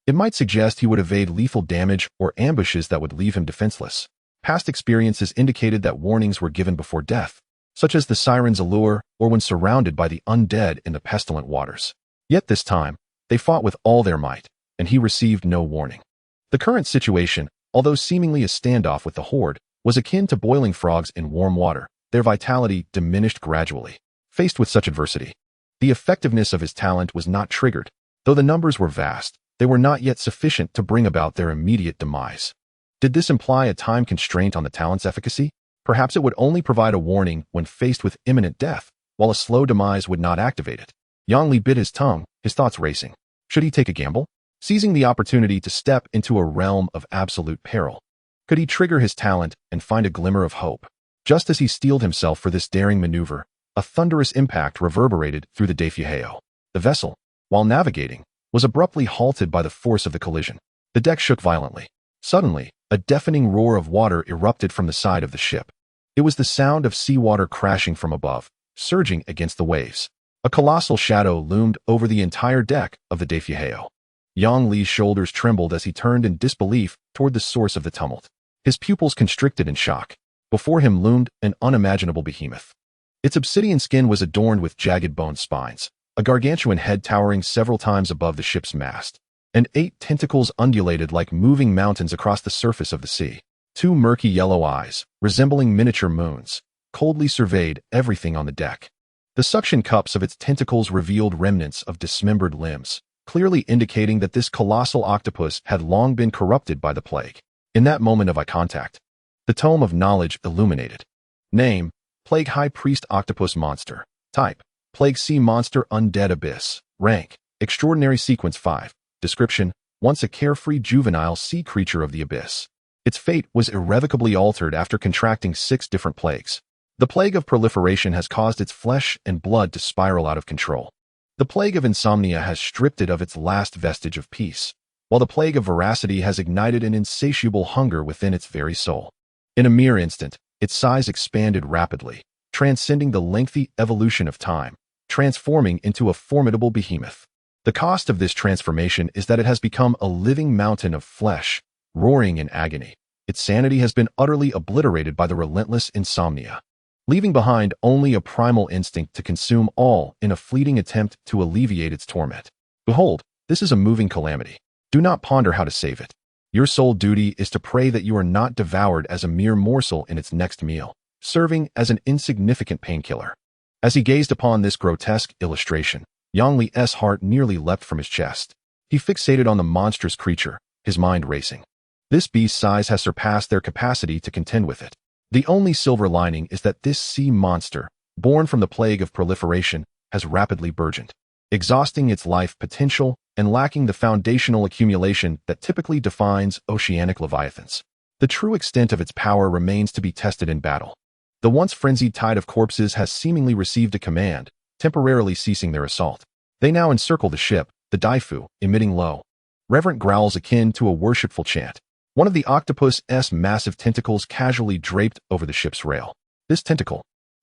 Speaker 1: it might suggest he would evade lethal damage or ambushes that would leave him defenseless. Past experiences indicated that warnings were given before death, such as the siren's allure or when surrounded by the undead in the pestilent waters. Yet this time, they fought with all their might, and he received no warning. The current situation, although seemingly a standoff with the horde, was akin to boiling frogs in warm water. Their vitality diminished gradually. Faced with such adversity, the effectiveness of his talent was not triggered. Though the numbers were vast, they were not yet sufficient to bring about their immediate demise. Did this imply a time constraint on the talent's efficacy? Perhaps it would only provide a warning when faced with imminent death, while a slow demise would not activate it. Yang Li bit his tongue, his thoughts racing. Should he take a gamble? Seizing the opportunity to step into a realm of absolute peril. Could he trigger his talent and find a glimmer of hope? Just as he steeled himself for this daring maneuver, a thunderous impact reverberated through the Dafyuheo. The vessel, while navigating, was abruptly halted by the force of the collision. The deck shook violently. Suddenly, a deafening roar of water erupted from the side of the ship. It was the sound of seawater crashing from above, surging against the waves. A colossal shadow loomed over the entire deck of the Dafyuheo. Yang Li's shoulders trembled as he turned in disbelief toward the source of the tumult. His pupils constricted in shock. Before him loomed an unimaginable behemoth. Its obsidian skin was adorned with jagged bone spines, a gargantuan head towering several times above the ship's mast, and 8 tentacles undulated like moving mountains across the surface of the sea. 2 murky yellow eyes, resembling miniature moons, coldly surveyed everything on the deck. The suction cups of its tentacles revealed remnants of dismembered limbs, clearly indicating that this colossal octopus had long been corrupted by the plague. In that moment of eye contact, the tome of knowledge illuminated. Name: Plague High Priest Octopus Monster. Type: Plague Sea Monster Undead Abyss. Rank: Extraordinary Sequence 5. Description: Once a carefree juvenile sea creature of the abyss. Its fate was irrevocably altered after contracting 6 different plagues. The plague of proliferation has caused its flesh and blood to spiral out of control. The plague of insomnia has stripped it of its last vestige of peace, while the plague of voracity has ignited an insatiable hunger within its very soul. In a mere instant, its size expanded rapidly, transcending the lengthy evolution of time, transforming into a formidable behemoth. The cost of this transformation is that it has become a living mountain of flesh, roaring in agony. Its sanity has been utterly obliterated by the relentless insomnia, leaving behind only a primal instinct to consume all in a fleeting attempt to alleviate its torment. Behold, this is a moving calamity. Do not ponder how to save it. Your sole duty is to pray that you are not devoured as a mere morsel in its next meal, serving as an insignificant painkiller. As he gazed upon this grotesque illustration, Yang Li's heart nearly leapt from his chest. He fixated on the monstrous creature, his mind racing. This beast's size has surpassed their capacity to contend with it. The only silver lining is that this sea monster, born from the plague of proliferation, has rapidly burgeoned, exhausting its life potential and lacking the foundational accumulation that typically defines oceanic leviathans. The true extent of its power remains to be tested in battle. The once frenzied tide of corpses has seemingly received a command, temporarily ceasing their assault. They now encircle the ship, the Daifu, emitting low, reverent growls akin to a worshipful chant. One of the octopus's massive tentacles casually draped over the ship's rail. This tentacle,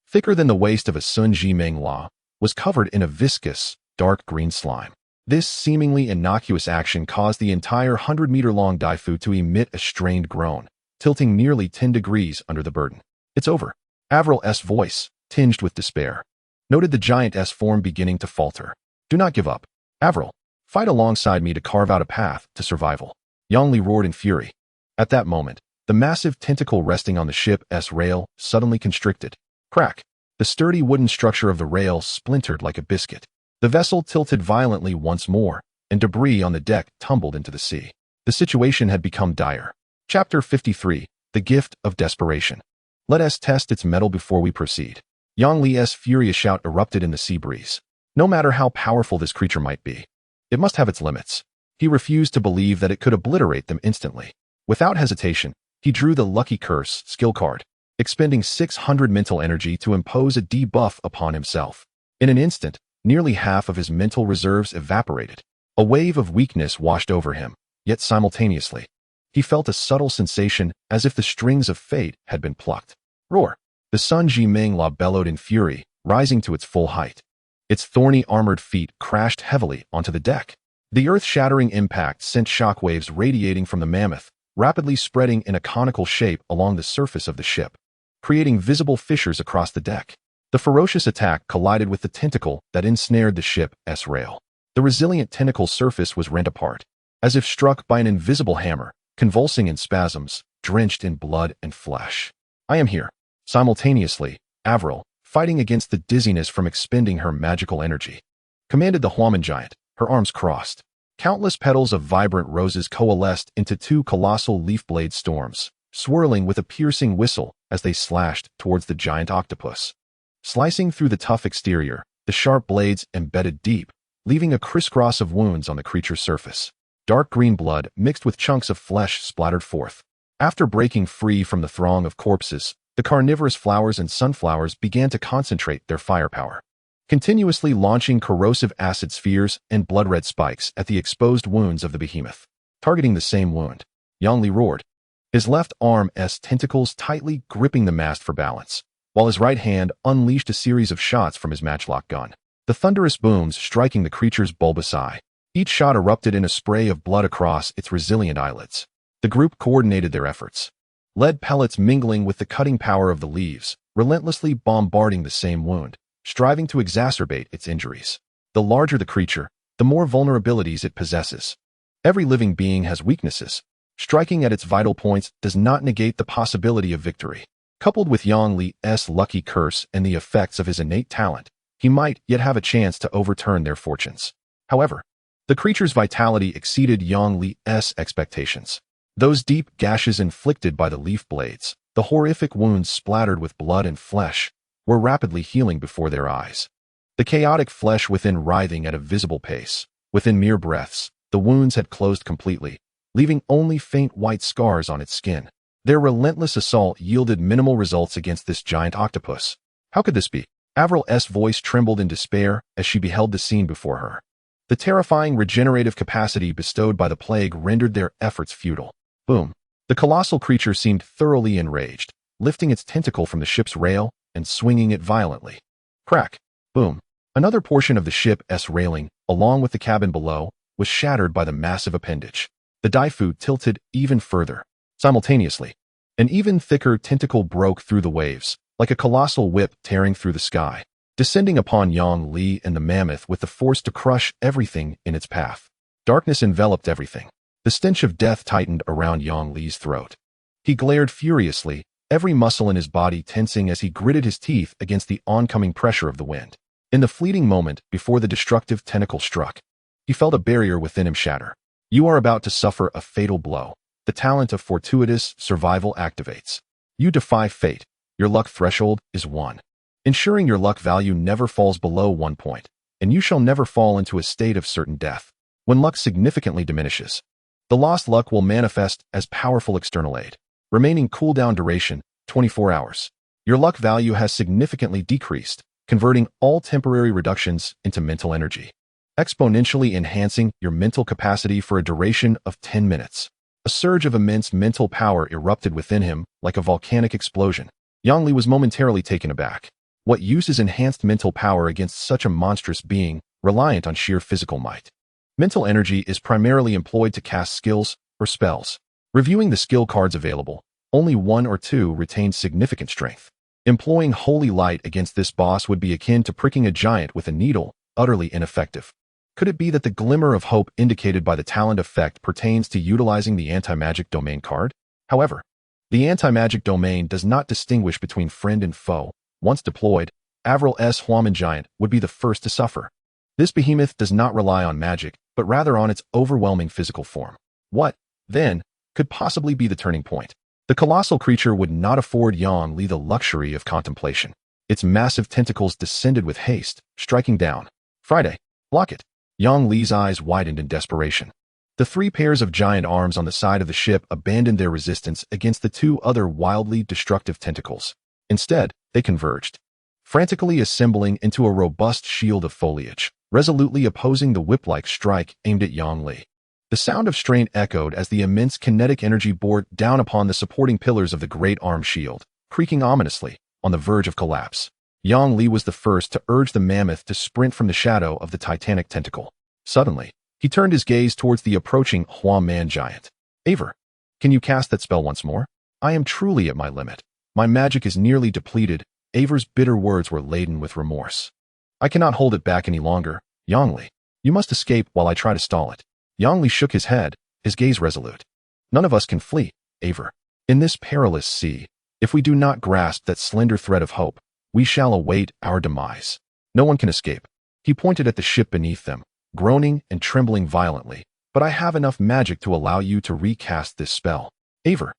Speaker 1: thicker than the waist of a Sun Jimeng La, was covered in a viscous, dark green slime. This seemingly innocuous action caused the entire 100-meter-long Daifu to emit a strained groan, tilting nearly 10 degrees under the burden. It's over. Avril's voice, tinged with despair, noted the giant's form beginning to falter. Do not give up. Avril, fight alongside me to carve out a path to survival. Yang Li roared in fury. At that moment, the massive tentacle resting on the ship's rail suddenly constricted. Crack! The sturdy wooden structure of the rail splintered like a biscuit. The vessel tilted violently once more, and debris on the deck tumbled into the sea. The situation had become dire. Chapter 53, The Gift of Desperation. Let us test its mettle before we proceed. Yang Li's furious shout erupted in the sea breeze. No matter how powerful this creature might be, it must have its limits. He refused to believe that it could obliterate them instantly. Without hesitation, he drew the Lucky Curse skill card, expending 600 mental energy to impose a debuff upon himself. In an instant, nearly half of his mental reserves evaporated. A wave of weakness washed over him, yet simultaneously, he felt a subtle sensation as if the strings of fate had been plucked. Roar! The Sun Ji Ming La bellowed in fury, rising to its full height. Its thorny armored feet crashed heavily onto the deck. The earth-shattering impact sent shockwaves radiating from the mammoth, rapidly spreading in a conical shape along the surface of the ship, creating visible fissures across the deck. The ferocious attack collided with the tentacle that ensnared the ship's rail. The resilient tentacle surface was rent apart, as if struck by an invisible hammer, convulsing in spasms, drenched in blood and flesh. I am here. Simultaneously, Avril, fighting against the dizziness from expending her magical energy, commanded the Huaman giant, her arms crossed. Countless petals of vibrant roses coalesced into two colossal leaf blade storms, swirling with a piercing whistle as they slashed towards the giant octopus. Slicing through the tough exterior, the sharp blades embedded deep, leaving a crisscross of wounds on the creature's surface. Dark green blood mixed with chunks of flesh splattered forth. After breaking free from the throng of corpses, the carnivorous flowers and sunflowers began to concentrate their firepower, continuously launching corrosive acid spheres and blood-red spikes at the exposed wounds of the behemoth. Targeting the same wound, Yang Li roared, his left arm's tentacles tightly gripping the mast for balance, while his right hand unleashed a series of shots from his matchlock gun. The thunderous booms striking the creature's bulbous eye. Each shot erupted in a spray of blood across its resilient eyelids. The group coordinated their efforts, lead pellets mingling with the cutting power of the leaves, relentlessly bombarding the same wound, striving to exacerbate its injuries. The larger the creature, the more vulnerabilities it possesses. Every living being has weaknesses. Striking at its vital points does not negate the possibility of victory. Coupled with Yang Li's lucky curse and the effects of his innate talent, he might yet have a chance to overturn their fortunes. However, the creature's vitality exceeded Yang Li's expectations. Those deep gashes inflicted by the leaf blades, the horrific wounds splattered with blood and flesh, were rapidly healing before their eyes. The chaotic flesh within writhing at a visible pace. Within mere breaths, the wounds had closed completely, leaving only faint white scars on its skin. Their relentless assault yielded minimal results against this giant octopus. How could this be? Avril's voice trembled in despair as she beheld the scene before her. The terrifying regenerative capacity bestowed by the plague rendered their efforts futile. Boom. The colossal creature seemed thoroughly enraged, lifting its tentacle from the ship's rail and swinging it violently. Crack. Boom. Another portion of the ship's railing, along with the cabin below, was shattered by the massive appendage. The Daifu tilted even further. Simultaneously, an even thicker tentacle broke through the waves, like a colossal whip tearing through the sky, descending upon Yang Li and the mammoth with the force to crush everything in its path. Darkness enveloped everything. The stench of death tightened around Yang Li's throat. He glared furiously, every muscle in his body tensing as he gritted his teeth against the oncoming pressure of the wind. In the fleeting moment before the destructive tentacle struck, he felt a barrier within him shatter. You are about to suffer a fatal blow. The talent of fortuitous survival activates. You defy fate. Your luck threshold is 1. Ensuring your luck value never falls below 1 point, and you shall never fall into a state of certain death. When luck significantly diminishes, the lost luck will manifest as powerful external aid. Remaining cooldown duration, 24 hours. Your luck value has significantly decreased, converting all temporary reductions into mental energy, exponentially enhancing your mental capacity for a duration of 10 minutes. A surge of immense mental power erupted within him like a volcanic explosion. Yang Li was momentarily taken aback. What use is enhanced mental power against such a monstrous being, reliant on sheer physical might? Mental energy is primarily employed to cast skills or spells. Reviewing the skill cards available, only 1 or 2 retain significant strength. Employing holy light against this boss would be akin to pricking a giant with a needle, utterly ineffective. Could it be that the glimmer of hope indicated by the talent effect pertains to utilizing the anti-magic domain card? However, the anti-magic domain does not distinguish between friend and foe. Once deployed, Avril's Huaman giant would be the first to suffer. This behemoth does not rely on magic, but rather on its overwhelming physical form. What, then, could possibly be the turning point? The colossal creature would not afford Yang Li the luxury of contemplation. Its massive tentacles descended with haste, striking down. Friday, block it. Yang Li's eyes widened in desperation. The 3 pairs of giant arms on the side of the ship abandoned their resistance against the 2 other wildly destructive tentacles. Instead, they converged, frantically assembling into a robust shield of foliage, resolutely opposing the whip-like strike aimed at Yang Li. The sound of strain echoed as the immense kinetic energy bore down upon the supporting pillars of the great arm shield, creaking ominously, on the verge of collapse. Yang Li was the first to urge the mammoth to sprint from the shadow of the titanic tentacle. Suddenly, he turned his gaze towards the approaching Hua-Man giant. Aver, can you cast that spell once more? I am truly at my limit. My magic is nearly depleted. Aver's bitter words were laden with remorse. I cannot hold it back any longer, Yang Li. You must escape while I try to stall it. Yang Li shook his head, his gaze resolute. None of us can flee, Aver. In this perilous sea, if we do not grasp that slender thread of hope, we shall await our demise. No one can escape. He pointed at the ship beneath them, groaning and trembling violently. But I have enough magic to allow you to recast this spell. Aver,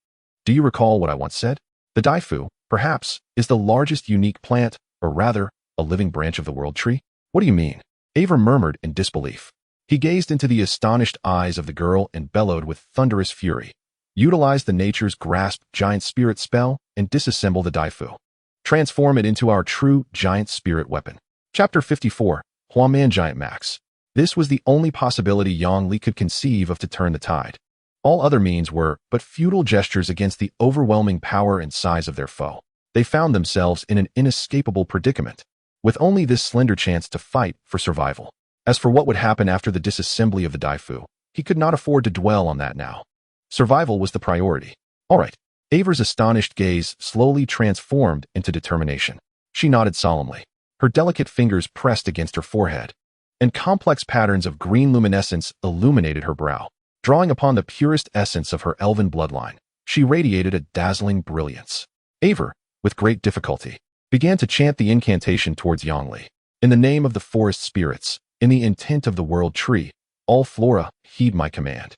Speaker 1: do you recall what I once said? The Daifu, perhaps, is the largest unique plant, or rather, a living branch of the world tree? What do you mean? Aver murmured in disbelief. He gazed into the astonished eyes of the girl and bellowed with thunderous fury. Utilize the nature's grasp giant spirit spell and disassemble the Daifu. Transform it into our true giant spirit weapon. Chapter 54, Hua-Man Giant Max. This was the only possibility Yang Li could conceive of to turn the tide. All other means were but futile gestures against the overwhelming power and size of their foe. They found themselves in an inescapable predicament, with only this slender chance to fight for survival. As for what would happen after the disassembly of the Daifu, he could not afford to dwell on that now. Survival was the priority. All right. Aver's astonished gaze slowly transformed into determination. She nodded solemnly. Her delicate fingers pressed against her forehead, and complex patterns of green luminescence illuminated her brow. Drawing upon the purest essence of her elven bloodline, she radiated a dazzling brilliance. Aver, with great difficulty, began to chant the incantation towards Yang Li. In the name of the forest spirits, in the intent of the world tree, all flora, heed my command.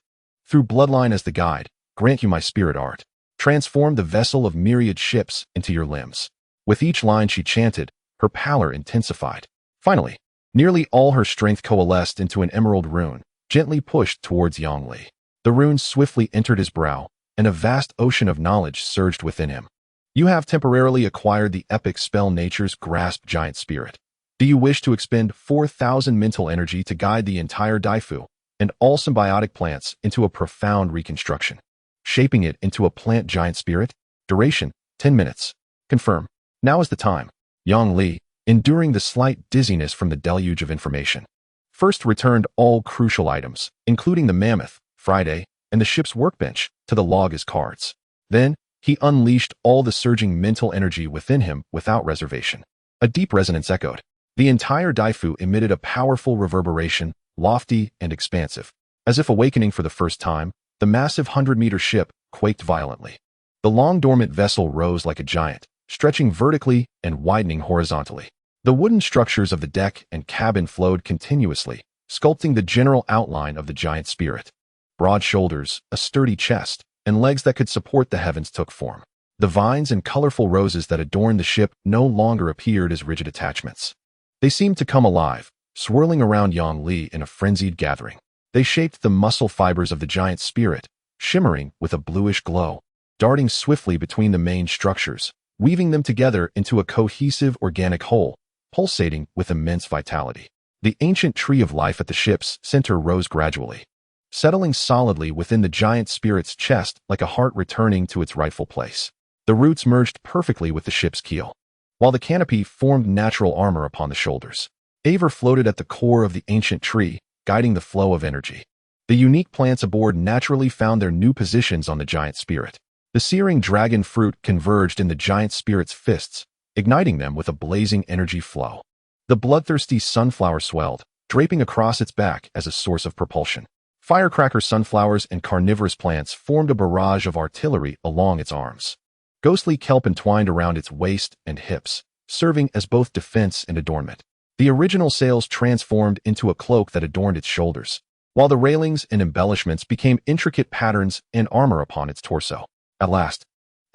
Speaker 1: Through bloodline as the guide, grant you my spirit art. Transform the vessel of myriad ships into your limbs. With each line she chanted, her pallor intensified. Finally, nearly all her strength coalesced into an emerald rune, gently pushed towards Yang Li. The rune swiftly entered his brow, and a vast ocean of knowledge surged within him. You have temporarily acquired the epic spell Nature's Grasp Giant Spirit. Do you wish to expend 4,000 mental energy to guide the entire Daifu and all symbiotic plants into a profound reconstruction, shaping it into a plant giant spirit? Duration, 10 minutes. Confirm. Now is the time. Yang Li, enduring the slight dizziness from the deluge of information, first returned all crucial items, including the mammoth, Friday, and the ship's workbench, to the log as cards. Then, he unleashed all the surging mental energy within him without reservation. A deep resonance echoed. The entire Daifu emitted a powerful reverberation, lofty and expansive. As if awakening for the first time, the massive 100-meter ship quaked violently. The long dormant vessel rose like a giant, stretching vertically and widening horizontally. The wooden structures of the deck and cabin flowed continuously, sculpting the general outline of the giant spirit. Broad shoulders, a sturdy chest, and legs that could support the heavens took form. The vines and colorful roses that adorned the ship no longer appeared as rigid attachments. They seemed to come alive, swirling around Yang Li in a frenzied gathering. They shaped the muscle fibers of the giant spirit, shimmering with a bluish glow, darting swiftly between the main structures, weaving them together into a cohesive organic whole, pulsating with immense vitality. The ancient tree of life at the ship's center rose gradually, settling solidly within the giant spirit's chest like a heart returning to its rightful place. The roots merged perfectly with the ship's keel, while the canopy formed natural armor upon the shoulders. Aver floated at the core of the ancient tree, guiding the flow of energy. The unique plants aboard naturally found their new positions on the giant spirit. The searing dragon fruit converged in the giant spirit's fists, igniting them with a blazing energy flow. The bloodthirsty sunflower swelled, draping across its back as a source of propulsion. Firecracker sunflowers and carnivorous plants formed a barrage of artillery along its arms. Ghostly kelp entwined around its waist and hips, serving as both defense and adornment. The original sails transformed into a cloak that adorned its shoulders, while the railings and embellishments became intricate patterns and armor upon its torso. At last,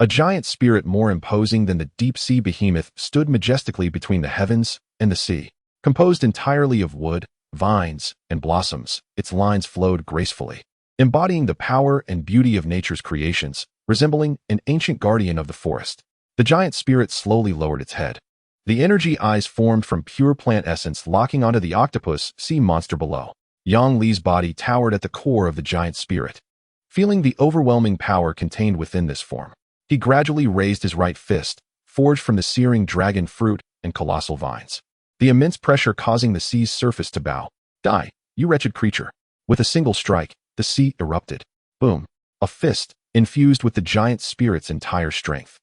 Speaker 1: A giant spirit more imposing than the deep-sea behemoth stood majestically between the heavens and the sea. Composed entirely of wood, vines, and blossoms, its lines flowed gracefully, embodying the power and beauty of nature's creations, resembling an ancient guardian of the forest. The giant spirit slowly lowered its head. The energy eyes formed from pure plant essence locking onto the octopus sea monster below. Yang Li's body towered at the core of the giant spirit. Feeling the overwhelming power contained within this form, he gradually raised his right fist, forged from the searing dragon fruit and colossal vines. The immense pressure causing the sea's surface to bow. Die, you wretched creature. With a single strike, the sea erupted. Boom. A fist, infused with the giant spirit's entire strength,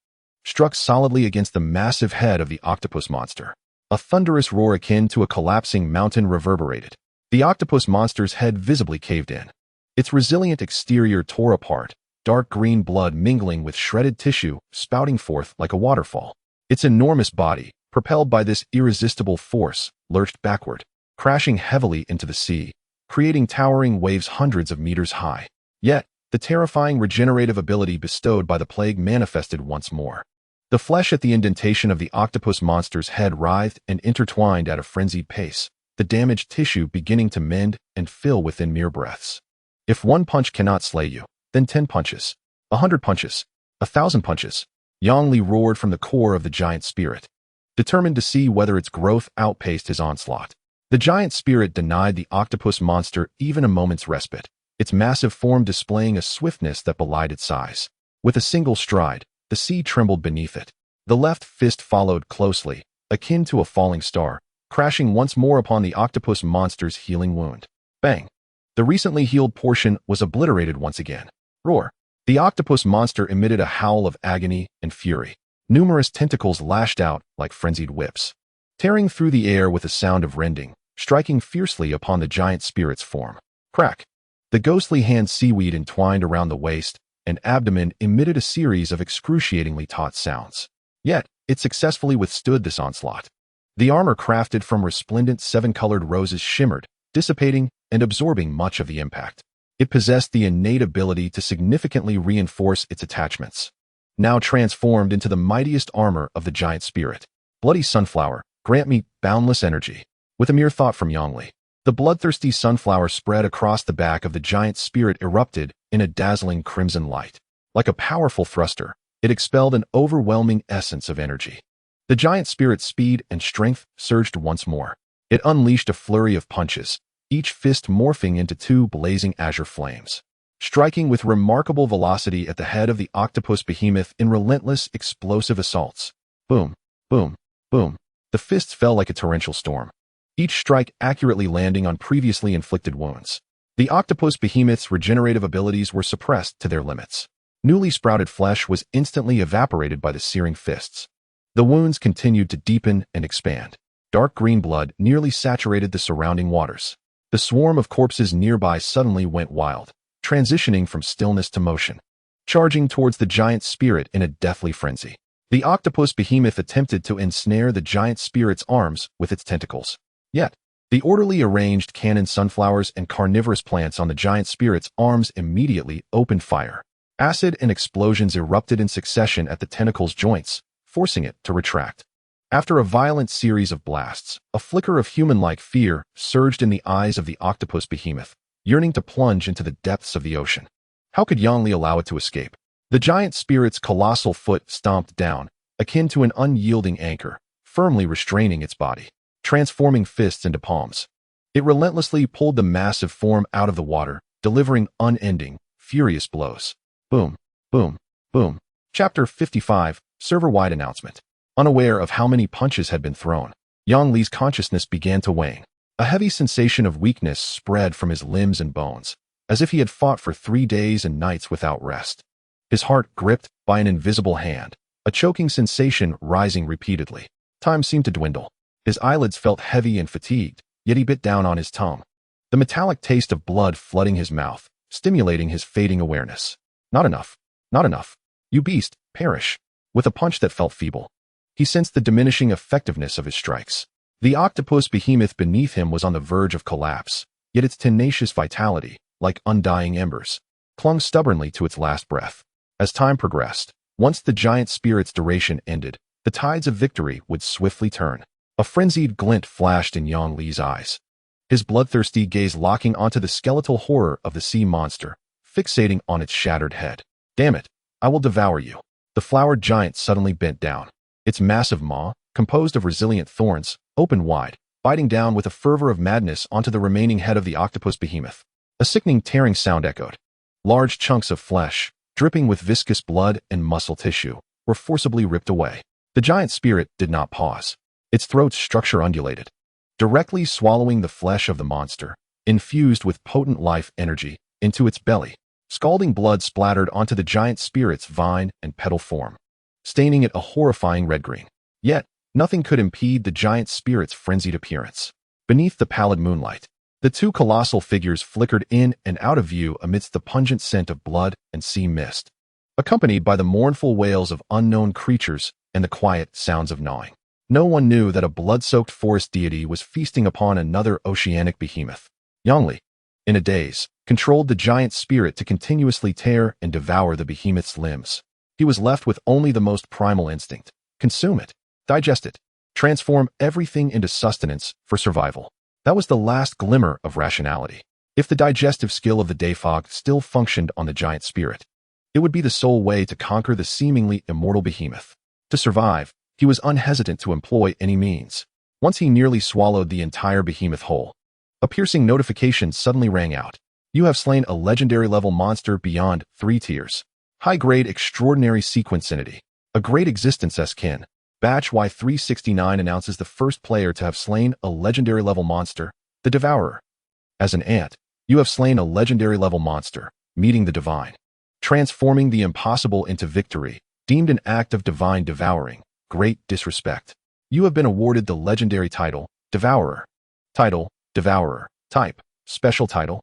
Speaker 1: struck solidly against the massive head of the octopus monster. A thunderous roar akin to a collapsing mountain reverberated. The octopus monster's head visibly caved in. Its resilient exterior tore apart, dark green blood mingling with shredded tissue, spouting forth like a waterfall. Its enormous body, propelled by this irresistible force, lurched backward, crashing heavily into the sea, creating towering waves hundreds of meters high. Yet, the terrifying regenerative ability bestowed by the plague manifested once more. The flesh at the indentation of the octopus monster's head writhed and intertwined at a frenzied pace, the damaged tissue beginning to mend and fill within mere breaths. If one punch cannot slay you, then 10 punches, 100 punches, 1,000 punches. Yang Li roared from the core of the giant spirit, determined to see whether its growth outpaced his onslaught. The giant spirit denied the octopus monster even a moment's respite, its massive form displaying a swiftness that belied its size. With a single stride, the sea trembled beneath it. The left fist followed closely, akin to a falling star, crashing once more upon the octopus monster's healing wound. Bang! The recently healed portion was obliterated once again. Roar! The octopus monster emitted a howl of agony and fury. Numerous tentacles lashed out like frenzied whips, tearing through the air with a sound of rending, striking fiercely upon the giant spirit's form. Crack! The ghostly hand seaweed entwined around the waist and abdomen emitted a series of excruciatingly taut sounds. Yet, it successfully withstood this onslaught. The armor crafted from resplendent seven-colored roses shimmered, dissipating and absorbing much of the impact. It possessed the innate ability to significantly reinforce its attachments. Now transformed into the mightiest armor of the giant spirit. Bloody sunflower, grant me boundless energy. With a mere thought from Yang Li, the bloodthirsty sunflower spread across the back of the giant spirit erupted in a dazzling crimson light. Like a powerful thruster, it expelled an overwhelming essence of energy. The giant spirit's speed and strength surged once more. It unleashed a flurry of punches, each fist morphing into 2 blazing azure flames, striking with remarkable velocity at the head of the octopus behemoth in relentless, explosive assaults. Boom, boom, boom. The fists fell like a torrential storm, each strike accurately landing on previously inflicted wounds. The octopus behemoth's regenerative abilities were suppressed to their limits. Newly sprouted flesh was instantly evaporated by the searing fists. The wounds continued to deepen and expand. Dark green blood nearly saturated the surrounding waters. The swarm of corpses nearby suddenly went wild, transitioning from stillness to motion, charging towards the giant spirit in a deathly frenzy. The octopus behemoth attempted to ensnare the giant spirit's arms with its tentacles. Yet, the orderly arranged cannon sunflowers and carnivorous plants on the giant spirit's arms immediately opened fire. Acid and explosions erupted in succession at the tentacle's joints, forcing it to retract. After a violent series of blasts, a flicker of human-like fear surged in the eyes of the octopus behemoth, yearning to plunge into the depths of the ocean. How could Yang Li allow it to escape? The giant spirit's colossal foot stomped down, akin to an unyielding anchor, firmly restraining its body, transforming fists into palms. It relentlessly pulled the massive form out of the water, delivering unending, furious blows. Boom, boom, boom. Chapter 55, Server-wide announcement. Unaware of how many punches had been thrown, Yang Li's consciousness began to wane. A heavy sensation of weakness spread from his limbs and bones, as if he had fought for 3 days and nights without rest. His heart gripped by an invisible hand, a choking sensation rising repeatedly. Time seemed to dwindle. His eyelids felt heavy and fatigued, yet he bit down on his tongue. The metallic taste of blood flooding his mouth, stimulating his fading awareness. Not enough. Not enough. You beast, perish. With a punch that felt feeble, he sensed the diminishing effectiveness of his strikes. The octopus behemoth beneath him was on the verge of collapse, yet its tenacious vitality, like undying embers, clung stubbornly to its last breath. As time progressed, Once the giant spirit's duration ended, the tides of victory would swiftly turn. A frenzied glint flashed in Yang Li's eyes, his bloodthirsty gaze locking onto the skeletal horror of the sea monster, fixating on its shattered head. Damn it, I will devour you. The flowered giant suddenly bent down. Its massive maw, composed of resilient thorns, opened wide, biting down with a fervor of madness onto the remaining head of the octopus behemoth. A sickening tearing sound echoed. Large chunks of flesh, dripping with viscous blood and muscle tissue, were forcibly ripped away. The giant spirit did not pause. Its throat's structure undulated, directly swallowing the flesh of the monster, infused with potent life energy, into its belly. Scalding blood splattered onto the giant spirit's vine and petal form, staining it a horrifying red-green. Yet, nothing could impede the giant spirit's frenzied appearance. Beneath the pallid moonlight, the two colossal figures flickered in and out of view amidst the pungent scent of blood and sea mist, accompanied by the mournful wails of unknown creatures and the quiet sounds of gnawing. No one knew that a blood-soaked forest deity was feasting upon another oceanic behemoth. Yang Li, in a daze, controlled the giant spirit to continuously tear and devour the behemoth's limbs. He was left with only the most primal instinct: consume it, digest it, transform everything into sustenance for survival. That was the last glimmer of rationality. If the digestive skill of the Dayfog still functioned on the giant spirit, it would be the sole way to conquer the seemingly immortal behemoth. To survive, he was unhesitant to employ any means. Once he nearly swallowed the entire behemoth whole, a piercing notification suddenly rang out. You have slain a legendary-level monster beyond 3 tiers. High-grade extraordinary sequencinity. A great existence kin. Batch Y369 announces the first player to have slain a legendary-level monster, the Devourer. As an ant, you have slain a legendary-level monster, meeting the divine. Transforming the impossible into victory, deemed an act of divine devouring. Great disrespect. You have been awarded the legendary title, Devourer. Title, Devourer. Type, Special Title.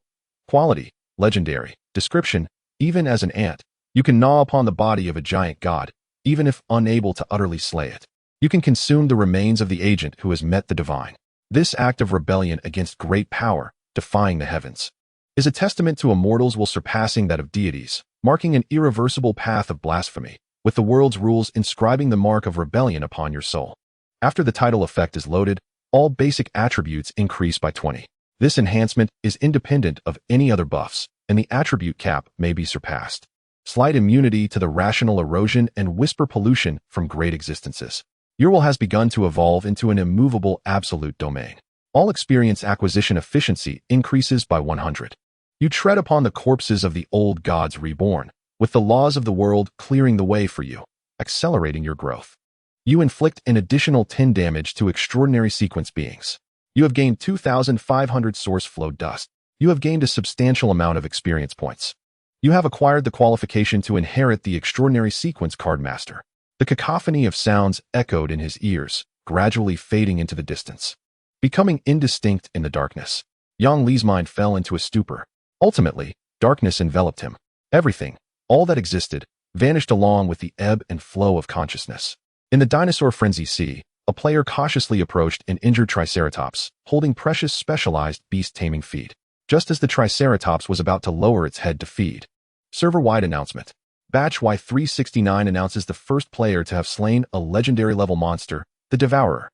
Speaker 1: Quality, Legendary. Description, even as an ant, you can gnaw upon the body of a giant god, even if unable to utterly slay it. You can consume the remains of the agent who has met the divine. This act of rebellion against great power, defying the heavens, is a testament to a mortal's will surpassing that of deities, marking an irreversible path of blasphemy, with the world's rules inscribing the mark of rebellion upon your soul. After the title effect is loaded, all basic attributes increase by 20. This enhancement is independent of any other buffs, and the attribute cap may be surpassed. Slight immunity to the rational erosion and whisper pollution from great existences. Your will has begun to evolve into an immovable absolute domain. All experience acquisition efficiency increases by 100. You tread upon the corpses of the old gods reborn, with the laws of the world clearing the way for you, accelerating your growth. You inflict an additional 10 damage to extraordinary sequence beings. You have gained 2,500 source flow dust. You have gained a substantial amount of experience points. You have acquired the qualification to inherit the extraordinary sequence card master. The cacophony of sounds echoed in his ears, gradually fading into the distance, becoming indistinct in the darkness. Yang Li's mind fell into a stupor. Ultimately, darkness enveloped him. Everything, all that existed, vanished along with the ebb and flow of consciousness. In the dinosaur frenzy sea, a player cautiously approached an injured triceratops, holding precious specialized beast-taming feed. Just as the triceratops was about to lower its head to feed. Server-wide announcement. Batch Y369 announces the first player to have slain a legendary-level monster, the Devourer.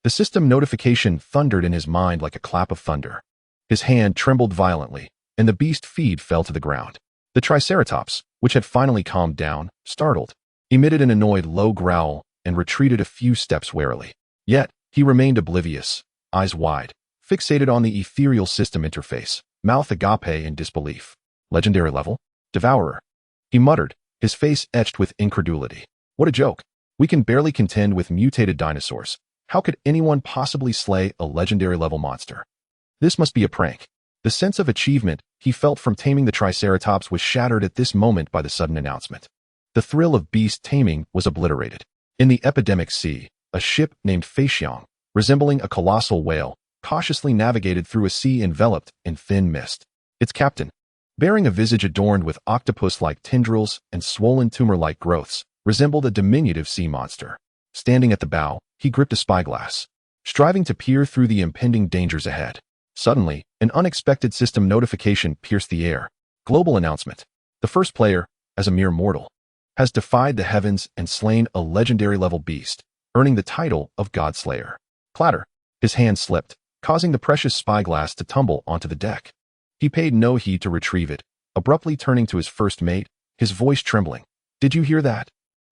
Speaker 1: The system notification thundered in his mind like a clap of thunder. His hand trembled violently, and the beast feed fell to the ground. The triceratops, which had finally calmed down, startled, emitted an annoyed low growl, and retreated a few steps warily. Yet, he remained oblivious, eyes wide, fixated on the ethereal system interface, mouth agape in disbelief. Legendary level? Devourer. He muttered, his face etched with incredulity. What a joke. We can barely contend with mutated dinosaurs. How could anyone possibly slay a legendary level monster? This must be a prank. The sense of achievement he felt from taming the triceratops was shattered at this moment by the sudden announcement. The thrill of beast taming was obliterated. In the epidemic sea, a ship named Feixiang, resembling a colossal whale, cautiously navigated through a sea enveloped in thin mist. Its captain, bearing a visage adorned with octopus-like tendrils and swollen tumor-like growths, resembled a diminutive sea monster. Standing at the bow, he gripped a spyglass, striving to peer through the impending dangers ahead. Suddenly, an unexpected system notification pierced the air. Global announcement. The first player, as a mere mortal, has defied the heavens and slain a legendary level beast, earning the title of Godslayer. Clatter. His hand slipped, causing the precious spyglass to tumble onto the deck. He paid no heed to retrieve it, abruptly turning to his first mate, his voice trembling. "Did you hear that?"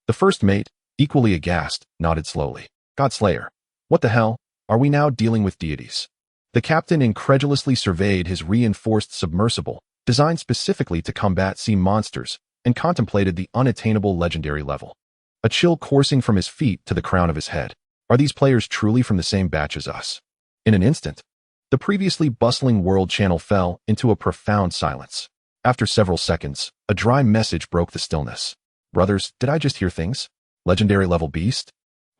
Speaker 1: The first mate, equally aghast, nodded slowly. "Godslayer. What the hell? Are we now dealing with deities?" The captain incredulously surveyed his reinforced submersible, designed specifically to combat sea monsters, and contemplated the unattainable legendary level. A chill coursing from his feet to the crown of his head. Are these players truly from the same batch as us? In an instant, the previously bustling world channel fell into a profound silence. After several seconds, a dry message broke the stillness. "Brothers, did I just hear things? Legendary level beast?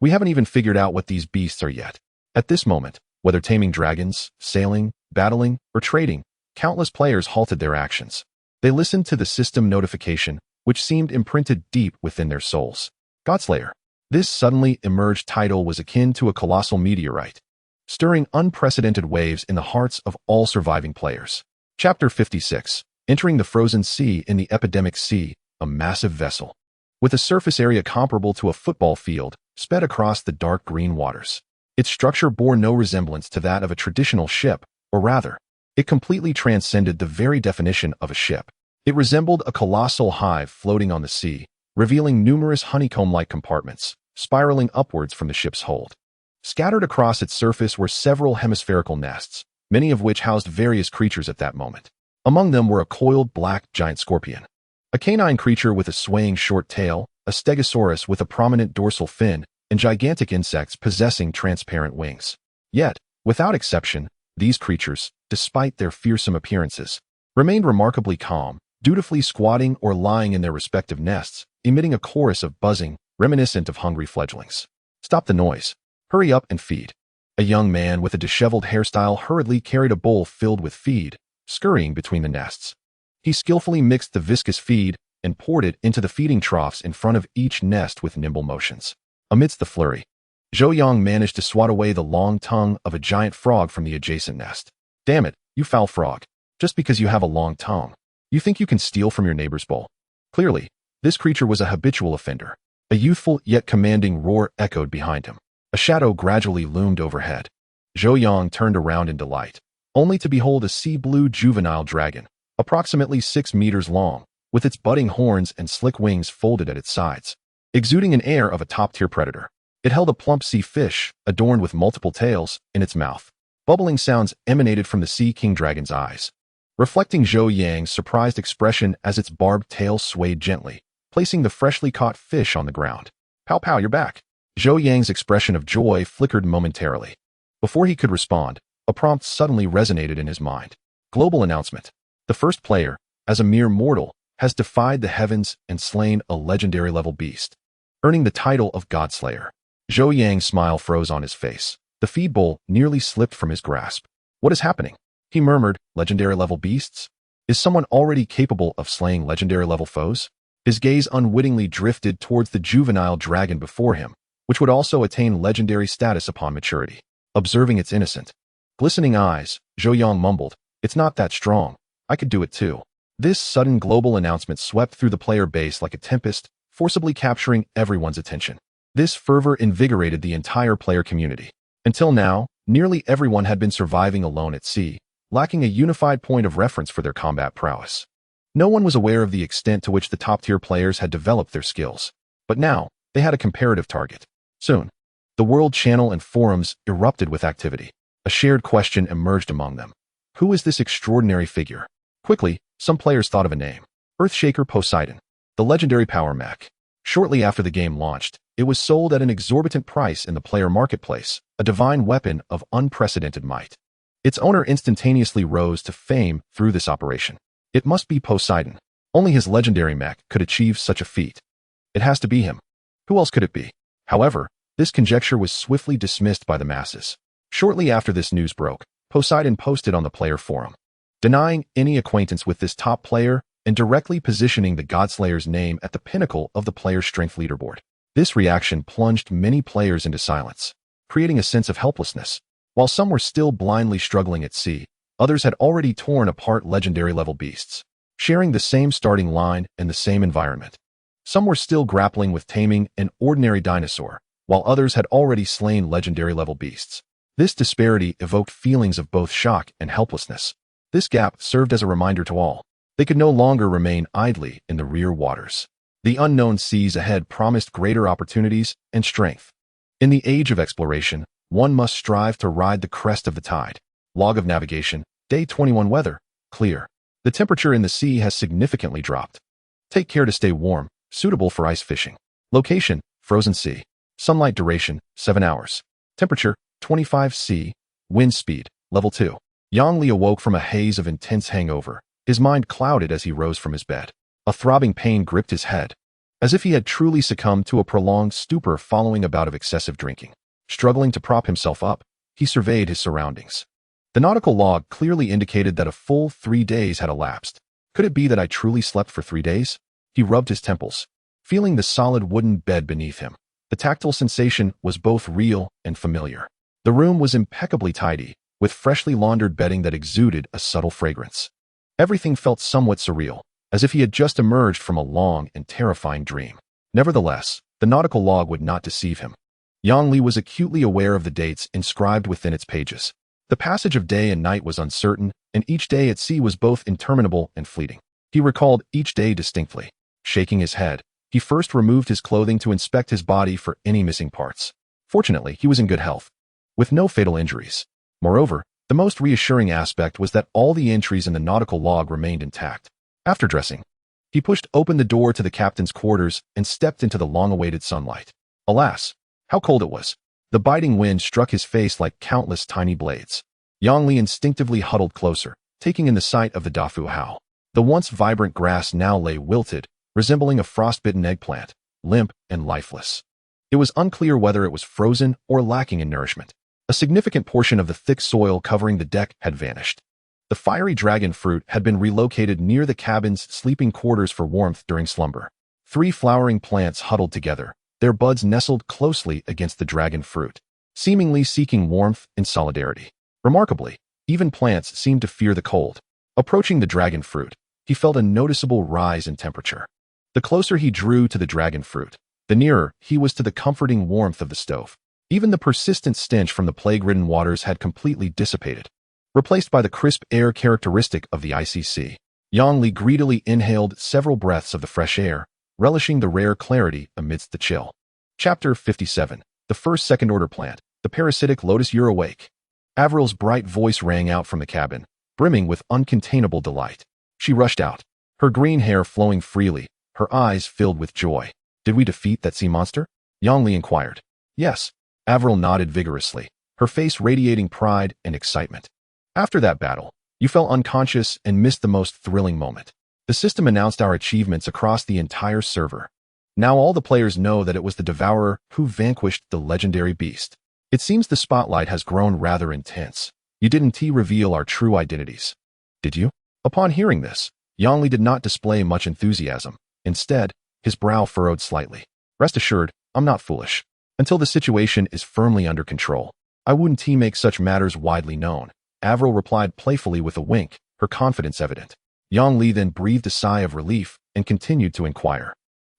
Speaker 1: We haven't even figured out what these beasts are yet." At this moment, whether taming dragons, sailing, battling, or trading, countless players halted their actions. They listened to the system notification, which seemed imprinted deep within their souls. Godslayer. This suddenly emerged title was akin to a colossal meteorite, stirring unprecedented waves in the hearts of all surviving players. Chapter 56. Entering the frozen sea in the epidemic sea, a massive vessel, with a surface area comparable to a football field, sped across the dark green waters. Its structure bore no resemblance to that of a traditional ship, or rather, it completely transcended the very definition of a ship. It resembled a colossal hive floating on the sea, revealing numerous honeycomb-like compartments, spiraling upwards from the ship's hold. Scattered across its surface were several hemispherical nests, many of which housed various creatures at that moment. Among them were a coiled black giant scorpion, a canine creature with a swaying short tail, a stegosaurus with a prominent dorsal fin, and gigantic insects possessing transparent wings. Yet, without exception, these creatures, despite their fearsome appearances, remained remarkably calm, dutifully squatting or lying in their respective nests, emitting a chorus of buzzing, reminiscent of hungry fledglings. "Stop the noise. Hurry up and feed." A young man with a disheveled hairstyle hurriedly carried a bowl filled with feed, scurrying between the nests. He skillfully mixed the viscous feed and poured it into the feeding troughs in front of each nest with nimble motions. Amidst the flurry, Zhou Yang managed to swat away the long tongue of a giant frog from the adjacent nest. "Damn it, you foul frog. Just because you have a long tongue, you think you can steal from your neighbor's bowl?" Clearly, this creature was a habitual offender. A youthful yet commanding roar echoed behind him. A shadow gradually loomed overhead. Zhou Yang turned around in delight, only to behold a sea-blue juvenile dragon, approximately 6 meters long, with its budding horns and slick wings folded at its sides. Exuding an air of a top-tier predator, it held a plump sea fish, adorned with multiple tails, in its mouth. Bubbling sounds emanated from the sea king dragon's eyes, reflecting Zhou Yang's surprised expression as its barbed tail swayed gently, placing the freshly caught fish on the ground. "Pow pow, you're back." Zhou Yang's expression of joy flickered momentarily. Before he could respond, a prompt suddenly resonated in his mind. Global announcement. The first player, as a mere mortal, has defied the heavens and slain a legendary level beast, earning the title of Godslayer. Zhou Yang's smile froze on his face. The feed bowl nearly slipped from his grasp. "What is happening?" he murmured. "Legendary level beasts? Is someone already capable of slaying legendary level foes?" His gaze unwittingly drifted towards the juvenile dragon before him, which would also attain legendary status upon maturity. Observing its innocent, glistening eyes, Zhou Yang mumbled, "It's not that strong. I could do it too." This sudden global announcement swept through the player base like a tempest, forcibly capturing everyone's attention. This fervor invigorated the entire player community. Until now, nearly everyone had been surviving alone at sea, lacking a unified point of reference for their combat prowess. No one was aware of the extent to which the top-tier players had developed their skills. But now, they had a comparative target. Soon, the world channel and forums erupted with activity. A shared question emerged among them. Who is this extraordinary figure? Quickly, some players thought of a name. Earthshaker Poseidon, the legendary power mech. Shortly after the game launched, it was sold at an exorbitant price in the player marketplace, a divine weapon of unprecedented might. Its owner instantaneously rose to fame through this operation. It must be Poseidon. Only his legendary mech could achieve such a feat. It has to be him. Who else could it be? However, this conjecture was swiftly dismissed by the masses. Shortly after this news broke, Poseidon posted on the player forum, denying any acquaintance with this top player and directly positioning the Godslayer's name at the pinnacle of the player's strength leaderboard. This reaction plunged many players into silence, creating a sense of helplessness. While some were still blindly struggling at sea, others had already torn apart legendary level beasts, sharing the same starting line and the same environment. Some were still grappling with taming an ordinary dinosaur, while others had already slain legendary-level beasts. This disparity evoked feelings of both shock and helplessness. This gap served as a reminder to all. They could no longer remain idly in the rear waters. The unknown seas ahead promised greater opportunities and strength. In the age of exploration, one must strive to ride the crest of the tide. Log of navigation, day 21 weather, clear. The temperature in the sea has significantly dropped. Take care to stay warm, suitable for ice fishing. Location, frozen sea. Sunlight duration, 7 hours. Temperature, 25 C. Wind speed, level 2. Yang Li awoke from a haze of intense hangover. His mind clouded as he rose from his bed. A throbbing pain gripped his head, as if he had truly succumbed to a prolonged stupor following a bout of excessive drinking. Struggling to prop himself up, he surveyed his surroundings. The nautical log clearly indicated that a full 3 days had elapsed. Could it be that I truly slept for 3 days? He rubbed his temples, feeling the solid wooden bed beneath him. The tactile sensation was both real and familiar. The room was impeccably tidy, with freshly laundered bedding that exuded a subtle fragrance. Everything felt somewhat surreal, as if he had just emerged from a long and terrifying dream. Nevertheless, the nautical log would not deceive him. Yang Li was acutely aware of the dates inscribed within its pages. The passage of day and night was uncertain, and each day at sea was both interminable and fleeting. He recalled each day distinctly. Shaking his head, he first removed his clothing to inspect his body for any missing parts. Fortunately, he was in good health, with no fatal injuries. Moreover, the most reassuring aspect was that all the entries in the nautical log remained intact. After dressing, he pushed open the door to the captain's quarters and stepped into the long-awaited sunlight. Alas, how cold it was! The biting wind struck his face like countless tiny blades. Yang Li instinctively huddled closer, taking in the sight of the Dafu Hao. The once vibrant grass now lay wilted, resembling a frostbitten eggplant, limp and lifeless. It was unclear whether it was frozen or lacking in nourishment. A significant portion of the thick soil covering the deck had vanished. The fiery dragon fruit had been relocated near the cabin's sleeping quarters for warmth during slumber. 3 flowering plants huddled together, their buds nestled closely against the dragon fruit, seemingly seeking warmth and solidarity. Remarkably, even plants seemed to fear the cold. Approaching the dragon fruit, he felt a noticeable rise in temperature. The closer he drew to the dragon fruit, the nearer he was to the comforting warmth of the stove. Even the persistent stench from the plague-ridden waters had completely dissipated, replaced by the crisp air characteristic of the icy sea. Yang Li greedily inhaled several breaths of the fresh air, relishing the rare clarity amidst the chill. Chapter 57. The first second-order plant, the parasitic lotus. You're awake. Avril's bright voice rang out from the cabin, brimming with uncontainable delight. She rushed out, her green hair flowing freely, her eyes filled with joy. Did we defeat that sea monster? Yang Li inquired. Yes. Avril nodded vigorously, her face radiating pride and excitement. After that battle, you fell unconscious and missed the most thrilling moment. The system announced our achievements across the entire server. Now all the players know that it was the Devourer who vanquished the legendary beast. It seems the spotlight has grown rather intense. You didn't reveal our true identities, did you? Upon hearing this, Yang Li did not display much enthusiasm. Instead, his brow furrowed slightly. Rest assured, I'm not foolish. Until the situation is firmly under control, I wouldn't make such matters widely known. Avril replied playfully with a wink, her confidence evident. Yang Li then breathed a sigh of relief and continued to inquire.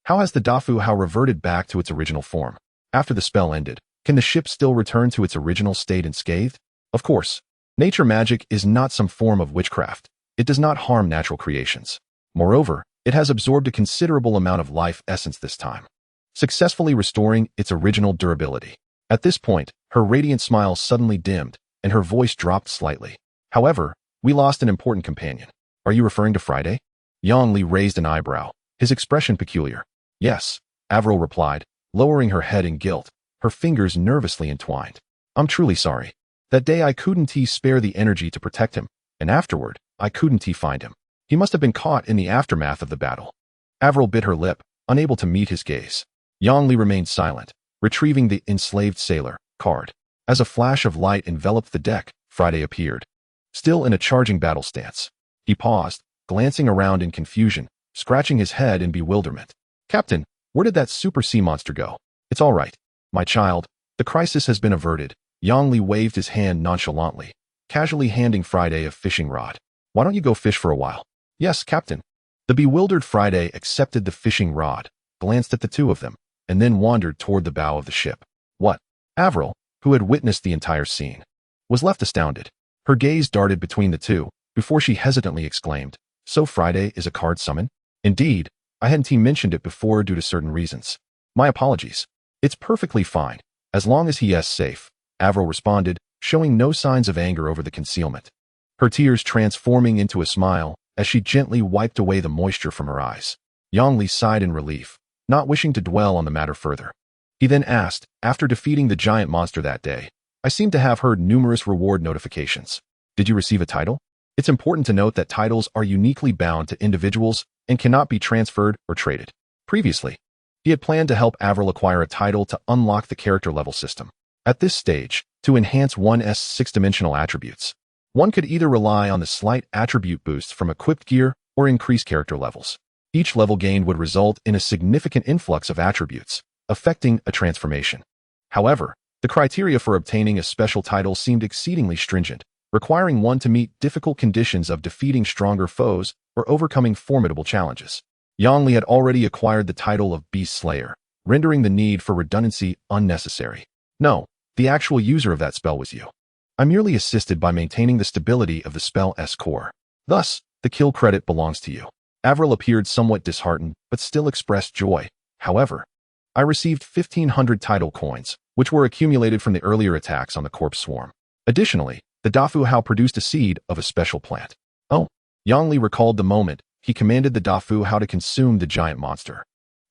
Speaker 1: How has the Dafu Hao reverted back to its original form? After the spell ended, can the ship still return to its original state unscathed? Of course. Nature magic is not some form of witchcraft. It does not harm natural creations. Moreover, it has absorbed a considerable amount of life essence this time, successfully restoring its original durability. At this point, her radiant smile suddenly dimmed, and her voice dropped slightly. However, we lost an important companion. Are you referring to Friday? Yang Li raised an eyebrow, his expression peculiar. Yes, Avril replied, lowering her head in guilt, her fingers nervously entwined. I'm truly sorry. That day I couldn't spare the energy to protect him, and afterward, I couldn't find him. He must have been caught in the aftermath of the battle. Avril bit her lip, unable to meet his gaze. Yang Li remained silent, retrieving the enslaved sailor card. As a flash of light enveloped the deck, Friday appeared, still in a charging battle stance. He paused, glancing around in confusion, scratching his head in bewilderment. Captain, where did that super sea monster go? It's all right, my child. The crisis has been averted. Yang Li waved his hand nonchalantly, casually handing Friday a fishing rod. Why don't you go fish for a while? Yes, Captain. The bewildered Friday accepted the fishing rod, glanced at the two of them, and then wandered toward the bow of the ship. What? Avril, who had witnessed the entire scene, was left astounded. Her gaze darted between the two, before she hesitantly exclaimed, "So Friday is a card summon?" "Indeed, I hadn't mentioned it before due to certain reasons. My apologies." "It's perfectly fine, as long as he is safe," Avril responded, showing no signs of anger over the concealment. Her tears transforming into a smile as she gently wiped away the moisture from her eyes. Yongli sighed in relief, not wishing to dwell on the matter further. He then asked, "After defeating the giant monster that day, I seem to have heard numerous reward notifications. Did you receive a title?" It's important to note that titles are uniquely bound to individuals and cannot be transferred or traded. Previously, he had planned to help Avril acquire a title to unlock the character level system. At this stage, to enhance one's six-dimensional attributes, one could either rely on the slight attribute boosts from equipped gear or increase character levels. Each level gained would result in a significant influx of attributes, affecting a transformation. However, the criteria for obtaining a special title seemed exceedingly stringent, requiring one to meet difficult conditions of defeating stronger foes or overcoming formidable challenges. Yongli had already acquired the title of Beast Slayer, rendering the need for redundancy unnecessary. "No, the actual user of that spell was you. I merely assisted by maintaining the stability of the spell's core. Thus, the kill credit belongs to you." Avril appeared somewhat disheartened, but still expressed joy. "However, I received 1,500 title coins, which were accumulated from the earlier attacks on the corpse swarm. Additionally, the Dafu Hao produced a seed of a special plant." Oh, Yongli recalled the moment he commanded the Dafu Hao to consume the giant monster.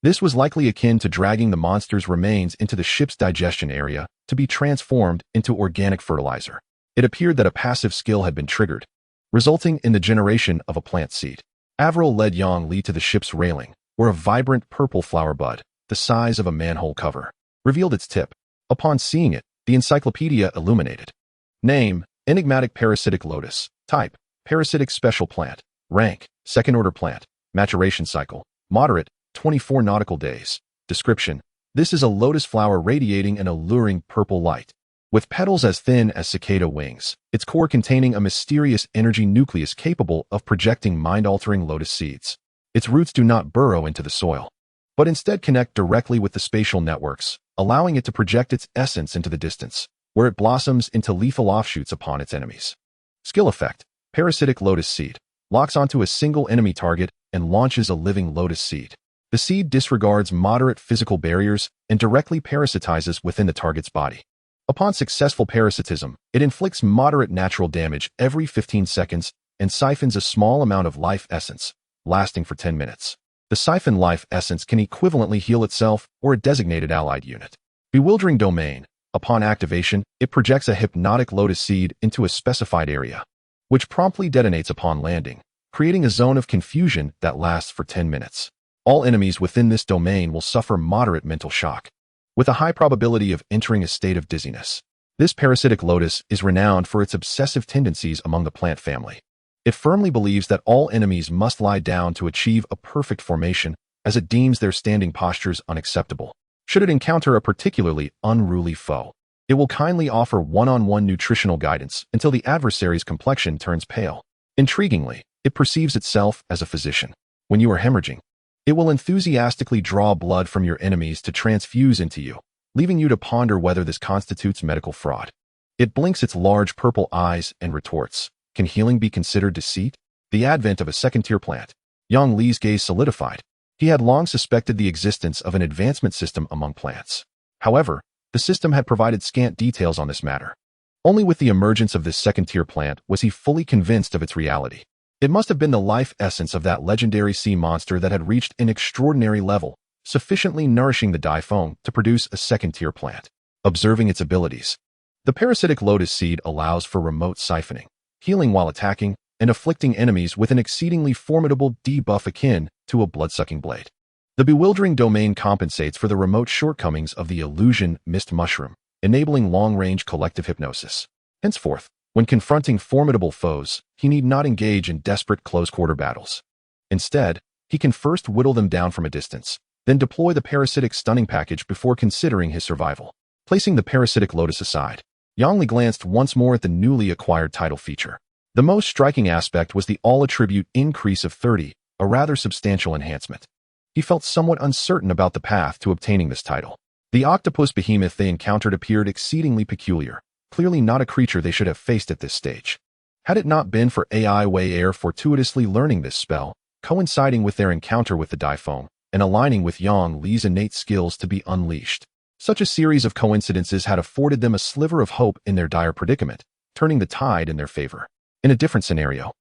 Speaker 1: This was likely akin to dragging the monster's remains into the ship's digestion area to be transformed into organic fertilizer. It appeared that a passive skill had been triggered, resulting in the generation of a plant seed. Avril led Yongli to the ship's railing, where a vibrant purple flower bud, the size of a manhole cover, revealed its tip. Upon seeing it, the encyclopedia illuminated. Name: Enigmatic parasitic lotus. Type: Parasitic special plant. Rank: second-order plant. Maturation cycle: moderate, 24 nautical days. Description: this is a lotus flower radiating an alluring purple light, with petals as thin as cicada wings, its core containing a mysterious energy nucleus capable of projecting mind-altering lotus seeds. Its roots do not burrow into the soil, but instead connect directly with the spatial networks, allowing it to project its essence into the distance, where it blossoms into lethal offshoots upon its enemies. Skill effect: Parasitic lotus seed. Locks onto a single enemy target and launches a living lotus seed. The seed disregards moderate physical barriers and directly parasitizes within the target's body. Upon successful parasitism, it inflicts moderate natural damage every 15 seconds and siphons a small amount of life essence, lasting for 10 minutes. The siphon life essence can equivalently heal itself or a designated allied unit. Bewildering domain. Upon activation, it projects a hypnotic lotus seed into a specified area, which promptly detonates upon landing, creating a zone of confusion that lasts for 10 minutes. All enemies within this domain will suffer moderate mental shock, with a high probability of entering a state of dizziness. This parasitic lotus is renowned for its obsessive tendencies among the plant family. It firmly believes that all enemies must lie down to achieve a perfect formation, as it deems their standing postures unacceptable. Should it encounter a particularly unruly foe, it will kindly offer one-on-one nutritional guidance until the adversary's complexion turns pale. Intriguingly, it perceives itself as a physician. When you are hemorrhaging, it will enthusiastically draw blood from your enemies to transfuse into you, leaving you to ponder whether this constitutes medical fraud. It blinks its large purple eyes and retorts, "Can healing be considered deceit?" The advent of a second-tier plant. Yongli's gaze solidified. He had long suspected the existence of an advancement system among plants. However, the system had provided scant details on this matter. Only with the emergence of this second-tier plant was he fully convinced of its reality. It must have been the life essence of that legendary sea monster that had reached an extraordinary level, sufficiently nourishing the Daifeng to produce a second-tier plant. Observing its abilities, the parasitic lotus seed allows for remote siphoning, healing while attacking, and afflicting enemies with an exceedingly formidable debuff akin to a blood-sucking blade. The bewildering domain compensates for the remote shortcomings of the illusion mist mushroom, enabling long-range collective hypnosis. Henceforth, when confronting formidable foes, he need not engage in desperate close-quarter battles. Instead, he can first whittle them down from a distance, then deploy the parasitic stunning package before considering his survival. Placing the parasitic lotus aside, Yongli glanced once more at the newly acquired title feature. The most striking aspect was the all-attribute increase of 30, a rather substantial enhancement. he felt somewhat uncertain about the path to obtaining this title. The octopus behemoth they encountered appeared exceedingly peculiar, clearly not a creature they should have faced at this stage. Had it not been for AI Wei Air fortuitously learning this spell, coinciding with their encounter with the Daifoam, and aligning with Yang Li's innate skills to be unleashed, such a series of coincidences had afforded them a sliver of hope in their dire predicament, turning the tide in their favor. In a different scenario,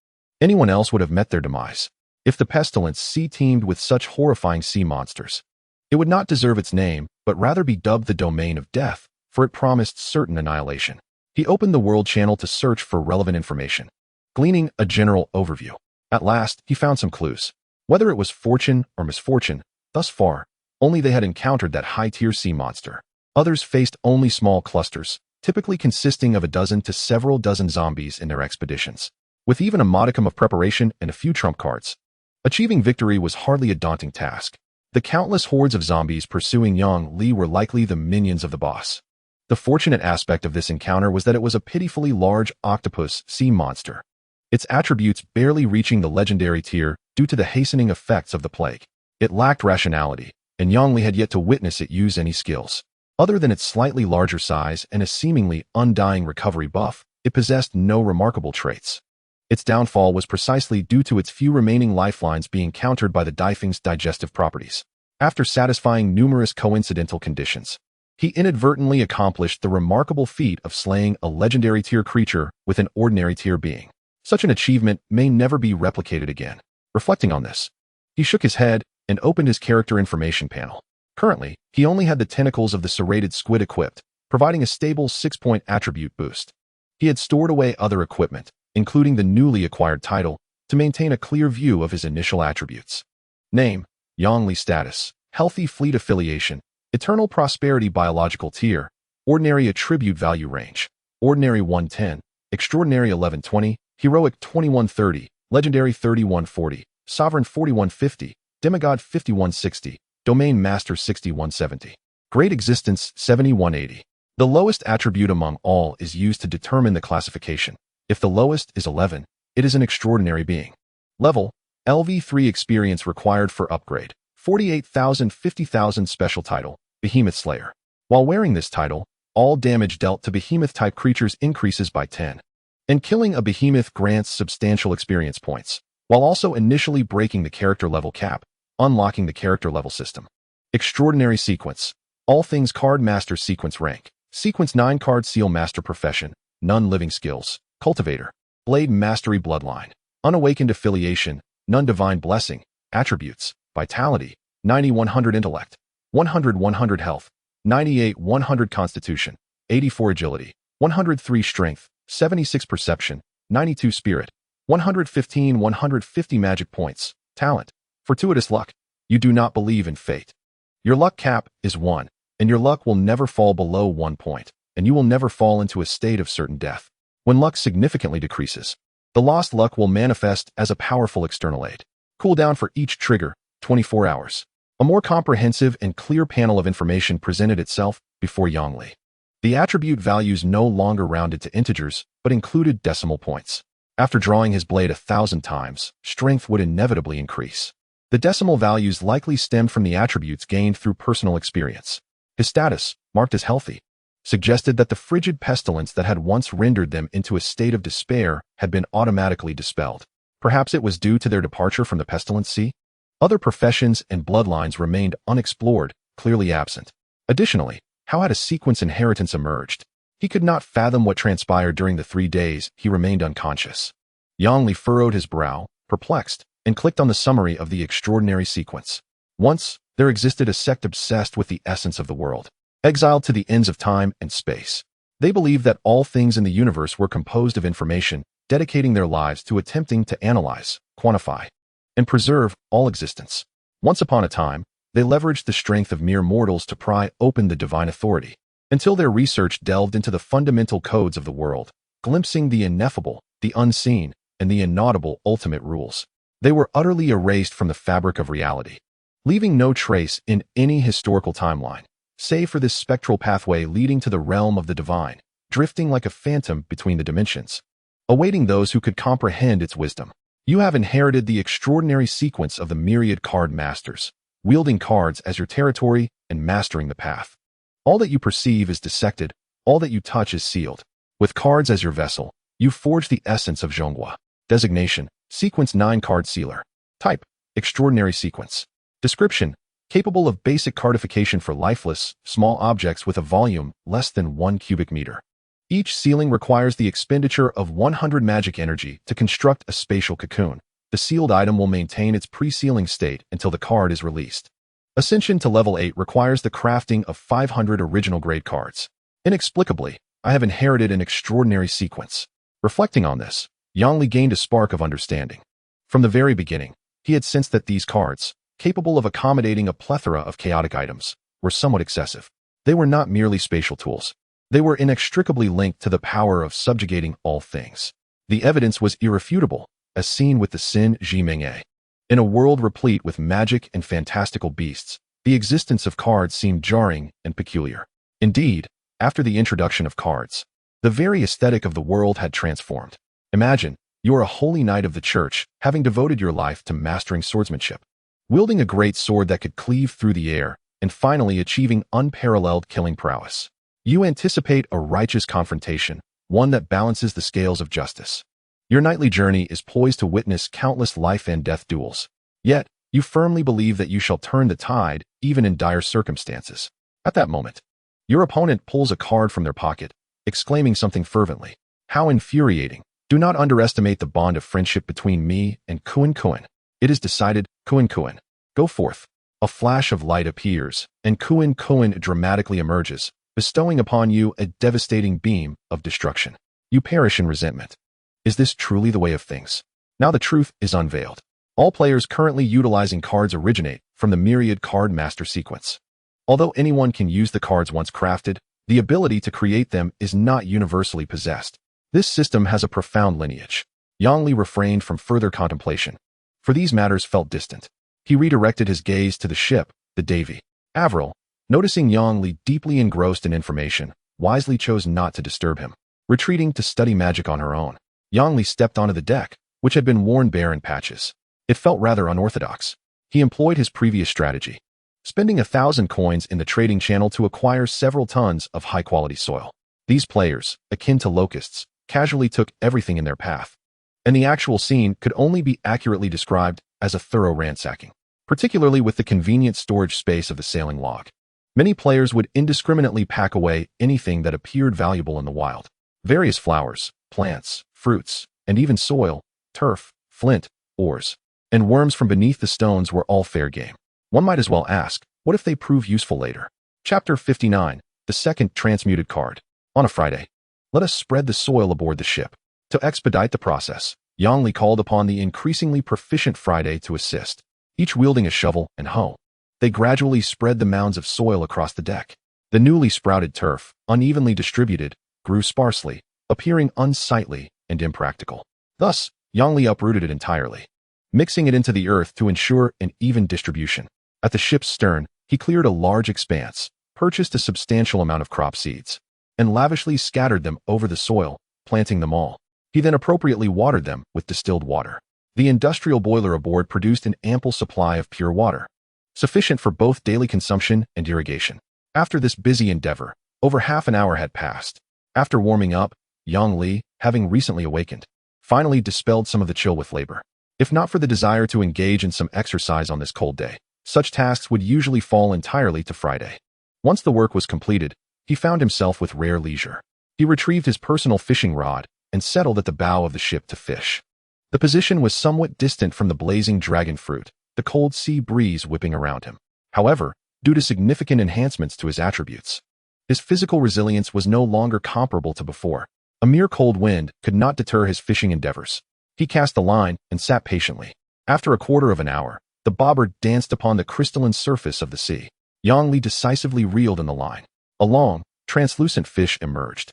Speaker 1: anyone else would have met their demise. If the pestilence sea teemed with such horrifying sea monsters, it would not deserve its name, but rather be dubbed the domain of death, for it promised certain annihilation. He opened the world channel to search for relevant information, gleaning a general overview. At last, he found some clues. Whether it was fortune or misfortune, thus far, only they had encountered that high-tier sea monster. Others faced only small clusters, typically consisting of a dozen to several dozen zombies in their expeditions. With even a modicum of preparation and a few trump cards, achieving victory was hardly a daunting task. The countless hordes of zombies pursuing Yang Li were likely the minions of the boss. The fortunate aspect of this encounter was that it was a pitifully large octopus sea monster, its attributes barely reaching the legendary tier due to the hastening effects of the plague. It lacked rationality, and Yang Li had yet to witness it use any skills. Other than its slightly larger size and a seemingly undying recovery buff, it possessed no remarkable traits. Its downfall was precisely due to its few remaining lifelines being countered by the Daifeng's digestive properties. After satisfying numerous coincidental conditions, he inadvertently accomplished the remarkable feat of slaying a legendary tier creature with an ordinary tier being. Such an achievement may never be replicated again. Reflecting on this, he shook his head and opened his character information panel. Currently, he only had the tentacles of the serrated squid equipped, providing a stable 6-point attribute boost. He had stored away other equipment, including the newly acquired title, to maintain a clear view of his initial attributes. Name, Yang Li. Status, Healthy Fleet Affiliation, Eternal Prosperity Biological Tier, Ordinary Attribute Value Range, Ordinary 110, Extraordinary 1120, Heroic 2130, Legendary 3140, Sovereign 4150, Demigod 5160, Domain Master 6170. Great Existence 7180. The lowest attribute among all is used to determine the classification. If the lowest is 11, it is an extraordinary being. Level, LV3 experience required for upgrade, 48,000 50,000 special title, Behemoth Slayer. While wearing this title, all damage dealt to behemoth-type creatures increases by 10. And killing a behemoth grants substantial experience points, while also initially breaking the character level cap, unlocking the character level system. Extraordinary Sequence. All things Card Master Sequence Rank. Sequence 9 Card Seal Master Profession. None Living Skills. Cultivator. Blade Mastery Bloodline. Unawakened Affiliation. None Divine Blessing. Attributes. Vitality. 90-100 Intellect. 100-100 Health. 98-100 Constitution. 84 Agility. 103 Strength. 76 Perception. 92 Spirit. 115-150 Magic Points. Talent. Fortuitous Luck. You do not believe in fate. Your luck cap is 1, and your luck will never fall below 1 point, and you will never fall into a state of certain death. When luck significantly decreases, the lost luck will manifest as a powerful external aid. Cooldown for each trigger, 24 hours. A more comprehensive and clear panel of information presented itself before Yang Li. The attribute values no longer rounded to integers, but included decimal points. After drawing his blade 1,000 times, strength would inevitably increase. The decimal values likely stemmed from the attributes gained through personal experience. His status, marked as healthy, suggested that the frigid pestilence that had once rendered them into a state of despair had been automatically dispelled. Perhaps it was due to their departure from the pestilence sea? Other professions and bloodlines remained unexplored, clearly absent. Additionally, how had a sequence inheritance emerged? He could not fathom what transpired during the 3 days he remained unconscious. Yang Li furrowed his brow, perplexed, and clicked on the summary of the extraordinary sequence. Once, there existed a sect obsessed with the essence of the world, exiled to the ends of time and space. They believed that all things in the universe were composed of information, dedicating their lives to attempting to analyze, quantify, and preserve all existence. Once upon a time, they leveraged the strength of mere mortals to pry open the divine authority, until their research delved into the fundamental codes of the world, glimpsing the ineffable, the unseen, and the inaudible ultimate rules. They were utterly erased from the fabric of reality, leaving no trace in any historical timeline, save for this spectral pathway leading to the realm of the divine, drifting like a phantom between the dimensions, awaiting those who could comprehend its wisdom. You have inherited the extraordinary sequence of the myriad card masters, wielding cards as your territory and mastering the path. All that you perceive is dissected, all that you touch is sealed. With cards as your vessel, you forge the essence of Zhonghua. Designation: Sequence 9 Card Sealer. Type: Extraordinary Sequence. Description: Capable of basic cardification for lifeless, small objects with a volume less than 1 cubic meter. Each sealing requires the expenditure of 100 magic energy to construct a spatial cocoon. The sealed item will maintain its pre-sealing state until the card is released. Ascension to level 8 requires the crafting of 500 original grade cards. Inexplicably, I have inherited an extraordinary sequence. Reflecting on this, Yangli gained a spark of understanding. From the very beginning, he had sensed that these cards, capable of accommodating a plethora of chaotic items, were somewhat excessive. They were not merely spatial tools. They were inextricably linked to the power of subjugating all things. The evidence was irrefutable, as seen with the Sin Ji Meng'e. In a world replete with magic and fantastical beasts, the existence of cards seemed jarring and peculiar. Indeed, after the introduction of cards, the very aesthetic of the world had transformed. Imagine, you are a holy knight of the church, having devoted your life to mastering swordsmanship, wielding a great sword that could cleave through the air, and finally achieving unparalleled killing prowess. You anticipate a righteous confrontation, one that balances the scales of justice. Your knightly journey is poised to witness countless life and death duels. Yet, you firmly believe that you shall turn the tide, even in dire circumstances. At that moment, your opponent pulls a card from their pocket, exclaiming something fervently. How infuriating! Do not underestimate the bond of friendship between me and Kuan Kuan. It is decided, Kuan Kuan. Go forth. A flash of light appears, and Kuan Kuan dramatically emerges, bestowing upon you a devastating beam of destruction. You perish in resentment. Is this truly the way of things? Now the truth is unveiled. All players currently utilizing cards originate from the myriad card master sequence. Although anyone can use the cards once crafted, the ability to create them is not universally possessed. This system has a profound lineage. Yangli refrained from further contemplation, for these matters felt distant. He redirected his gaze to the ship, the Davy. Avril, noticing Yangli deeply engrossed in information, wisely chose not to disturb him. Retreating to study magic on her own, Yangli stepped onto the deck, which had been worn bare in patches. It felt rather unorthodox. He employed his previous strategy, spending 1,000 coins in the trading channel to acquire several tons of high-quality soil. These players, akin to locusts, casually took everything in their path, and the actual scene could only be accurately described as a thorough ransacking, particularly with the convenient storage space of the sailing log. Many players would indiscriminately pack away anything that appeared valuable in the wild. Various flowers, plants, fruits, and even soil, turf, flint, ores, and worms from beneath the stones were all fair game. One might as well ask, what if they prove useful later? Chapter 59, the second transmuted card. On a Friday, let us spread the soil aboard the ship. To expedite the process, Yangli called upon the increasingly proficient Friday to assist, each wielding a shovel and hoe. They gradually spread the mounds of soil across the deck. The newly sprouted turf, unevenly distributed, grew sparsely, appearing unsightly and impractical. Thus, Yangli uprooted it entirely, mixing it into the earth to ensure an even distribution. At the ship's stern, he cleared a large expanse, purchased a substantial amount of crop seeds, and lavishly scattered them over the soil, planting them all. He then appropriately watered them with distilled water. The industrial boiler aboard produced an ample supply of pure water, sufficient for both daily consumption and irrigation. After this busy endeavor, over half an hour had passed. After warming up, Yangli, having recently awakened, finally dispelled some of the chill with labor. If not for the desire to engage in some exercise on this cold day, such tasks would usually fall entirely to Friday. Once the work was completed, he found himself with rare leisure. He retrieved his personal fishing rod and settled at the bow of the ship to fish. The position was somewhat distant from the blazing dragon fruit, the cold sea breeze whipping around him. However, due to significant enhancements to his attributes, his physical resilience was no longer comparable to before. A mere cold wind could not deter his fishing endeavors. He cast the line and sat patiently. After a quarter of an hour, the bobber danced upon the crystalline surface of the sea. Yangli decisively reeled in the line. A long, translucent fish emerged,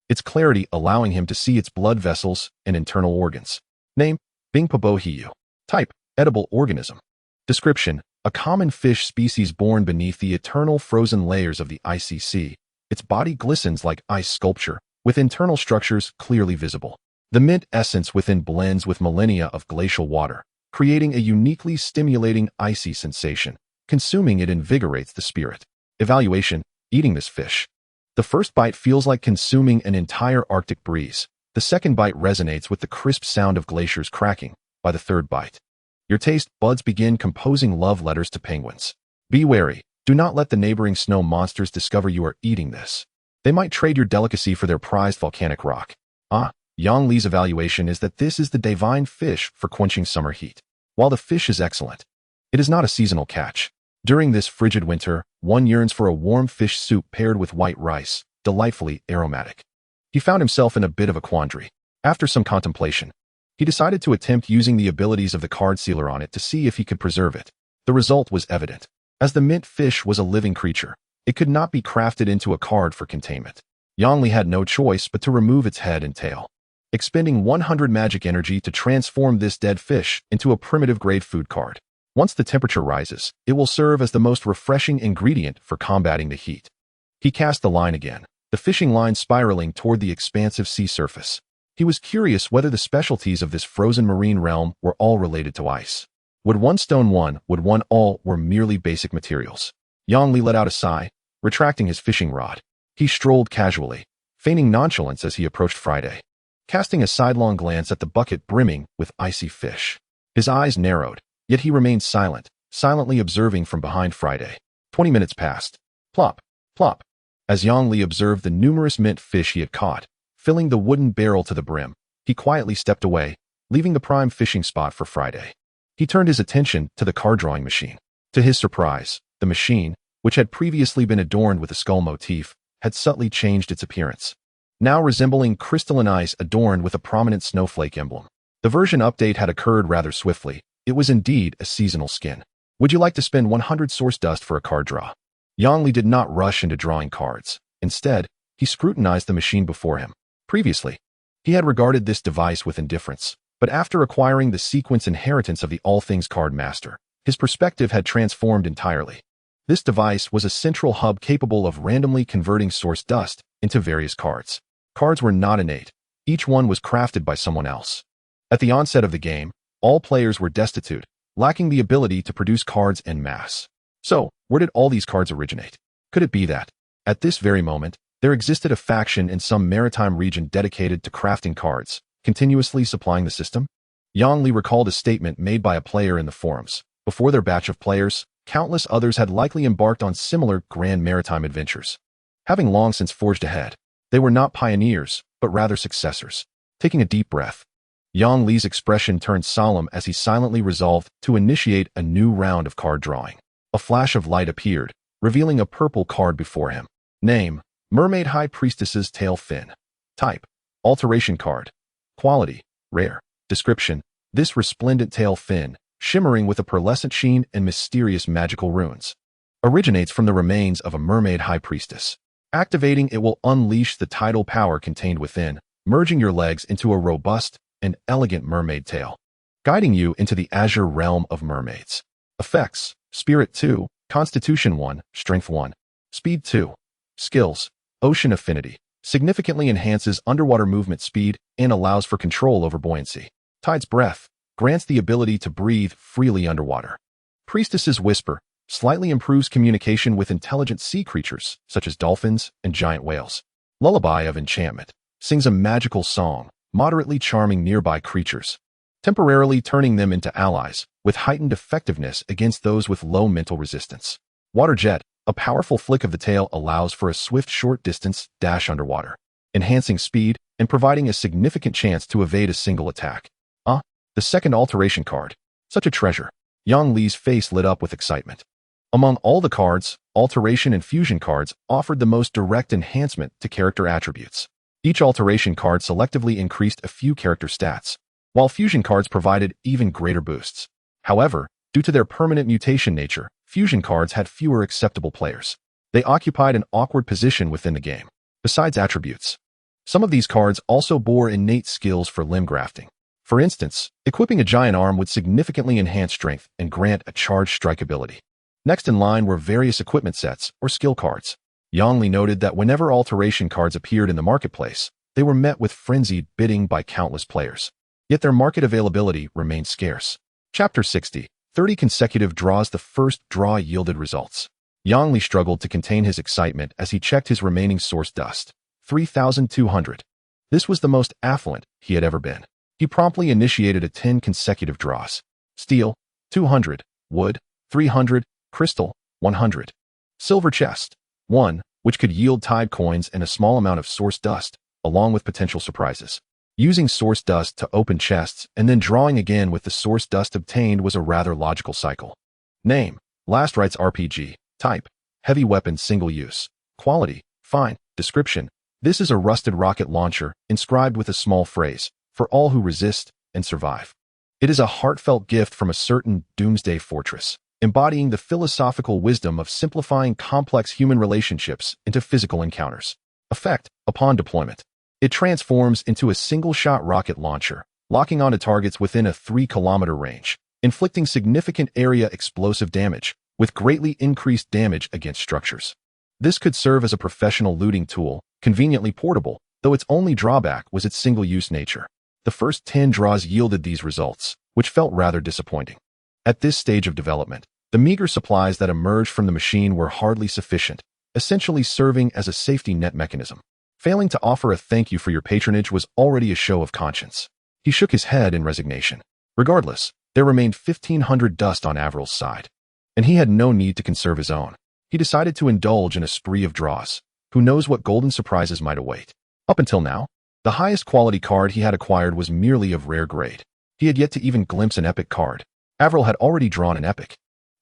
Speaker 1: its clarity allowing him to see its blood vessels and internal organs. Name: Bingpabo Hiyu. Type: edible organism. Description: a common fish species born beneath the eternal frozen layers of the icy sea. Its body glistens like ice sculpture, with internal structures clearly visible. The mint essence within blends with millennia of glacial water, creating a uniquely stimulating icy sensation, Consuming it invigorates the spirit. Evaluation: eating this fish. The first bite feels like consuming an entire Arctic breeze. The second bite resonates with the crisp sound of glaciers cracking. By the third bite, your taste buds begin composing love letters to penguins. Be wary. Do not let the neighboring snow monsters discover you are eating this. They might trade your delicacy for their prized volcanic rock. Yang Li's evaluation is that this is the divine fish for quenching summer heat. While the fish is excellent, it is not a seasonal catch. During this frigid winter, one yearns for a warm fish soup paired with white rice, delightfully aromatic. He found himself in a bit of a quandary. After some contemplation, he decided to attempt using the abilities of the card sealer on it to see if he could preserve it. The result was evident. As the mint fish was a living creature, it could not be crafted into a card for containment. Yang Li had no choice but to remove its head and tail, expending 100 magic energy to transform this dead fish into a primitive-grade food card. Once the temperature rises, it will serve as the most refreshing ingredient for combating the heat. He cast the line again, the fishing line spiraling toward the expansive sea surface. He was curious whether the specialties of this frozen marine realm were all related to ice. Would one stone one, would one all were merely basic materials? Yang Li let out a sigh, retracting his fishing rod. He strolled casually, feigning nonchalance as he approached Friday, casting a sidelong glance at the bucket brimming with icy fish. His eyes narrowed, yet he remained silent, silently observing from behind Friday. 20 minutes passed. Plop, plop. As Yang Li observed the numerous mint fish he had caught, filling the wooden barrel to the brim, he quietly stepped away, leaving the prime fishing spot for Friday. He turned his attention to the card drawing machine. To his surprise, the machine, which had previously been adorned with a skull motif, had subtly changed its appearance, now resembling crystalline ice adorned with a prominent snowflake emblem. The version update had occurred rather swiftly. It was indeed a seasonal skin. Would you like to spend 100 source dust for a card draw? Yang Li did not rush into drawing cards. Instead, he scrutinized the machine before him. Previously, he had regarded this device with indifference, but after acquiring the sequence inheritance of the All Things Card Master, his perspective had transformed entirely. This device was a central hub capable of randomly converting source dust into various cards. Cards were not innate. Each one was crafted by someone else. At the onset of the game, all players were destitute, lacking the ability to produce cards en masse. So, where did all these cards originate? Could it be that, at this very moment, there existed a faction in some maritime region dedicated to crafting cards, continuously supplying the system? Yang Li recalled a statement made by a player in the forums. Before their batch of players, countless others had likely embarked on similar grand maritime adventures. Having long since forged ahead, they were not pioneers, but rather successors. Taking a deep breath, Yang Li's expression turned solemn as he silently resolved to initiate a new round of card drawing. A flash of light appeared, revealing a purple card before him. Name: Mermaid High Priestess's Tail Fin. Type: Alteration card. Quality: Rare. Description: This resplendent tail fin, shimmering with a pearlescent sheen and mysterious magical runes, originates from the remains of a mermaid high priestess. Activating it will unleash the tidal power contained within, merging your legs into a robust and elegant mermaid tail, guiding you into the azure realm of mermaids. Effects: Spirit 2, Constitution 1, Strength 1, Speed 2. Skills: Ocean Affinity. Significantly enhances underwater movement speed and allows for control over buoyancy. Tide's Breath grants the ability to breathe freely underwater. Priestess's Whisper slightly improves communication with intelligent sea creatures such as dolphins and giant whales. Lullaby of Enchantment sings a magical song, moderately charming nearby creatures, temporarily turning them into allies with heightened effectiveness against those with low mental resistance. Water Jet, a powerful flick of the tail allows for a swift short-distance dash underwater, enhancing speed and providing a significant chance to evade a single attack. The second alteration card. Such a treasure. Yang Li's face lit up with excitement. Among all the cards, alteration and fusion cards offered the most direct enhancement to character attributes. Each alteration card selectively increased a few character stats, while fusion cards provided even greater boosts. However, due to their permanent mutation nature, fusion cards had fewer acceptable players. They occupied an awkward position within the game. Besides attributes, some of these cards also bore innate skills for limb grafting. For instance, equipping a giant arm would significantly enhance strength and grant a charged strike ability. Next in line were various equipment sets or skill cards. Yang Li noted that whenever alteration cards appeared in the marketplace, they were met with frenzied bidding by countless players. Yet their market availability remained scarce. Chapter 60. 30 consecutive draws. The first draw yielded results. Yang Li struggled to contain his excitement as he checked his remaining source dust. 3,200. This was the most affluent he had ever been. He promptly initiated 10 consecutive draws. Steel, 200. Wood, 300. Crystal, 100. Silver chest, 1, which could yield tide coins and a small amount of source dust, along with potential surprises. Using source dust to open chests and then drawing again with the source dust obtained was a rather logical cycle. Name, Last Rites RPG. Type, heavy weapon single use. Quality, fine. Description, this is a rusted rocket launcher inscribed with a small phrase, for all who resist and survive. It is a heartfelt gift from a certain doomsday fortress, embodying the philosophical wisdom of simplifying complex human relationships into physical encounters. Effect, upon deployment. It transforms into a single-shot rocket launcher, locking onto targets within a 3-kilometer range, inflicting significant area explosive damage, with greatly increased damage against structures. This could serve as a professional looting tool, conveniently portable, though its only drawback was its single-use nature. The first 10 draws yielded these results, which felt rather disappointing. At this stage of development, the meager supplies that emerged from the machine were hardly sufficient, essentially serving as a safety net mechanism. Failing to offer a thank you for your patronage was already a show of conscience. He shook his head in resignation. Regardless, there remained 1,500 dust on Avril's side, and he had no need to conserve his own. He decided to indulge in a spree of draws. Who knows what golden surprises might await? Up until now, the highest quality card he had acquired was merely of rare grade. He had yet to even glimpse an epic card. Avril had already drawn an epic.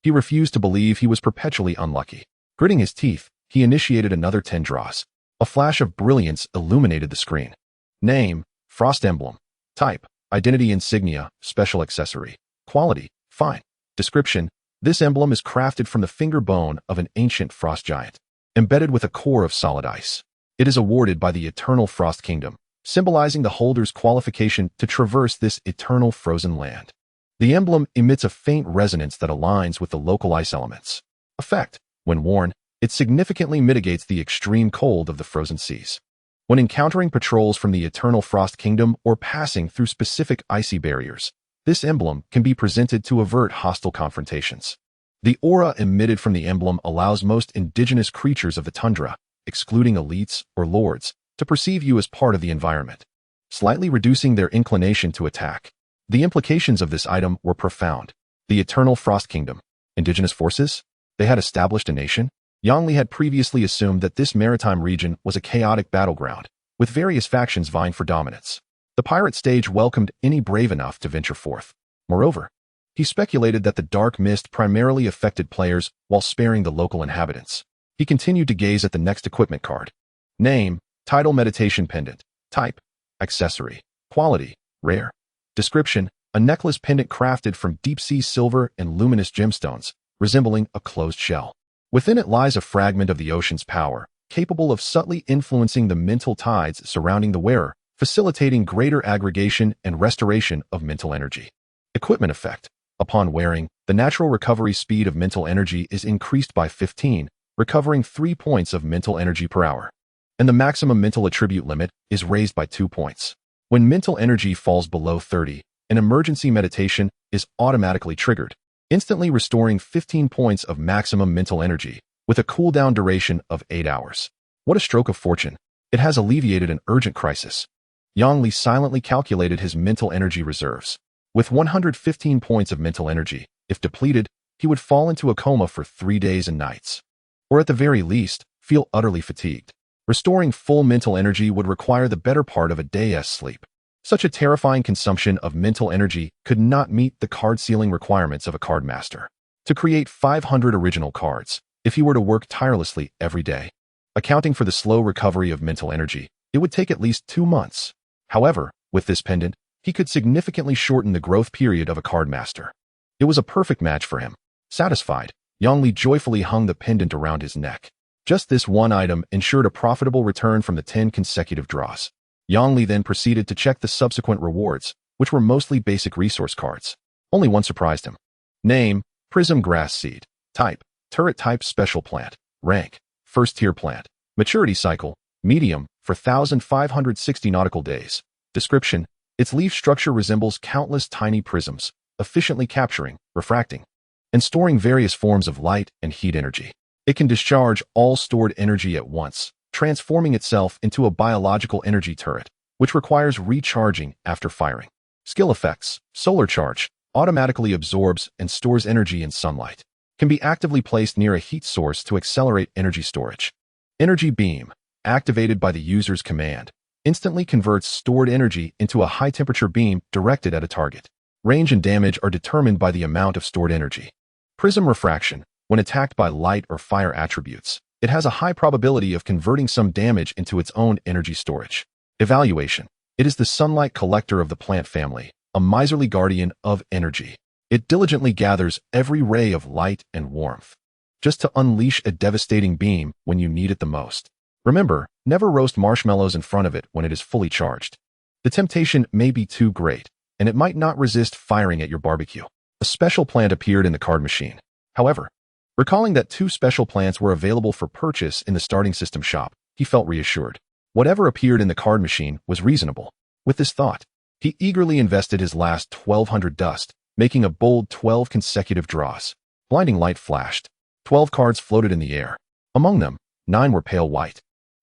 Speaker 1: He refused to believe he was perpetually unlucky. Gritting his teeth, he initiated another 10 draws. A flash of brilliance illuminated the screen. Name, Frost Emblem. Type, Identity Insignia, Special Accessory. Quality, fine. Description, this emblem is crafted from the finger bone of an ancient frost giant, embedded with a core of solid ice. It is awarded by the Eternal Frost Kingdom, symbolizing the holder's qualification to traverse this eternal frozen land. The emblem emits a faint resonance that aligns with the local ice elements. Effect, when worn, it significantly mitigates the extreme cold of the frozen seas. When encountering patrols from the Eternal Frost Kingdom or passing through specific icy barriers, this emblem can be presented to avert hostile confrontations. The aura emitted from the emblem allows most indigenous creatures of the tundra, excluding elites or lords, to perceive you as part of the environment, slightly reducing their inclination to attack. The implications of this item were profound. The Eternal Frost Kingdom, indigenous forces, they had established a nation. Yang Li had previously assumed that this maritime region was a chaotic battleground, with various factions vying for dominance. The pirate stage welcomed any brave enough to venture forth. Moreover, he speculated that the dark mist primarily affected players while sparing the local inhabitants. He continued to gaze at the next equipment card. Name, Title Meditation Pendant. Type, Accessory. Quality, rare. Description, a necklace pendant crafted from deep-sea silver and luminous gemstones, resembling a closed shell. Within it lies a fragment of the ocean's power, capable of subtly influencing the mental tides surrounding the wearer, facilitating greater aggregation and restoration of mental energy. Equipment effect. Upon wearing, the natural recovery speed of mental energy is increased by 15, recovering 3 points of mental energy per hour. And the maximum mental attribute limit is raised by 2 points. When mental energy falls below 30, an emergency meditation is automatically triggered, instantly restoring 15 points of maximum mental energy, with a cooldown duration of 8 hours. What a stroke of fortune. It has alleviated an urgent crisis. Yang Li silently calculated his mental energy reserves. With 115 points of mental energy, if depleted, he would fall into a coma for 3 days and nights. Or at the very least, feel utterly fatigued. Restoring full mental energy would require the better part of a day's sleep. Such a terrifying consumption of mental energy could not meet the card ceiling requirements of a card master. To create 500 original cards, if he were to work tirelessly every day, accounting for the slow recovery of mental energy, it would take at least 2 months. However, with this pendant, he could significantly shorten the growth period of a card master. It was a perfect match for him. Satisfied, Yang Li joyfully hung the pendant around his neck. Just this one item ensured a profitable return from the 10 consecutive draws. Yang Li then proceeded to check the subsequent rewards, which were mostly basic resource cards. Only one surprised him. Name, Prism Grass Seed. Type, Turret Type Special Plant. Rank, First Tier Plant. Maturity Cycle, Medium, for 1,560 nautical days. Description, its leaf structure resembles countless tiny prisms, efficiently capturing, refracting, and storing various forms of light and heat energy. It can discharge all stored energy at once, transforming itself into a biological energy turret, which requires recharging after firing. Skill effects: solar charge, automatically absorbs and stores energy in sunlight. Can be actively placed near a heat source to accelerate energy storage. Energy beam, activated by the user's command, instantly converts stored energy into a high-temperature beam directed at a target. Range and damage are determined by the amount of stored energy. Prism refraction, when attacked by light or fire attributes, it has a high probability of converting some damage into its own energy storage. Evaluation, it is the sunlight collector of the plant family, a miserly guardian of energy. It diligently gathers every ray of light and warmth, just to unleash a devastating beam when you need it the most. Remember, never roast marshmallows in front of it when it is fully charged. The temptation may be too great, and it might not resist firing at your barbecue. A special plant appeared in the card machine. However, recalling that 2 special plants were available for purchase in the starting system shop, he felt reassured. Whatever appeared in the card machine was reasonable. With this thought, he eagerly invested his last 1,200 dust, making a bold 12 consecutive draws. Blinding light flashed. 12 cards floated in the air. Among them, 9 were pale white,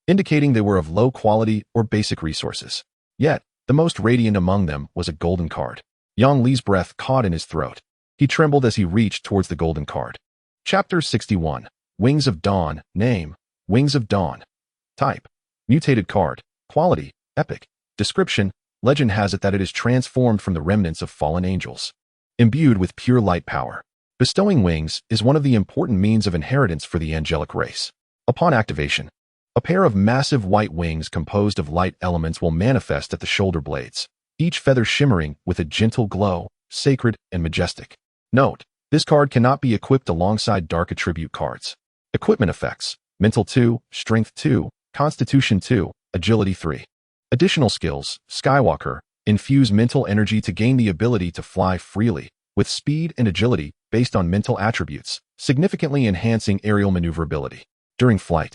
Speaker 1: indicating they were of low quality or basic resources. Yet, the most radiant among them was a golden card. Yang Li's breath caught in his throat. He trembled as he reached towards the golden card. Chapter 61. Wings of Dawn. Name: Wings of Dawn. Type: mutated card. Quality: epic. Description: legend has it that it is transformed from the remnants of fallen angels. Imbued with pure light power. Bestowing wings is one of the important means of inheritance for the angelic race. Upon activation, a pair of massive white wings composed of light elements will manifest at the shoulder blades, each feather shimmering with a gentle glow, sacred and majestic. Note: this card cannot be equipped alongside dark attribute cards. Equipment effects: Mental 2, Strength 2, Constitution 2, Agility 3. Additional skills: Skywalker, infuse mental energy to gain the ability to fly freely, with speed and agility based on mental attributes, significantly enhancing aerial maneuverability. During flight,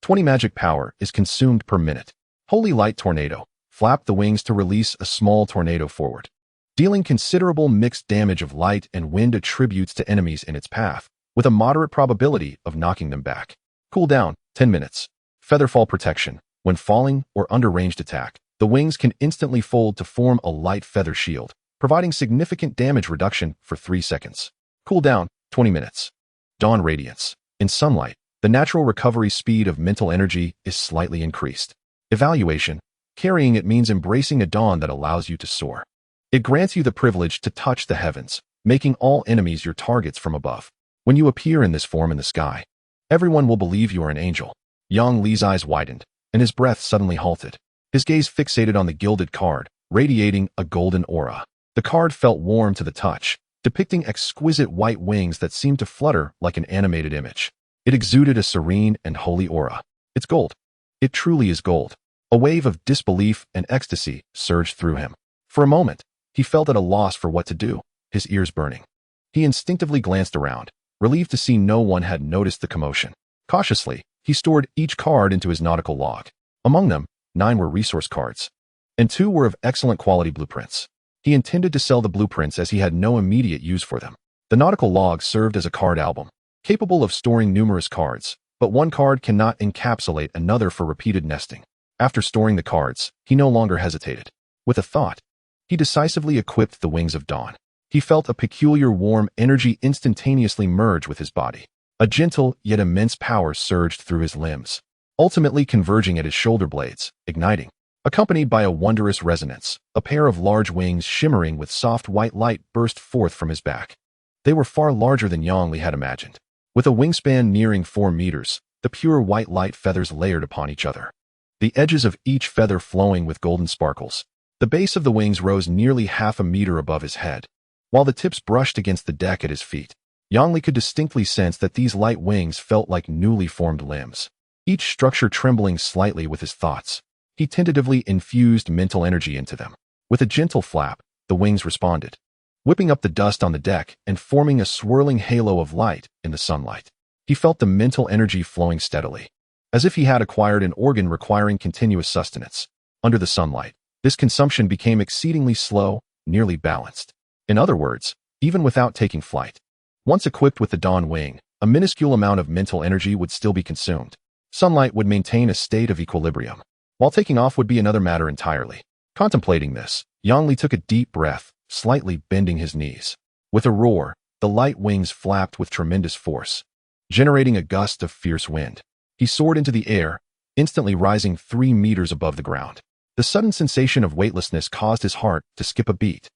Speaker 1: 20 magic power is consumed per minute. Holy Light Tornado, flap the wings to release a small tornado forward, dealing considerable mixed damage of light and wind attributes to enemies in its path, with a moderate probability of knocking them back. Cooldown: 10 minutes. Featherfall protection, when falling or under ranged attack, the wings can instantly fold to form a light feather shield, providing significant damage reduction for 3 seconds. Cooldown: 20 minutes. Dawn Radiance, in sunlight, the natural recovery speed of mental energy is slightly increased. Evaluation: carrying it means embracing a dawn that allows you to soar. It grants you the privilege to touch the heavens, making all enemies your targets from above. When you appear in this form in the sky, everyone will believe you are an angel. Yang Li's eyes widened, and his breath suddenly halted. His gaze fixated on the gilded card, radiating a golden aura. The card felt warm to the touch, depicting exquisite white wings that seemed to flutter like an animated image. It exuded a serene and holy aura. It's gold. It truly is gold. A wave of disbelief and ecstasy surged through him. For a moment, he felt at a loss for what to do, his ears burning. He instinctively glanced around, relieved to see no one had noticed the commotion. Cautiously, he stored each card into his nautical log. Among them, 9 were resource cards, and 2 were of excellent quality blueprints. He intended to sell the blueprints as he had no immediate use for them. The nautical log served as a card album, capable of storing numerous cards, but one card cannot encapsulate another for repeated nesting. After storing the cards, he no longer hesitated. With a thought, he decisively equipped the Wings of Dawn. He felt a peculiar warm energy instantaneously merge with his body. A gentle yet immense power surged through his limbs, ultimately converging at his shoulder blades, igniting. Accompanied by a wondrous resonance, a pair of large wings shimmering with soft white light burst forth from his back. They were far larger than Yang Li had imagined. With a wingspan nearing 4 meters, the pure white light feathers layered upon each other, the edges of each feather flowing with golden sparkles. The base of the wings rose nearly half a meter above his head, while the tips brushed against the deck at his feet. Yang Li could distinctly sense that these light wings felt like newly formed limbs, each structure trembling slightly with his thoughts. He tentatively infused mental energy into them. With a gentle flap, the wings responded, whipping up the dust on the deck and forming a swirling halo of light in the sunlight. He felt the mental energy flowing steadily, as if he had acquired an organ requiring continuous sustenance. Under the sunlight, this consumption became exceedingly slow, nearly balanced. In other words, even without taking flight. Once equipped with the Dawn Wing, a minuscule amount of mental energy would still be consumed. Sunlight would maintain a state of equilibrium, while taking off would be another matter entirely. Contemplating this, Yang Li took a deep breath, slightly bending his knees. With a roar, the light wings flapped with tremendous force, generating a gust of fierce wind. He soared into the air, instantly rising 3 meters above the ground. The sudden sensation of weightlessness caused his heart to skip a beat.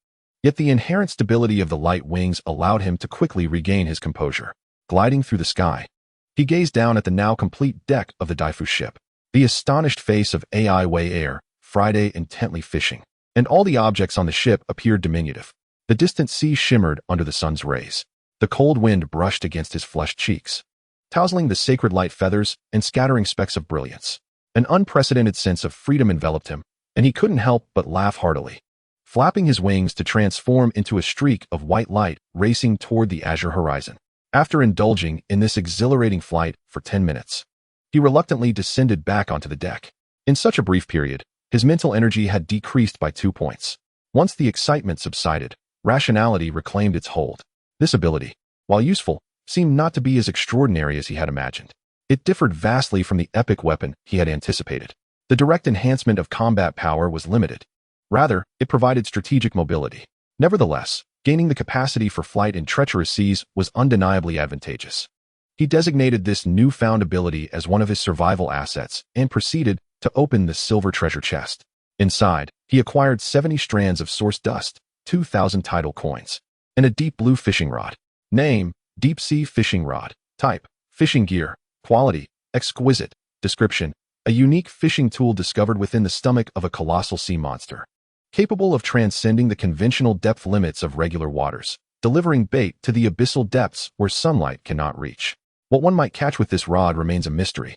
Speaker 1: Yet the inherent stability of the light wings allowed him to quickly regain his composure. Gliding through the sky, he gazed down at the now complete deck of the Daifu ship. The astonished face of Ai Wei Air, Friday intently fishing, and all the objects on the ship appeared diminutive. The distant sea shimmered under the sun's rays. The cold wind brushed against his flushed cheeks, tousling the sacred light feathers and scattering specks of brilliance. An unprecedented sense of freedom enveloped him, and he couldn't help but laugh heartily, flapping his wings to transform into a streak of white light racing toward the azure horizon. After indulging in this exhilarating flight for 10 minutes, he reluctantly descended back onto the deck. In such a brief period, his mental energy had decreased by 2 points. Once the excitement subsided, rationality reclaimed its hold. This ability, while useful, seemed not to be as extraordinary as he had imagined. It differed vastly from the epic weapon he had anticipated. The direct enhancement of combat power was limited. Rather, it provided strategic mobility. Nevertheless, gaining the capacity for flight in treacherous seas was undeniably advantageous. He designated this newfound ability as one of his survival assets and proceeded to open the silver treasure chest. Inside, he acquired 70 strands of source dust, 2,000 tidal coins, and a deep blue fishing rod. Name: Deep Sea Fishing Rod. Type: Fishing Gear. Quality: Exquisite. Description: A unique fishing tool discovered within the stomach of a colossal sea monster, capable of transcending the conventional depth limits of regular waters, delivering bait to the abyssal depths where sunlight cannot reach. What one might catch with this rod remains a mystery.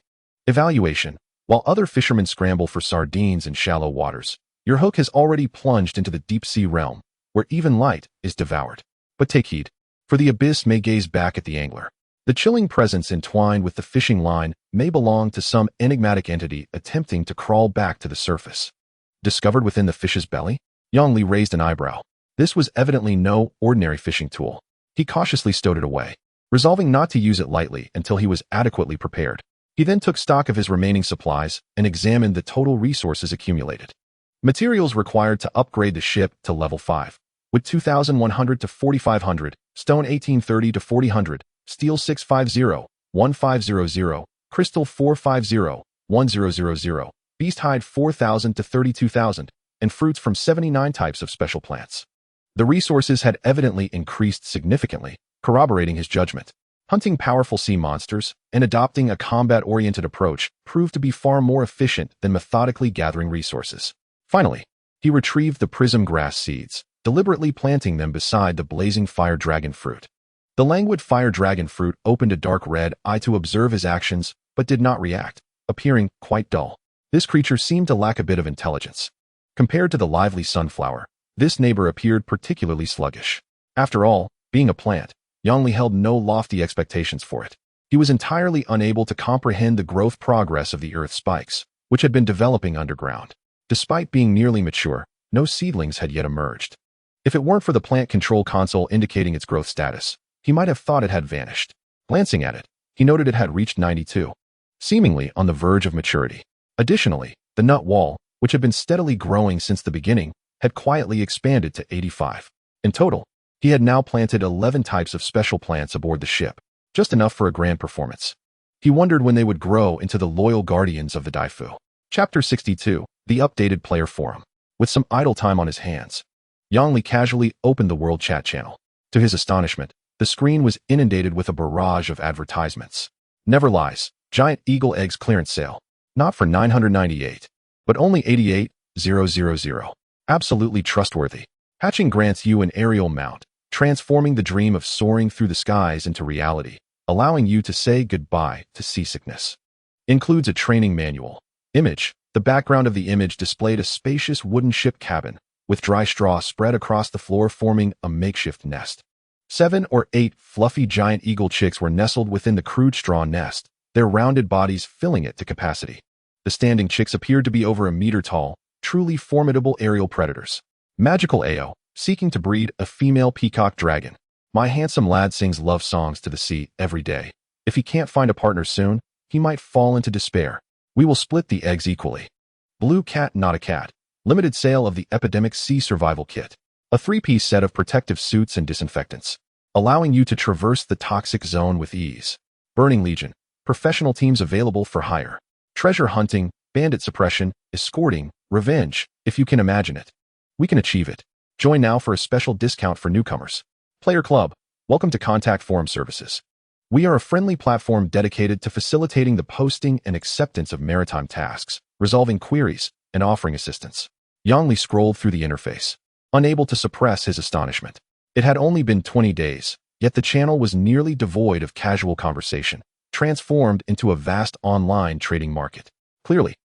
Speaker 1: Evaluation: While other fishermen scramble for sardines in shallow waters, your hook has already plunged into the deep sea realm, where even light is devoured. But take heed, for the abyss may gaze back at the angler. The chilling presence entwined with the fishing line may belong to some enigmatic entity attempting to crawl back to the surface. Discovered within the fish's belly? Yang Li raised an eyebrow. This was evidently no ordinary fishing tool. He cautiously stowed it away, resolving not to use it lightly until he was adequately prepared. He then took stock of his remaining supplies and examined the total resources accumulated. Materials required to upgrade the ship to level 5, with 2,100 to 4,500, stone 1,830 to 4,000, steel 650, 1,500, crystal 450, 1,000, beast hide 4,000 to 32,000, and fruits from 79 types of special plants. The resources had evidently increased significantly, corroborating his judgment. Hunting powerful sea monsters and adopting a combat-oriented approach proved to be far more efficient than methodically gathering resources. Finally, he retrieved the prism grass seeds, deliberately planting them beside the blazing fire dragon fruit. The languid fire dragon fruit opened a dark red eye to observe his actions, but did not react, appearing quite dull. This creature seemed to lack a bit of intelligence. Compared to the lively sunflower, this neighbor appeared particularly sluggish. After all, being a plant, Yang Li held no lofty expectations for it. He was entirely unable to comprehend the growth progress of the earth spikes, which had been developing underground. Despite being nearly mature, no seedlings had yet emerged. If it weren't for the plant control console indicating its growth status, he might have thought it had vanished. Glancing at it, he noted it had reached 92, seemingly on the verge of maturity. Additionally, the nut wall, which had been steadily growing since the beginning, had quietly expanded to 85. In total, he had now planted 11 types of special plants aboard the ship, just enough for a grand performance. He wondered when they would grow into the loyal guardians of the Daifu. Chapter 62, The Updated Player Forum. With some idle time on his hands, Yang Li casually opened the World Chat channel. To his astonishment, the screen was inundated with a barrage of advertisements. Never lies, giant eagle eggs clearance sale. Not for 998, but only 88,000. Absolutely trustworthy. Hatching grants you an aerial mount, transforming the dream of soaring through the skies into reality, allowing you to say goodbye to seasickness. Includes a training manual. Image. The background of the image displayed a spacious wooden ship cabin, with dry straw spread across the floor forming a makeshift nest. 7 or 8 fluffy giant eagle chicks were nestled within the crude straw nest, their rounded bodies filling it to capacity. The standing chicks appeared to be over a meter tall, truly formidable aerial predators. Magical AO, seeking to breed a female peacock dragon. My handsome lad sings love songs to the sea every day. If he can't find a partner soon, he might fall into despair. We will split the eggs equally. Blue Cat Not a Cat. Limited sale of the Epidemic Sea Survival Kit. A 3-piece set of protective suits and disinfectants, allowing you to traverse the toxic zone with ease. Burning Legion. Professional teams available for hire. Treasure hunting, bandit suppression, escorting, revenge, if you can imagine it. We can achieve it. Join now for a special discount for newcomers. Player Club. Welcome to Contact Forum Services. We are a friendly platform dedicated to facilitating the posting and acceptance of maritime tasks, resolving queries, and offering assistance. Yongli scrolled through the interface, unable to suppress his astonishment. It had only been 20 days, yet the channel was nearly devoid of casual conversation, transformed into a vast online trading market. Clearly,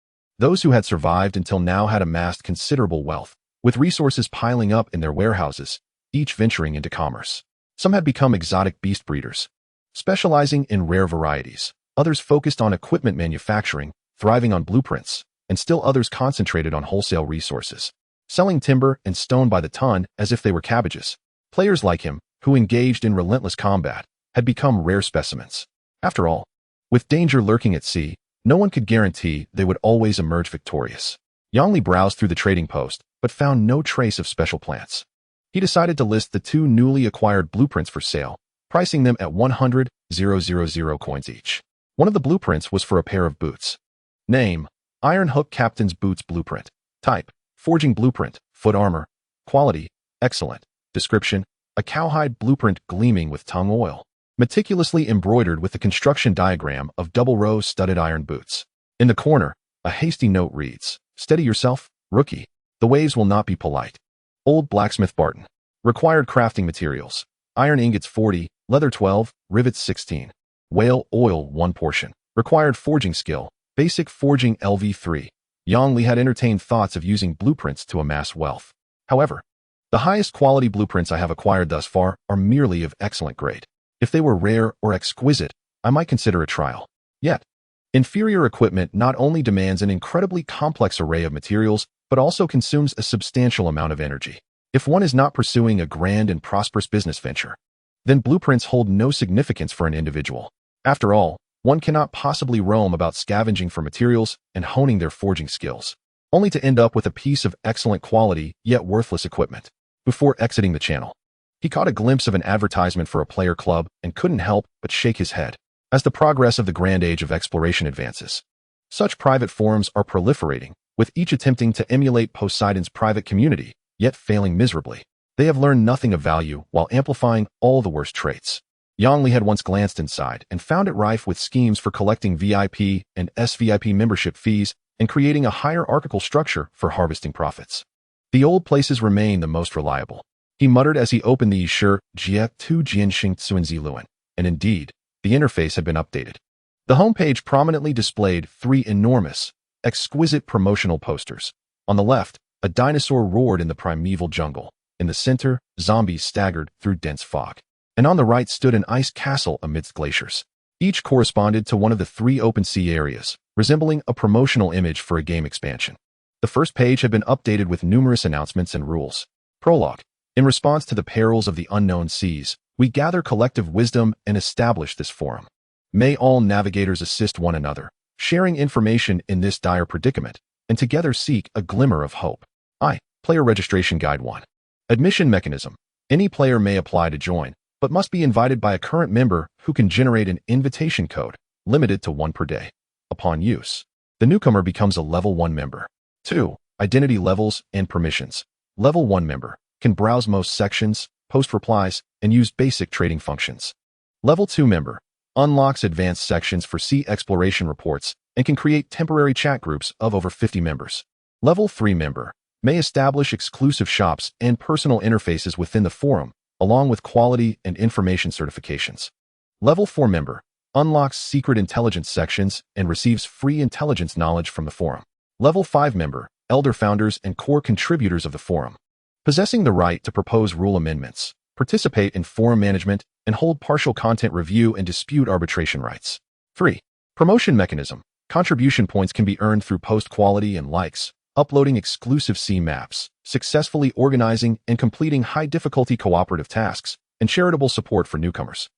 Speaker 1: those who had survived until now had amassed considerable wealth, with resources piling up in their warehouses, each venturing into commerce. Some had become exotic beast breeders, specializing in rare varieties. Others focused on equipment manufacturing, thriving on blueprints, and still others concentrated on wholesale resources, selling timber and stone by the ton as if they were cabbages. Players like him, who engaged in relentless combat, had become rare specimens. After all, with danger lurking at sea, no one could guarantee they would always emerge victorious. Yongli browsed through the trading post, but found no trace of special plants. He decided to list the 2 newly acquired blueprints for sale, pricing them at 100,000 coins each. One of the blueprints was for a pair of boots. Name: Iron Hook Captain's Boots Blueprint. Type: Forging Blueprint. Foot armor. Quality: excellent. Description: a cowhide blueprint gleaming with tung oil, meticulously embroidered with the construction diagram of double-row studded iron boots. In the corner, a hasty note reads, "Steady yourself, rookie. The waves will not be polite." Old Blacksmith Barton. Required crafting materials: iron ingots 40, leather 12, rivets 16. Whale oil 1 portion. Required forging skill: basic forging LV3. Yongli had entertained thoughts of using blueprints to amass wealth. However, the highest quality blueprints I have acquired thus far are merely of excellent grade. If they were rare or exquisite, I might consider a trial. Yet, inferior equipment not only demands an incredibly complex array of materials, but also consumes a substantial amount of energy. If one is not pursuing a grand and prosperous business venture, then blueprints hold no significance for an individual. After all, one cannot possibly roam about scavenging for materials and honing their forging skills, only to end up with a piece of excellent quality yet worthless equipment. Before exiting the channel, he caught a glimpse of an advertisement for a player club and couldn't help but shake his head. As the progress of the grand age of exploration advances, such private forums are proliferating, with each attempting to emulate Poseidon's private community, yet failing miserably. They have learned nothing of value while amplifying all the worst traits. Yongli had once glanced inside and found it rife with schemes for collecting VIP and SVIP membership fees and creating a hierarchical structure for harvesting profits. The old places remain the most reliable, he muttered as he opened the Sure Jie Tu Jianxing Tsuanzi and indeed, the interface had been updated. The homepage prominently displayed 3 enormous, exquisite promotional posters. On the left, a dinosaur roared in the primeval jungle. In the center, zombies staggered through dense fog. And on the right stood an ice castle amidst glaciers. Each corresponded to one of the 3 open sea areas, resembling a promotional image for a game expansion. The first page had been updated with numerous announcements and rules. Prologue. In response to the perils of the unknown seas, we gather collective wisdom and establish this forum. May all navigators assist one another, sharing information in this dire predicament, and together seek a glimmer of hope. Player Registration Guide 1. Admission Mechanism. Any player may apply to join, but must be invited by a current member who can generate an invitation code, limited to 1 per day. Upon use, the newcomer becomes a Level 1 member. 2. Identity levels and permissions. Level 1 member can browse most sections, post replies, and use basic trading functions. Level 2 member unlocks advanced sections for sea exploration reports and can create temporary chat groups of over 50 members. Level 3 member may establish exclusive shops and personal interfaces within the forum, along with quality and information certifications. Level 4 member unlocks secret intelligence sections and receives free intelligence knowledge from the forum. Level 5 member, elder founders and core contributors of the forum, possessing the right to propose rule amendments, participate in forum management, and hold partial content review and dispute arbitration rights. 3. Promotion mechanism. Contribution points can be earned through post quality and likes, uploading exclusive sea maps, successfully organizing and completing high-difficulty cooperative tasks, and charitable support for newcomers,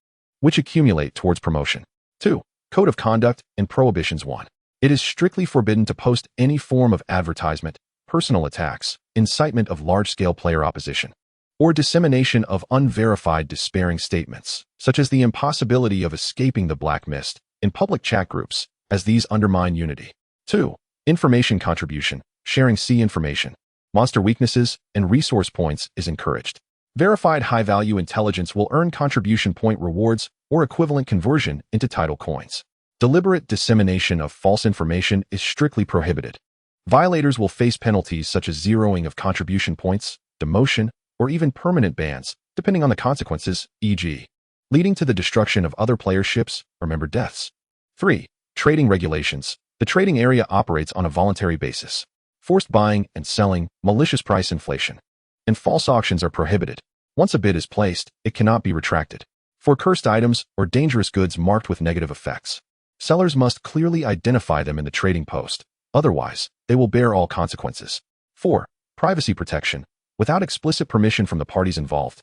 Speaker 1: which accumulate towards promotion. 2. Code of Conduct and Prohibitions. 1. It is strictly forbidden to post any form of advertisement, personal attacks, incitement of large-scale player opposition, or dissemination of unverified despairing statements, such as the impossibility of escaping the black mist, in public chat groups, as these undermine unity. 2. Information contribution, sharing information, monster weaknesses, and resource points is encouraged. Verified high-value intelligence will earn contribution point rewards or equivalent conversion into title coins. Deliberate dissemination of false information is strictly prohibited. Violators will face penalties such as zeroing of contribution points, demotion, or even permanent bans, depending on the consequences, e.g., leading to the destruction of other players' ships or member deaths. 3. Trading regulations. The trading area operates on a voluntary basis. Forced buying and selling, malicious price inflation, and false auctions are prohibited. Once a bid is placed, it cannot be retracted. For cursed items or dangerous goods marked with negative effects, sellers must clearly identify them in the trading post. Otherwise, they will bear all consequences. 4. Privacy protection. Without explicit permission from the parties involved,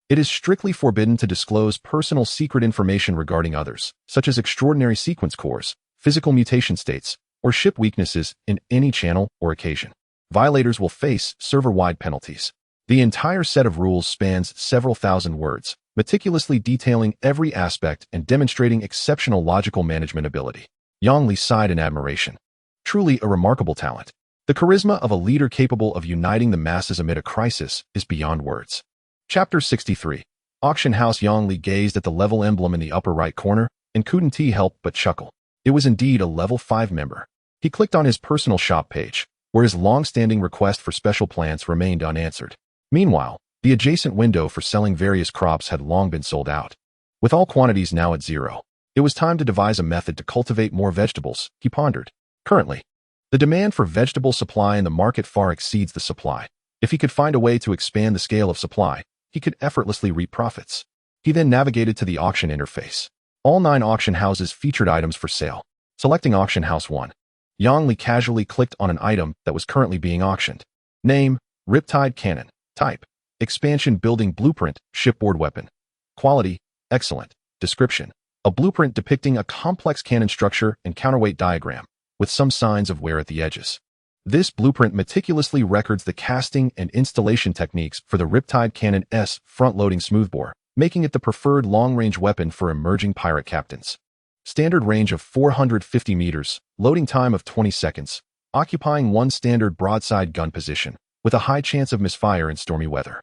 Speaker 1: it is strictly forbidden to disclose personal secret information regarding others, such as extraordinary sequence cores, physical mutation states, or ship weaknesses in any channel or occasion. Violators will face server-wide penalties. The entire set of rules spans several thousand words, meticulously detailing every aspect and demonstrating exceptional logical management ability. Yang Li sighed in admiration. Truly a remarkable talent. The charisma of a leader capable of uniting the masses amid a crisis is beyond words. Chapter 63. Auction House. Yang Li gazed at the level emblem in the upper right corner and couldn't help but chuckle. It was indeed a level 5 member. He clicked on his personal shop page, where his long-standing request for special plants remained unanswered. Meanwhile, the adjacent window for selling various crops had long been sold out. With all quantities now at 0, it was time to devise a method to cultivate more vegetables, he pondered. Currently, the demand for vegetable supply in the market far exceeds the supply. If he could find a way to expand the scale of supply, he could effortlessly reap profits. He then navigated to the auction interface. All 9 auction houses featured items for sale. Selecting Auction House 1, Yang Li casually clicked on an item that was currently being auctioned. Name, Riptide Cannon. Type, Expansion Building Blueprint, Shipboard Weapon. Quality, Excellent. Description, a blueprint depicting a complex cannon structure and counterweight diagram, with some signs of wear at the edges. This blueprint meticulously records the casting and installation techniques for the Riptide Cannon S front-loading smoothbore, making it the preferred long-range weapon for emerging pirate captains. Standard range of 450 meters, loading time of 20 seconds, occupying one standard broadside gun position, with a high chance of misfire in stormy weather.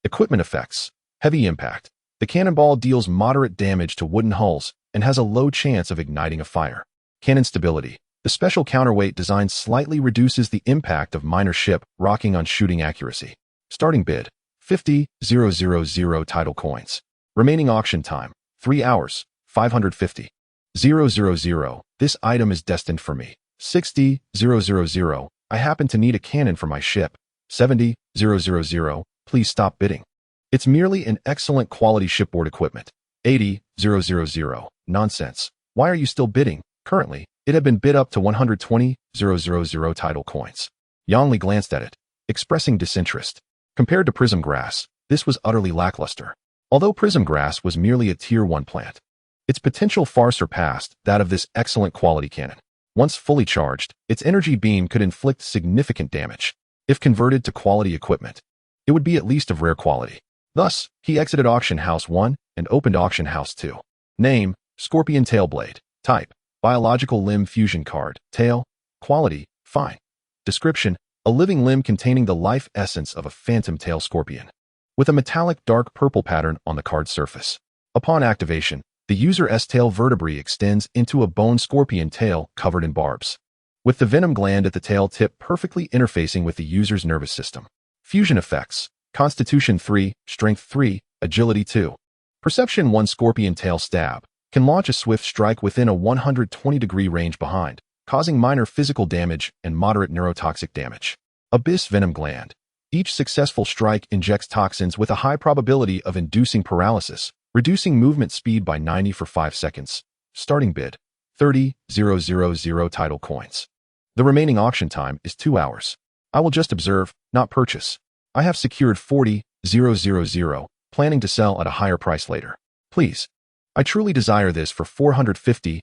Speaker 1: Equipment effects. Heavy impact. The cannonball deals moderate damage to wooden hulls and has a low chance of igniting a fire. Cannon stability. The special counterweight design slightly reduces the impact of minor ship rocking on shooting accuracy. Starting bid, 50,000 title coins. Remaining auction time, 3 hours, 550. 000, this item is destined for me. 60,000, I happen to need a cannon for my ship. 70,000, please stop bidding. It's merely an excellent quality shipboard equipment. 80,000, nonsense. Why are you still bidding? Currently, it had been bid up to 120,000 title coins. Yang Li glanced at it, expressing disinterest. Compared to prism grass, this was utterly lackluster. Although prism grass was merely a tier 1 plant, its potential far surpassed that of this excellent quality cannon. Once fully charged, its energy beam could inflict significant damage. If converted to quality equipment, it would be at least of rare quality. Thus, he exited Auction House 1 and opened Auction House 2. Name, Scorpion Tailblade. Type, Biological Limb Fusion Card. Tail, Quality, Fine. Description, a living limb containing the life essence of a phantom tail scorpion, with a metallic dark purple pattern on the card surface. Upon activation, the user's tail vertebrae extends into a bone scorpion tail covered in barbs, with the venom gland at the tail tip perfectly interfacing with the user's nervous system. Fusion effects, Constitution 3, Strength 3, Agility 2. Perception 1. Scorpion tail stab can launch a swift strike within a 120-degree range behind, causing minor physical damage and moderate neurotoxic damage. Abyss venom gland. Each successful strike injects toxins with a high probability of inducing paralysis, reducing movement speed by 90 for 5 seconds. Starting bid, 30,000 title coins. The remaining auction time is 2 hours. I will just observe, not purchase. I have secured 40,000, planning to sell at a higher price later. Please. I truly desire this for 450,000.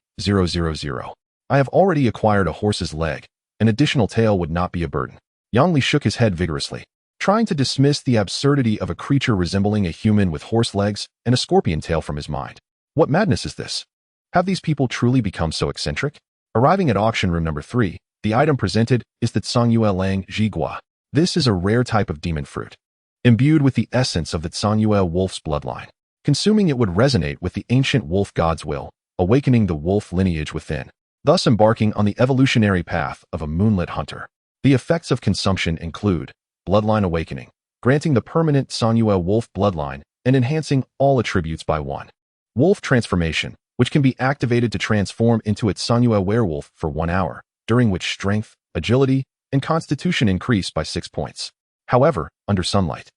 Speaker 1: I have already acquired a horse's leg. An additional tail would not be a burden. Yang Li shook his head vigorously, trying to dismiss the absurdity of a creature resembling a human with horse legs and a scorpion tail from his mind. What madness is this? Have these people truly become so eccentric? Arriving at auction room number 3, the item presented is the Tsangyue Lang Jigua. This is a rare type of demon fruit, imbued with the essence of the Tsangyue wolf's bloodline. Consuming it would resonate with the ancient wolf god's will, awakening the wolf lineage within, thus embarking on the evolutionary path of a moonlit hunter. The effects of consumption include bloodline awakening, granting the permanent Tsangyue wolf bloodline and enhancing all attributes by 1. Wolf transformation, which can be activated to transform into its Tsangyue werewolf for 1 hour, during which strength, agility, and constitution increase by 6 points. However, under sunlight,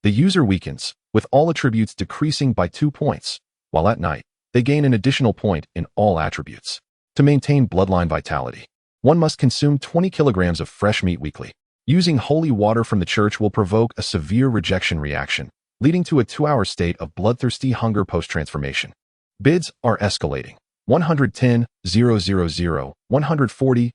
Speaker 1: the user weakens, with all attributes decreasing by 2 points, while at night, they gain an additional point in all attributes. To maintain bloodline vitality, one must consume 20 kilograms of fresh meat weekly. Using holy water from the church will provoke a severe rejection reaction, leading to a 2-hour state of bloodthirsty hunger post-transformation. Bids are escalating. 110,000, 140,000,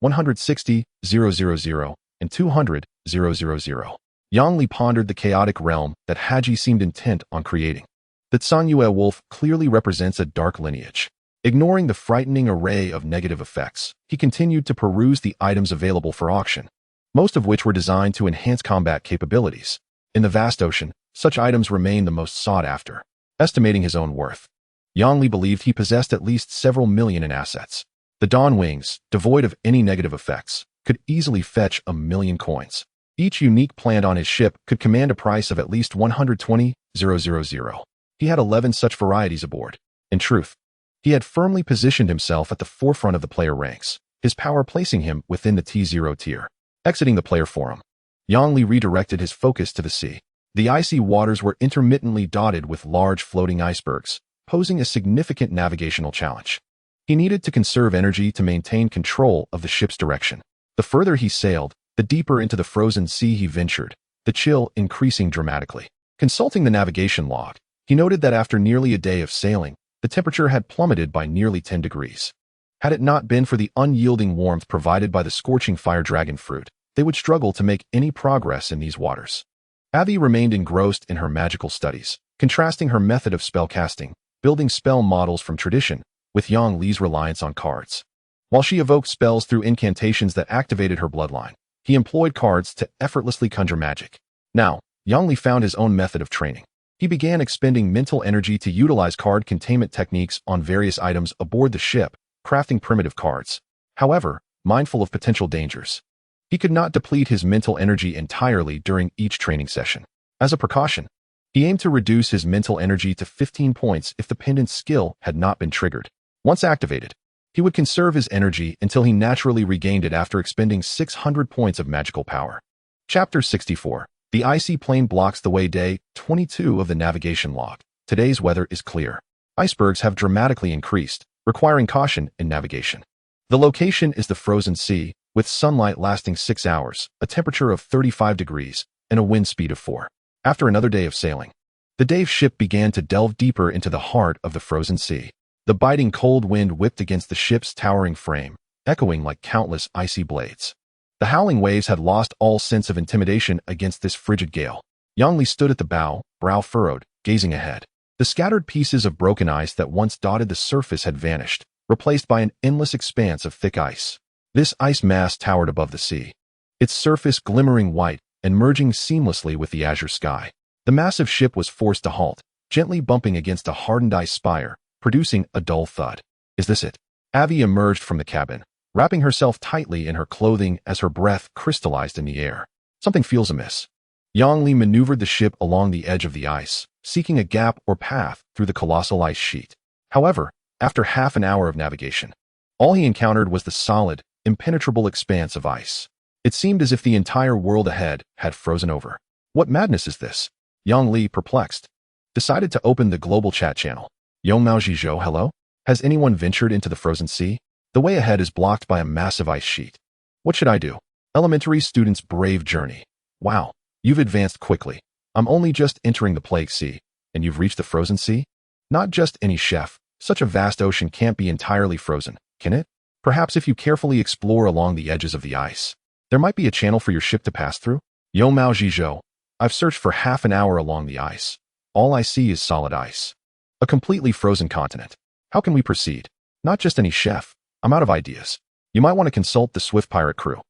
Speaker 1: 160,000, and 200,000. Yang Li pondered the chaotic realm that Haji seemed intent on creating. The Tsangyue wolf clearly represents a dark lineage. Ignoring the frightening array of negative effects, he continued to peruse the items available for auction, most of which were designed to enhance combat capabilities. In the vast ocean, such items remain the most sought after. Estimating his own worth, Yang Li believed he possessed at least several million in assets. The Dawn Wings, devoid of any negative effects, could easily fetch 1,000,000 coins. Each unique plant on his ship could command a price of at least 120,000. He had 11 such varieties aboard. In truth, he had firmly positioned himself at the forefront of the player ranks, his power placing him within the T0 tier. Exiting the player forum, Yang Li redirected his focus to the sea. The icy waters were intermittently dotted with large floating icebergs, posing a significant navigational challenge. He needed to conserve energy to maintain control of the ship's direction. The further he sailed, the deeper into the frozen sea he ventured, the chill increasing dramatically. Consulting the navigation log, he noted that after nearly a day of sailing, the temperature had plummeted by nearly 10 degrees. Had it not been for the unyielding warmth provided by the scorching fire dragon fruit, they would struggle to make any progress in these waters. Avi remained engrossed in her magical studies, contrasting her method of spellcasting, building spell models from tradition, with Yang Li's reliance on cards. While she evoked spells through incantations that activated her bloodline, he employed cards to effortlessly conjure magic. Now, Yang Li found his own method of training. He began expending mental energy to utilize card containment techniques on various items aboard the ship, crafting primitive cards. However, mindful of potential dangers, he could not deplete his mental energy entirely during each training session. As a precaution, he aimed to reduce his mental energy to 15 points if the pendant's skill had not been triggered. Once activated, he would conserve his energy until he naturally regained it after expending 600 points of magical power. Chapter 64. The icy plain blocks the way. Day 22 of the navigation log. Today's weather is clear. Icebergs have dramatically increased, requiring caution in navigation. The location is the frozen sea, with sunlight lasting 6 hours, a temperature of 35 degrees, and a wind speed of 4. After another day of sailing, the Dave ship began to delve deeper into the heart of the frozen sea. The biting cold wind whipped against the ship's towering frame, echoing like countless icy blades. The howling waves had lost all sense of intimidation against this frigid gale. Yang Li stood at the bow, brow furrowed, gazing ahead. The scattered pieces of broken ice that once dotted the surface had vanished, replaced by an endless expanse of thick ice. This ice mass towered above the sea, its surface glimmering white and merging seamlessly with the azure sky. The massive ship was forced to halt, gently bumping against a hardened ice spire, producing a dull thud. Is this it? Avi emerged from the cabin, wrapping herself tightly in her clothing as her breath crystallized in the air. Something feels amiss. Yang Li maneuvered the ship along the edge of the ice, seeking a gap or path through the colossal ice sheet. However, after half an hour of navigation, all he encountered was the solid, impenetrable expanse of ice. It seemed as if the entire world ahead had frozen over. What madness is this? Yang Li, perplexed, decided to open the global chat channel. Yongmao Zhizhou, hello? Has anyone ventured into the frozen sea? The way ahead is blocked by a massive ice sheet. What should I do? Elementary student's brave journey. Wow, you've advanced quickly. I'm only just entering the plague sea, and you've reached the frozen sea? Not just any chef. Such a vast ocean can't be entirely frozen, can it? Perhaps if you carefully explore along the edges of the ice, there might be a channel for your ship to pass through? Yo Mao Zhizhou, I've searched for half an hour along the ice. All I see is solid ice. A completely frozen continent. How can we proceed? Not just any chef. I'm out of ideas. You might want to consult the Swift Pirate crew.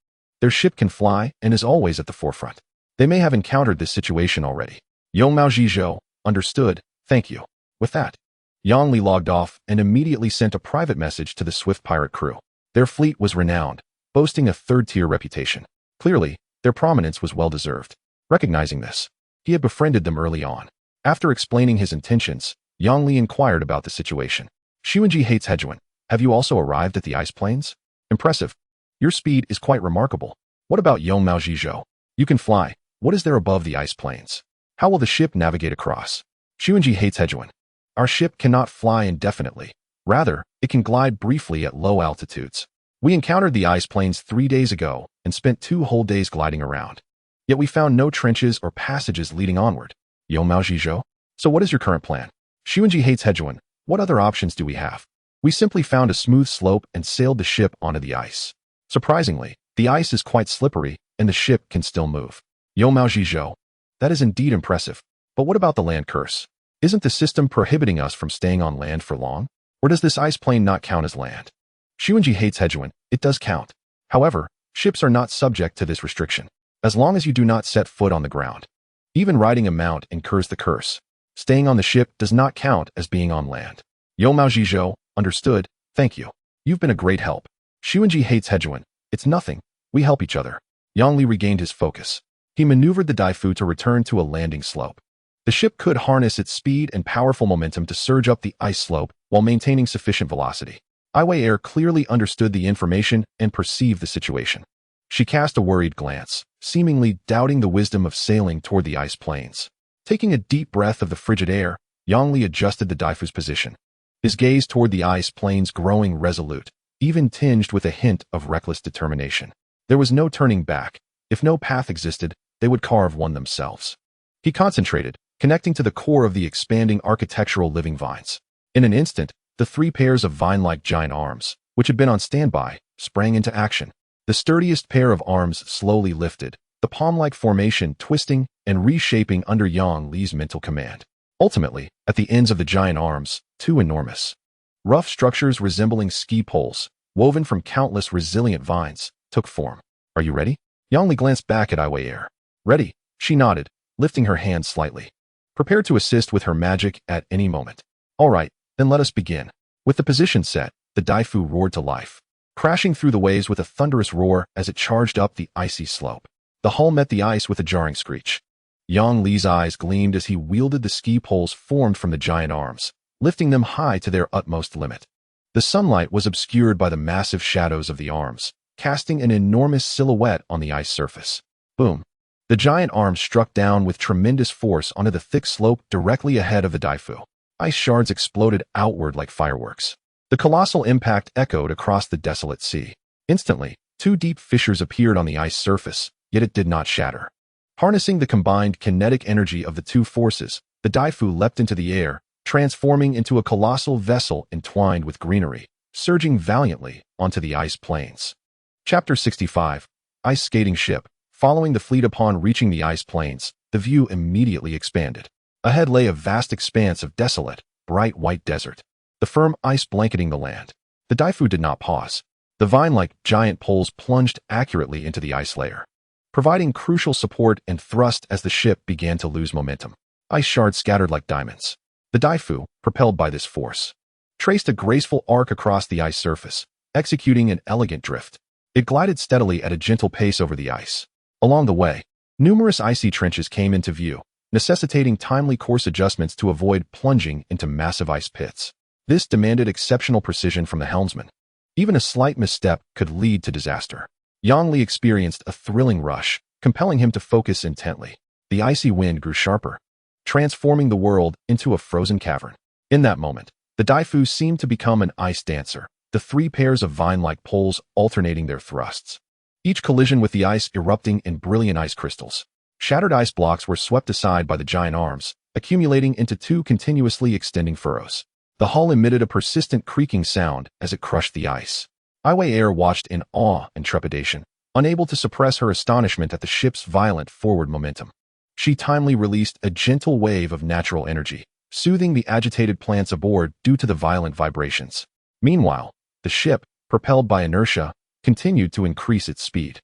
Speaker 1: Their ship can fly and is always at the forefront. They may have encountered this situation already. Yo Mao Zhizhou, understood, thank you. With that, Yang Li logged off and immediately sent a private message to the Swift Pirate crew. Their fleet was renowned, boasting a third-tier reputation. Clearly, their prominence was well-deserved. Recognizing this, he had befriended them early on. After explaining his intentions, Yang Li inquired about the situation. Xuanji hates Hejuan. Have you also arrived at the ice plains? Impressive. Your speed is quite remarkable. What about Yo Mao Zhizhou? You can fly. What is there above the ice plains? How will the ship navigate across? Xuanji hates Hejuan. Our ship cannot fly indefinitely. Rather, it can glide briefly at low altitudes. We encountered the ice plains 3 days ago and spent 2 whole days gliding around. Yet we found no trenches or passages leading onward. Yo Mao Zhizhou? So what is your current plan? Xuanji hates Hejuan. What other options do we have? We simply found a smooth slope and sailed the ship onto the ice. Surprisingly, the ice is quite slippery and the ship can still move. Yo Mao Zhizhou. That is indeed impressive. But what about the land curse? Isn't the system prohibiting us from staying on land for long? Or does this ice plain not count as land? Xuanji hates Hejuan. It does count. However, ships are not subject to this restriction, as long as you do not set foot on the ground. Even riding a mount incurs the curse. Staying on the ship does not count as being on land. Yo Mao Zhizhou, understood, thank you. You've been a great help. Xuanji hates Hejuan. It's nothing. We help each other. Yang Li regained his focus. He maneuvered the Daifu to return to a landing slope. The ship could harness its speed and powerful momentum to surge up the ice slope while maintaining sufficient velocity. Iway Air clearly understood the information and perceived the situation. She cast a worried glance, seemingly doubting the wisdom of sailing toward the ice plains. Taking a deep breath of the frigid air, Yang Li adjusted the Daifu's position. His gaze toward the ice plains growing resolute, even tinged with a hint of reckless determination. There was no turning back. If no path existed, they would carve one themselves. He concentrated, connecting to the core of the expanding architectural living vines. In an instant, the 3 pairs of vine-like giant arms, which had been on standby, sprang into action. The sturdiest pair of arms slowly lifted, the palm-like formation twisting and reshaping under Yang Li's mental command. Ultimately, at the ends of the giant arms, 2 enormous, rough structures resembling ski poles, woven from countless resilient vines, took form. Are you ready? Yang Li glanced back at Iway Air. Ready, she nodded, lifting her hand slightly. Prepared to assist with her magic at any moment. All right, then let us begin. With the position set, the Daifu roared to life, crashing through the waves with a thunderous roar as it charged up the icy slope. The hull met the ice with a jarring screech. Yang Li's eyes gleamed as he wielded the ski poles formed from the giant arms, lifting them high to their utmost limit. The sunlight was obscured by the massive shadows of the arms, casting an enormous silhouette on the ice surface. Boom. The giant arms struck down with tremendous force onto the thick slope directly ahead of the Daifu. Ice shards exploded outward like fireworks. The colossal impact echoed across the desolate sea. Instantly, 2 deep fissures appeared on the ice surface, yet it did not shatter. Harnessing the combined kinetic energy of the 2 forces, the Daifu leapt into the air, transforming into a colossal vessel entwined with greenery, surging valiantly onto the ice plains. Chapter 65. Ice Skating Ship. Following the fleet upon reaching the ice plains, the view immediately expanded. Ahead lay a vast expanse of desolate, bright white desert, the firm ice blanketing the land. The Daifu did not pause. The vine-like giant poles plunged accurately into the ice layer, providing crucial support and thrust as the ship began to lose momentum. Ice shards scattered like diamonds. The Daifu, propelled by this force, traced a graceful arc across the ice surface, executing an elegant drift. It glided steadily at a gentle pace over the ice. Along the way, numerous icy trenches came into view, necessitating timely course adjustments to avoid plunging into massive ice pits. This demanded exceptional precision from the helmsman. Even a slight misstep could lead to disaster. Yang Li experienced a thrilling rush, compelling him to focus intently. The icy wind grew sharper, transforming the world into a frozen cavern. In that moment, the Daifu seemed to become an ice dancer, the 3 pairs of vine-like poles alternating their thrusts, each collision with the ice erupting in brilliant ice crystals. Shattered ice blocks were swept aside by the giant arms, accumulating into two continuously extending furrows. The hull emitted a persistent creaking sound as it crushed the ice. Iway Air watched in awe and trepidation, unable to suppress her astonishment at the ship's violent forward momentum. She timely released a gentle wave of natural energy, soothing the agitated plants aboard due to the violent vibrations. Meanwhile, the ship, propelled by inertia, continued to increase its speed.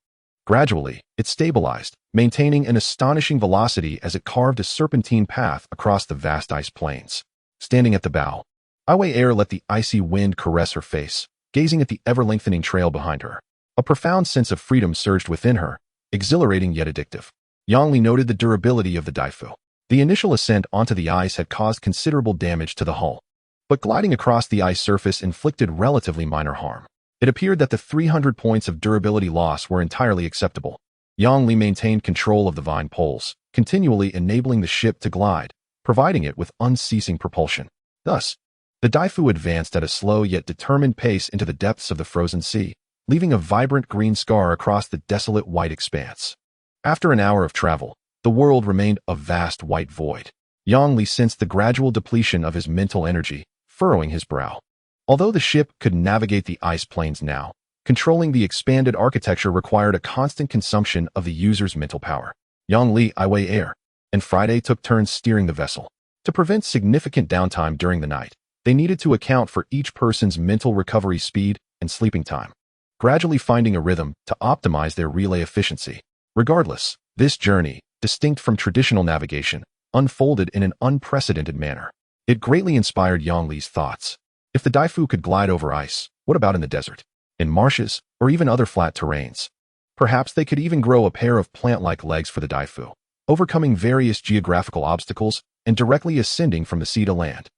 Speaker 1: Gradually, it stabilized, maintaining an astonishing velocity as it carved a serpentine path across the vast ice plains. Standing at the bow, Iway Air let the icy wind caress her face, gazing at the ever-lengthening trail behind her. A profound sense of freedom surged within her, exhilarating yet addictive. Yangli noted the durability of the Daifu. The initial ascent onto the ice had caused considerable damage to the hull, but gliding across the ice surface inflicted relatively minor harm. It appeared that the 300 points of durability loss were entirely acceptable. Yangli maintained control of the vine poles, continually enabling the ship to glide, providing it with unceasing propulsion. Thus, the Daifu advanced at a slow yet determined pace into the depths of the frozen sea, leaving a vibrant green scar across the desolate white expanse. After an hour of travel, the world remained a vast white void. Yangli sensed the gradual depletion of his mental energy, furrowing his brow. Although the ship could navigate the ice plains now, controlling the expanded architecture required a constant consumption of the user's mental power. Yangli, Iway Air, and Friday took turns steering the vessel. To prevent significant downtime during the night, they needed to account for each person's mental recovery speed and sleeping time, gradually finding a rhythm to optimize their relay efficiency. Regardless, this journey, distinct from traditional navigation, unfolded in an unprecedented manner. It greatly inspired Yangli's thoughts. If the Daifu could glide over ice, what about in the desert, in marshes, or even other flat terrains? Perhaps they could even grow a pair of plant-like legs for the Daifu, overcoming various geographical obstacles and directly ascending from the sea to land.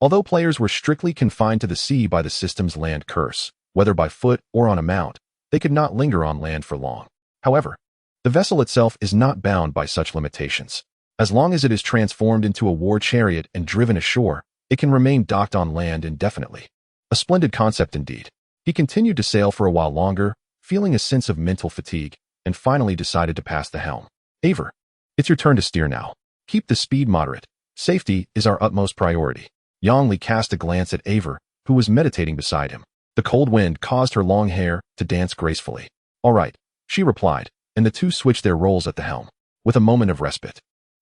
Speaker 1: Although players were strictly confined to the sea by the system's land curse, whether by foot or on a mount, they could not linger on land for long. However, the vessel itself is not bound by such limitations. As long as it is transformed into a war chariot and driven ashore, it can remain docked on land indefinitely. A splendid concept indeed. He continued to sail for a while longer, feeling a sense of mental fatigue, and finally decided to pass the helm. Aver, it's your turn to steer now. Keep the speed moderate. Safety is our utmost priority. Yangli cast a glance at Aver, who was meditating beside him. The cold wind caused her long hair to dance gracefully. All right, she replied, and the two switched their roles at the helm. With a moment of respite,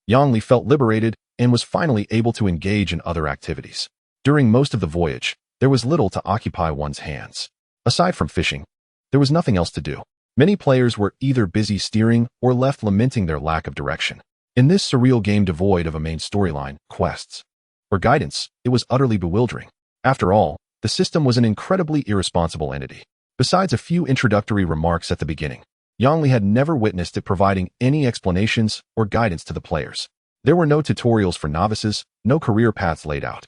Speaker 1: Yangli felt liberated and was finally able to engage in other activities. During most of the voyage, there was little to occupy one's hands. Aside from fishing, there was nothing else to do. Many players were either busy steering or left lamenting their lack of direction. In this surreal game devoid of a main storyline, quests, or guidance, it was utterly bewildering. After all, the system was an incredibly irresponsible entity. Besides a few introductory remarks at the beginning, Yangli had never witnessed it providing any explanations or guidance to the players. There were no tutorials for novices, no career paths laid out.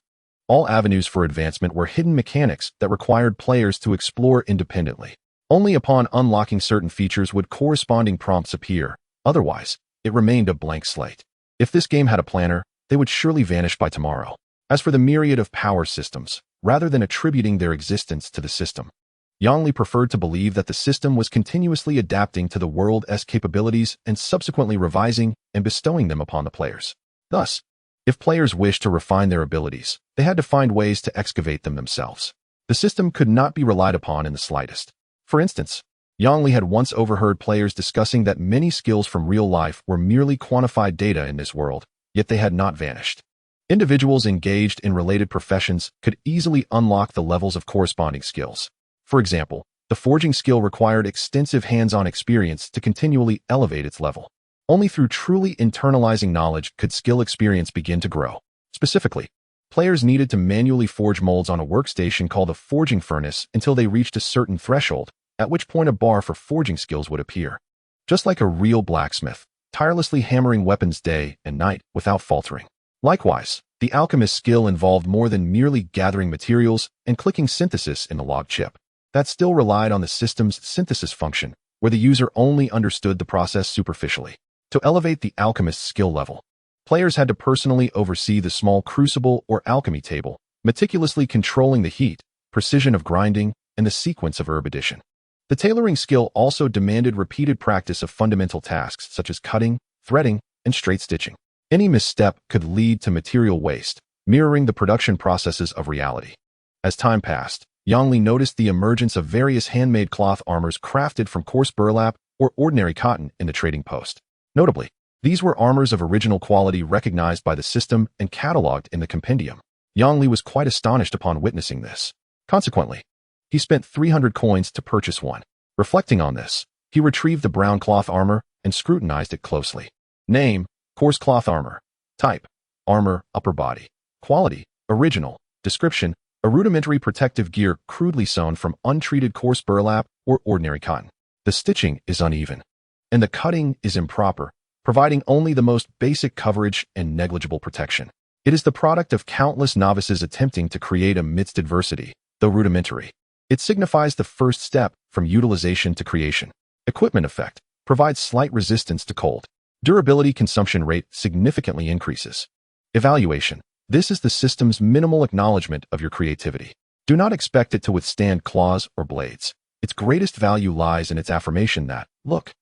Speaker 1: All avenues for advancement were hidden mechanics that required players to explore independently. Only upon unlocking certain features would corresponding prompts appear. Otherwise, it remained a blank slate. If this game had a planner, they would surely vanish by tomorrow. As for the myriad of power systems, rather than attributing their existence to the system, Yangli preferred to believe that the system was continuously adapting to the world's capabilities and subsequently revising and bestowing them upon the players. Thus, if players wished to refine their abilities, they had to find ways to excavate them themselves. The system could not be relied upon in the slightest. For instance, Yangli had once overheard players discussing that many skills from real life were merely quantified data in this world, yet they had not vanished. Individuals engaged in related professions could easily unlock the levels of corresponding skills. For example, the forging skill required extensive hands-on experience to continually elevate its level. Only through truly internalizing knowledge could skill experience begin to grow. Specifically, players needed to manually forge molds on a workstation called a forging furnace until they reached a certain threshold, at which point a bar for forging skills would appear. Just like a real blacksmith, tirelessly hammering weapons day and night without faltering. Likewise, the alchemist's skill involved more than merely gathering materials and clicking synthesis in the log chip. That still relied on the system's synthesis function, where the user only understood the process superficially. To elevate the alchemist's skill level, players had to personally oversee the small crucible or alchemy table, meticulously controlling the heat, precision of grinding, and the sequence of herb addition. The tailoring skill also demanded repeated practice of fundamental tasks such as cutting, threading, and straight stitching. Any misstep could lead to material waste, mirroring the production processes of reality. As time passed, Yangli noticed the emergence of various handmade cloth armors crafted from coarse burlap or ordinary cotton in the trading post. Notably, these were armors of original quality recognized by the system and cataloged in the compendium. Yangli was quite astonished upon witnessing this. Consequently, he spent 300 coins to purchase one. Reflecting on this, he retrieved the brown cloth armor and scrutinized it closely. Name: coarse cloth armor. Type: armor, upper body. Quality: original. Description: a rudimentary protective gear crudely sewn from untreated coarse burlap or ordinary cotton. The stitching is uneven, and the cutting is improper, providing only the most basic coverage and negligible protection. It is the product of countless novices attempting to create amidst adversity, though rudimentary. It signifies the first step from utilization to creation. Equipment effect: provides slight resistance to cold. Durability consumption rate significantly increases. Evaluation: this is the system's minimal acknowledgement of your creativity. Do not expect it to withstand claws or blades. Its greatest value lies in its affirmation that, look,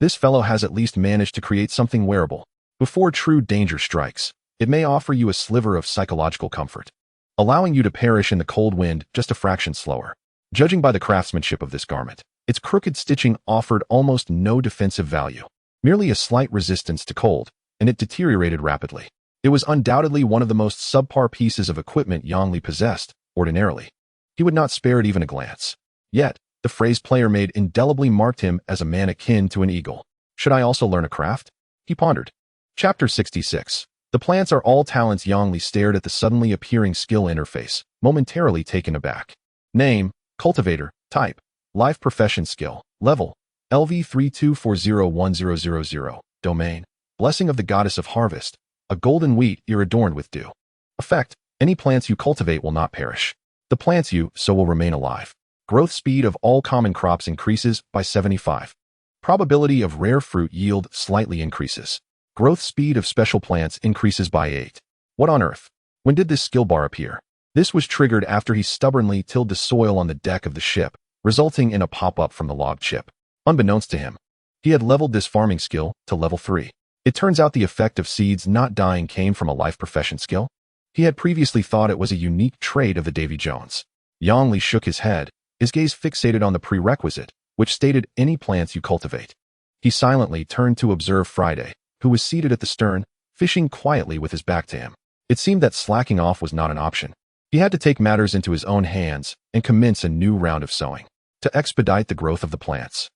Speaker 1: this fellow has at least managed to create something wearable. Before true danger strikes, it may offer you a sliver of psychological comfort, allowing you to perish in the cold wind just a fraction slower. Judging by the craftsmanship of this garment, its crooked stitching offered almost no defensive value, merely a slight resistance to cold, and it deteriorated rapidly. It was undoubtedly one of the most subpar pieces of equipment Yangli possessed, ordinarily. He would not spare it even a glance. Yet, the phrase player made indelibly marked him as a man akin to an eagle. Should I also learn a craft? He pondered. Chapter 66. The plants are all talents. Yangli stared at the suddenly appearing skill interface, momentarily taken aback. Name: cultivator. Type: life profession skill. Level: LV32401000. Domain: blessing of the goddess of harvest. A golden wheat ear adorned with dew. Effect: any plants you cultivate will not perish. The plants you sow will remain alive. Growth speed of all common crops increases by 75. Probability of rare fruit yield slightly increases. Growth speed of special plants increases by 8. What on earth? When did this skill bar appear? This was triggered after he stubbornly tilled the soil on the deck of the ship, resulting in a pop-up from the log chip. Unbeknownst to him, he had leveled this farming skill to level 3. It turns out the effect of seeds not dying came from a life profession skill. He had previously thought it was a unique trait of the Davy Jones. Yangli shook his head, his gaze fixated on the prerequisite, which stated any plants you cultivate. He silently turned to observe Friday, who was seated at the stern, fishing quietly with his back to him. It seemed that slacking off was not an option. He had to take matters into his own hands and commence a new round of sowing. To expedite the growth of the plants,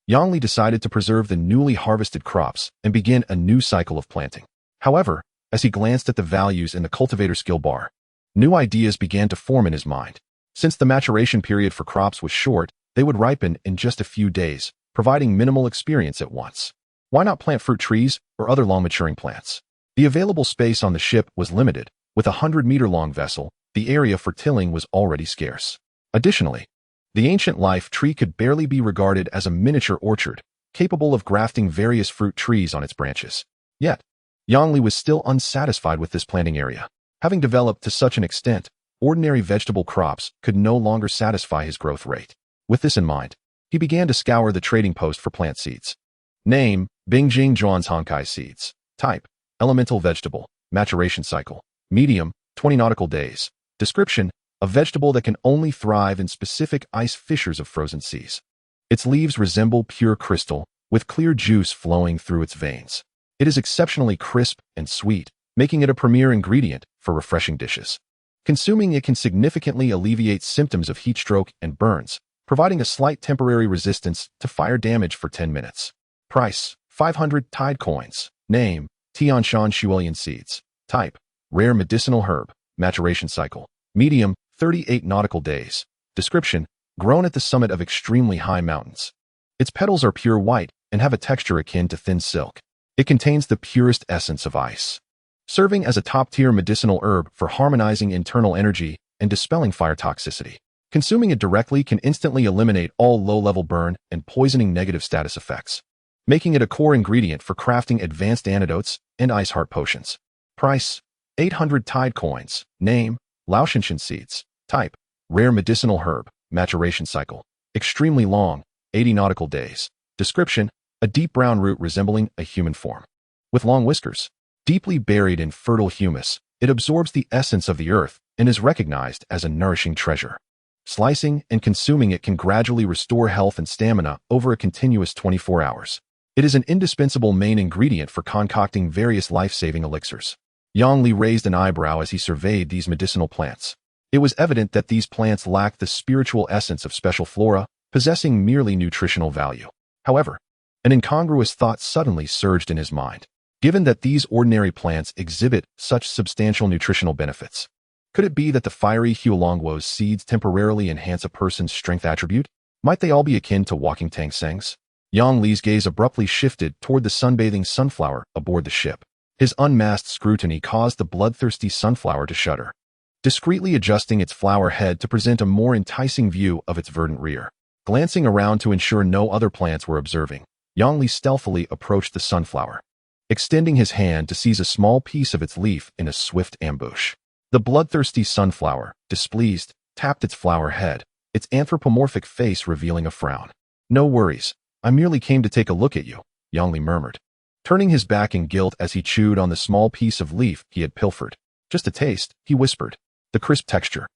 Speaker 1: Yangli decided to preserve the newly harvested crops and begin a new cycle of planting. However, as he glanced at the values in the cultivator skill bar, new ideas began to form in his mind. Since the maturation period for crops was short, they would ripen in just a few days, providing minimal experience at once. Why not plant fruit trees or other long-maturing plants? The available space on the ship was limited. With a 100-meter-long vessel, the area for tilling was already scarce. Additionally, the ancient life tree could barely be regarded as a miniature orchard, capable of grafting various fruit trees on its branches. Yet, Yangli was still unsatisfied with this planting area. Having developed to such an extent, ordinary vegetable crops could no longer satisfy his growth rate. With this in mind, he began to scour the trading post for plant seeds. Name: Bingjing Zhuan's Honkai seeds. Type: elemental vegetable. Maturation cycle: medium, 20 nautical days. Description: a vegetable that can only thrive in specific ice fissures of frozen seas. Its leaves resemble pure crystal, with clear juice flowing through its veins. It is exceptionally crisp and sweet, making it a premier ingredient for refreshing dishes. Consuming it can significantly alleviate symptoms of heat stroke and burns, providing a slight temporary resistance to fire damage for 10 minutes. Price: 500 Tide coins. Name: Tianshan Shuilian seeds. Type: rare medicinal herb. Maturation cycle: medium, 38 nautical days. Description: grown at the summit of extremely high mountains. Its petals are pure white and have a texture akin to thin silk. It contains the purest essence of ice, serving as a top-tier medicinal herb for harmonizing internal energy and dispelling fire toxicity. Consuming it directly can instantly eliminate all low-level burn and poisoning negative status effects, making it a core ingredient for crafting advanced antidotes and ice heart potions. Price: 800 Tide coins. Name: Laoshinshan seeds. Type: rare medicinal herb. Maturation cycle: extremely long, 80 nautical days. Description: a deep brown root resembling a human form. with long whiskers. Deeply buried in fertile humus, it absorbs the essence of the earth and is recognized as a nourishing treasure. Slicing and consuming it can gradually restore health and stamina over a continuous 24 hours. It is an indispensable main ingredient for concocting various life-saving elixirs. Yang Li raised an eyebrow as he surveyed these medicinal plants. It was evident that these plants lacked the spiritual essence of special flora, possessing merely nutritional value. However, an incongruous thought suddenly surged in his mind. Given that these ordinary plants exhibit such substantial nutritional benefits, could it be that the fiery Huolongwo's seeds temporarily enhance a person's strength attribute? Might they all be akin to walking tangsengs? Yang Li's gaze abruptly shifted toward the sunbathing sunflower aboard the ship. His unmasked scrutiny caused the bloodthirsty sunflower to shudder, discreetly adjusting its flower head to present a more enticing view of its verdant rear. Glancing around to ensure no other plants were observing, Yang Li stealthily approached the sunflower, extending his hand to seize a small piece of its leaf in a swift ambush. The bloodthirsty sunflower, displeased, tapped its flower head, its anthropomorphic face revealing a frown. "No worries, I merely came to take a look at you," Yang Li murmured, turning his back in guilt as he chewed on the small piece of leaf he had pilfered. "Just a taste," he whispered. The crisp texture,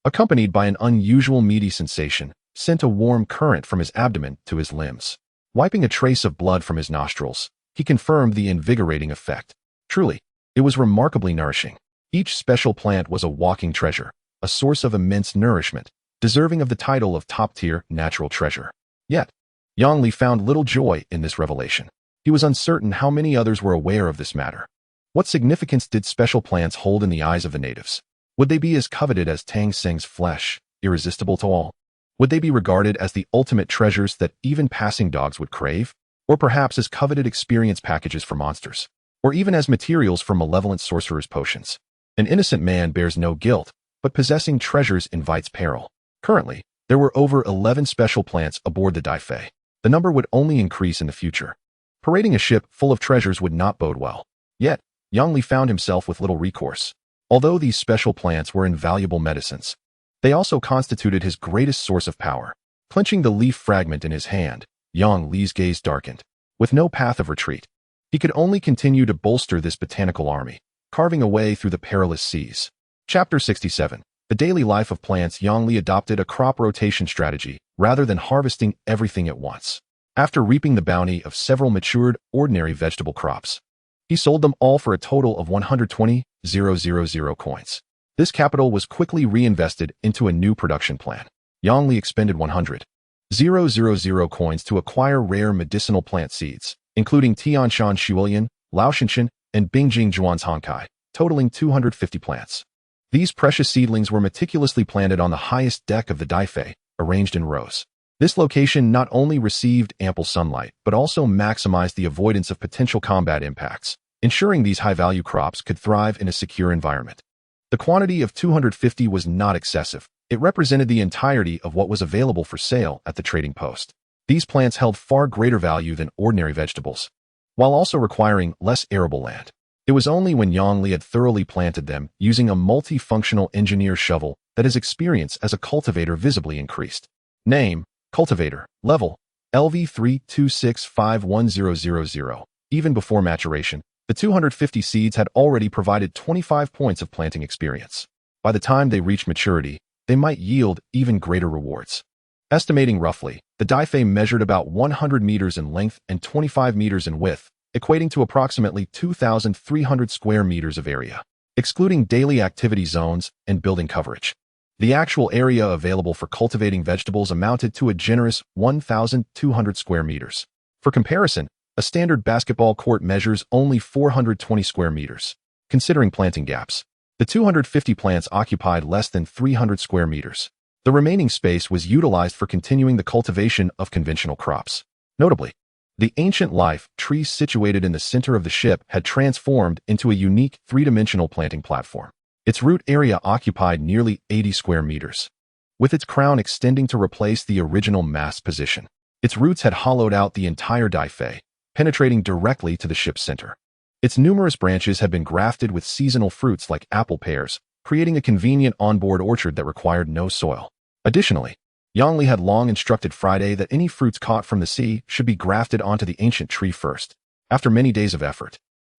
Speaker 1: accompanied by an unusual meaty sensation, sent a warm current from his abdomen to his limbs. Wiping a trace of blood from his nostrils, he confirmed the invigorating effect. Truly, it was remarkably nourishing. Each special plant was a walking treasure, a source of immense nourishment, deserving of the title of top-tier natural treasure. Yet, Yang Li found little joy in this revelation. He was uncertain how many others were aware of this matter. What significance did special plants hold in the eyes of the natives? Would they be as coveted as Tang Seng's flesh, irresistible to all? Would they be regarded as the ultimate treasures that even passing dogs would crave? Or perhaps as coveted experience packages for monsters? Or even as materials for malevolent sorcerers' potions? An innocent man bears no guilt, but possessing treasures invites peril. Currently, there were over 11 special plants aboard the Daifei. The number would only increase in the future. Parading a ship full of treasures would not bode well. Yet, Yang Li found himself with little recourse. Although these special plants were invaluable medicines, they also constituted his greatest source of power. Clenching the leaf fragment in his hand, Yang Li's gaze darkened. With no path of retreat, he could only continue to bolster this botanical army, carving a way through the perilous seas. Chapter 67. The daily life of plants. Yang Li adopted a crop rotation strategy rather than harvesting everything at once. After reaping the bounty of several matured, ordinary vegetable crops, he sold them all for a total of 120,000 coins. This capital was quickly reinvested into a new production plan. Yang Li expended 100,000 coins to acquire rare medicinal plant seeds, including Tianshan Shuilian, Laoshinshan, and Bingjing Zhuan's Honkai, totaling 250 plants. These precious seedlings were meticulously planted on the highest deck of the Daifei, arranged in rows. This location not only received ample sunlight, but also maximized the avoidance of potential combat impacts, ensuring these high-value crops could thrive in a secure environment. The quantity of 250 was not excessive. It represented the entirety of what was available for sale at the trading post. These plants held far greater value than ordinary vegetables, while also requiring less arable land. It was only when Yang Li had thoroughly planted them using a multifunctional engineer shovel that his experience as a cultivator visibly increased. Name: Cultivator. Level: LV3265100. Even before maturation, the 250 seeds had already provided 25 points of planting experience. By the time they reached maturity, they might yield even greater rewards. Estimating roughly, the Daifei measured about 100 meters in length and 25 meters in width, equating to approximately 2,300 square meters of area, excluding daily activity zones and building coverage. The actual area available for cultivating vegetables amounted to a generous 1,200 square meters. For comparison, a standard basketball court measures only 420 square meters. Considering planting gaps, the 250 plants occupied less than 300 square meters. The remaining space was utilized for continuing the cultivation of conventional crops. Notably, the ancient life tree situated in the center of the ship had transformed into a unique three-dimensional planting platform. Its root area occupied nearly 80 square meters, with its crown extending to replace the original mast position. Its roots had hollowed out the entire Daifei, penetrating directly to the ship's center. Its numerous branches had been grafted with seasonal fruits like apple pears, creating a convenient onboard orchard that required no soil. Additionally, Yang Li had long instructed Friday that any fruits caught from the sea should be grafted onto the ancient tree first. After many days of effort,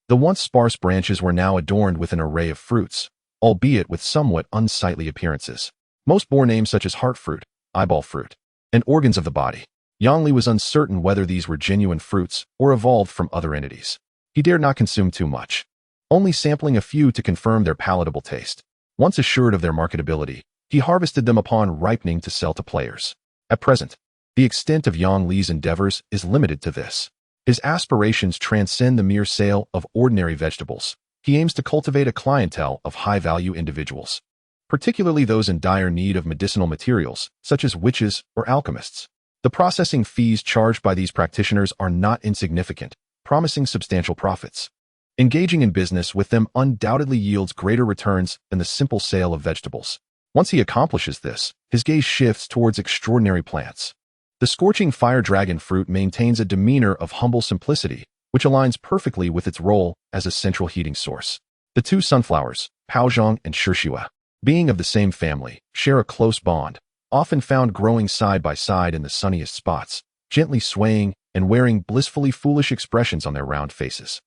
Speaker 1: The once sparse branches were now adorned with an array of fruits, albeit with somewhat unsightly appearances. Most bore names such as heart fruit, eyeball fruit, and organs of the body. Yang Li was uncertain whether these were genuine fruits or evolved from other entities. He dared not consume too much, only sampling a few to confirm their palatable taste. Once assured of their marketability, he harvested them upon ripening to sell to players. At present, the extent of Yang Li's endeavors is limited to this. His aspirations transcend the mere sale of ordinary vegetables. He aims to cultivate a clientele of high-value individuals, particularly those in dire need of medicinal materials, such as witches or alchemists. The processing fees charged by these practitioners are not insignificant, promising substantial profits. Engaging in business with them undoubtedly yields greater returns than the simple sale of vegetables. Once he accomplishes this, his gaze shifts towards extraordinary plants. The scorching fire dragon fruit maintains a demeanor of humble simplicity, which aligns perfectly with its role as a central heating source. The two sunflowers, Paozhong and Shishua, being of the same family, share a close bond, often found growing side by side in the sunniest spots, gently swaying and wearing blissfully foolish expressions on their round faces.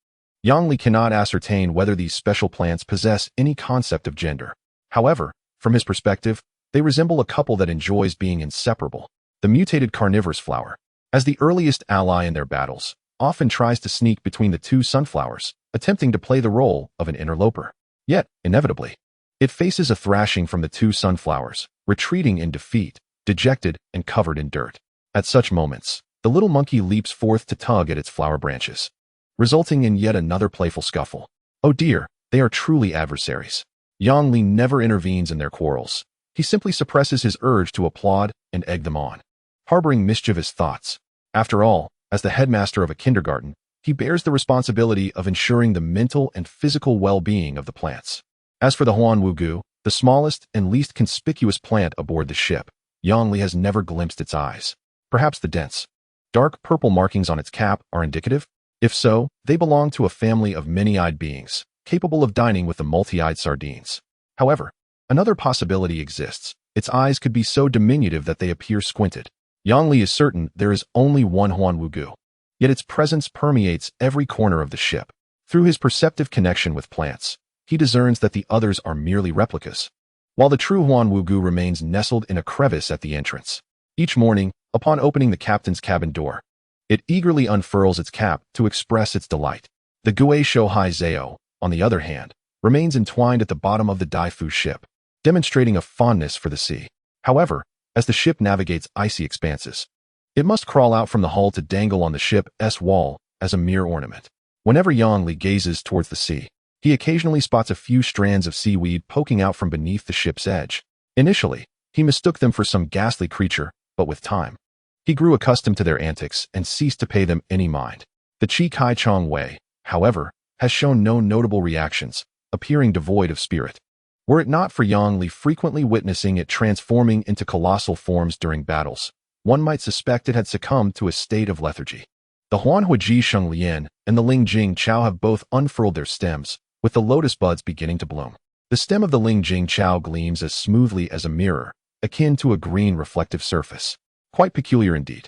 Speaker 1: Yang Li cannot ascertain whether these special plants possess any concept of gender. However, from his perspective, they resemble a couple that enjoys being inseparable. The mutated carnivorous flower, as the earliest ally in their battles, often tries to sneak between the two sunflowers, attempting to play the role of an interloper. Yet, inevitably, it faces a thrashing from the two sunflowers, retreating in defeat, dejected and covered in dirt. At such moments, the little monkey leaps forth to tug at its flower branches, resulting in yet another playful scuffle. Oh dear, they are truly adversaries. Yang Li never intervenes in their quarrels. He simply suppresses his urge to applaud and egg them on, harboring mischievous thoughts. After all, as the headmaster of a kindergarten, he bears the responsibility of ensuring the mental and physical well-being of the plants. As for the Huan Wugu, the smallest and least conspicuous plant aboard the ship, Yang Li has never glimpsed its eyes. Perhaps the dense, dark purple markings on its cap are indicative? If so, they belong to a family of many-eyed beings, capable of dining with the multi-eyed sardines. However, another possibility exists. Its eyes could be so diminutive that they appear squinted. Yang Li is certain there is only one Huan Wugu, yet its presence permeates every corner of the ship. Through his perceptive connection with plants, he discerns that the others are merely replicas, while the true Huan Wugu remains nestled in a crevice at the entrance. Each morning, upon opening the captain's cabin door, it eagerly unfurls its cap to express its delight. The Gui Shouhai Zhao, on the other hand, remains entwined at the bottom of the Daifu ship, demonstrating a fondness for the sea. However, as the ship navigates icy expanses, it must crawl out from the hull to dangle on the ship's wall as a mere ornament. Whenever Yang Li gazes towards the sea, he occasionally spots a few strands of seaweed poking out from beneath the ship's edge. Initially, he mistook them for some ghastly creature, but with time, he grew accustomed to their antics and ceased to pay them any mind. The Chi Kai Chong Wei, however, has shown no notable reactions, appearing devoid of spirit. Were it not for Yang Li frequently witnessing it transforming into colossal forms during battles, one might suspect it had succumbed to a state of lethargy. The Huanhuiji Shenglian and the Lingjing Chao have both unfurled their stems, with the lotus buds beginning to bloom. The stem of the Lingjing Chao gleams as smoothly as a mirror, akin to a green reflective surface. Quite peculiar indeed.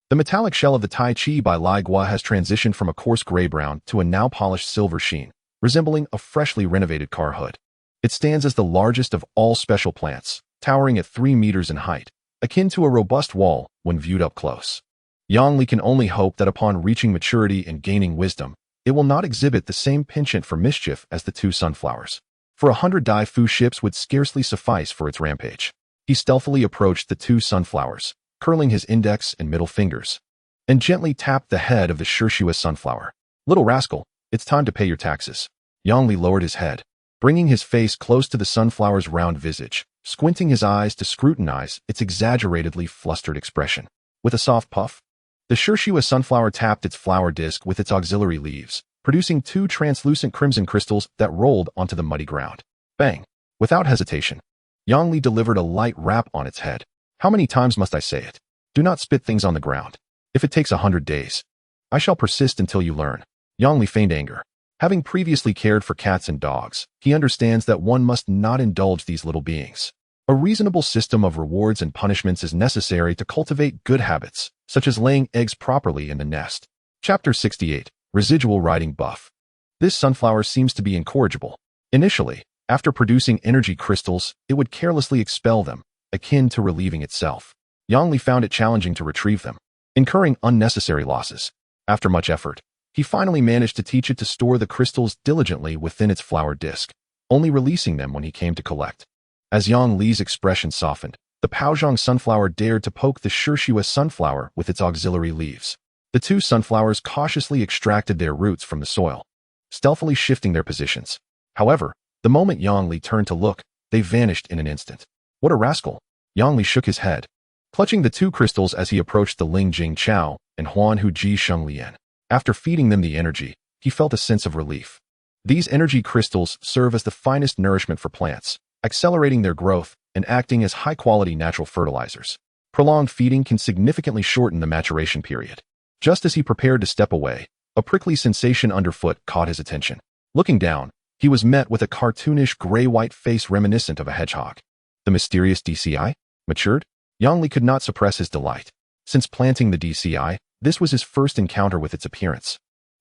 Speaker 1: The metallic shell of the Tai Chi by Lai Gua has transitioned from a coarse gray-brown to a now polished silver sheen, resembling a freshly renovated car hood. It stands as the largest of all special plants, towering at 3 meters in height, akin to a robust wall when viewed up close. Yang Li can only hope that upon reaching maturity and gaining wisdom, it will not exhibit the same penchant for mischief as the two sunflowers. For 100 Daifu ships would scarcely suffice for its rampage. He stealthily approached the two sunflowers, curling his index and middle fingers, and gently tapped the head of the Shishua sunflower. Little rascal, it's time to pay your taxes. Yang Li lowered his head, bringing his face close to the sunflower's round visage, squinting his eyes to scrutinize its exaggeratedly flustered expression. With a soft puff, the Shishua sunflower tapped its flower disc with its auxiliary leaves, producing 2 translucent crimson crystals that rolled onto the muddy ground. Bang! Without hesitation, Yang Li delivered a light rap on its head. How many times must I say it? Do not spit things on the ground. If it takes 100 days, I shall persist until you learn. Yang Li feigned anger. Having previously cared for cats and dogs, he understands that one must not indulge these little beings. A reasonable system of rewards and punishments is necessary to cultivate good habits, such as laying eggs properly in the nest. Chapter 68. Residual Riding Buff. This sunflower seems to be incorrigible. Initially, after producing energy crystals, it would carelessly expel them, akin to relieving itself. Yang Li found it challenging to retrieve them, incurring unnecessary losses. After much effort, he finally managed to teach it to store the crystals diligently within its flower disc, only releasing them when he came to collect. As Yang Li's expression softened, the Paozhong sunflower dared to poke the Shishua sunflower with its auxiliary leaves. The two sunflowers cautiously extracted their roots from the soil, stealthily shifting their positions. However, the moment Yang Li turned to look, they vanished in an instant. What a rascal! Yang Li shook his head, clutching the two crystals as he approached the Ling Jing Chao and Huan Hu Ji Sheng Lian. After feeding them the energy, he felt a sense of relief. These energy crystals serve as the finest nourishment for plants, accelerating their growth and acting as high-quality natural fertilizers. Prolonged feeding can significantly shorten the maturation period. Just as he prepared to step away, a prickly sensation underfoot caught his attention. Looking down, he was met with a cartoonish gray-white face reminiscent of a hedgehog. The mysterious DCI? Matured? Yang Li could not suppress his delight. Since planting the DCI, this was his first encounter with its appearance,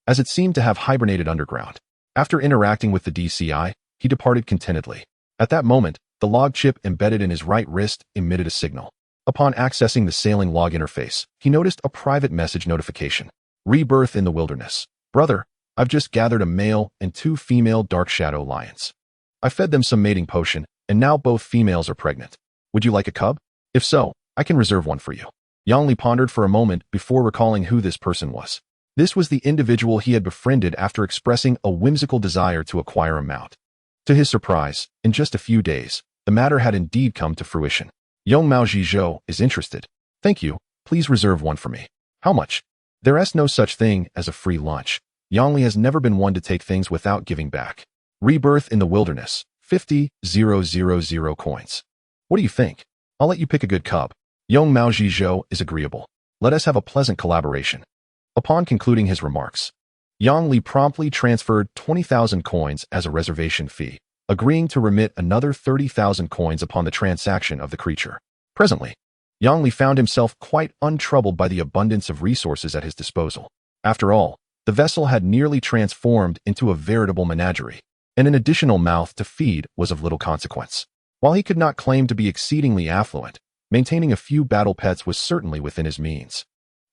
Speaker 1: as it seemed to have hibernated underground. After interacting with the DCI, he departed contentedly. At that moment, the log chip embedded in his right wrist emitted a signal. Upon accessing the sailing log interface, he noticed a private message notification. Rebirth in the wilderness. Brother, I've just gathered a male and 2 female dark shadow lions. I fed them some mating potion, and now both females are pregnant. Would you like a cub? If so, I can reserve one for you. Yang Li pondered for a moment before recalling who this person was. This was the individual he had befriended after expressing a whimsical desire to acquire a mount. To his surprise, in just a few days, the matter had indeed come to fruition. Yong Mao Zhizhou is interested. Thank you, please reserve one for me. How much? There is no such thing as a free lunch. Yang Li has never been one to take things without giving back. Rebirth in the wilderness, 50,000 coins. What do you think? I'll let you pick a good cub. Yong Mao Zhizhou is agreeable. Let us have a pleasant collaboration. Upon concluding his remarks, Yang Li promptly transferred 20,000 coins as a reservation fee, agreeing to remit another 30,000 coins upon the transaction of the creature. Presently, Yang Li found himself quite untroubled by the abundance of resources at his disposal. After all, the vessel had nearly transformed into a veritable menagerie, and an additional mouth to feed was of little consequence. While he could not claim to be exceedingly affluent, maintaining a few battle pets was certainly within his means.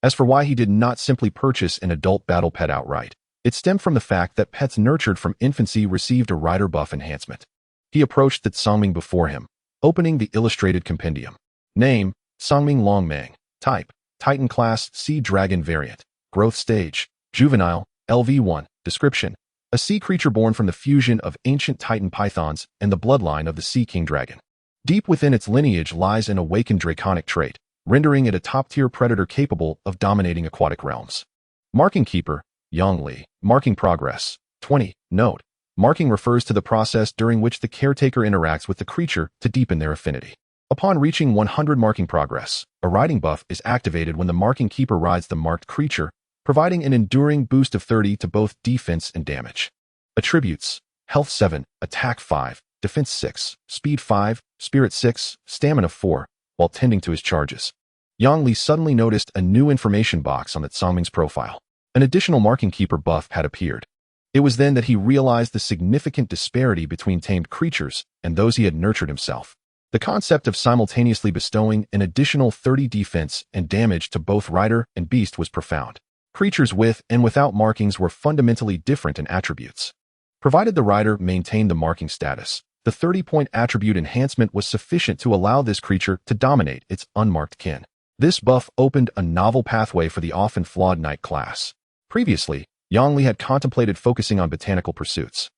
Speaker 1: As for why he did not simply purchase an adult battle pet outright, it stemmed from the fact that pets nurtured from infancy received a rider buff enhancement. He approached the Songming before him, opening the illustrated compendium. Name, Songming Longmang. Type, Titan class Sea Dragon variant. Growth stage, juvenile, LV1. Description, a sea creature born from the fusion of ancient Titan pythons and the bloodline of the Sea King Dragon. Deep within its lineage lies an awakened draconic trait, rendering it a top-tier predator capable of dominating aquatic realms. Marking Keeper, Yang Li. Marking Progress, 20. Note, marking refers to the process during which the caretaker interacts with the creature to deepen their affinity. Upon reaching 100 marking progress, a riding buff is activated when the Marking Keeper rides the marked creature, providing an enduring boost of 30 to both defense and damage. Attributes, Health 7, Attack 5, Defense 6, Speed 5, Spirit 6, Stamina 4, while tending to his charges. Yang Li suddenly noticed a new information box on the Songming's profile. An additional Marking Keeper buff had appeared. It was then that he realized the significant disparity between tamed creatures and those he had nurtured himself. The concept of simultaneously bestowing an additional 30 defense and damage to both rider and beast was profound. Creatures with and without markings were fundamentally different in attributes. Provided the rider maintained the marking status, the 30-point attribute enhancement was sufficient to allow this creature to dominate its unmarked kin. This buff opened a novel pathway for the often flawed knight class. Previously, Yang Li had contemplated focusing on botanical pursuits,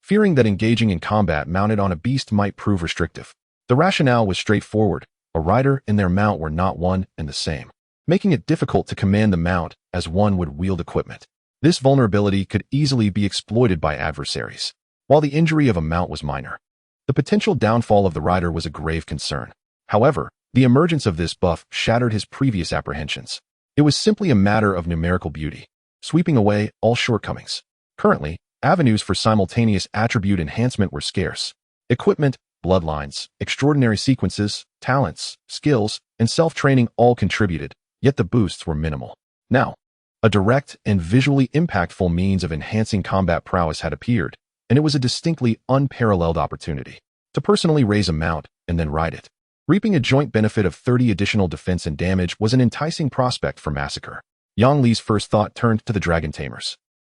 Speaker 1: fearing that engaging in combat mounted on a beast might prove restrictive. The rationale was straightforward. A rider and their mount were not one and the same, making it difficult to command the mount as one would wield equipment. This vulnerability could easily be exploited by adversaries. While the injury of a mount was minor, the potential downfall of the rider was a grave concern. However, the emergence of this buff shattered his previous apprehensions. It was simply a matter of numerical beauty, sweeping away all shortcomings. Currently, avenues for simultaneous attribute enhancement were scarce. Equipment, bloodlines, extraordinary sequences, talents, skills, and self-training all contributed, yet the boosts were minimal. Now, A direct and visually impactful means of enhancing combat prowess had appeared, and it was a distinctly unparalleled opportunity to personally raise a mount and then ride it. Reaping a joint benefit of 30 additional defense and damage was an enticing prospect for massacre. Yang Li's first thought turned to the dragon tamers.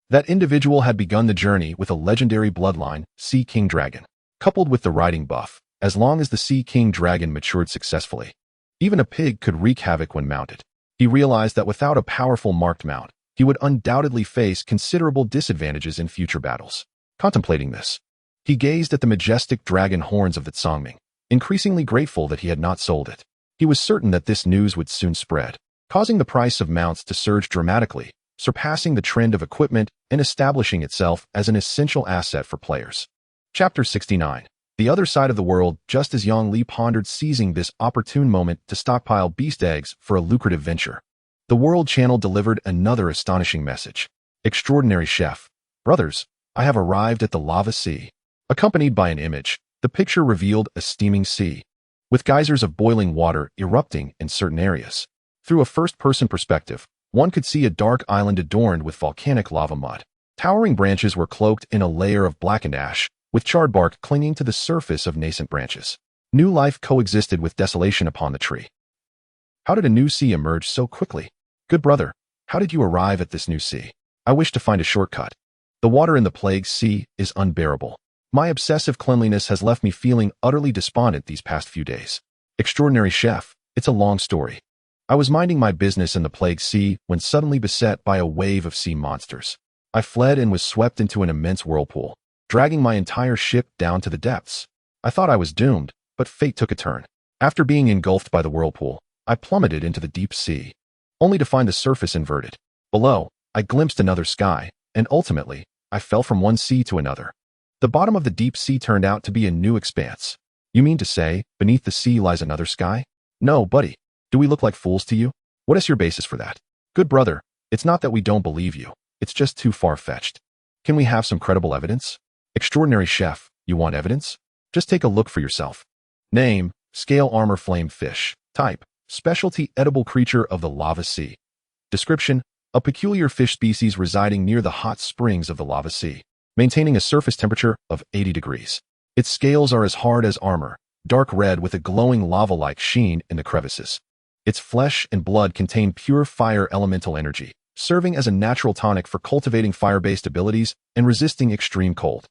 Speaker 1: That individual had begun the journey with a legendary bloodline, Sea King Dragon, coupled with the riding buff. As long as the Sea King Dragon matured successfully, even a pig could wreak havoc when mounted. He realized that without a powerful marked mount, he would undoubtedly face considerable disadvantages in future battles. Contemplating this, he gazed at the majestic dragon horns of the Tsangming, increasingly grateful that he had not sold it. He was certain that this news would soon spread, causing the price of mounts to surge dramatically, surpassing the trend of equipment and establishing itself as an essential asset for players. Chapter 69. The other side of the world. Just as Yang Li pondered seizing this opportune moment to stockpile beast eggs for a lucrative venture, the World Channel delivered another astonishing message. Extraordinary Chef. Brothers, I have arrived at the lava sea. Accompanied by an image, the picture revealed a steaming sea, with geysers of boiling water erupting in certain areas. Through a first-person perspective, one could see a dark island adorned with volcanic lava mud. Towering branches were cloaked in a layer of blackened ash, with charred bark clinging to the surface of nascent branches. New life coexisted with desolation upon the tree. How did a new sea emerge so quickly? Good brother, how did you arrive at this new sea? I wish to find a shortcut. The water in the plague sea is unbearable. My obsessive cleanliness has left me feeling utterly despondent these past few days. Extraordinary Chef, it's a long story. I was minding my business in the plague sea when suddenly beset by a wave of sea monsters. I fled and was swept into an immense whirlpool, dragging my entire ship down to the depths. I thought I was doomed, but fate took a turn. After being engulfed by the whirlpool, I plummeted into the deep sea, only to find the surface inverted. Below, I glimpsed another sky, and ultimately, I fell from one sea to another. The bottom of the deep sea turned out to be a new expanse. You mean to say, beneath the sea lies another sky? No, buddy. Do we look like fools to you? What is your basis for that? Good brother, it's not that we don't believe you. It's just too far-fetched. Can we have some credible evidence? Extraordinary Chef, you want evidence? Just take a look for yourself. Name, scale armor flame fish. Type, specialty edible creature of the lava sea. Description, a peculiar fish species residing near the hot springs of the lava sea, maintaining a surface temperature of 80 degrees. Its scales are as hard as armor, dark red with a glowing lava-like sheen in the crevices. Its flesh and blood contain pure fire elemental energy, serving as a natural tonic for cultivating fire-based abilities and resisting extreme cold.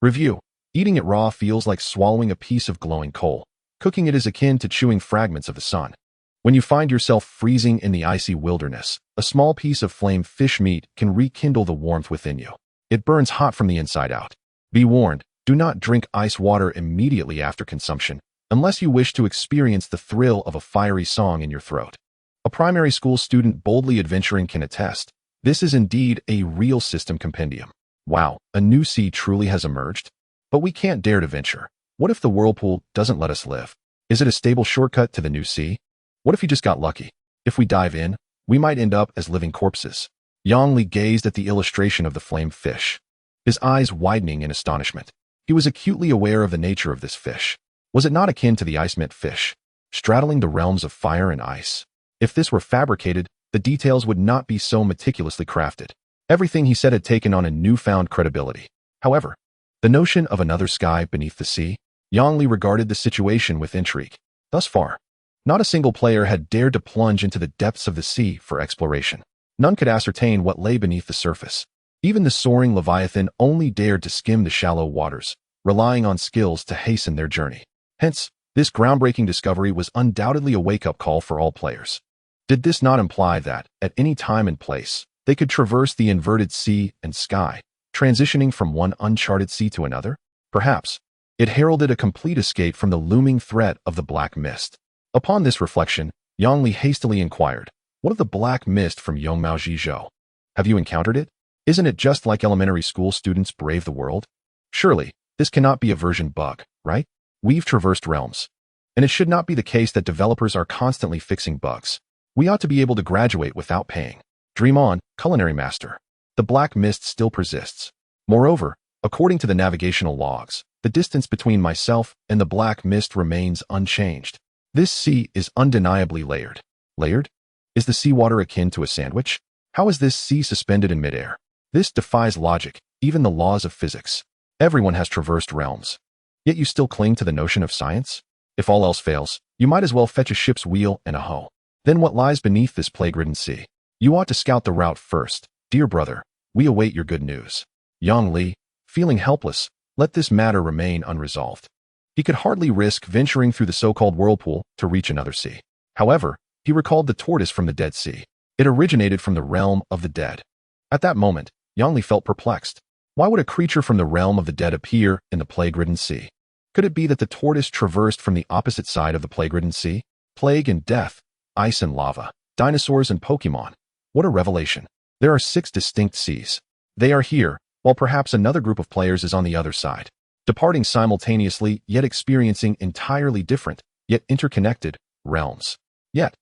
Speaker 1: Review. Eating it raw feels like swallowing a piece of glowing coal. Cooking it is akin to chewing fragments of the sun. When you find yourself freezing in the icy wilderness, a small piece of flame fish meat can rekindle the warmth within you. It burns hot from the inside out. Be warned, do not drink ice water immediately after consumption, unless you wish to experience the thrill of a fiery song in your throat. A primary school student boldly adventuring can attest. This is indeed a real system compendium. Wow, a new sea truly has emerged? But we can't dare to venture. What if the whirlpool doesn't let us live? Is it a stable shortcut to the new sea? What if he just got lucky? If we dive in, we might end up as living corpses. Yang Li gazed at the illustration of the flame fish, his eyes widening in astonishment. He was acutely aware of the nature of this fish. Was it not akin to the ice mint fish, straddling the realms of fire and ice? If this were fabricated, the details would not be so meticulously crafted. Everything he said had taken on a newfound credibility. However, the notion of another sky beneath the sea, Yang Li regarded the situation with intrigue. Thus far, not a single player had dared to plunge into the depths of the sea for exploration. None could ascertain what lay beneath the surface. Even the soaring Leviathan only dared to skim the shallow waters, relying on skills to hasten their journey. Hence, this groundbreaking discovery was undoubtedly a wake-up call for all players. Did this not imply that, at any time and place, they could traverse the inverted sea and sky, transitioning from one uncharted sea to another? Perhaps. It heralded a complete escape from the looming threat of the black mist. Upon this reflection, Yang Li hastily inquired, "What of the black mist from Yongmao Zhizhou? Have you encountered it? Isn't it just like elementary school students brave the world? Surely, this cannot be a version bug, right? We've traversed realms. And it should not be the case that developers are constantly fixing bugs. We ought to be able to graduate without paying. Dream on, culinary master. The black mist still persists. Moreover, according to the navigational logs, the distance between myself and the black mist remains unchanged. This sea is undeniably layered. Layered? Is the seawater akin to a sandwich? How is this sea suspended in midair? This defies logic, even the laws of physics. Everyone has traversed realms. Yet you still cling to the notion of science? If all else fails, you might as well fetch a ship's wheel and a hoe. Then what lies beneath this plague-ridden sea? You ought to scout the route first. Dear brother, we await your good news. Yang Li, feeling helpless, let this matter remain unresolved. He could hardly risk venturing through the so-called whirlpool to reach another sea. However, he recalled the tortoise from the Dead Sea. It originated from the realm of the dead. At that moment, Yang Li felt perplexed. Why would a creature from the realm of the dead appear in the plague-ridden sea? Could it be that the tortoise traversed from the opposite side of the plague-ridden sea? Plague and death, ice and lava, dinosaurs and Pokemon. What a revelation. There are 6 distinct seas. They are here, while perhaps another group of players is on the other side, departing simultaneously yet experiencing entirely different, yet interconnected, realms. Yet,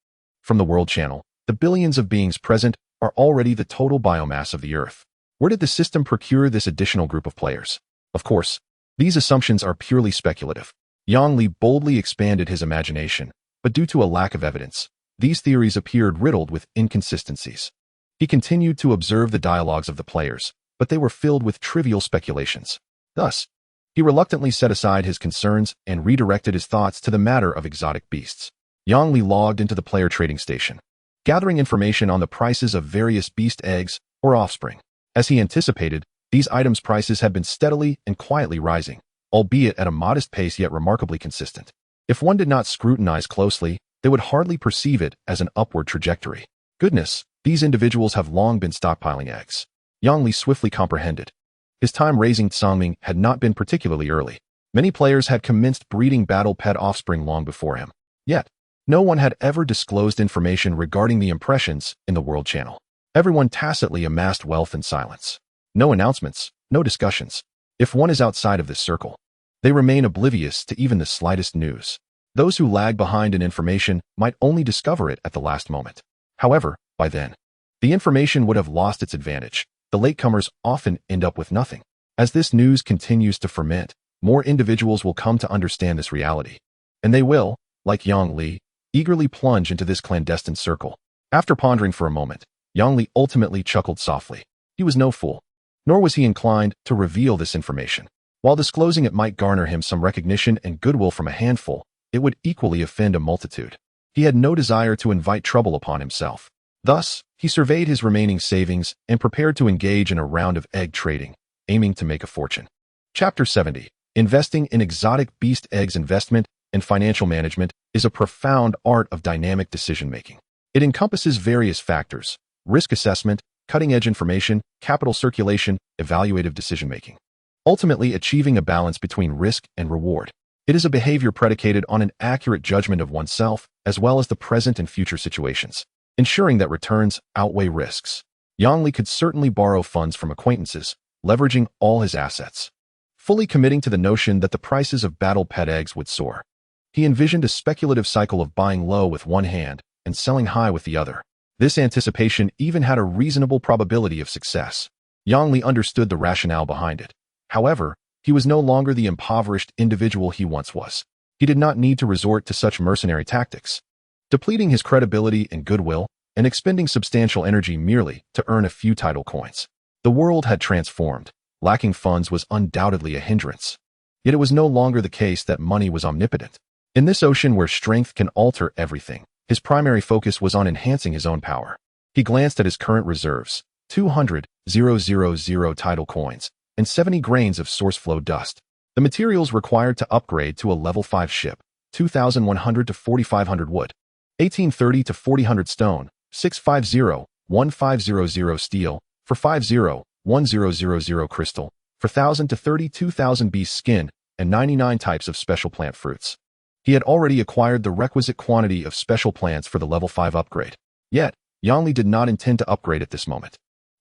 Speaker 1: from the world channel, the billions of beings present are already the total biomass of the Earth. Where did the system procure this additional group of players? Of course, these assumptions are purely speculative. Yang Li boldly expanded his imagination, but due to a lack of evidence, these theories appeared riddled with inconsistencies. He continued to observe the dialogues of the players, but they were filled with trivial speculations. Thus, he reluctantly set aside his concerns and redirected his thoughts to the matter of exotic beasts. Yang Li logged into the player trading station, gathering information on the prices of various beast eggs or offspring. As he anticipated, these items' prices had been steadily and quietly rising, albeit at a modest pace yet remarkably consistent. If one did not scrutinize closely, they would hardly perceive it as an upward trajectory. Goodness, these individuals have long been stockpiling eggs. Yang Li swiftly comprehended. His time raising Tsangming had not been particularly early. Many players had commenced breeding battle pet offspring long before him. Yet, no one had ever disclosed information regarding the impressions in the world channel. Everyone tacitly amassed wealth in silence. No announcements, no discussions. If one is outside of this circle, they remain oblivious to even the slightest news. Those who lag behind in information might only discover it at the last moment. However, by then, the information would have lost its advantage. The latecomers often end up with nothing. As this news continues to ferment, more individuals will come to understand this reality. And they will, like Yang Li, eagerly plunge into this clandestine circle. After pondering for a moment, Yang Li ultimately chuckled softly. He was no fool, nor was he inclined to reveal this information. While disclosing it might garner him some recognition and goodwill from a handful, it would equally offend a multitude. He had no desire to invite trouble upon himself. Thus, he surveyed his remaining savings and prepared to engage in a round of egg trading, aiming to make a fortune. Chapter 70. Investing in exotic beast eggs. Investment and financial management is a profound art of dynamic decision-making. It encompasses various factors: risk assessment, cutting-edge information, capital circulation, evaluative decision-making. Ultimately achieving a balance between risk and reward. It is a behavior predicated on an accurate judgment of oneself, as well as the present and future situations, ensuring that returns outweigh risks. Yang Li could certainly borrow funds from acquaintances, leveraging all his assets, fully committing to the notion that the prices of battle pet eggs would soar. He envisioned a speculative cycle of buying low with one hand and selling high with the other. This anticipation even had a reasonable probability of success. Yang Li understood the rationale behind it. However, he was no longer the impoverished individual he once was. He did not need to resort to such mercenary tactics, depleting his credibility and goodwill, and expending substantial energy merely to earn a few title coins. The world had transformed. Lacking funds was undoubtedly a hindrance. Yet it was no longer the case that money was omnipotent. In this ocean where strength can alter everything, his primary focus was on enhancing his own power. He glanced at his current reserves: 200,000 title coins, and 70 grains of source flow dust. The materials required to upgrade to a level 5 ship: 2,100 to 4,500 wood, 1,830 to 4,000 stone, 650, 1,500 steel, 450, 1,000 crystal, 4,000 to 32,000 beast skin, and 99 types of special plant fruits. He had already acquired the requisite quantity of special plants for the level 5 upgrade. Yet, Yang Li did not intend to upgrade at this moment.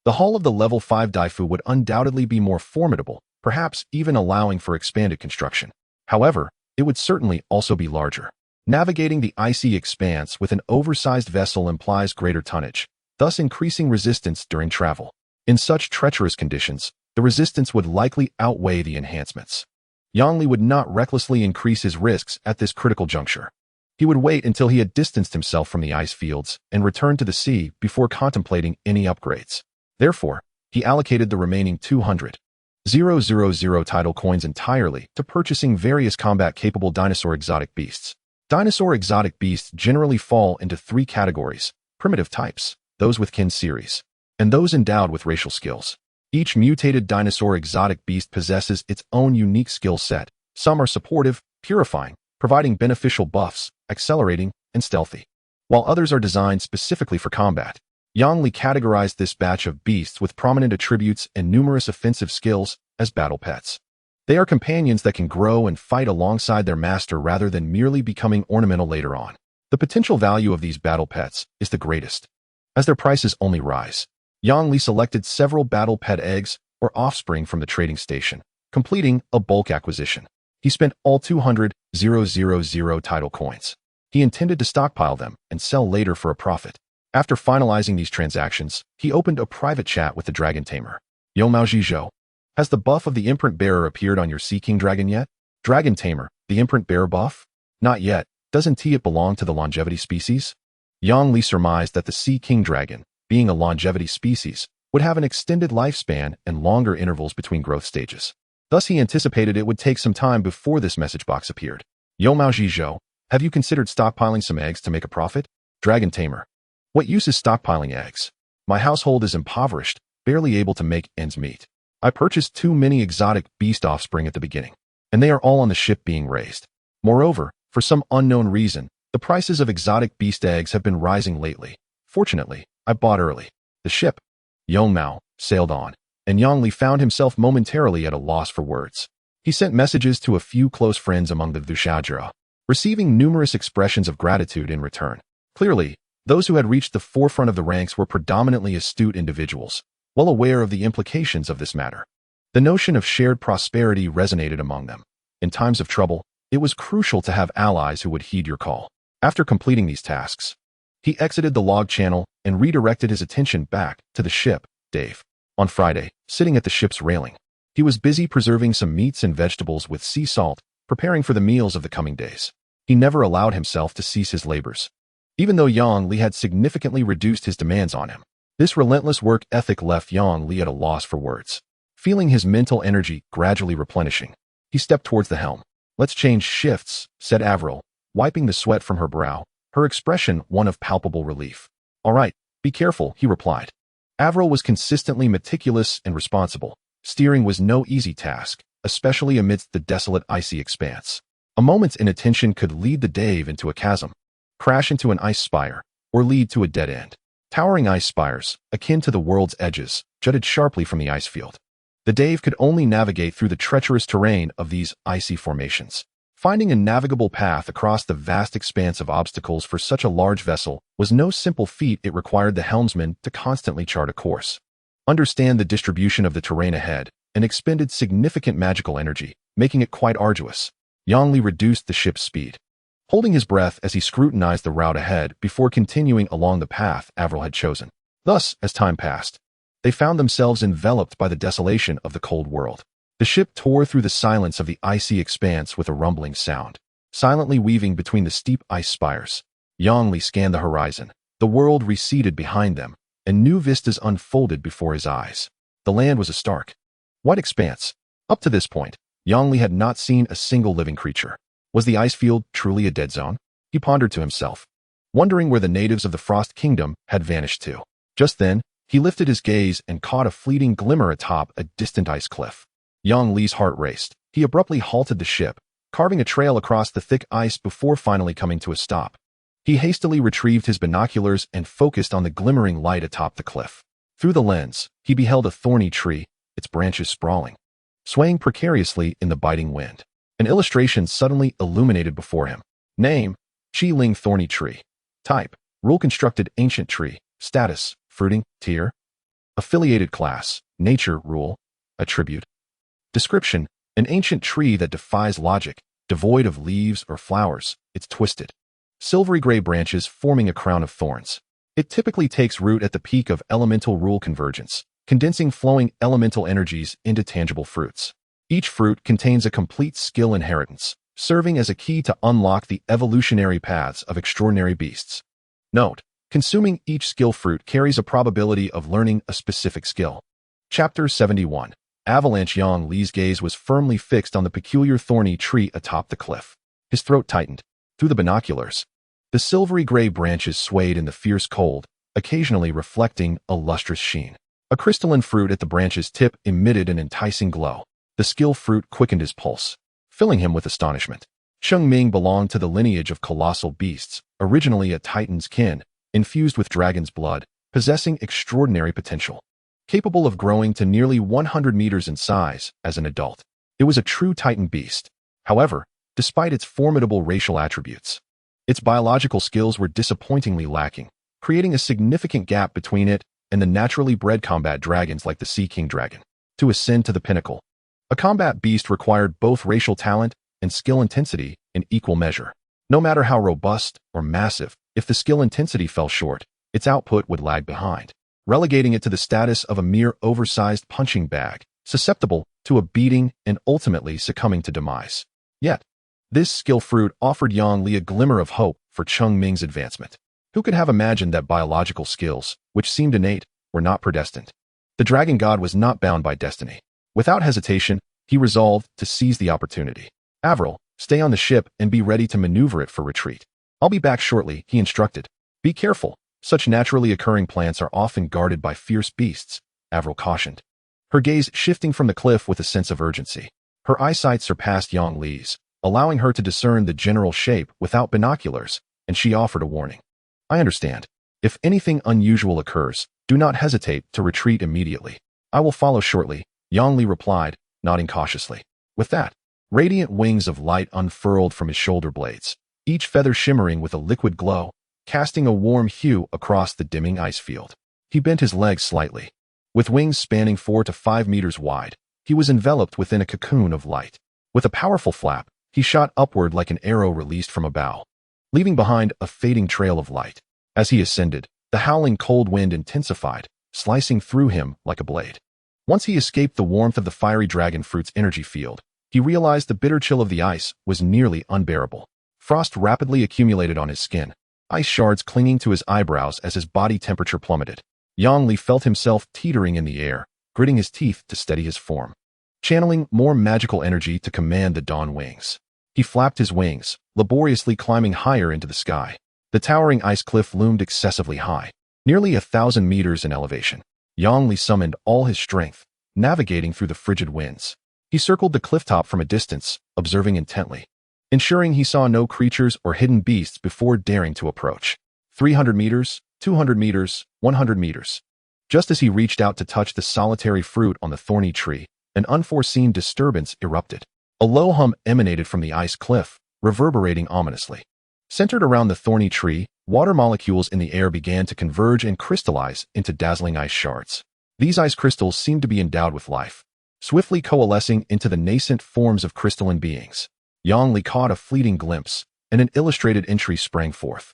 Speaker 1: The hull of the level 5 Daifu would undoubtedly be more formidable, perhaps even allowing for expanded construction. However, it would certainly also be larger. Navigating the icy expanse with an oversized vessel implies greater tonnage, thus increasing resistance during travel. In such treacherous conditions, the resistance would likely outweigh the enhancements. Yang Li would not recklessly increase his risks at this critical juncture. He would wait until he had distanced himself from the ice fields and return to the sea before contemplating any upgrades. Therefore, he allocated the remaining 200,000 title coins entirely to purchasing various combat-capable dinosaur exotic beasts. Dinosaur exotic beasts generally fall into three categories: primitive types, those with kin series, and those endowed with racial skills. Each mutated dinosaur exotic beast possesses its own unique skill set. Some are supportive, purifying, providing beneficial buffs, accelerating, and stealthy, while others are designed specifically for combat. Yang Li categorized this batch of beasts with prominent attributes and numerous offensive skills as battle pets. They are companions that can grow and fight alongside their master rather than merely becoming ornamental later on. The potential value of these battle pets is the greatest, as their prices only rise. Yang Li selected several battle pet eggs or offspring from the trading station, completing a bulk acquisition. He spent all 200,000 title coins. He intended to stockpile them and sell later for a profit. After finalizing these transactions, he opened a private chat with the dragon tamer. Yo Mao Zhizhou, has the buff of the imprint bearer appeared on your Sea King dragon yet? Dragon tamer, the imprint bearer buff? Not yet. Doesn't it belong to the longevity species? Yang Li surmised that the Sea King dragon, being a longevity species, would have an extended lifespan and longer intervals between growth stages. Thus he anticipated it would take some time before this message box appeared. Yo Mao Zhizhou, have you considered stockpiling some eggs to make a profit? Dragon tamer, what use is stockpiling eggs? My household is impoverished, barely able to make ends meet. I purchased too many exotic beast offspring at the beginning, and they are all on the ship being raised. Moreover, for some unknown reason, the prices of exotic beast eggs have been rising lately. Fortunately, I bought early. The ship, Yong Mao, sailed on, and Yang Li found himself momentarily at a loss for words. He sent messages to a few close friends among the Vushajira, receiving numerous expressions of gratitude in return. Clearly, those who had reached the forefront of the ranks were predominantly astute individuals, well aware of the implications of this matter. The notion of shared prosperity resonated among them. In times of trouble, it was crucial to have allies who would heed your call. After completing these tasks, he exited the log channel and redirected his attention back to the ship, Dave. On Friday, sitting at the ship's railing, he was busy preserving some meats and vegetables with sea salt, preparing for the meals of the coming days. He never allowed himself to cease his labors. Even though Yang Li had significantly reduced his demands on him, this relentless work ethic left Yang Li at a loss for words. Feeling his mental energy gradually replenishing, he stepped towards the helm. Let's change shifts, said Avril, wiping the sweat from her brow, her expression one of palpable relief. All right, be careful, he replied. Avril was consistently meticulous and responsible. Steering was no easy task, especially amidst the desolate icy expanse. A moment's inattention could lead the Dave into a chasm, crash into an ice spire, or lead to a dead end. Towering ice spires, akin to the world's edges, jutted sharply from the ice field. The Dave could only navigate through the treacherous terrain of these icy formations. Finding a navigable path across the vast expanse of obstacles for such a large vessel was no simple feat. It required the helmsman to constantly chart a course, understand the distribution of the terrain ahead, and expended significant magical energy, making it quite arduous. Yang Li reduced the ship's speed, holding his breath as he scrutinized the route ahead before continuing along the path Avril had chosen. Thus, as time passed, they found themselves enveloped by the desolation of the cold world. The ship tore through the silence of the icy expanse with a rumbling sound, silently weaving between the steep ice spires. Yang Li scanned the horizon. The world receded behind them, and new vistas unfolded before his eyes. The land was a stark, white expanse. Up to this point, Yang Li had not seen a single living creature. Was the ice field truly a dead zone? He pondered to himself, wondering where the natives of the Frost Kingdom had vanished to. Just then, he lifted his gaze and caught a fleeting glimmer atop a distant ice cliff. Yang Li's heart raced. He abruptly halted the ship, carving a trail across the thick ice before finally coming to a stop. He hastily retrieved his binoculars and focused on the glimmering light atop the cliff. Through the lens, he beheld a thorny tree, its branches sprawling, swaying precariously in the biting wind. An illustration suddenly illuminated before him. Name: Qi Ling Thorny Tree. Type: Rule-constructed ancient tree. Status: fruiting. Tier: affiliated class. Nature: rule. Attribute: description: an ancient tree that defies logic, devoid of leaves or flowers. Its twisted, silvery gray branches forming a crown of thorns. It typically takes root at the peak of elemental rule convergence, condensing flowing elemental energies into tangible fruits. Each fruit contains a complete skill inheritance, serving as a key to unlock the evolutionary paths of extraordinary beasts. Note: consuming each skill fruit carries a probability of learning a specific skill. Chapter 71. Avalanche. Yang Li's gaze was firmly fixed on the peculiar thorny tree atop the cliff. His throat tightened. Through the binoculars, the silvery gray branches swayed in the fierce cold, occasionally reflecting a lustrous sheen. A crystalline fruit at the branch's tip emitted an enticing glow. The skill fruit quickened his pulse, filling him with astonishment. Cheng Ming belonged to the lineage of colossal beasts, originally a titan's kin, infused with dragon's blood, possessing extraordinary potential. Capable of growing to nearly 100 meters in size as an adult, it was a true titan beast. However, despite its formidable racial attributes, its biological skills were disappointingly lacking, creating a significant gap between it and the naturally bred combat dragons like the Sea King dragon. To ascend to the pinnacle, a combat beast required both racial talent and skill intensity in equal measure. No matter how robust or massive, if the skill intensity fell short, its output would lag behind, relegating it to the status of a mere oversized punching bag, susceptible to a beating and ultimately succumbing to demise. Yet, this skill fruit offered Yang Li a glimmer of hope for Cheng Ming's advancement. Who could have imagined that biological skills, which seemed innate, were not predestined? The dragon god was not bound by destiny. Without hesitation, he resolved to seize the opportunity. Avril, stay on the ship and be ready to maneuver it for retreat. I'll be back shortly, he instructed. Be careful. Such naturally occurring plants are often guarded by fierce beasts, Avril cautioned, her gaze shifting from the cliff with a sense of urgency. Her eyesight surpassed Yang Li's, allowing her to discern the general shape without binoculars, and she offered a warning. I understand. If anything unusual occurs, do not hesitate to retreat immediately. I will follow shortly, Yang Li replied, nodding cautiously. With that, radiant wings of light unfurled from his shoulder blades, each feather shimmering with a liquid glow, casting a warm hue across the dimming ice field. He bent his legs slightly. With wings spanning 4 to 5 meters wide, he was enveloped within a cocoon of light. With a powerful flap, he shot upward like an arrow released from a bow, leaving behind a fading trail of light. As he ascended, the howling cold wind intensified, slicing through him like a blade. Once he escaped the warmth of the fiery dragon fruit's energy field, he realized the bitter chill of the ice was nearly unbearable. Frost rapidly accumulated on his skin, ice shards clinging to his eyebrows as his body temperature plummeted. Yang Li felt himself teetering in the air, gritting his teeth to steady his form, channeling more magical energy to command the dawn wings. He flapped his wings, laboriously climbing higher into the sky. The towering ice cliff loomed excessively high, nearly 1,000 meters in elevation. Yang Li summoned all his strength, navigating through the frigid winds. He circled the clifftop from a distance, observing intently, ensuring he saw no creatures or hidden beasts before daring to approach. 300 meters, 200 meters, 100 meters. Just as he reached out to touch the solitary fruit on the thorny tree, an unforeseen disturbance erupted. A low hum emanated from the ice cliff, reverberating ominously. Centered around the thorny tree, water molecules in the air began to converge and crystallize into dazzling ice shards. These ice crystals seemed to be endowed with life, swiftly coalescing into the nascent forms of crystalline beings. Yang Li caught a fleeting glimpse, and an illustrated entry sprang forth.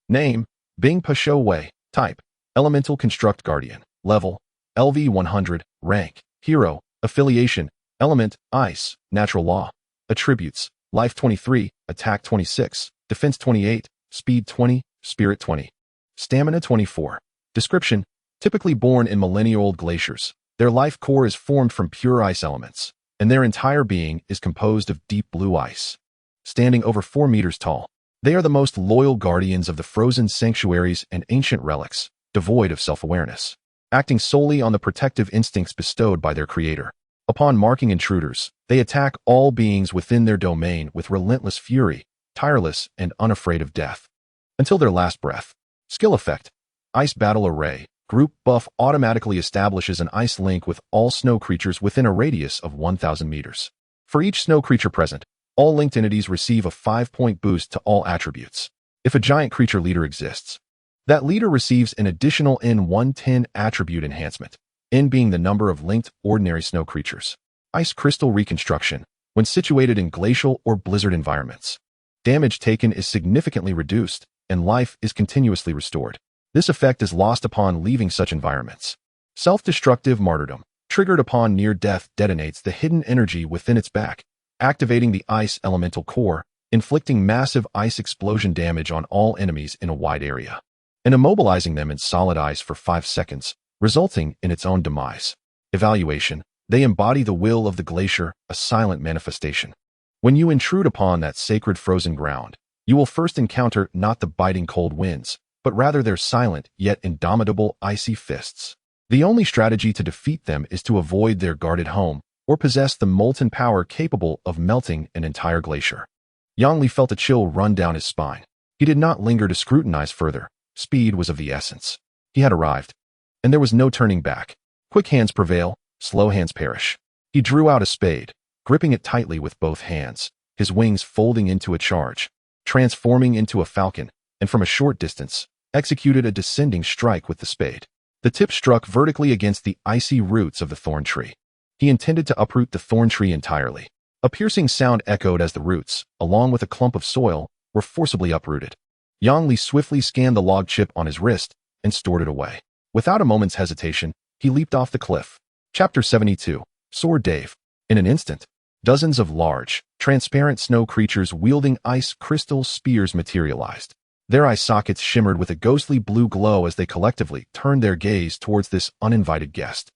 Speaker 1: Name: Bing Pa Shou Wei. Type: Elemental Construct Guardian. Level: LV 100. Rank: Hero. Affiliation: Element: Ice. Natural Law. Attributes: Life 23, Attack 26, Defense 28, Speed 20, Spirit 20. Stamina 24. Description: Typically born in millennia-old glaciers, their life core is formed from pure ice elements, and their entire being is composed of deep blue ice. Standing over 4 meters tall, they are the most loyal guardians of the frozen sanctuaries and ancient relics, devoid of self-awareness, acting solely on the protective instincts bestowed by their creator. Upon marking intruders, they attack all beings within their domain with relentless fury, tireless and unafraid of death, until their last breath. Skill effect: Ice Battle Array. Group buff automatically establishes an ice link with all snow creatures within a radius of 1,000 meters. For each snow creature present, all linked entities receive a 5-point boost to all attributes. If a giant creature leader exists, that leader receives an additional N110 attribute enhancement, N being the number of linked ordinary snow creatures. Ice Crystal Reconstruction. When situated in glacial or blizzard environments, damage taken is significantly reduced, and life is continuously restored. This effect is lost upon leaving such environments. Self-destructive martyrdom. Triggered upon near death, detonates the hidden energy within its back, activating the ice elemental core, inflicting massive ice explosion damage on all enemies in a wide area, and immobilizing them in solid ice for 5 seconds, resulting in its own demise. Evaluation: they embody the will of the glacier, a silent manifestation. When you intrude upon that sacred frozen ground, you will first encounter not the biting cold winds, but rather their silent yet indomitable icy fists. The only strategy to defeat them is to avoid their guarded home, or possess the molten power capable of melting an entire glacier. Yang Li felt a chill run down his spine. He did not linger to scrutinize further. Speed was of the essence. He had arrived, and there was no turning back. Quick hands prevail, slow hands perish. He drew out a spade, gripping it tightly with both hands, his wings folding into a charge, transforming into a falcon, and from a short distance, executed a descending strike with the spade. The tip struck vertically against the icy roots of the thorn tree. He intended to uproot the thorn tree entirely. A piercing sound echoed as the roots, along with a clump of soil, were forcibly uprooted. Yang Li swiftly scanned the log chip on his wrist and stored it away. Without a moment's hesitation, he leaped off the cliff. Chapter 72. Sword Dave. In an instant, dozens of large, transparent snow creatures wielding ice crystal spears materialized. Their eye sockets shimmered with a ghostly blue glow as they collectively turned their gaze towards this uninvited guest.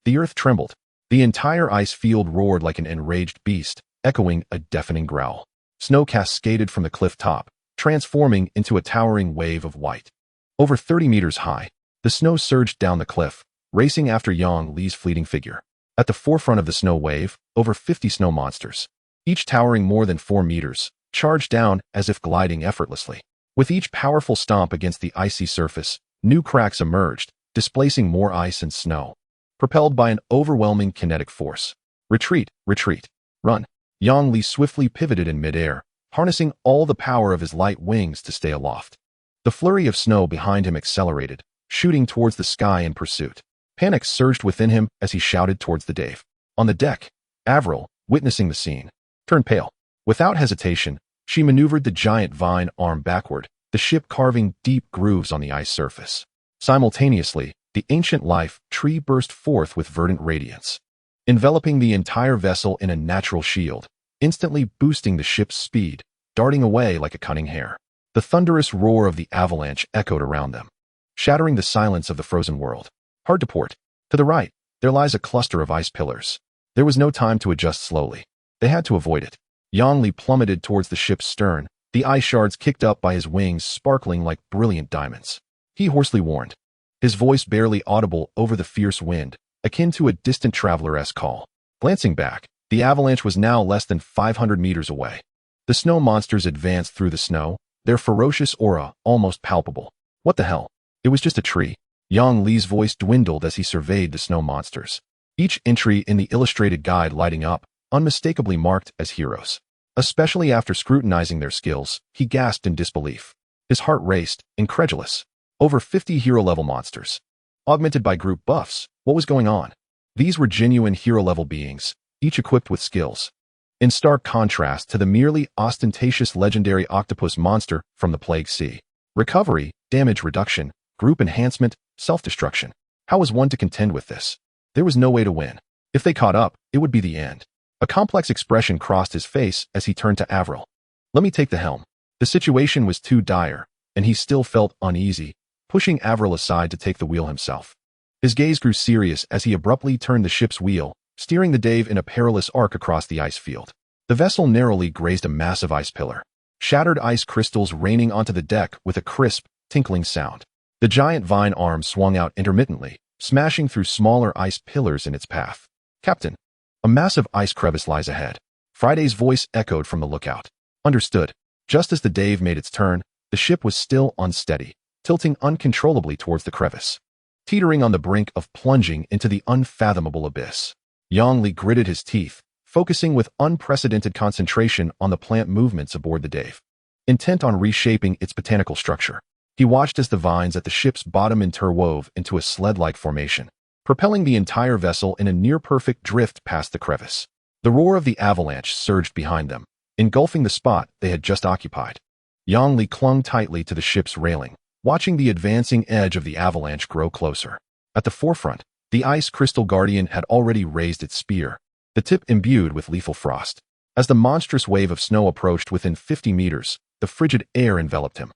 Speaker 1: The earth trembled. The entire ice field roared like an enraged beast, echoing a deafening growl. Snow cascaded from the cliff top, transforming into a towering wave of white. Over 30 meters high, the snow surged down the cliff, racing after Yang Li's fleeting figure. At the forefront of the snow wave, over 50 snow monsters, each towering more than 4 meters, charged down as if gliding effortlessly. With each powerful stomp against the icy surface, new cracks emerged, displacing more ice and snow. Propelled by an overwhelming kinetic force. Retreat, retreat, run. Yang Li swiftly pivoted in midair, harnessing all the power of his light wings to stay aloft. The flurry of snow behind him accelerated, shooting towards the sky in pursuit. Panic surged within him as he shouted towards the Dave. On the deck, Avril, witnessing the scene, turned pale. Without hesitation, she maneuvered the giant vine arm backward, the ship carving deep grooves on the ice surface. Simultaneously, the ancient life tree burst forth with verdant radiance, enveloping the entire vessel in a natural shield, instantly boosting the ship's speed, darting away like a cunning hare. The thunderous roar of the avalanche echoed around them, shattering the silence of the frozen world. Hard to port. To the right, there lies a cluster of ice pillars. There was no time to adjust slowly. They had to avoid it. Yang Li plummeted towards the ship's stern, the ice shards kicked up by his wings sparkling like brilliant diamonds. He hoarsely warned, his voice barely audible over the fierce wind, akin to a distant traveler-esque call. Glancing back, the avalanche was now less than 500 meters away. The snow monsters advanced through the snow, their ferocious aura almost palpable. What the hell? It was just a tree. Yang Li's voice dwindled as he surveyed the snow monsters. Each entry in the illustrated guide lighting up, unmistakably marked as heroes. Especially after scrutinizing their skills, he gasped in disbelief. His heart raced, incredulous. Over 50 hero-level monsters. Augmented by group buffs, what was going on? These were genuine hero-level beings, each equipped with skills. In stark contrast to the merely ostentatious legendary octopus monster from the Plague Sea. Recovery, damage reduction, group enhancement, self-destruction. How was one to contend with this? There was no way to win. If they caught up, it would be the end. A complex expression crossed his face as he turned to Avril. Let me take the helm. The situation was too dire, and he still felt uneasy, pushing Avril aside to take the wheel himself. His gaze grew serious as he abruptly turned the ship's wheel, steering the Dave in a perilous arc across the ice field. The vessel narrowly grazed a massive ice pillar, shattered ice crystals raining onto the deck with a crisp, tinkling sound. The giant vine arm swung out intermittently, smashing through smaller ice pillars in its path. Captain, a massive ice crevice lies ahead. Friday's voice echoed from the lookout. Understood. Just as the Dave made its turn, the ship was still unsteady, tilting uncontrollably towards the crevice, teetering on the brink of plunging into the unfathomable abyss. Yang Li gritted his teeth, focusing with unprecedented concentration on the plant movements aboard the Dave. Intent on reshaping its botanical structure, he watched as the vines at the ship's bottom interwove into a sled-like formation, propelling the entire vessel in a near-perfect drift past the crevice. The roar of the avalanche surged behind them, engulfing the spot they had just occupied. Yang Li clung tightly to the ship's railing, watching the advancing edge of the avalanche grow closer. At the forefront, the ice crystal guardian had already raised its spear, the tip imbued with lethal frost. As the monstrous wave of snow approached within 50 meters, the frigid air enveloped him.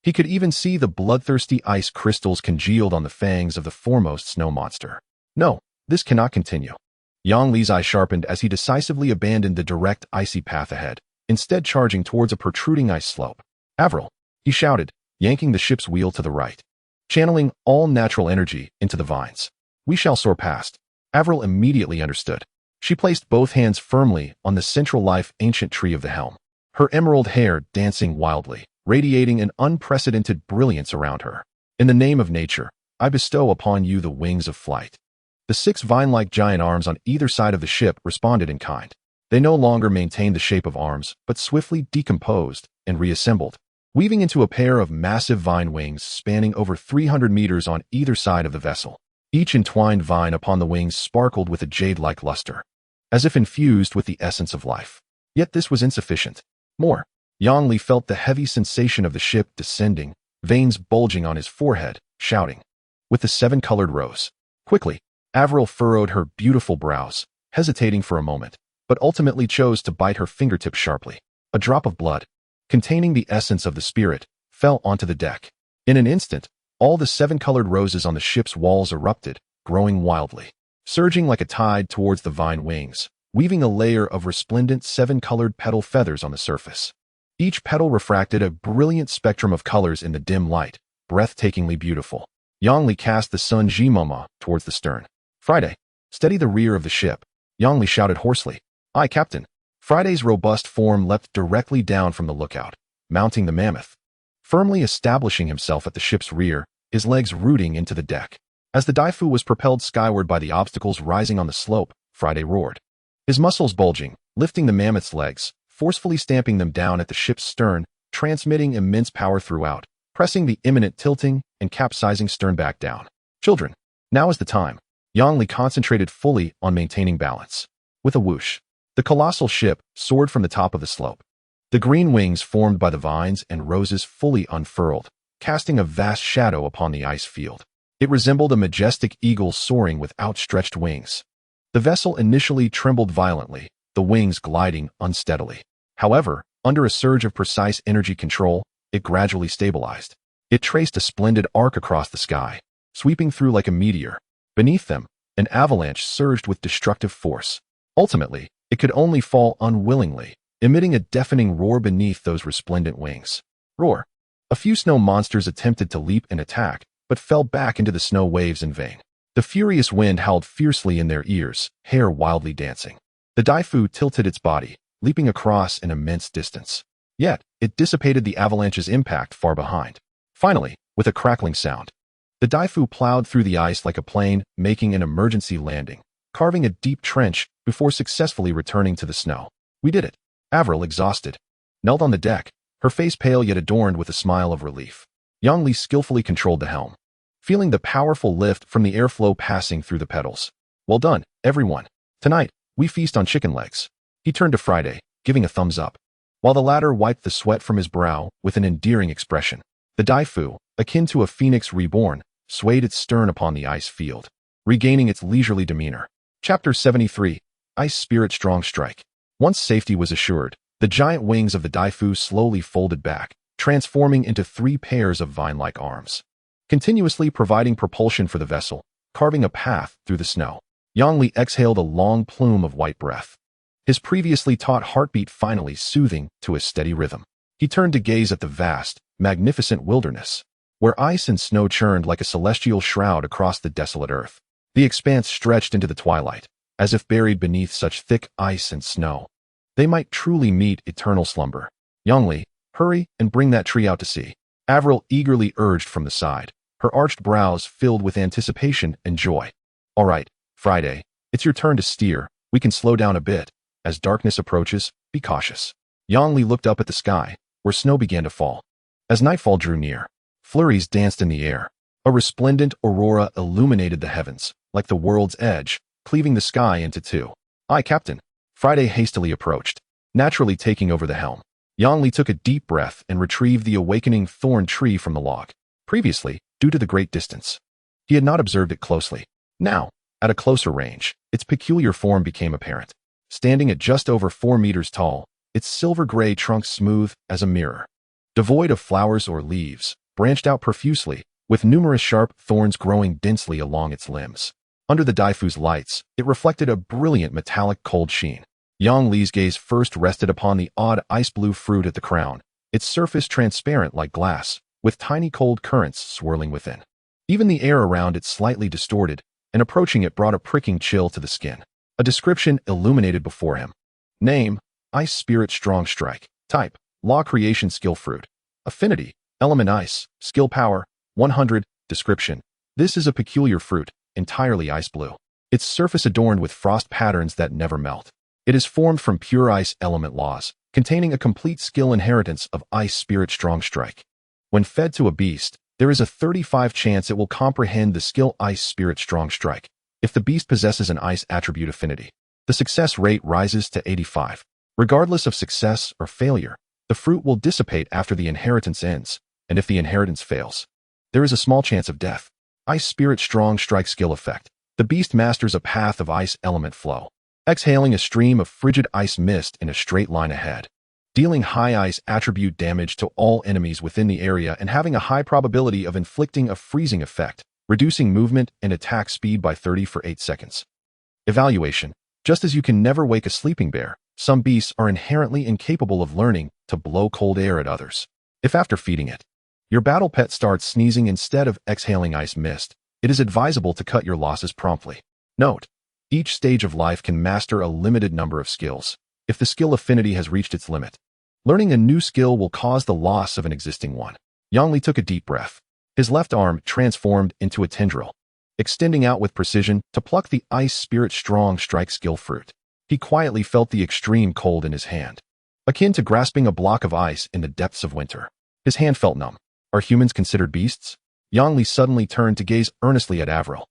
Speaker 1: He could even see the bloodthirsty ice crystals congealed on the fangs of the foremost snow monster. No, this cannot continue. Yang Li's eye sharpened as he decisively abandoned the direct icy path ahead, instead charging towards a protruding ice slope. Avril, he shouted, yanking the ship's wheel to the right, channeling all natural energy into the vines. We shall soar past. Avril immediately understood. She placed both hands firmly on the central life ancient tree of the helm, her emerald hair dancing wildly, radiating an unprecedented brilliance around her. In the name of nature, I bestow upon you the wings of flight. The 6 vine-like giant arms on either side of the ship responded in kind. They no longer maintained the shape of arms, but swiftly decomposed and reassembled, weaving into a pair of massive vine wings spanning over 300 meters on either side of the vessel. Each entwined vine upon the wings sparkled with a jade-like luster, as if infused with the essence of life. Yet this was insufficient. More. Yang Li felt the heavy sensation of the ship descending, veins bulging on his forehead, shouting. With the 7 colored rose. Quickly, Avril furrowed her beautiful brows, hesitating for a moment, but ultimately chose to bite her fingertips sharply. A drop of blood, containing the essence of the spirit, fell onto the deck. In an instant, all the 7 colored roses on the ship's walls erupted, growing wildly, surging like a tide towards the vine wings, weaving a layer of resplendent 7 colored petal feathers on the surface. Each petal refracted a brilliant spectrum of colors in the dim light, breathtakingly beautiful. Yang Li cast the sun Jimoma towards the stern. Friday, steady the rear of the ship. Yang Li shouted hoarsely. Aye, Captain. Friday's robust form leapt directly down from the lookout, mounting the mammoth, firmly establishing himself at the ship's rear, his legs rooting into the deck. As the Daifu was propelled skyward by the obstacles rising on the slope, Friday roared, his muscles bulging, lifting the mammoth's legs, forcefully stamping them down at the ship's stern, transmitting immense power throughout, pressing the imminent tilting and capsizing stern back down. Children, now is the time. Yang Li concentrated fully on maintaining balance. With a whoosh, the colossal ship soared from the top of the slope. The green wings formed by the vines and roses fully unfurled, casting a vast shadow upon the ice field. It resembled a majestic eagle soaring with outstretched wings. The vessel initially trembled violently, the wings gliding unsteadily. However, under a surge of precise energy control, it gradually stabilized. It traced a splendid arc across the sky, sweeping through like a meteor. Beneath them, an avalanche surged with destructive force. Ultimately, it could only fall unwillingly, emitting a deafening roar beneath those resplendent wings. Roar. A few snow monsters attempted to leap and attack, but fell back into the snow waves in vain. The furious wind howled fiercely in their ears, hair wildly dancing. The Daifu tilted its body, leaping across an immense distance. Yet, it dissipated the avalanche's impact far behind. Finally, with a crackling sound, the Daifu plowed through the ice like a plane, making an emergency landing, carving a deep trench before successfully returning to the snow. We did it. Avril, exhausted, knelt on the deck, her face pale yet adorned with a smile of relief. Yang Li skillfully controlled the helm, feeling the powerful lift from the airflow passing through the pedals. Well done, everyone. Tonight, we feast on chicken legs. He turned to Friday, giving a thumbs up, while the latter wiped the sweat from his brow with an endearing expression. The Daifu, akin to a phoenix reborn, swayed its stern upon the ice field, regaining its leisurely demeanor. Chapter 73, Ice Spirit Strong Strike. Once safety was assured, the giant wings of the Daifu slowly folded back, transforming into 3 pairs of vine-like arms, continuously providing propulsion for the vessel, carving a path through the snow. Yang Li exhaled a long plume of white breath, his previously taut heartbeat finally soothing to a steady rhythm. He turned to gaze at the vast, magnificent wilderness, where ice and snow churned like a celestial shroud across the desolate earth. The expanse stretched into the twilight, as if buried beneath such thick ice and snow. They might truly meet eternal slumber. Yang Li, hurry and bring that tree out to sea. Avril eagerly urged from the side, her arched brows filled with anticipation and joy. All right, Friday, it's your turn to steer. We can slow down a bit. As darkness approaches, be cautious. Yang Li looked up at the sky, where snow began to fall. As nightfall drew near, flurries danced in the air. A resplendent aurora illuminated the heavens, like the world's edge, cleaving the sky into 2. Aye, Captain. Friday hastily approached, naturally taking over the helm. Yang Li took a deep breath and retrieved the awakening thorn tree from the log. Previously, due to the great distance, he had not observed it closely. Now, at a closer range, its peculiar form became apparent. standing at just over 4 meters tall, its silver-gray trunk smooth as a mirror. Devoid of flowers or leaves, branched out profusely, with numerous sharp thorns growing densely along its limbs. Under the diffuse lights, it reflected a brilliant metallic cold sheen. Yang Li's gaze first rested upon the odd ice-blue fruit at the crown, its surface transparent like glass, with tiny cold currents swirling within. Even the air around it slightly distorted, and approaching it brought a pricking chill to the skin. A description illuminated before him. Name: Ice Spirit Strong Strike. Type: Law Creation Skill Fruit. Affinity: Element Ice. Skill Power: 100. Description: This is a peculiar fruit, entirely ice blue. Its surface adorned with frost patterns that never melt. It is formed from pure ice element laws, containing a complete skill inheritance of Ice Spirit Strong Strike. When fed to a beast, there is a 35% chance it will comprehend the skill Ice Spirit Strong Strike, if the beast possesses an ice attribute affinity. The success rate rises to 85%. Regardless of success or failure, the fruit will dissipate after the inheritance ends, and if the inheritance fails, there is a small chance of death. Ice Spirit Strong Strike Skill Effect. The beast masters a path of ice element flow, exhaling a stream of frigid ice mist in a straight line ahead, dealing high ice attribute damage to all enemies within the area and having a high probability of inflicting a freezing effect, reducing movement and attack speed by 30 for 8 seconds. Evaluation. Just as you can never wake a sleeping bear, some beasts are inherently incapable of learning to blow cold air at others. If after feeding it, your battle pet starts sneezing instead of exhaling ice mist, it is advisable to cut your losses promptly. Note: each stage of life can master a limited number of skills. If the skill affinity has reached its limit, learning a new skill will cause the loss of an existing one. Yang Li took a deep breath. His left arm transformed into a tendril, extending out with precision to pluck the Ice Spirit Strong Strike skill fruit. He quietly felt the extreme cold in his hand, akin to grasping a block of ice in the depths of winter. His hand felt numb. Are humans considered beasts? Yang Li suddenly turned to gaze earnestly at Avril.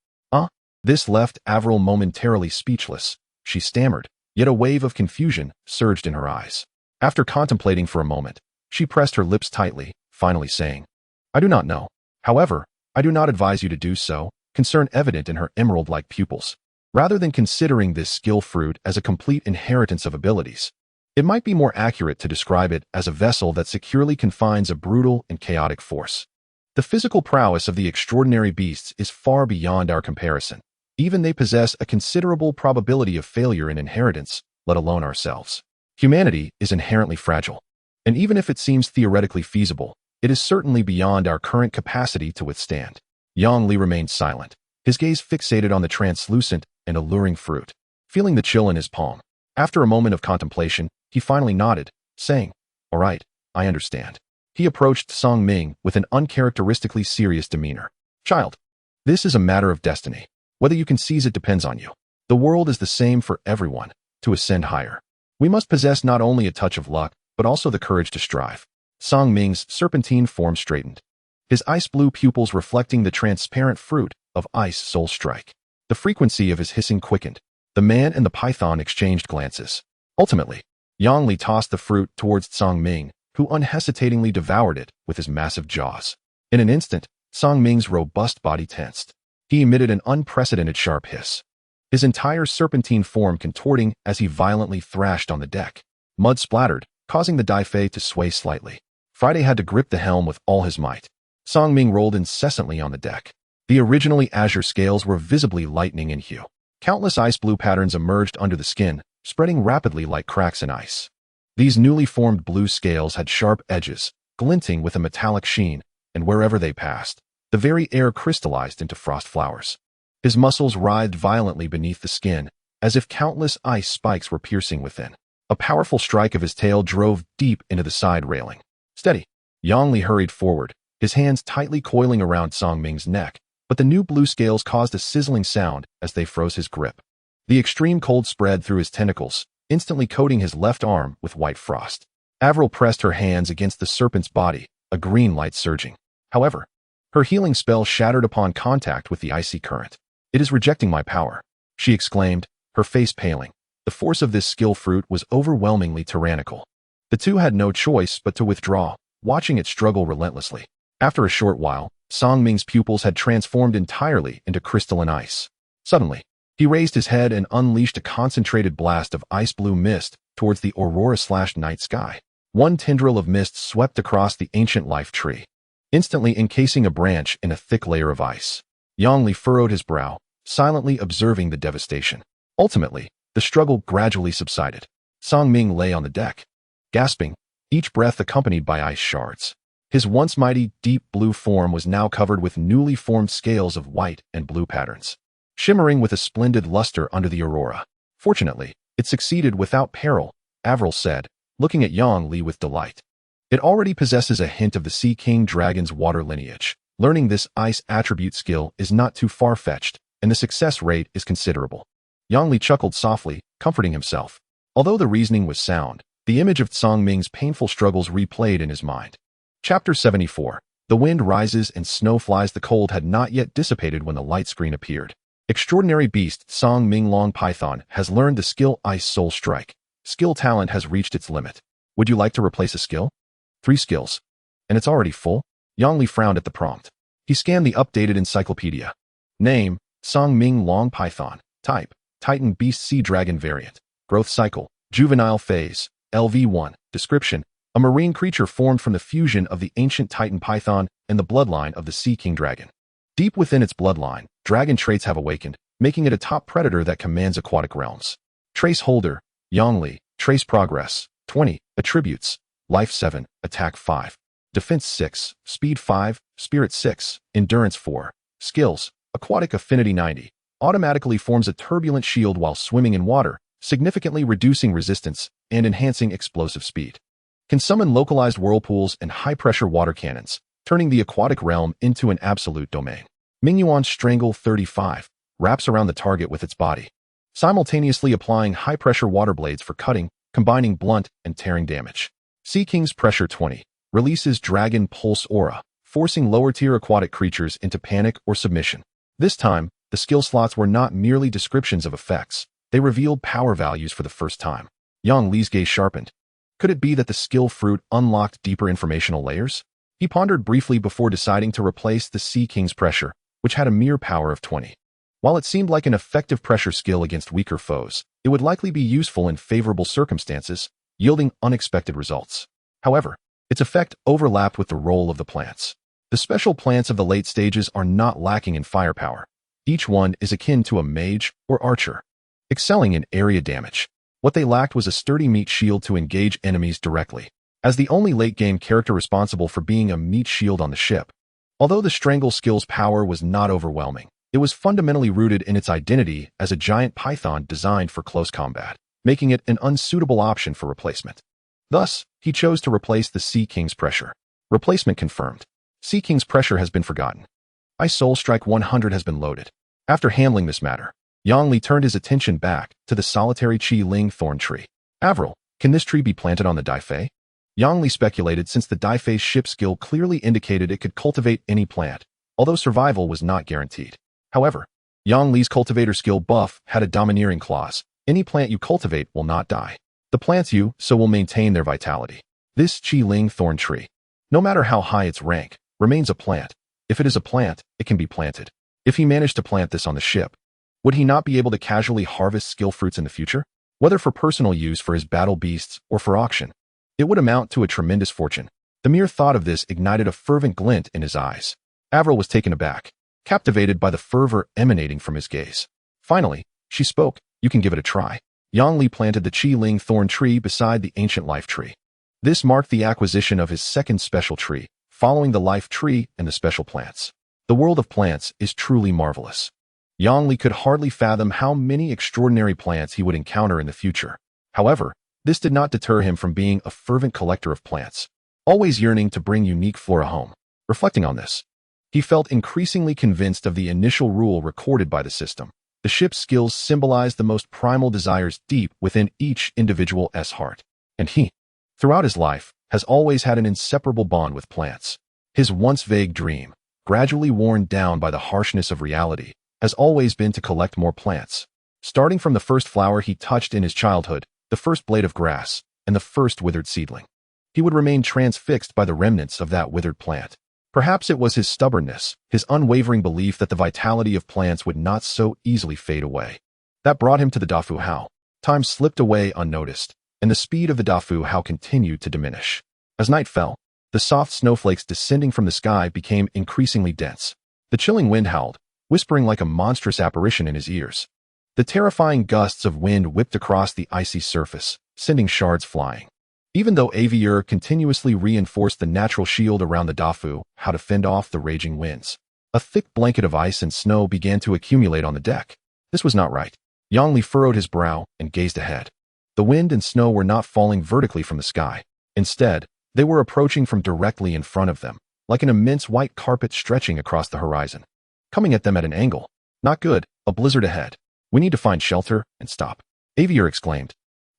Speaker 1: This left Avril momentarily speechless. She stammered, yet a wave of confusion surged in her eyes. After contemplating for a moment, she pressed her lips tightly, finally saying, I do not know. However, I do not advise you to do so, concern evident in her emerald-like pupils. Rather than considering this skill fruit as a complete inheritance of abilities, it might be more accurate to describe it as a vessel that securely confines a brutal and chaotic force. The physical prowess of the extraordinary beasts is far beyond our comparison. Even they possess a considerable probability of failure in inheritance, let alone ourselves. Humanity is inherently fragile, and even if it seems theoretically feasible, it is certainly beyond our current capacity to withstand. Yang Li remained silent, his gaze fixated on the translucent and alluring fruit, feeling the chill in his palm. After a moment of contemplation, he finally nodded, saying, All right, I understand. He approached Song Ming with an uncharacteristically serious demeanor. Child, this is a matter of destiny. Whether you can seize it depends on you. The world is the same for everyone. To ascend higher, we must possess not only a touch of luck, but also the courage to strive. Song Ming's serpentine form straightened, his ice-blue pupils reflecting the transparent fruit of Ice Soul Strike. The frequency of his hissing quickened. The man and the python exchanged glances. Ultimately, Yang Li tossed the fruit towards Song Ming, who unhesitatingly devoured it with his massive jaws. In an instant, Song Ming's robust body tensed. He emitted an unprecedented sharp hiss, his entire serpentine form contorting as he violently thrashed on the deck. Mud splattered, causing the Daifei to sway slightly. Friday had to grip the helm with all his might. Song Ming rolled incessantly on the deck. The originally azure scales were visibly lightening in hue. Countless ice-blue patterns emerged under the skin, spreading rapidly like cracks in ice. These newly formed blue scales had sharp edges, glinting with a metallic sheen, and wherever they passed, the very air crystallized into frost flowers. His muscles writhed violently beneath the skin, as if countless ice spikes were piercing within. A powerful strike of his tail drove deep into the side railing. Steady. Yang Li hurried forward, his hands tightly coiling around Song Ming's neck, but the new blue scales caused a sizzling sound as they froze his grip. The extreme cold spread through his tentacles, instantly coating his left arm with white frost. Avril pressed her hands against the serpent's body, a green light surging. However, her healing spell shattered upon contact with the icy current. It is rejecting my power, she exclaimed, her face paling. The force of this skill fruit was overwhelmingly tyrannical. The two had no choice but to withdraw, watching it struggle relentlessly. After a short while, Song Ming's pupils had transformed entirely into crystalline ice. Suddenly, He raised his head and unleashed a concentrated blast of ice-blue mist towards the aurora/night sky. One tendril of mist swept across the ancient life tree, instantly encasing a branch in a thick layer of ice. Yang Li furrowed his brow, silently observing the devastation. Ultimately, the struggle gradually subsided. Song Ming lay on the deck, gasping, each breath accompanied by ice shards. His once mighty, deep blue form was now covered with newly formed scales of white and blue patterns, shimmering with a splendid luster under the aurora. Fortunately, it succeeded without peril, Avril said, looking at Yang Li with delight. It already possesses a hint of the Sea King Dragon's water lineage. Learning this ice attribute skill is not too far-fetched, and the success rate is considerable. Yang Li chuckled softly, comforting himself. Although the reasoning was sound, the image of Song Ming's painful struggles replayed in his mind. Chapter 74. The wind rises and snow flies. The cold had not yet dissipated when the light screen appeared. Extraordinary beast Song Ming Long Python has learned the skill Ice Soul Strike. Skill talent has reached its limit. Would you like to replace a skill? 3 skills. And it's already full? Yang Li frowned at the prompt. He scanned the updated encyclopedia. Name, Song Ming Long Python. Type, Titan Beast Sea Dragon Variant. Growth cycle, juvenile phase, LV1. Description, a marine creature formed from the fusion of the ancient Titan Python and the bloodline of the Sea King Dragon. Deep within its bloodline, dragon traits have awakened, making it a top predator that commands aquatic realms. Trace holder, Yang Li. Trace progress, 20. Attributes, life 7, attack 5. Defense 6, speed 5, spirit 6, endurance 4. Skills, aquatic affinity 90. Automatically forms a turbulent shield while swimming in water, significantly reducing resistance and enhancing explosive speed. Can summon localized whirlpools and high-pressure water cannons, turning the aquatic realm into an absolute domain. Mingyuan Strangle 35 wraps around the target with its body, simultaneously applying high-pressure water blades for cutting, combining blunt and tearing damage. Sea King's Pressure 20 releases Dragon Pulse Aura, forcing lower-tier aquatic creatures into panic or submission. This time, the skill slots were not merely descriptions of effects. They revealed power values for the first time. Yang Li's gaze sharpened. Could it be that the skill fruit unlocked deeper informational layers? He pondered briefly before deciding to replace the Sea King's Pressure, which had a mere power of 20. While it seemed like an effective pressure skill against weaker foes, it would likely be useful in favorable circumstances, yielding unexpected results. However, its effect overlapped with the role of the plants. The special plants of the late stages are not lacking in firepower. Each one is akin to a mage or archer, excelling in area damage. What they lacked was a sturdy meat shield to engage enemies directly. As the only late-game character responsible for being a meat shield on the ship, although the Strangle skill's power was not overwhelming, it was fundamentally rooted in its identity as a giant python designed for close combat, making it an unsuitable option for replacement. Thus, he chose to replace the Sea King's Pressure. Replacement confirmed. Sea King's Pressure has been forgotten. Ice Soul Strike 100 has been loaded. After handling this matter, Yang Li turned his attention back to the solitary Qi Ling thorn tree. Avril, can this tree be planted on the Daifei? Yang Li speculated since the Daifei's ship skill clearly indicated it could cultivate any plant, although survival was not guaranteed. However, Yang Li's cultivator skill buff had a domineering clause. Any plant you cultivate will not die. The plants you so will maintain their vitality. This Qi Ling thorn tree, no matter how high its rank, remains a plant. If it is a plant, it can be planted. If he managed to plant this on the ship, would he not be able to casually harvest skill fruits in the future? Whether for personal use for his battle beasts or for auction, it would amount to a tremendous fortune. The mere thought of this ignited a fervent glint in his eyes. Avril was taken aback, captivated by the fervor emanating from his gaze. Finally, she spoke. You can give it a try. Yang Li planted the Qi Ling thorn tree beside the ancient life tree. This marked the acquisition of his second special tree, following the life tree and the special plants. The world of plants is truly marvelous. Yang Li could hardly fathom how many extraordinary plants he would encounter in the future. However, this did not deter him from being a fervent collector of plants, always yearning to bring unique flora home. Reflecting on this, he felt increasingly convinced of the initial rule recorded by the system. The ship's skills symbolized the most primal desires deep within each individual's heart. And he, throughout his life, has always had an inseparable bond with plants. His once vague dream, gradually worn down by the harshness of reality, has always been to collect more plants. Starting from the first flower he touched in his childhood, the first blade of grass, and the first withered seedling, he would remain transfixed by the remnants of that withered plant. Perhaps it was his stubbornness, his unwavering belief that the vitality of plants would not so easily fade away, That brought him to the Dafu Hao. Time slipped away unnoticed, and the speed of the Dafu Hao continued to diminish. As night fell, the soft snowflakes descending from the sky became increasingly dense. The chilling wind howled, whispering like a monstrous apparition in his ears. The terrifying gusts of wind whipped across the icy surface, sending shards flying. Even though Avier continuously reinforced the natural shield around the Dafu Hao to fend off the raging winds, a thick blanket of ice and snow began to accumulate on the deck. This was not right. Yang Li furrowed his brow and gazed ahead. The wind and snow were not falling vertically from the sky. Instead, they were approaching from directly in front of them, like an immense white carpet stretching across the horizon. Coming at them at an angle. Not good, a blizzard ahead. We need to find shelter and stop, Avier exclaimed.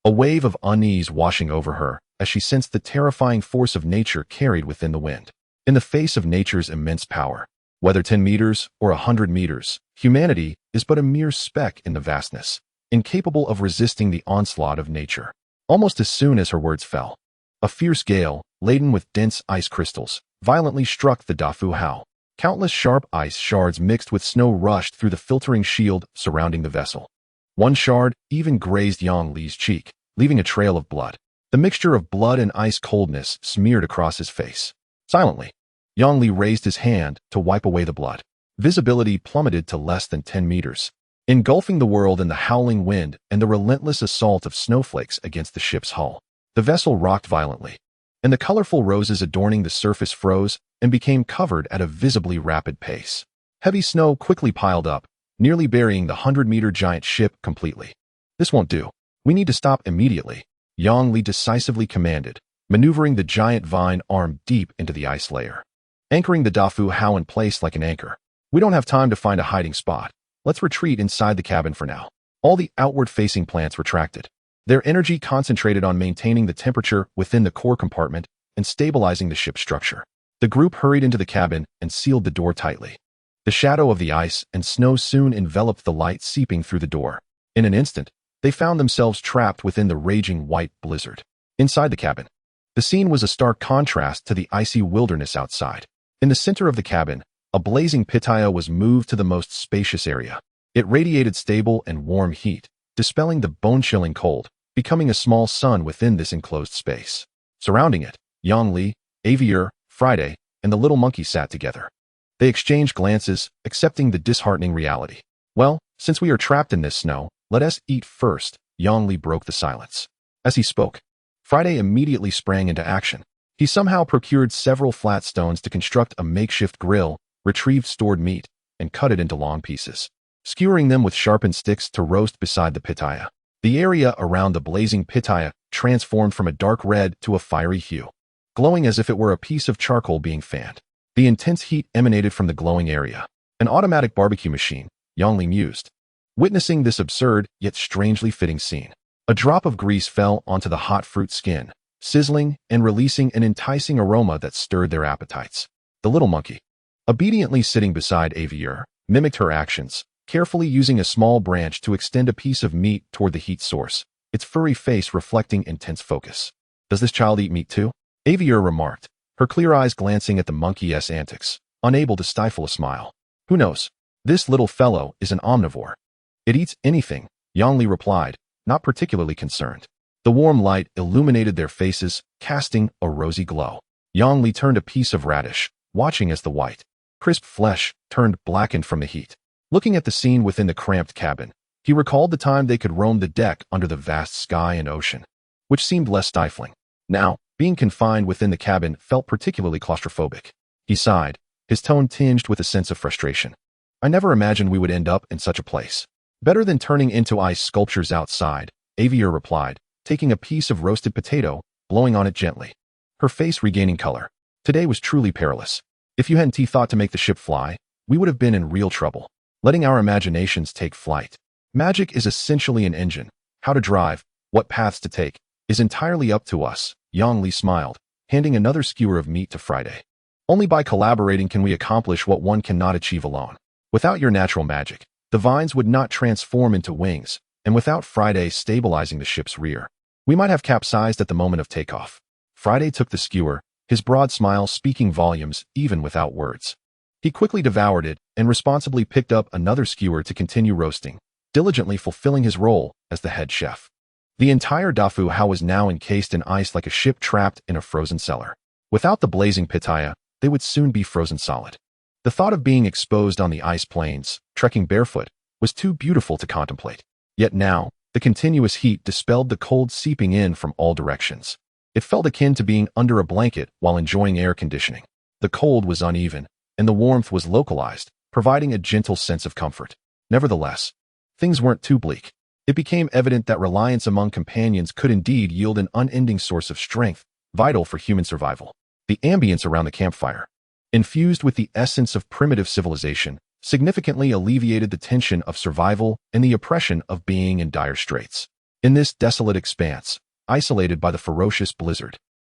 Speaker 1: A wave of unease washing over her as she sensed the terrifying force of nature carried within the wind. In the face of nature's immense power, whether 10 meters or 100 meters, humanity is but a mere speck in the vastness, incapable of resisting the onslaught of nature. Almost as soon as her words fell, a fierce gale, laden with dense ice crystals, violently struck the Dafu Hao. Countless sharp ice shards mixed with snow rushed through the filtering shield surrounding the vessel. One shard even grazed Yang Li's cheek, leaving a trail of blood. The mixture of blood and ice coldness smeared across his face. Silently, Yang Li raised his hand to wipe away the blood. Visibility plummeted to less than 10 meters, engulfing the world in the howling wind and the relentless assault of snowflakes against the ship's hull. The vessel rocked violently, and the colorful roses adorning the surface froze and became covered at a visibly rapid pace. Heavy snow quickly piled up, nearly burying the 100-meter giant ship completely. This won't do. We need to stop immediately, Yang Li decisively commanded, maneuvering the giant vine arm deep into the ice layer. Anchoring the Dafu Hao in place like an anchor. We don't have time to find a hiding spot. Let's retreat inside the cabin for now. All the outward-facing plants retracted, their energy concentrated on maintaining the temperature within the core compartment and stabilizing the ship's structure. The group hurried into the cabin and sealed the door tightly. The shadow of the ice and snow soon enveloped the light seeping through the door. In an instant, they found themselves trapped within the raging white blizzard. Inside the cabin, the scene was a stark contrast to the icy wilderness outside. In the center of the cabin, a blazing pitaya was moved to the most spacious area. It radiated stable and warm heat, dispelling the bone-chilling cold, becoming a small sun within this enclosed space. Surrounding it, Yang Li, Avier, Friday, and the little monkey sat together. They exchanged glances, accepting the disheartening reality. Well, since we are trapped in this snow, let us eat first, Yang Li broke the silence. As he spoke, Friday immediately sprang into action. He somehow procured several flat stones to construct a makeshift grill, retrieved stored meat, and cut it into long pieces, skewering them with sharpened sticks to roast beside the pitaya. The area around the blazing pitaya transformed from a dark red to a fiery hue, glowing as if it were a piece of charcoal being fanned. The intense heat emanated from the glowing area. An automatic barbecue machine, Yang Li mused, witnessing this absurd yet strangely fitting scene. A drop of grease fell onto the hot fruit skin, sizzling and releasing an enticing aroma that stirred their appetites. The little monkey, obediently sitting beside Avier, mimicked her actions, carefully using a small branch to extend a piece of meat toward the heat source, its furry face reflecting intense focus. Does this child eat meat too? Avier remarked, her clear eyes glancing at the monkey's antics, unable to stifle a smile. Who knows? This little fellow is an omnivore. It eats anything, Yang Li replied, not particularly concerned. The warm light illuminated their faces, casting a rosy glow. Yang Li turned a piece of radish, watching as the white, crisp flesh turned blackened from the heat. Looking at the scene within the cramped cabin, he recalled the time they could roam the deck under the vast sky and ocean, which seemed less stifling. Now, being confined within the cabin felt particularly claustrophobic. He sighed, his tone tinged with a sense of frustration. I never imagined we would end up in such a place. Better than turning into ice sculptures outside, Avier replied, taking a piece of roasted potato, blowing on it gently. Her face regaining color. Today was truly perilous. If you hadn't thought to make the ship fly, we would have been in real trouble. Letting our imaginations take flight. Magic is essentially an engine. How to drive, what paths to take, is entirely up to us, Yang Li smiled, handing another skewer of meat to Friday. Only by collaborating can we accomplish what one cannot achieve alone. Without your natural magic, the vines would not transform into wings, and without Friday stabilizing the ship's rear, we might have capsized at the moment of takeoff. Friday took the skewer, his broad smile speaking volumes even without words. He quickly devoured it and responsibly picked up another skewer to continue roasting, diligently fulfilling his role as the head chef. The entire Dafu Hao was now encased in ice like a ship trapped in a frozen cellar. Without the blazing pitaya, they would soon be frozen solid. The thought of being exposed on the ice plains, trekking barefoot, was too beautiful to contemplate. Yet now, the continuous heat dispelled the cold seeping in from all directions. It felt akin to being under a blanket while enjoying air conditioning. The cold was uneven, and the warmth was localized, providing a gentle sense of comfort. Nevertheless, things weren't too bleak. It became evident that reliance among companions could indeed yield an unending source of strength, vital for human survival. The ambience around the campfire, infused with the essence of primitive civilization, significantly alleviated the tension of survival and the oppression of being in dire straits. In this desolate expanse, isolated by the ferocious blizzard,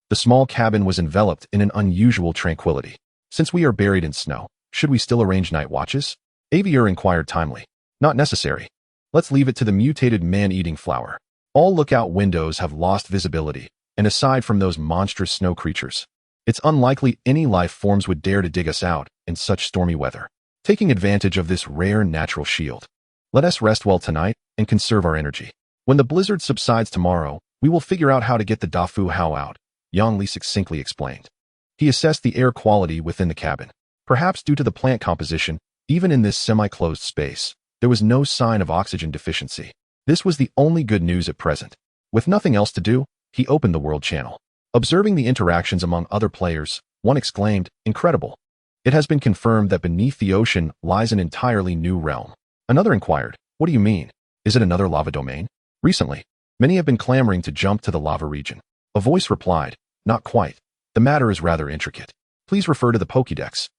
Speaker 1: the small cabin was enveloped in an unusual tranquility. Since we are buried in snow, should we still arrange night watches? Avier inquired timely. Not necessary. Let's leave it to the mutated man-eating flower. All lookout windows have lost visibility, and aside from those monstrous snow creatures, it's unlikely any life forms would dare to dig us out in such stormy weather. Taking advantage of this rare natural shield, let us rest well tonight and conserve our energy. When the blizzard subsides tomorrow, we will figure out how to get the Dafu Hao out, Yang Li succinctly explained. He assessed the air quality within the cabin. Perhaps due to the plant composition, even in this semi-closed space, there was no sign of oxygen deficiency. This was the only good news at present. With nothing else to do, he opened the world channel. Observing the interactions among other players, one exclaimed, "Incredible. It has been confirmed that beneath the ocean lies an entirely new realm." Another inquired, "What do you mean? Is it another lava domain?" Recently, many have been clamoring to jump to the lava region. A voice replied, "Not quite. The matter is rather intricate. Please refer to the Pokédex."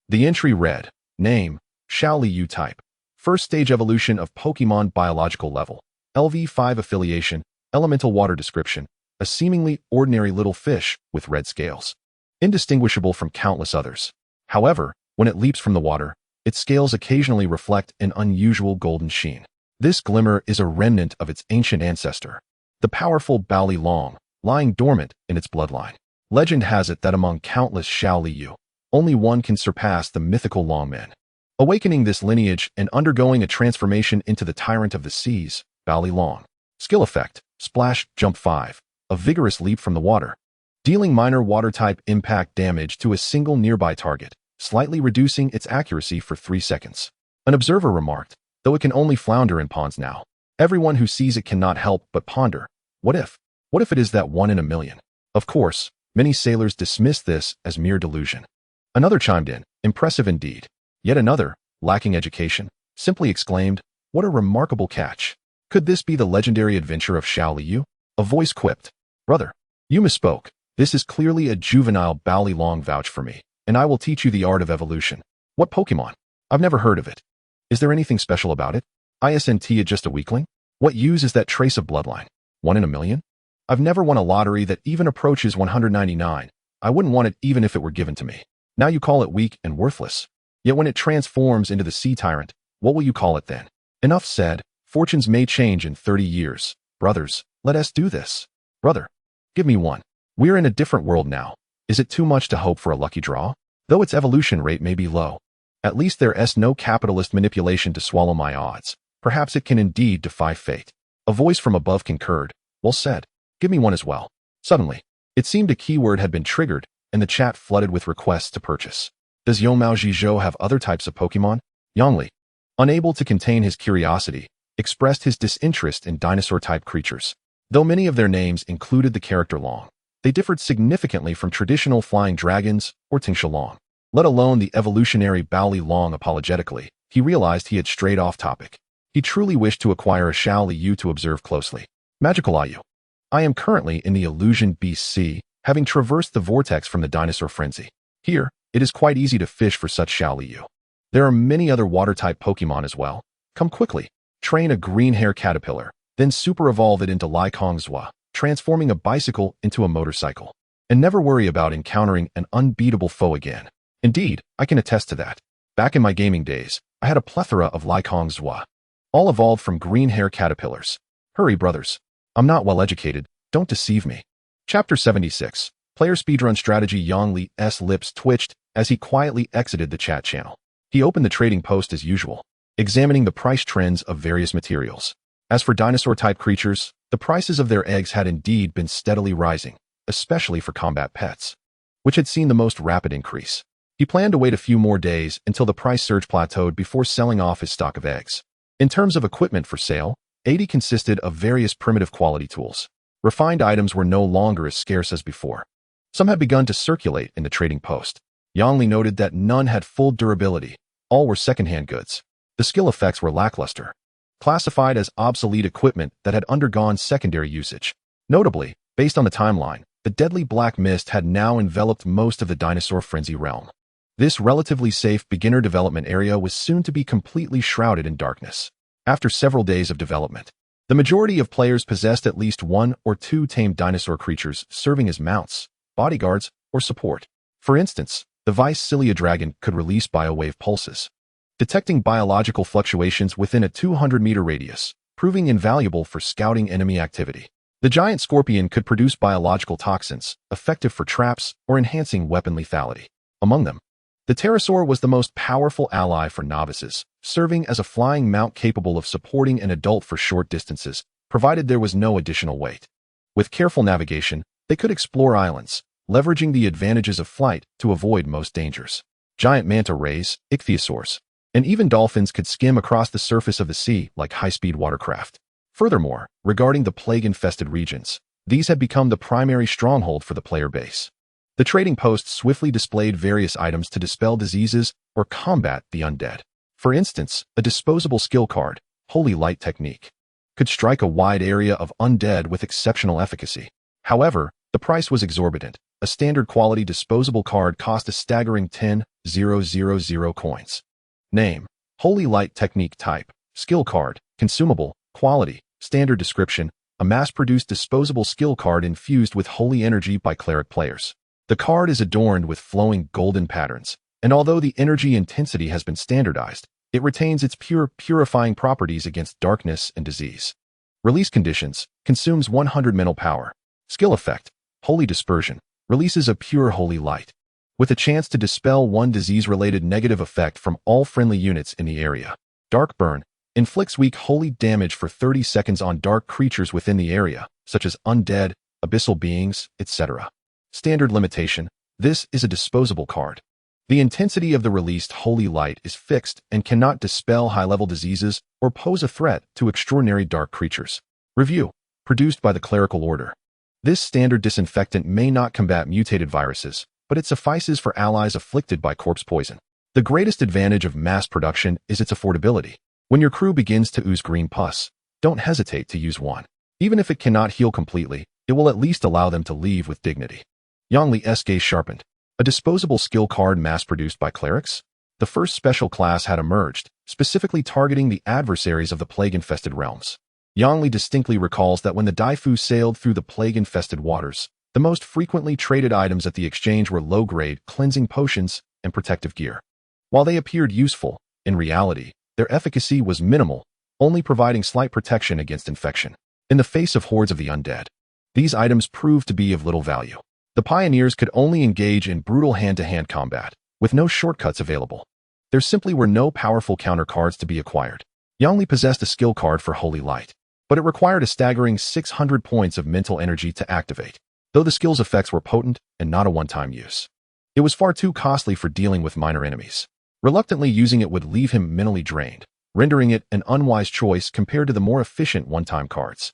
Speaker 1: The entry read, "Name, Xiaoliyu type. First stage evolution of Pokemon biological level. LV5 affiliation, elemental water description. A seemingly ordinary little fish with red scales. Indistinguishable from countless others. However, when it leaps from the water, its scales occasionally reflect an unusual golden sheen. This glimmer is a remnant of its ancient ancestor, the powerful Baoli Long, lying dormant in its bloodline. Legend has it that among countless Xiaoliyu, only one can surpass the mythical Longmen. Awakening this lineage and undergoing a transformation into the tyrant of the seas, Baoli Long. Skill effect, splash, jump 5, a vigorous leap from the water, dealing minor water-type impact damage to a single nearby target, slightly reducing its accuracy for 3 seconds. An observer remarked, though it can only flounder in ponds now. Everyone who sees it cannot help but ponder, what if? What if it is that 1 in a million? Of course, many sailors dismissed this as mere delusion. Another chimed in, impressive indeed. Yet another, lacking education, simply exclaimed, what a remarkable catch. Could this be the legendary adventure of Xiaoliyu? A voice quipped, brother, you misspoke. This is clearly a juvenile Baoli Long. Vouch for me, and I will teach you the art of evolution. What Pokemon? I've never heard of it. Is there anything special about it? Isn't it just a weakling? What use is that trace of bloodline? 1 in a million? I've never won a lottery that even approaches 199. I wouldn't want it even if it were given to me. Now you call it weak and worthless. Yet when it transforms into the sea tyrant, what will you call it then? Enough said. Fortunes may change in 30 years. Brothers, let us do this. Brother, give me one. We're in a different world now. Is it too much to hope for a lucky draw? Though its evolution rate may be low, at least there's no capitalist manipulation to swallow my odds. Perhaps it can indeed defy fate. A voice from above concurred. Well said. Give me one as well. Suddenly, it seemed a keyword had been triggered, and the chat flooded with requests to purchase. Does Yongmao Zhizhou have other types of Pokemon? Yang Li, unable to contain his curiosity, expressed his disinterest in dinosaur-type creatures. Though many of their names included the character Long, they differed significantly from traditional flying dragons or Tingsha Long. Let alone the evolutionary Baoli Long. Apologetically, he realized he had strayed off topic. He truly wished to acquire a Xiaoliyu to observe closely. Magical Ayu. I am currently in the Illusion Beast Sea, having traversed the vortex from the dinosaur frenzy. Here, it is quite easy to fish for such Xiaoliyu. There are many other water-type Pokemon as well. Come quickly. Train a green hair caterpillar, then super-evolve it into Lycong Zhua, transforming a bicycle into a motorcycle. And never worry about encountering an unbeatable foe again. Indeed, I can attest to that. Back in my gaming days, I had a plethora of Lycong Zhua, all evolved from green hair caterpillars. Hurry, brothers. I'm not well educated, don't deceive me. Chapter 76. Player Speedrun Strategy. Yang Li's lips twitched as he quietly exited the chat channel. He opened the trading post as usual. examining the price trends of various materials. As for dinosaur-type creatures, the prices of their eggs had indeed been steadily rising, especially for combat pets, which had seen the most rapid increase. He planned to wait a few more days until the price surge plateaued before selling off his stock of eggs. In terms of equipment for sale, 80 consisted of various primitive quality tools. Refined items were no longer as scarce as before. Some had begun to circulate in the trading post. Yang Li noted that none had full durability. All were second-hand goods. The skill effects were lackluster, classified as obsolete equipment that had undergone secondary usage. Notably, based on the timeline, the deadly black mist had now enveloped most of the dinosaur frenzy realm. This relatively safe beginner development area was soon to be completely shrouded in darkness. After several days of development, the majority of players possessed at least one or two tamed dinosaur creatures serving as mounts, bodyguards, or support. For instance, the Vice Cilia dragon could release biowave pulses, detecting biological fluctuations within a 200-meter radius, proving invaluable for scouting enemy activity. The giant scorpion could produce biological toxins, effective for traps or enhancing weapon lethality. Among them, the pterosaur was the most powerful ally for novices, serving as a flying mount capable of supporting an adult for short distances, provided there was no additional weight. With careful navigation, they could explore islands, leveraging the advantages of flight to avoid most dangers. Giant manta rays, ichthyosaurs, and even dolphins could skim across the surface of the sea like high-speed watercraft. Furthermore, regarding the plague-infested regions, these had become the primary stronghold for the player base. The trading post swiftly displayed various items to dispel diseases or combat the undead. For instance, a disposable skill card, Holy Light Technique, could strike a wide area of undead with exceptional efficacy. However, the price was exorbitant. A standard quality disposable card cost a staggering 10,000 coins. Name: Holy Light Technique. Type: Skill card. Consumable. Quality: Standard description: a mass-produced disposable skill card infused with holy energy by cleric players. The card is adorned with flowing golden patterns, and although the energy intensity has been standardized, it retains its purifying properties against darkness and disease. Release conditions: consumes 100 mental power. Skill effect: Holy Dispersion. Releases a pure holy light, with a chance to dispel one disease-related negative effect from all friendly units in the area. Dark Burn. Inflicts weak holy damage for 30 seconds on dark creatures within the area, such as undead, abyssal beings, etc. Standard limitation: this is a disposable card. The intensity of the released holy light is fixed and cannot dispel high-level diseases or pose a threat to extraordinary dark creatures. Review: produced by the Clerical Order. This standard disinfectant may not combat mutated viruses, but it suffices for allies afflicted by corpse poison. The greatest advantage of mass production is its affordability. When your crew begins to ooze green pus, don't hesitate to use one. Even if it cannot heal completely, it will at least allow them to leave with dignity. Yang Li's gaze sharpened. A disposable skill card mass-produced by clerics? The first special class had emerged, specifically targeting the adversaries of the plague-infested realms. Yang Li distinctly recalls that when the Daifu sailed through the plague-infested waters, the most frequently traded items at the exchange were low-grade cleansing potions and protective gear. While they appeared useful, in reality, their efficacy was minimal, only providing slight protection against infection. In the face of hordes of the undead, these items proved to be of little value. The pioneers could only engage in brutal hand-to-hand combat, with no shortcuts available. There simply were no powerful counter cards to be acquired. Yang Li possessed a skill card for Holy Light, but it required a staggering 600 points of mental energy to activate, though the skill's effects were potent and not a one-time use. It was far too costly for dealing with minor enemies. Reluctantly using it would leave him mentally drained, rendering it an unwise choice compared to the more efficient one-time cards.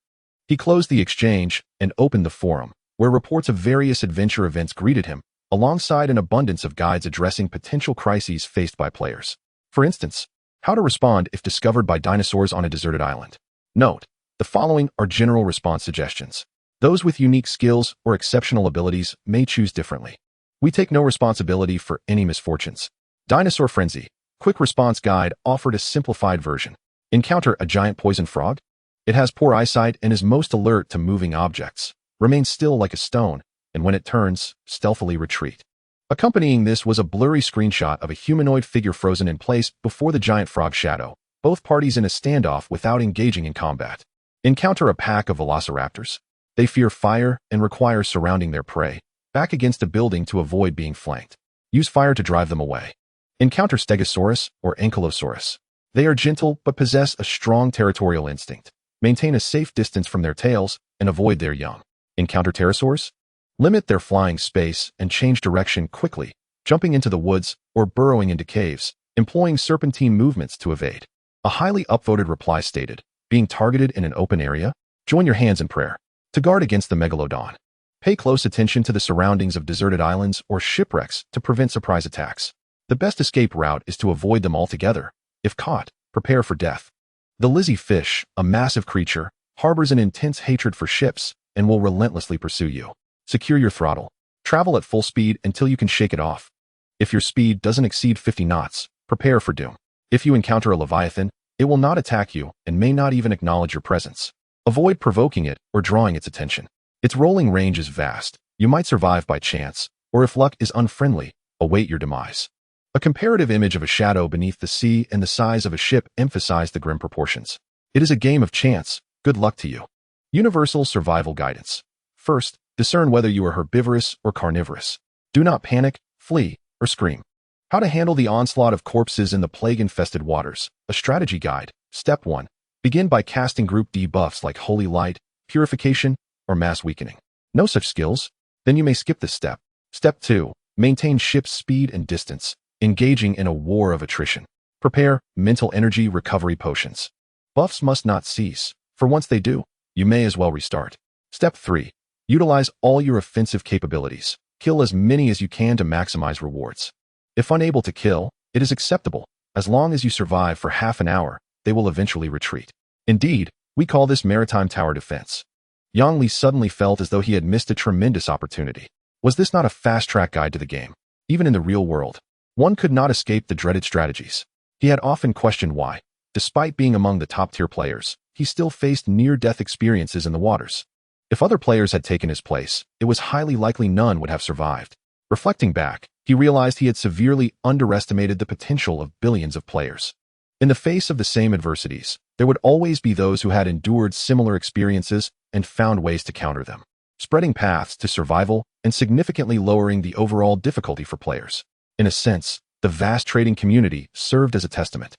Speaker 1: He closed the exchange and opened the forum, where reports of various adventure events greeted him, alongside an abundance of guides addressing potential crises faced by players. For instance, how to respond if discovered by dinosaurs on a deserted island. Note: the following are general response suggestions. Those with unique skills or exceptional abilities may choose differently. We take no responsibility for any misfortunes. Dinosaur Frenzy. Quick Response Guide offered a simplified version. Encounter a giant poison frog? It has poor eyesight and is most alert to moving objects. Remain still like a stone, and when it turns, stealthily retreat. Accompanying this was a blurry screenshot of a humanoid figure frozen in place before the giant frog shadow, both parties in a standoff without engaging in combat. Encounter a pack of velociraptors. They fear fire and require surrounding their prey, back against a building to avoid being flanked. Use fire to drive them away. Encounter Stegosaurus or Ankylosaurus. They are gentle but possess a strong territorial instinct. Maintain a safe distance from their tails and avoid their young. Encounter pterosaurs? Limit their flying space and change direction quickly, jumping into the woods or burrowing into caves, employing serpentine movements to evade. A highly upvoted reply stated, being targeted in an open area? Join your hands in prayer. To guard against the megalodon, pay close attention to the surroundings of deserted islands or shipwrecks to prevent surprise attacks. The best escape route is to avoid them altogether. If caught, prepare for death. The lizzie fish, a massive creature, harbors an intense hatred for ships and will relentlessly pursue you. Secure your throttle. Travel at full speed until you can shake it off. If your speed doesn't exceed 50 knots, prepare for doom. If you encounter a leviathan, it will not attack you and may not even acknowledge your presence. Avoid provoking it or drawing its attention. Its rolling range is vast. You might survive by chance, or if luck is unfriendly, await your demise. A comparative image of a shadow beneath the sea and the size of a ship emphasize the grim proportions. It is a game of chance. Good luck to you. Universal survival guidance. First, discern whether you are herbivorous or carnivorous. Do not panic, flee, or scream. How to handle the onslaught of corpses in the plague-infested waters. A strategy guide. Step 1. Begin by casting group debuffs like Holy Light, Purification, or Mass Weakening. No such skills? Then you may skip this step. Step 2. Maintain ship speed and distance, engaging in a war of attrition. Prepare mental energy recovery potions. Buffs must not cease, for once they do, you may as well restart. Step 3. Utilize all your offensive capabilities. Kill as many as you can to maximize rewards. If unable to kill, it is acceptable. As long as you survive for half an hour, they will eventually retreat. Indeed, we call this maritime tower defense. Yang Li suddenly felt as though he had missed a tremendous opportunity. Was this not a fast-track guide to the game? Even in the real world, one could not escape the dreaded strategies. He had often questioned why, despite being among the top-tier players, he still faced near-death experiences in the waters. If other players had taken his place, it was highly likely none would have survived. Reflecting back, he realized he had severely underestimated the potential of billions of players. In the face of the same adversities, there would always be those who had endured similar experiences and found ways to counter them, spreading paths to survival and significantly lowering the overall difficulty for players. In a sense, the vast trading community served as a testament.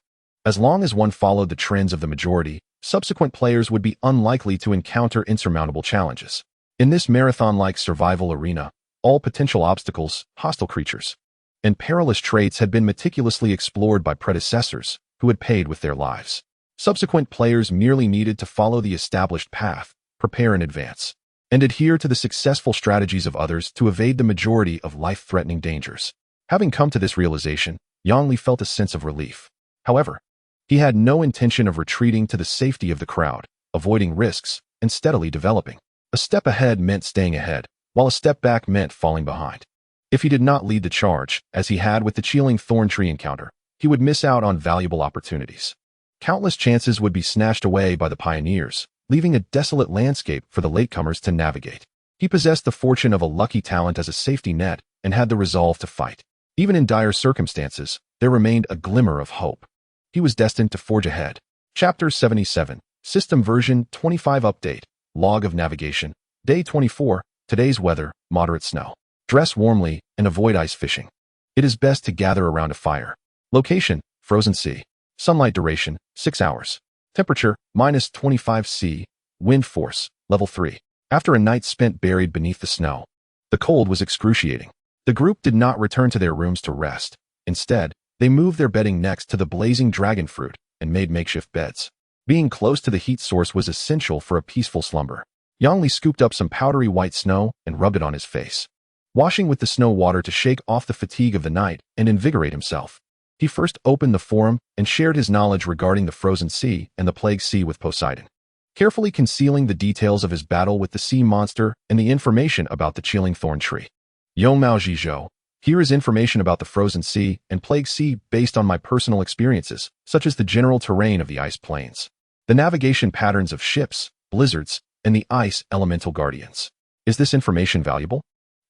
Speaker 1: As long as one followed the trends of the majority, subsequent players would be unlikely to encounter insurmountable challenges. In this marathon-like survival arena, all potential obstacles, hostile creatures, and perilous traits had been meticulously explored by predecessors who had paid with their lives. Subsequent players merely needed to follow the established path, prepare in advance, and adhere to the successful strategies of others to evade the majority of life-threatening dangers. Having come to this realization, Yang Li felt a sense of relief. However, he had no intention of retreating to the safety of the crowd, avoiding risks, and steadily developing. A step ahead meant staying ahead, while a step back meant falling behind. If he did not lead the charge, as he had with the chilling thorn tree encounter, he would miss out on valuable opportunities. Countless chances would be snatched away by the pioneers, leaving a desolate landscape for the latecomers to navigate. He possessed the fortune of a lucky talent as a safety net and had the resolve to fight. Even in dire circumstances, there remained a glimmer of hope. He was destined to forge ahead. Chapter 77, System Version 25 Update, Log of Navigation, Day 24, Today's weather, moderate snow. Dress warmly and avoid ice fishing. It is best to gather around a fire. Location, frozen sea. Sunlight duration, 6 hours. Temperature, -25°C. Wind force, level 3. After a night spent buried beneath the snow, the cold was excruciating. The group did not return to their rooms to rest. Instead, they moved their bedding next to the blazing dragon fruit and made makeshift beds. Being close to the heat source was essential for a peaceful slumber. Yang Li scooped up some powdery white snow and rubbed it on his face, washing with the snow water to shake off the fatigue of the night and invigorate himself. He first opened the forum and shared his knowledge regarding the frozen sea and the plague sea with Poseidon, carefully concealing the details of his battle with the sea monster and the information about the chilling thorn tree. Yo Mao Zhizhou, here is information about the frozen sea and plague sea based on my personal experiences, such as the general terrain of the ice plains, the navigation patterns of ships, blizzards, and the ice elemental guardians. Is this information valuable?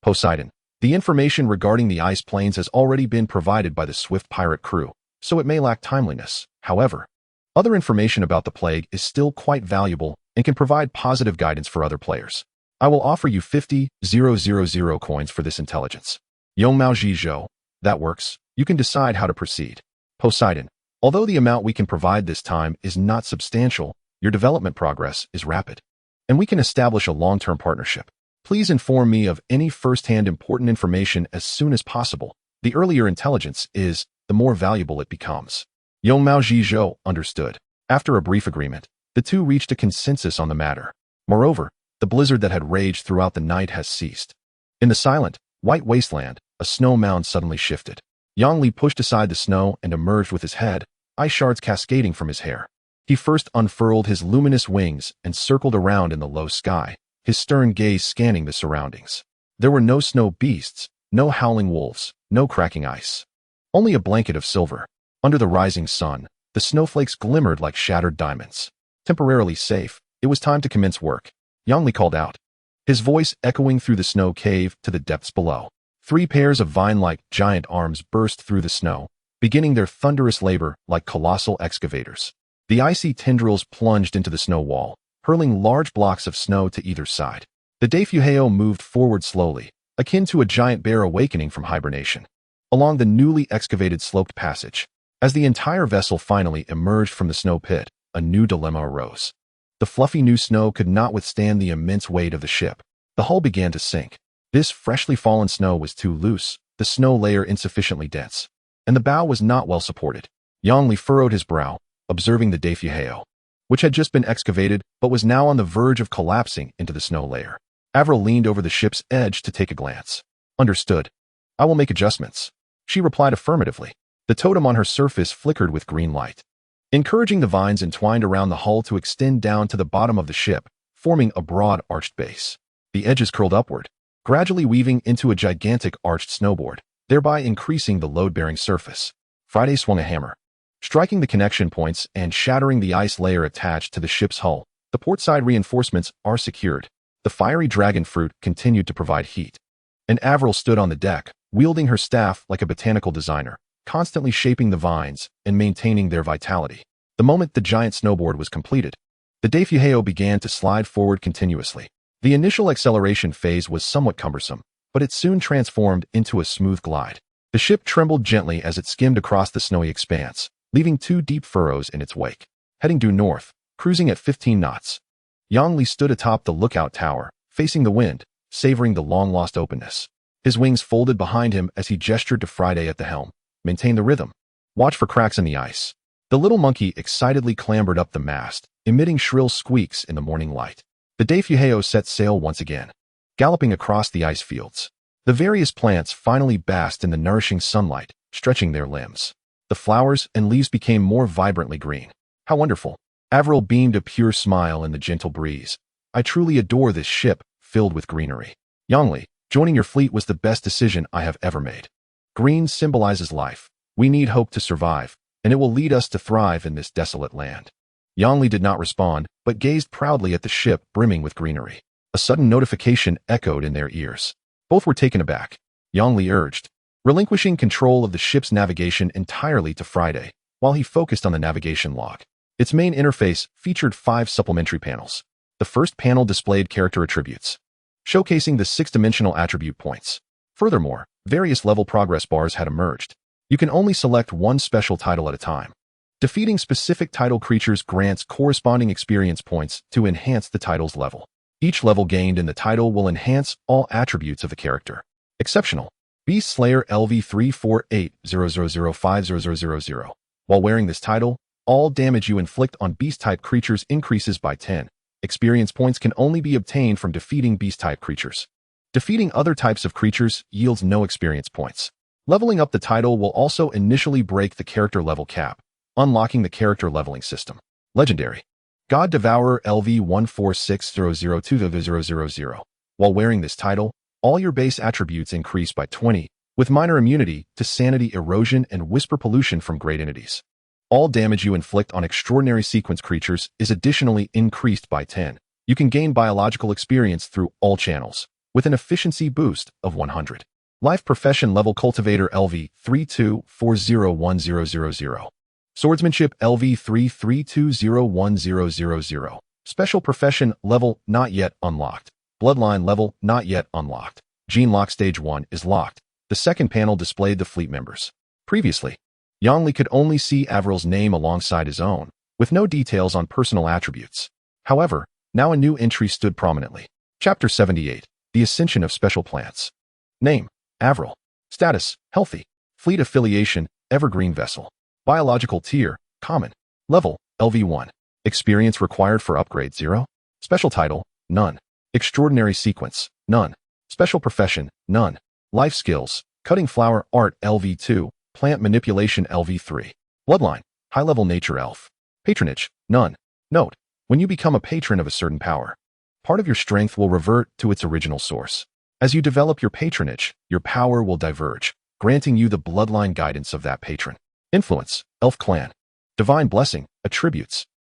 Speaker 1: Poseidon, the information regarding the ice plains has already been provided by the swift pirate crew, so it may lack timeliness. However, other information about the plague is still quite valuable and can provide positive guidance for other players. I will offer you 50,000 coins for this intelligence. Yong Mao Zhizhou, that works. You can decide how to proceed. Poseidon, Although the amount we can provide this time is not substantial, your development progress is rapid, and we can establish a long-term partnership. Please inform me of any first-hand important information as soon as possible. The earlier intelligence is, the more valuable it becomes. Yong Mao Zhizhou understood. After a brief agreement, the two reached a consensus on the matter. Moreover, the blizzard that had raged throughout the night has ceased. In the silent, white wasteland, a snow mound suddenly shifted. Yang Li pushed aside the snow and emerged with his head, ice shards cascading from his hair. He first unfurled his luminous wings and circled around in the low sky, his stern gaze scanning the surroundings. There were no snow beasts, no howling wolves, no cracking ice. Only a blanket of silver. Under the rising sun, the snowflakes glimmered like shattered diamonds. Temporarily safe, it was time to commence work. Yang Li called out, his voice echoing through the snow cave to the depths below. 3 pairs of vine-like giant arms burst through the snow, beginning their thunderous labor like colossal excavators. The icy tendrils plunged into the snow wall, hurling large blocks of snow to either side. The Daifuheo moved forward slowly, akin to a giant bear awakening from hibernation, along the newly excavated sloped passage. As the entire vessel finally emerged from the snow pit, a new dilemma arose. The fluffy new snow could not withstand the immense weight of the ship. The hull began to sink. This freshly fallen snow was too loose, the snow layer insufficiently dense, and the bow was not well supported. Yang Li furrowed his brow, observing the Daifuheo, which had just been excavated but was now on the verge of collapsing into the snow layer. Avril leaned over the ship's edge to take a glance. Understood. I will make adjustments. She replied affirmatively. The totem on her surface flickered with green light, encouraging the vines entwined around the hull to extend down to the bottom of the ship, forming a broad arched base. The edges curled upward, gradually weaving into a gigantic arched snowboard, thereby increasing the load-bearing surface. Friday swung a hammer, striking the connection points and shattering the ice layer attached to the ship's hull. The portside reinforcements are secured. The fiery dragon fruit continued to provide heat, and Avril stood on the deck, wielding her staff like a botanical designer, constantly shaping the vines and maintaining their vitality. The moment the giant snowboard was completed, the Daifuheo began to slide forward continuously. The initial acceleration phase was somewhat cumbersome, but it soon transformed into a smooth glide. The ship trembled gently as it skimmed across the snowy expanse, leaving 2 deep furrows in its wake. Heading due north, cruising at 15 knots, Yang Li stood atop the lookout tower, facing the wind, savoring the long-lost openness. His wings folded behind him as he gestured to Friday at the helm. Maintain the rhythm. Watch for cracks in the ice. The little monkey excitedly clambered up the mast, emitting shrill squeaks in the morning light. The Daifuheo set sail once again, galloping across the ice fields. The various plants finally basked in the nourishing sunlight, stretching their limbs. The flowers and leaves became more vibrantly green. How wonderful! Avril beamed a pure smile in the gentle breeze. I truly adore this ship, filled with greenery. Yang Li, joining your fleet was the best decision I have ever made. Green symbolizes life. We need hope to survive, and it will lead us to thrive in this desolate land. Yang Li did not respond, but gazed proudly at the ship brimming with greenery. A sudden notification echoed in their ears. Both were taken aback. Yang Li urged, relinquishing control of the ship's navigation entirely to Friday, while he focused on the navigation log. Its main interface featured 5 supplementary panels. The first panel displayed character attributes, showcasing the 6-dimensional attribute points. Furthermore, various level progress bars had emerged. You can only select one special title at a time. Defeating specific title creatures grants corresponding experience points to enhance the title's level. Each level gained in the title will enhance all attributes of the character. Exceptional. Beast Slayer LV34800050000. While wearing this title, all damage you inflict on beast-type creatures increases by 10. Experience points can only be obtained from defeating beast-type creatures. Defeating other types of creatures yields no experience points. Leveling up the title will also initially break the character level cap, unlocking the character leveling system. Legendary. God Devourer LV146002000. While wearing this title, all your base attributes increase by 20, with minor immunity to sanity erosion and whisper pollution from great entities. All damage you inflict on extraordinary sequence creatures is additionally increased by 10. You can gain biological experience through all channels, with an efficiency boost of 100. Life Profession Level Cultivator LV324010000. Swordsmanship LV332010000. Special Profession Level Not Yet Unlocked. Bloodline Level Not Yet Unlocked. Gene Lock Stage 1 is locked. The second panel displayed the fleet members. Previously, Yangli could only see Avril's name alongside his own, with no details on personal attributes. However, now a new entry stood prominently. Chapter 78. The Ascension of Special Plants. Name: Avril. Status: Healthy. Fleet affiliation: Evergreen Vessel. Biological tier: Common. Level: LV1. Experience required for upgrade: 0. Special title: None. Extraordinary sequence: None. Special profession: None. Life skills: Cutting flower art LV2, Plant manipulation LV3. Bloodline: High-level nature elf. Patronage: None. Note: when you become a patron of a certain power, part of your strength will revert to its original source. As you develop your patronage, your power will diverge, granting you the bloodline guidance of that patron. Influence: Elf clan. Divine blessing: Attributes: